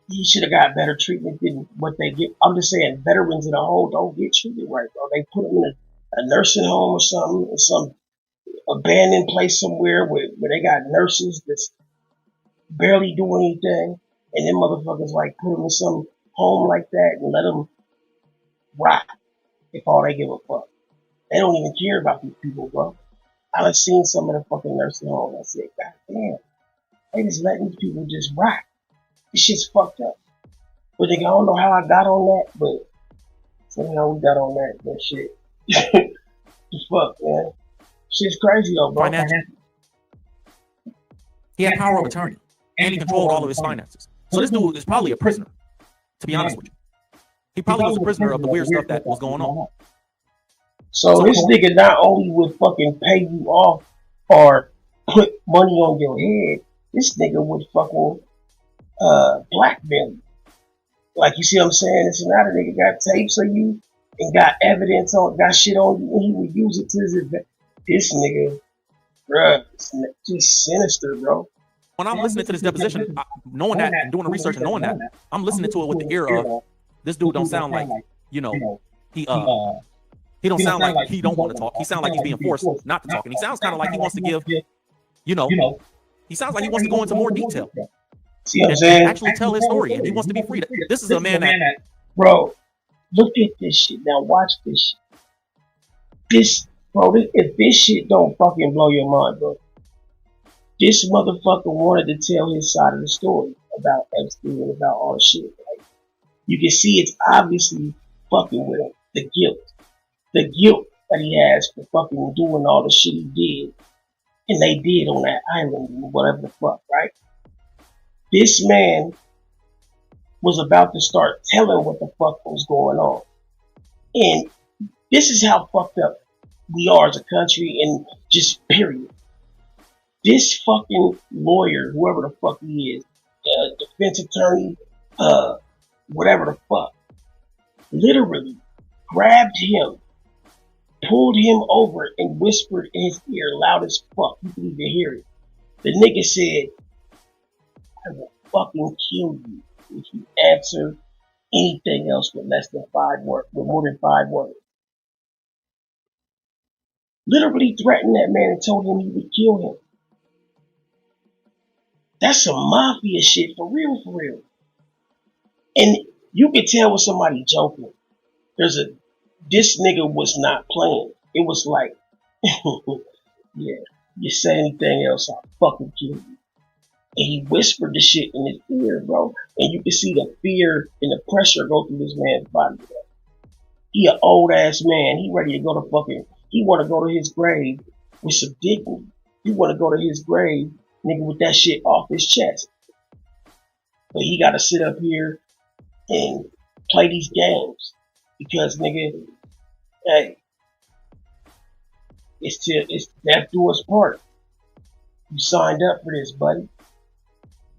he should have got better treatment than what they get. I'm just saying, veterans in a whole don't get treated right, bro. They put them in a nursing home or something, or some abandoned place somewhere where they got nurses that's barely do anything, and them motherfuckers like put them in some home like that and let them rot if all they give a fuck. They don't even care about these people, bro. I done seen some of the fucking nursing homes. I said, God damn, they just letting these people just rot. This shit's fucked up. But nigga, I don't know how I got on that, but somehow we got on that shit. The fuck, man. Shit's crazy though, bro. He had power of attorney, and he controlled all of his finances. So this dude is probably a prisoner, to be honest with you. He probably was a prisoner of the weird stuff that was going on. So this nigga not only would fucking pay you off or put money on your head, this nigga would fucking blackmail you. Like, you see what I'm saying? It's another nigga got tapes of you and got evidence on, got shit on you, and he would use it to his advantage. This nigga, bruh, it's just sinister, bro. When I'm listening to this deposition, knowing that and doing the research and knowing that, I'm listening to it with the ear of, this dude don't sound like, he don't sound like he don't want to talk. He sounds like he's being forced not to talk. And he sounds kind of like he wants to give, he sounds like he wants to go into more detail. See what I'm saying? And actually tell his story. And he wants to be free. This is a man that... Bro, look at this shit. Now watch this shit. If this shit don't fucking blow your mind, bro. This motherfucker wanted to tell his side of the story about Epstein and about all the shit. Like, you can see it's obviously fucking with him. The guilt that he has for fucking doing all the shit he did, and they did on that island, whatever the fuck, right? This man was about to start telling what the fuck was going on, and this is how fucked up we are as a country, and just period. This fucking lawyer, whoever the fuck he is, defense attorney, whatever the fuck, literally grabbed him, pulled him over, and whispered in his ear loud as fuck. You can even hear it. The nigga said, I will fucking kill you if you answer anything else with less than 5 words, with more than 5 words. Literally threatened that man and told him he would kill him. That's some mafia shit for real, for real. And you can tell when somebody joking. This nigga was not playing. It was like, yeah, you say anything else, I'll fucking kill you. And he whispered the shit in his ear, bro. And you can see the fear and the pressure go through this man's body, bro. He an old ass man. He ready to go to fucking, he want to go to his grave with some dignity. He want to go to his grave, nigga, with that shit off his chest. But he got to sit up here and play these games. Because, nigga, hey, it's death do us part. You signed up for this, buddy.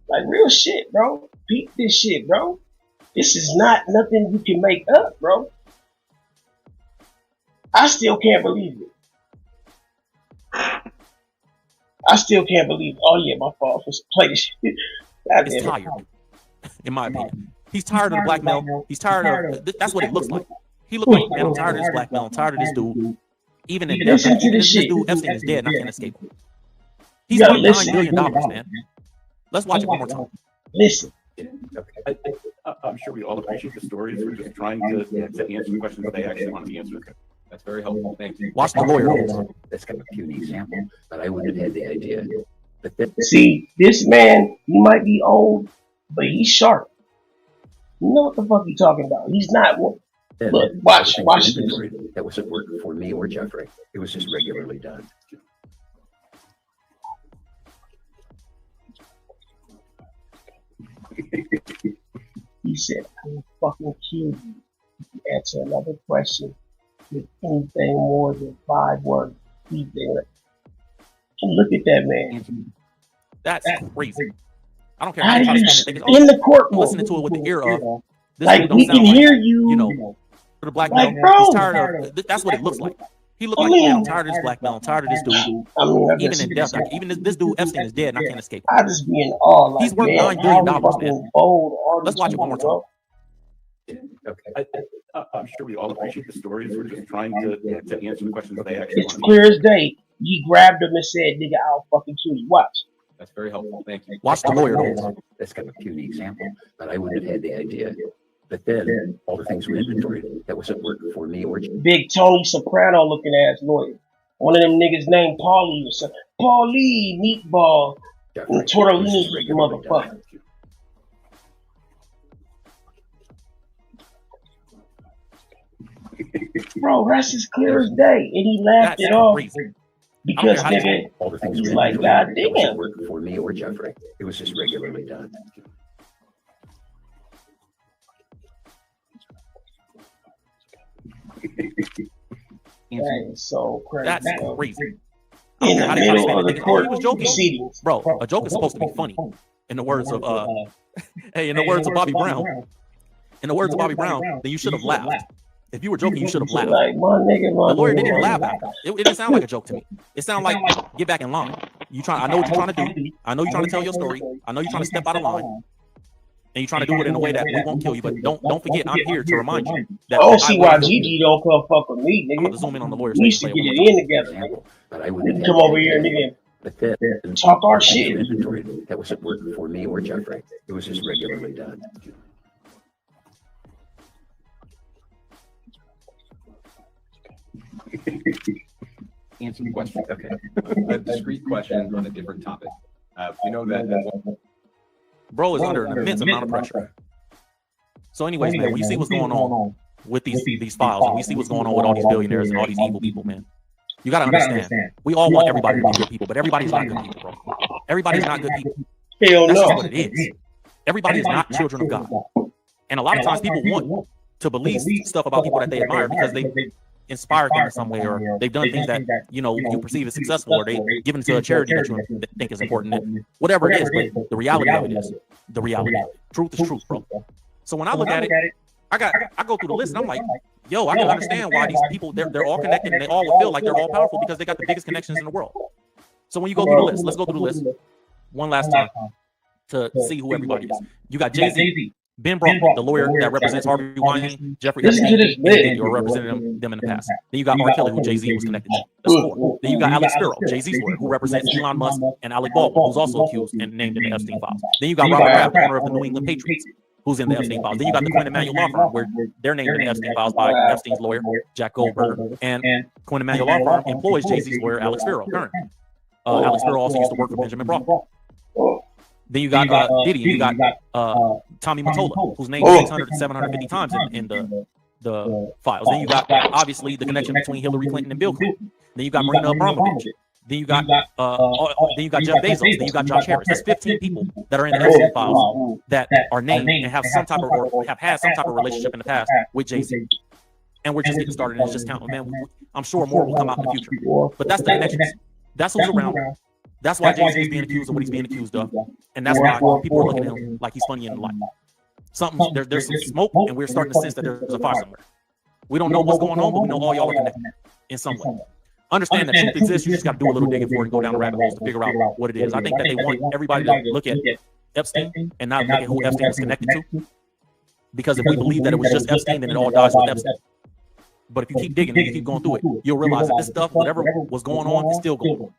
Like, real shit, bro. Peep this shit, bro. This is not nothing you can make up, bro. I still can't believe it. I still can't believe it. Oh, yeah, my fault for play this shit. He's tired, in my opinion. He's tired of the blackmail. He's tired of... That's what it looks like. He looked like, man, I'm tired of this blackmail. I'm tired of this dude. Even in death, this dude Epstein is dead and I can't escape him. He's worth $9 billion, man. Let's watch it one more time. Listen. I'm sure we all appreciate the stories. We're just trying to answer questions they actually want to be answered. That's very helpful. Thank you. Watch the lawyer. That's kind of a puny example, but I wouldn't have had the idea. But then, see, this man, he might be old, but he's sharp. You know what the fuck he talking about? He's not. Look, watch this. That wasn't work for me or Jeffrey. It was just regularly done. He said, I'm fucking kill you. Answer another question with anything more than 5 words. He's there. And look at that man. That's crazy. I don't care how you try to spend it. In the courtroom. Listening to it with the ear of. This like, we can hear you. You know, for the blackmail. Like, bro, he's tired of. That's what it looks like. He looked like, man, I'm tired of this blackmail. I'm tired of this dude. I mean, even in death, even this dude Epstein is dead and I can't escape him. I just be in awe. Like, he's worth $9 billion, man. Let's watch it one more time. Okay. I'm sure we all appreciate the stories. We're just trying to answer the questions they actually want. It's clear as day. He grabbed him and said, nigga, I'll fucking kill you. Watch. That's very helpful. Thank you. Watch the lawyer. That's kind of a puny example, but I wouldn't have had the idea. But then all the things were inventoried. That wasn't work for me or Big Tony Soprano looking ass lawyer. One of them niggas named Paulie or something. Paulie, meatball, and tortellini, motherfucker. Bro, that's as clear as day, and he laughed it off because nigga, all the things he's like, God damn. It wasn't work for me or Jeffrey. It was just regularly done. That is so crazy. That's crazy. In the middle of the court proceedings. Bro, a joke is supposed to be funny. In the words of hey, in the words of Bobby Brown. In the words of Bobby Brown, then you should have laughed. If you were joking, you should have laughed. Like, the lawyer didn't even laugh after. It didn't sound like a joke to me. It sounded like, get back in line. I know what you're trying to do. I know you're trying to tell your story. I know you're trying to step out of line. And you're trying to do it in a way that we won't kill you. But don't forget, I'm here to remind you that. I don't see why Gigi don't come fuck with me, nigga. I'm going to zoom in on the lawyer's we used to get it in together. But I wouldn't come over here, nigga. But then talk our shit. That wasn't work for me or Jeffrey. It was just regularly done. Answer the question. Okay. A discrete question on a different topic. We know that bro is under an immense amount of pressure. So anyways, man, when you see what's going on with these files, and we see what's going on with all these billionaires and all these evil people, man, you got to understand. We all want everybody to be good people, but everybody's not good people, bro. Everybody's not good people. Hell That's no. just what it is. Everybody is not children of God. And a lot of times people want to believe stuff about people that they admire because they inspired them in some way, or they've done things that you perceive as successful, or they've given to a charity that you think is important. Whatever it is, but the reality of it is the reality. Truth is truth, bro. So when I look at it, I go through the list and I'm like, yo, I can understand why these people they're all connected and they all will feel like they're all powerful because they got the biggest connections in the world. So when you go through the list, let's go through the list one last time to see who everybody is. You got Jay-Z, Ben Brockman, the lawyer that represents Harvey Weinstein, Jeffrey Epstein, or represented them in the past. Then you got R. Kelly, who Jay-Z was connected to. That's 4. Then you got Alex Sparrow, Jay-Z's lawyer, who represents Elon Musk and Alec Baldwin, who's also accused and named in the Epstein files. Then you got Robert Kraft, owner of the New England Patriots, who's in the Epstein files. Then you got the Quinn Emanuel law firm, where they're named in the Epstein files by Epstein's lawyer, Jack Goldberger. And Quinn Emanuel law firm employs Jay-Z's lawyer, Alex Sparrow, currently. Alex Sparrow also used to work for Benjamin Brockman. Then you got Diddy, you got Tommy Mottola, who's named 600 to 750 times in the files. Then you got obviously the connection between Hillary Clinton and Bill Clinton. Then you got Marina Abramovich. Then you got Jeff Bezos. Then you got Josh Harris. That's 15 people that are in the Epstein files that are named and have some type of or have had some type of relationship in the past with Jay-Z. And we're just getting started. And it's just counting. Man, I'm sure more will come out in the future. But that's the connections. That's who's around. That's why Jay-Z is being accused of what he's being accused of. And that's why people are looking at him like he's funny in life. There's some smoke, and we're starting to sense that there's a fire somewhere. We don't know what's going on, but we know all y'all are connected in some way. Understand that truth exists. You just got to do a little digging for it and go down the rabbit holes to figure out what it is. I think that they want everybody to look at Epstein and not look at who Epstein is connected to. Because if we believe that it was just Epstein, then it all dies with Epstein. But if you keep digging and you keep going through it, you'll realize that this stuff, whatever was going on, is still going on.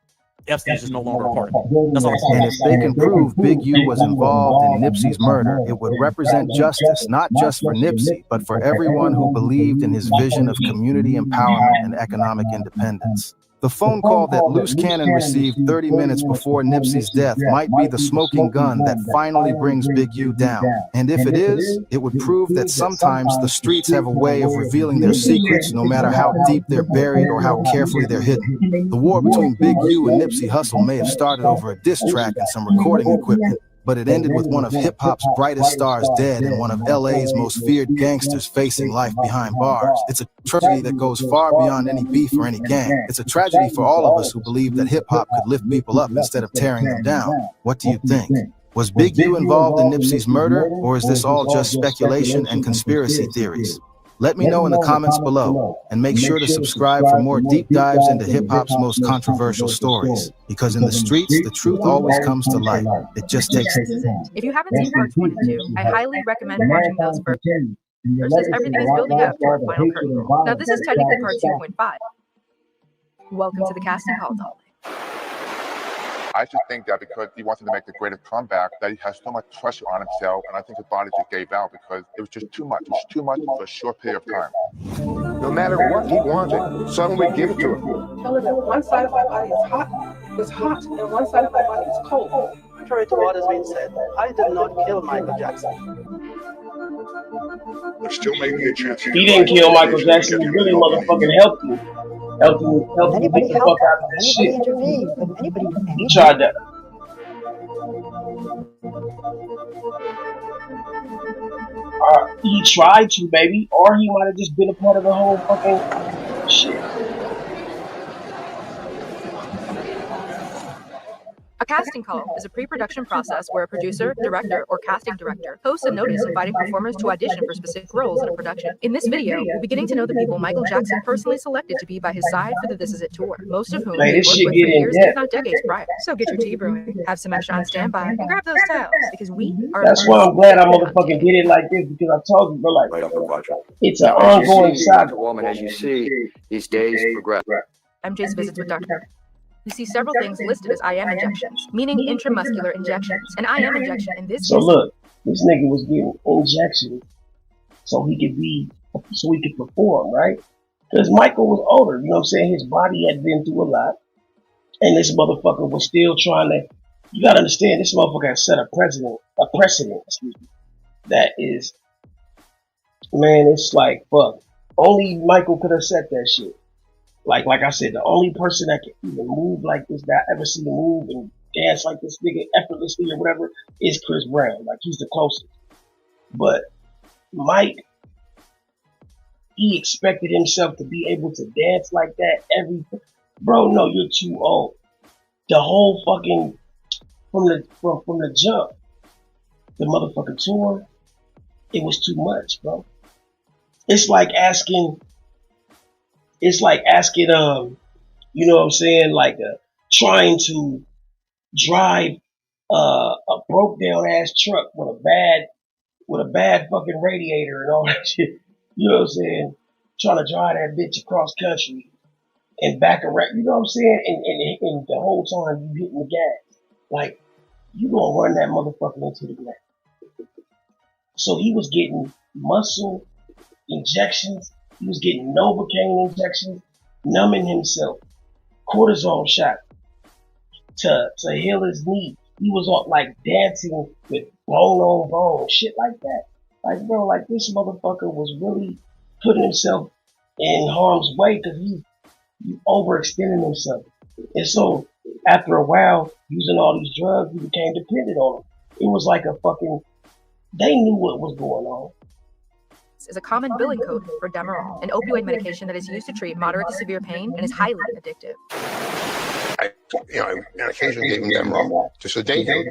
Epstein's just no longer a part of it. That's all I'm saying. And if they can prove Big U was involved in Nipsey's murder, it would represent justice, not just for Nipsey, but for everyone who believed in his vision of community empowerment and economic independence. The phone call that Loose Cannon received 30 minutes before Nipsey's death might be the smoking gun that finally brings Big U down. And if it is, it would prove that sometimes the streets have a way of revealing their secrets, no matter how deep they're buried or how carefully they're hidden. The war between Big U and Nipsey Hussle may have started over a diss track and some recording equipment, but it ended with one of hip-hop's brightest stars dead and one of LA's most feared gangsters facing life behind bars. It's a tragedy that goes far beyond any beef or any gang. It's a tragedy for all of us who believe that hip-hop could lift people up instead of tearing them down. What do you think? Was Big U involved in Nipsey's murder, or is this all just speculation and conspiracy theories? Let me know in the comments below, and make sure to subscribe for more deep dives into hip-hop's most controversial stories. Because in the streets, the truth always comes to light. It just takes time. If you haven't seen parts 1 and 2, I highly recommend watching those first, as everything is building up to our final curtain roll. Now this is technically part 2.5. Welcome to the casting call, Dolly. I just think that because he wanted to make the greatest comeback, that he has so much pressure on himself, and I think his body just gave out because it was just too much. It was too much for a short period of time. No matter what he wanted, someone would give it to him. Tell her that one side of my body is hot, and one side of my body is cold. Contrary to what has been said, I did not kill Michael Jackson. But still maybe a chance. He didn't kill Michael Jackson. He really motherfucking helped him. Helped him get the fuck out of this shit. He tried that. He tried to, baby, or he might have just been a part of the whole fucking shit. A casting call is a pre-production process where a producer, director, or casting director posts a notice inviting performers to audition for specific roles in a production. In this video, we'll be getting to know the people Michael Jackson personally selected to be by his side for the This Is It tour, most of whom he worked with for years, if not decades prior. So get your tea brewing, have some extra on standby, and grab those towels, because we are... That's why I'm glad I motherfucking did it like this, because I told you, bro, like, it's an ongoing saga. Woman, as you see, these days progress. MJ's visits with Dr. You see several things listed as IM injections, meaning intramuscular injections. An IM injection in this So look, this nigga was getting injections so he could perform, right? Because Michael was older, you know what I'm saying? His body had been through a lot. And this motherfucker was still trying to, you gotta understand, this motherfucker has set a precedent, that is, man, it's like, fuck. Only Michael could have set that shit. Like I said, the only person that can even move like this, that I ever seen move and dance like this nigga effortlessly or whatever, is Chris Brown. Like, he's the closest. But Mike, he expected himself to be able to dance like that bro, no, you're too old. The whole fucking, from the jump, the motherfucking tour, it was too much, bro. It's like asking, you know what I'm saying, like trying to drive a broke down ass truck with a bad fucking radiator and all that shit. You know what I'm saying? Trying to drive that bitch across country and back around. You know what I'm saying? And the whole time you hitting the gas, like, you gonna run that motherfucker into the ground. So he was getting muscle injections. He was getting Novocaine injections, numbing himself, cortisone shot to heal his knee. He was like dancing with bone on bone, shit like that. Like, bro, like, this motherfucker was really putting himself in harm's way because he overextending himself. And so after a while, using all these drugs, he became dependent on them. It was like they knew what was going on. Is a common billing code for Demerol, an opioid medication that is used to treat moderate to severe pain and is highly addictive. I occasionally gave him Demerol to sedate him.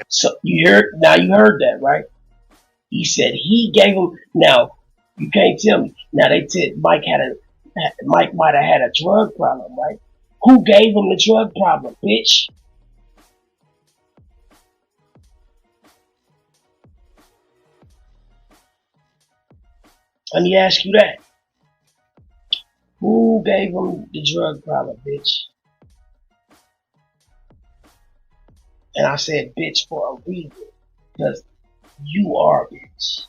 So you heard that, right? He said he gave him. Now you can't tell me. Now they said Mike might have had a drug problem, right? Who gave him the drug problem, bitch? Let me ask you that. Who gave him the drug problem, bitch? And I said bitch for a reason. Because you are a bitch.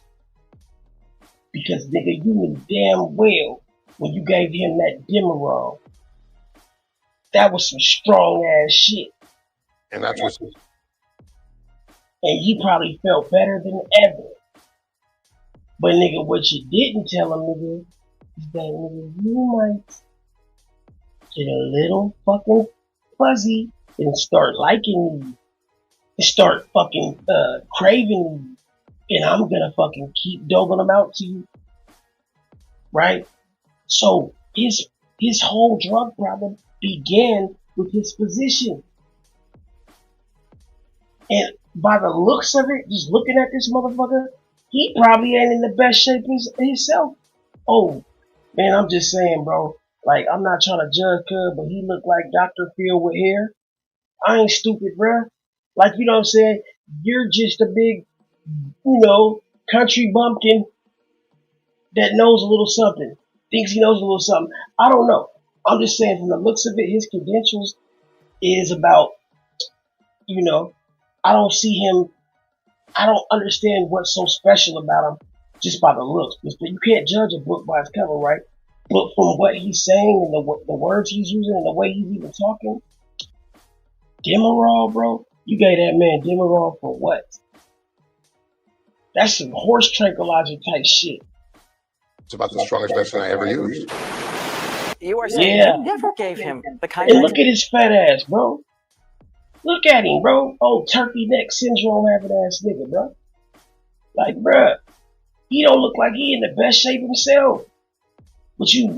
Because nigga, you knew damn well when you gave him that Demerol, that was some strong ass shit. And that's what. And he probably felt better than ever. But nigga, what you didn't tell him, nigga, is that nigga, you might get a little fucking fuzzy and start liking me. And start fucking craving me. And I'm gonna fucking keep doling them out to you. Right? So his whole drug problem began with his position. And by the looks of it, just looking at this motherfucker, he probably ain't in the best shape himself. Oh, man, I'm just saying, bro. Like, I'm not trying to judge Cub, but he looked like Dr. Phil with hair. I ain't stupid, bruh. Like, you know what I'm saying? You're just a big, country bumpkin that knows a little something. Thinks he knows a little something. I don't know. I'm just saying, from the looks of it, his credentials is about, I don't see him. I don't understand what's so special about him just by the looks. You can't judge a book by its cover, right? But from what he's saying and the words he's using and the way he's even talking, Demerol, bro, you gave that man Demerol for what? That's some horse tranquilizer type shit. It's about the strongest medicine I ever used. You are saying Yeah. you never gave him the kind And of... look at his fat ass, bro. Look at him, bro. Oh, turkey neck syndrome having ass nigga, bro. Like, bruh, he don't look like he in the best shape himself. But you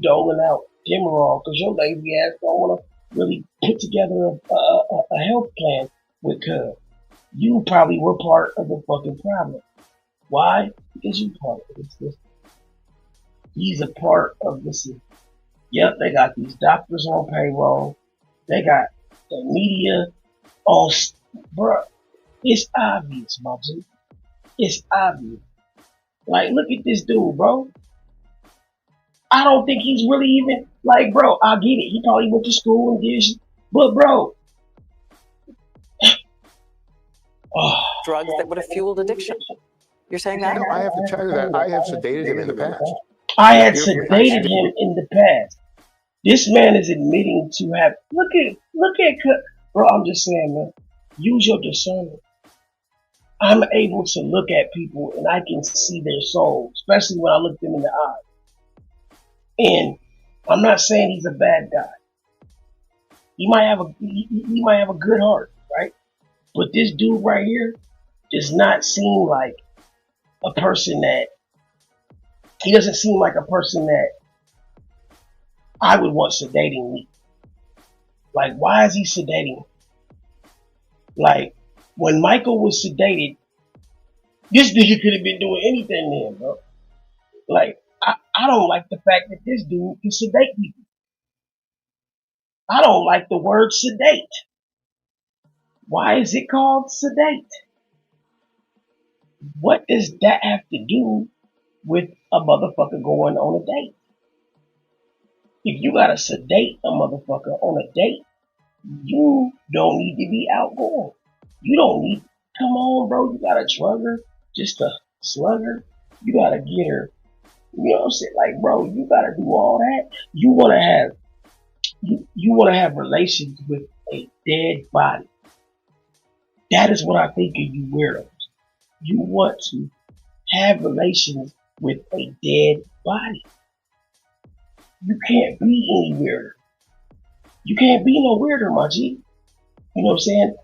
doling out Demerol because your lazy ass don't want to really put together a health plan with Cub. You probably were part of the fucking problem. Why? Because you part of this system. He's a part of the system. Yep, they got these doctors on payroll. They got the media on, bruh. It's obvious, my G. It's obvious. Like, look at this dude, bro. I don't think he's really even, like, bro, I get it. He probably went to school and did shit. But, bro. drugs that would have fueled addiction. You're saying that? No, I have to tell you that I have sedated him in the past. I had sedated him in the past. This man is admitting to have, look at, bro, I'm just saying, man, use your discernment. I'm able to look at people and I can see their soul, especially when I look them in the eye. And I'm not saying he's a bad guy. He might have a good heart, right? But this dude right here does not seem like a person that, he doesn't seem like a person that I would want sedating me. Like, why is he sedating? Like, when Michael was sedated, this nigga could have been doing anything to him, bro. Like, I don't like the fact that this dude can sedate people. I don't like the word sedate. Why is it called sedate? What does that have to do with a motherfucker going on a date? If you gotta sedate a motherfucker on a date, you don't need to be outgoing. You don't need, come on, bro, you gotta drug her, just a slugger. You gotta get her, you know what I'm saying? Like, bro, you gotta do all that. You wanna have relations with a dead body. That is what I think of you weirdos. You want to have relations with a dead body. You can't be any weirder. You can't be no weirder, my G. You know what I'm saying?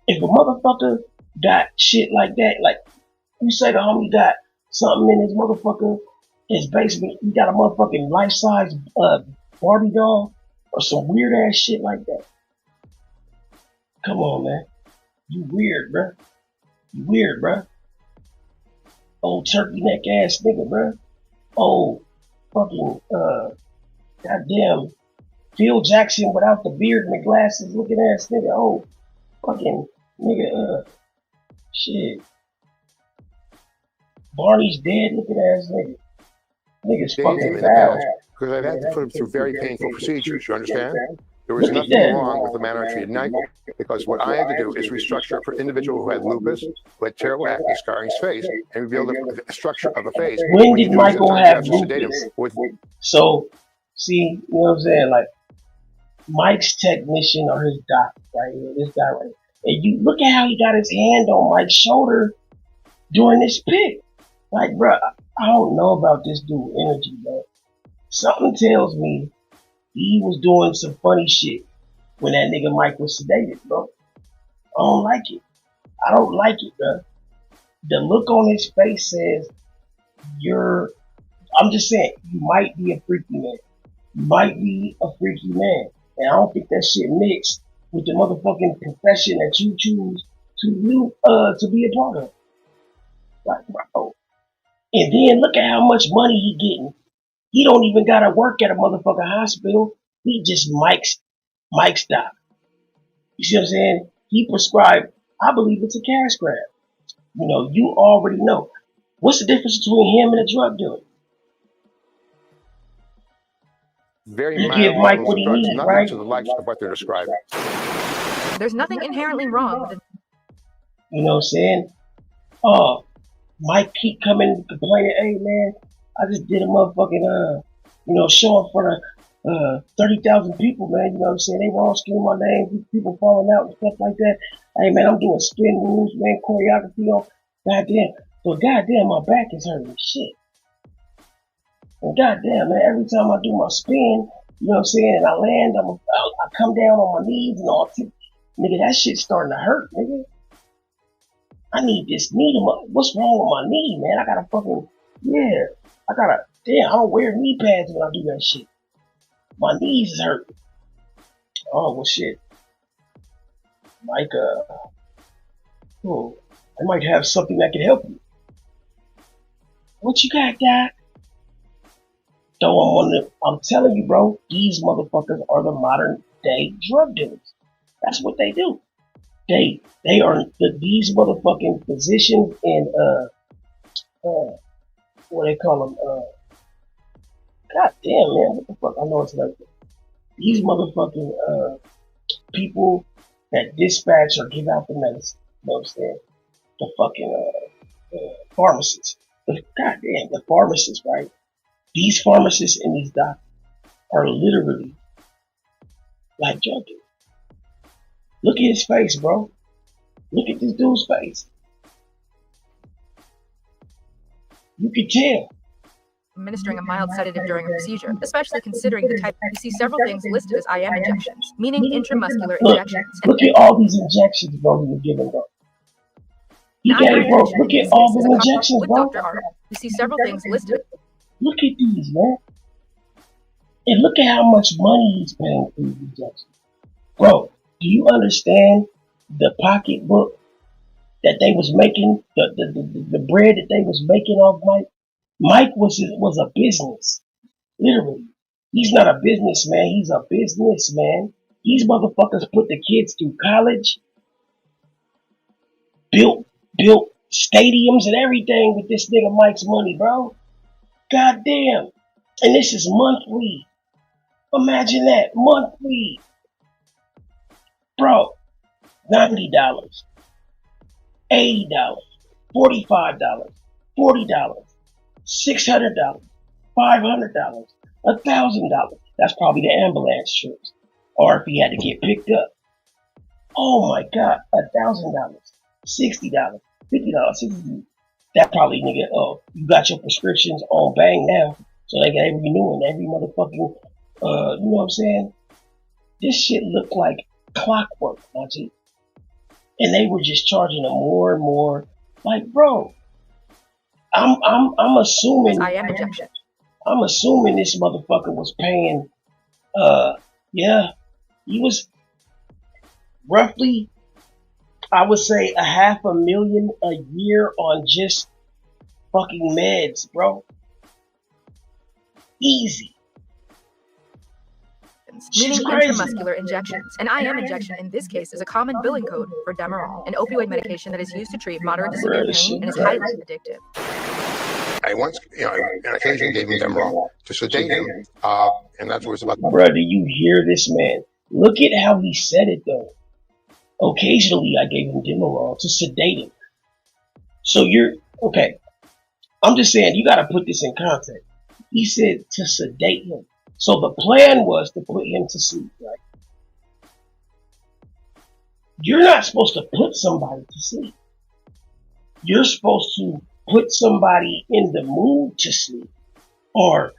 If a motherfucker got shit like that, like you say the homie got something in his motherfucker, his basement, he got a motherfucking life-size Barbie doll or some weird ass shit like that. Come on, man. You weird, bruh. You weird, bruh. Old turkey neck ass nigga, bruh. Oh, fucking, goddamn Phil Jackson without the beard and the glasses looking ass nigga. Oh, fucking nigga, shit. Barney's dead looking ass nigga. Nigga's fucking foul. because I'd have to put him through very painful procedures. You understand? There was Look at nothing that. wrong with the manner I treated Michael, because what I had to do is restructure for an individual who had lupus, who had terrible acne scarring his face, and reveal the structure of the face. When did Michael sometimes have you have to sedate him lupus? with So, see, you know what I'm saying? Like, Mike's technician or his doctor, right here, this guy right here. And you look at how he got his hand on Mike's shoulder during this pick. Like, bro, I don't know about this dude energy, bro. Something tells me he was doing some funny shit when that nigga Mike was sedated, bro. I don't like it. I don't like it, bro. The look on his face says I'm just saying, you might be a freaky man. You might be a freaky man. And I don't think that shit mixed with the motherfucking profession that you choose to be a part of. Like, bro. And then look at how much money he getting. He don't even gotta work at a motherfucking hospital. He just Mike's doc. You see what I'm saying? He prescribed, I believe it's a cash grab. You know, you already know. What's the difference between him and a drug dealer? very You mild give Mike levels what of he drugs, needs, nothing right? to the likes of what they're describing. There's nothing inherently wrong with it. You know what I'm saying? Oh, Mike keep coming complaining, hey man, I just did a motherfucking show in front of 30,000 people, man. You know what I'm saying? They were all screaming my name, people falling out and stuff like that. Hey man, I'm doing spin moves, man, choreography on goddamn. So goddamn my back is hurting shit. And goddamn man, every time I do my spin, you know what I'm saying, and I land, I come down on my knees and all nigga, that shit's starting to hurt, nigga. I need this knee to what's wrong with my knee, man? I gotta I don't wear knee pads when I do that shit. My knees is hurting. Oh, well shit. Mike, I might have something that can help you. What you got, Doc? I'm telling you, bro, these motherfuckers are the modern day drug dealers. That's what they do. They are these motherfucking physicians and what they call them, god damn man, what the fuck? I know it's like these motherfucking people that dispatch or give out the medicine. You know what I'm saying? The fucking pharmacists. The pharmacists, right? These pharmacists and these doctors are literally like drug dealers. Look at his face, bro. Look at this dude's face. You can tell. Administering a mild sedative during a procedure, especially considering the type. You see several things listed as IM injections, meaning intramuscular injections. Look at all these injections, bro, he was giving, bro. Look at all the injections, bro. You see several things listed. Look at these, man. And look at how much money he's paying for these injections. Bro, do you understand the pocketbook that they was making, the bread that they was making off Mike? Mike was a business. Literally. He's not a businessman, he's a businessman. These motherfuckers put the kids through college, built stadiums and everything with this nigga Mike's money, bro. God damn. And this is monthly. Imagine that. Monthly. Bro. $90. $80. $45. $40. $600. $500. $1,000. That's probably the ambulance trips. Or if he had to get picked up. Oh my God. $1,000. $60. $50. That probably, nigga, you got your prescriptions on bang now. So they got every renewing, every motherfucking, you know what I'm saying? This shit looked like clockwork, my G. And they were just charging them more and more. Like, bro, I'm assuming. I'm assuming this motherfucker was paying. He was roughly, I would say, $500,000 a year on just fucking meds, bro. Easy. Meaning intramuscular injections. An IM injection in this case is a common billing code for Demerol, an opioid medication that is used to treat moderate to severe pain and is highly addictive. I once, an occasion gave him Demerol to sedate him, and that's what it's about. Brother, you hear this man? Look at how he said it though. Occasionally, I gave him Demerol to sedate him. So you're okay. I'm just saying you got to put this in context. He said to sedate him. So the plan was to put him to sleep, right? You're not supposed to put somebody to sleep. You're supposed to put somebody in the mood to sleep, or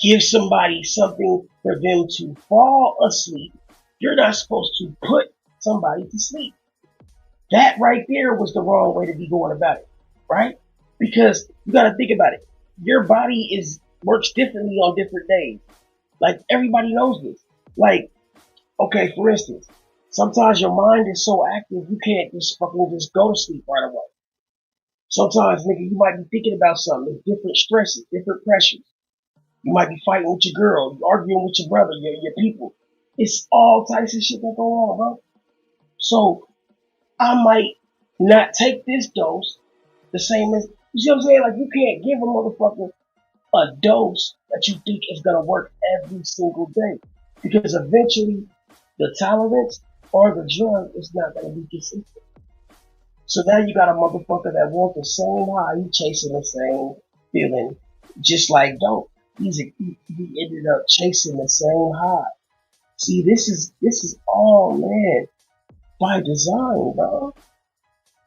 give somebody something for them to fall asleep. You're not supposed to put somebody to sleep. That right there was the wrong way to be going about it, right? Because you got to think about it. Your body works differently on different days. Like, everybody knows this. Like, okay, for instance, sometimes your mind is so active you can't just fucking just go to sleep right away. Sometimes, nigga, you might be thinking about something. There's different stresses, different pressures. You might be fighting with your girl, you arguing with your brother, your people. It's all types of shit that go on, bro. So I might not take this dose the same as, you see what I'm saying? Like, you can't give a motherfucker a dose that you think is gonna work every single day, because eventually the tolerance or the drug is not gonna be consistent. So now you got a motherfucker that wants the same high, he chasing the same feeling, just like dope. He ended up chasing the same high. See, this is all, man, by design, bro.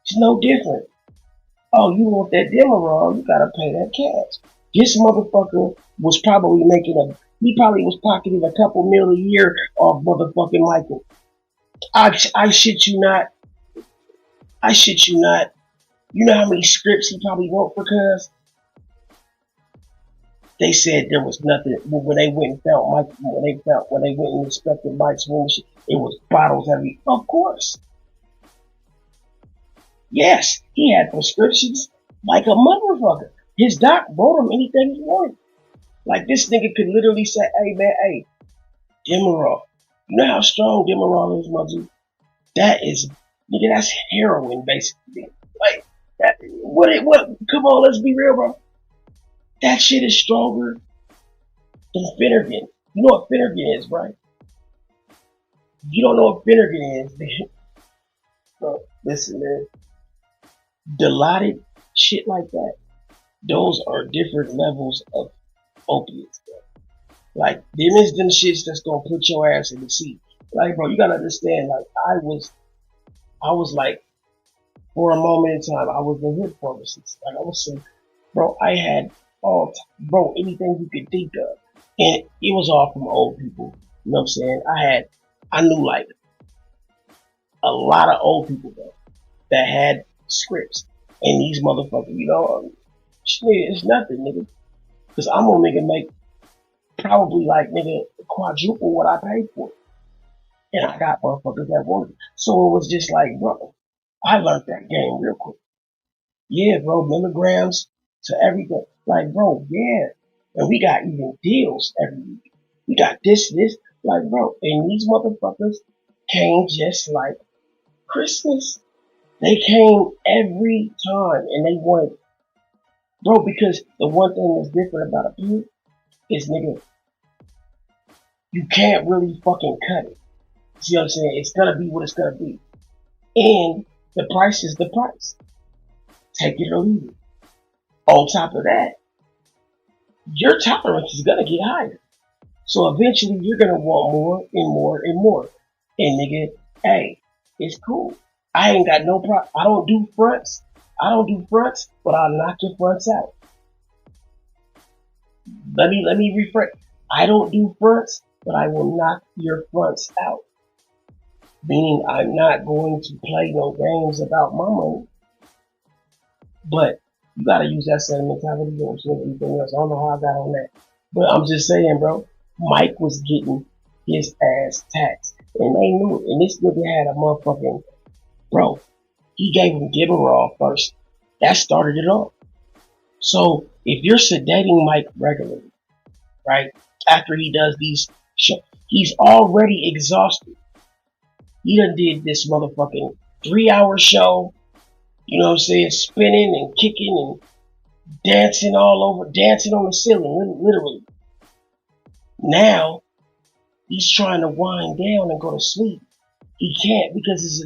It's no different. Oh, you want that Demerol, you gotta pay that cash. This motherfucker was probably he probably was pocketing a couple mil a year off motherfucking Michael. I shit you not. I shit you not. You know how many scripts he probably wrote for Cuz? They said there was nothing when they went and felt Mike. When they went and inspected Mike's room, it was bottles every. Of course, yes, he had prescriptions like a motherfucker. His doc wrote him anything he wanted. Like, this nigga could literally say, "Hey man, hey, Demerol. You know how strong Demerol is, Muggsy? That is, nigga, that's heroin basically. Like that. What? Come on, let's be real, bro. That shit is stronger than Finnegan. You know what Finnegan is, right? You don't know what Finnegan is, man. Bro, listen, man. Dilaudid shit like that, those are different levels of opiates, bro. Like, them is them shits that's gonna put your ass in the seat. Like, bro, you gotta understand, like, I was like, for a moment in time, I was a hip pharmacist. Like, I was saying, bro, I had anything you could think of. And it was all from old people. You know what I'm saying? I knew like a lot of old people, bro, that had scripts. And these motherfuckers, shit, it's nothing, nigga. Cause I'm gonna make probably like, nigga, quadruple what I paid for it. And I got motherfuckers that wanted it. So it was just like, bro, I learned that game real quick. Yeah, bro, milligrams to everything. Like, bro, yeah. And we got even deals every week. We got this. Like, bro, and these motherfuckers came just like Christmas. They came every time and they wanted, bro, because the one thing that's different about a pig is, nigga, you can't really fucking cut it. See what I'm saying? It's gonna be what it's gonna be. And the price is the price. Take it or leave it. On top of that, your tolerance is gonna get higher. So eventually you're gonna want more and more and more. And nigga, hey, it's cool. I ain't got no problem. I don't do fronts, but I'll knock your fronts out. Let me rephrase. I don't do fronts, but I will knock your fronts out. Meaning I'm not going to play no games about my money. But you gotta use that same mentality on everything else. I don't know how I got on that. But I'm just saying, bro, Mike was getting his ass taxed. And they knew it. And this nigga had a motherfucking, bro, he gave him Demerol first. That started it off. So if you're sedating Mike regularly, right, after he does these shows, he's already exhausted. He done did this motherfucking 3-hour show, you know what I'm saying, spinning and kicking and dancing all over, dancing on the ceiling, literally. Now, he's trying to wind down and go to sleep. He can't because his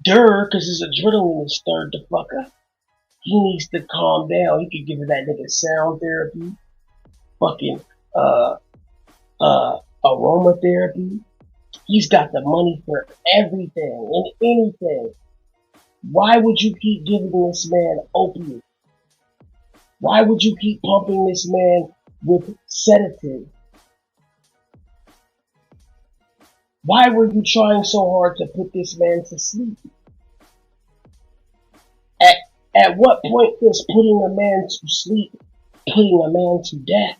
adrenaline is stirred the fuck up. He needs to calm down. He could give that nigga sound therapy, fucking aromatherapy. He's got the money for everything and anything. Why would you keep giving this man opiates? Why would you keep pumping this man with sedative? Why were you trying so hard to put this man to sleep? At what point does putting a man to sleep putting a man to death?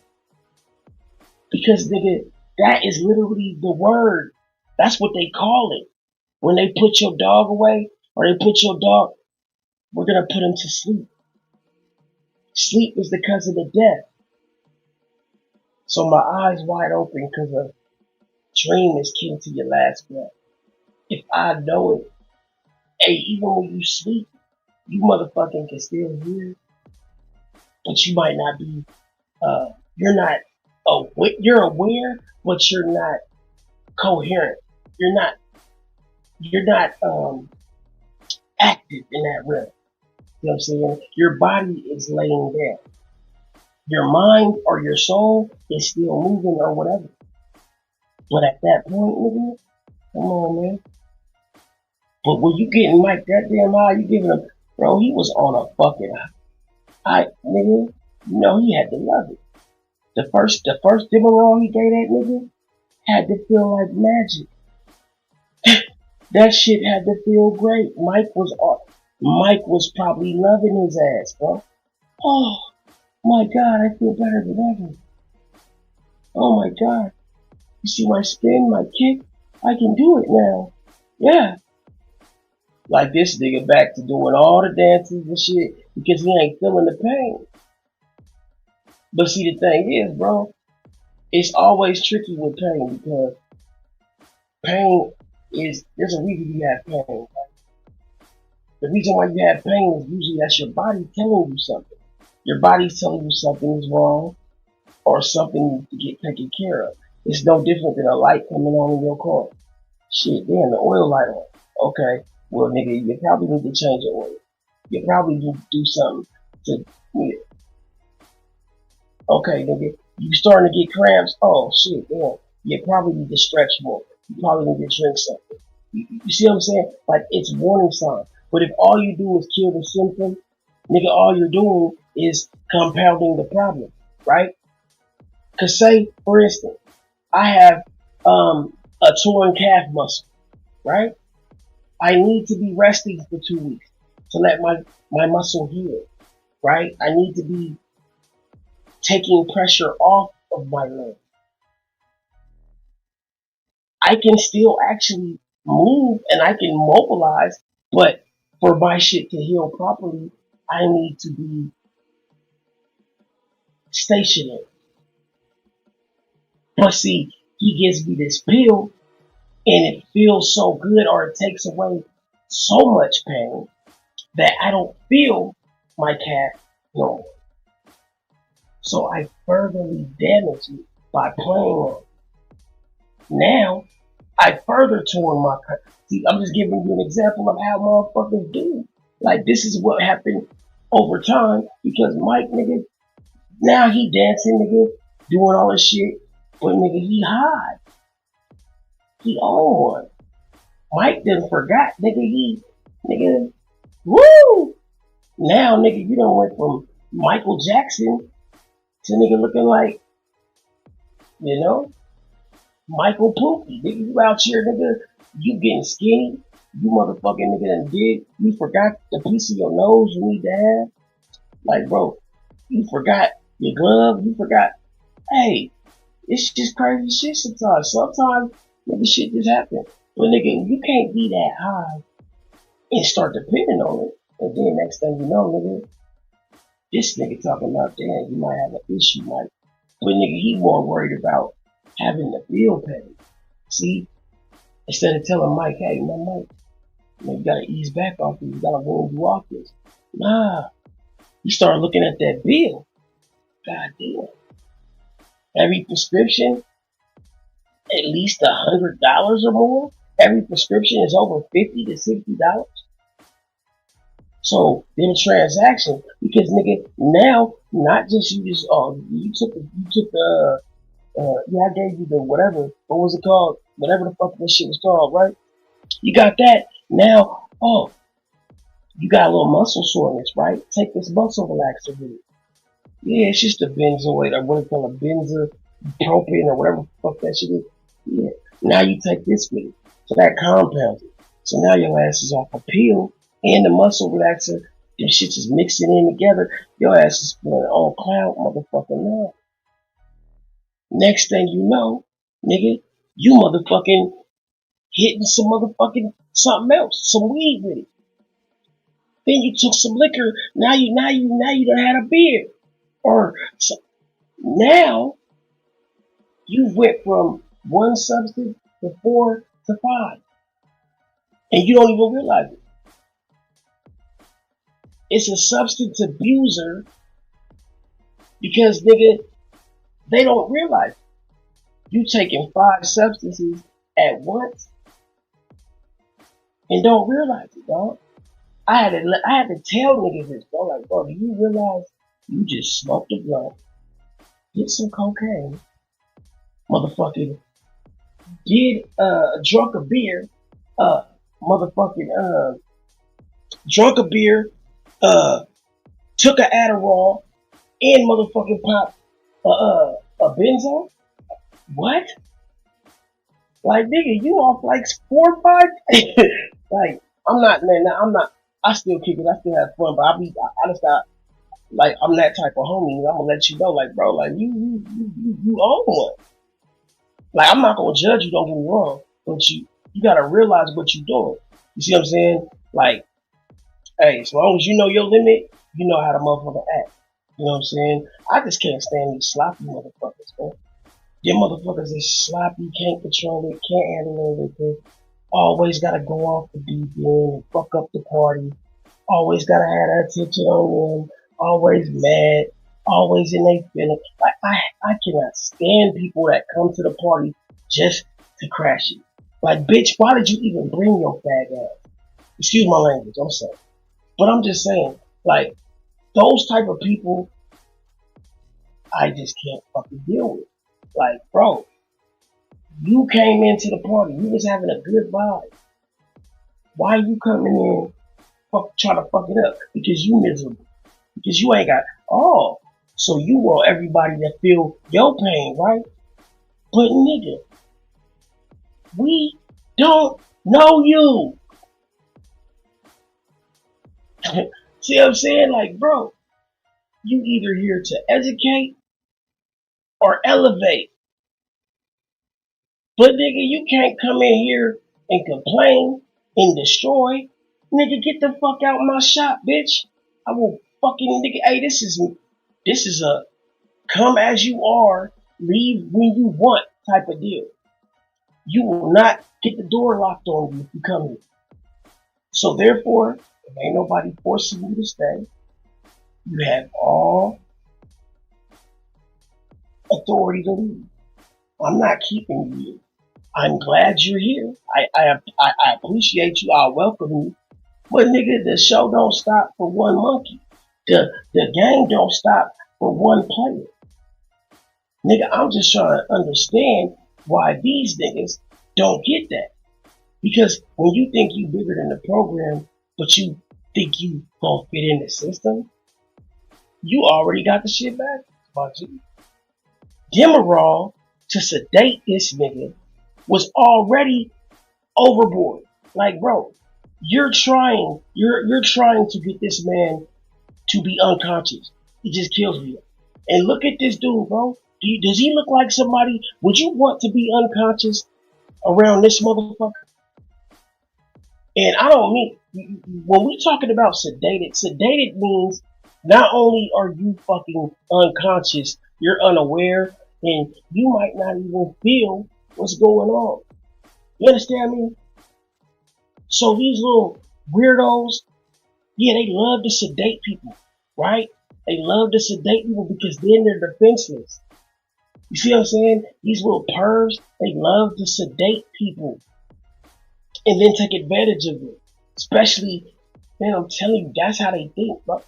Because nigga, that is literally the word. That's what they call it. When they put your dog away, or they put your dog, we're gonna put him to sleep. Sleep is the cause of the death. So my eyes wide open because a dream is kin to your last breath. If I know it, hey, even when you sleep, you motherfucking can still hear, but you might not be, you're not, you're aware, but you're not coherent. You're not active in that realm. You know what I'm saying? Your body is laying down. Your mind or your soul is still moving or whatever. But at that point, nigga, come on, man. But when you getting Mike that damn high, you giving him, bro, he was on a fucking high. Nigga, you know he had to love it. The first Demerol he gave that nigga had to feel like magic. That shit had to feel great. Mike was probably loving his ass, bro. Oh my God, I feel better than ever. Oh my God. You see my spin, my kick? I can do it now. Yeah. Like this nigga back to doing all the dances and shit because he ain't feeling the pain. But see, the thing is, bro, it's always tricky with pain because there's a reason you have pain. Right? The reason why you have pain is usually that's your body telling you something. Your body's telling you something is wrong or something needs to get taken care of. It's no different than a light coming on in your car. Shit, damn, the oil light on. Okay, well, nigga, you probably need to change the oil. You probably need to do something to, okay, nigga, you starting to get cramps. Oh, shit, damn, you probably need to stretch more. You probably need to drink something. You see what I'm saying? Like, it's warning signs. But if all you do is kill the symptom, nigga, all you're doing is compounding the problem, right? Cause say, for instance, I have a torn calf muscle, right? I need to be resting for 2 weeks to let my muscle heal, right? I need to be taking pressure off of my leg. I can still actually move and I can mobilize, but for my shit to heal properly, I need to be stationary. But see, he gives me this pill and it feels so good or it takes away so much pain that I don't feel my calf no more. So I furtherly damage it by playing on it. Now, I further torn my cut. See, I'm just giving you an example of how motherfuckers do. Like, this is what happened over time because Mike, nigga, now he dancing, nigga, doing all this shit, but nigga, he high. He on one. Mike done forgot, nigga, woo! Now, nigga, you done went from Michael Jackson to nigga looking like, you know, Michael Pookie. Nigga, you out here, nigga, you getting skinny. You motherfucking nigga done did. You forgot the piece of your nose you need to have. Like, bro, you forgot your glove. You forgot. Hey, it's just crazy shit sometimes. Sometimes, nigga, shit just happen. But nigga, you can't be that high and start depending on it. And then next thing you know, nigga, this nigga talking about, damn, you might have an issue, Mike. But nigga, he more worried about having the bill paid. See? Instead of telling Mike, hey, man, Mike, you gotta ease back off this. You gotta roll you off this. Nah. You start looking at that bill. God damn. Every prescription, at least $100 or more. Every prescription is over $50 to $60. So them transactions, because nigga, now not just you just I gave you the whatever, what was it called? Whatever the fuck this shit was called, right? You got that. Now, you got a little muscle soreness, right? Take this muscle relaxer with it. Yeah, it's just a benzoate, or what they call a benzopropane, or whatever the fuck that shit is. Yeah. Now you take this with it. So that compounds it. So now your ass is off a pill and the muscle relaxer. Them shits is mixing in together. Your ass is feeling on cloud, motherfucker now. Next thing you know, nigga, you motherfucking hitting some motherfucking something else, some weed with it. Then you took some liquor. Now you done had a beer, or so, now you went from one substance to 4 to 5, and you don't even realize it. It's a substance abuser because nigga, they don't realize it. You taking 5 substances at once and don't realize it, dog. I had to tell niggas this, bro. Like, bro, do you realize you just smoked a blunt, get some cocaine, motherfucking drunk a beer, drunk a beer, took an Adderall, and motherfucking popped a benzo? What? Like, nigga, you off like 4 or 5? Like, I'm not. I still kick it. I still have fun, but I just got, like, I'm that type of homie. I'm gonna let you know, like, bro, like, you own one. Like, I'm not gonna judge you, don't get me wrong, but you gotta realize what you're doing. You see what I'm saying? Like, hey, as long as you know your limit, you know how to motherfucker act. You know what I'm saying? I just can't stand these sloppy motherfuckers, man. Them motherfuckers is sloppy, can't control it, can't handle everything. Always gotta go off the deep end and fuck up the party. Always gotta have that attention on them. Always mad. Always in their feelings. Like, I cannot stand people that come to the party just to crash it. Like, bitch, why did you even bring your fag ass? Excuse my language, I'm sorry. But I'm just saying, like, those type of people, I just can't fucking deal with. Like, bro, you came into the party, you was having a good vibe. Why you coming in trying to fuck it up? Because you miserable. Because you ain't got, so you want everybody to feel your pain, right? But nigga, we don't know you. See what I'm saying? Like, bro, you either here to educate or elevate. But nigga, you can't come in here and complain and destroy. Nigga, get the fuck out my shop, bitch. I will fucking nigga. Hey, this is a come as you are, leave when you want type of deal. You will not get the door locked on you if you come here. So therefore, if ain't nobody forcing you to stay, you have all authority to leave. I'm not keeping you here. I'm glad you're here. I appreciate you. I welcome you. But nigga, the show don't stop for one monkey. The game don't stop for one player. Nigga, I'm just trying to understand why these niggas don't get that. Because when you think you bigger than the program, but you think you gonna fit in the system, you already got the shit back. Demerol to sedate this nigga was already overboard. Like, bro, you're trying to get this man to be unconscious. It just kills me. And look at this dude, bro. Does he look like somebody? Would you want to be unconscious around this motherfucker? And I don't mean, when we talking about sedated means not only are you fucking unconscious, you're unaware, and you might not even feel what's going on. You understand me? So these little weirdos, yeah, they love to sedate people. right? They love to sedate people because then they're defenseless. You see what I'm saying? These little pervs, they love to sedate people and then take advantage of them. Especially, man, I'm telling you, that's how they think, bro.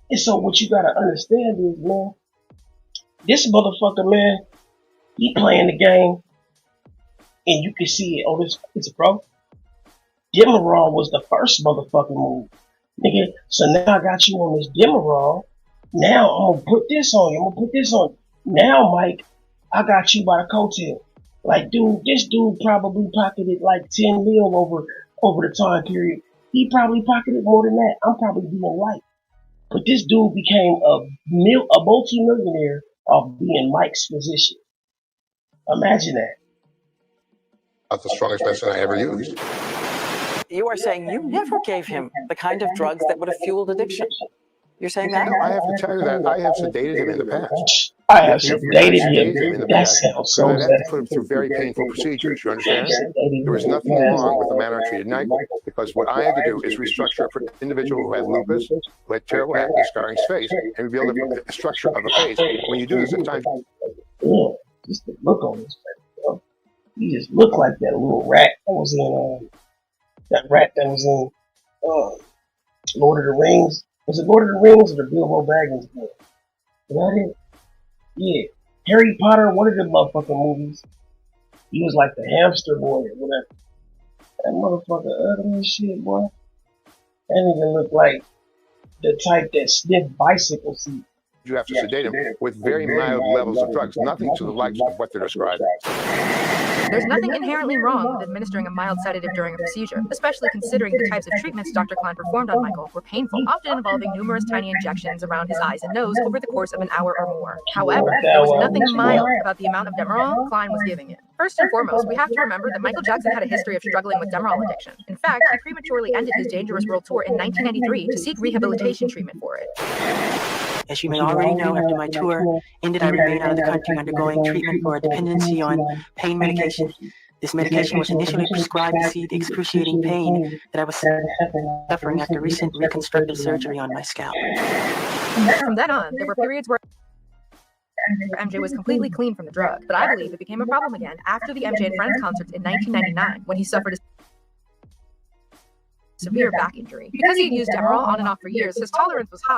And so what you gotta understand is, man, this motherfucker, man, he playing the game, and you can see it on this picture, bro. Demerol was the first motherfucking move, nigga. So now I got you on this Demerol. Now I'm gonna put this on you. I'm gonna put this on. Now, Mike, I got you by the coattail. Like, dude, this dude probably pocketed like 10 mil over the time period. He probably pocketed more than that. I'm probably being light. But this dude became a multi-millionaire off being Mike's physician. Imagine that. That's the strongest medicine I ever used. You are saying you never gave him the kind of drugs that would have fueled addiction. You're saying that? No, I have to tell you that I have sedated him in the past. I have sedated him in the That past sounds because so I'd have to put him through very painful procedures. You understand? There was nothing wrong with the manner I treated Michael because what I had to do is restructure for an individual who had lupus, who had terrible acne scarring his face, and reveal the structure of a face. When you do this, at times. Yeah, just the look on his face, bro. He just looked like that little rat that was in Lord of the Rings. Was it Lord of the Rings or the Bilbo Baggins book? Is that it? Yeah. Harry Potter, one of the motherfucking movies. He was like the hamster boy or whatever. That motherfucker ugly as shit, boy. That nigga look like the type that sniffed bicycle seat. You have to sedate him with very mild levels of drugs, nothing to the likes of what they're describing. There's nothing inherently wrong with administering a mild sedative during a procedure, especially considering the types of treatments Dr. Klein performed on Michael were painful, often involving numerous tiny injections around his eyes and nose over the course of an hour or more. However, there was nothing mild about the amount of Demerol Klein was giving it. First and foremost, we have to remember that Michael Jackson had a history of struggling with Demerol addiction. In fact, he prematurely ended his Dangerous World Tour in 1993 to seek rehabilitation treatment for it. As you may already know, after my tour ended, I remained out of the country undergoing treatment for a dependency on pain medication. This medication was initially prescribed to soothe the excruciating pain that I was suffering after recent reconstructive surgery on my scalp. From then on, there were periods where MJ was completely clean from the drug, but I believe it became a problem again after the MJ and Friends concerts in 1999 when he suffered a severe back injury. Because he had used Demerol on and off for years, his tolerance was high,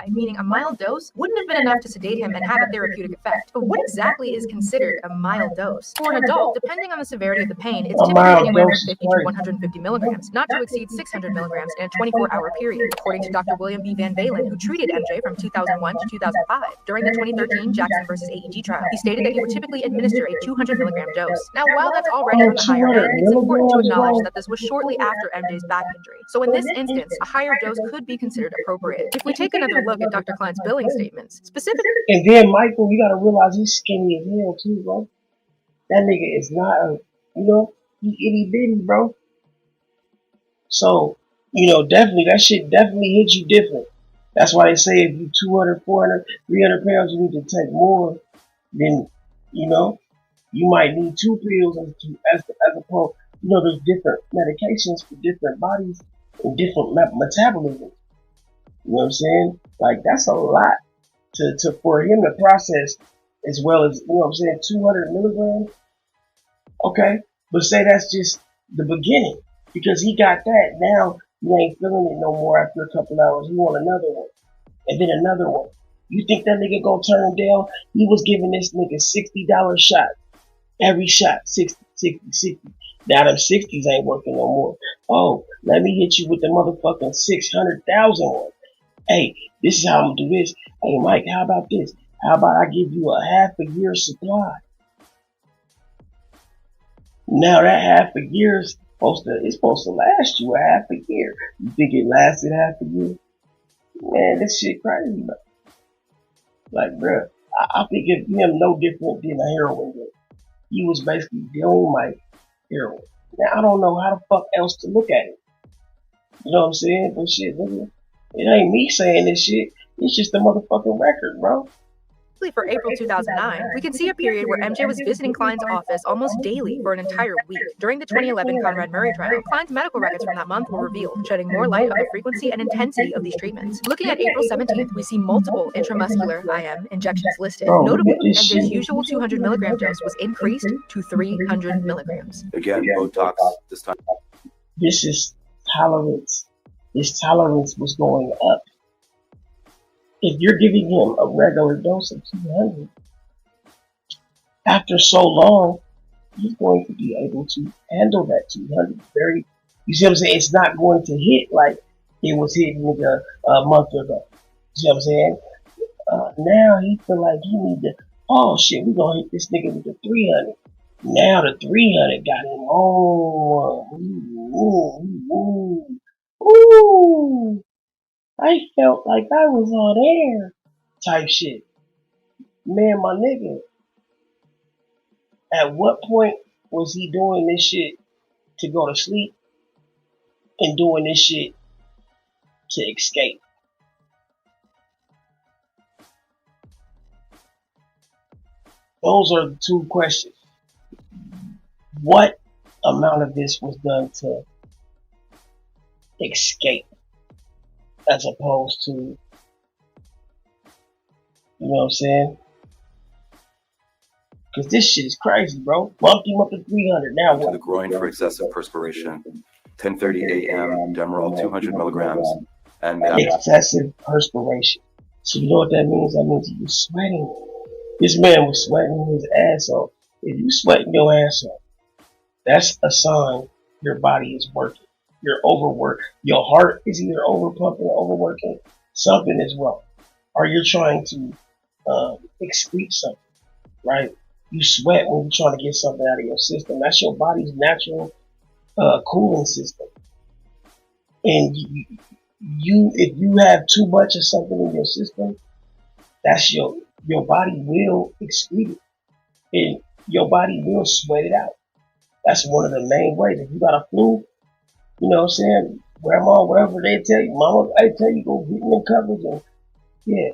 meaning a mild dose wouldn't have been enough to sedate him and have a therapeutic effect. But what exactly is considered a mild dose? For an adult, depending on the severity of the pain, it's typically anywhere from 50 to 150 milligrams, not to exceed 600 milligrams in a 24-hour period, according to Dr. William B. Van Valen, who treated MJ from 2001 to 2005. During the 2013 Jackson versus AEG trial, he stated that he would typically administer a 200 milligram dose. Now, while that's already on the higher end, it's important to acknowledge that this was shortly after MJ's back injury. So in this instance, a higher dose could be considered appropriate. If we take another look at Dr. Klein's billing statements, specifically. And then Michael, you gotta realize he's skinny as hell too, bro. That nigga is not a, he itty bitty, bro. So, definitely, that shit definitely hits you different. That's why they say if you 200, 400, 300 pounds, you need to take more than, you might need 2 pills as opposed, there's different medications for different bodies and different metabolisms. You know what I'm saying? Like, that's a lot to for him to process, as well as, 200 milligrams. Okay, but say that's just the beginning, because he got that. Now you ain't feeling it no more after a couple hours. You want another one, and then another one. You think that nigga gonna turn him down? He was giving this nigga $60 shot. Every shot, 60, 60, 60. Now them 60s ain't working no more. Oh, let me hit you with the motherfucking 600,000 one. Hey, this is how I'm gonna do this. Hey, Mike, how about this? How about I give you a half a year supply? Now that half a year is supposed to last you a half a year. You think it lasted half a year? Man, this shit crazy, bro. Like, bruh, I think of him no different than a heroin addict. He was basically dealing like heroin. Now I don't know how the fuck else to look at it. You know what I'm saying? But shit, nigga. It ain't me saying this shit. It's just the motherfucking record, bro. For April 2009, we can see a period where MJ was visiting Klein's office almost daily for an entire week. During the 2011 Conrad Murray trial, Klein's medical records from that month were revealed, shedding more light on the frequency and intensity of these treatments. Looking at April 17th, we see multiple intramuscular IM injections listed. Notably, MJ's usual 200 milligram dose was increased to 300 milligrams. Again, Botox this time. This is tolerance. His tolerance was going up. If you're giving him a regular dose of 200, after so long, he's going to be able to handle that 200 very, you see what I'm saying? It's not going to hit like it was hitting a month ago. You see what I'm saying? Now he feel like he need to, oh shit, we're going to hit this nigga with the 300. Now the 300 got him. Ooh. I felt like I was on air type shit. Man, my nigga, at what point was he doing this shit to go to sleep and doing this shit to escape? Those are the two questions. What amount of this was done to escape as opposed to, you know what I'm saying? Because this shit is crazy, bro. Bumped him up to 300. Now what? To the groin for excessive perspiration. 10:30 a.m. Demerol 200 milligrams. And excessive perspiration. So you know what that means? That means he was sweating. This man was sweating his ass off. If you sweating your ass off, that's a sign your body is working. You're overworked. Your heart is either overpumping or overworking. Something is wrong. Or you're trying to excrete something, right? You sweat when you're trying to get something out of your system. That's your body's natural cooling system. And if you have too much of something in your system, that's your body will excrete it. And your body will sweat it out. That's one of the main ways. If you got a flu, you know what I'm saying? Grandma, whatever they tell you, mama, I tell you, go get in coverage and yeah,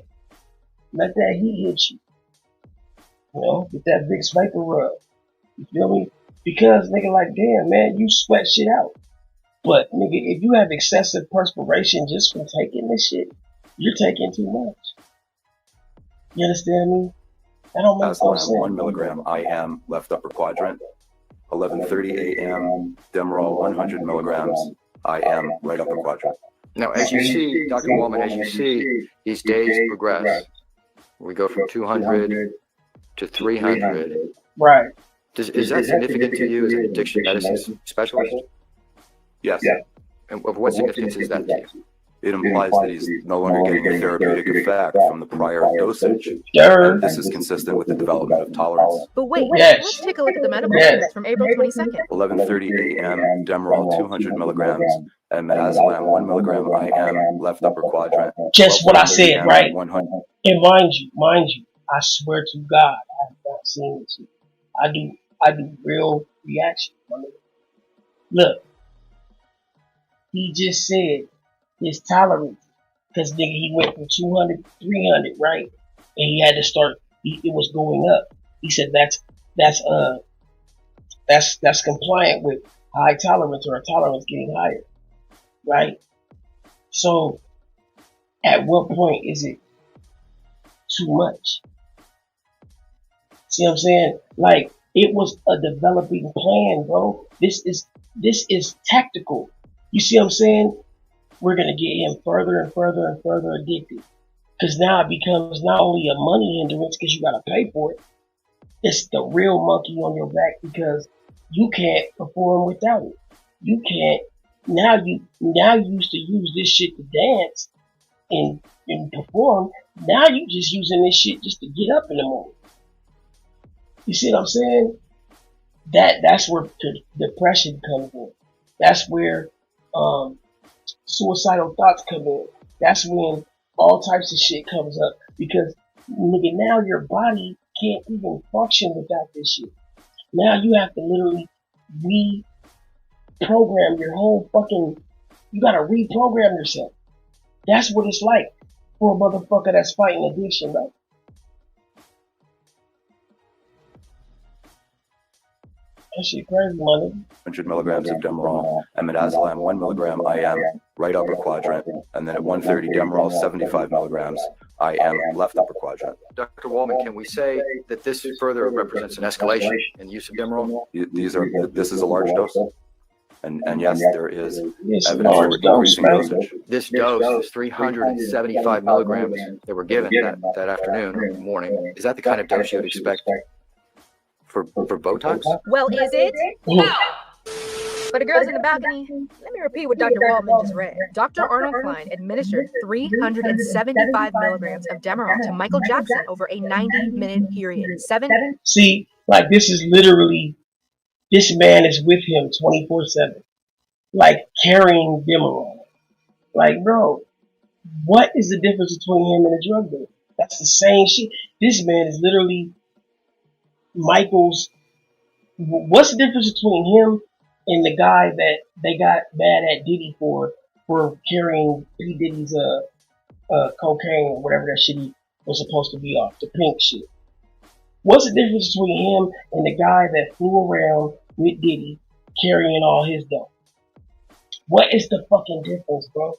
let that heat hit you. You know, get that big vapor rub. You feel me? Because nigga, like, damn, man, you sweat shit out. But nigga, if you have excessive perspiration just from taking this shit, you're taking too much. You understand me? That don't make no sense. 1 milligram IM left upper quadrant. 11:30 a.m. Demerol 100 milligrams IM right upper quadrant. Now, as you see, Dr. Wallman, as you see, these days progress. We go from 200 to 300. Right. Is that significant to you as an addiction medicine specialist? Yes. And of what significance is that to you? It implies that he's no longer getting a therapeutic effect from the prior dosage. Sure. And this is consistent with the development of tolerance. But wait, Yes. let's take a look at the medical records from April 22nd. 11:30 a.m. Demerol 200 milligrams and midazolam 1 milligram IM left upper quadrant. Just what I said, right? 100. And mind you, I swear to God, I have not seen this shit. I do real reaction. Look, he just said his tolerance, because nigga, he went from 200 to 300, right? And he had to start. It was going up. He said that's compliant with high tolerance or a tolerance getting higher, right? So, at what point is it too much? See what I'm saying? Like, it was a developing plan, bro. This is tactical. You see what I'm saying? We're gonna get him further and further and further addicted. Because now it becomes not only a money hindrance because you gotta pay for it. It's the real monkey on your back because you can't perform without it. You can't. Now you used to use this shit to dance and perform. Now you just using this shit just to get up in the morning. You see what I'm saying? That's where depression comes in. That's where suicidal thoughts come in. That's when all types of shit comes up because nigga, now your body can't even function without this shit. Now you have to literally reprogram your whole fucking. You gotta reprogram yourself. That's what it's like for a motherfucker that's fighting addiction, though. That shit crazy, money. 100 milligrams of Demerol, and midazolam 1 milligram IM, right upper quadrant, and then at 1:30 Demerol 75 milligrams IM, left upper quadrant. Dr. Wallman, can we say that this further represents an escalation in the use of Demerol? This is a large dose. And yes, there is It's a evidence for large dose, increasing man. dosage. This dose, this 375 milligrams that were given that afternoon or morning, is that the kind of dose you would expect for Botox? Well, is it? No! For the girls in the balcony, let me repeat what Dr. Waldman just read. Dr. Arnold Klein administered 375 milligrams of Demerol to Michael Jackson over a 90-minute period. See, like this is literally, this man is with him 24/7, like carrying Demerol. Like, bro, what is the difference between him and a drug dealer? That's the same shit. This man is literally Michael's. What's the difference between him and the guy that they got mad at Diddy for carrying P. Diddy's cocaine or whatever that shit he was supposed to be off, the pink shit? What's the difference between him and the guy that flew around with Diddy carrying all his dough? What is the fucking difference, bro?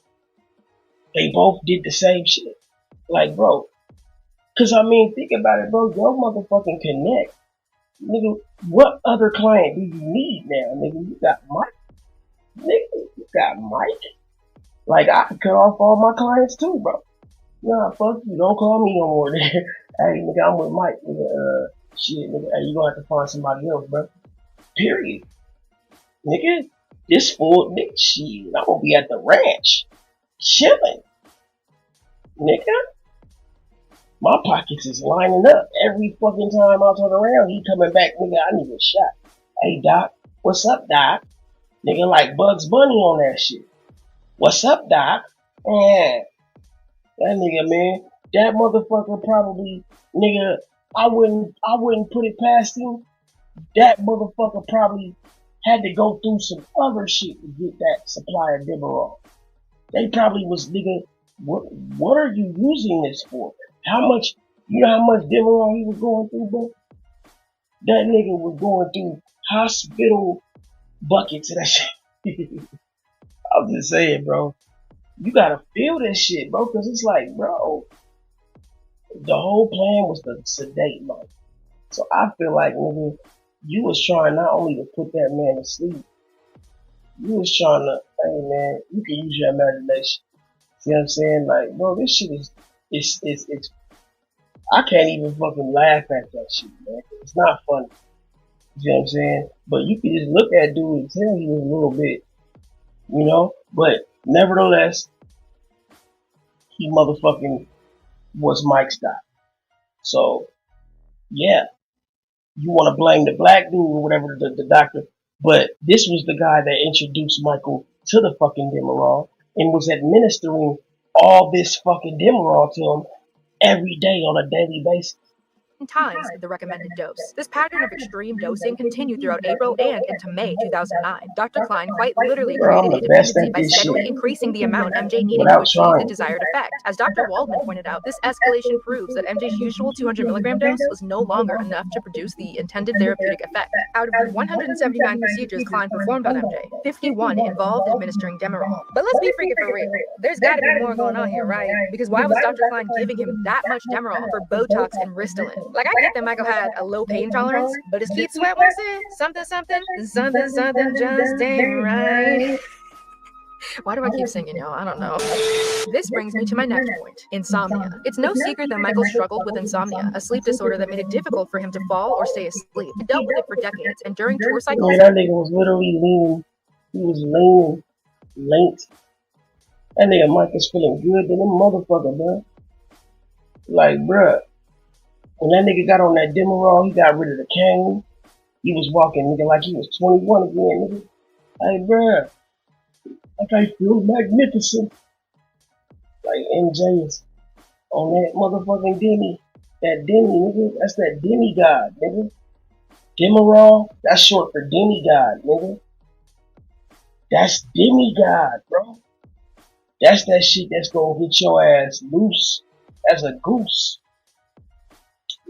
They both did the same shit. Like, bro. Cause I mean, think about it, bro. Your motherfucking connect. Nigga, what other client do you need now, nigga? You got Mike. Nigga, you got Mike. Like, I could cut off all my clients too, bro. Nah, fuck you. Don't call me no more. Hey, nigga, I'm with Mike. Nigga, shit, nigga. Hey, you gonna have to find somebody else, bro. Period. Nigga, this fool, nigga, shit. I'm gonna be at the ranch. Chilling. Nigga. My pockets is lining up. Every fucking time I turn around, he coming back, nigga, I need a shot. Hey, Doc. What's up, Doc? Nigga, like Bugs Bunny on that shit. What's up, Doc? Yeah. That nigga, man. That motherfucker probably, nigga, I wouldn't put it past him. That motherfucker probably had to go through some other shit to get that supply of Demerol. They probably was, nigga, what are you using this for? How much, you know how much Demerol he was going through, bro? That nigga was going through hospital buckets of that shit. I'm just saying, bro. You gotta feel this shit, bro, cause it's like, bro, the whole plan was to sedate Mike. So I feel like, nigga, you was trying not only to put that man to sleep, you was trying to, hey man, you can use your imagination. See what I'm saying? Like, bro, this shit is, it's I can't even fucking laugh at that shit, man. It's not funny. You know what I'm saying? But you can just look at dude and tell he was a little bit, you know? But nevertheless, he motherfucking was Mike's guy. So, yeah. You want to blame the black dude or whatever, the doctor. But this was the guy that introduced Michael to the fucking Demerol and was administering all this fucking Demerol to him every day on a daily basis. Times the recommended dose. This pattern of extreme dosing continued throughout April and into May 2009. Dr. Klein quite literally created a dependency by steadily increasing the amount MJ needed to achieve the desired effect. As Dr. Waldman pointed out, this escalation proves that MJ's usual 200 milligram dose was no longer enough to produce the intended therapeutic effect. Out of the 179 procedures Klein performed on MJ, 51 involved administering Demerol. But let's be freaking for real. There's got to be more going on here, right? Because why was Dr. Klein giving him that much Demerol for Botox and Ristylane? Like, I get that Michael had a low pain tolerance, but as Keith Sweat once said, something just ain't right. Why do I keep singing, y'all? I don't know. This brings me to my next point, insomnia. It's no secret that Michael struggled with insomnia, a sleep disorder that made it difficult for him to fall or stay asleep. He dealt with it for decades, and during tour cycles... Man, that nigga was literally leaning. He was late. That nigga Mike is feeling good than a motherfucker, bro. Like, bruh. When that nigga got on that Demerol, he got rid of the cane. He was walking, nigga, like he was 21 again, nigga. Hey, bruh. Like, I feel magnificent. Like, MJ is on that motherfucking Demi. That Demi, nigga. That's that demigod, nigga. Demerol, that's short for demigod, nigga. That's demigod, bro. That's that shit that's gonna get your ass loose as a goose.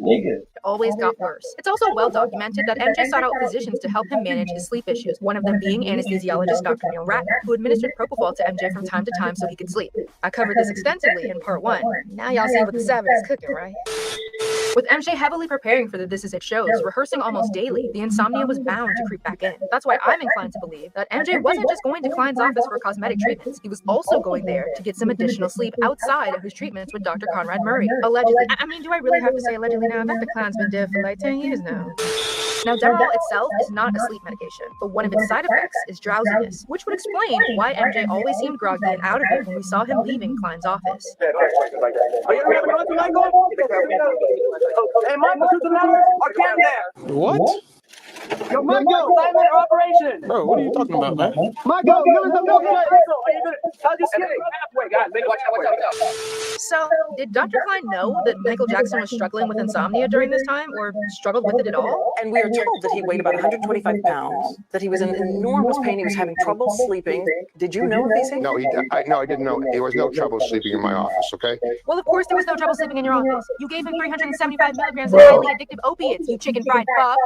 Nigga. It always got worse. It's also well documented that MJ sought out physicians to help him manage his sleep issues, one of them being anesthesiologist Dr. Neil Ratner, who administered propofol to MJ from time to time so he could sleep. I covered this extensively in part 1. Now y'all see what the savage is cooking, right? With MJ heavily preparing for the This Is It shows, rehearsing almost daily, the insomnia was bound to creep back in. That's why I'm inclined to believe that MJ wasn't just going to Klein's office for cosmetic treatments. He was also going there to get some additional sleep outside of his treatments with Dr. Conrad Murray. Allegedly. I mean, do I really have to say allegedly now? Dr. Klein's been dead for like 10 years now. Now, Demerol itself is not a sleep medication, but one of its side effects is drowsiness, which would explain why MJ always seemed groggy and out of it when we saw him leaving Klein's office. Hey, Michael, to the numbers or get there. What? Yo, Michael, 5-minute operation. Bro, what are you talking about, man? Michael, you're in the milk tray. Michael, are you good? I'll just skip halfway, guys. Watch out. So, did Dr. Klein know that Michael Jackson was struggling with insomnia during this time, or struggled with it at all? And we are told that he weighed about 125 pounds, that he was in enormous pain, he was having trouble sleeping. Did you know of these things? No, I didn't know. There was no trouble sleeping in my office, okay? Well, of course there was no trouble sleeping in your office. You gave him 375 milligrams of highly addictive opiates, you chicken fried fuck.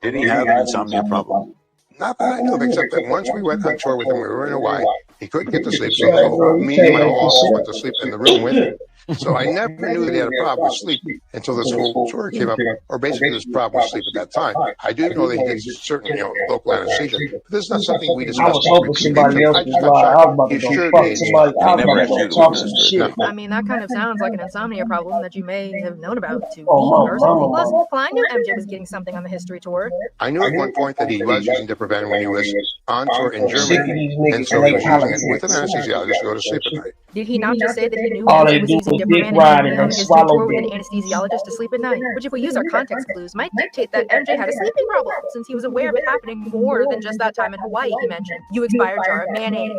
Did he have an insomnia problem? Not that I know of, except that once we went on tour with him, we were in Hawaii, he couldn't get to sleep, so me and my whole office went to sleep in the room with him. So I never knew that he had a problem with sleep until this whole tour came up, or basically this problem with sleep at that time. I do know that he did certain, local anesthesia, but this is not something we discussed. I was hoping somebody else was like, I was about to go fuck somebody. I was about to go talk some shit. I mean, that kind of sounds like an insomnia problem that you may have known about to me personally. Plus, Klein knew MJ was getting something on the history tour. I knew at one point that he was using Diprovan when he was on tour in Germany, and so he was using it with an anesthesiologist to go to sleep at night. Did he not just say that he knew MJ was using Diprovan on his tour with an anesthesiologist to sleep at night? Which, if we use our context clues, might dictate that MJ had a sleeping problem, since he was aware of it happening more than just that time in Hawaii he mentioned. You expired jar of mayonnaise.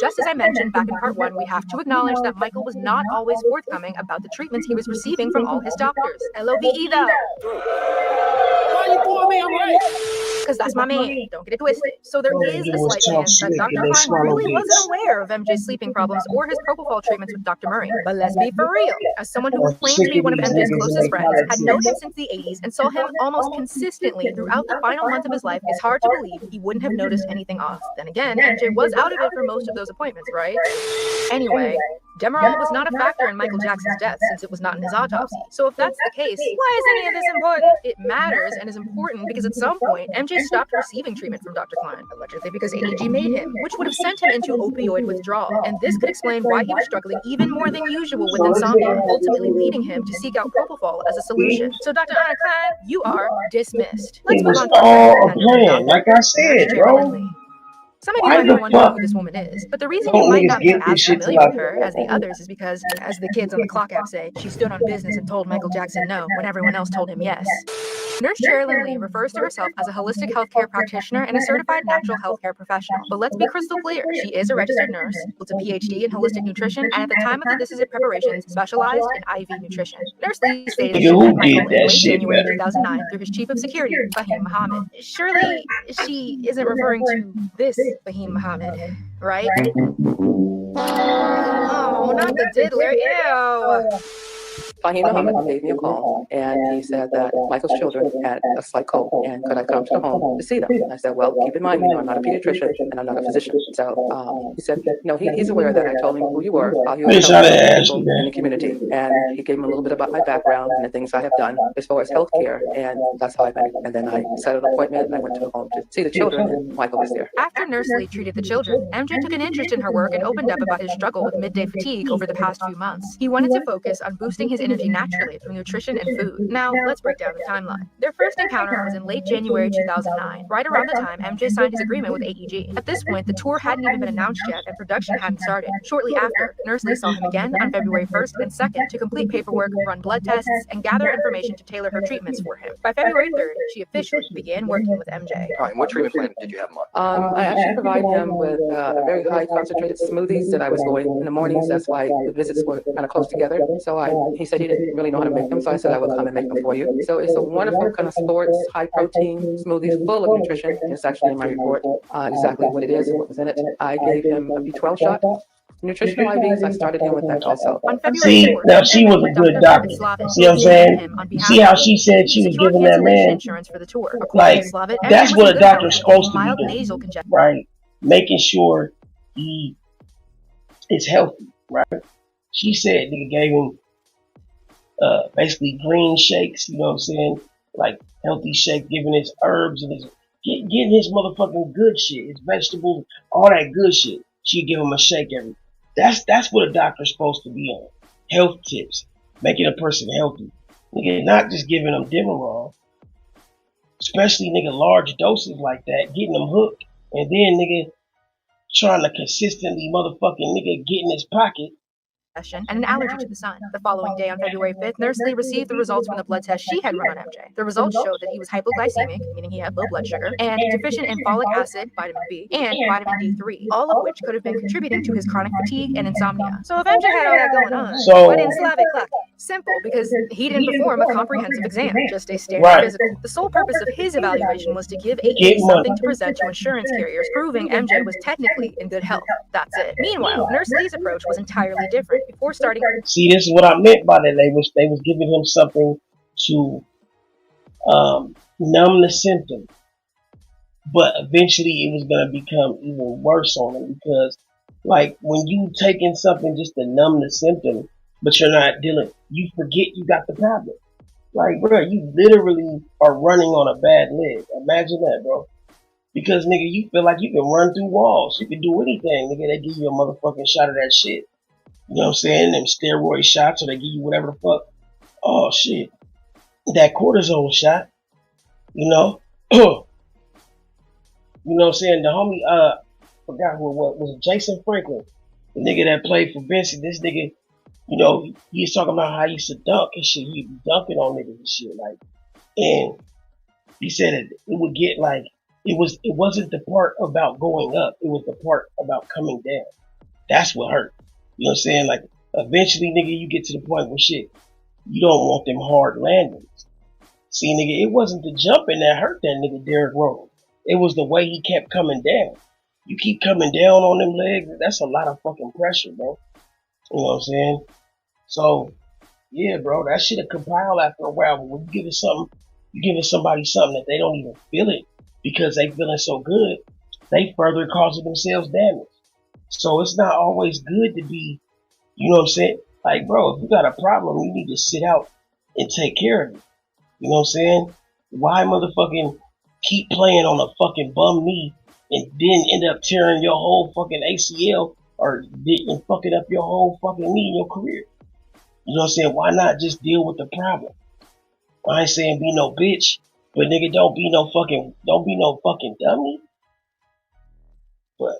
Just as I mentioned back in part 1, we have to acknowledge that Michael was not always forthcoming about the treatments he was receiving from all his doctors. LOVE though. Why you pulling me? I'm right. Because that's my man. Don't get it twisted. So there is a slight chance that Dr. Klein really wasn't aware of MJ's sleeping problems or his propofol treatments with Dr. Murray. But let's be for real. As someone who claims to be one of MJ's closest friends, had known him since the 80s, and saw him almost consistently throughout the final month of his life, it's hard to believe he wouldn't have noticed anything off. Then again, MJ was out of it for most of those appointments, right? Anyway, Demerol was not a factor in Michael Jackson's death since it was not in his autopsy. So if that's the case, why is any of this important? It matters and is important because at some point, MJ stopped receiving treatment from Dr. Klein, allegedly because AEG made him, which would have sent him into opioid withdrawal. And this could explain why he was struggling even more than usual with insomnia, ultimately leading him to seek out propofol as a solution. So Dr. Anna Klein, you are dismissed. Let's move on to all a plan, like I said, bro. Some of you might be wondering who this woman is, but the reason you might not be as familiar with her as the others is because, as the kids on the clock app say, she stood on business and told Michael Jackson no when everyone else told him yes. Nurse Sherilyn Lee refers to herself as a holistic healthcare practitioner and a certified natural healthcare professional. But let's be crystal clear, she is a registered nurse, holds a PhD in holistic nutrition, and at the time of the This Is It preparations, specialized in IV nutrition. Nurse Lee stated she met Michael in late January 2009 through his chief of security, Fahim Muhammad. Surely she isn't referring to this Fahim Muhammad, right? Oh, not the diddler, ew! Fahim Muhammad gave me a call, and he said that Michael's children had a slight cold, and could I come to the home to see them? I said, well, keep in mind, I'm not a pediatrician, and I'm not a physician. So he said, no, he's aware that I told him who you were, how you were people in the community, and he gave him a little bit about my background and the things I have done as far as healthcare, and that's how I met him. And then I set an appointment, and I went to the home to see the children, and Michael was there. After Nurse Lee treated the children, MJ took an interest in her work and opened up about his struggle with midday fatigue over the past few months. He wanted to focus on boosting his energy naturally through nutrition and food. Now, let's break down the timeline. Their first encounter was in late January 2009, right around the time MJ signed his agreement with AEG. At this point, the tour hadn't even been announced yet and production hadn't started. Shortly after, Nurse Lee saw him again on February 1st and 2nd to complete paperwork, run blood tests, and gather information to tailor her treatments for him. By February 3rd, she officially began working with MJ. All right, what treatment plan did you have him on? I actually provided him with a very high concentrated smoothies that I was going in the mornings. That's why the visits were kind of close together. So he said he didn't really know how to make them, so I said I would come and make them for you. So it's a wonderful kind of sports, high protein smoothies full of nutrition. It's actually in my report exactly what it is and what was in it. I gave him a B12 shot. Nutritional IVs, I started him with that also. On February See, 4th, now MJ she met was a with good Dr. doctor. Slavitt, See who what I'm examined saying? him on You behalf see of how the she said AEG she to was secure giving that cancellation man, insurance for the tour. According like, to Slavitt, MJ that's was in what a good health doctor's with supposed only to be mild doing, nasal congestion. right? Making sure he is healthy, right? She said nigga gave him basically green shakes, you know what I'm saying? Like healthy shake, giving his herbs and his getting his motherfucking good shit, his vegetables, all that good shit. She give him a shake every. That's what a doctor's supposed to be on. Health tips, making a person healthy. Nigga, not just giving them Demerol, especially nigga large doses like that, getting them hooked, and then nigga trying to consistently motherfucking nigga get in his pocket. And an allergy to the sun. The following day, on February 5th, Nurse Lee received the results from the blood test she had run on MJ. The results showed that he was hypoglycemic, meaning he had low blood sugar, and deficient in folic acid, vitamin B, and vitamin D3, all of which could have been contributing to his chronic fatigue and insomnia. So if MJ had all that going on, why didn't Slavitt clock it? Simple, because he didn't perform a comprehensive exam, just a standard physical. The sole purpose of his evaluation was to give AEG something to present to insurance carriers, proving MJ was technically in good health. That's it. Meanwhile, Nurse Lee's approach was entirely different. Before starting, see, this is what I meant by that. They was giving him something to numb the symptom, but eventually it was gonna become even worse on him because, like, when you taking something just to numb the symptom, but you're not dealing, you forget you got the problem. Like, bro, you literally are running on a bad leg. Imagine that, bro. Because nigga, you feel like you can run through walls, you can do anything. Nigga, they give you a motherfucking shot of that shit. You know what I'm saying? Them steroid shots, or they give you whatever the fuck. Oh shit, that cortisone shot. You know, you know what I'm saying? The homie, forgot who it was it Jason Franklin, the nigga that played for Vincent. This nigga, you know, he was talking about how he used to dunk and shit. He'd be dunking on niggas and shit, like, and he said it would get like it wasn't the part about going up, it was the part about coming down. That's what hurt. You know what I'm saying? Like, eventually, nigga, you get to the point where shit, you don't want them hard landings. See, nigga, it wasn't the jumping that hurt that nigga Derrick Rose. It was the way he kept coming down. You keep coming down on them legs, that's a lot of fucking pressure, bro. You know what I'm saying? So, yeah, bro, that shit'll compile after a while. But when you giving somebody something that they don't even feel it because they feeling so good, they further causing themselves damage. So it's not always good to be, you know what I'm saying? Like, bro, if you got a problem, you need to sit out and take care of it. You know what I'm saying? Why motherfucking keep playing on a fucking bum knee and then end up tearing your whole fucking ACL or and fucking up your whole fucking knee in your career? You know what I'm saying? Why not just deal with the problem? I ain't saying be no bitch, but nigga, don't be no fucking dummy. But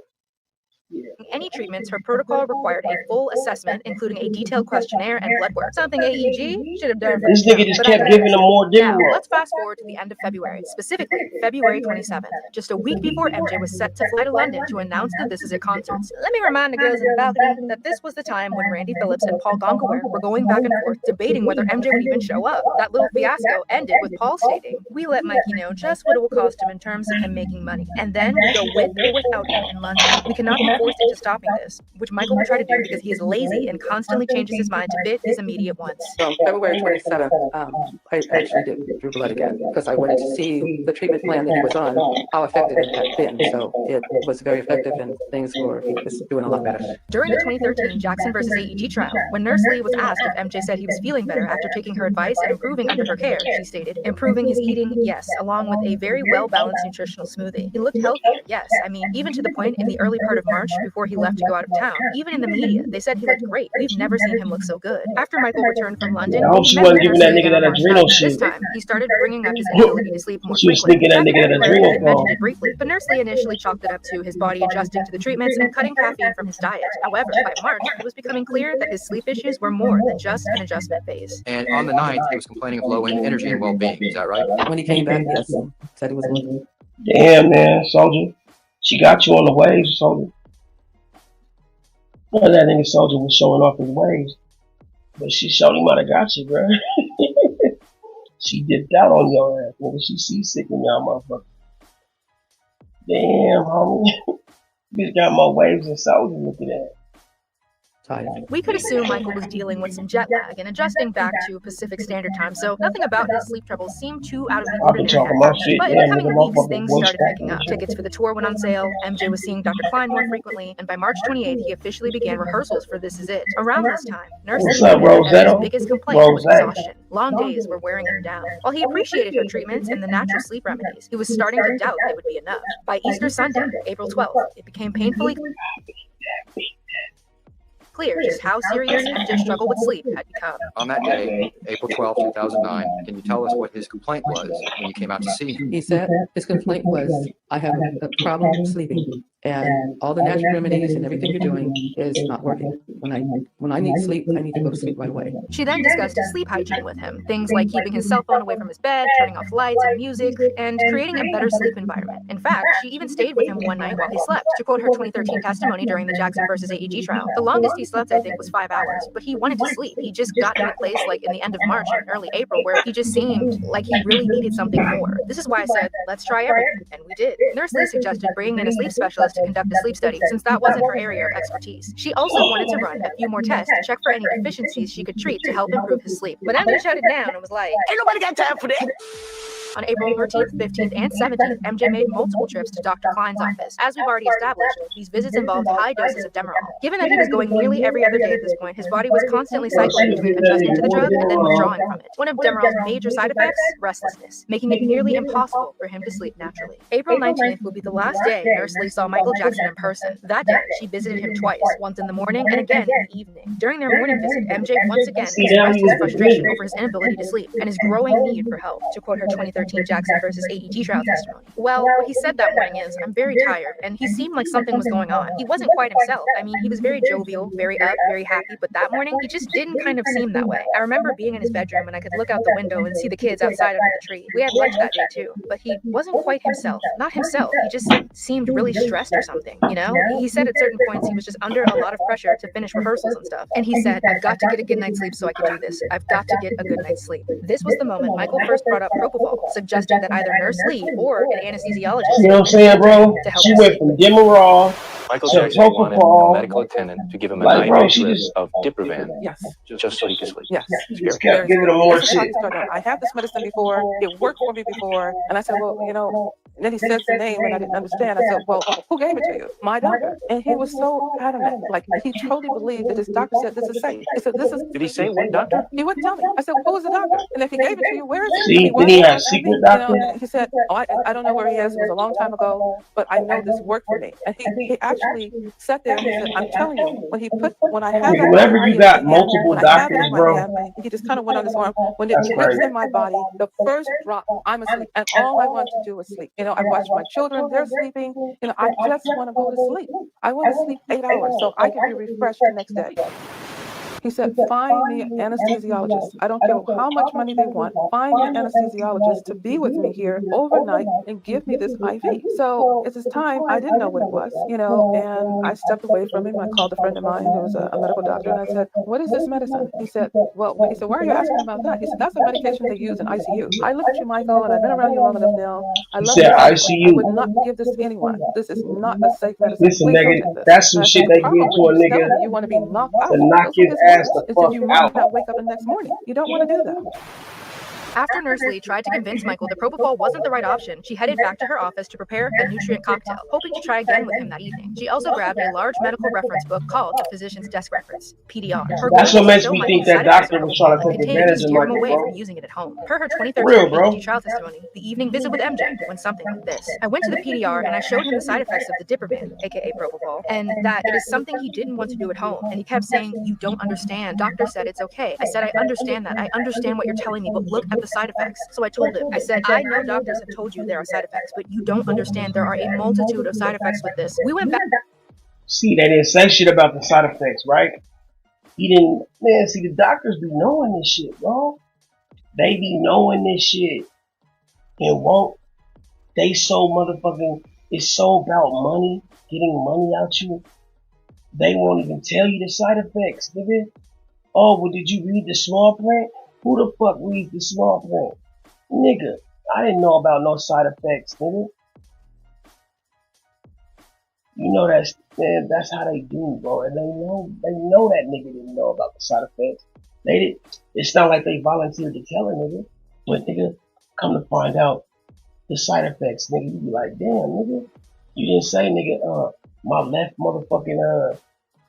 any treatments, her protocol required a full assessment, including a detailed questionnaire and blood work. Something AEG should have done from this the jump, nigga just but kept giving him more now, Demerol. let's fast forward to the end of February, specifically February 27th, just a week before MJ was set to fly to London to announce the This Is It concerts. Let me remind the girls in the balcony that this was the time when Randy Phillips and Paul Gonkaware were going back and forth debating whether MJ would even show up. That little fiasco ended with Paul stating, "We let Mikey know just what it will cost him in terms of him making money, and then we go with or without him in London. We cannot be forced into stopping this," which Michael will try to do because he is lazy and constantly changes his mind to fit his immediate wants. So on February 27th, I actually drew blood again because I wanted to see the treatment plan that he was on, how effective it had been. So it was very effective and he was doing a lot better. During the 2013 Jackson versus AEG trial, when Nurse Lee was asked if MJ said he was feeling better after taking her advice and improving under her care, she stated, "Improving his eating, yes, along with a very well-balanced nutritional smoothie. He looked healthier, yes. I mean, even to the point in the early part of March before he left to go out of town, even in the media, they said he looked great. We've never seen him look so good." After Michael returned from London, I hope she met wasn't with giving Nurse that Lee nigga again that on March adrenal 9th. This shit. time, he started bringing up his inability to sleep more She was frequently. sneaking that Back in nigga that February, he adrenal had mentioned ball. it briefly, but Nurse Lee initially chalked it up to his body adjusting to the treatments and cutting caffeine from his diet. However, by March, it was becoming clear that his sleep issues were more than just an adjustment phase. And on the 9th, he was complaining of low energy and well-being. Is that right? When he came back, yes, said he was looking. Damn, man, Soldier. She got you on the waves, Soldier. Well, that nigga Soldier was showing off his waves. But she showed him how to got you, bro. She dipped out on your ass, nigga. She seasick in y'all motherfucker. Damn, homie. Bitch got more waves than Soldier. Look at that. tired. We could assume Michael was dealing with some jet lag and adjusting back to Pacific Standard Time, so nothing about his sleep troubles seemed too out of the I'll be ordinary talking at my first. shit. But in the Yeah, coming nigga, weeks, motherfucker, things voice started picking cracking. up. Tickets for the tour went on sale, MJ was seeing Dr. Klein more frequently, and by March 28th, he officially began rehearsals for This Is It. Around this time, Nurse What's Lee up, admitted Emma's Rosetta? biggest complaint was Rose. exhaustion. Long days were wearing him down. While he appreciated her treatments and the natural sleep remedies, he was starting to doubt they would be enough. By Easter Sunday, April 12th, it became painfully clear just how serious MJ's struggle with sleep had become. On that day, April 12, 2009, can you tell us what his complaint was when you came out to see him? He said his complaint was, I have a problem sleeping, and all the natural remedies and everything you're doing is not working. When I need sleep, I need to go to sleep right away. She then discussed sleep hygiene with him, things like keeping his cell phone away from his bed, turning off lights and music, and creating a better sleep environment. In fact, she even stayed with him one night while he slept. To quote her 2013 testimony during the Jackson versus AEG trial, the longest he slept, I think, was 5 hours, but he wanted to sleep. He just got to a place like in the end of March and early April where he just seemed like he really needed something more. This is why I said, let's try everything, and we did. Nurse Lee suggested bringing in a sleep specialist to conduct a sleep study since that wasn't her area of expertise. She also wanted to run a few more tests to check for any deficiencies she could treat to help improve his sleep. But MJ shut it down and was like, ain't nobody got time for that. On April 13th, 15th, and 17th, MJ made multiple trips to Dr. Klein's office. As we've already established, these visits involved high doses of Demerol. Given that he was going nearly every other day at this point, his body was constantly cycling between adjusting to the drug and then withdrawing from it. One of Demerol's major side effects, restlessness, making it nearly impossible for him to sleep naturally. April 19th would be the last day Nurse Lee saw Michael Jackson in person. That day, she visited him twice, once in the morning and again in the evening. During their morning visit, MJ once again expressed his frustration over his inability to sleep and his growing need for help, to quote her 2013 Jackson versus AEG trial testimony. Well, what he said that morning is, I'm very tired, and he seemed like something was going on. He wasn't quite himself. I mean, he was very jovial, very up, very happy, but that morning, he just didn't kind of seem that way. I remember being in his bedroom and I could look out the window and see the kids outside under the tree. We had lunch that day too, but he wasn't quite himself. Not himself. He just seemed really stressed or something, you know? He said at certain points he was just under a lot of pressure to finish rehearsals and stuff. And he said, I've got to get a good night's sleep so I can do this. I've got to get a good night's sleep. This was the moment Michael first brought up propofol, suggesting that either Nurse Lee or an anesthesiologist. You know what I'm saying, bro? She went from Demerol Michael to Jackson wanted a propofol. medical attendant to give him an Like, bro, IV she drip just of Diprovan, Yes. just so he could sleep. Yes. she just kept giving him more shit. I have this medicine before. It worked for me before. And I said, well, you know, and then he says the name and I didn't understand. I said, well, who gave it to you? My doctor. And he was so adamant. Like, he totally believed that his doctor said this is safe. He said, this is. Did he say what doctor? He wouldn't tell me. I said, who was the doctor? And if he gave it to you, where is it? See, then he had a secret doctor. You know, he said, oh, I don't know where he is. It was a long time ago, but I know this worked for me. And he actually sat there and he said, I'm telling you, when I have Nigga, whenever you got multiple doctors, bro, he just kind of went on his arm. When it that's clicks crazy. in my body, the first drop, I'm asleep. And all I want to do is sleep. You know, I watch my children, they're sleeping. You know, I just want to go to sleep. I want to sleep 8 hours so I can be refreshed the next day. He said, find me an anesthesiologist. I don't care how much money they want. Find me an anesthesiologist to be with me here overnight and give me this IV. So at this time, I didn't know what it was, you know, and I stepped away from him. I called a friend of mine who was a medical doctor, and I said, what is this medicine? He said, why are you asking about that? He said, that's a medication they use in ICU. I looked at you, Michael, and I've been around you long enough now. I love said you. ICU. I would not give this to anyone. This is not a safe medicine. Listen, Please don't nigga, take this. that's some And I shit said, they "Papa, give to what a you telling nigga me? You want to be knocked out. to knock Those were his his ass words. the It said, fuck you might out. not wake up the next morning. You don't want to do that. After Nurse Lee tried to convince Michael that propofol wasn't the right option, she headed back to her office to prepare a nutrient cocktail, hoping to try again with him that evening. She also grabbed a large medical reference book called the Physician's Desk Reference, PDR. Her That's goal what was to makes show me Michael think the that side effects of doctor was trying propofol to and take continue to advantage of steer him Michael, away bro. from using it at home. Per her For 2013 real, bro. AEG trial testimony, the evening visit with MJ went something like this. I went to the PDR and I showed him the side effects of the Diprovan, aka propofol, and that it is something he didn't want to do at home. And he kept saying, you don't understand. Doctor said it's okay. I said, I understand that. I understand what you're telling me, but look at the side effects. So I told him, I said, I know doctors have told you there are side effects, but you don't understand there are a multitude of side effects with this. We went back. See, they didn't say shit about the side effects, right? He didn't, man, see, the doctors be knowing this shit, bro. They be knowing this shit. And won't, they so motherfucking, it's so about money, getting money out you. They won't even tell you the side effects, nigga. Oh, well, did you read the small print? Who the fuck reads the small print? Nigga, I didn't know about no side effects, nigga. You know that's man, that's how they do, bro. And they know that nigga didn't know about the side effects. They did. It's not like they volunteered to tell a nigga, but nigga, come to find out the side effects, nigga, you be like, damn, nigga, you didn't say, nigga, my left motherfucking, you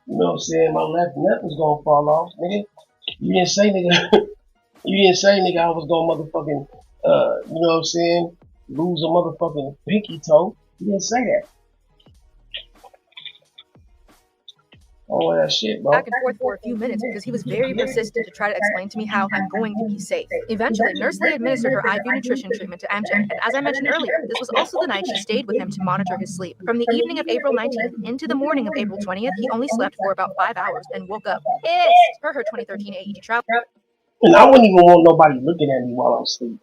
know what I'm saying, my left nut was gonna fall off, nigga. You didn't say, nigga, you didn't say, nigga, I was gonna motherfucking, you know what I'm saying, lose a motherfucking pinky toe. You didn't say that. All that shit, bro. Back and forth for a few minutes because he was very persistent to try to explain to me how I'm going to be safe. Eventually, Nurse Lee administered her IV nutrition treatment to MJ, and as I mentioned earlier, this was also the night she stayed with him to monitor his sleep. From the evening of April 19th into the morning of April 20th, he only slept for about 5 hours and woke up pissed per her 2013 AED travel. And I wouldn't even want nobody looking at me while I'm asleep.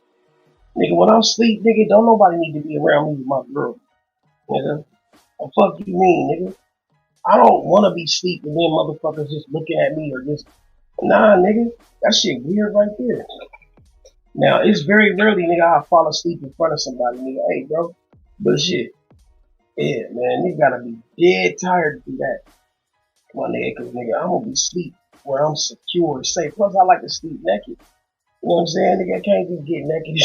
Nigga, when I'm asleep, nigga, don't nobody need to be around me with my girl. Nigga, the fuck you mean, nigga? I don't want to be asleep and then motherfuckers just looking at me or just, nah, nigga, that shit weird right there. Now, it's very rarely, nigga, I fall asleep in front of somebody, nigga, hey, bro, but shit, yeah, man, nigga gotta be dead tired to do that, my nigga, cause nigga, I'm gonna be asleep where I'm secure and safe. Plus, I like to sleep naked. You know what I'm saying, nigga? I can't just get naked.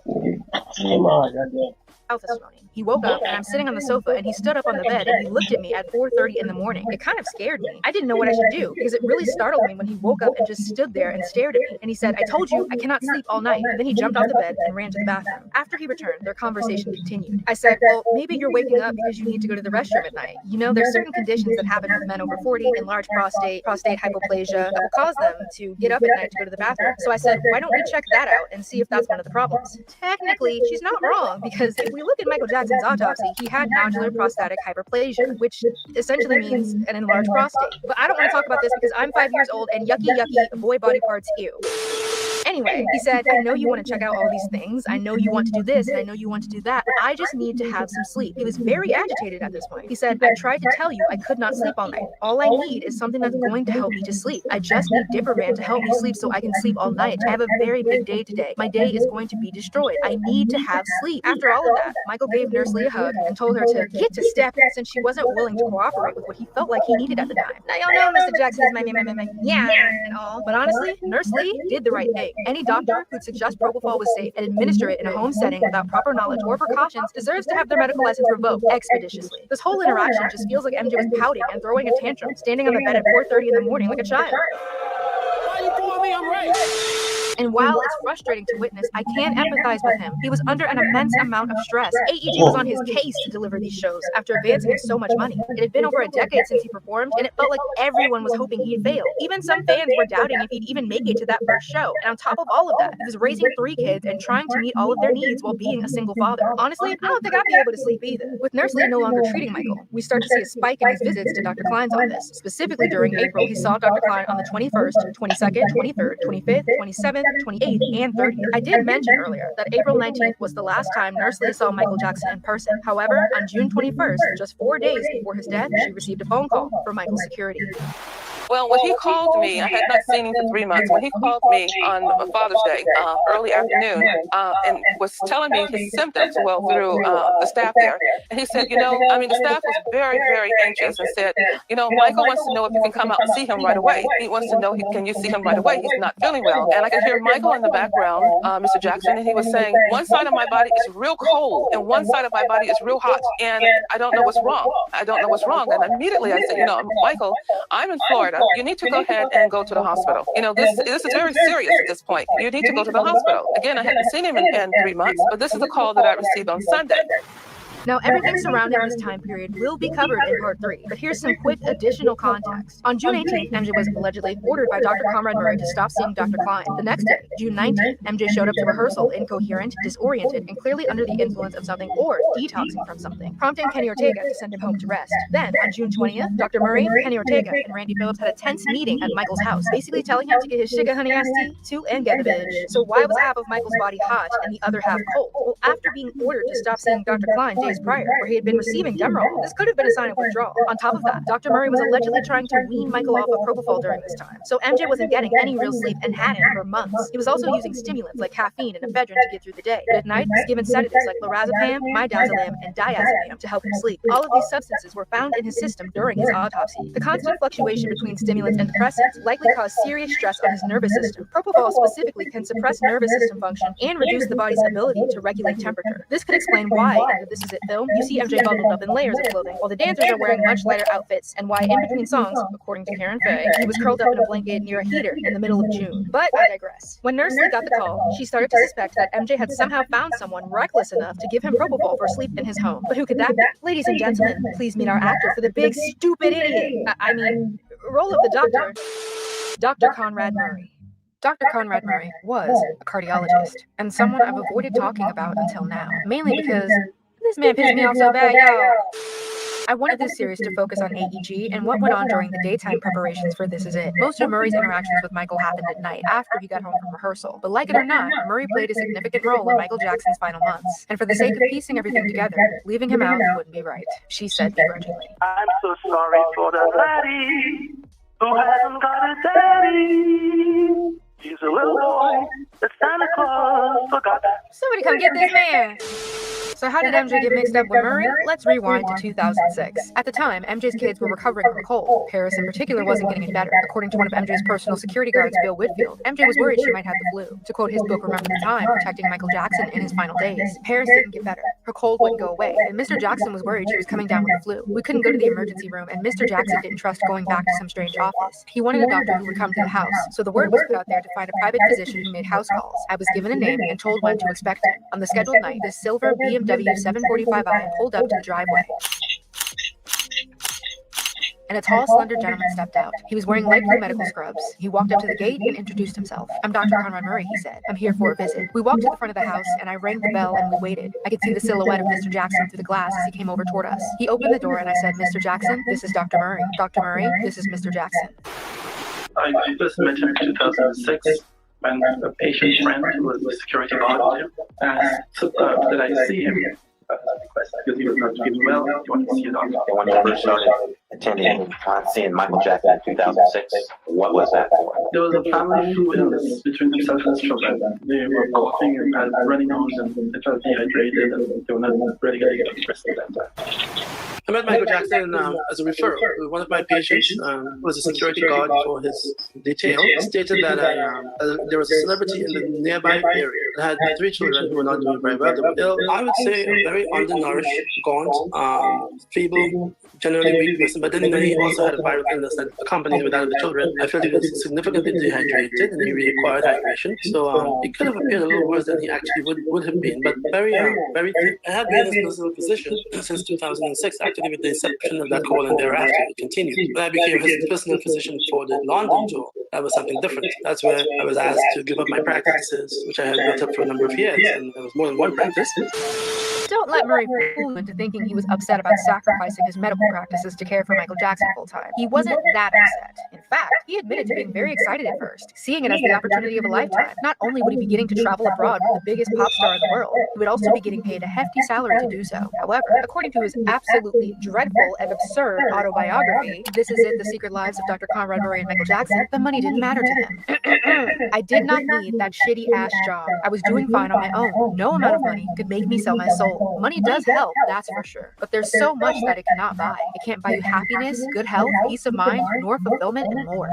Nigga, TMI, goddamn. Testimony. He woke up and I'm sitting on the sofa and he stood up on the bed and he looked at me at 4:30 in the morning. It kind of scared me. I didn't know what I should do because it really startled me when he woke up and just stood there and stared at me. And he said, I told you I cannot sleep all night. And then he jumped off the bed and ran to the bathroom. After he returned, their conversation continued. I said, well, maybe you're waking up because you need to go to the restroom at night. You know, there's certain conditions that happen with men over 40, enlarged prostate hypoplasia, that will cause them to get up at night to go to the bathroom. So I said, why don't we check that out and see if that's one of the problems? Technically, she's not wrong because if we look at Michael Jackson's autopsy, he had nodular prostatic hyperplasia, which essentially means an enlarged prostate. But I don't want to talk about this because I'm 5 years old and yucky, boy body parts, ew. Anyway, he said, I know you want to check out all these things. I know you want to do this, and I know you want to do that. But I just need to have some sleep. He was very agitated at this point. He said, I tried to tell you I could not sleep all night. All I need is something that's going to help me to sleep. I just need Dipperman to help me sleep so I can sleep all night. I have a very big day today. My day is going to be destroyed. I need to have sleep. After all of that, Michael gave Nurse Lee a hug and told her to get to step since she wasn't willing to cooperate with what he felt like he needed at the time. Now, y'all know Mr. Jackson is my yeah and all, but honestly, Nurse Lee did the right thing. Any doctor who'd suggest propofol was safe and administer it in a home setting without proper knowledge or precautions deserves to have their medical license revoked expeditiously. This whole interaction just feels like MJ was pouting and throwing a tantrum, standing on the bed at 4:30 in the morning like a child. Why you doing me? I'm right. And while it's frustrating to witness, I can empathize with him. He was under an immense amount of stress. AEG was on his case to deliver these shows after advancing him so much money. It had been over a decade since he performed, and it felt like everyone was hoping he'd fail. Even some fans were doubting if he'd even make it to that first show. And on top of all of that, he was raising 3 kids and trying to meet all of their needs while being a single father. Honestly, I don't think I'd be able to sleep either. With Nurse Lee no longer treating Michael, we start to see a spike in his visits to Dr. Klein's office. Specifically during April, he saw Dr. Klein on the 21st, 22nd, 23rd, 25th, 27th, 28th, and 30th. I did mention earlier that April 19th was the last time Nurse Lee saw Michael Jackson in person. However, on June 21st, just 4 days before his death, she received a phone call from Michael's security. Well, when he called me, I had not seen him for 3 months. When he called me on Father's Day, early afternoon, and was telling me his symptoms, well, through the staff there, and he said, the staff was very, very anxious and said, Michael wants to know if you can come out and see him right away. He wants to know, can you see him right away? He's not feeling well. And I could hear Michael in the background, Mr. Jackson, and he was saying, one side of my body is real cold and one side of my body is real hot, and I don't know what's wrong. I don't know what's wrong. And immediately I said, Michael, I'm in Florida. You need to go ahead and go to the hospital. This is very serious at this point. You need to go to the hospital. Again, I hadn't seen him in 3 months, but this is a call that I received on Sunday. Now, everything surrounding this time period will be covered in part 3, but here's some quick additional context. On June 18th, MJ was allegedly ordered by Dr. Conrad Murray to stop seeing Dr. Klein. The next day, June 19th, MJ showed up to rehearsal incoherent, disoriented, and clearly under the influence of something or detoxing from something, prompting Kenny Ortega to send him home to rest. Then, on June 20th, Dr. Murray, Kenny Ortega, and Randy Phillips had a tense meeting at Michael's house, basically telling him to get his sugar honey iced tea to and get the bitch. So why was half of Michael's body hot and the other half cold? Well, after being ordered to stop seeing Dr. Klein days years prior, where he had been receiving Demerol. This could have been a sign of withdrawal. On top of that, Dr. Murray was allegedly trying to wean Michael off of propofol during this time, so MJ wasn't getting any real sleep and hadn't for months. He was also using stimulants like caffeine and ephedrine to get through the day, but at night, he was given sedatives like lorazepam, midazolam, and diazepam to help him sleep. All of these substances were found in his system during his autopsy. The constant fluctuation between stimulants and depressants likely caused serious stress on his nervous system. Propofol specifically can suppress nervous system function and reduce the body's ability to regulate temperature. This could explain why, in the This Is It film, you see MJ bundled up in layers of clothing, while the dancers are wearing much lighter outfits, and why in between songs, according to Karen Faye, he was curled up in a blanket near a heater in the middle of June. But I digress. When Nurse Lee got the call, she started to suspect that MJ had somehow found someone reckless enough to give him propofol for sleep in his home. But who could that be? Ladies and gentlemen, please meet our actor for the big stupid idiot. I mean, role of the doctor, Dr. Conrad Murray. Dr. Conrad Murray was a cardiologist, and someone I've avoided talking about until now, mainly because this man pissed me off so bad, y'all. I wanted this series to focus on AEG and what went on during the daytime preparations for This Is It. Most of Murray's interactions with Michael happened at night, after he got home from rehearsal. But like it or not, Murray played a significant role in Michael Jackson's final months. And for the sake of piecing everything together, leaving him out wouldn't be right, she said begrudgingly. I'm so sorry for the laddie who hasn't got a daddy. He's a little boy that Santa Claus forgot. Somebody come get this man! So how did MJ get mixed up with Murray? Let's rewind to 2006. At the time, MJ's kids were recovering from a cold. Paris in particular wasn't getting any better. According to one of MJ's personal security guards, Bill Whitfield, MJ was worried she might have the flu. To quote his book, Remember the Time, Protecting Michael Jackson in His Final Days, Paris didn't get better. Her cold wouldn't go away, and Mr. Jackson was worried she was coming down with the flu. We couldn't go to the emergency room, and Mr. Jackson didn't trust going back to some strange office. He wanted a doctor who would come to the house, so the word was put out there to find a private physician who made house calls. I was given a name and told when to expect him. On the scheduled night, this silver BMW 745i pulled up to the driveway, and a tall, slender gentleman stepped out. He was wearing light blue medical scrubs. He walked up to the gate and introduced himself. "I'm Dr. Conrad Murray," he said. "I'm here for a visit." We walked to the front of the house, and I rang the bell, and we waited. I could see the silhouette of Mr. Jackson through the glass as he came over toward us. He opened the door, and I said, "Mr. Jackson, this is Dr. Murray. Dr. Murray, this is Mr. Jackson." I first met him in 2006 when a patient friend who was the security guard with him asked that I see him. Because he was not feeling well, he wanted to see a doctor. When you first started attending seeing Michael Jackson in 2006, what was that for? There was a family flu illness between himself and his children. They were coughing and had runny nose and they felt dehydrated and they were not really getting enough rest at that time. I met Michael Jackson as a referral. One of my patients was a security guard for his detail. Stated that there was a celebrity in the nearby area that had 3 children who were not doing very well. They were ill. I would say very undernourished, gaunt, feeble, generally weakness. But then he also had a viral illness that accompanied with that of the children. I felt he was significantly dehydrated and he required hydration. So it could have appeared a little worse than he actually would have been. But very, I had been in his personal physician since 2006. Actually, with the inception of that call and thereafter, it continued. When I became his personal physician for the London tour, that was something different. That's where I was asked to give up my practices, which I had built up for a number of years, and there was more than one practice. Don't let Murray fool you into thinking he was upset about sacrificing his medical practices to care for Michael Jackson full-time. He wasn't that upset. In fact, he admitted to being very excited at first, seeing it as the opportunity of a lifetime. Not only would he be getting to travel abroad with the biggest pop star in the world, he would also be getting paid a hefty salary to do so. However, according to his absolutely dreadful and absurd autobiography, This Is It, The Secret Lives of Dr. Conrad Murray and Michael Jackson, the money didn't matter to him. I did not need that shitty-ass job. I was doing fine on my own. No amount of money could make me sell my soul. Money does help, that's for sure. But there's so much that it cannot buy. It can't buy you happiness, good health, peace of mind, nor fulfillment, and more.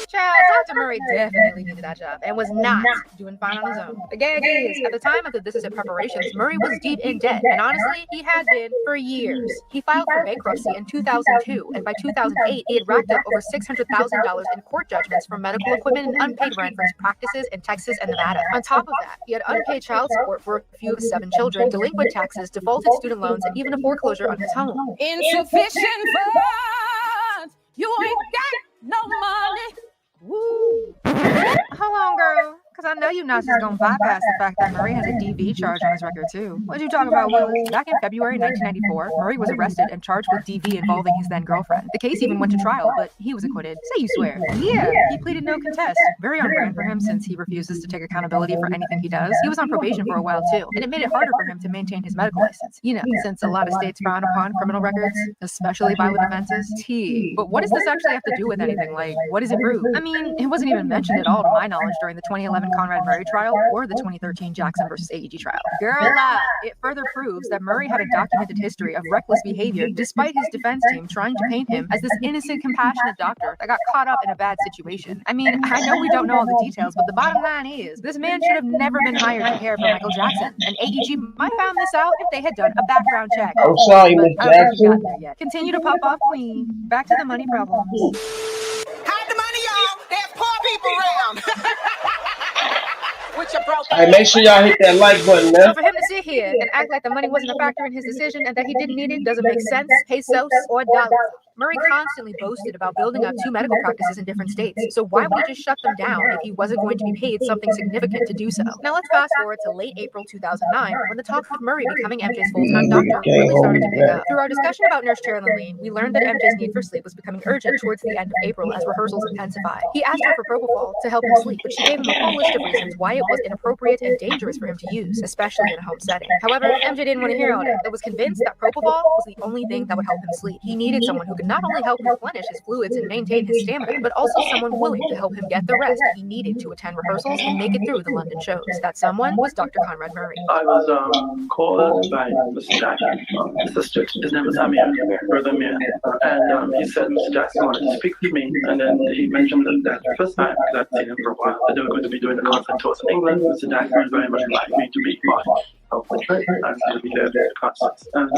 Child, Dr. Murray definitely needed that job and was not doing fine on his own. The gag is, at the time of the This Is It preparations, Murray was deep in debt, and honestly, he had been for years. He filed for bankruptcy in 2002, and by 2008, he had racked up over $600,000 in court judgments for medical equipment and unpaid rent for his practices in Texas and Nevada. On top of that, he had unpaid child support for a few of his 7 children, delinquent taxes, defaulted student loans, and even a foreclosure on his home. Insufficient funds. You ain't got no money. Woo. Hold on, girl. Because I know you Nazis gonna bypass the fact that Murray has a DV charge on his record, too. What you talking about, Willis? Back in February 1994, Murray was arrested and charged with DV involving his then-girlfriend. The case even went to trial, but he was acquitted. Say you swear. Yeah, he pleaded no contest. Very on brand for him since he refuses to take accountability for anything he does. He was on probation for a while, too, and it made it harder for him to maintain his medical license. You know, since a lot of states frown upon criminal records, especially violent offenses. But what does this actually have to do with anything? Like, what does it prove? I mean, it wasn't even mentioned at all to my knowledge during the 2011 Conrad Murray trial or the 2013 Jackson versus AEG trial. Girl, it further proves that Murray had a documented history of reckless behavior despite his defense team trying to paint him as this innocent, compassionate doctor that got caught up in a bad situation. I mean, I know we don't know all the details, but the bottom line is this man should have never been hired to care for Michael Jackson, and AEG might have found this out if they had done a background check. I'm sorry, But Miss I don't think we've gotten Jackson. there yet. Continue to pop off, Queen. Back to the money problems. Hide the money, y'all. There's poor people around. With your broke Hey, make sure y'all hit that like button, So man. for him to sit here and act like the money wasn't a factor in his decision and that he didn't need it doesn't make sense, pesos, or dollars. Murray constantly boasted about building up 2 medical practices in different states, so why would he just shut them down if he wasn't going to be paid something significant to do so? Now let's fast forward to late April 2009, when the talk of Murray becoming MJ's full-time doctor really started to pick up. Through our discussion about Nurse Chairlyn Lee, we learned that MJ's need for sleep was becoming urgent towards the end of April as rehearsals intensified. He asked her for propofol to help him sleep, but she gave him a full list of reasons why it was inappropriate and dangerous for him to use, especially in a home setting. However, MJ didn't want to hear all that, but was convinced that propofol was the only thing that would help him sleep. He needed someone who could not only help replenish his fluids and maintain his stamina, but also someone willing to help him get the rest he needed to attend rehearsals and make it through the London shows. That someone was Dr. Conrad Murray. I was called by Mr. Jackson, Mr. Strict. His name was Amir, Brother Amir. And he said Mr. Jackson wanted to speak with me. And then he mentioned that the first time, because I'd seen him for a while, that they were going to be doing a concert tours in England. Mr. Jackson would very much like me to be part of the trip and to be there for the concerts. And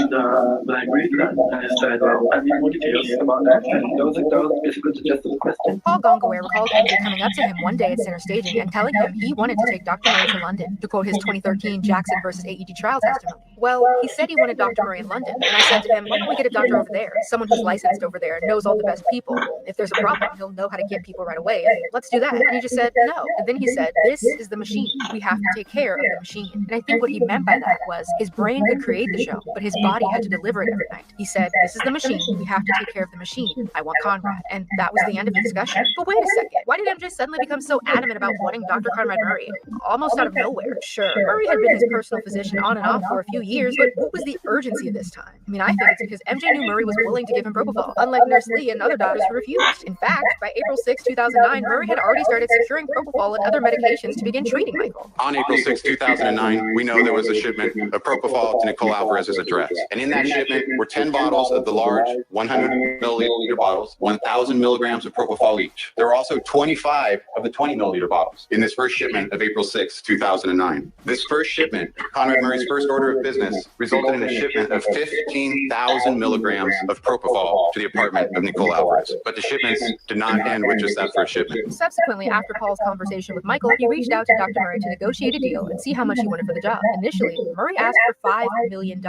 but I agreed to that. And he said, well, I need more details about that. And that was basically the gist of the question. Paul Gongaware recalled MJ coming up to him one day at Center Staging and telling him he wanted to take Dr. Murray to London, to quote his 2013 Jackson versus AED trial testimony. Well, he said he wanted Dr. Murray in London, and I said to him, why don't we get a doctor over there, someone who's licensed over there, knows all the best people. If there's a problem, he'll know how to get people right away, and let's do that. And he just said, no. And then he said, this is the machine. We have to take care of the machine. And I think what he meant by that was his brain could create the show, but his body had to deliver it every night. He said, this is the machine. We have to take care of the machine. I want Conrad. And that was the end of the discussion. But wait a second. Why did MJ suddenly become so adamant about wanting Dr. Conrad Murray? Almost out of nowhere. Sure, Murray had been his personal physician on and off for a few years, but what was the urgency this time? I mean, I think it's because MJ knew Murray was willing to give him propofol, unlike Nurse Lee and other doctors who refused. In fact, by April 6, 2009, Murray had already started securing propofol and other medications to begin treating Michael. On April 6, 2009, we know there was a shipment of propofol to Nicole Alvarez's address. And in that shipment were 10 bottles of the large 100 milliliter bottles, 1,000 milligrams of propofol each. There were also 25 of the 20 milliliter bottles in this first shipment of April 6, 2009. This first shipment, Conrad Murray's first order of business, resulted in a shipment of 15,000 milligrams of propofol to the apartment of Nicole Alvarez. But the shipments did not end with just that first shipment. Subsequently, after Paul's conversation with Michael, he reached out to Dr. Murray to negotiate a deal and see how much he wanted for the job. Initially, Murray asked for $5 million,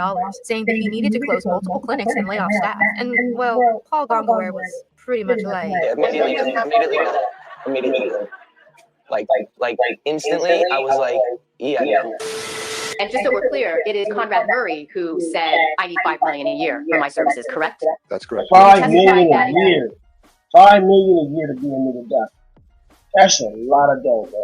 saying that he needed to close multiple clinics and lay off staff. And, well, Paul Gongaware was pretty much like... Immediately. Like instantly, I was like, yeah. And just so we're clear, it is Conrad Murray who said, I need $5 million a year for my services, correct? That's correct. $5 million a year. $5 million a year to be a nigga doctor. That's a lot of dough, man.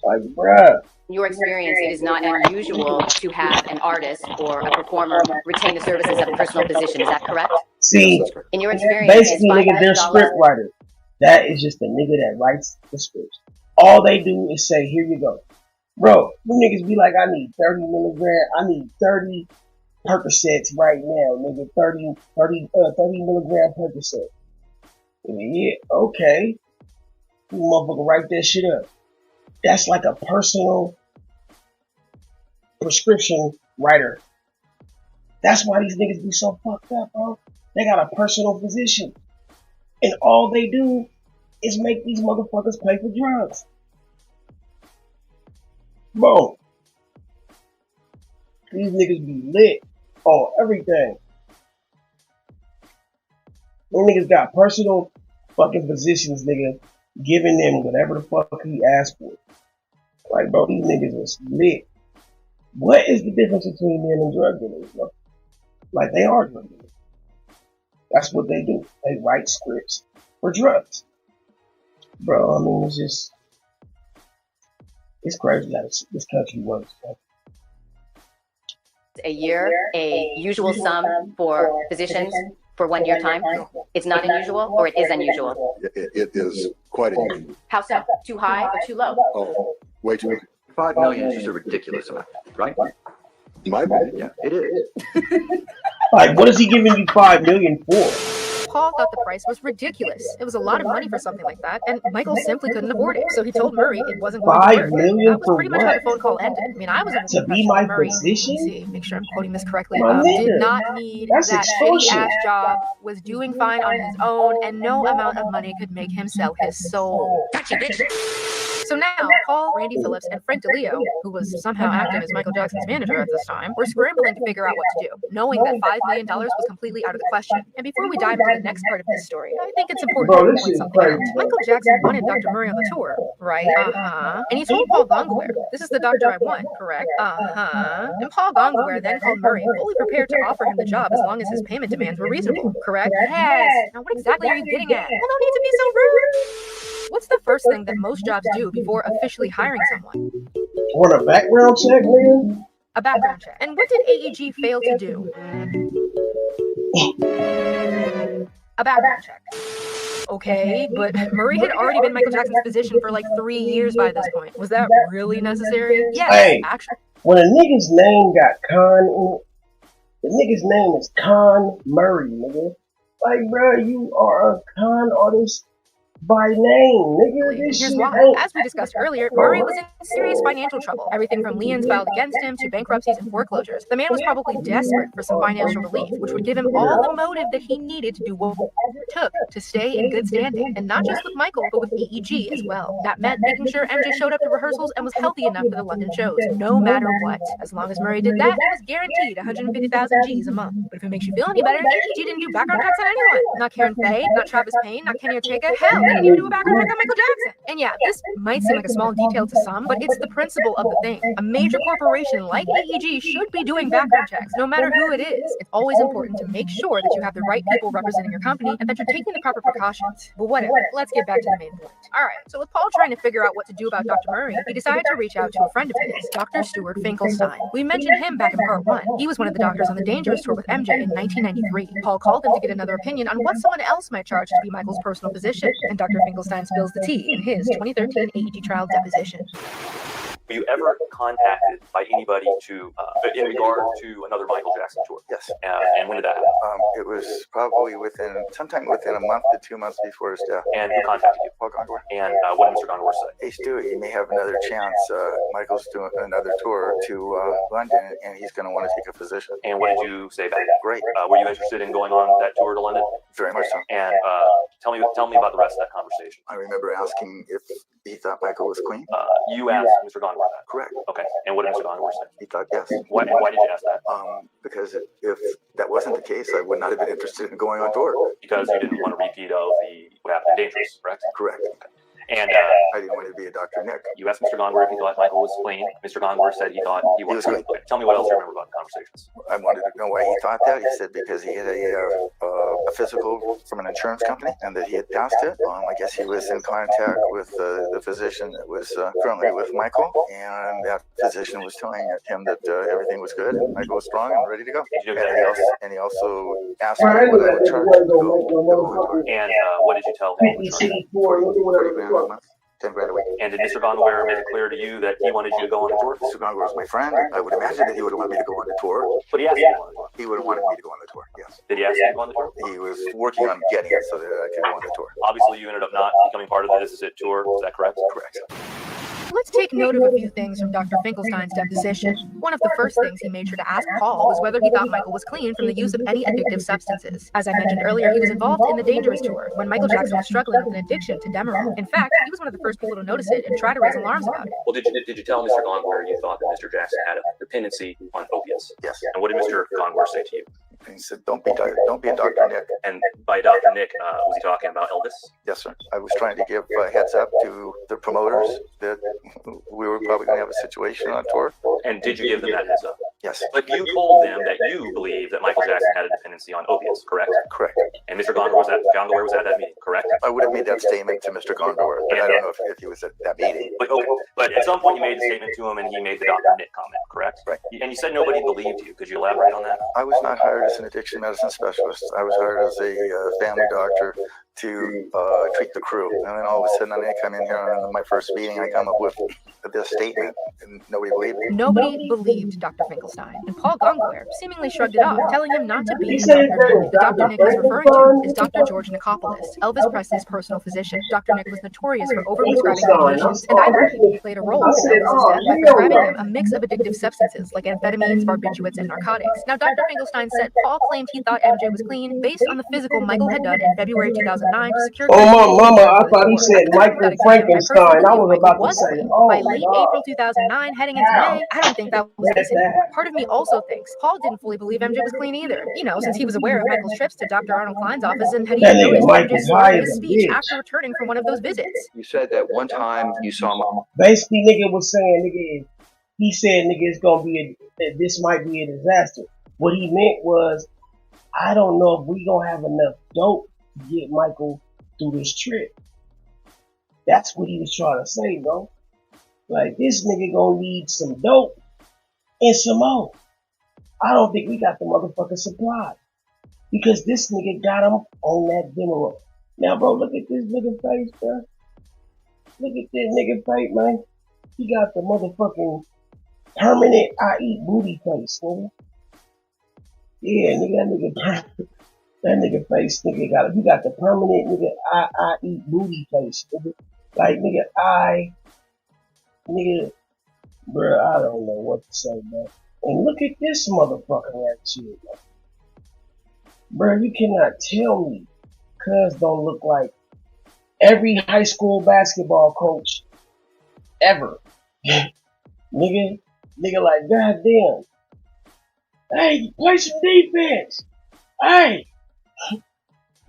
Like, bruh. In your experience, it is not unusual to have an artist or a performer retain the services of a personal physician. Is that correct? See, in your experience, basically, nigga, they're script writers. That is just the nigga that writes the scripts. All they do is say, here you go. Bro, you niggas be like, I need 30 milligram, I need 30 Percocets right now, nigga. 30 milligram Percocet. Yeah, okay. You motherfucker write that shit up. That's like a personal prescription writer. That's why these niggas be so fucked up, bro. They got a personal physician. And all they do is make these motherfuckers pay for drugs. Bro. These niggas be lit on everything. These niggas got personal fucking physicians, nigga. giving them whatever the fuck he asked for. Like, bro, these niggas is lit. What is the difference between them and drug dealers, bro? Like, they are drug dealers. That's what they do. They write scripts for drugs. Bro, I mean, it's crazy how this country works, bro. A year, a usual sum for physicians for 1 year time? It's not unusual, or it is unusual? It is quite unusual. How so? Too high or too low? Oh, way too high. 5 million is just a ridiculous amount, right? In my opinion, yeah, it is. Like, what is he giving you $5 million for? Paul thought the price was ridiculous. It was a lot of money for something like that, and Michael simply couldn't afford it. So he told Murray it wasn't going to $5 work. million That was for pretty much how what? the phone call ended. I mean, I was under the To be impression my that Murray, physician? let me see, make sure I'm quoting this correctly, My did nigga. not need That's that extortion. shitty-ass job, was doing fine on his own, and no amount of money could make him sell his soul. Gotcha, bitch. So now, Paul, Randy Phillips, and Frank DeLeo, who was somehow acting as Michael Jackson's manager at this time, were scrambling to figure out what to do, knowing that $5 million was completely out of the question. And before we dive into the next part of this story, I think it's important to point something out. Michael Jackson wanted Dr. Murray on the tour, right? And he told Paul Gongware, this is the doctor I want, correct? And Paul Gongware then called Murray, fully prepared to offer him the job as long as his payment demands were reasonable, correct? Yes. Now what exactly are you getting at? Well, no need to be so rude. What's the first thing that most jobs do before officially hiring someone? Want a background check, man? A background check. And what did AEG fail to do? A background check. Okay, but Murray had already been Michael Jackson's physician for like 3 years by this point. Was that really necessary? Yes, Hey, actually. when a nigga's name got Con in it, the nigga's name is Con Murray, nigga. Like, bro, you are a con artist by name, nigga. This Here's shit why. ain't. As we discussed earlier, Murray was in serious financial trouble. Everything from liens filed against him to bankruptcies and foreclosures. The man was probably desperate for some financial relief, which would give him all the motive that he needed to do what it took to stay in good standing. And not just with Michael, but with AEG as well. That meant making sure MJ showed up to rehearsals and was healthy enough for the London shows, no matter what. As long as Murray did that, he was guaranteed 150,000 G's a month. But if it makes you feel any better, AEG didn't do background checks on anyone. Not Karen Faye, not Travis Payne, not Kenny Ortega. Hell, they didn't even do a background check on Michael Jackson. And yeah, this might seem like a small detail to some, but it's the principle of the thing. A major corporation like AEG should be doing background checks, no matter who it is. It's always important to make sure that you have the right people representing your company and that you're taking the proper precautions. But whatever, let's get back to the main point. Alright, so with Paul trying to figure out what to do about Dr. Murray, he decided to reach out to a friend of his, Dr. Stuart Finkelstein. We mentioned him back in part 1. He was one of the doctors on the Dangerous tour with MJ in 1993. Paul called him to get another opinion on what someone else might charge to be Michael's personal physician, and Dr. Finkelstein spills the tea in his 2013 AEG trial deposition. Were you ever contacted by anybody to in regard to another Michael Jackson tour? Yes. And when did that happen? It was probably sometime within a month to 2 months before his death. And who contacted you? Paul Gongware. And what did Mr. Gongware say? Hey Stu, you may have another chance. Michael's doing another tour to London, and he's going to want to take a physician. And what did you say back? Great. Were you interested in going on that tour to London? Very much so. And tell me about the rest of that conversation. I remember asking if he thought Michael was clean. You asked Mr. Gongware that? Correct. Okay. And what did Mr. Gongware say? He thought yes. Why did you ask that? Because if that wasn't the case, I would not have been interested in going on tour. Because you didn't want a repeat of what happened in Dangerous, correct? Correct. Okay. And I didn't want to be a Dr. Nick. You asked Mr. Gongware if he thought Michael was clean. Mr. Gongware said he thought he was clean. Tell me what else you remember about the conversations. I wanted to know why he thought that. He said because he had a physical from an insurance company and that he had passed it. I guess he was in contact with the physician that was currently with Michael, and that physician was telling him that everything was good and Michael was strong and ready to go. And he also asked me what I would charge to go. And what did you tell him? 40 grand a month. 10 grand a week. And did Mr. Gongware make it clear to you that he wanted you to go on the tour? Mr. Gongware was my friend. I would imagine that he would have wanted me to go on the tour. But he asked you to go on the tour. He would have wanted me to go on the tour, yes. Did he ask you to go on the tour? He was working on getting it so that I could go on the tour. Obviously, you ended up not becoming part of the This Is It tour. Is that correct? Correct. Let's take note of a few things from Dr. Finkelstein's deposition. One of the first things he made sure to ask Paul was whether he thought Michael was clean from the use of any addictive substances. As I mentioned earlier, he was involved in the Dangerous tour when Michael Jackson was struggling with an addiction to Demerol. In fact, he was one of the first people to notice it and try to raise alarms about it. Well, did you tell Mr. Gongware you thought that Mr. Jackson had a dependency on opiates? Yes. And what did Mr. Gongware say to you? And he said, don't be a Dr. Nick. And by Dr. Nick, was he talking about Elvis? Yes, sir. I was trying to give a heads up to the promoters that we were probably going to have a situation on tour. And did you give them that heads up? Yes. But you told them that you believe that Michael Jackson had a dependency on opiates, correct? Correct. And Mr. Gondor was at that meeting, correct? I would have made that statement to Mr. Gondor, but I don't know if he was at that meeting. But, okay. But at some point you made the statement to him and he made the Dr. Nick comment, correct? Right. And you said nobody believed you. Could you elaborate on that? I was not hired as an addiction medicine specialist. I was hired as a family doctor to treat the crew. And then all of a sudden, I come in here on my first meeting, I come up with this statement, and nobody believed me. Nobody believed Dr. Finkelstein, and Paul Gongware seemingly shrugged it off, telling him not to be a doctor. The Dr. Nick he's referring to is Dr. George Nicopolis, Elvis Presley's personal physician. Dr. Nick was notorious for overprescribing medications, and I believe he played a role in Elvis's death by prescribing him a mix of addictive substances like amphetamines, barbiturates, and narcotics. Now, Dr. Finkelstein said Paul claimed he thought MJ was clean based on the physical Michael had done in February 2009 to secure. Oh my mama, I thought he said Michael Frankenstein. I was about to say, oh by my late God. April 2009, heading into May, I don't think that was the case anymore. Part of me also thinks Paul didn't fully believe MJ was clean either. You know, since he was aware of Michael's trips to Dr. Arnold Klein's office and had That even nigga noticed Mike MJ is slurring high his as a speech bitch. after returning from one of those visits. You said that one time you saw him. Basically, nigga was saying, nigga, he said, nigga, it's gonna be this might be a disaster. What he meant was, I don't know if we gonna have enough dope to get Michael through this trip. That's what he was trying to say, bro. Like, this nigga gonna need some dope and some more. I don't think we got the motherfucking supply. Because this nigga got him on that demo. Now, bro, look at this nigga face, bro. Look at this nigga face, man. He got the motherfucking permanent I eat booty face, nigga. Yeah, nigga, that nigga face, nigga got, you got the permanent nigga I eat booty face, nigga. Like, nigga, bruh, I don't know what to say, man. And look at this motherfucker right here, man. Bruh, you cannot tell me cuz don't look like every high school basketball coach ever. nigga, like, goddamn. Hey, play some defense. Hey,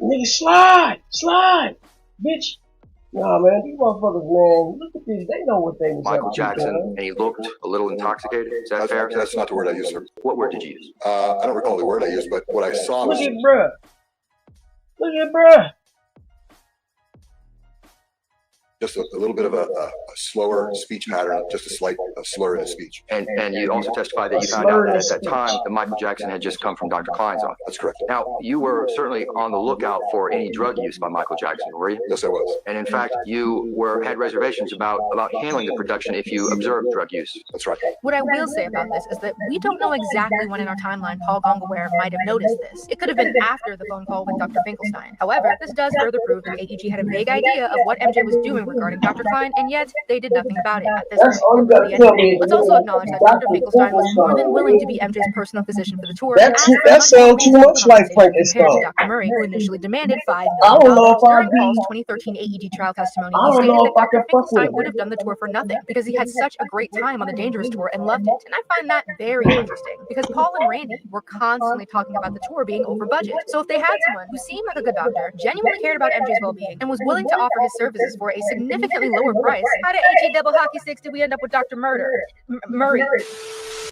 nigga, slide, bitch. Nah, man, these motherfuckers, man, look at this. They know what they was Michael up to, Jackson, man. and he looked a little intoxicated. Is that fair? That's not the word I used, sir. What word did you use? I don't recall the word I used, but what I saw Look was at bruh. Look at bruh. just a little bit of a slower speech pattern, just a slight slur in his speech. And you also testified that you found out that at that time that Michael Jackson had just come from Dr. Klein's office. That's correct. Now, you were certainly on the lookout for any drug use by Michael Jackson, were you? Yes, I was. And in fact, you had reservations about handling the production if you observed drug use. That's right. What I will say about this is that we don't know exactly when in our timeline Paul Gongware might have noticed this. It could have been after the phone call with Dr. Finkelstein. However, this does further prove that AEG had a vague idea of what MJ was doing regarding Dr. Klein, and yet they did nothing about it at this That's all you point. gotta tell me. Let's also acknowledge that Dr. Finkelstein was more than willing to be MJ's personal physician for the tour. That sounds too much like Frankenstein. Compared to Dr. Murray, who initially demanded $5 I don't know million. if I'd During Paul's be. 2013 AEG trial testimony, I he don't stated know that if I Dr. can fuck with Finkelstein him. would have done the tour for nothing because he had such a great time on the Dangerous tour and loved it. And I find that very interesting because Paul and Randy were constantly talking about the tour being over budget. So if they had someone who seemed like a good doctor, genuinely cared about MJ's well-being, and was willing to offer his services for a significantly lower price, how did AG double hockey sticks did we end up with Dr. Murray?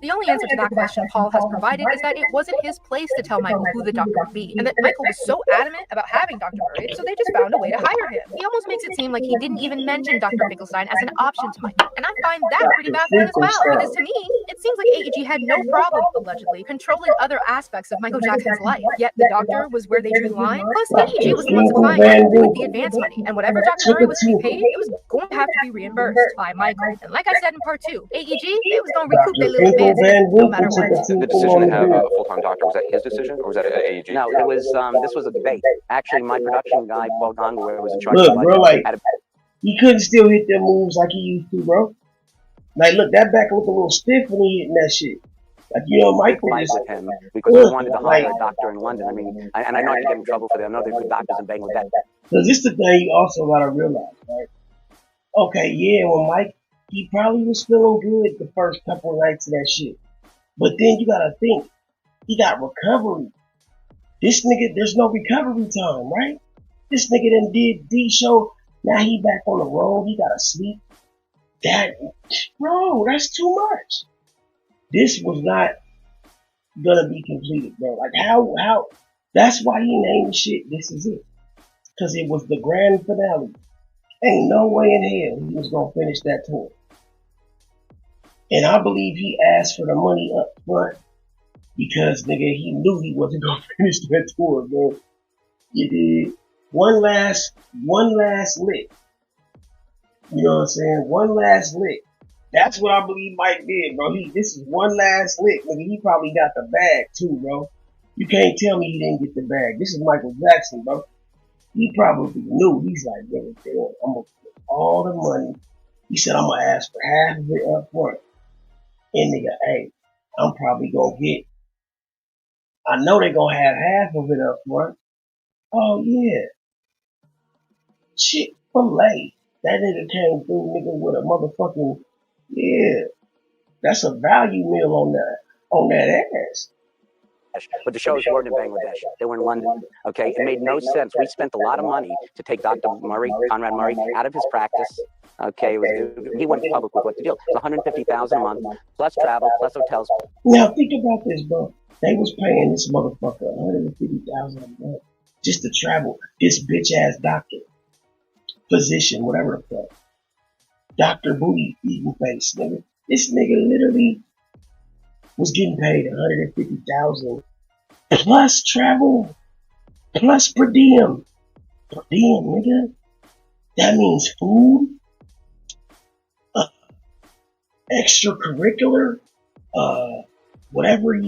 The only answer to that question Paul has provided is that it wasn't his place to tell Michael who the doctor would be, and that Michael was so adamant about having Dr. Murray, so they just found a way to hire him. He almost makes it seem like he didn't even mention Dr. Finkelstein as an option to Michael, and I find that pretty baffling as well, because to me, it seems like AEG had no problem, allegedly, controlling other aspects of Michael Jackson's life, yet the doctor was where they drew the line. Plus, AEG was the one supplying him with the advance money, and whatever Dr. Murray was to be paid, it was going to have to be reimbursed by Michael. And like I said in part 2, AEG, they was going to recoup their little advance no matter what. The decision to have a full-time doctor, was that his decision or was that AEG? No, it was this was a debate. Actually, my production guy, Paul Gongware, was in charge Look, of bro, like, he couldn't still hit them moves like he used to, bro. Like, look, that back looked a little stiff when he hitting that shit. Like, you know, Michael fight just with him because we wanted to hire a doctor in London. I mean, and I know I could get in trouble for that. I know there's good doctors in Bangladesh. Because this is the thing you also gotta realize, right? Okay, yeah, well, Mike, he probably was feeling good the first couple of nights of that shit. But then you gotta think, he got recovery This nigga, there's no recovery time, right? This nigga done did D show. Now he back on the road. He gotta sleep. Bro, that's too much. This was not gonna be completed, bro. Like how? That's why he named shit. This is it, because it was the grand finale. Ain't no way in hell he was gonna finish that tour. And I believe he asked for the money up front because nigga he knew he wasn't gonna finish that tour, bro. You did one last lick. You know what I'm saying? One last lick. That's what I believe Mike did, bro. This is one last lick. Nigga, he probably got the bag too, bro. You can't tell me he didn't get the bag. This is Michael Jackson, bro. He probably knew. He's like, nigga, I'm gonna get all the money. He said, I'm gonna ask for half of it up front. And nigga, hey, I'm probably gonna get, I know they gonna have half of it up front. Oh yeah. Shit, filet. That nigga came through, nigga, with a motherfucking, yeah. That's a value meal on that ass. But the shows weren't in Bangladesh. They were in London. Okay, it made no sense. We spent a lot of money to take Dr. Murray, Conrad Murray, out of his practice. Okay, he went public with what the deal. It was $150,000 a month, plus travel, plus hotels. Now think about this, bro. They was paying this motherfucker $150,000 a month just to travel. This bitch ass doctor, physician, whatever the fuck, Dr. Booty eating face, nigga. This nigga literally was getting paid $150,000 plus travel, plus per diem. Per diem, nigga. That means food, extracurricular, whatever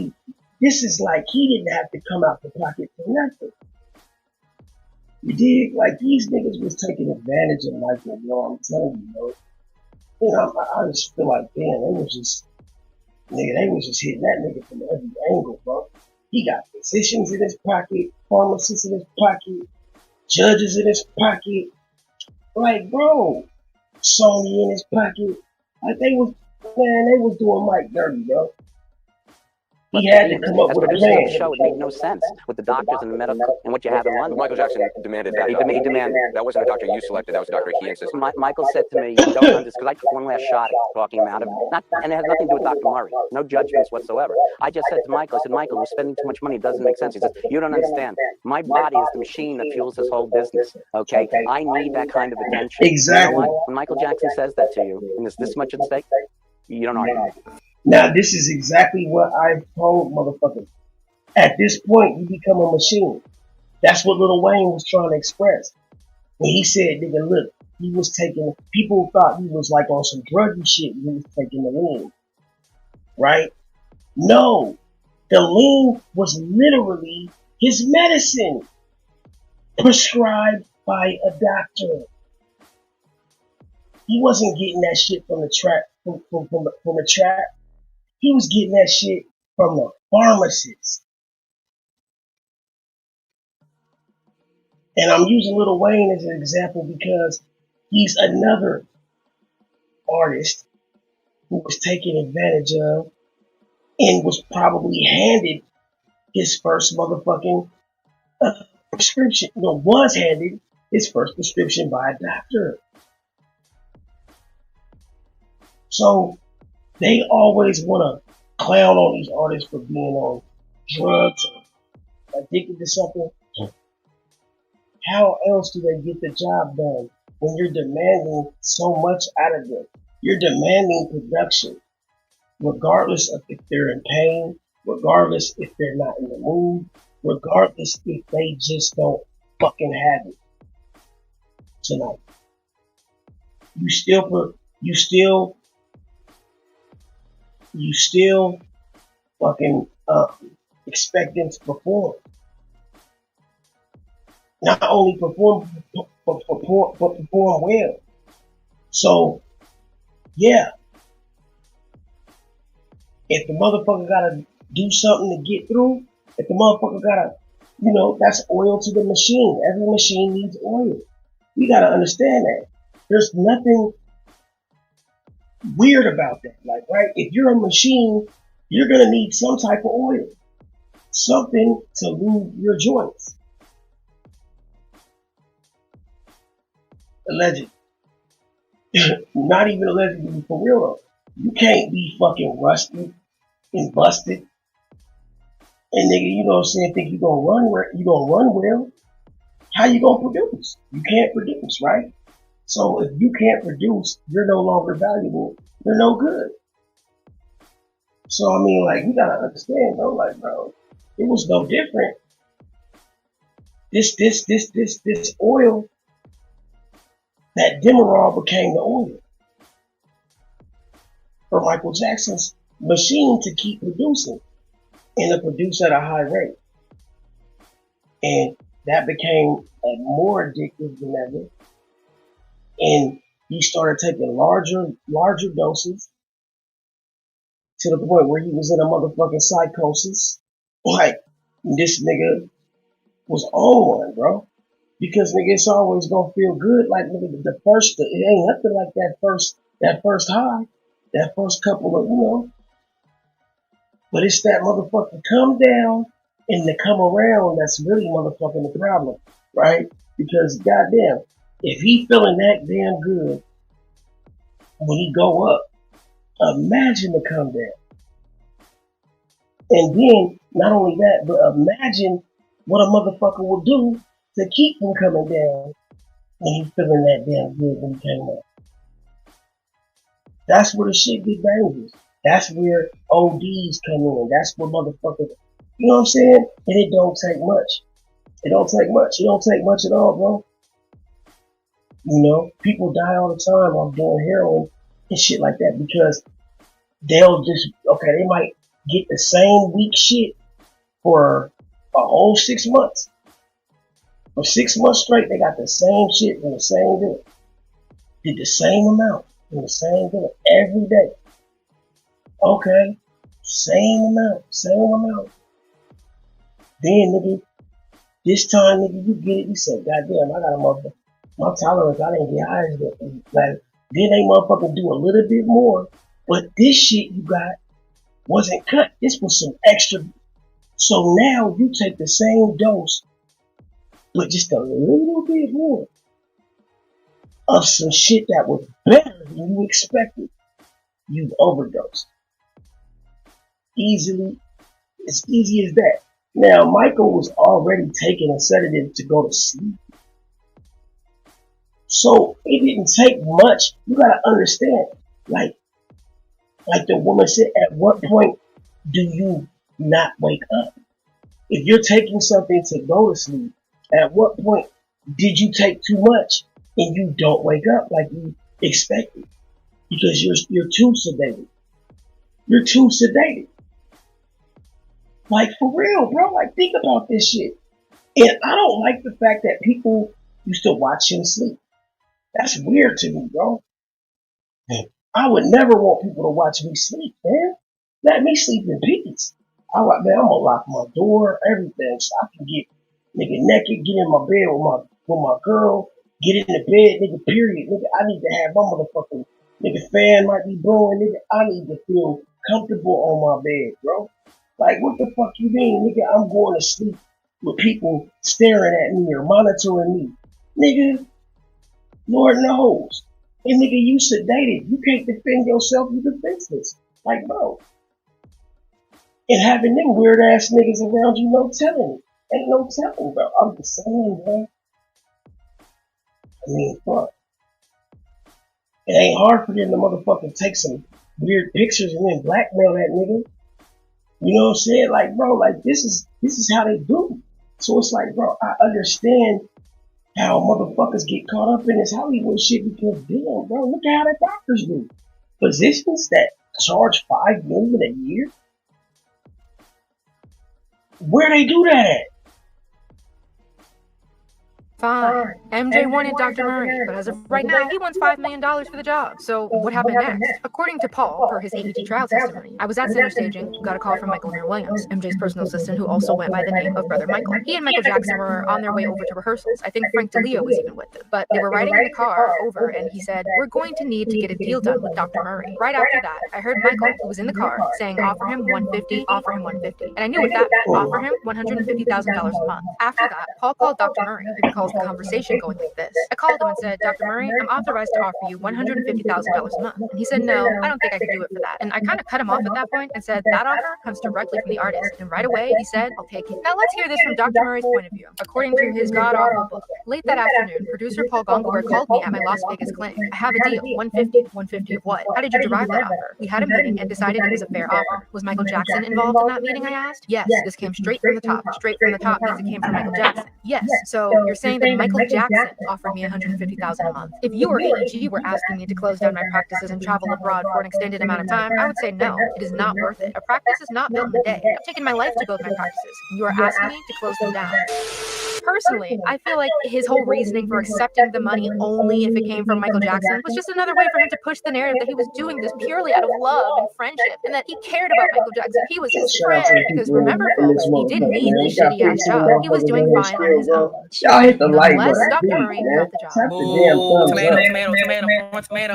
this is like he didn't have to come out the pocket for nothing. You dig? Like these niggas was taking advantage of Michael, bro. I'm telling you, bro. You know, I just feel like, damn, they was just hitting that nigga from every angle, bro. He got physicians in his pocket, pharmacists in his pocket, judges in his pocket. Like, bro, Sony in his pocket. Like they was doing Mike dirty, bro. He had to come up As with a producer of the plan. show, it made no sense with the doctors and the medical and what you have in London. Michael Jackson demanded that. He demanded. That wasn't a doctor you selected. That was a doctor he insisted. Michael said to me, "You don't understand," because I took one last shot at talking him out of it. And it has nothing to do with Dr. Murray. No judgments whatsoever. I just said to Michael, I said, Michael, we're spending too much money. It doesn't make sense. He says, you don't understand. My body is the machine that fuels this whole business. Okay? I need that kind of attention. Exactly. You know what? When Michael Jackson says that to you, and there's this much at stake, you don't argue. Now, this is exactly what I told motherfuckers. At this point, you become a machine. That's what Lil Wayne was trying to express. When he said, nigga, look, he was taking, people thought he was like on some druggy shit when he was taking the lean. Right? No. The lean was literally his medicine. Prescribed by a doctor. He wasn't getting that shit from the trap, from the trap. He was getting that shit from the pharmacist. And I'm using Lil Wayne as an example because he's another artist who was taken advantage of and was probably handed his first motherfucking prescription. No, was handed his first prescription by a doctor. So they always want to clown on these artists for being on drugs or addicted to something. How else do they get the job done when you're demanding so much out of them? You're demanding production, regardless of if they're in pain, regardless if they're not in the mood, regardless if they just don't fucking have it tonight. You still fucking expect them to perform. Not only perform, but perform well. So, yeah. If the motherfucker gotta do something to get through, if the motherfucker gotta, that's oil to the machine. Every machine needs oil. We gotta understand that. There's nothing weird about that. Like, right? If you're a machine, you're gonna need some type of oil. something to lube your joints. Allegedly. Not even allegedly, for real though. You can't be fucking rusted and busted. And nigga, you know what I'm saying, think you gonna run well. How you gonna produce? You can't produce, right? So if you can't produce, you're no longer valuable. You're no good. So I mean, like, you gotta understand, bro. Like, bro, it was no different. This oil, that Demerol became the oil for Michael Jackson's machine to keep producing and to produce at a high rate. And that became more addictive than ever. And he started taking larger doses to the point where he was in a motherfucking psychosis. Like, this nigga was on one, bro. Because nigga, it's always gonna feel good. Like, nigga, it ain't nothing like that first high, that first couple of, but it's that motherfucking come down and the come around that's really motherfucking the problem, right? Because goddamn, if he feeling that damn good when he go up, imagine the come down. And then, not only that, but imagine what a motherfucker will do to keep him coming down when he's feeling that damn good when he came up. That's where the shit get dangerous. That's where ODs come in. That's where motherfuckers, you know what I'm saying? And it don't take much. It don't take much. It don't take much at all, bro. You know, people die all the time off doing heroin and shit like that because they'll just, they might get the same weak shit for a whole 6 months. For 6 months straight, they got the same shit from the same dealer. Did the same amount from the same dealer every day. Okay, same amount. Then, nigga, this time, nigga, you get it. You say, goddamn, I got a motherfucker. My tolerance, I didn't get high as that. Like, then they motherfucker do a little bit more. But this shit you got wasn't cut. This was some extra. So now you take the same dose, but just a little bit more of some shit that was better than you expected. You overdosed. Easily, as easy as that. Now, Michael was already taking a sedative to go to sleep. So it didn't take much. You gotta understand, like the woman said, at what point do you not wake up? If you're taking something to go to sleep, at what point did you take too much and you don't wake up like you expected? Because you're too sedated. You're too sedated. Like, for real, bro. Like, think about this shit. And I don't like the fact that people used to watch him sleep. That's weird to me, bro. I would never want people to watch me sleep, man. Let me sleep in peace. I'm gonna lock my door, everything, so I can get nigga naked, get in my bed with my girl, get in the bed, nigga, period. Nigga, I need to have my motherfucking nigga fan might be blowing, nigga. I need to feel comfortable on my bed, bro. Like, what the fuck you mean, nigga? I'm going to sleep with people staring at me or monitoring me. Nigga, Lord knows. And nigga, you sedated. You can't defend yourself. You defenseless. Like, bro. And having them weird ass niggas around you, no telling. Ain't no telling, bro. I'm just saying, bro. I mean, fuck. It ain't hard for them to motherfucking take some weird pictures and then blackmail that nigga. You know what I'm saying? Like, bro, like this is how they do. So it's like, bro, I understand how motherfuckers get caught up in this Hollywood shit because damn, bro, look at how the doctors do. Physicians that charge $5 million a year? Where they do that at? Fine. MJ wanted Dr. Murray, but as of right now, he wants $5 million for the job. So what happened next? According to Paul, per his AEG trial testimony, I was at center staging, got a call from Michael Lemire Williams, MJ's personal assistant who also went by the name of Brother Michael. He and Michael Jackson were on their way over to rehearsals. I think Frank DeLeo was even with them. But they were riding in the car over, and he said, we're going to need to get a deal done with Dr. Murray. Right after that, I heard Michael, who was in the car, saying, offer him $150, offer him $150. And I knew what that meant. Offer him $150,000 a month. After that, Paul called Dr. Murray. He recalls the conversation going like this. I called him and said, Dr. Murray, I'm authorized to offer you $150,000 a month. And he said, no, I don't think I could do it for that. And I kind of cut him off at that point and said, that offer comes directly from the artist. And right away, he said, I'll take it. Now let's hear this from Dr. Murray's point of view. According to his god-awful book, late that afternoon, producer Paul Gongolberg called me at my Las Vegas clinic. I have a deal, 150. 150 of what? How did you derive that offer? We had a meeting and decided it was a fair offer. Was Michael Jackson involved in that meeting, I asked? Yes, this came straight from the top. Straight from the top means it came from Michael Jackson. Yes, so you're saying that Michael Jackson offered me $150,000 a month. If you or AEG were asking me to close down my practices and travel abroad for an extended amount of time, I would say no, it is not worth it. A practice is not built in a day. I've taken my life to build my practices. You are asking me to close them down. Personally, I feel like his whole reasoning for accepting the money only if it came from Michael Jackson was just another way for him to push the narrative that he was doing this purely out of love and friendship, and that he cared about Michael Jackson. He was his friend. Because remember, folks, he didn't need this shitty-ass job. He was doing fine on his own. Y'all hit the like Nonetheless, button. Dr. Please, Murray man. got the job. Tap the damn thumbs Tomato, up. tomato, tomato, more tomato.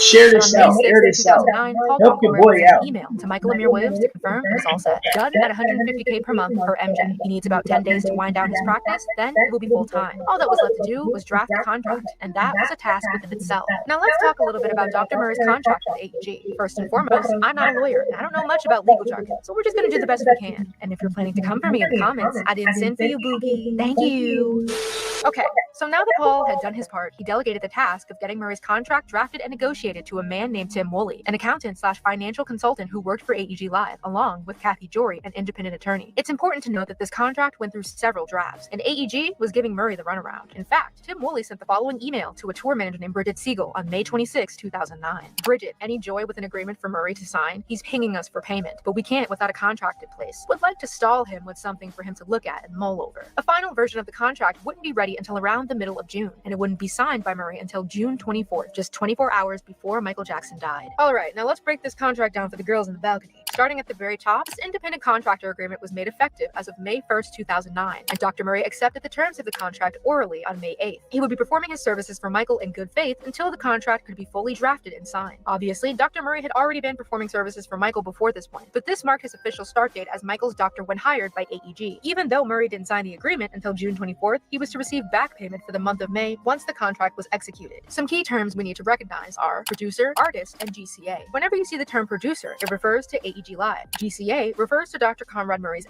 Share And this on May out. 6, Share this out. 2009, Paul Help your Gongolberg boy sent out. an email to Michael Lemire Williams to confirm it was all set. Done at $150K per month per MJ. He needs about 10 days to wind down his practice, then it will be full-time. All that was left to do was draft the contract, and that was a task within itself. Now let's talk a little bit about Dr. Murray's contract with AEG. First and foremost, I'm not a lawyer, and I don't know much about legal jargon, so we're just gonna do the best we can. And if you're planning to come for me in the comments, I didn't send for you, Boogie. Thank you. Okay, so now that Paul had done his part, he delegated the task of getting Murray's contract drafted and negotiated to a man named Tim Woolley, an accountant/financial consultant who worked for AEG Live, along with Kathy Jory, an independent attorney. It's important to note that this contract went through several drafts, and AEG was giving Murray the runaround. In fact, Tim Woolley sent the following email to a tour manager named Bridget Siegel on May 26, 2009. Bridget, any joy with an agreement for Murray to sign? He's pinging us for payment, but we can't without a contract in place. Would like to stall him with something for him to look at and mull over. A final version of the contract wouldn't be ready until around the middle of June, and it wouldn't be signed by Murray until June 24th, just 24 hours before Michael Jackson died. All right, now let's break this contract down for the girls in the balcony. Starting at the very top, this independent contractor agreement was made effective as of May 1st, 2009, and Dr. Murray accepted the terms of the contract orally on May 8th. He would be performing his services for Michael in good faith until the contract could be fully drafted and signed. Obviously, Dr. Murray had already been performing services for Michael before this point, but this marked his official start date as Michael's doctor when hired by AEG. Even though Murray didn't sign the agreement until June 24th, he was to receive back payment for the month of May once the contract was executed. Some key terms we need to recognize are producer, artist, and GCA. Whenever you see the term producer, it refers to AEG Live. GCA refers to Dr. Conrad Murray's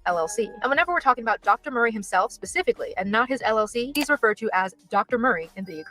LLC. And whenever we're talking about Dr. Murray himself specifically, and not his LLC, he's referred to as Dr. Murray in the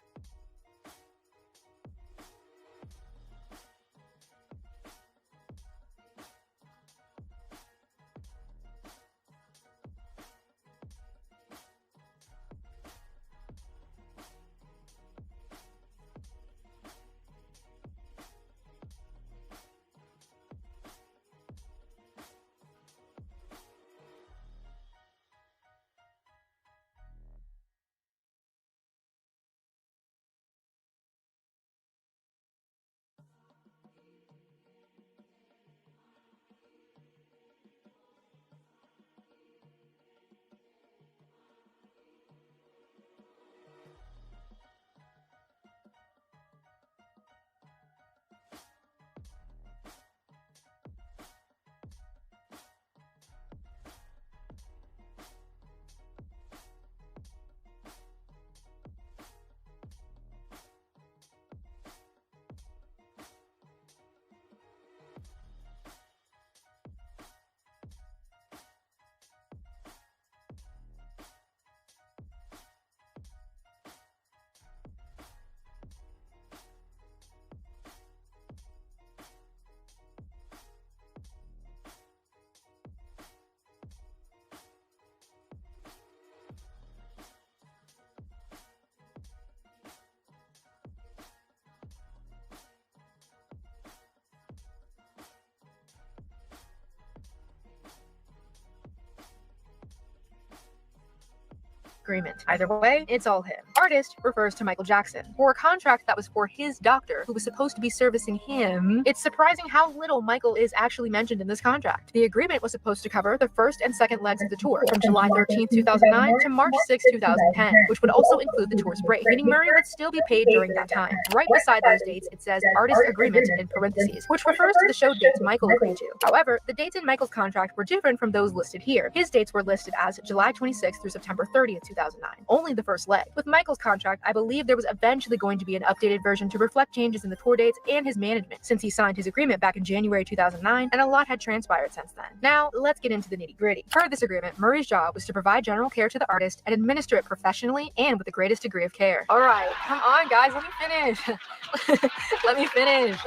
agreement. Either way, it's all him. Artist refers to Michael Jackson. For a contract that was for his doctor, who was supposed to be servicing him, it's surprising how little Michael is actually mentioned in this contract. The agreement was supposed to cover the first and second legs of the tour, from July 13, 2009 to March 6, 2010, which would also include the tour's break, meaning Murray would still be paid during that time. Right beside those dates, it says artist agreement in parentheses, which refers to the show dates Michael agreed to. However, the dates in Michael's contract were different from those listed here. His dates were listed as July 26th through September 30th, 2009. Only the first leg. With Michael's contract, I believe there was eventually going to be an updated version to reflect changes in the tour dates and his management, since he signed his agreement back in January 2009, and a lot had transpired since then. Now, let's get into the nitty-gritty. Per this agreement, Murray's job was to provide general care to the artist and administer it professionally and with the greatest degree of care. Alright, come on guys, let me finish. Let me finish.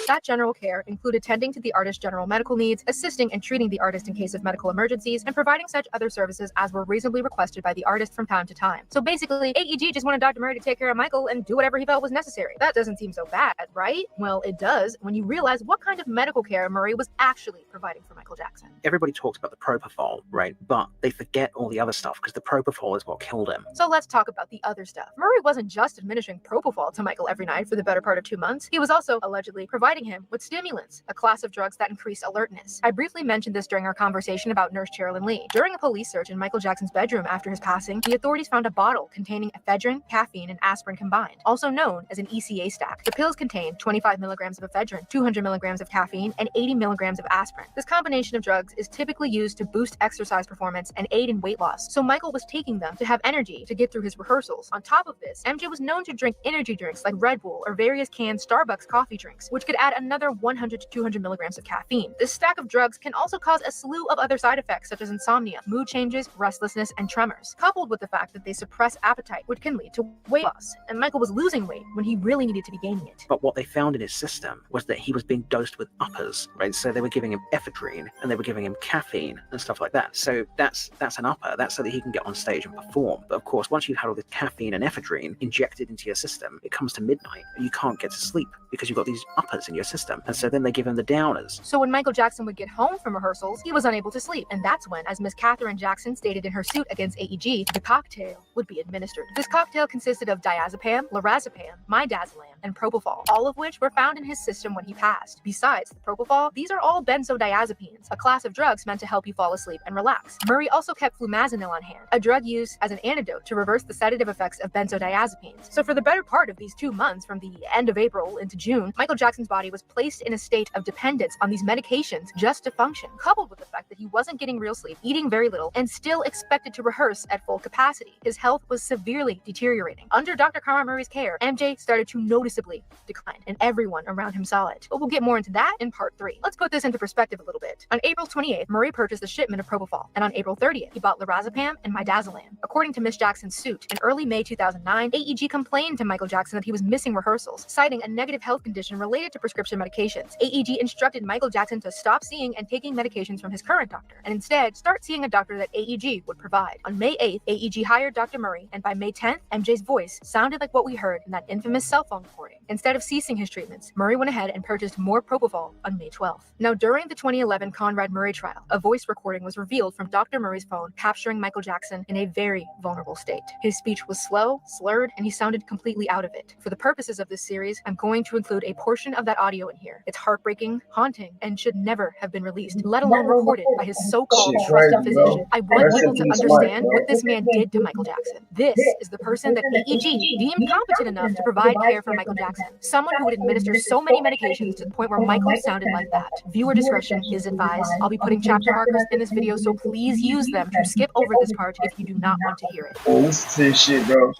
That general care included tending to the artist's general medical needs, assisting and treating the artist in case of medical emergencies, and providing such other services as were reasonably requested by the artist from time to time. So basically, AEG just wanted Dr. Murray to take care of Michael and do whatever he felt was necessary. That doesn't seem so bad, right? Well, it does when you realize what kind of medical care Murray was actually providing for Michael Jackson. Everybody talks about the propofol, right? But they forget all the other stuff because the propofol is what killed him. So let's talk about the other stuff. Murray wasn't just administering propofol to Michael every night for the better part of 2 months. He was also allegedly providing him with stimulants, a class of drugs that increase alertness. I briefly mentioned this during our conversation about Nurse Sherilyn Lee. During a police search in Michael Jackson's bedroom after his passing, the authorities found a bottle containing ephedrine, caffeine, and aspirin combined, also known as an ECA stack. The pills contain 25 milligrams of ephedrine, 200 milligrams of caffeine, and 80 milligrams of aspirin. This combination of drugs is typically used to boost exercise performance and aid in weight loss, so Michael was taking them to have energy to get through his rehearsals. On top of this, MJ was known to drink energy drinks like Red Bull or various canned Starbucks coffee drinks, which could add another 100 to 200 milligrams of caffeine. This stack of drugs can also cause a slew of other side effects such as insomnia, mood changes, restlessness, and tremors, coupled with the fact that they suppress appetite, which can lead to weight loss. And Michael was losing weight when he really needed to be gaining it. But what they found in his system was that he was being dosed with uppers, right? So they were giving him ephedrine and they were giving him caffeine and stuff like that. So that's an upper. That's so that he can get on stage and perform. But of course, once you've had all the caffeine and ephedrine injected into your system, it comes to midnight and you can't get to sleep because you've got these uppers in your system. And so then they give him the downers. So when Michael Jackson would get home from rehearsals, he was unable to sleep. And that's when, as Miss Katherine Jackson stated in her suit against AEG, the cocktail would be administered. This cocktail consisted of diazepam, lorazepam, midazolam, and propofol, all of which were found in his system when he passed. Besides the propofol, these are all benzodiazepines, a class of drugs meant to help you fall asleep and relax. Murray also kept flumazenil on hand, a drug used as an antidote to reverse the sedative effects of benzodiazepines. So for the better part of these 2 months, from the end of April into June, Michael Jackson's body body was placed in a state of dependence on these medications just to function, coupled with the fact that he wasn't getting real sleep, eating very little, and still expected to rehearse at full capacity. His health was severely deteriorating. Under Dr. Karma Murray's care, MJ started to noticeably decline, and everyone around him saw it. But we'll get more into that in part 3. Let's put this into perspective a little bit. On April 28th, Murray purchased a shipment of propofol, and on April 30th, he bought lorazepam and midazolam. According to Miss Jackson's suit, in early May 2009, AEG complained to Michael Jackson that he was missing rehearsals, citing a negative health condition related to prescription medications. AEG instructed Michael Jackson to stop seeing and taking medications from his current doctor, and instead start seeing a doctor that AEG would provide. On May 8th, AEG hired Dr. Murray, and by May 10th, MJ's voice sounded like what we heard in that infamous cell phone recording. Instead of ceasing his treatments, Murray went ahead and purchased more propofol on May 12th. Now, during the 2011 Conrad Murray trial, a voice recording was revealed from Dr. Murray's phone, capturing Michael Jackson in a very vulnerable state. His speech was slow, slurred, and he sounded completely out of it. For the purposes of this series, I'm going to include a portion of that audio in here. It's heartbreaking, haunting, and should never have been released, let alone recorded by his so-called trusted physician. I want people to understand what this man did to Michael Jackson. This is the person that AEG deemed competent enough to provide care for Michael Jackson. Someone who would administer so many medications to the point where Michael sounded like that. Viewer discretion is advised. I'll be putting chapter markers in this video, so please use them to skip over this part if you do not want to hear it. Listen to this shit, bro.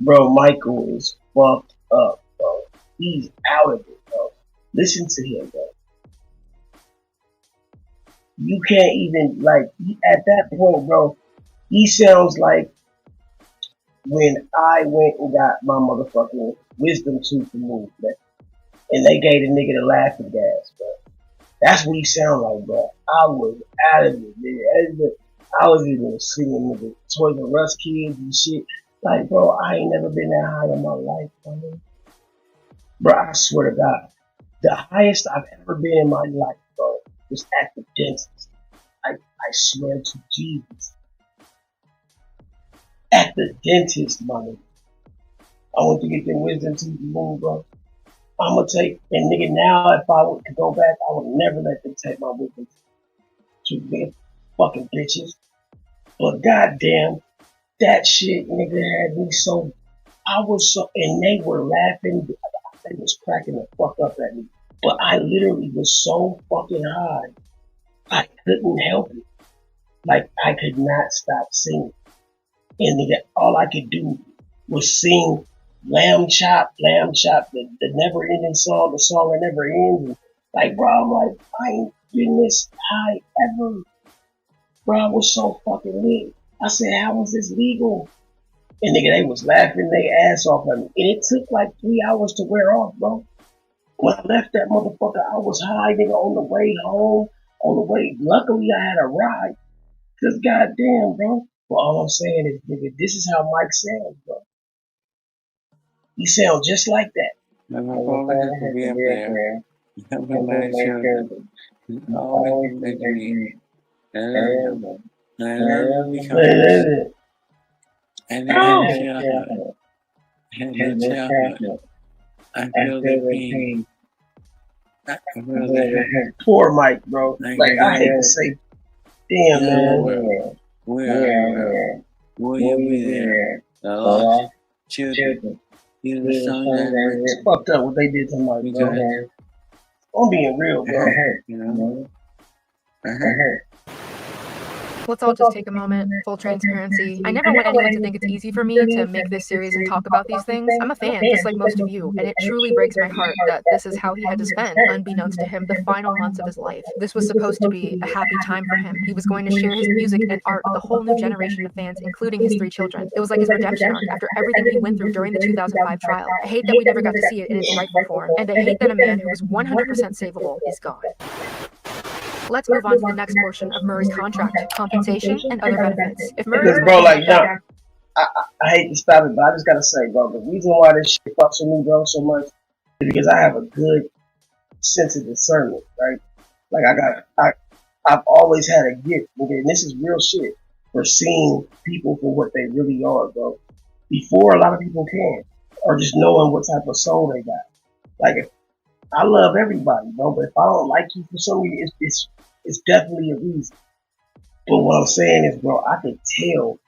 Bro, Michael is fucked up, bro. He's out of it, bro. Listen to him, bro. You can't even, like, at that point, bro, he sounds like when I went and got my motherfucking wisdom tooth removed, man. And they gave the nigga the laughing gas, bro. That's what he sound like, bro. I was out of it, nigga. I was even singing nigga Toys R Us kids and shit. Like, bro, I ain't never been that high in my life, bro. Bro, I swear to God, the highest I've ever been in my life, bro, was at the dentist. I swear to Jesus. At the dentist, my nigga. I went to get them wisdom teeth removed, bro. I'ma take, and nigga, now if I were to go back, I would never let them take my wisdom teeth. Being fucking bitches. But goddamn, that shit, nigga, had me so, I was so, and they were laughing. They was cracking the fuck up at me. But I literally was so fucking high. I couldn't help it. Like, I could not stop singing. And nigga, all I could do was sing Lamb Chop, the never ending song, the song that never ends. And like, bro, I'm like, I ain't been this high ever. Bro, I was so fucking lit. I said, how was this legal? And nigga, they was laughing their ass off at me. And it took like 3 hours to wear off, bro. When I left that motherfucker, I was high, nigga, on the way home. On the way, luckily I had a ride. Cause goddamn, bro. But all I'm saying is, nigga, this is how Mike sounds, bro. He sounds just like that. Poor Mike, bro. Like, I hate to say, damn, man. Will you be there? Children. It's fucked up what they did to Mike, bro. I'm being real, bro. Let's all just take a moment, full transparency. I never want anyone to think it's easy for me to make this series and talk about these things. I'm a fan, just like most of you, and it truly breaks my heart that this is how he had to spend, unbeknownst to him, the final months of his life. This was supposed to be a happy time for him. He was going to share his music and art with a whole new generation of fans, including his 3 children. It was like his redemption arc after everything he went through during the 2005 trial. I hate that we never got to see it in its rightful form, and I hate that a man who was 100% savable is gone. Let's move on to the next portion of Murray's contract, compensation and other benefits. If Murray Because, bro, like, no, I hate to stop it, but I just gotta say, bro, the reason why this shit fucks with me, bro, so much is because I have a good sense of discernment, right? Like, I've always had a gift, okay, and this is real shit, for seeing people for what they really are, bro. Before a lot of people can, or just knowing what type of soul they got. Like, I love everybody, bro, but if I don't like you for some reason, It's definitely a reason. But what I'm saying is, bro, I could tell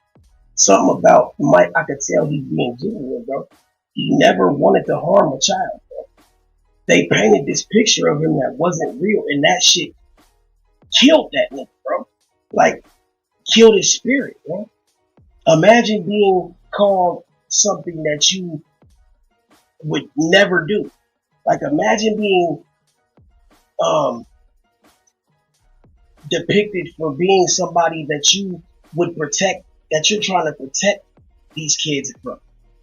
something about Mike. I could tell he's being genuine, bro. He never wanted to harm a child, bro. They painted this picture of him that wasn't real, and that shit killed that nigga, bro. Like, killed his spirit, bro. Imagine being called something that you would never do. Like, imagine being depicted for being somebody that you would protect, that you're trying to protect these kids from.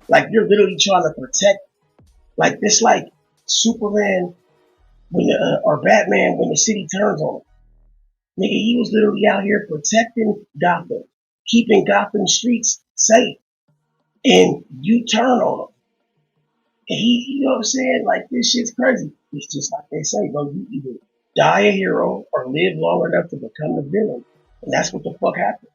Like, you're literally trying to protect, like, this, like Superman when or Batman when the city turns on him. Nigga, he was literally out here protecting Gotham, keeping Gotham streets safe, and you turn on him. And he, you know what I'm saying? Like, this shit's crazy. It's just like they say, bro, you either die a hero or live long enough to become the villain. And that's what the fuck happened.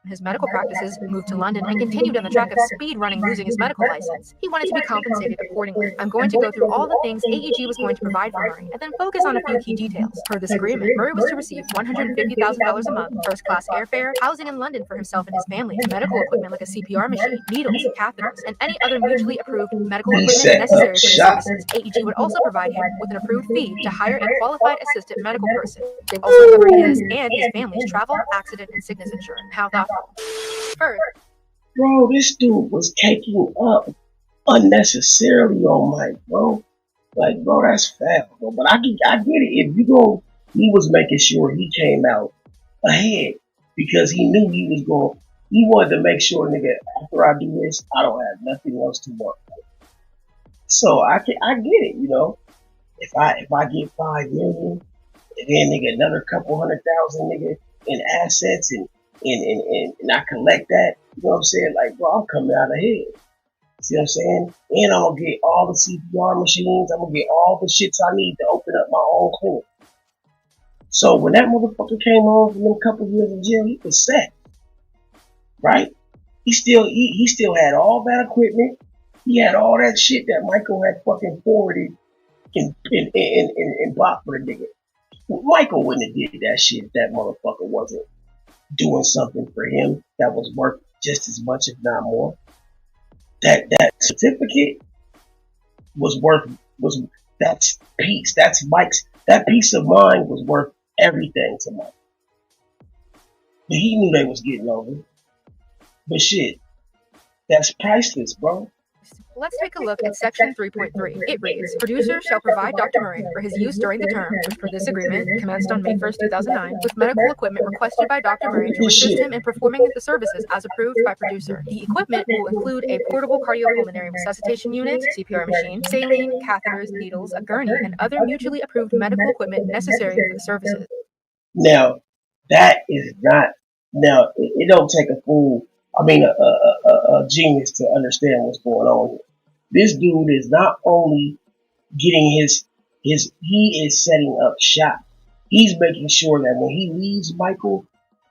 His medical practices, moved to London, and continued on the track of speed running, losing his medical license. He wanted to be compensated accordingly. I'm going to go through all the things AEG was going to provide for Murray, and then focus on a few key details. Per this agreement, Murray was to receive $150,000 a month, first-class airfare, housing in London for himself and his family, medical equipment like a CPR machine, needles, catheters, and any other mutually approved medical equipment necessary for the services. AEG would also provide him with an approved fee to hire a qualified assistant medical person. They also cover his and his family's travel, accident, and sickness insurance. How thoughtful. First, bro, this dude was taking up unnecessarily on Mike, bro. Like, bro, that's foul, bro. But I get it. If you go, he was making sure he came out ahead because he knew he was going. He wanted to make sure, nigga, after I do this, I don't have nothing else to work for. So I get it, you know. If I get $5 million, and then nigga another couple $100,000, nigga, in assets and I collect that, you know what I'm saying? Like, bro, I'm coming out ahead. See what I'm saying? And I'm gonna get all the CPR machines. I'm gonna get all the shits I need to open up my own clinic. So when that motherfucker came home from them couple years in jail, he was set, right? He still had all that equipment. He had all that shit that Michael had fucking forwarded and bought for the nigga. Michael wouldn't have did that shit if that motherfucker wasn't doing something for him that was worth just as much, if not more. That certificate was that's peace. That's Mike's. That peace of mind was worth everything to Mike. But he knew they was getting over. But shit, that's priceless, bro. let's take a look at Section 3.3. It reads, producer shall provide Dr. Murray for his use during the term, which per this agreement commenced on May 1st, 2009, with medical equipment requested by Dr. Murray to assist him in performing the services as approved by producer. The equipment will include a portable cardiopulmonary resuscitation unit, CPR machine, saline, catheters, needles, a gurney, and other mutually approved medical equipment necessary for the services. Now, that is not, now, it don't take a fool, a genius to understand what's going on here. This dude is not only getting he is setting up shop. He's making sure that when he leaves Michael,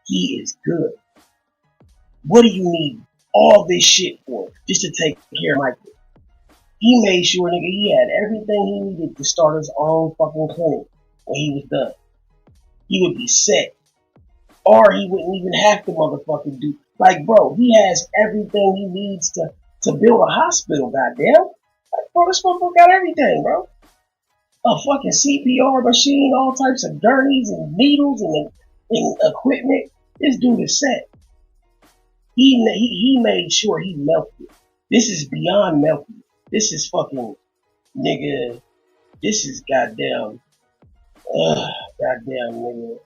he is good. What do you need all this shit for? Just to take care of Michael. He made sure, nigga, he had everything he needed to start his own fucking clinic when he was done. He would be set. Or he wouldn't even have to motherfucking do. Like, bro, he has everything he needs to build a hospital, goddamn. Like, bro, this motherfucker got everything, bro. A fucking CPR machine, all types of gurneys and needles and equipment. This dude is set. He made sure he melted. This is beyond melting. This is fucking, nigga, this is goddamn, nigga.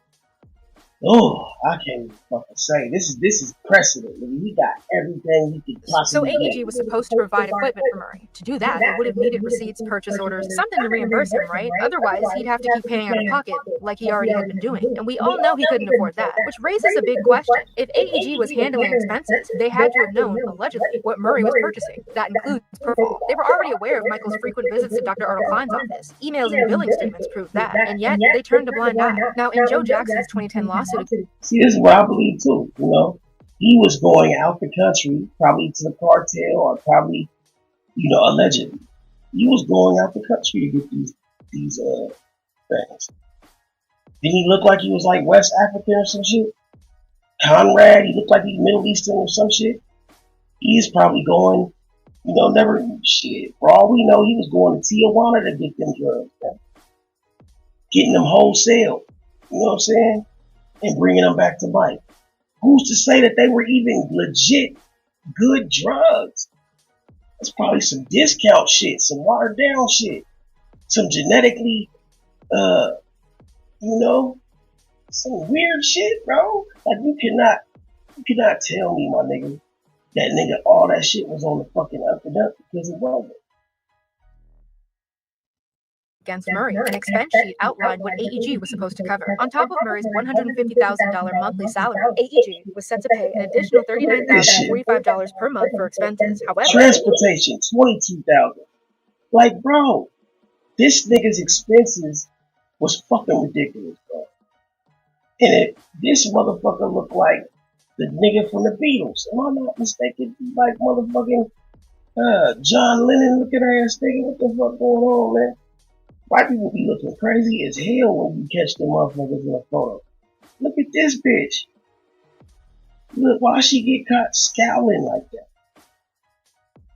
Oh, I can't even fucking say. This is precedent. I mean, he got everything he could possibly So AEG was supposed to provide equipment for Murray. To do that, it would have needed receipts, purchase orders, something to reimburse him, right? Otherwise, he'd have to keep paying out of pocket like he already had been doing. And we all know he couldn't afford that, which raises a big question. If AEG was handling expenses, they had to have known, allegedly, what Murray was purchasing. That includes propofol. They were already aware of Michael's frequent visits to Dr. Arnold Klein's office. Emails and billing statements proved that. And yet, they turned a blind eye. Now, in Joe Jackson's 2010 lawsuit, see, this is what I believe too, you know. He was going out the country, probably to the cartel, or probably, allegedly. He was going out the country to get these things. Didn't he look like he was like West African or some shit? Conrad, he looked like he Middle Eastern or some shit. He's probably going, never shit. For all we know, he was going to Tijuana to get them drugs, man. Getting them wholesale. You know what I'm saying? And bringing them back to life. Who's to say that they were even legit good drugs? It's probably some discount shit, some watered down shit, some genetically, some weird shit, bro. Like you cannot tell me, my nigga, that nigga all that shit was on the fucking up and up because it wasn't. Against Murray, an expense sheet outlined what AEG was supposed to cover. On top of Murray's $150,000 monthly salary, AEG was set to pay an additional $39,045 per month for expenses. However, transportation, $22,000. Like, bro, this nigga's expenses was fucking ridiculous, bro. And this motherfucker looked like the nigga from the Beatles. Am I not mistaken? Like motherfucking John Lennon looking ass nigga. What the fuck going on, man? White people be looking crazy as hell when you catch them motherfuckers in a photo. Look at this bitch. Look, why she get caught scowling like that?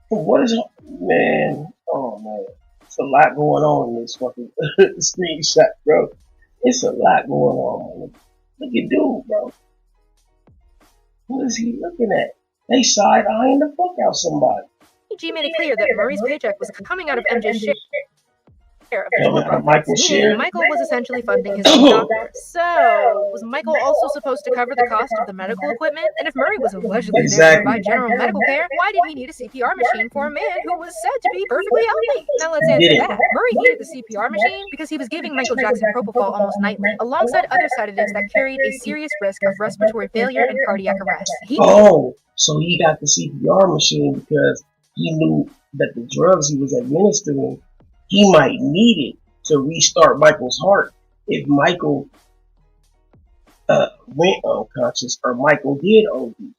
What is, man? Oh man, it's a lot going on in this fucking screenshot, bro. It's a lot going on, man. Look at dude, bro. What is he looking at? They side-eyeing the fuck out somebody. AEG made it clear that Murray's paycheck was coming out of MJ's share of the Coming out of Michael's share? Michael was essentially funding his own doctor. So, was Michael also supposed to cover the cost of the medical equipment? And if Murray was allegedly there to provide general medical care, why did he need a CPR machine for a man who was said to be perfectly healthy? Now let's answer that. Murray needed the CPR machine because he was giving Michael Jackson propofol almost nightly, alongside other sedatives that carried a serious risk of respiratory failure and cardiac arrest. So he got the CPR machine because he knew that the drugs he was administering, he might need it to restart Michael's heart if Michael went unconscious or Michael did OD.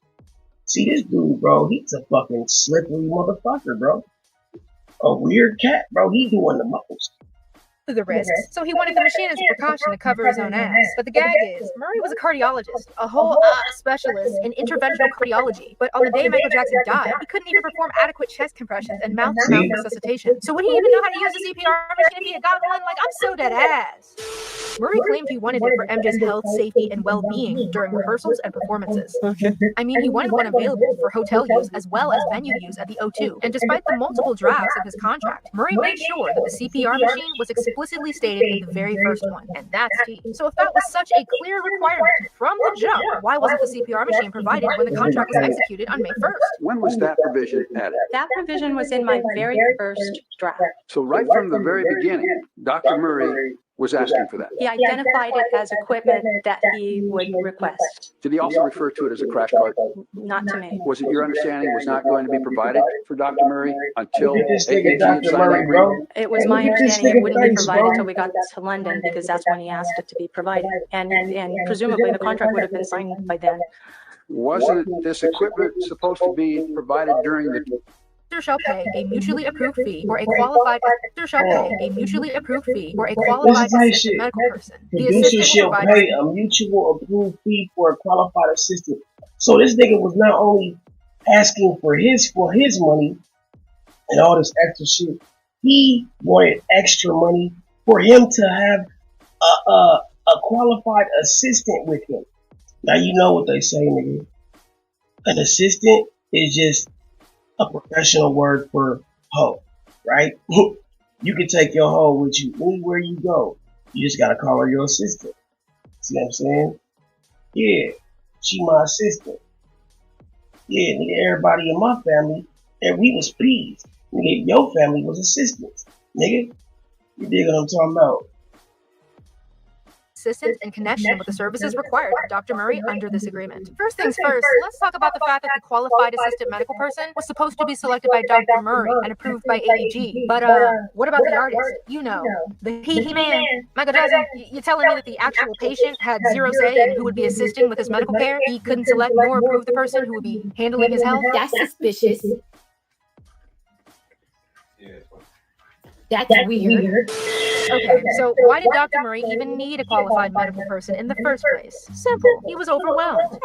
See this dude, bro, he's a fucking slippery motherfucker, bro. A weird cat, bro. He doing the most. The risks, so he wanted the machine as a precaution to cover his own ass. But the gag is, Murray was a cardiologist, a whole specialist in interventional cardiology. But on the day Michael Jackson died, he couldn't even perform adequate chest compressions and mouth-to-mouth resuscitation. So would he even know how to use a CPR machine if he had gotten one? Like, I'm so dead ass. Murray claimed he wanted it for MJ's health, safety, and well-being during rehearsals and performances. I mean, he wanted one available for hotel use as well as venue use at the O2. And despite the multiple drafts of his contract, Murray made sure that the CPR machine was explicitly stated in the very first one, and that's key. So if that was such a clear requirement from the jump, why wasn't the CPR machine provided when the contract was executed on May 1st? When was that provision added? That provision was in my very first draft. So right from the very beginning, Dr. Murray was asking for that. He identified it as equipment that he would request. Did he also refer to it as a crash cart? Not to me. Was it your understanding it was not going to be provided for Dr. Murray until AEG Dr. signed that Murray, agreement? It was my understanding it wouldn't be provided until we got to London because that's when he asked it to be provided. And presumably the contract would have been signed by then. Wasn't this equipment supposed to be provided during the Shall pay a mutually approved fee for a qualified assistant medical person. The Producer assistant shall pay a mutual approved fee for a qualified assistant. So this nigga was not only asking for his money and all this extra shit, he wanted extra money for him to have a qualified assistant with him. Now you know what they say, nigga. An assistant is just a professional word for hoe, right? You can take your hoe with you anywhere you go. You just gotta call her your assistant. See what I'm saying? Yeah, she my assistant. Yeah, nigga, everybody in my family, and we was peas. Nigga, your family was assistants. Nigga, you dig what I'm talking about? Assistance in connection with the services required of Dr. Murray under this agreement. First things first, let's talk about the fact that the qualified assistant medical person was supposed to be selected by Dr. Murray and approved by AEG. But what about the artist? You know, the he man, Michael Jackson. You're telling me that the actual patient had zero say in who would be assisting with his medical care? He couldn't select nor approve the person who would be handling his health? That's suspicious. That's weird. Okay, so why did Dr. Murray even need a qualified medical person in the first place? Simple. He was overwhelmed.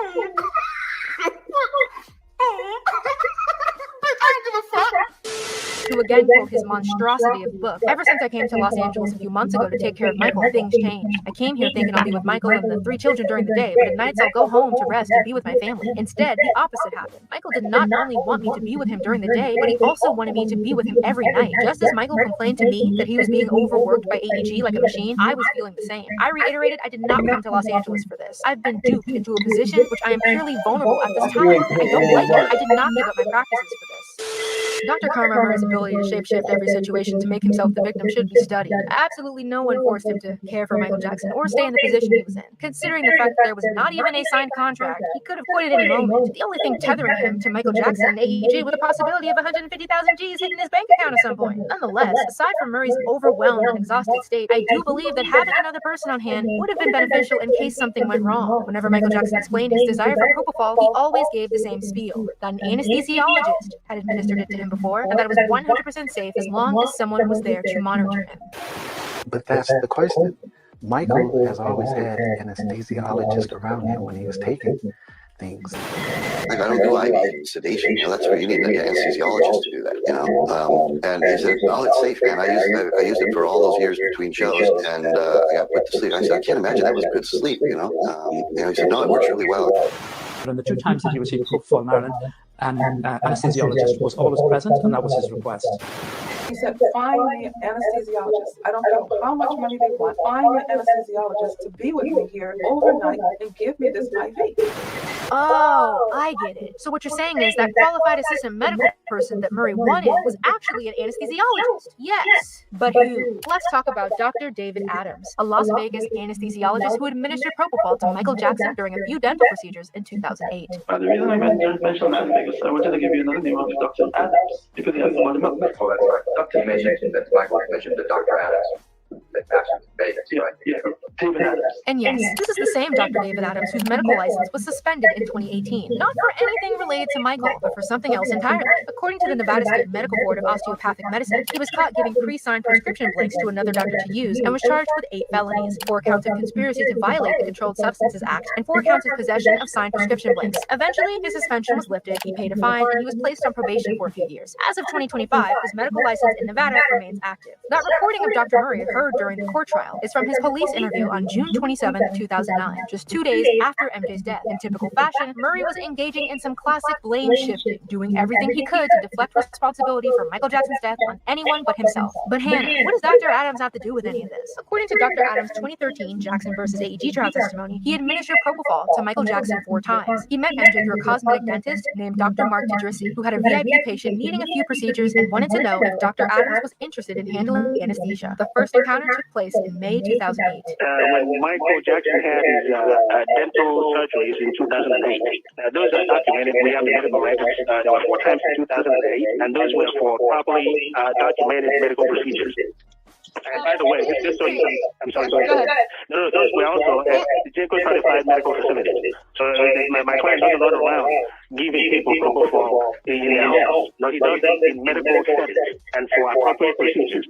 To again quote his monstrosity of the book, ever since I came to Los Angeles a few months ago to take care of Michael, things changed. I came here thinking I'll be with Michael and the 3 children during the day, but at nights I'll go home to rest and be with my family. Instead, the opposite happened. Michael did not only want me to be with him during the day, but he also wanted me to be with him every night. Just as Michael complained to me that he was being overworked by AEG like a machine, I was feeling the same. I reiterated I did not come to Los Angeles for this. I've been duped into a position which I am purely vulnerable at this time. I don't like it. I did not give up my practices for this. Dr. Karma Murray's ability to shapeshift every situation to make himself the victim should be studied. Absolutely no one forced him to care for Michael Jackson or stay in the position he was in. Considering the fact that there was not even a signed contract, he could have quit at any moment. The only thing tethering him to Michael Jackson and AEG was the possibility of 150,000 G's hitting his bank account at some point. Nonetheless, aside from Murray's overwhelmed and exhausted state, I do believe that having another person on hand would have been beneficial in case something went wrong. Whenever Michael Jackson explained his desire for propofol, he always gave the same spiel, that an anesthesiologist had administered it to him before, and that it was 100% safe as long as someone was there to monitor him. But that's the question. Michael has always had an anesthesiologist around him when he was taking things. Like, I don't do IV sedation. That's where you need an anesthesiologist to do that. And he said, "Oh, it's safe, man. I used it for all those years between shows, and I got put to sleep." I said, "I can't imagine that was good sleep." He said, "No, it works really well." And the 2 times that he received propofol in Ireland, an anesthesiologist was always present, and that was his request. He said, find me an anesthesiologist. I don't care how much money they want. Find me an anesthesiologist to be with me here overnight and give me this IV. Oh, I get it. So what you're saying is that qualified assistant medical person that Murray wanted was actually an anesthesiologist. Yes, but who? Let's talk about Dr. David Adams, a Las Vegas anesthesiologist who administered propofol to Michael Jackson during a few dental procedures in 2008. The reason I mentioned Las Vegas, I wanted to give you another name of Dr. Adams, because he has some other milk. Oh, that's right. You mentioned that Michael mentioned the Dr. Adams. David Adams. And yes, this is the same Dr. David Adams whose medical license was suspended in 2018, not for anything related to Michael, but for something else entirely. According to the Nevada State Medical Board of Osteopathic Medicine, he was caught giving pre-signed prescription blanks to another doctor to use and was charged with 8 felonies, 4 counts of conspiracy to violate the Controlled Substances Act, and 4 counts of possession of signed prescription blanks. Eventually, his suspension was lifted, he paid a fine, and he was placed on probation for a few years. As of 2025, his medical license in Nevada remains active. That recording of Dr. Murray heard during the court trial is from his police interview on June 27, 2009, just 2 days after MJ's death. In typical fashion, Murray was engaging in some classic blame shifting, doing everything he could to deflect responsibility for Michael Jackson's death on anyone but himself. But Hannah, what does Dr. Adams have to do with any of this? According to Dr. Adams' 2013 Jackson versus AEG trial testimony, he administered propofol to Michael Jackson 4 times. He met MJ through a cosmetic dentist named Dr. Mark Tedrissi, who had a VIP patient needing a few procedures and wanted to know if Dr. Adams was interested in handling anesthesia. The first encounter took place in May 2008. When Michael Jackson had his dental surgeries in 2008, those are documented. We have the medical records. There were 4 times in 2008, and those were for properly documented medical procedures. And by the way, just so you know, I'm sorry, go ahead. No, those were also at the JCO certified medical facilities. So my client doesn't run around giving people propofol in their homes. No, he does that in medical settings and for appropriate procedures.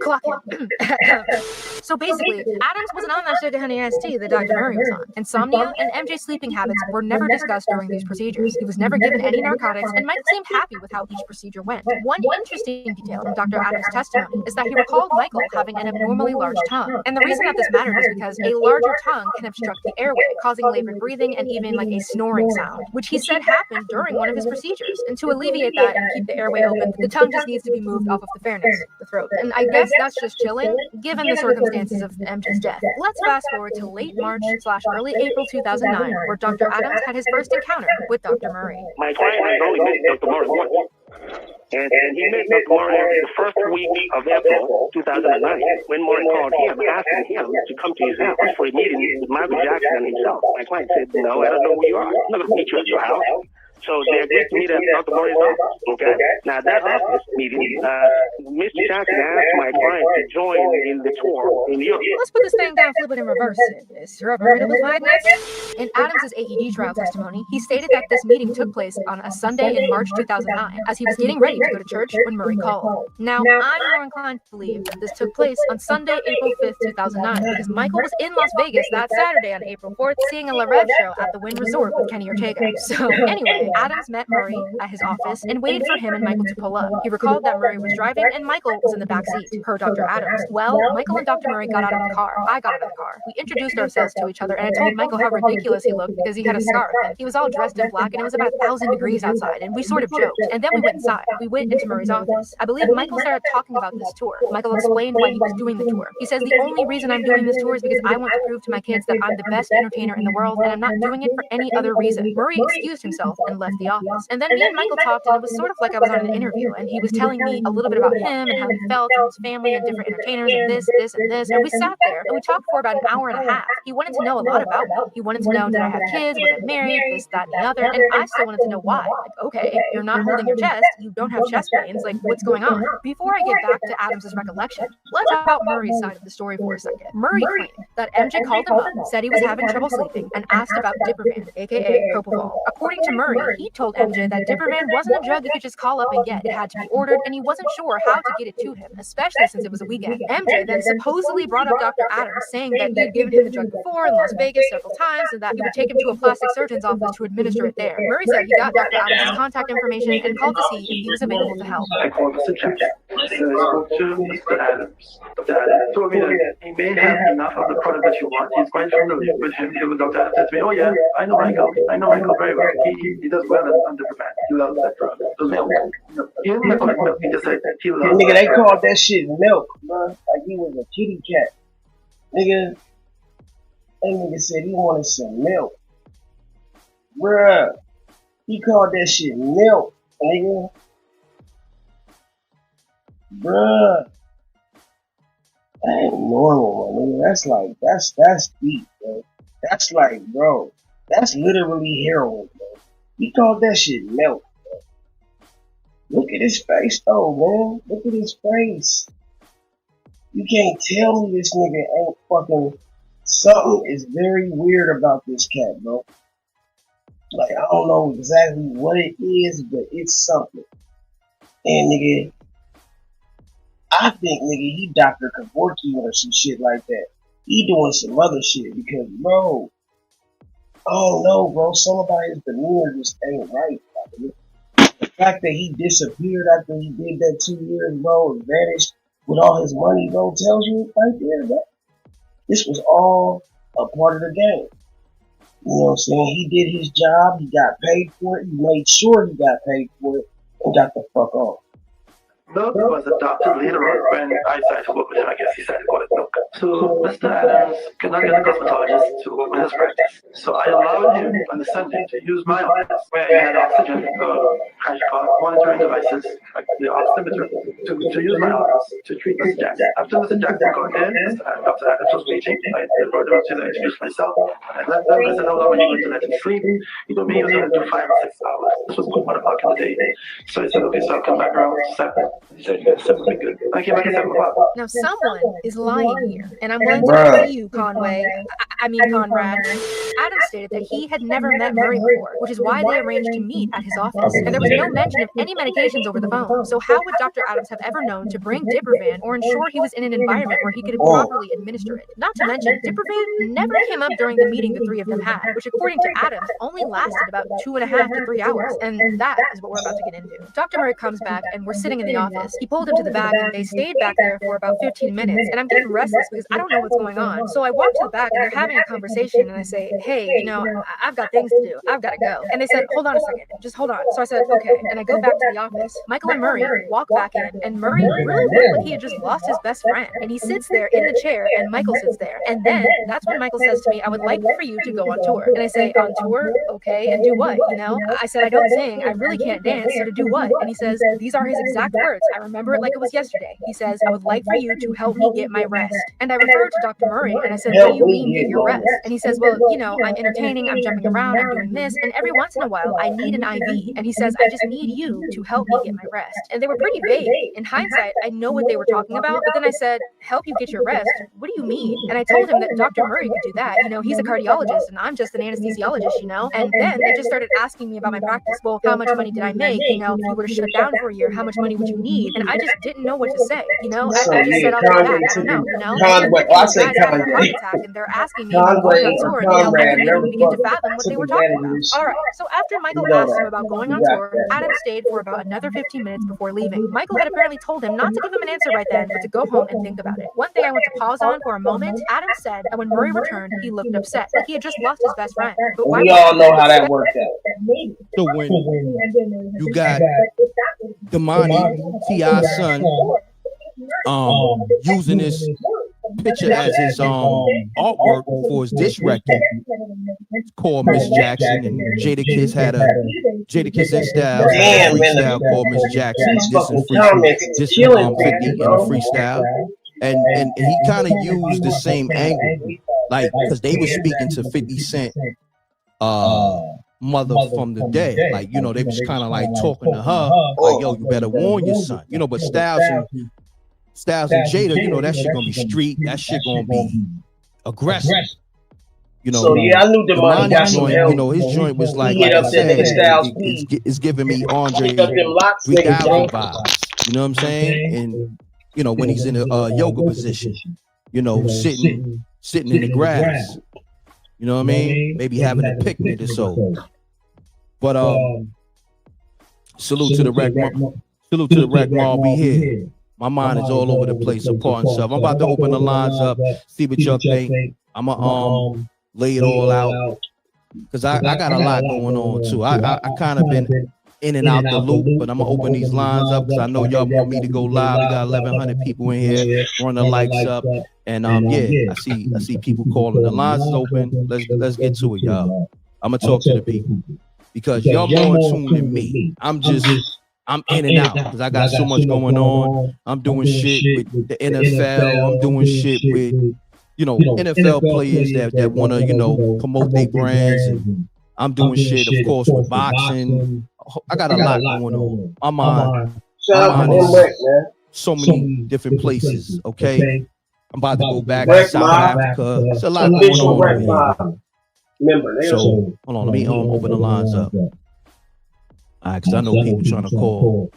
So basically, Adams wasn't on that shit honey ass tea that Dr. Murray was on. Insomnia and MJ's sleeping habits were never discussed during these procedures. He was never given any narcotics, and Michael seemed happy with how each procedure went. One interesting detail from Dr. Adams' testimony is that he recalled Michael having an abnormally large tongue. And the reason that this mattered is because a larger tongue can obstruct the airway, causing labored breathing and even like a snoring sound, which he said happened during one of his procedures. And to alleviate that and keep the airway open, the tongue just needs to be moved off of the pharynx, the throat. And I guess that's just chilling, given the circumstances of MJ's death. Let's fast forward to late March/early April 2009, where Dr. Adams had his first encounter with Dr. Murray. My client has only met Dr. Murray once. And he met Dr. Murray the first week of April 2009, when Murray called him, asking him to come to his house for a meeting with Michael Jackson and himself. My client said, "No, I don't know who you are. I'm not going to meet you at your house." So they agreed to meet at Dr. Murray's office. Okay. Now that office meeting, Mr. Johnson asked my client to join in the tour in New York. Let's put this thing down, flip it, and reverse it. Is there a permittable madness? In Adams's AED trial testimony, he stated that this meeting took place on a Sunday in March 2009, as he was getting ready to go to church when Murray called. Now, I'm more inclined to believe that this took place on Sunday, April 5th, 2009, because Michael was in Las Vegas that Saturday on April 4th, seeing a La Rev show at the Wynn Resort with Kenny Ortega. So, anyway, Adams met Murray at his office and waited for him and Michael to pull up. He recalled that Murray was driving and Michael was in the back seat, per Dr. Adams. Well, Michael and Dr. Murray got out of the car. I got out of the car. We introduced ourselves to each other, and I told Michael how ridiculous he looked because he had a scarf, and he was all dressed in black, and it was about 1,000 degrees outside, and we sort of joked. And then we went inside. We went into Murray's office. I believe Michael started talking about this tour. Michael explained why he was doing the tour. He says, the only reason I'm doing this tour is because I want to prove to my kids that I'm the best entertainer in the world, and I'm not doing it for any other reason. Murray excused himself and left the office. And then me and Michael talked, and it was sort of like I was on an interview, and he was telling me a little bit about him and how he felt and his family and different entertainers and this, and this. And we sat there and we talked for about an hour and a half. He wanted to know a lot about me. He wanted to know, did I have kids? Was I married? This, that, and the other. And I still wanted to know why. Like, okay, you're not holding your chest. You don't have chest pains. Like, what's going on? Before I get back to Adams's recollection, let's talk about Murray's side of the story for a second. Murray claimed that MJ called him up, said he was having trouble sleeping, and asked about Diprovan, aka propofol. According to Murray, he told MJ that Diprovan wasn't a drug you could just call up and get. It had to be ordered, and he wasn't sure how to get it to him, especially since it was a weekend. MJ then supposedly brought up Dr. Adams, saying that he had given him the drug before in Las Vegas several times, and that he would take him to a plastic surgeon's office to administer it there. Murray said he got Dr. Adams' contact information and called to see if he was available to help. I called Mr. Jackson. So I spoke to Mr. Adams. Dr. Adams told me that he may have enough of the product that you want. He's quite familiar with him. Dr. Adams said to me, oh yeah, I know Michael. I know Michael very well. He does well on Diprovan. He loves that drug. Those milk. He didn't call it milk. He just said he loves nigga, they called that shit milk, bro. Like he was a kitty cat. Nigga, that nigga said he wanted some milk. Bruh, he called that shit milk, nigga. Bruh. That ain't normal, nigga. That's like, that's deep, bro. That's like, bro, that's literally heroin, bro. He called that shit milk, bro. Look at his face, though, man. Look at his face. You can't tell me this nigga ain't fucking... Something is very weird about this cat, bro. Like, I don't know exactly what it is, but it's something. And nigga, I think nigga, he Dr. Kevorkian or some shit like that. He doing some other shit because, bro, I don't know, bro. Some about his demeanor just ain't right. The fact that he disappeared after he did that 2 years, bro, and vanished with all his money, bro, tells you right there, bro. This was all a part of the game. You know what I'm saying? He did his job. He got paid for it. He made sure he got paid for it and got the fuck off. Milk was adopted later on when I started to work with him. I guess he started to call it milk. So Mr. Adams could not get a cosmetologist to open his practice. So I allowed him on the Sunday to use my office where he had oxygen, monitoring devices, like the oximeter, to use my office to treat Mr. Jackson. After Mr. Jackson got there, Dr. Adams was waiting. I brought him to introduce myself. I left them. I said, how long are you going to let him sleep? He told me he was going to do 5 or 6 hours. This was about 1 o'clock in the day. So I said, okay, so I'll come back around 7. He said, yeah, 7 would be good. I came back at 7 o'clock. Now, someone is lying here, and I'm willing to bet you, Conway. I mean, Conrad. Adams stated that he had never met Murray before, which is why they arranged to meet at his office. And there was no mention of any medications over the phone. So how would Dr. Adams have ever known to bring Diprovan or ensure he was in an environment where he could properly administer it? Not to mention, Diprovan never came up during the meeting the three of them had, which according to Adams only lasted about 2.5 to 3 hours. And that is what we're about to get into. Dr. Murray comes back and we're sitting in the office. He pulled him to the back and they stayed back there for about 15 minutes. And I'm getting restless because I don't know what's going on. So I walk to the back and they're having a conversation and I say, hey, you know, I've got things to do. I've got to go. And they said, hold on a second. Just hold on. So I said, okay. And I go back to the office. Michael and Murray walk back in and Murray really looked like he had just lost his best friend. And he sits there in the chair and Michael sits there. And then that's when Michael says to me, I would like for you to go on tour. And I say, on tour? Okay. And do what? You know, I said, I don't sing. I really can't dance. So to do what? And he says, these are his exact words. words. I remember it like it was yesterday. He says, I would like for you to help me get my rest. And I referred to Dr. Murray and I said, what do you mean get your rest? And he says, well, you know, I'm entertaining, I'm jumping around, I'm doing this, and every once in a while I need an IV. And he says, I just need you to help me get my rest. And they were pretty vague. In hindsight, I know what they were talking about, but then I said, help you get your rest? What do you mean? And I told him that Dr. Murray could do that. You know, he's a cardiologist and I'm just an anesthesiologist, you know? And then they just started asking me about my practice. Well, how much money did I make? You know, if you were to shut down for a year, how much money would you need? And I just didn't know what to say, you know? I just said, I'll be back. I don't know, you know? Conway, I say Guys having a heart Conway. attack and they're asking me about going on tour, and you know, I couldn't even begin to fathom what they were talking about. All right, so after Michael asked him about going on tour, Adam stayed for about another 15 minutes before leaving. Michael had apparently told him not to give him an answer right then, but to go home and think about it. One thing I want to pause on for a moment, Adam said that when Murray returned, he looked upset, like he had just lost his best friend. But why We all know how that worked out. So when you got Damani, T.I.'s son, using this picture as his artwork for his diss record called Miss Jackson, and Jadakiss had a Jadakiss and Styles had a freestyle called Miss Jackson, dissing 50 in a freestyle, and he kind of used the same angle, like because they were speaking to 50 Cent mother from the dead, like, you know, they was kind of like talking to her like, yo, you better warn your son, you know. But Styles and Jada, you know, that shit gonna be street, that shit gonna be aggressive, you know. So yeah, I knew Damani got some joint, help. you know, his joint was like He hit I up that said, nigga Styles it's giving me Andre Pick up them locks, 3000 nigga, vibes, you know what I'm saying? And you know, when he's in a yoga position, you know, sitting in the grass, you know what I mean? Maybe having a picnic or so. But salute to the rec mall, we here. My mind is all over the place, apart and stuff. I'm about to open the lines up, see what y'all think. I'ma lay it all out, because I got a lot going on too. I kind of been in and out the loop, but I'm gonna open these lines up because I know y'all want me to go live. We got 1,100 people in here, run the lights up, and yeah, I see people calling. The lines is open. Let's get to it, y'all. I'm gonna talk to the people because y'all more in tune than me. I'm in and out because I got so much going on. I'm doing shit with the NFL. I'm doing shit with, you know, NFL players that want to, you know, promote their brands, and I'm doing shit, of course, with boxing. I got a lot going on. My mind is so many different places. Okay, I'm about to go back to South Africa. There's a lot going on over here. So hold on, let me open the lines up. All right, because I know people trying to call.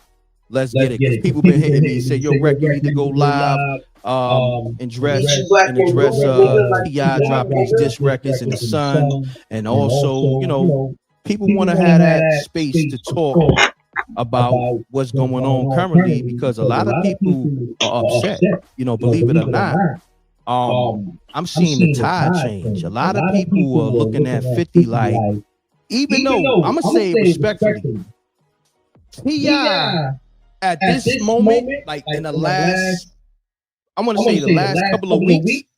Let's get it. Because people been hitting me and say, yo, Rec, you need to go live and address T.I. dropping these diss records in the sun. And also, you know, people want to have that space to talk about what's going on currently, because a lot of people are upset, you know, believe it or not. I'm seeing the tide change. A lot of people are looking at 50 like, even though I'm gonna say respectfully, T.I. at this moment, like in the last, I want to say the last couple of weeks,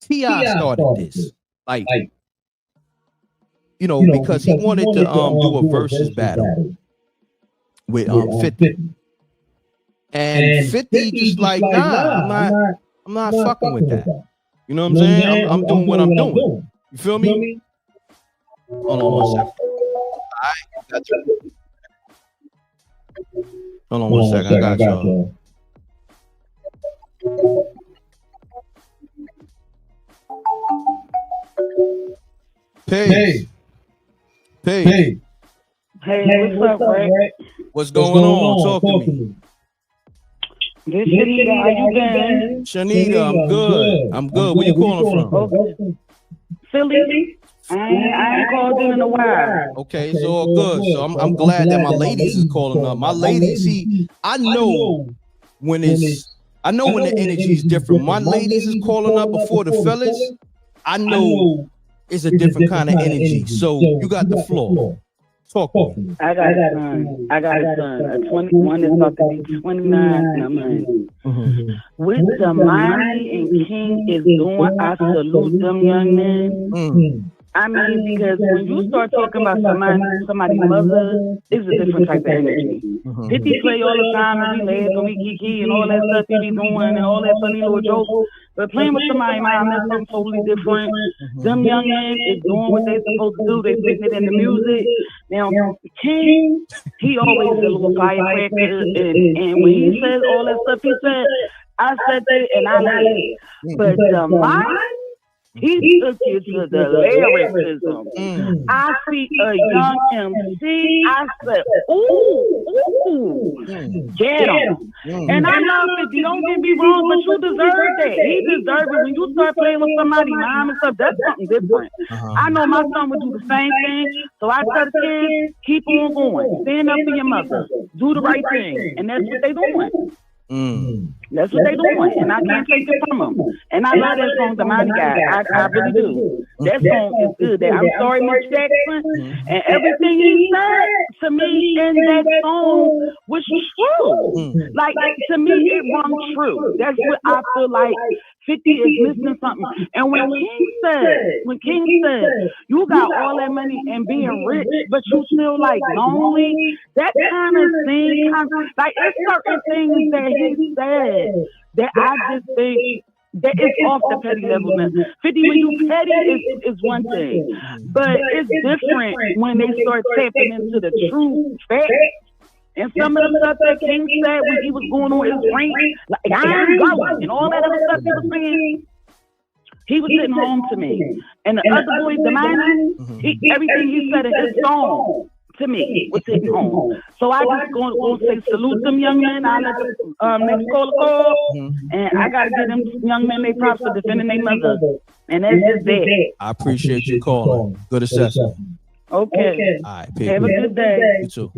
T.I. started this, like, you know, because he wanted to do a versus battle with 50, and 50 just like, nah, I'm not fucking with that. You know what I'm saying? I'm doing what I'm doing. You feel me? Hold on one second. Hold on one second. I got y'all. Peace. Hey, what's up, Rick? What's going on? Talk to me. This Shanita, how you been? Shanita, I'm good. I'm good. Where you calling from? Okay. Philly. I ain't called in a while. Okay, it's all good. So I'm glad that my ladies is calling up. My ladies, see, I know when the energy is different. My ladies is calling up before the fellas. I know it's a different kind of energy. So you got the floor. Talk to me. I got a son. 21 is about to be 29 in a month. What Damani and King is doing, I salute them young men. I mean, because when you start talking about somebody's mother, it's a different type of energy. 50 play all the time and we laugh and we kiki and all that stuff he be doing and all that funny little jokes. But playing with somebody's mom, that's something totally different. Them young men is doing what they supposed to do. They putting it in the music. Now, King, he always a little firecracker. And when he says all that stuff he said, I said it and I laughed. But the mind, he took it to the lyricism. I see a young MC. I said, ooh, get him. And I love 50. Don't get me wrong, but you deserve that. He deserves it. When you start playing with somebody's mom and stuff, that's something different. I know my son would do the same thing. So I tell the kids, keep on going. Stand up for your mother. Do the right thing. And that's what they doing. That's what they doing, and I can't take it from them. And I love that song, The Mighty Guy. I really do. That song is good. I'm sorry, Miss Jackson, and everything he said to me in that song was true. Like, to me, it rung true. That's what I feel like 50 is missing something. And when King said, you got all that money and being rich, but you still like lonely, that kind of thing, like it's certain things that he said that I just think that is off the petty level. 50, when you petty is one thing, but it's different when they start tapping into the true facts. And some of the stuff that King said when he was going on his rant, like I'm going, and all that other stuff he was saying, he was sitting home to me. And the other boy, Damani, everything he said in his song to me was hitting home. So I just going to say salute them young men. I let the next caller call, and I got to give them young men their props for defending their mother. And that's just that. I appreciate you calling. Good assessment. Okay. All right, have a good day. You too.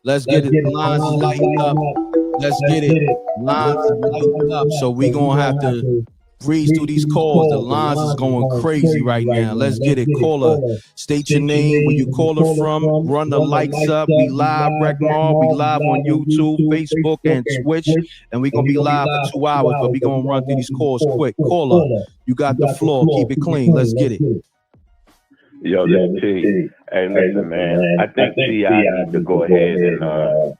Let's get it. Lines is lighting up. Let's get it. Lines is lighting up. So we gonna have to breeze through these calls. The lines is going crazy right now. Let's get it. Caller, state your name, where you caller from. Run the lights up. We live, Rec Mob. We live on YouTube, Facebook, and Twitch. And we gonna be live for 2 hours, but we gonna run through these calls quick. Caller, you got the floor. Keep it clean. Let's get it. Yo, this is T. Hey, listen, man. I think T.I. needs to go ahead and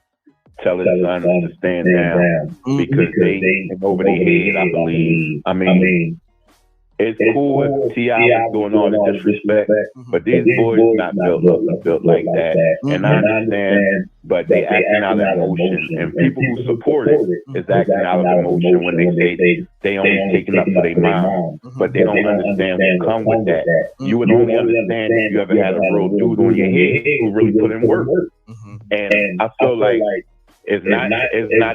tell his son to stand down because they over their head, I believe. I mean, it's cool if T.I. was doing all the disrespect, but these boys not built like that. And I understand, but they acting out of emotion. And people who support it is acting out of emotion when they say they only taking up for their mom, but they don't understand what come with that. You would only understand if you ever had a real dude on your head who really put in work. And I feel like it's not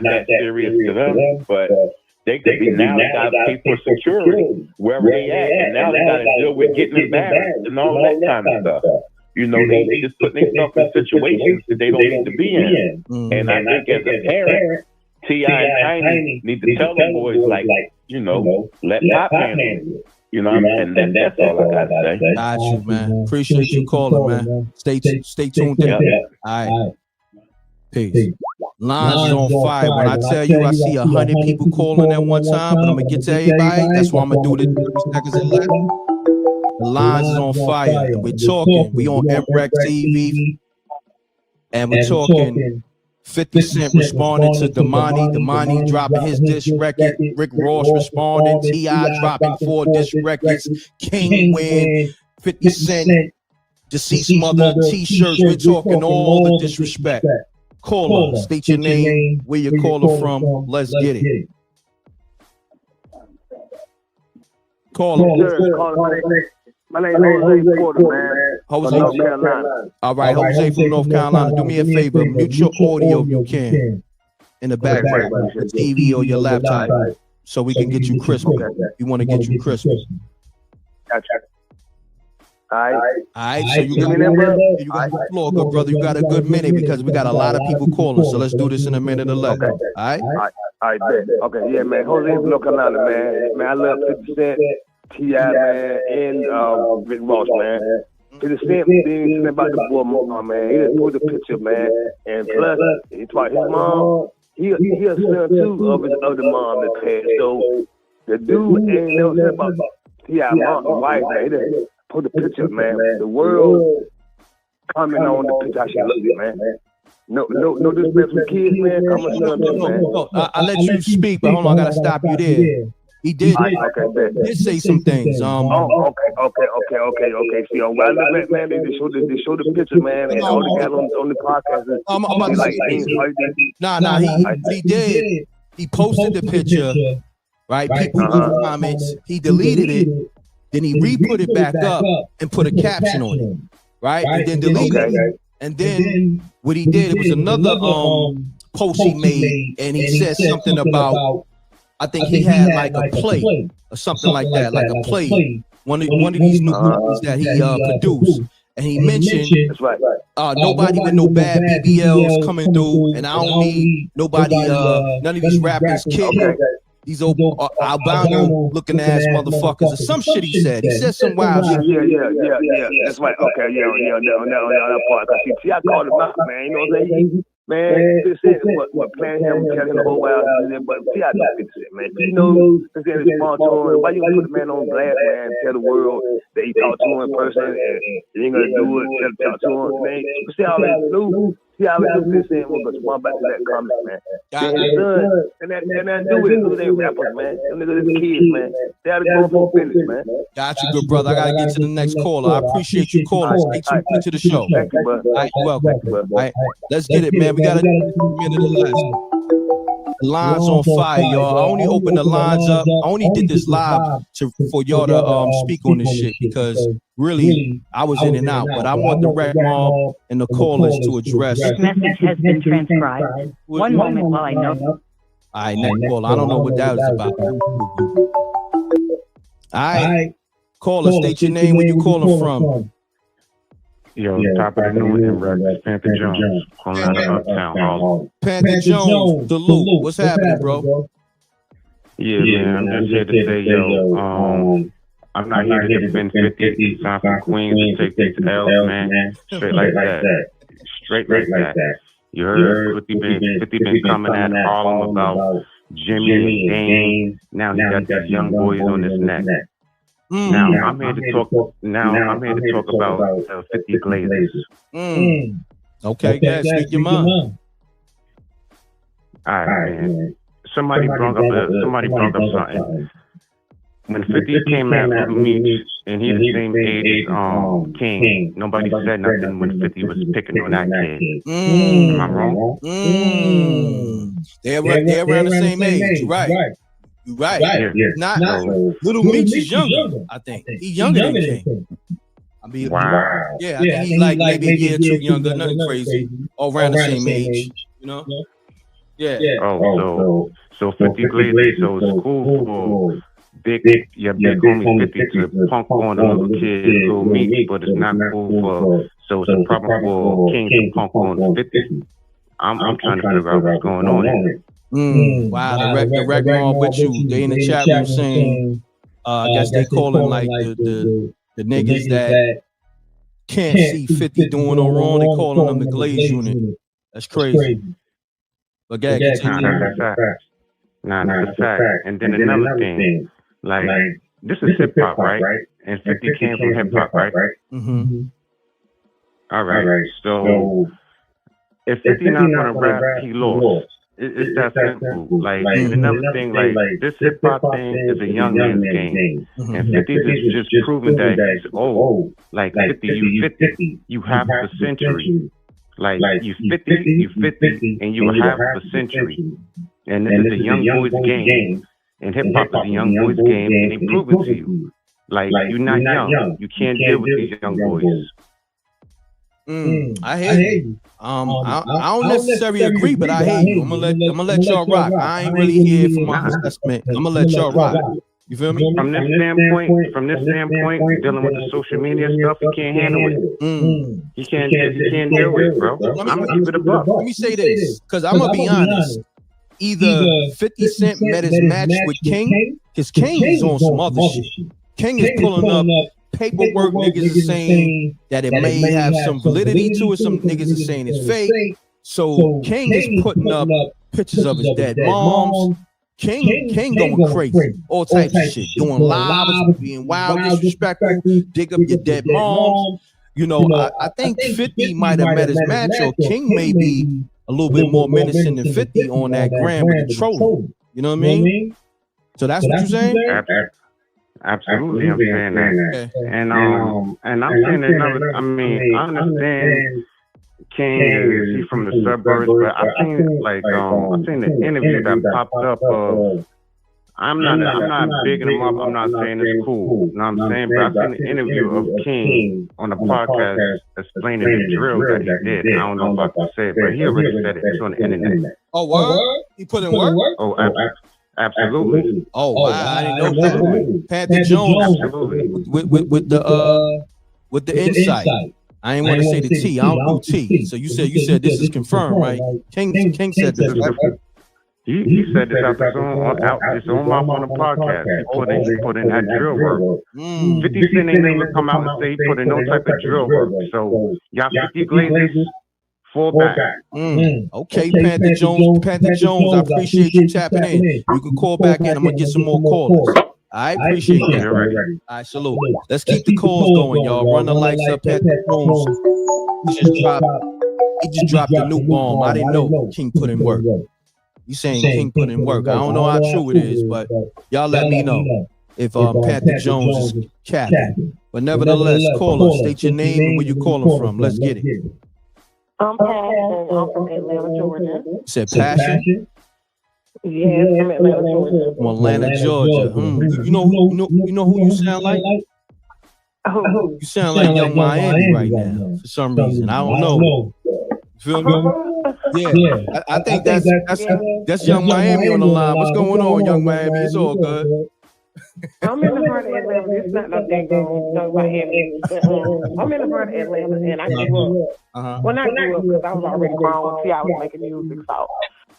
that serious to them, but they could be now they gotta pay for security wherever they at, and now they gotta deal with getting embarrassed and all that kind of stuff. You know, they just put themselves in situations that they don't need to be in. And I think as a parent, T.I. and Tiny need to tell them boys like, you know, let Pop handle it. You know what I'm saying? That's all I gotta say. Got you, man. Appreciate you calling, man. Stay tuned in. All right. Peace. Lines is on fire. When I tell you I see 100 people calling at one time, but I'm gonna get to everybody. That's why I'm gonna do the 30 seconds and left. The lines is on fire. And we're talking. We on MREC TV, and we're talking 50 Cent responding to Damani dropping his diss record. Rick Ross responding. T.I. dropping 4 diss records. King win. 50 Cent deceased mother t-shirts. We're talking all the disrespect. Caller, state your name, where you caller from. Let's get it. Caller. My name is Jose Porter, man. Jose, North Carolina. All right, Jose from North Carolina. Do me a favor, mute your audio if you can in the background, your TV or your laptop, so we can get you crisp. We want to get you crisp. Gotcha. All right, so you got the floor, good brother. You got a good minute because we got a lot of people calling. So let's do this in a minute or less. All right? All right, bet. Okay, yeah, man. Jose from North Carolina, man. Man, I love 50 Cent, T.I., man, and Rick Ross, man. 50 Cent being about the boy mom, man. He done put the picture, man. And plus, he taught his mom. He a son too of the mom that passed. So the dude ain't never said about T.I. mom, wife, man. He done put the picture, man. The world comment on the picture how she looks, man. No disrespect for the kids, man. I'm a son, man. No, I let you speak, but hold on, I gotta stop you there. He did say some things. Okay. See, on where I live at, man, they show the picture, man, and all the guys on the podcast. I'm about to say this. Nah, he did. He posted the picture, right? People left comments. He deleted it. Then he re-put it back up and put a caption on it, right? And then deleted it. And then what he did, it was another post he made, and he said something about, I think he had like a play or something like that, like a play, one of these new movies that he produced. And he mentioned nobody with no bad BBLs coming through, and I don't need nobody, none of these rappers kick these old albino looking ass motherfuckers or some shit he said. He said some wild shit. Yeah. That's right. Okay, yeah. On that part. Cause see, I called him out, man. You know what I'm saying? Man, this is what plan him telling the whole world, but see, I don't fix it, man. He knows this is his sponsor. Why you gonna put the man on blast, man? Tell the world that he talked to him in person, and he ain't gonna do it. Talk to him, man. See how they do. See how they do this thing. We're gonna respond back to that comment, man. His son, and that do it. Who they rappers, man? Them niggas is kids, man. They gotta go for finish, man. Got you, good brother. I gotta get to the next caller. I appreciate you calling. Stay tuned to the show. Thank you, brother. All right, you're welcome. All right, let's get it, man. We gotta get into the last. The lines on fire, y'all. I only opened the lines up. I only did this live for y'all to speak on this shit because really I was in and out. But I want the Rec Mob and the callers to address. This message has been transcribed. One moment while I know. All right, next caller. I don't know what that was about. All right, caller, state your name, where you calling from. Yo, top of the noon in Rex, Panther Jones, calling out of Uptown Hall. Panther Jones, the loop. What's happening, bro? Yeah, man, I'm just here to say, yo, I'm not here to defend 50. He's signed from Queens to take these L's, man. Straight like that. Straight like that. You heard 50 been coming at Harlem about Jimmy and Dane. Now he got these young boys on his neck. Now I'm here to talk. About 50 Glazers. Okay, guys, speak your mind. All right, man. Somebody brought up something. When 50 came out with me, and he's the same age as King, nobody said nothing when 50 was picking on that kid. Am I wrong? They're around the same age. You're right. You're right. Not Little Meech is younger. I think he's younger than King. I mean, wow. Yeah, I think he's like maybe a year or two younger. Nothing crazy. All around the same age. You know. Yeah. Oh, so 50 Glazers. So it's cool for big homie 50 to punk on a little kid, Little Meech, but it's not cool for. So it's a problem for King to punk on 50. I'm trying to figure out what's going on here. Wow, the Rec Mob with you. They in the chat room saying, I guess they calling like the niggas that can't see 50 doing no wrong. They calling them the Glaze unit. That's crazy. But that's a fact. That's a fact. And then another thing, like this is hip hop, right? And 50 came from hip hop, right? Mm-hmm. All right. So if 50 not gonna rap, he lost. It's that simple. Like, another thing, like, this hip hop thing is a young man's game. And 50 is just proving that he's old. Like, 50, you have a century. Like, you 50, and you have a century. And this is a young boy's game. And hip hop is a young boy's game, and they prove it to you. Like, you're not young. You can't deal with these young boys. I hear you. I don't necessarily agree, but I hear you. I'm gonna let y'all rock. I ain't really here for my assessment. I'm gonna let y'all rock. You feel me? From this standpoint, dealing with the social media stuff, he can't handle it. He can't deal with it, bro. I'm gonna keep it above. Let me say this, because I'm gonna be honest. Either 50 Cent met his match with King, because King is on some other shit. King is pulling up paperwork. Niggas is saying that it may have some validity to it. Some niggas is saying it's fake. So King is putting up pictures of his dead moms. King going crazy, all types of shit, doing lives, being wild, disrespectful, dig up your dead moms. You know, I think 50 might have met his match, or King may be a little bit more menacing than 50 on that gram with the trolling. You know what I mean? So that's what you're saying? Absolutely, I'm saying that. And I'm saying another. I mean, I understand King is he from the suburbs, but I've seen like I've seen the interview that popped up of. I'm not bigging him up. I'm not saying it's cool. You know what I'm saying? But I've seen the interview of King on the podcast explaining the drill that he did. I don't know if I can say it, but he already said it. It's on the internet. Oh, word? He put in work? Oh, absolutely. Oh, wow. I didn't know that. Panther Jones with the insight. I ain't want to say the T. I don't do T. So you said this is confirmed, right? King said this. He said this out his own mouth on the podcast. He put in that drill work. 50 Cent ain't never come out and say he put in no type of drill work. So y'all 50 Glazers, fall back. Okay, Panther Jones, I appreciate you tapping in. You can call back in. I'm gonna get some more callers. I appreciate that. All right, salute. Let's keep the calls going, y'all. Run the lights up. Panther Jones. He just dropped a new bomb. I didn't know King put in work. You saying King put in work. I don't know how true it is, but y'all let me know if Panther Jones is capping. But nevertheless, call us. State your name and where you calling from. Let's get it. I'm Passion. I'm from Atlanta, Georgia. You said Passion? Yes, from Atlanta, Georgia. From Atlanta, Georgia. You know who you sound like? You sound like Young Miami right now for some reason. I don't know. Feel me? Yeah, I think that's Young Miami on the line. What's going on, Young Miami? It's all good. I'm in the heart of Atlanta. It's not no dang Young Miami. But, I'm in the heart of Atlanta, and I grew up. When I grew up, because I was already grown. See, I was making music, so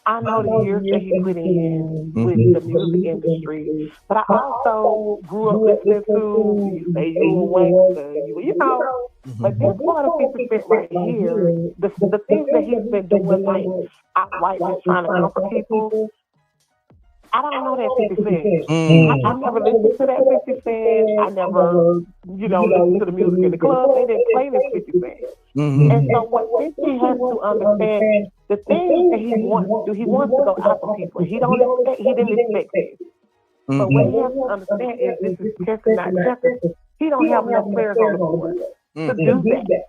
I know the years that he put in with the music industry. But I also grew up listening to you say you a wankster, you know. But this part of 50% right here, the things that he's been doing, like outright just trying to comfort people. I don't know that 50 Cent. I never listened to that 50 Cent. I never, listened to the music in the club. They didn't play this 50 Cent. And so what 50 has to understand, the things that he wants to do, he wants to go after people. He didn't expect this. But what he has to understand is this is checkers, not checkers. He don't have enough players on the court to do that.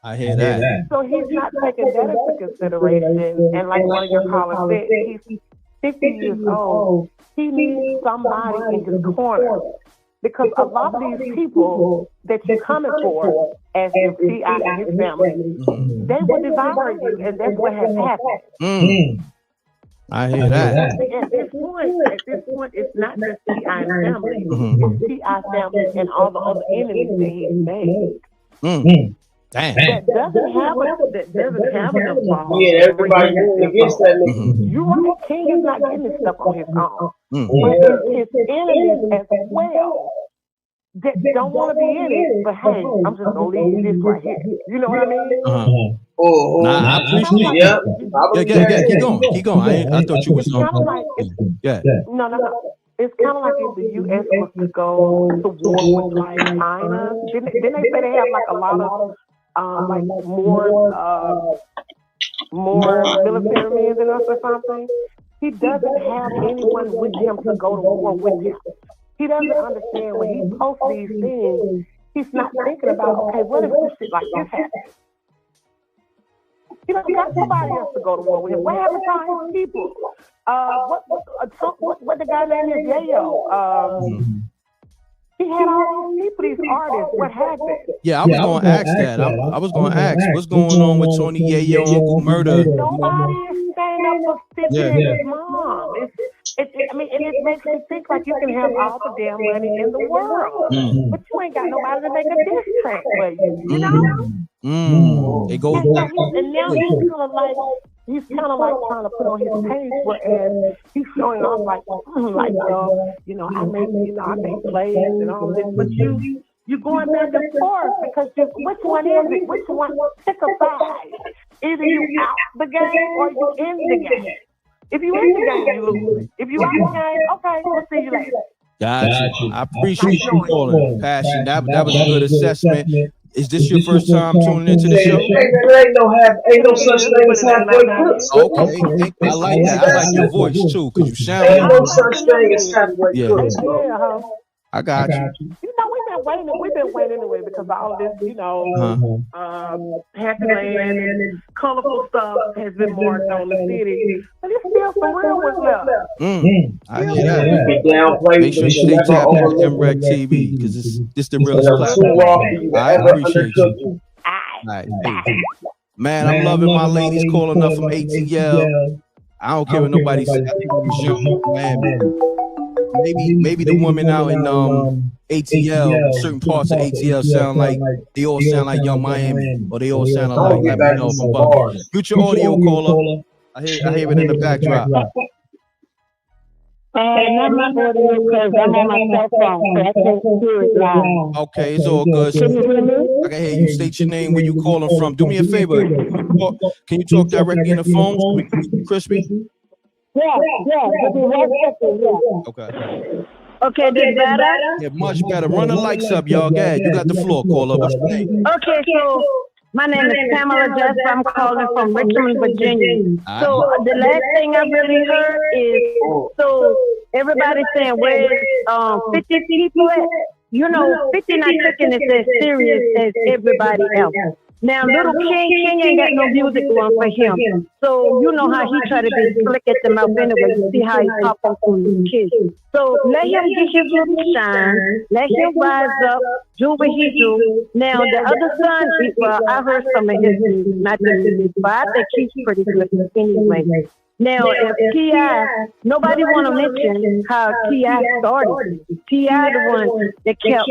I hear that. So he's not taking that into consideration. And like one of your callers said, he's 50 years old. He needs somebody in his corner. Because a lot of these people that you're coming for, as your T.I. and his family, they will devour you, and that's what has happened. I hear that. At this point, it's not just T.I. and family. It's T.I. family and all the other enemies that he's made. Damn. That doesn't have enough power. Yeah, everybody against that nigga. You're right. King is not getting this stuff on his own. But it's his enemies as well that don't want to be in it. But hey, I'm just gonna leave you this right here. You know what I mean? Nah, I appreciate it. Keep going. I thought you was on. No. It's kind of like if the U.S. was to go to war with like China. Didn't they say they have like a lot of like more military men than us or something? He doesn't have anyone with him to go to war with him. He doesn't understand when he posts these things. He's not thinking about, okay, what if this shit like this happens? He don't got somebody else to go to war with him. What happened to all his people? What the guy name is Yayo? He had all these people, these artists. What happened? Yeah, I was going to ask that. I was going to ask, what's going on with Tony Yayo, Uncle Murder? Nobody is standing up for 50 and his mom. It makes me think like you can have all the damn money in the world, but you ain't got nobody to make a diss track for you. You know? It goes back. And now he's kind of like trying to put on his page, whereas he's showing off like I make plays and all this, but you going back and forth because which one is it? Which one? Pick a side. Either you out the game or you in the game. If you in the game, you lose. If you out the game, okay, we'll see you later. Gotcha. I appreciate you calling. Passion. That was a good assessment. Is this your first time tuning into the show? Ain't no such thing as halfway crooks. Okay. I like that. I like your voice too, because you sound Ain't no like such thing as halfway crooks, bro. Yeah, I got you. You know, we've been waiting anyway because all this, happy land and colorful stuff has been marked on the city. But it's still some real ones left. I hear that. Make sure you stay tapped into MREC TV, because this the realest platform. I appreciate you. All right. Man, I'm loving my ladies calling up from ATL. I don't care what nobody says. Maybe the women out in ATL, certain parts of ATL sound like they all sound like Young Miami, or they all sound like. Let me know if I'm bugging. Get your audio caller. I hear it in the backdrop. Not my audio because I'm on my cell phone, so I can't hear it loud. Okay, it's all good. Can you hear me? I can hear you. State your name, where you calling from. Do me a favor. Can you talk directly in the phone so we can get you crispy? Yeah. Give me 1 second, yeah. Okay. Okay, this better? Yeah, much better. Run the lights up, y'all. Go ahead. You got the floor, caller. What's your name? Okay, so my name is Pamela Jess. I'm calling from Richmond, Virginia. So the last thing I really heard is, so everybody's saying, where's 50 people at? 50 not taking it as serious as everybody else. Now, Little King ain't got no music going for him. So you know how he try to be slick at the mouth anyway. You see how he pop up on the kids. So let him get his little shine. Let him rise up, do what he do. Now, the other son, well, I heard some of his music, not the music, but I think he's pretty good anyway. Now, if T.I., nobody want to mention how T.I. started. T.I. the one that kept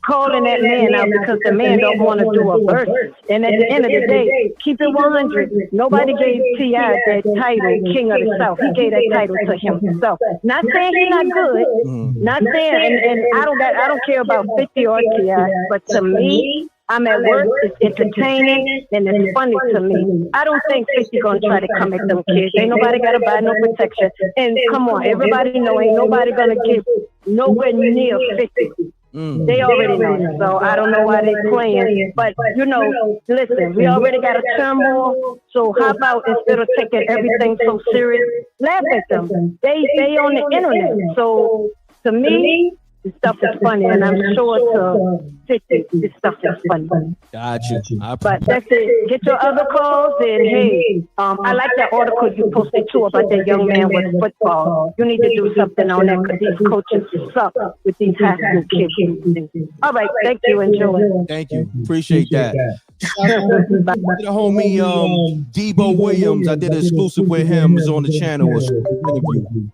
calling that man out because the man don't want to do a verse. And at the end of the day, keep it 100. Nobody gave T.I. that title, King of the South. He gave that title to himself. Not saying he's not good. Not saying, and I don't care about 50 or T.I., but to me, I'm at work, it's entertaining, and it's funny to me. I don't think 50 gonna try to come at them kids. Ain't nobody gotta buy no protection. And come on, everybody know ain't nobody gonna get nowhere near 50. They already know that, so I don't know why they're playing. But, listen, we already got a turmoil, so how about instead of taking everything so serious, laugh at them. They on the internet, so to me, this stuff is funny, and I'm sure to 50, this stuff is funny. Gotcha. But that's it. Get your other calls, and hey, I like that article you posted too about that young man with football. You need to do something on that because these coaches suck with these high school kids. All right, thank you. Enjoy. Thank you. Appreciate that. The homie Debo Williams, I did an exclusive with him. Is on the channel. Was an interview.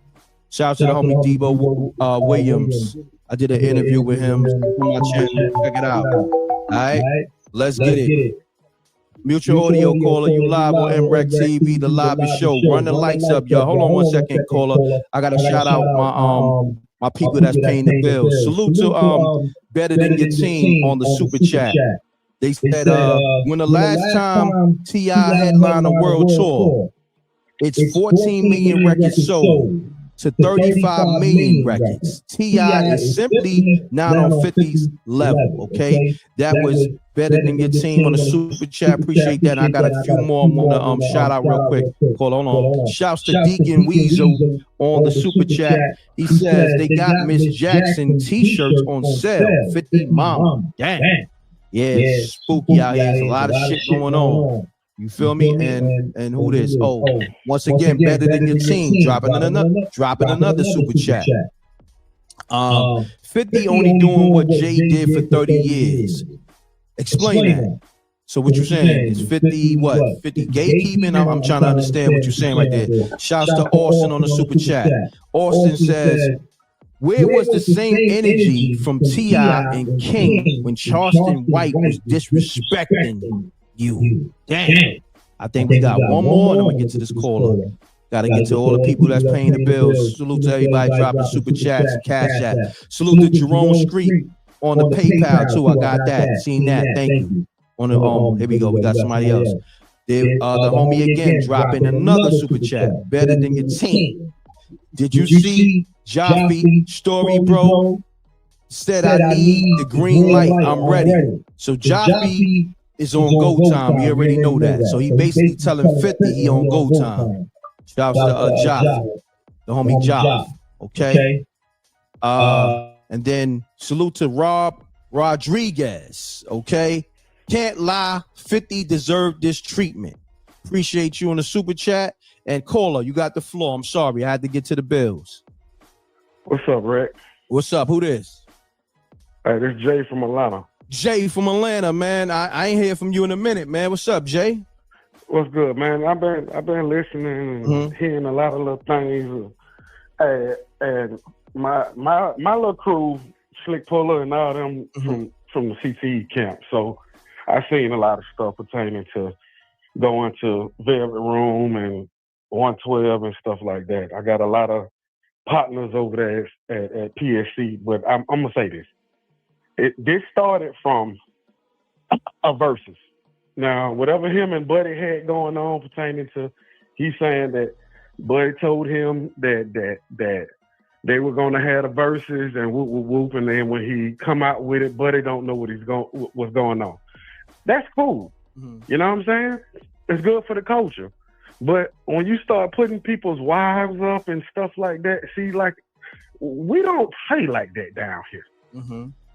Shout out to the homie Debo Williams. I did an interview with him on my channel. Check it out. All right, let's get it. Mutual audio caller, you live on MREC TV, the lobby show. Run the lights up, y'all. Hold on 1 second, caller. I gotta shout out my people that's paying the bills. Salute to Better Than Your Team on the super chat. They said when the last time T.I. headlined a world tour, it's 14 million records sold to 35 million records. T.I. is simply not on 50's level, okay? That was Better Than Your Team on the super chat. Appreciate that. And I got a few more I'm gonna shout out real quick. Hold on. Shouts to Deacon Weasel on the super chat. He says they got Miss Jackson t-shirts on sale. 50 mom. Damn. Yeah, it's spooky out here. There's a lot of shit going on. You feel me? And who this? Oh, once again, Better Than Your Team, dropping another super chat. 50 only doing what Jay did for 30 years. Explain that. So what you saying is 50 what? 50 gatekeeping? I'm trying to understand what you're saying right there. Shouts to Austin on the super chat. Austin says, where was the same energy from T.I. and King when Charleston White was disrespecting you? Damn. I think we got one more, and I'm gonna get to this caller. Gotta get to all the people that's paying the bills. Salute to everybody dropping super chats and cash app. Salute to Jerome Street on the PayPal too. I got that. Seen that. Thank you. On the here we go. We got somebody else. The homie again dropping another super chat. Better than your team. Did you see Jaffe story, bro? Said I need the green light. I'm ready. So Jaffe is on go time. You already know that. So he basically telling 50 he on go time. Shouts to Jaffe, the homie Jaffe. Okay. And then salute to Rob Rodriguez. Okay. Can't lie, 50 deserved this treatment. Appreciate you on the super chat. And caller, you got the floor. I'm sorry, I had to get to the bills. What's up, Rick? What's up? Who this? Hey, this is Jay from Atlanta. Jay from Atlanta, man. I ain't hear from you in a minute, man. What's up, Jay? What's good, man? I've been listening and hearing a lot of little things. And my little crew, Slick Puller and all them from the CTE camp. So I've seen a lot of stuff pertaining to going to Velvet Room and 112 and stuff like that. I got a lot of partners over there at PSC, but I'm gonna say this. This started from a versus. Now, whatever him and Buddy had going on pertaining to, he's saying that Buddy told him that they were gonna have the verses and whoop, and then when he come out with it, Buddy don't know what's going on. That's cool. You know what I'm saying? It's good for the culture. But when you start putting people's wives up and stuff like that, see, like, we don't play like that down here.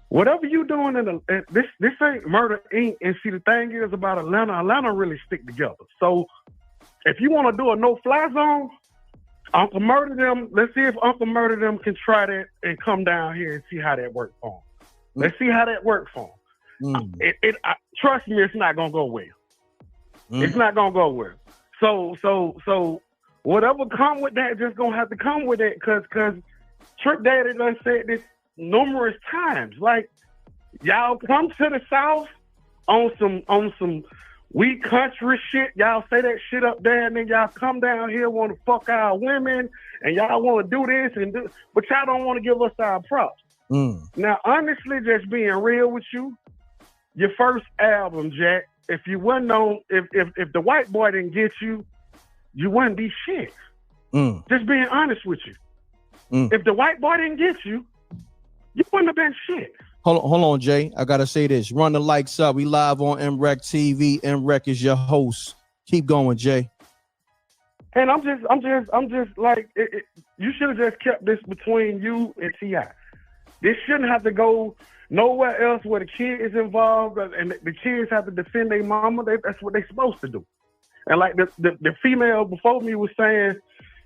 Whatever you doing this ain't Murder Inc. And see, the thing is about Atlanta really stick together. So if you want to do a no-fly zone, Uncle Murder them, let's see if Uncle Murder them can try that and come down here and see how that works for them. Let's see how that works for them. Trust me, it's not gonna go well. It's not gonna go well. So whatever come with that, just gonna have to come with it, cause Trick Daddy done said this numerous times. Like, y'all come to the South on some weak country shit. Y'all say that shit up there, and then y'all come down here want to fuck our women, and y'all want to do this but y'all don't want to give us our props. Now, honestly, just being real with you, your first album, Jack, if you wasn't on, if the white boy didn't get you, you wouldn't be shit. Just being honest with you. If the white boy didn't get you, you wouldn't have been shit. Hold on, Jay. I gotta say this. Run the likes up. We live on MREC TV. MREC is your host. Keep going, Jay. And I'm just like, you should have just kept this between you and T.I. This shouldn't have to go nowhere else where the kid is involved and the kids have to defend their mama. That's what they're supposed to do. And like the female before me was saying,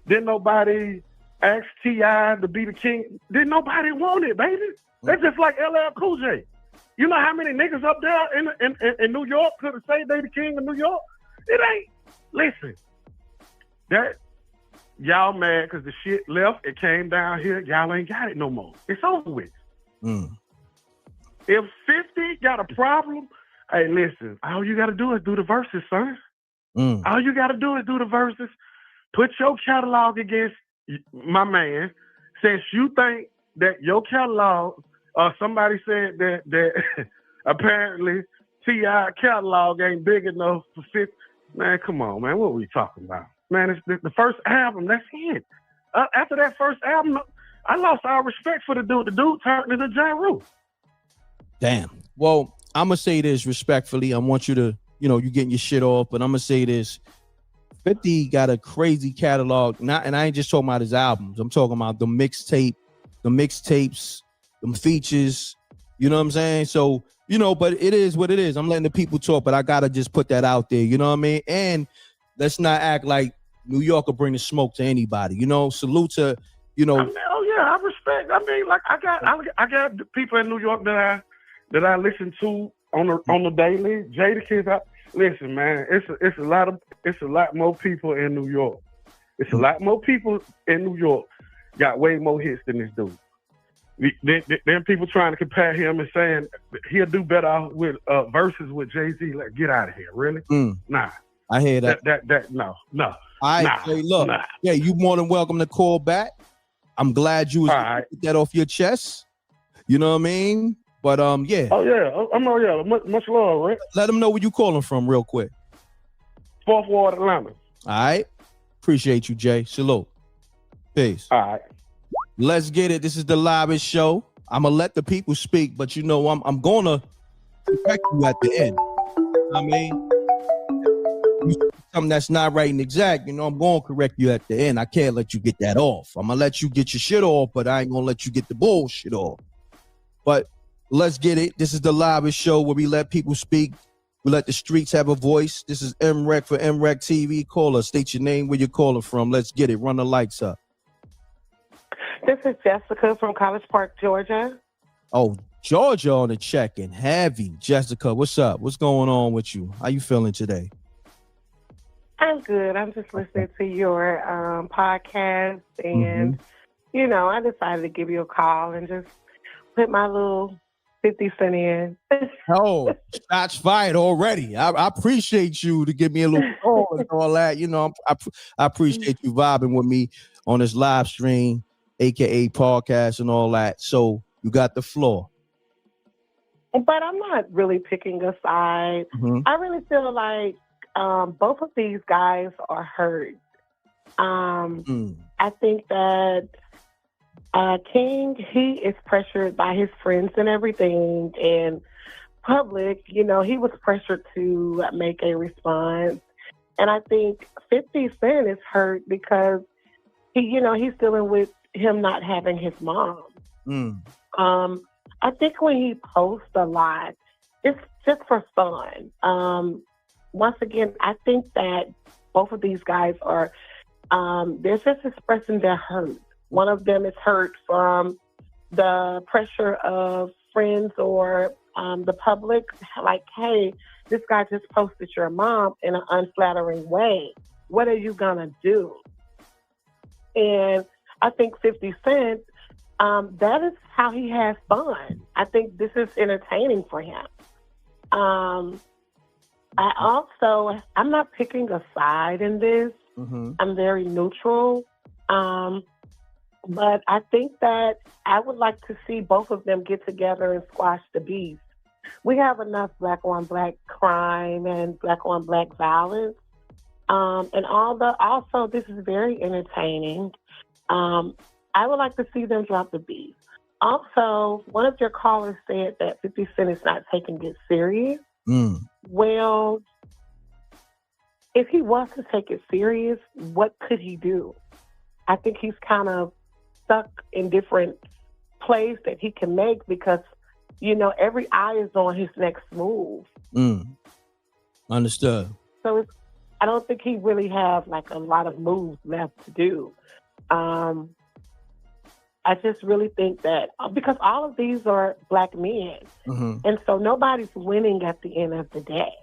didn't nobody ask T.I. to be the king? Didn't nobody want it, baby? That's just like LL Cool J. You know how many niggas up there in New York could have said they the king of New York? It ain't. Listen, that y'all mad because the shit left. It came down here. Y'all ain't got it no more. It's over with. If 50 got a problem, hey, listen, all you got to do is do the verses, son. All you got to do is do the verses. Put your catalog against my man. Since you think that your catalog, somebody said that apparently T.I. catalog ain't big enough for 50. Man, come on, man. What are we talking about? Man, it's the first album. That's it. After that first album, I lost all respect for the dude. The dude turned into Ja Rule. Damn. Well, I'm going to say this respectfully. I want you to, you getting your shit off, but I'm going to say this. 50 got a crazy catalog. And I ain't just talking about his albums. I'm talking about the mixtapes, the features. You know what I'm saying? So, but it is what it is. I'm letting the people talk, but I got to just put that out there. You know what I mean? And let's not act like New York will bring the smoke to anybody. Salute to, I respect. I mean, like I got people in New York that I listen to on the daily. Jadakiss. Listen, man, it's a lot more people in New York. It's a lot more people in New York got way more hits than this dude. Then people trying to compare him and saying he'll do better with verses with Jay-Z. Like, get out of here, really? Nah. I hear that. No. All right, hey, look. Yeah, you more than welcome to call back. I'm glad you was able to get that off your chest. You know what I mean? But yeah. Oh yeah, much love, right? Let them know where you calling from, real quick. 4th Ward, Atlanta. All right. Appreciate you, Jay. Salute. Peace. All right. Let's get it. This is the liveest show. I'm gonna let the people speak, but you know I'm gonna correct you at the end. I mean, you say something that's not right and exact, you know, I'm gonna correct you at the end. I can't let you get that off. I'm gonna let you get your shit off, but I ain't gonna let you get the bullshit off. But let's get it. This is the liveest show where we let people speak. We let the streets have a voice. This is MREC for MREC TV. Call us. State your name, where you're calling from. Let's get it. Run the lights up. This is Jessica from College Park, Georgia. Oh, Georgia on the check-in. Heavy. Jessica, what's up? What's going on with you? How you feeling today? I'm good. I'm just listening to your podcast, and you know, I decided to give you a call and just put my little 50 cent in. Oh, shots fired already. I appreciate you to give me a little call and all that. You know, I appreciate you vibing with me on this live stream, aka podcast and all that. So you got the floor. But I'm not really picking a side. I really feel like both of these guys are hurt. I think that King, he is pressured by his friends and everything, and public, you know, he was pressured to make a response. And I think 50 Cent is hurt because he, you know, he's dealing with him not having his mom. I think when he posts a lot, it's just for fun. Once again, I think that both of these guys are, they're just expressing their hurt. One of them is hurt from the pressure of friends or the public, like, hey, this guy just posted your mom in an unflattering way. What are you gonna do? And I think 50 Cent, that is how he has fun. I think this is entertaining for him. I'm not picking a side in this. I'm very neutral. But I think that I would like to see both of them get together and squash the beef. We have enough black on black crime and black on black violence. And also this is very entertaining. I would like to see them drop the beef. Also, one of your callers said that 50 Cent is not taking it serious. Well, if he was to take it serious, what could he do? I think he's kind of stuck in different plays that he can make because, you know, every eye is on his next move. Understood. So I don't think he really have like a lot of moves left to do. I just really think that because all of these are black men, and so nobody's winning at the end of the day.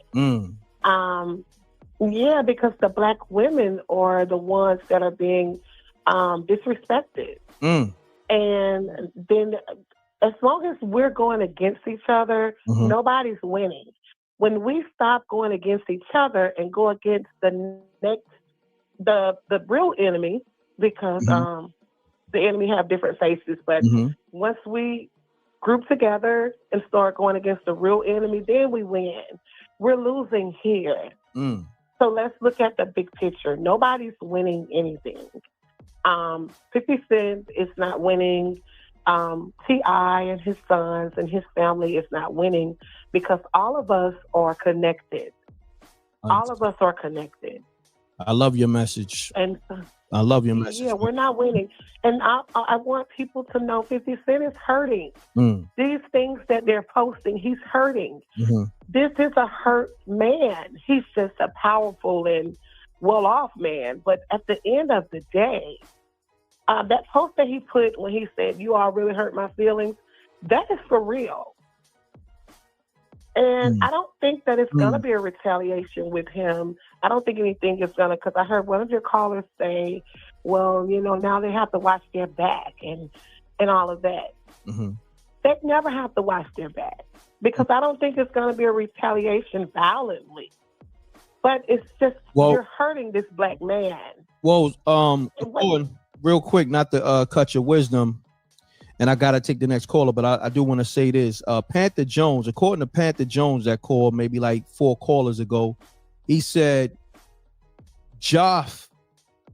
Yeah, because the black women are the ones that are being disrespected. And then as long as we're going against each other, nobody's winning. When we stop going against each other and go against the real enemy, because the enemy have different faces, but once we group together and start going against the real enemy, then we win. We're losing here. So let's look at the big picture. Nobody's winning anything. 50 Cent is not winning. T.I. and his sons and his family is not winning because all of us are connected. All of us are connected. I love your message. And I love your message. yeah, we're not winning. And I want people to know 50 Cent is hurting. These things that they're posting, he's hurting. This is a hurt man. He's just a powerful and well-off man. But at the end of the day, that post that he put when he said, "You all really hurt my feelings," that is for real. And I don't think that it's going to be a retaliation with him. I don't think anything is going to, because I heard one of your callers say, well, you know, now they have to watch their back and all of that. They never have to watch their back because I don't think it's going to be a retaliation violently. But it's just, you're hurting this black man. Well, real quick, not to cut your wisdom, and I got to take the next caller, but I do want to say this. Panther Jones, according to Panther Jones that called maybe like 4 callers ago, he said Joff,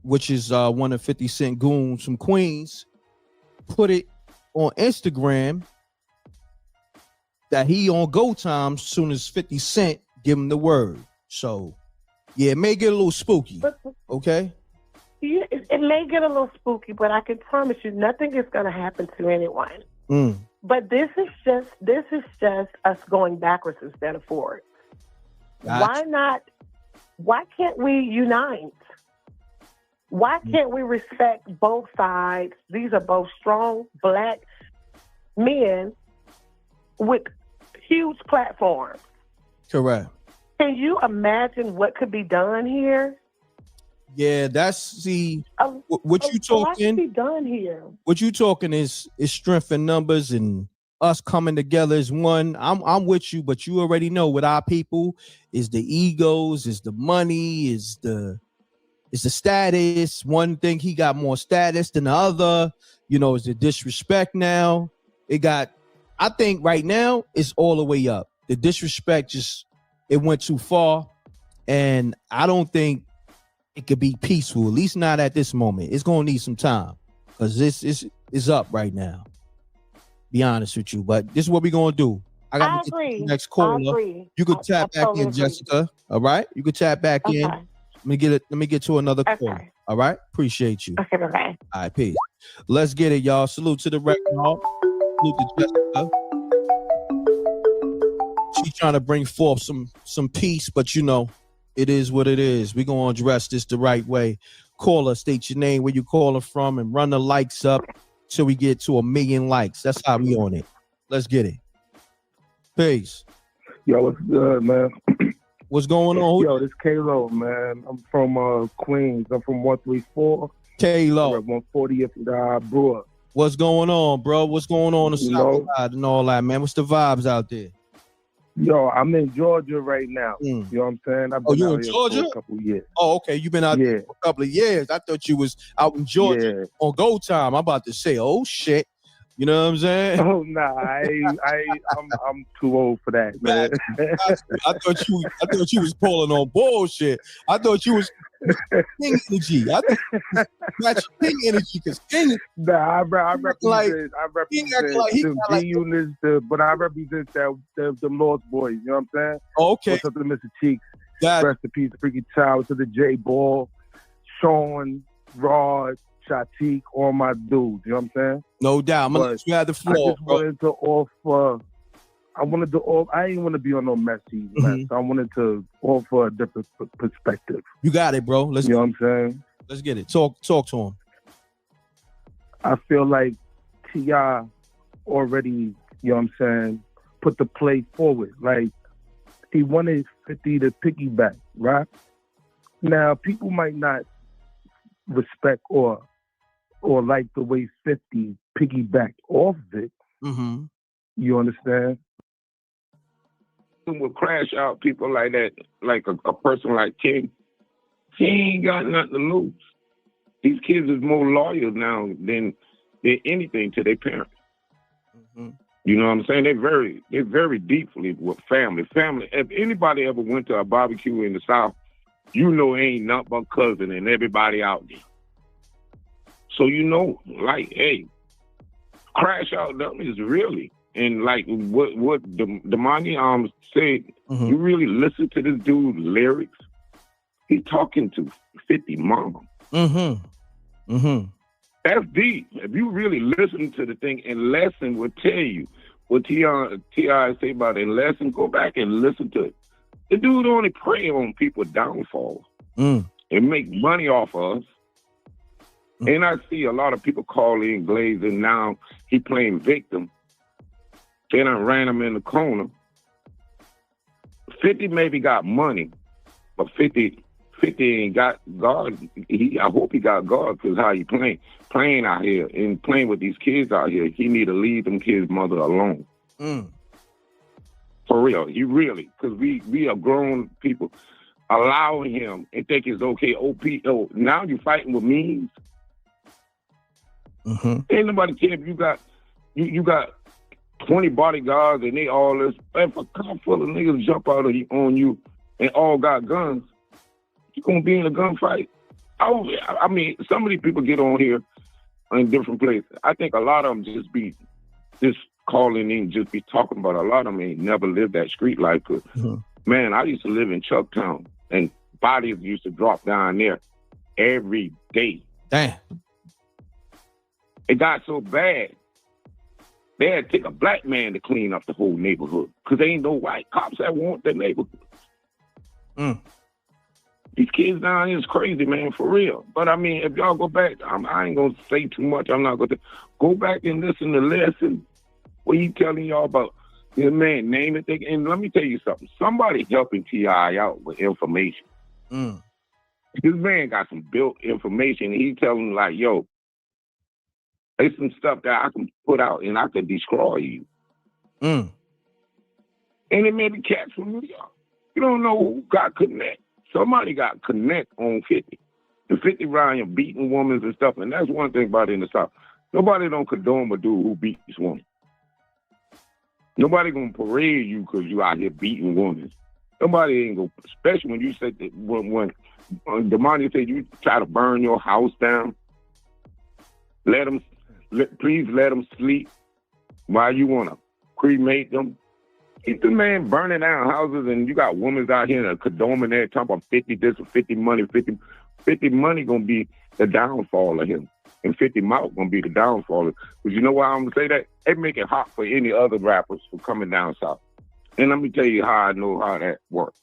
which is one of 50 Cent goons from Queens, put it on Instagram that he on go time soon as 50 Cent give him the word. So yeah, it may get a little spooky. Okay. Yeah, it may get a little spooky, but I can promise you nothing is going to happen to anyone. But this is just us going backwards instead of forward. Gotcha. Why can't we unite? Why can't we respect both sides? These are both strong black men with huge platforms. Correct. Can you imagine what could be done here? Yeah, that's what you talking. Be done here. What you talking is strength in numbers and us coming together as one. I'm with you, but you already know with our people is the egos, is the money, is the status. One thing he got more status than the other. You know, is the disrespect now. I think right now it's all the way up. The disrespect it went too far, and I don't think it could be peaceful, at least not at this moment. It's gonna need some time because this is up right now. Be honest with you, but this is what we're gonna do. I got to get to the next caller. You could tap back in, Jessica. All right, you could tap back in. Let me get to another caller. All right, appreciate you. Okay, bye. All right, peace. Let's get it, y'all. Salute to the record. Salute to Jessica. She's trying to bring forth some peace, but you know, it is what it is. We're going to address this the right way. Caller, state your name, where you calling from, and run the likes up till we get to 1 million likes. That's how we on it. Let's get it. Peace. Yo, what's good, man? What's going on? Yo, this K-Lo, man. I'm from Queens. I'm from 134. K-Lo. 140th Brewer. What's going on, bro? What's going on the South Side and all that, man? What's the vibes out there? Yo, I'm in Georgia right now. You know what I'm saying? I've been you out in here Georgia? for a couple years. Oh, okay. You've been out there for a couple of years. I thought you was out in Georgia on go time. I'm about to say, oh shit. You know what I'm saying? Oh nah, I'm too old for that, man. I thought you was pulling on bullshit. I thought you was King energy. I thought you was King energy because King. Nah, I represent the G units, but I represent the Lost Boys. You know what I'm saying? Oh, okay. What's up to Mr. Cheeks? Rest in peace, Freaky Child. To the J Ball, Sean, Rod, Shatik, all my dudes. You know what I'm saying? No doubt. I'm gonna let you have the floor. I just wanted to offer. I didn't want to be on no messy mess. I wanted to offer a different perspective. You got it, bro. You know what I'm saying? Let's get it. Talk to him. I feel like T.I. already, you know what I'm saying, put the play forward. Like, he wanted 50 to piggyback, right? Now, people might not respect or like the way 50 piggybacked off of it. Mm-hmm. You understand? Will crash out people like that, like a person like King. He ain't got nothing to lose. These kids is more loyal now than anything to their parents. Mm-hmm. You know what I'm saying? They're very deeply with family. Family. If anybody ever went to a barbecue in the South, you know ain't nothing but cousin and everybody out there. So you know, like, hey, crash out dummies really. And like what the money said, you really listen to this dude's lyrics. He's talking to 50 mama. Mm-hmm. Mm-hmm. That's deep. If you really listen to the thing, and Lesson will tell you what T.I. say about it. And Lesson, go back and listen to it. The dude only prey on people's downfall and make money off of us. And I see a lot of people call in Glaze, and now he playing victim. They done ran him in the corner. 50 maybe got money, but 50 ain't got God. I hope he got God, because how he playing out here and playing with these kids out here. He need to leave them kids' mother alone. For real, he really, because we are grown people allowing him and think it's okay. Oh, now you fighting with memes. Ain't nobody care if you got 20 bodyguards and they all this. If a car full of niggas jump out on you and all got guns, You gonna be in a gunfight? I mean, some of these people get on here in different places. I think a lot of them just calling in, just be talking about. A lot of them ain't never lived that street life. Man, I used to live in Chucktown, and bodies used to drop down there every day. Damn. It got so bad, they had to take a black man to clean up the whole neighborhood because there ain't no white cops that want the neighborhood. These kids down here is crazy, man, for real. But I mean, if y'all go back, I ain't gonna say too much. I'm not gonna go back and listen to lesson where he telling y'all about, man, name it. And let me tell you something. Somebody helping T.I. out with information. This man got some built information. And he telling like, yo, there's some stuff that I can put out and I can destroy you. And it may be cats from New York. You don't know who got connect. Somebody got connect on 50. And 50 around here beating women and stuff. And that's one thing about it in the South. Nobody don't condone a dude who beats women. Nobody gonna parade you because you out here beating women. Nobody ain't gonna, especially when you say that when Damani said you try to burn your house down. Please let them sleep while you wanna cremate them. Keep the man burning down houses, and you got women out here in a condom there talking about 50 this or 50 money. 50 money gonna be the downfall of him. And 50 mouth gonna be the downfall. Because you know why I'm gonna say that? It make it hot for any other rappers for coming down south. And let me tell you how I know how that works.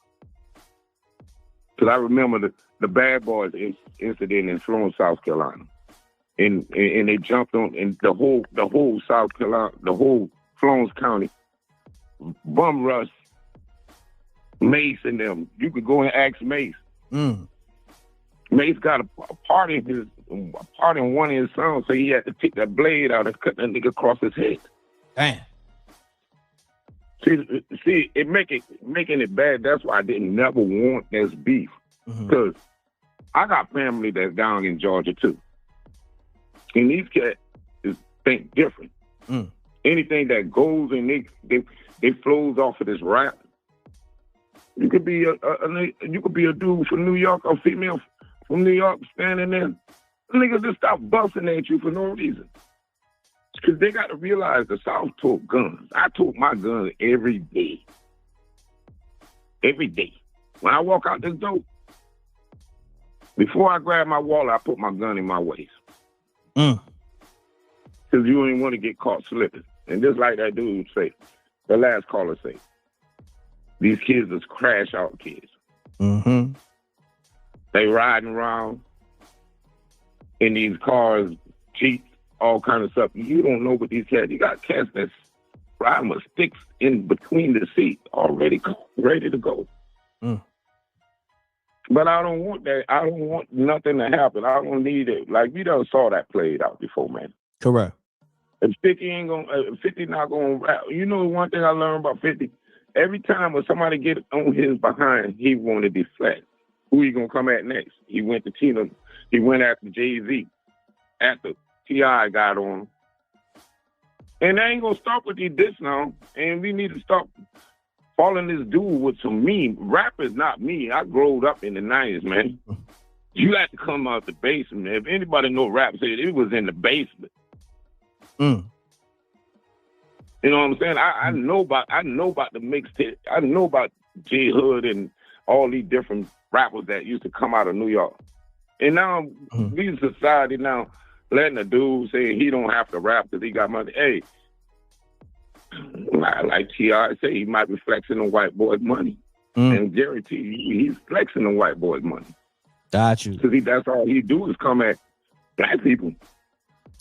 Because I remember the Bad Boys incident in Florence, South Carolina. And they jumped on, and the whole South Carolina, the whole Florence County bum rush Mace and them. You could go and ask Mace. Mace got a part in one of his songs, so he had to take that blade out and cut that nigga across his head. Damn. See, it making it bad. That's why I didn't never want this beef, because I got family that's down in Georgia too, and these cats think different. Anything that goes and they flows off of this rap. You could be a dude from New York or female from New York standing there. Niggas just stop busting at you for no reason. Because they got to realize the South took guns. I took my gun every day. Every day. When I walk out this door, before I grab my wallet, I put my gun in my waist. Because you ain't want to get caught slipping. And just like that dude say, the last caller say, these kids is crash out kids. They riding around in these cars, Jeeps, all kind of stuff. You don't know what these cats, you got cats that's riding with sticks in between the seats, already ready to go. But I don't want that. I don't want nothing to happen. I don't need it. Like, we done saw that played out before, man. Correct. If 50 not gonna rap. You know one thing I learned about 50? Every time when somebody get on his behind, he want to deflect. Who he gonna come at next? He went to Tina. He went after Jay-Z. After T.I. got on him. And they ain't gonna stop with this now. And we need to stop following this dude with some meme. Rap is not me. I growed up in the 90s, man. You got to come out the basement. If anybody know rap, said it was in the basement. You know what I'm saying? I know about the mixtape. I know about J Hood and all these different rappers that used to come out of New York. And now we in society now letting a dude say he don't have to rap because he got money. Hey, like T.I. say, he might be flexing on white boys' money. And Jerry T, he's flexing on white boys' money. Got you. Because that's all he do is come at black people.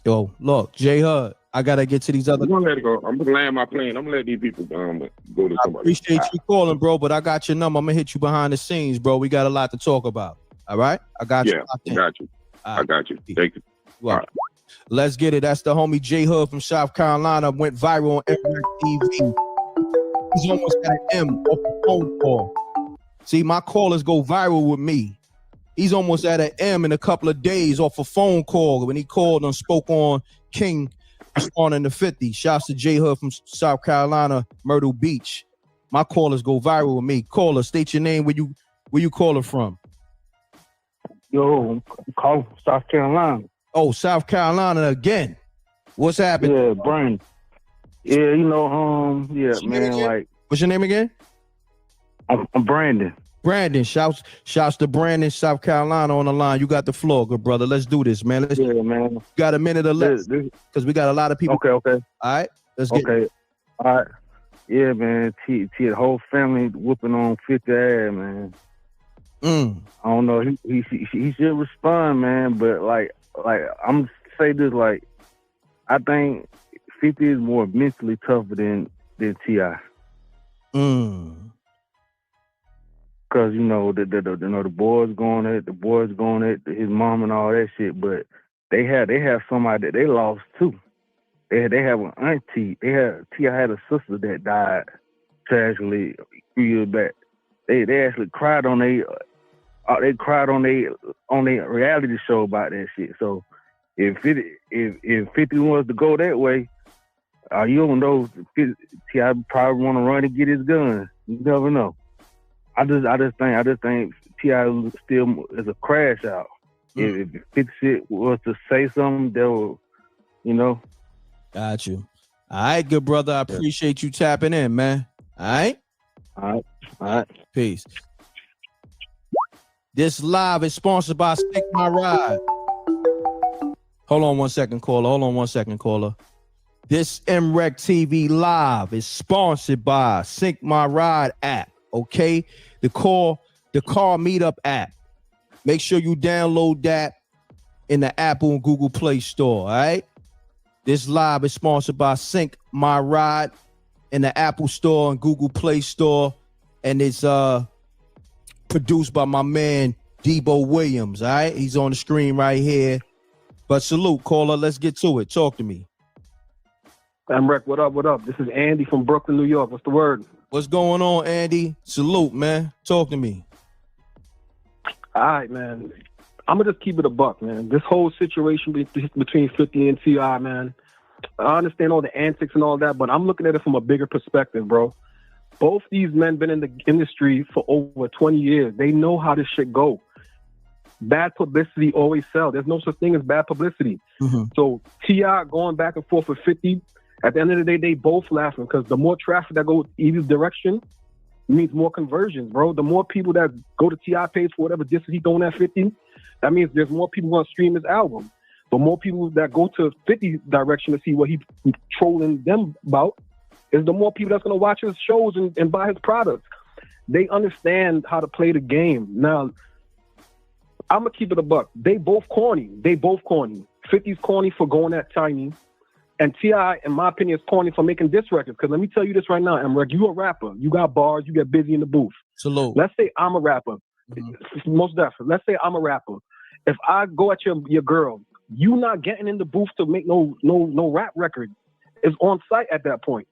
Yo, look, J Hud, I gotta get to these other. I'm gonna let it go. I'm gonna land my plane. I'm gonna let these people go to somebody. I appreciate you calling, bro, but I got your number. I'm gonna hit you behind the scenes, bro. We got a lot to talk about. All right? I got you. Yeah, I got you. I got you. Thank you. All right. Let's get it. That's the homie J Hood from South Carolina. Went viral on TV. He's almost at an M off a phone call. See, my callers go viral with me. He's almost at an M in a couple of days off a phone call when he called and spoke on King responding to 50. Shouts to J Hood from South Carolina, Myrtle Beach. My callers go viral with me. Caller, state your name, where you caller from. Yo, I'm calling from South Carolina. Oh, South Carolina again. What's happening? Yeah, Brian. Yeah, you know, yeah, man, like. What's your name again? I'm Brandon. Brandon, shouts to Brandon, South Carolina on the line. You got the floor, good brother. Let's do this, man. Yeah, man. Got a minute or less because we got a lot of people. Okay. All right, let's get. Okay, all right. Yeah, man. T, the whole family whooping on 50 ass, man. I don't know. He should respond, man. But like I'm say this, like I think 50 is more mentally tougher than T.I. Cause you know the boys going at his mom and all that shit, but they have somebody that they lost too. They have an auntie. T.I. had a sister that died tragically a few years back. They actually cried on their reality show about that shit. So if 50 wants to go that way, you don't know. T.I. probably want to run and get his gun. You never know. I just think T.I. still is a crash out. If 50 shit was to say something, that will, you know. Got you. All right, good brother. I appreciate you tapping in, man. All right. Peace. This live is sponsored by Stick My Ride. Hold on one second, caller. This MREC TV live is sponsored by Sync My Ride app. Okay, the car meetup app. Make sure you download that in the Apple and Google Play Store. All right. This live is sponsored by Sync My Ride in the Apple Store and Google Play Store, and it's produced by my man Debo Williams. All right, he's on the screen right here. But salute, caller. Let's get to it. Talk to me. MREC, what up? This is Andy from Brooklyn, New York. What's the word? What's going on, Andy? Salute, man. Talk to me. All right, man. I'm going to just keep it a buck, man. This whole situation between 50 and T.I., man, I understand all the antics and all that, but I'm looking at it from a bigger perspective, bro. Both these men been in the industry for over 20 years. They know how this shit go. Bad publicity always sells. There's no such thing as bad publicity. So T.I. going back and forth with 50, at the end of the day, they both laughing because the more traffic that goes either direction means more conversions, bro. The more people that go to T.I. page for whatever distance he's going at 50, that means there's more people going to stream his album. But more people that go to 50's direction to see what he's trolling them about is the more people that's going to watch his shows and buy his products. They understand how to play the game. Now, I'm going to keep it a buck. They both corny. 50's corny for going at Tiny. And T.I., in my opinion, is corny for making diss records. Because let me tell you this right now, MREC, you a rapper. You got bars. You get busy in the booth. Salute. Let's say I'm a rapper. Most definitely. Let's say I'm a rapper. If I go at your girl, you not getting in the booth to make no rap record. It's on site at that point.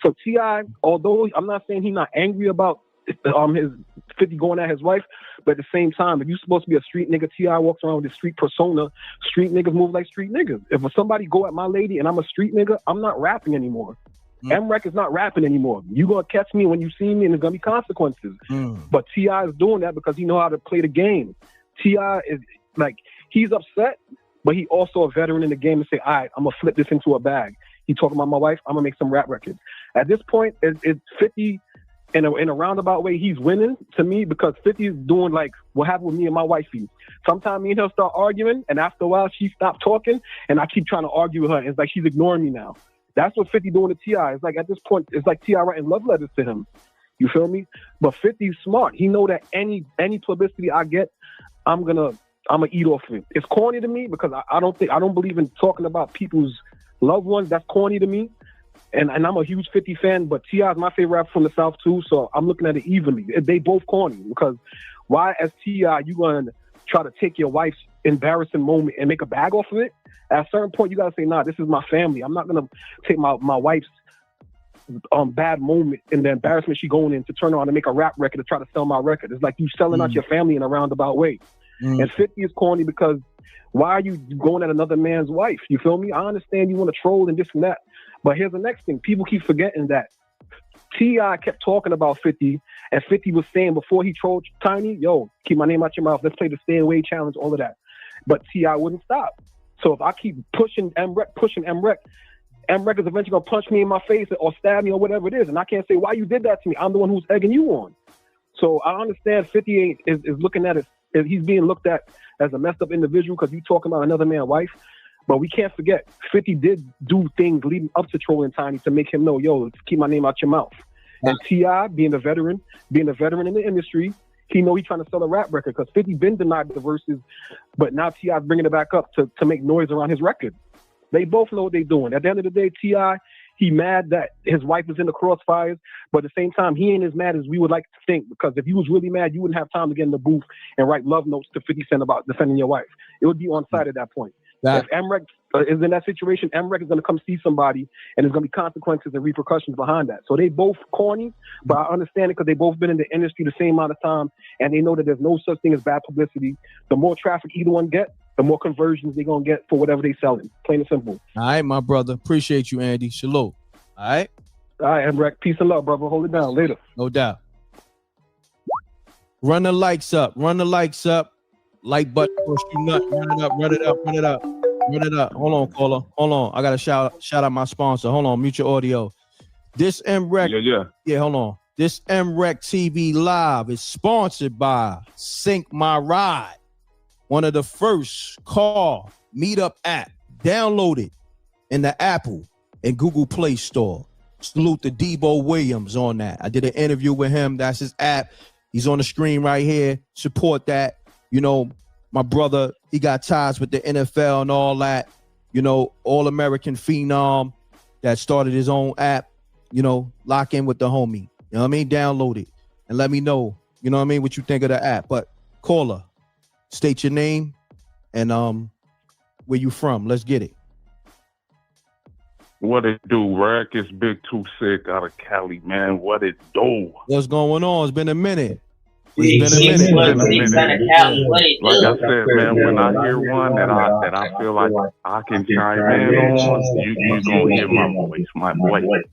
So T.I., although I'm not saying he's not angry about his 50 going at his wife, but at the same time, if you're supposed to be a street nigga, T.I. walks around with his street persona. Street niggas move like street niggas. If somebody go at my lady and I'm a street nigga, I'm not rapping anymore. MREC is not rapping anymore. You gonna catch me when you see me, and there's gonna be consequences. But T.I. is doing that because he know how to play the game. T.I. is like, he's upset, but he also a veteran in the game and say, all right, I'm gonna flip this into a bag. He talking about my wife, I'm gonna make some rap records. At this point, it's 50 in a roundabout way, he's winning to me because 50 is doing like what happened with me and my wifey. Sometimes me and her start arguing, and after a while she stopped talking, and I keep trying to argue with her. And it's like she's ignoring me now. That's what 50 doing to T.I. It's like at this point, it's like T.I. writing love letters to him. You feel me? But 50's smart. He know that any publicity I get, I'm gonna eat off of it. It's corny to me because I don't believe in talking about people's loved ones. That's corny to me. And I'm a huge 50 fan, but T.I. is my favorite rapper from the South too, so I'm looking at it evenly. They both corny because why, as T.I., you going to try to take your wife's embarrassing moment and make a bag off of it? At a certain point, you got to say, nah, this is my family. I'm not going to take my wife's bad moment and the embarrassment she going in to turn around and make a rap record to try to sell my record. It's like you selling out your family in a roundabout way. And 50 is corny because why are you going at another man's wife? You feel me? I understand you want to troll and this and that. But here's the next thing. People keep forgetting that T.I. kept talking about 50, and 50 was saying before he trolled Tiny, yo, keep my name out your mouth. Let's play the stay away challenge, all of that. But T.I. wouldn't stop. So if I keep pushing M-Rec, M-Rec is eventually going to punch me in my face or stab me or whatever it is. And I can't say why you did that to me. I'm the one who's egging you on. So I understand 58 is looking at it, he's being looked at as a messed up individual because he's talking about another man's wife. But we can't forget, 50 did do things leading up to trolling Tiny to make him know, yo, let's keep my name out your mouth. And T.I., being a veteran in the industry, he know he's trying to sell a rap record because 50 been denied the verses, but now T.I.'s bringing it back up to make noise around his record. They both know what they're doing. At the end of the day, T.I., he mad that his wife is in the crossfires, but at the same time, he ain't as mad as we would like to think, because if he was really mad, you wouldn't have time to get in the booth and write love notes to 50 Cent about defending your wife. It would be on site at that point. If M-Rec is in that situation, M-Rec is going to come see somebody, and there's going to be consequences and repercussions behind that. So they both corny, but I understand it because they both been in the industry the same amount of time, and they know that there's no such thing as bad publicity. The more traffic either one get, the more conversions they're going to get for whatever they selling. Plain and simple. All right, my brother. Appreciate you, Andy. Shalom. All right? All right, M-Rec. Peace and love, brother. Hold it down. Later. No doubt. Run the likes up. Run the likes up. Like button, push you nut. Run it up. Run it up. Run it up. Run it up. Hold on, caller. Hold on. I got to shout out my sponsor. Hold on. Mute your audio. This M-Rec. Yeah, hold on. This M-Rec TV Live is sponsored by Sync My Ride. One of the first car meetup app. Download it in the Apple and Google Play Store. Salute to Debo Williams on that. I did an interview with him. That's his app. He's on the screen right here. Support that. You know, my brother, he got ties with the NFL and all that. You know, All-American phenom that started his own app. You know, lock in with the homie. You know what I mean? Download it and let me know, you know what I mean, what you think of the app. But caller, state your name and where you from. Let's get it. What it do, Rack? It's Big Too Sick out of Cali, man. What it do? What's going on? It's been a minute. It's been a minute. Like I said, man, when I hear one that I feel like I can chime in on, you gonna hear my voice.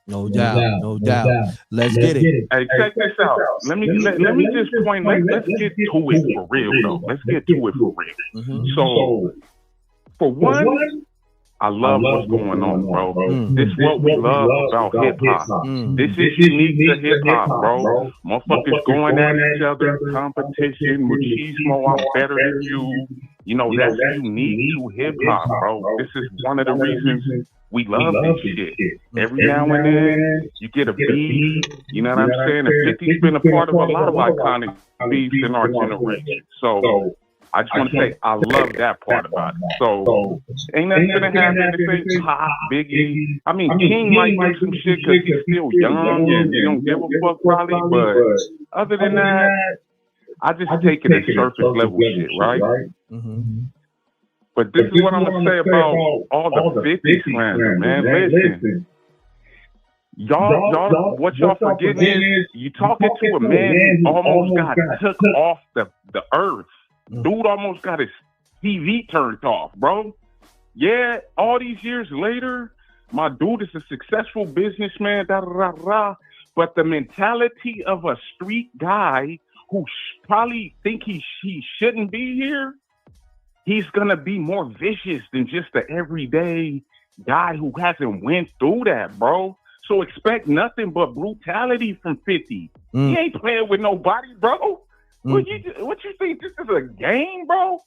No doubt, no doubt. Let's get it. Hey, check this out. Let me just point. Let's get to it for real, though. Let's get to it for real. Mm-hmm. So, for one, I love what's going on, bro. This is what we love about hip hop. This is unique to hip hop, bro. Motherfuckers going at each other, competition, machismo. I'm better than you. You know, that's unique to hip hop, bro. This is one of the reasons we love this shit. Every now and then, you get a beef. You know what I'm saying? And 50's been a part of a lot of iconic beefs in our generation. So, I just want to say I love that part about it. So, ain't nothing gonna happen to say Pop, Biggie. I mean, King might do some shit because he's still young and he don't give a fuck probably. But other than that, I just take it as surface level shit, right? Mm-hmm. But this is what I'm gonna say about all the 50 slander, man. Listen. Y'all, what y'all forgetting is you talking to a man who almost got took off the earth. Dude almost got his TV turned off, bro. Yeah, all these years later, my dude is a successful businessman, but the mentality of a street guy who probably think he shouldn't be here, he's gonna be more vicious than just the everyday guy who hasn't went through that, bro. So expect nothing but brutality from 50. He ain't playing with nobody, bro. What you think this is a game, bro?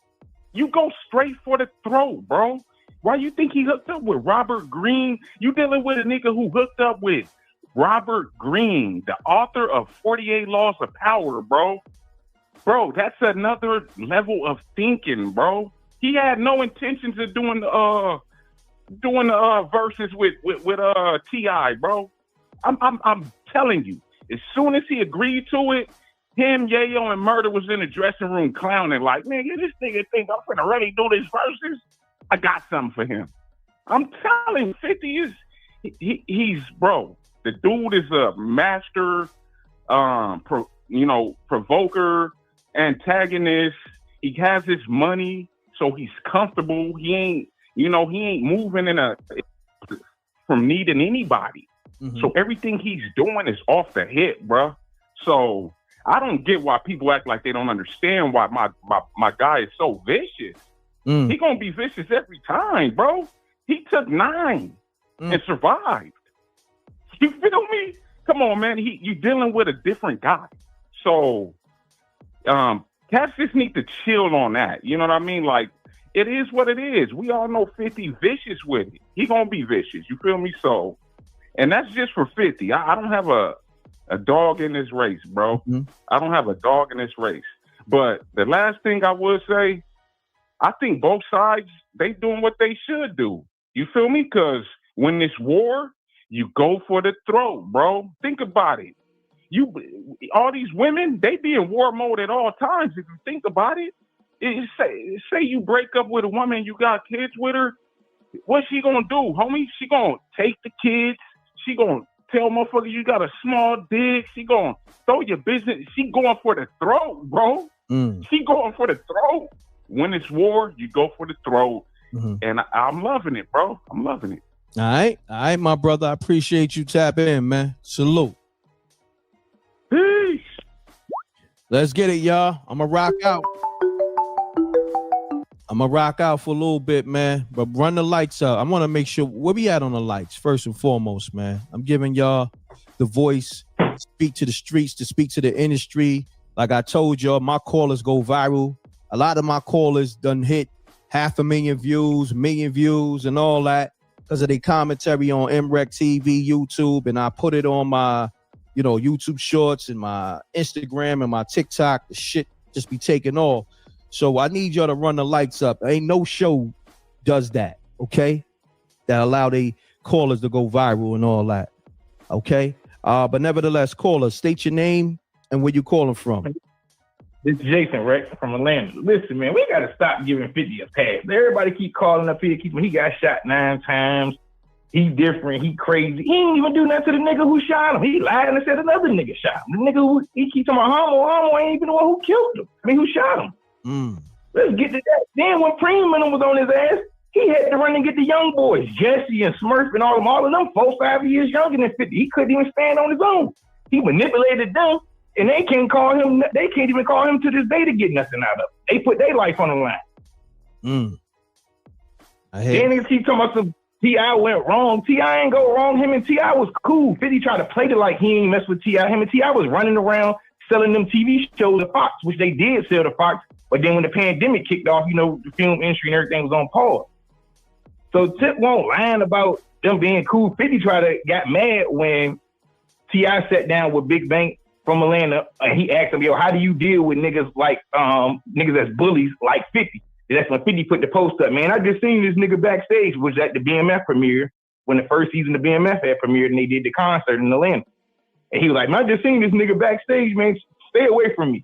You go straight for the throat, bro. Why you think he hooked up with Robert Greene? You dealing with a nigga who hooked up with Robert Greene, the author of 48 Laws of Power, bro. Bro, that's another level of thinking, bro. He had no intentions of doing the verses with T.I., bro. I'm telling you, as soon as he agreed to it, him, Yayo, and Murder was in the dressing room clowning like, nigga, this nigga think I'm finna really do this verses? I got something for him. I'm telling you, 50 is, he's, bro, the dude is a master, provoker, antagonist. He has his money, so he's comfortable. He ain't moving from needing anybody. So everything he's doing is off the hip, bro. So I don't get why people act like they don't understand why my guy is so vicious. He gonna be vicious every time, bro. He took 9 and survived. You feel me? Come on, man. You dealing with a different guy. So cats just need to chill on that. You know what I mean? Like, it is what it is. We all know 50 vicious with it. He gonna be vicious. You feel me? So, and that's just for 50. I don't have a dog in this race, bro. I don't have a dog in this race. But the last thing I would say, I think both sides, they doing what they should do. You feel me? Because when it's war, you go for the throat, bro. Think about it. All these women, they be in war mode at all times. If you think about it, say you break up with a woman, you got kids with her, what's she gonna do, homie? She gonna take the kids. She gonna tell motherfuckers you got a small dick. She gonna throw your business. She going for the throat, bro. She going for the throat. When it's war, you go for the throat. And I'm loving it, bro. I'm loving it. All right, my brother. I appreciate you tapping in, man. Salute. Peace. Let's get it, y'all. I'm gonna rock out. For a little bit, man. But run the lights up. I want to make sure where we at on the lights, first and foremost, man. I'm giving y'all the voice to speak to the streets, to speak to the industry. Like I told y'all, my callers go viral. A lot of my callers done hit 500,000 views, 1 million views, and all that because of their commentary on MREC TV, YouTube, and I put it on my, YouTube shorts and my Instagram and my TikTok. The shit just be taking off. So I need y'all to run the lights up. Ain't no show does that, okay? That allow they callers to go viral and all that, okay? But nevertheless, callers, state your name and where you calling from. This is Jason Rex from Atlanta. Listen, man, we got to stop giving 50 a pass. Everybody keep calling up here, he got shot 9 times. He different, he crazy. He ain't even do nothing to the nigga who shot him. He lied and said another nigga shot him. The nigga who he keep talking about homo ain't even the one who killed him. Who shot him. Let's get to that. Then when Freeman was on his ass, he had to run and get the young boys, Jesse and Smurf and all of them 4-5 years younger than 50. He couldn't even stand on his own. He manipulated them. And they can't even call him to this day to get nothing out of it. They put their life on the line. Then they keep talking about some T.I. went wrong. T.I. ain't go wrong. Him and T.I. was cool. 50 tried to play it like he ain't mess with T.I. Him and T.I. was running around selling them TV shows to Fox, which they did sell to Fox. But then when the pandemic kicked off, the film industry and everything was on pause. So Tip won't lying about them being cool. 50 got mad when T.I. sat down with Big Bank from Atlanta, and he asked him, how do you deal with niggas like niggas that's bullies like 50? That's when 50 put the post up, man. I just seen this nigga backstage, was at the BMF premiere when the first season of BMF had premiered and they did the concert in Atlanta. And he was like, man, I just seen this nigga backstage, man. Stay away from me.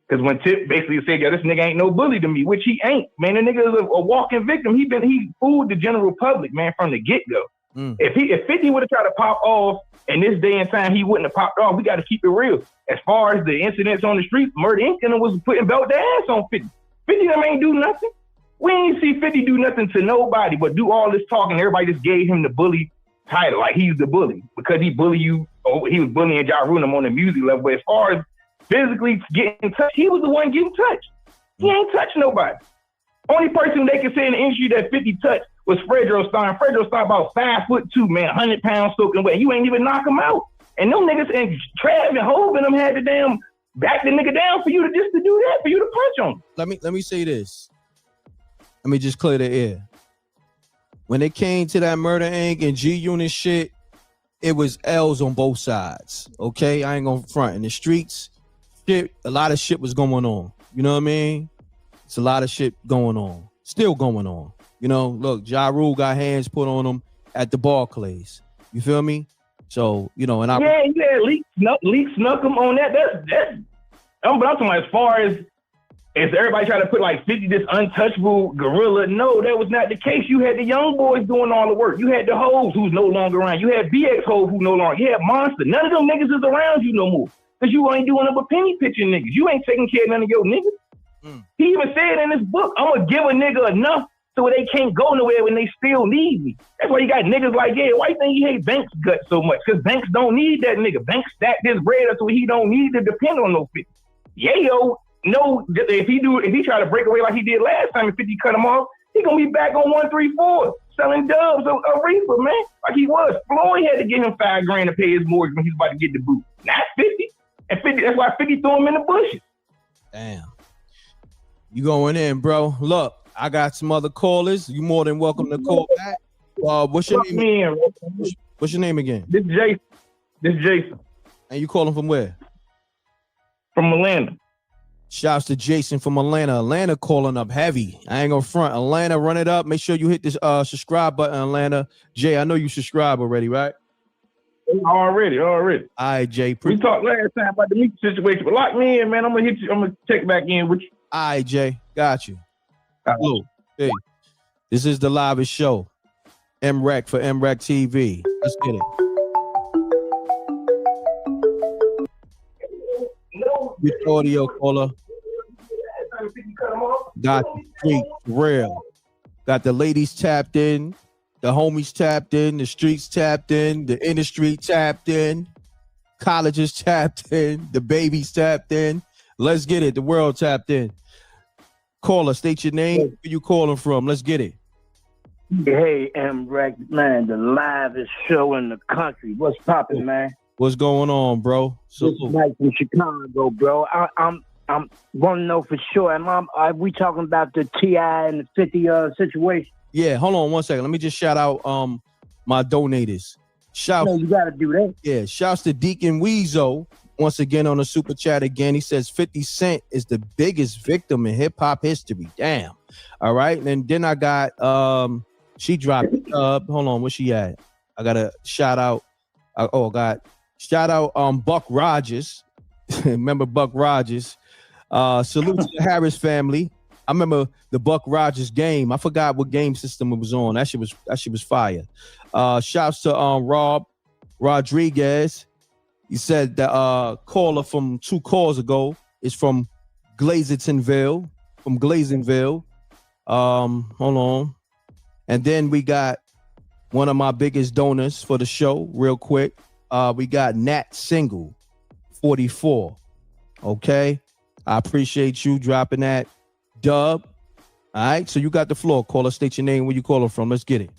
Because when Tip basically said, this nigga ain't no bully to me, which he ain't, man. The nigga is a walking victim. He fooled the general public, man, from the get-go. If 50 would have tried to pop off in this day and time, he wouldn't have popped off. We got to keep it real. As far as the incidents on the street, Murder Inc. was putting belt their ass on 50. 50 them ain't do nothing. We ain't see 50 do nothing to nobody, but do all this talking. Everybody just gave him the bully title, like he's the bully because he bully you. Oh, he was bullying Ja Rule on the music level. But as far as physically getting touched, he was the one getting touched. He ain't touched nobody. Only person they can say in the industry that 50 touched was Fredro Stein. Fredro Stein about 5'2", man, 100 pounds soaking wet. You ain't even knock him out. And them niggas and Trav and Hov and them had to damn back the nigga down for you to do that, for you to punch him. Let me say this. Let me just clear the air. When it came to that Murder Inc. and G-Unit shit, it was L's on both sides. Okay, I ain't gonna front. In the streets, shit, a lot of shit was going on. You know what I mean? It's a lot of shit going on. Still going on. Look, Ja Rule got hands put on him at the Barclays. You feel me? So, and I... Yeah, Leak snuck him on that. That's but I'm talking about as far as everybody try to put like 50 this untouchable gorilla. No, that was not the case. You had the young boys doing all the work. You had the hoes who's no longer around. You had BX hoes who no longer. You had Monster. None of them niggas is around you no more. Because you ain't doing up a penny pitching niggas. You ain't taking care of none of your niggas. He even said in his book, I'm going to give a nigga enough so they can't go nowhere when they still need me. That's why you got niggas like, yeah, why you think he hate Banks' gut so much? Because Banks don't need that nigga. Banks stacked his bread up so he don't need to depend on no 50. Yayo, no, if he try to break away like he did last time and 50 cut him off, he gonna be back on 134 selling dubs of reefer, man, like he was. Floyd had to give him $5,000 to pay his mortgage when he was about to get the boot, not 50. And 50, that's why 50 threw him in the bushes. Damn. You going in, bro. Look, I got some other callers. You more than welcome to call back. What's your name? What's your name again? This is Jason. And you calling from where? From Atlanta. Shouts to Jason from Atlanta. Atlanta calling up heavy. I ain't gonna front. Atlanta, run it up. Make sure you hit this subscribe button, Atlanta. Jay, I know you subscribe already, right? Already. All right, Jay. We talked last time about the meat situation, but lock me in, man. I'm gonna hit you. I'm gonna check back in with you. All right, Jay. Got you. Hello. Hey, this is the livest show. MREC for MREC TV. Let's get it. With audio caller. Got the street real. Got the ladies tapped in, the homies tapped in, the streets tapped in, the industry tapped in, colleges tapped in, the babies tapped in. Let's get it. The world tapped in. Caller, state your name. Where you calling from? Let's get it. Hey, MREC, man, the livest show in the country. What's poppin', man? What's going on, bro? This is Mike from Chicago, bro. I'm want to know for sure. Are we talking about the T.I. and the 50 situation? Yeah, hold on 1 second. Let me just shout out my donators. You gotta do that. Yeah, shouts to Deacon Weezo once again on the super chat again. He says 50 Cent is the biggest victim in hip hop history. Damn. All right, and then I got she dropped hold on, where she at? I got a shout out. Shout out Buck Rogers. Remember Buck Rogers? Salute to the Harris family. I remember the Buck Rogers game. I forgot what game system it was on. That shit was fire. Shouts to Rob Rodriguez. He said the caller from 2 calls ago is from Glazingville. Hold on. And then we got one of my biggest donors for the show, real quick. We got Nat Single 44. Okay. I appreciate you dropping that dub. All right. So you got the floor. Caller, state your name, where you calling from. Let's get it.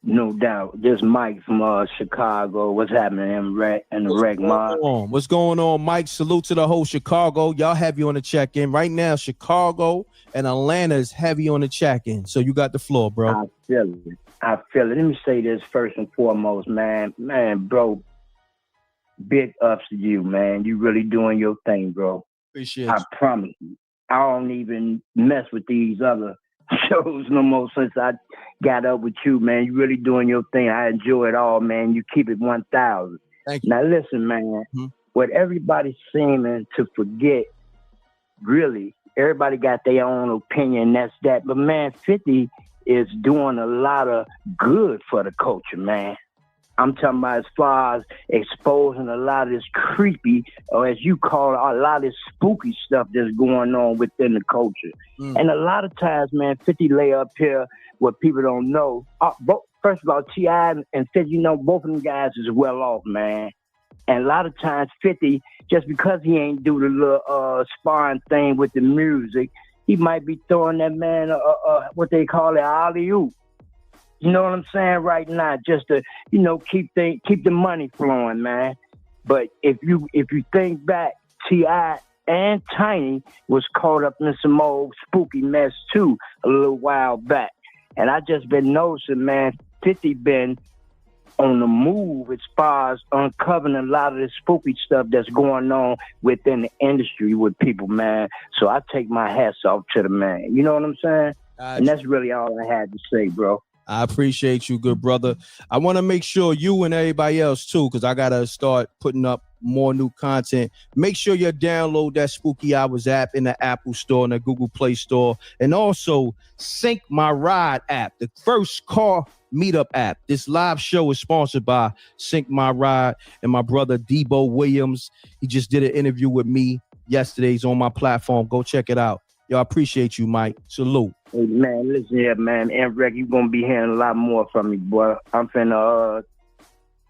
No doubt. This Mike from Chicago. What's happening, MREC and the Rec Mob? What's going on, Mike? Salute to the whole Chicago. Y'all heavy on the check-in. Right now, Chicago and Atlanta is heavy on the check-in. So you got the floor, bro. I feel it. Let me say this first and foremost, man. Man, bro, big ups to you, man. You really doing your thing, bro. Appreciate I you. promise you. I don't even mess with these other shows no more since I got up with you, man. You really doing your thing. I enjoy it all, man. You keep it 1,000. Thank you. Now listen, man. What everybody's seeming to forget, really, everybody got their own opinion. That's that. But man, 50 is doing a lot of good for the culture, man. I'm talking about as far as exposing a lot of this creepy, or as you call it, a lot of this spooky stuff that's going on within the culture. And a lot of times, man, 50 lay up here what people don't know. First of all, T.I. and 50, you know, both of them guys is well off, man. And a lot of times 50, just because he ain't do the little sparring thing with the music, he might be throwing that man what they call it, alley-oop. You know what I'm saying right now, just to, you know, keep the money flowing, man. But if you think back, T.I. and Tiny was caught up in some old spooky mess too a little while back. And I just been noticing, man, 50 been on the move as far as uncovering a lot of the spooky stuff that's going on within the industry with people, man. So I take my hats off to the man. You know what I'm saying? And that's really all I had to say, bro. I appreciate you, good brother. I want to make sure you and everybody else too, because I got to start putting up more new content. Make sure you download that Spooky Hours app in the Apple Store and the Google Play Store. And also Sync My Ride app, the first car meetup app. This live show is sponsored by Sync My Ride and my brother Debo Williams. He just did an interview with me yesterday. He's on my platform. Go check it out. Yo, I appreciate you, Mike. Salute. Hey, man, listen here, man. MREC, you gonna be hearing a lot more from me, boy. I'm finna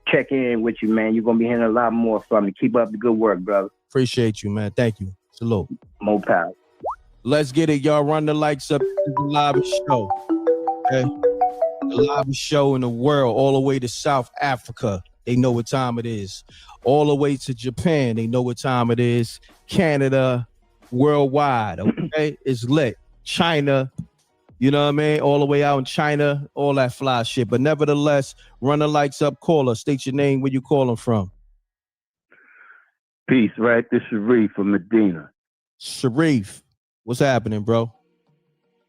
check in with you, man. You're gonna be hearing a lot more from me. Keep up the good work, brother. Appreciate you, man. Thank you. Salute. More power. Let's get it, y'all. Run the likes up. This is the live show. Okay. The live show in the world, all the way to South Africa. They know what time it is. All the way to Japan. They know what time it is. Canada, worldwide. Okay. It's lit. China. You know what I mean? All the way out in China, all that fly shit. But nevertheless, run the lights up, caller. State your name, where you calling from. Peace, right? This is Sharif from Medina. Sharif, what's happening, bro?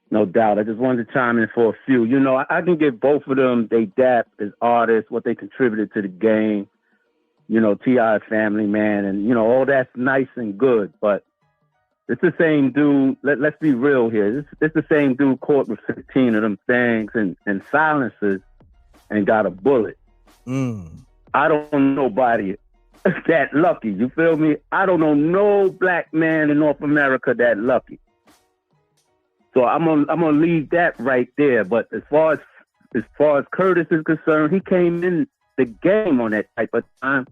No doubt. I just wanted to chime in for a few. You know, I can give both of them, they dap as artists, what they contributed to the game. You know, T.I. family, man, and, you know, all that's nice and good, but it's the same dude. Let's be real here. It's the same dude caught with 15 of them things and silencers and got a bullet. I don't know nobody that lucky. You feel me? I don't know no black man in North America that lucky. So I'm gonna leave that right there. But as far as Curtis is concerned, he came in the game on that type of time.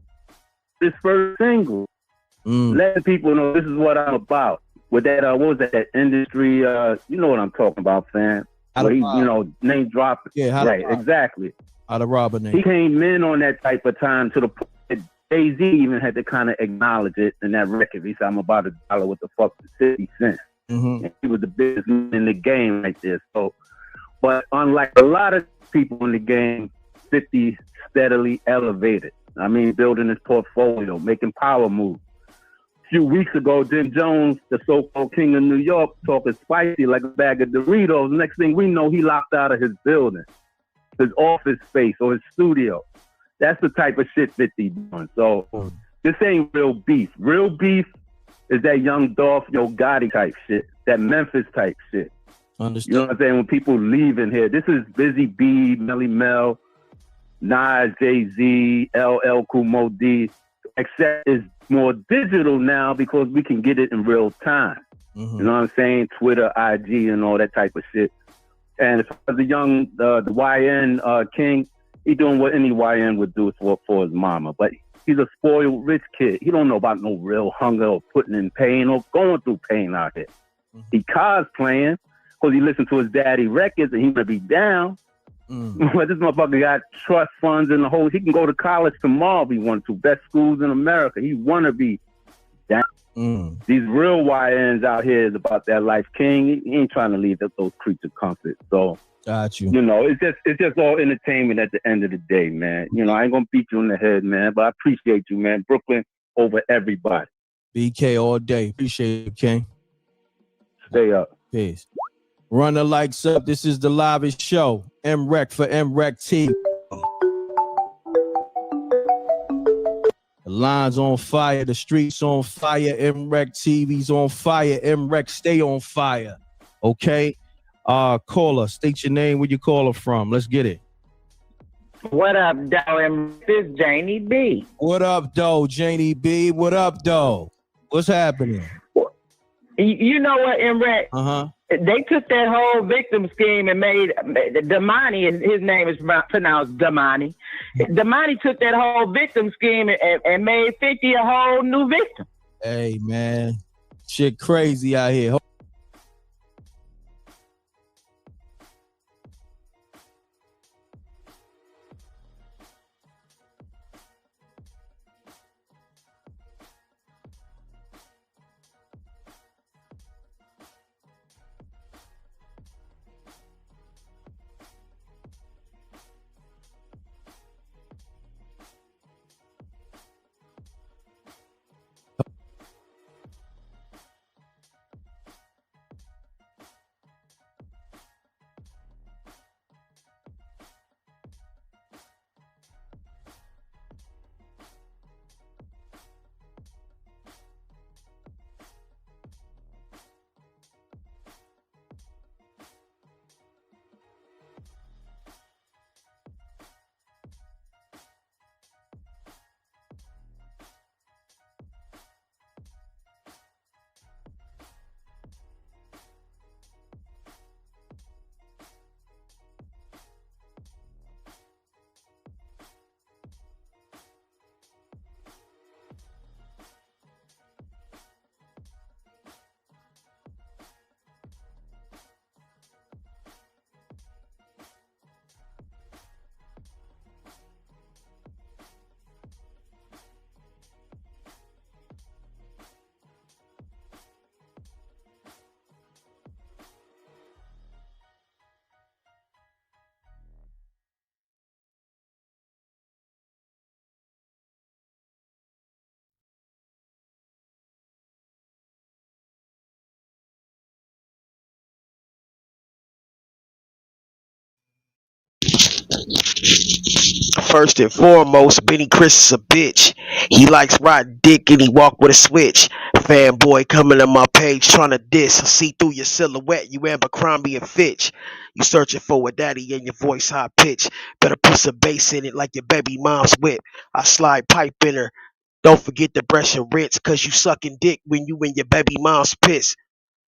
His first single, letting people know this is what I'm about. With that, what was that industry? You know what I'm talking about, fam. Where he, you know, name dropping. Yeah, right, exactly. How to rob a name. He came in on that type of time to the point that Jay-Z even had to kind of acknowledge it in that record. He said, "I'm about $1. What the fuck is 50 cents?" And he was the biggest man in the game right there. So, but unlike a lot of people in the game, 50 steadily elevated. I mean, building his portfolio, making power moves. A few weeks ago, Jim Jones, the so-called king of New York, talking spicy like a bag of Doritos. Next thing we know, he locked out of his building, his office space or his studio. That's the type of shit 50 doing. So this ain't real beef. Real beef is that Young Dolph, Yo Gotti type shit, that Memphis type shit. Understood. You know what I'm saying? When people leave in here, this is Busy B, Melly Mel, Nas, Jay-Z, LL Cool Mo D, except it's more digital now because we can get it in real time. You know what I'm saying? Twitter, IG, and all that type of shit. And as far as the young, the YN King, he doing what any YN would do for his mama. But he's a spoiled rich kid. He don't know about no real hunger or putting in pain or going through pain out here. He cosplaying because he listened to his daddy records and he gonna be down. But this motherfucker got trust funds and the whole. He can go to college tomorrow if he wanted to. Best schools in America. He wanna be down. These real YNs out here is about that life. King, he ain't trying to leave those creature comforts. So got you. You know, it's just all entertainment at the end of the day, man. You know, I ain't gonna beat you in the head, man, but I appreciate you, man. Brooklyn over everybody. BK all day. Appreciate you, King. Stay up. Peace. Run the likes up. This is the livest show. MREC for MREC TV. The line's on fire. The streets on fire. MREC TV's on fire. MREC stay on fire. Okay? Caller, state your name, where you calling from. Let's get it. What up, though? This is Janie B. What up, though, Janie B? What up, though? What's happening? You know what, MREC? They took that whole victim scheme and made Damani, and his name is pronounced Damani. Damani took that whole victim scheme and made 50 a whole new victim. Hey, man. Shit crazy out here. First and foremost, Benny Chris is a bitch. He likes riding dick and he walk with a switch. Fanboy coming to my page trying to diss. I see through your silhouette, you Abercrombie and Fitch. You searching for a daddy and your voice high pitch. Better put some bass in it like your baby mom's whip. I slide pipe in her. Don't forget to brush and rinse, cause you sucking dick when you and your baby mom's piss.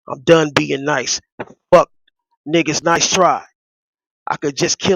I'm done being nice. Fuck niggas, nice try. I could just kill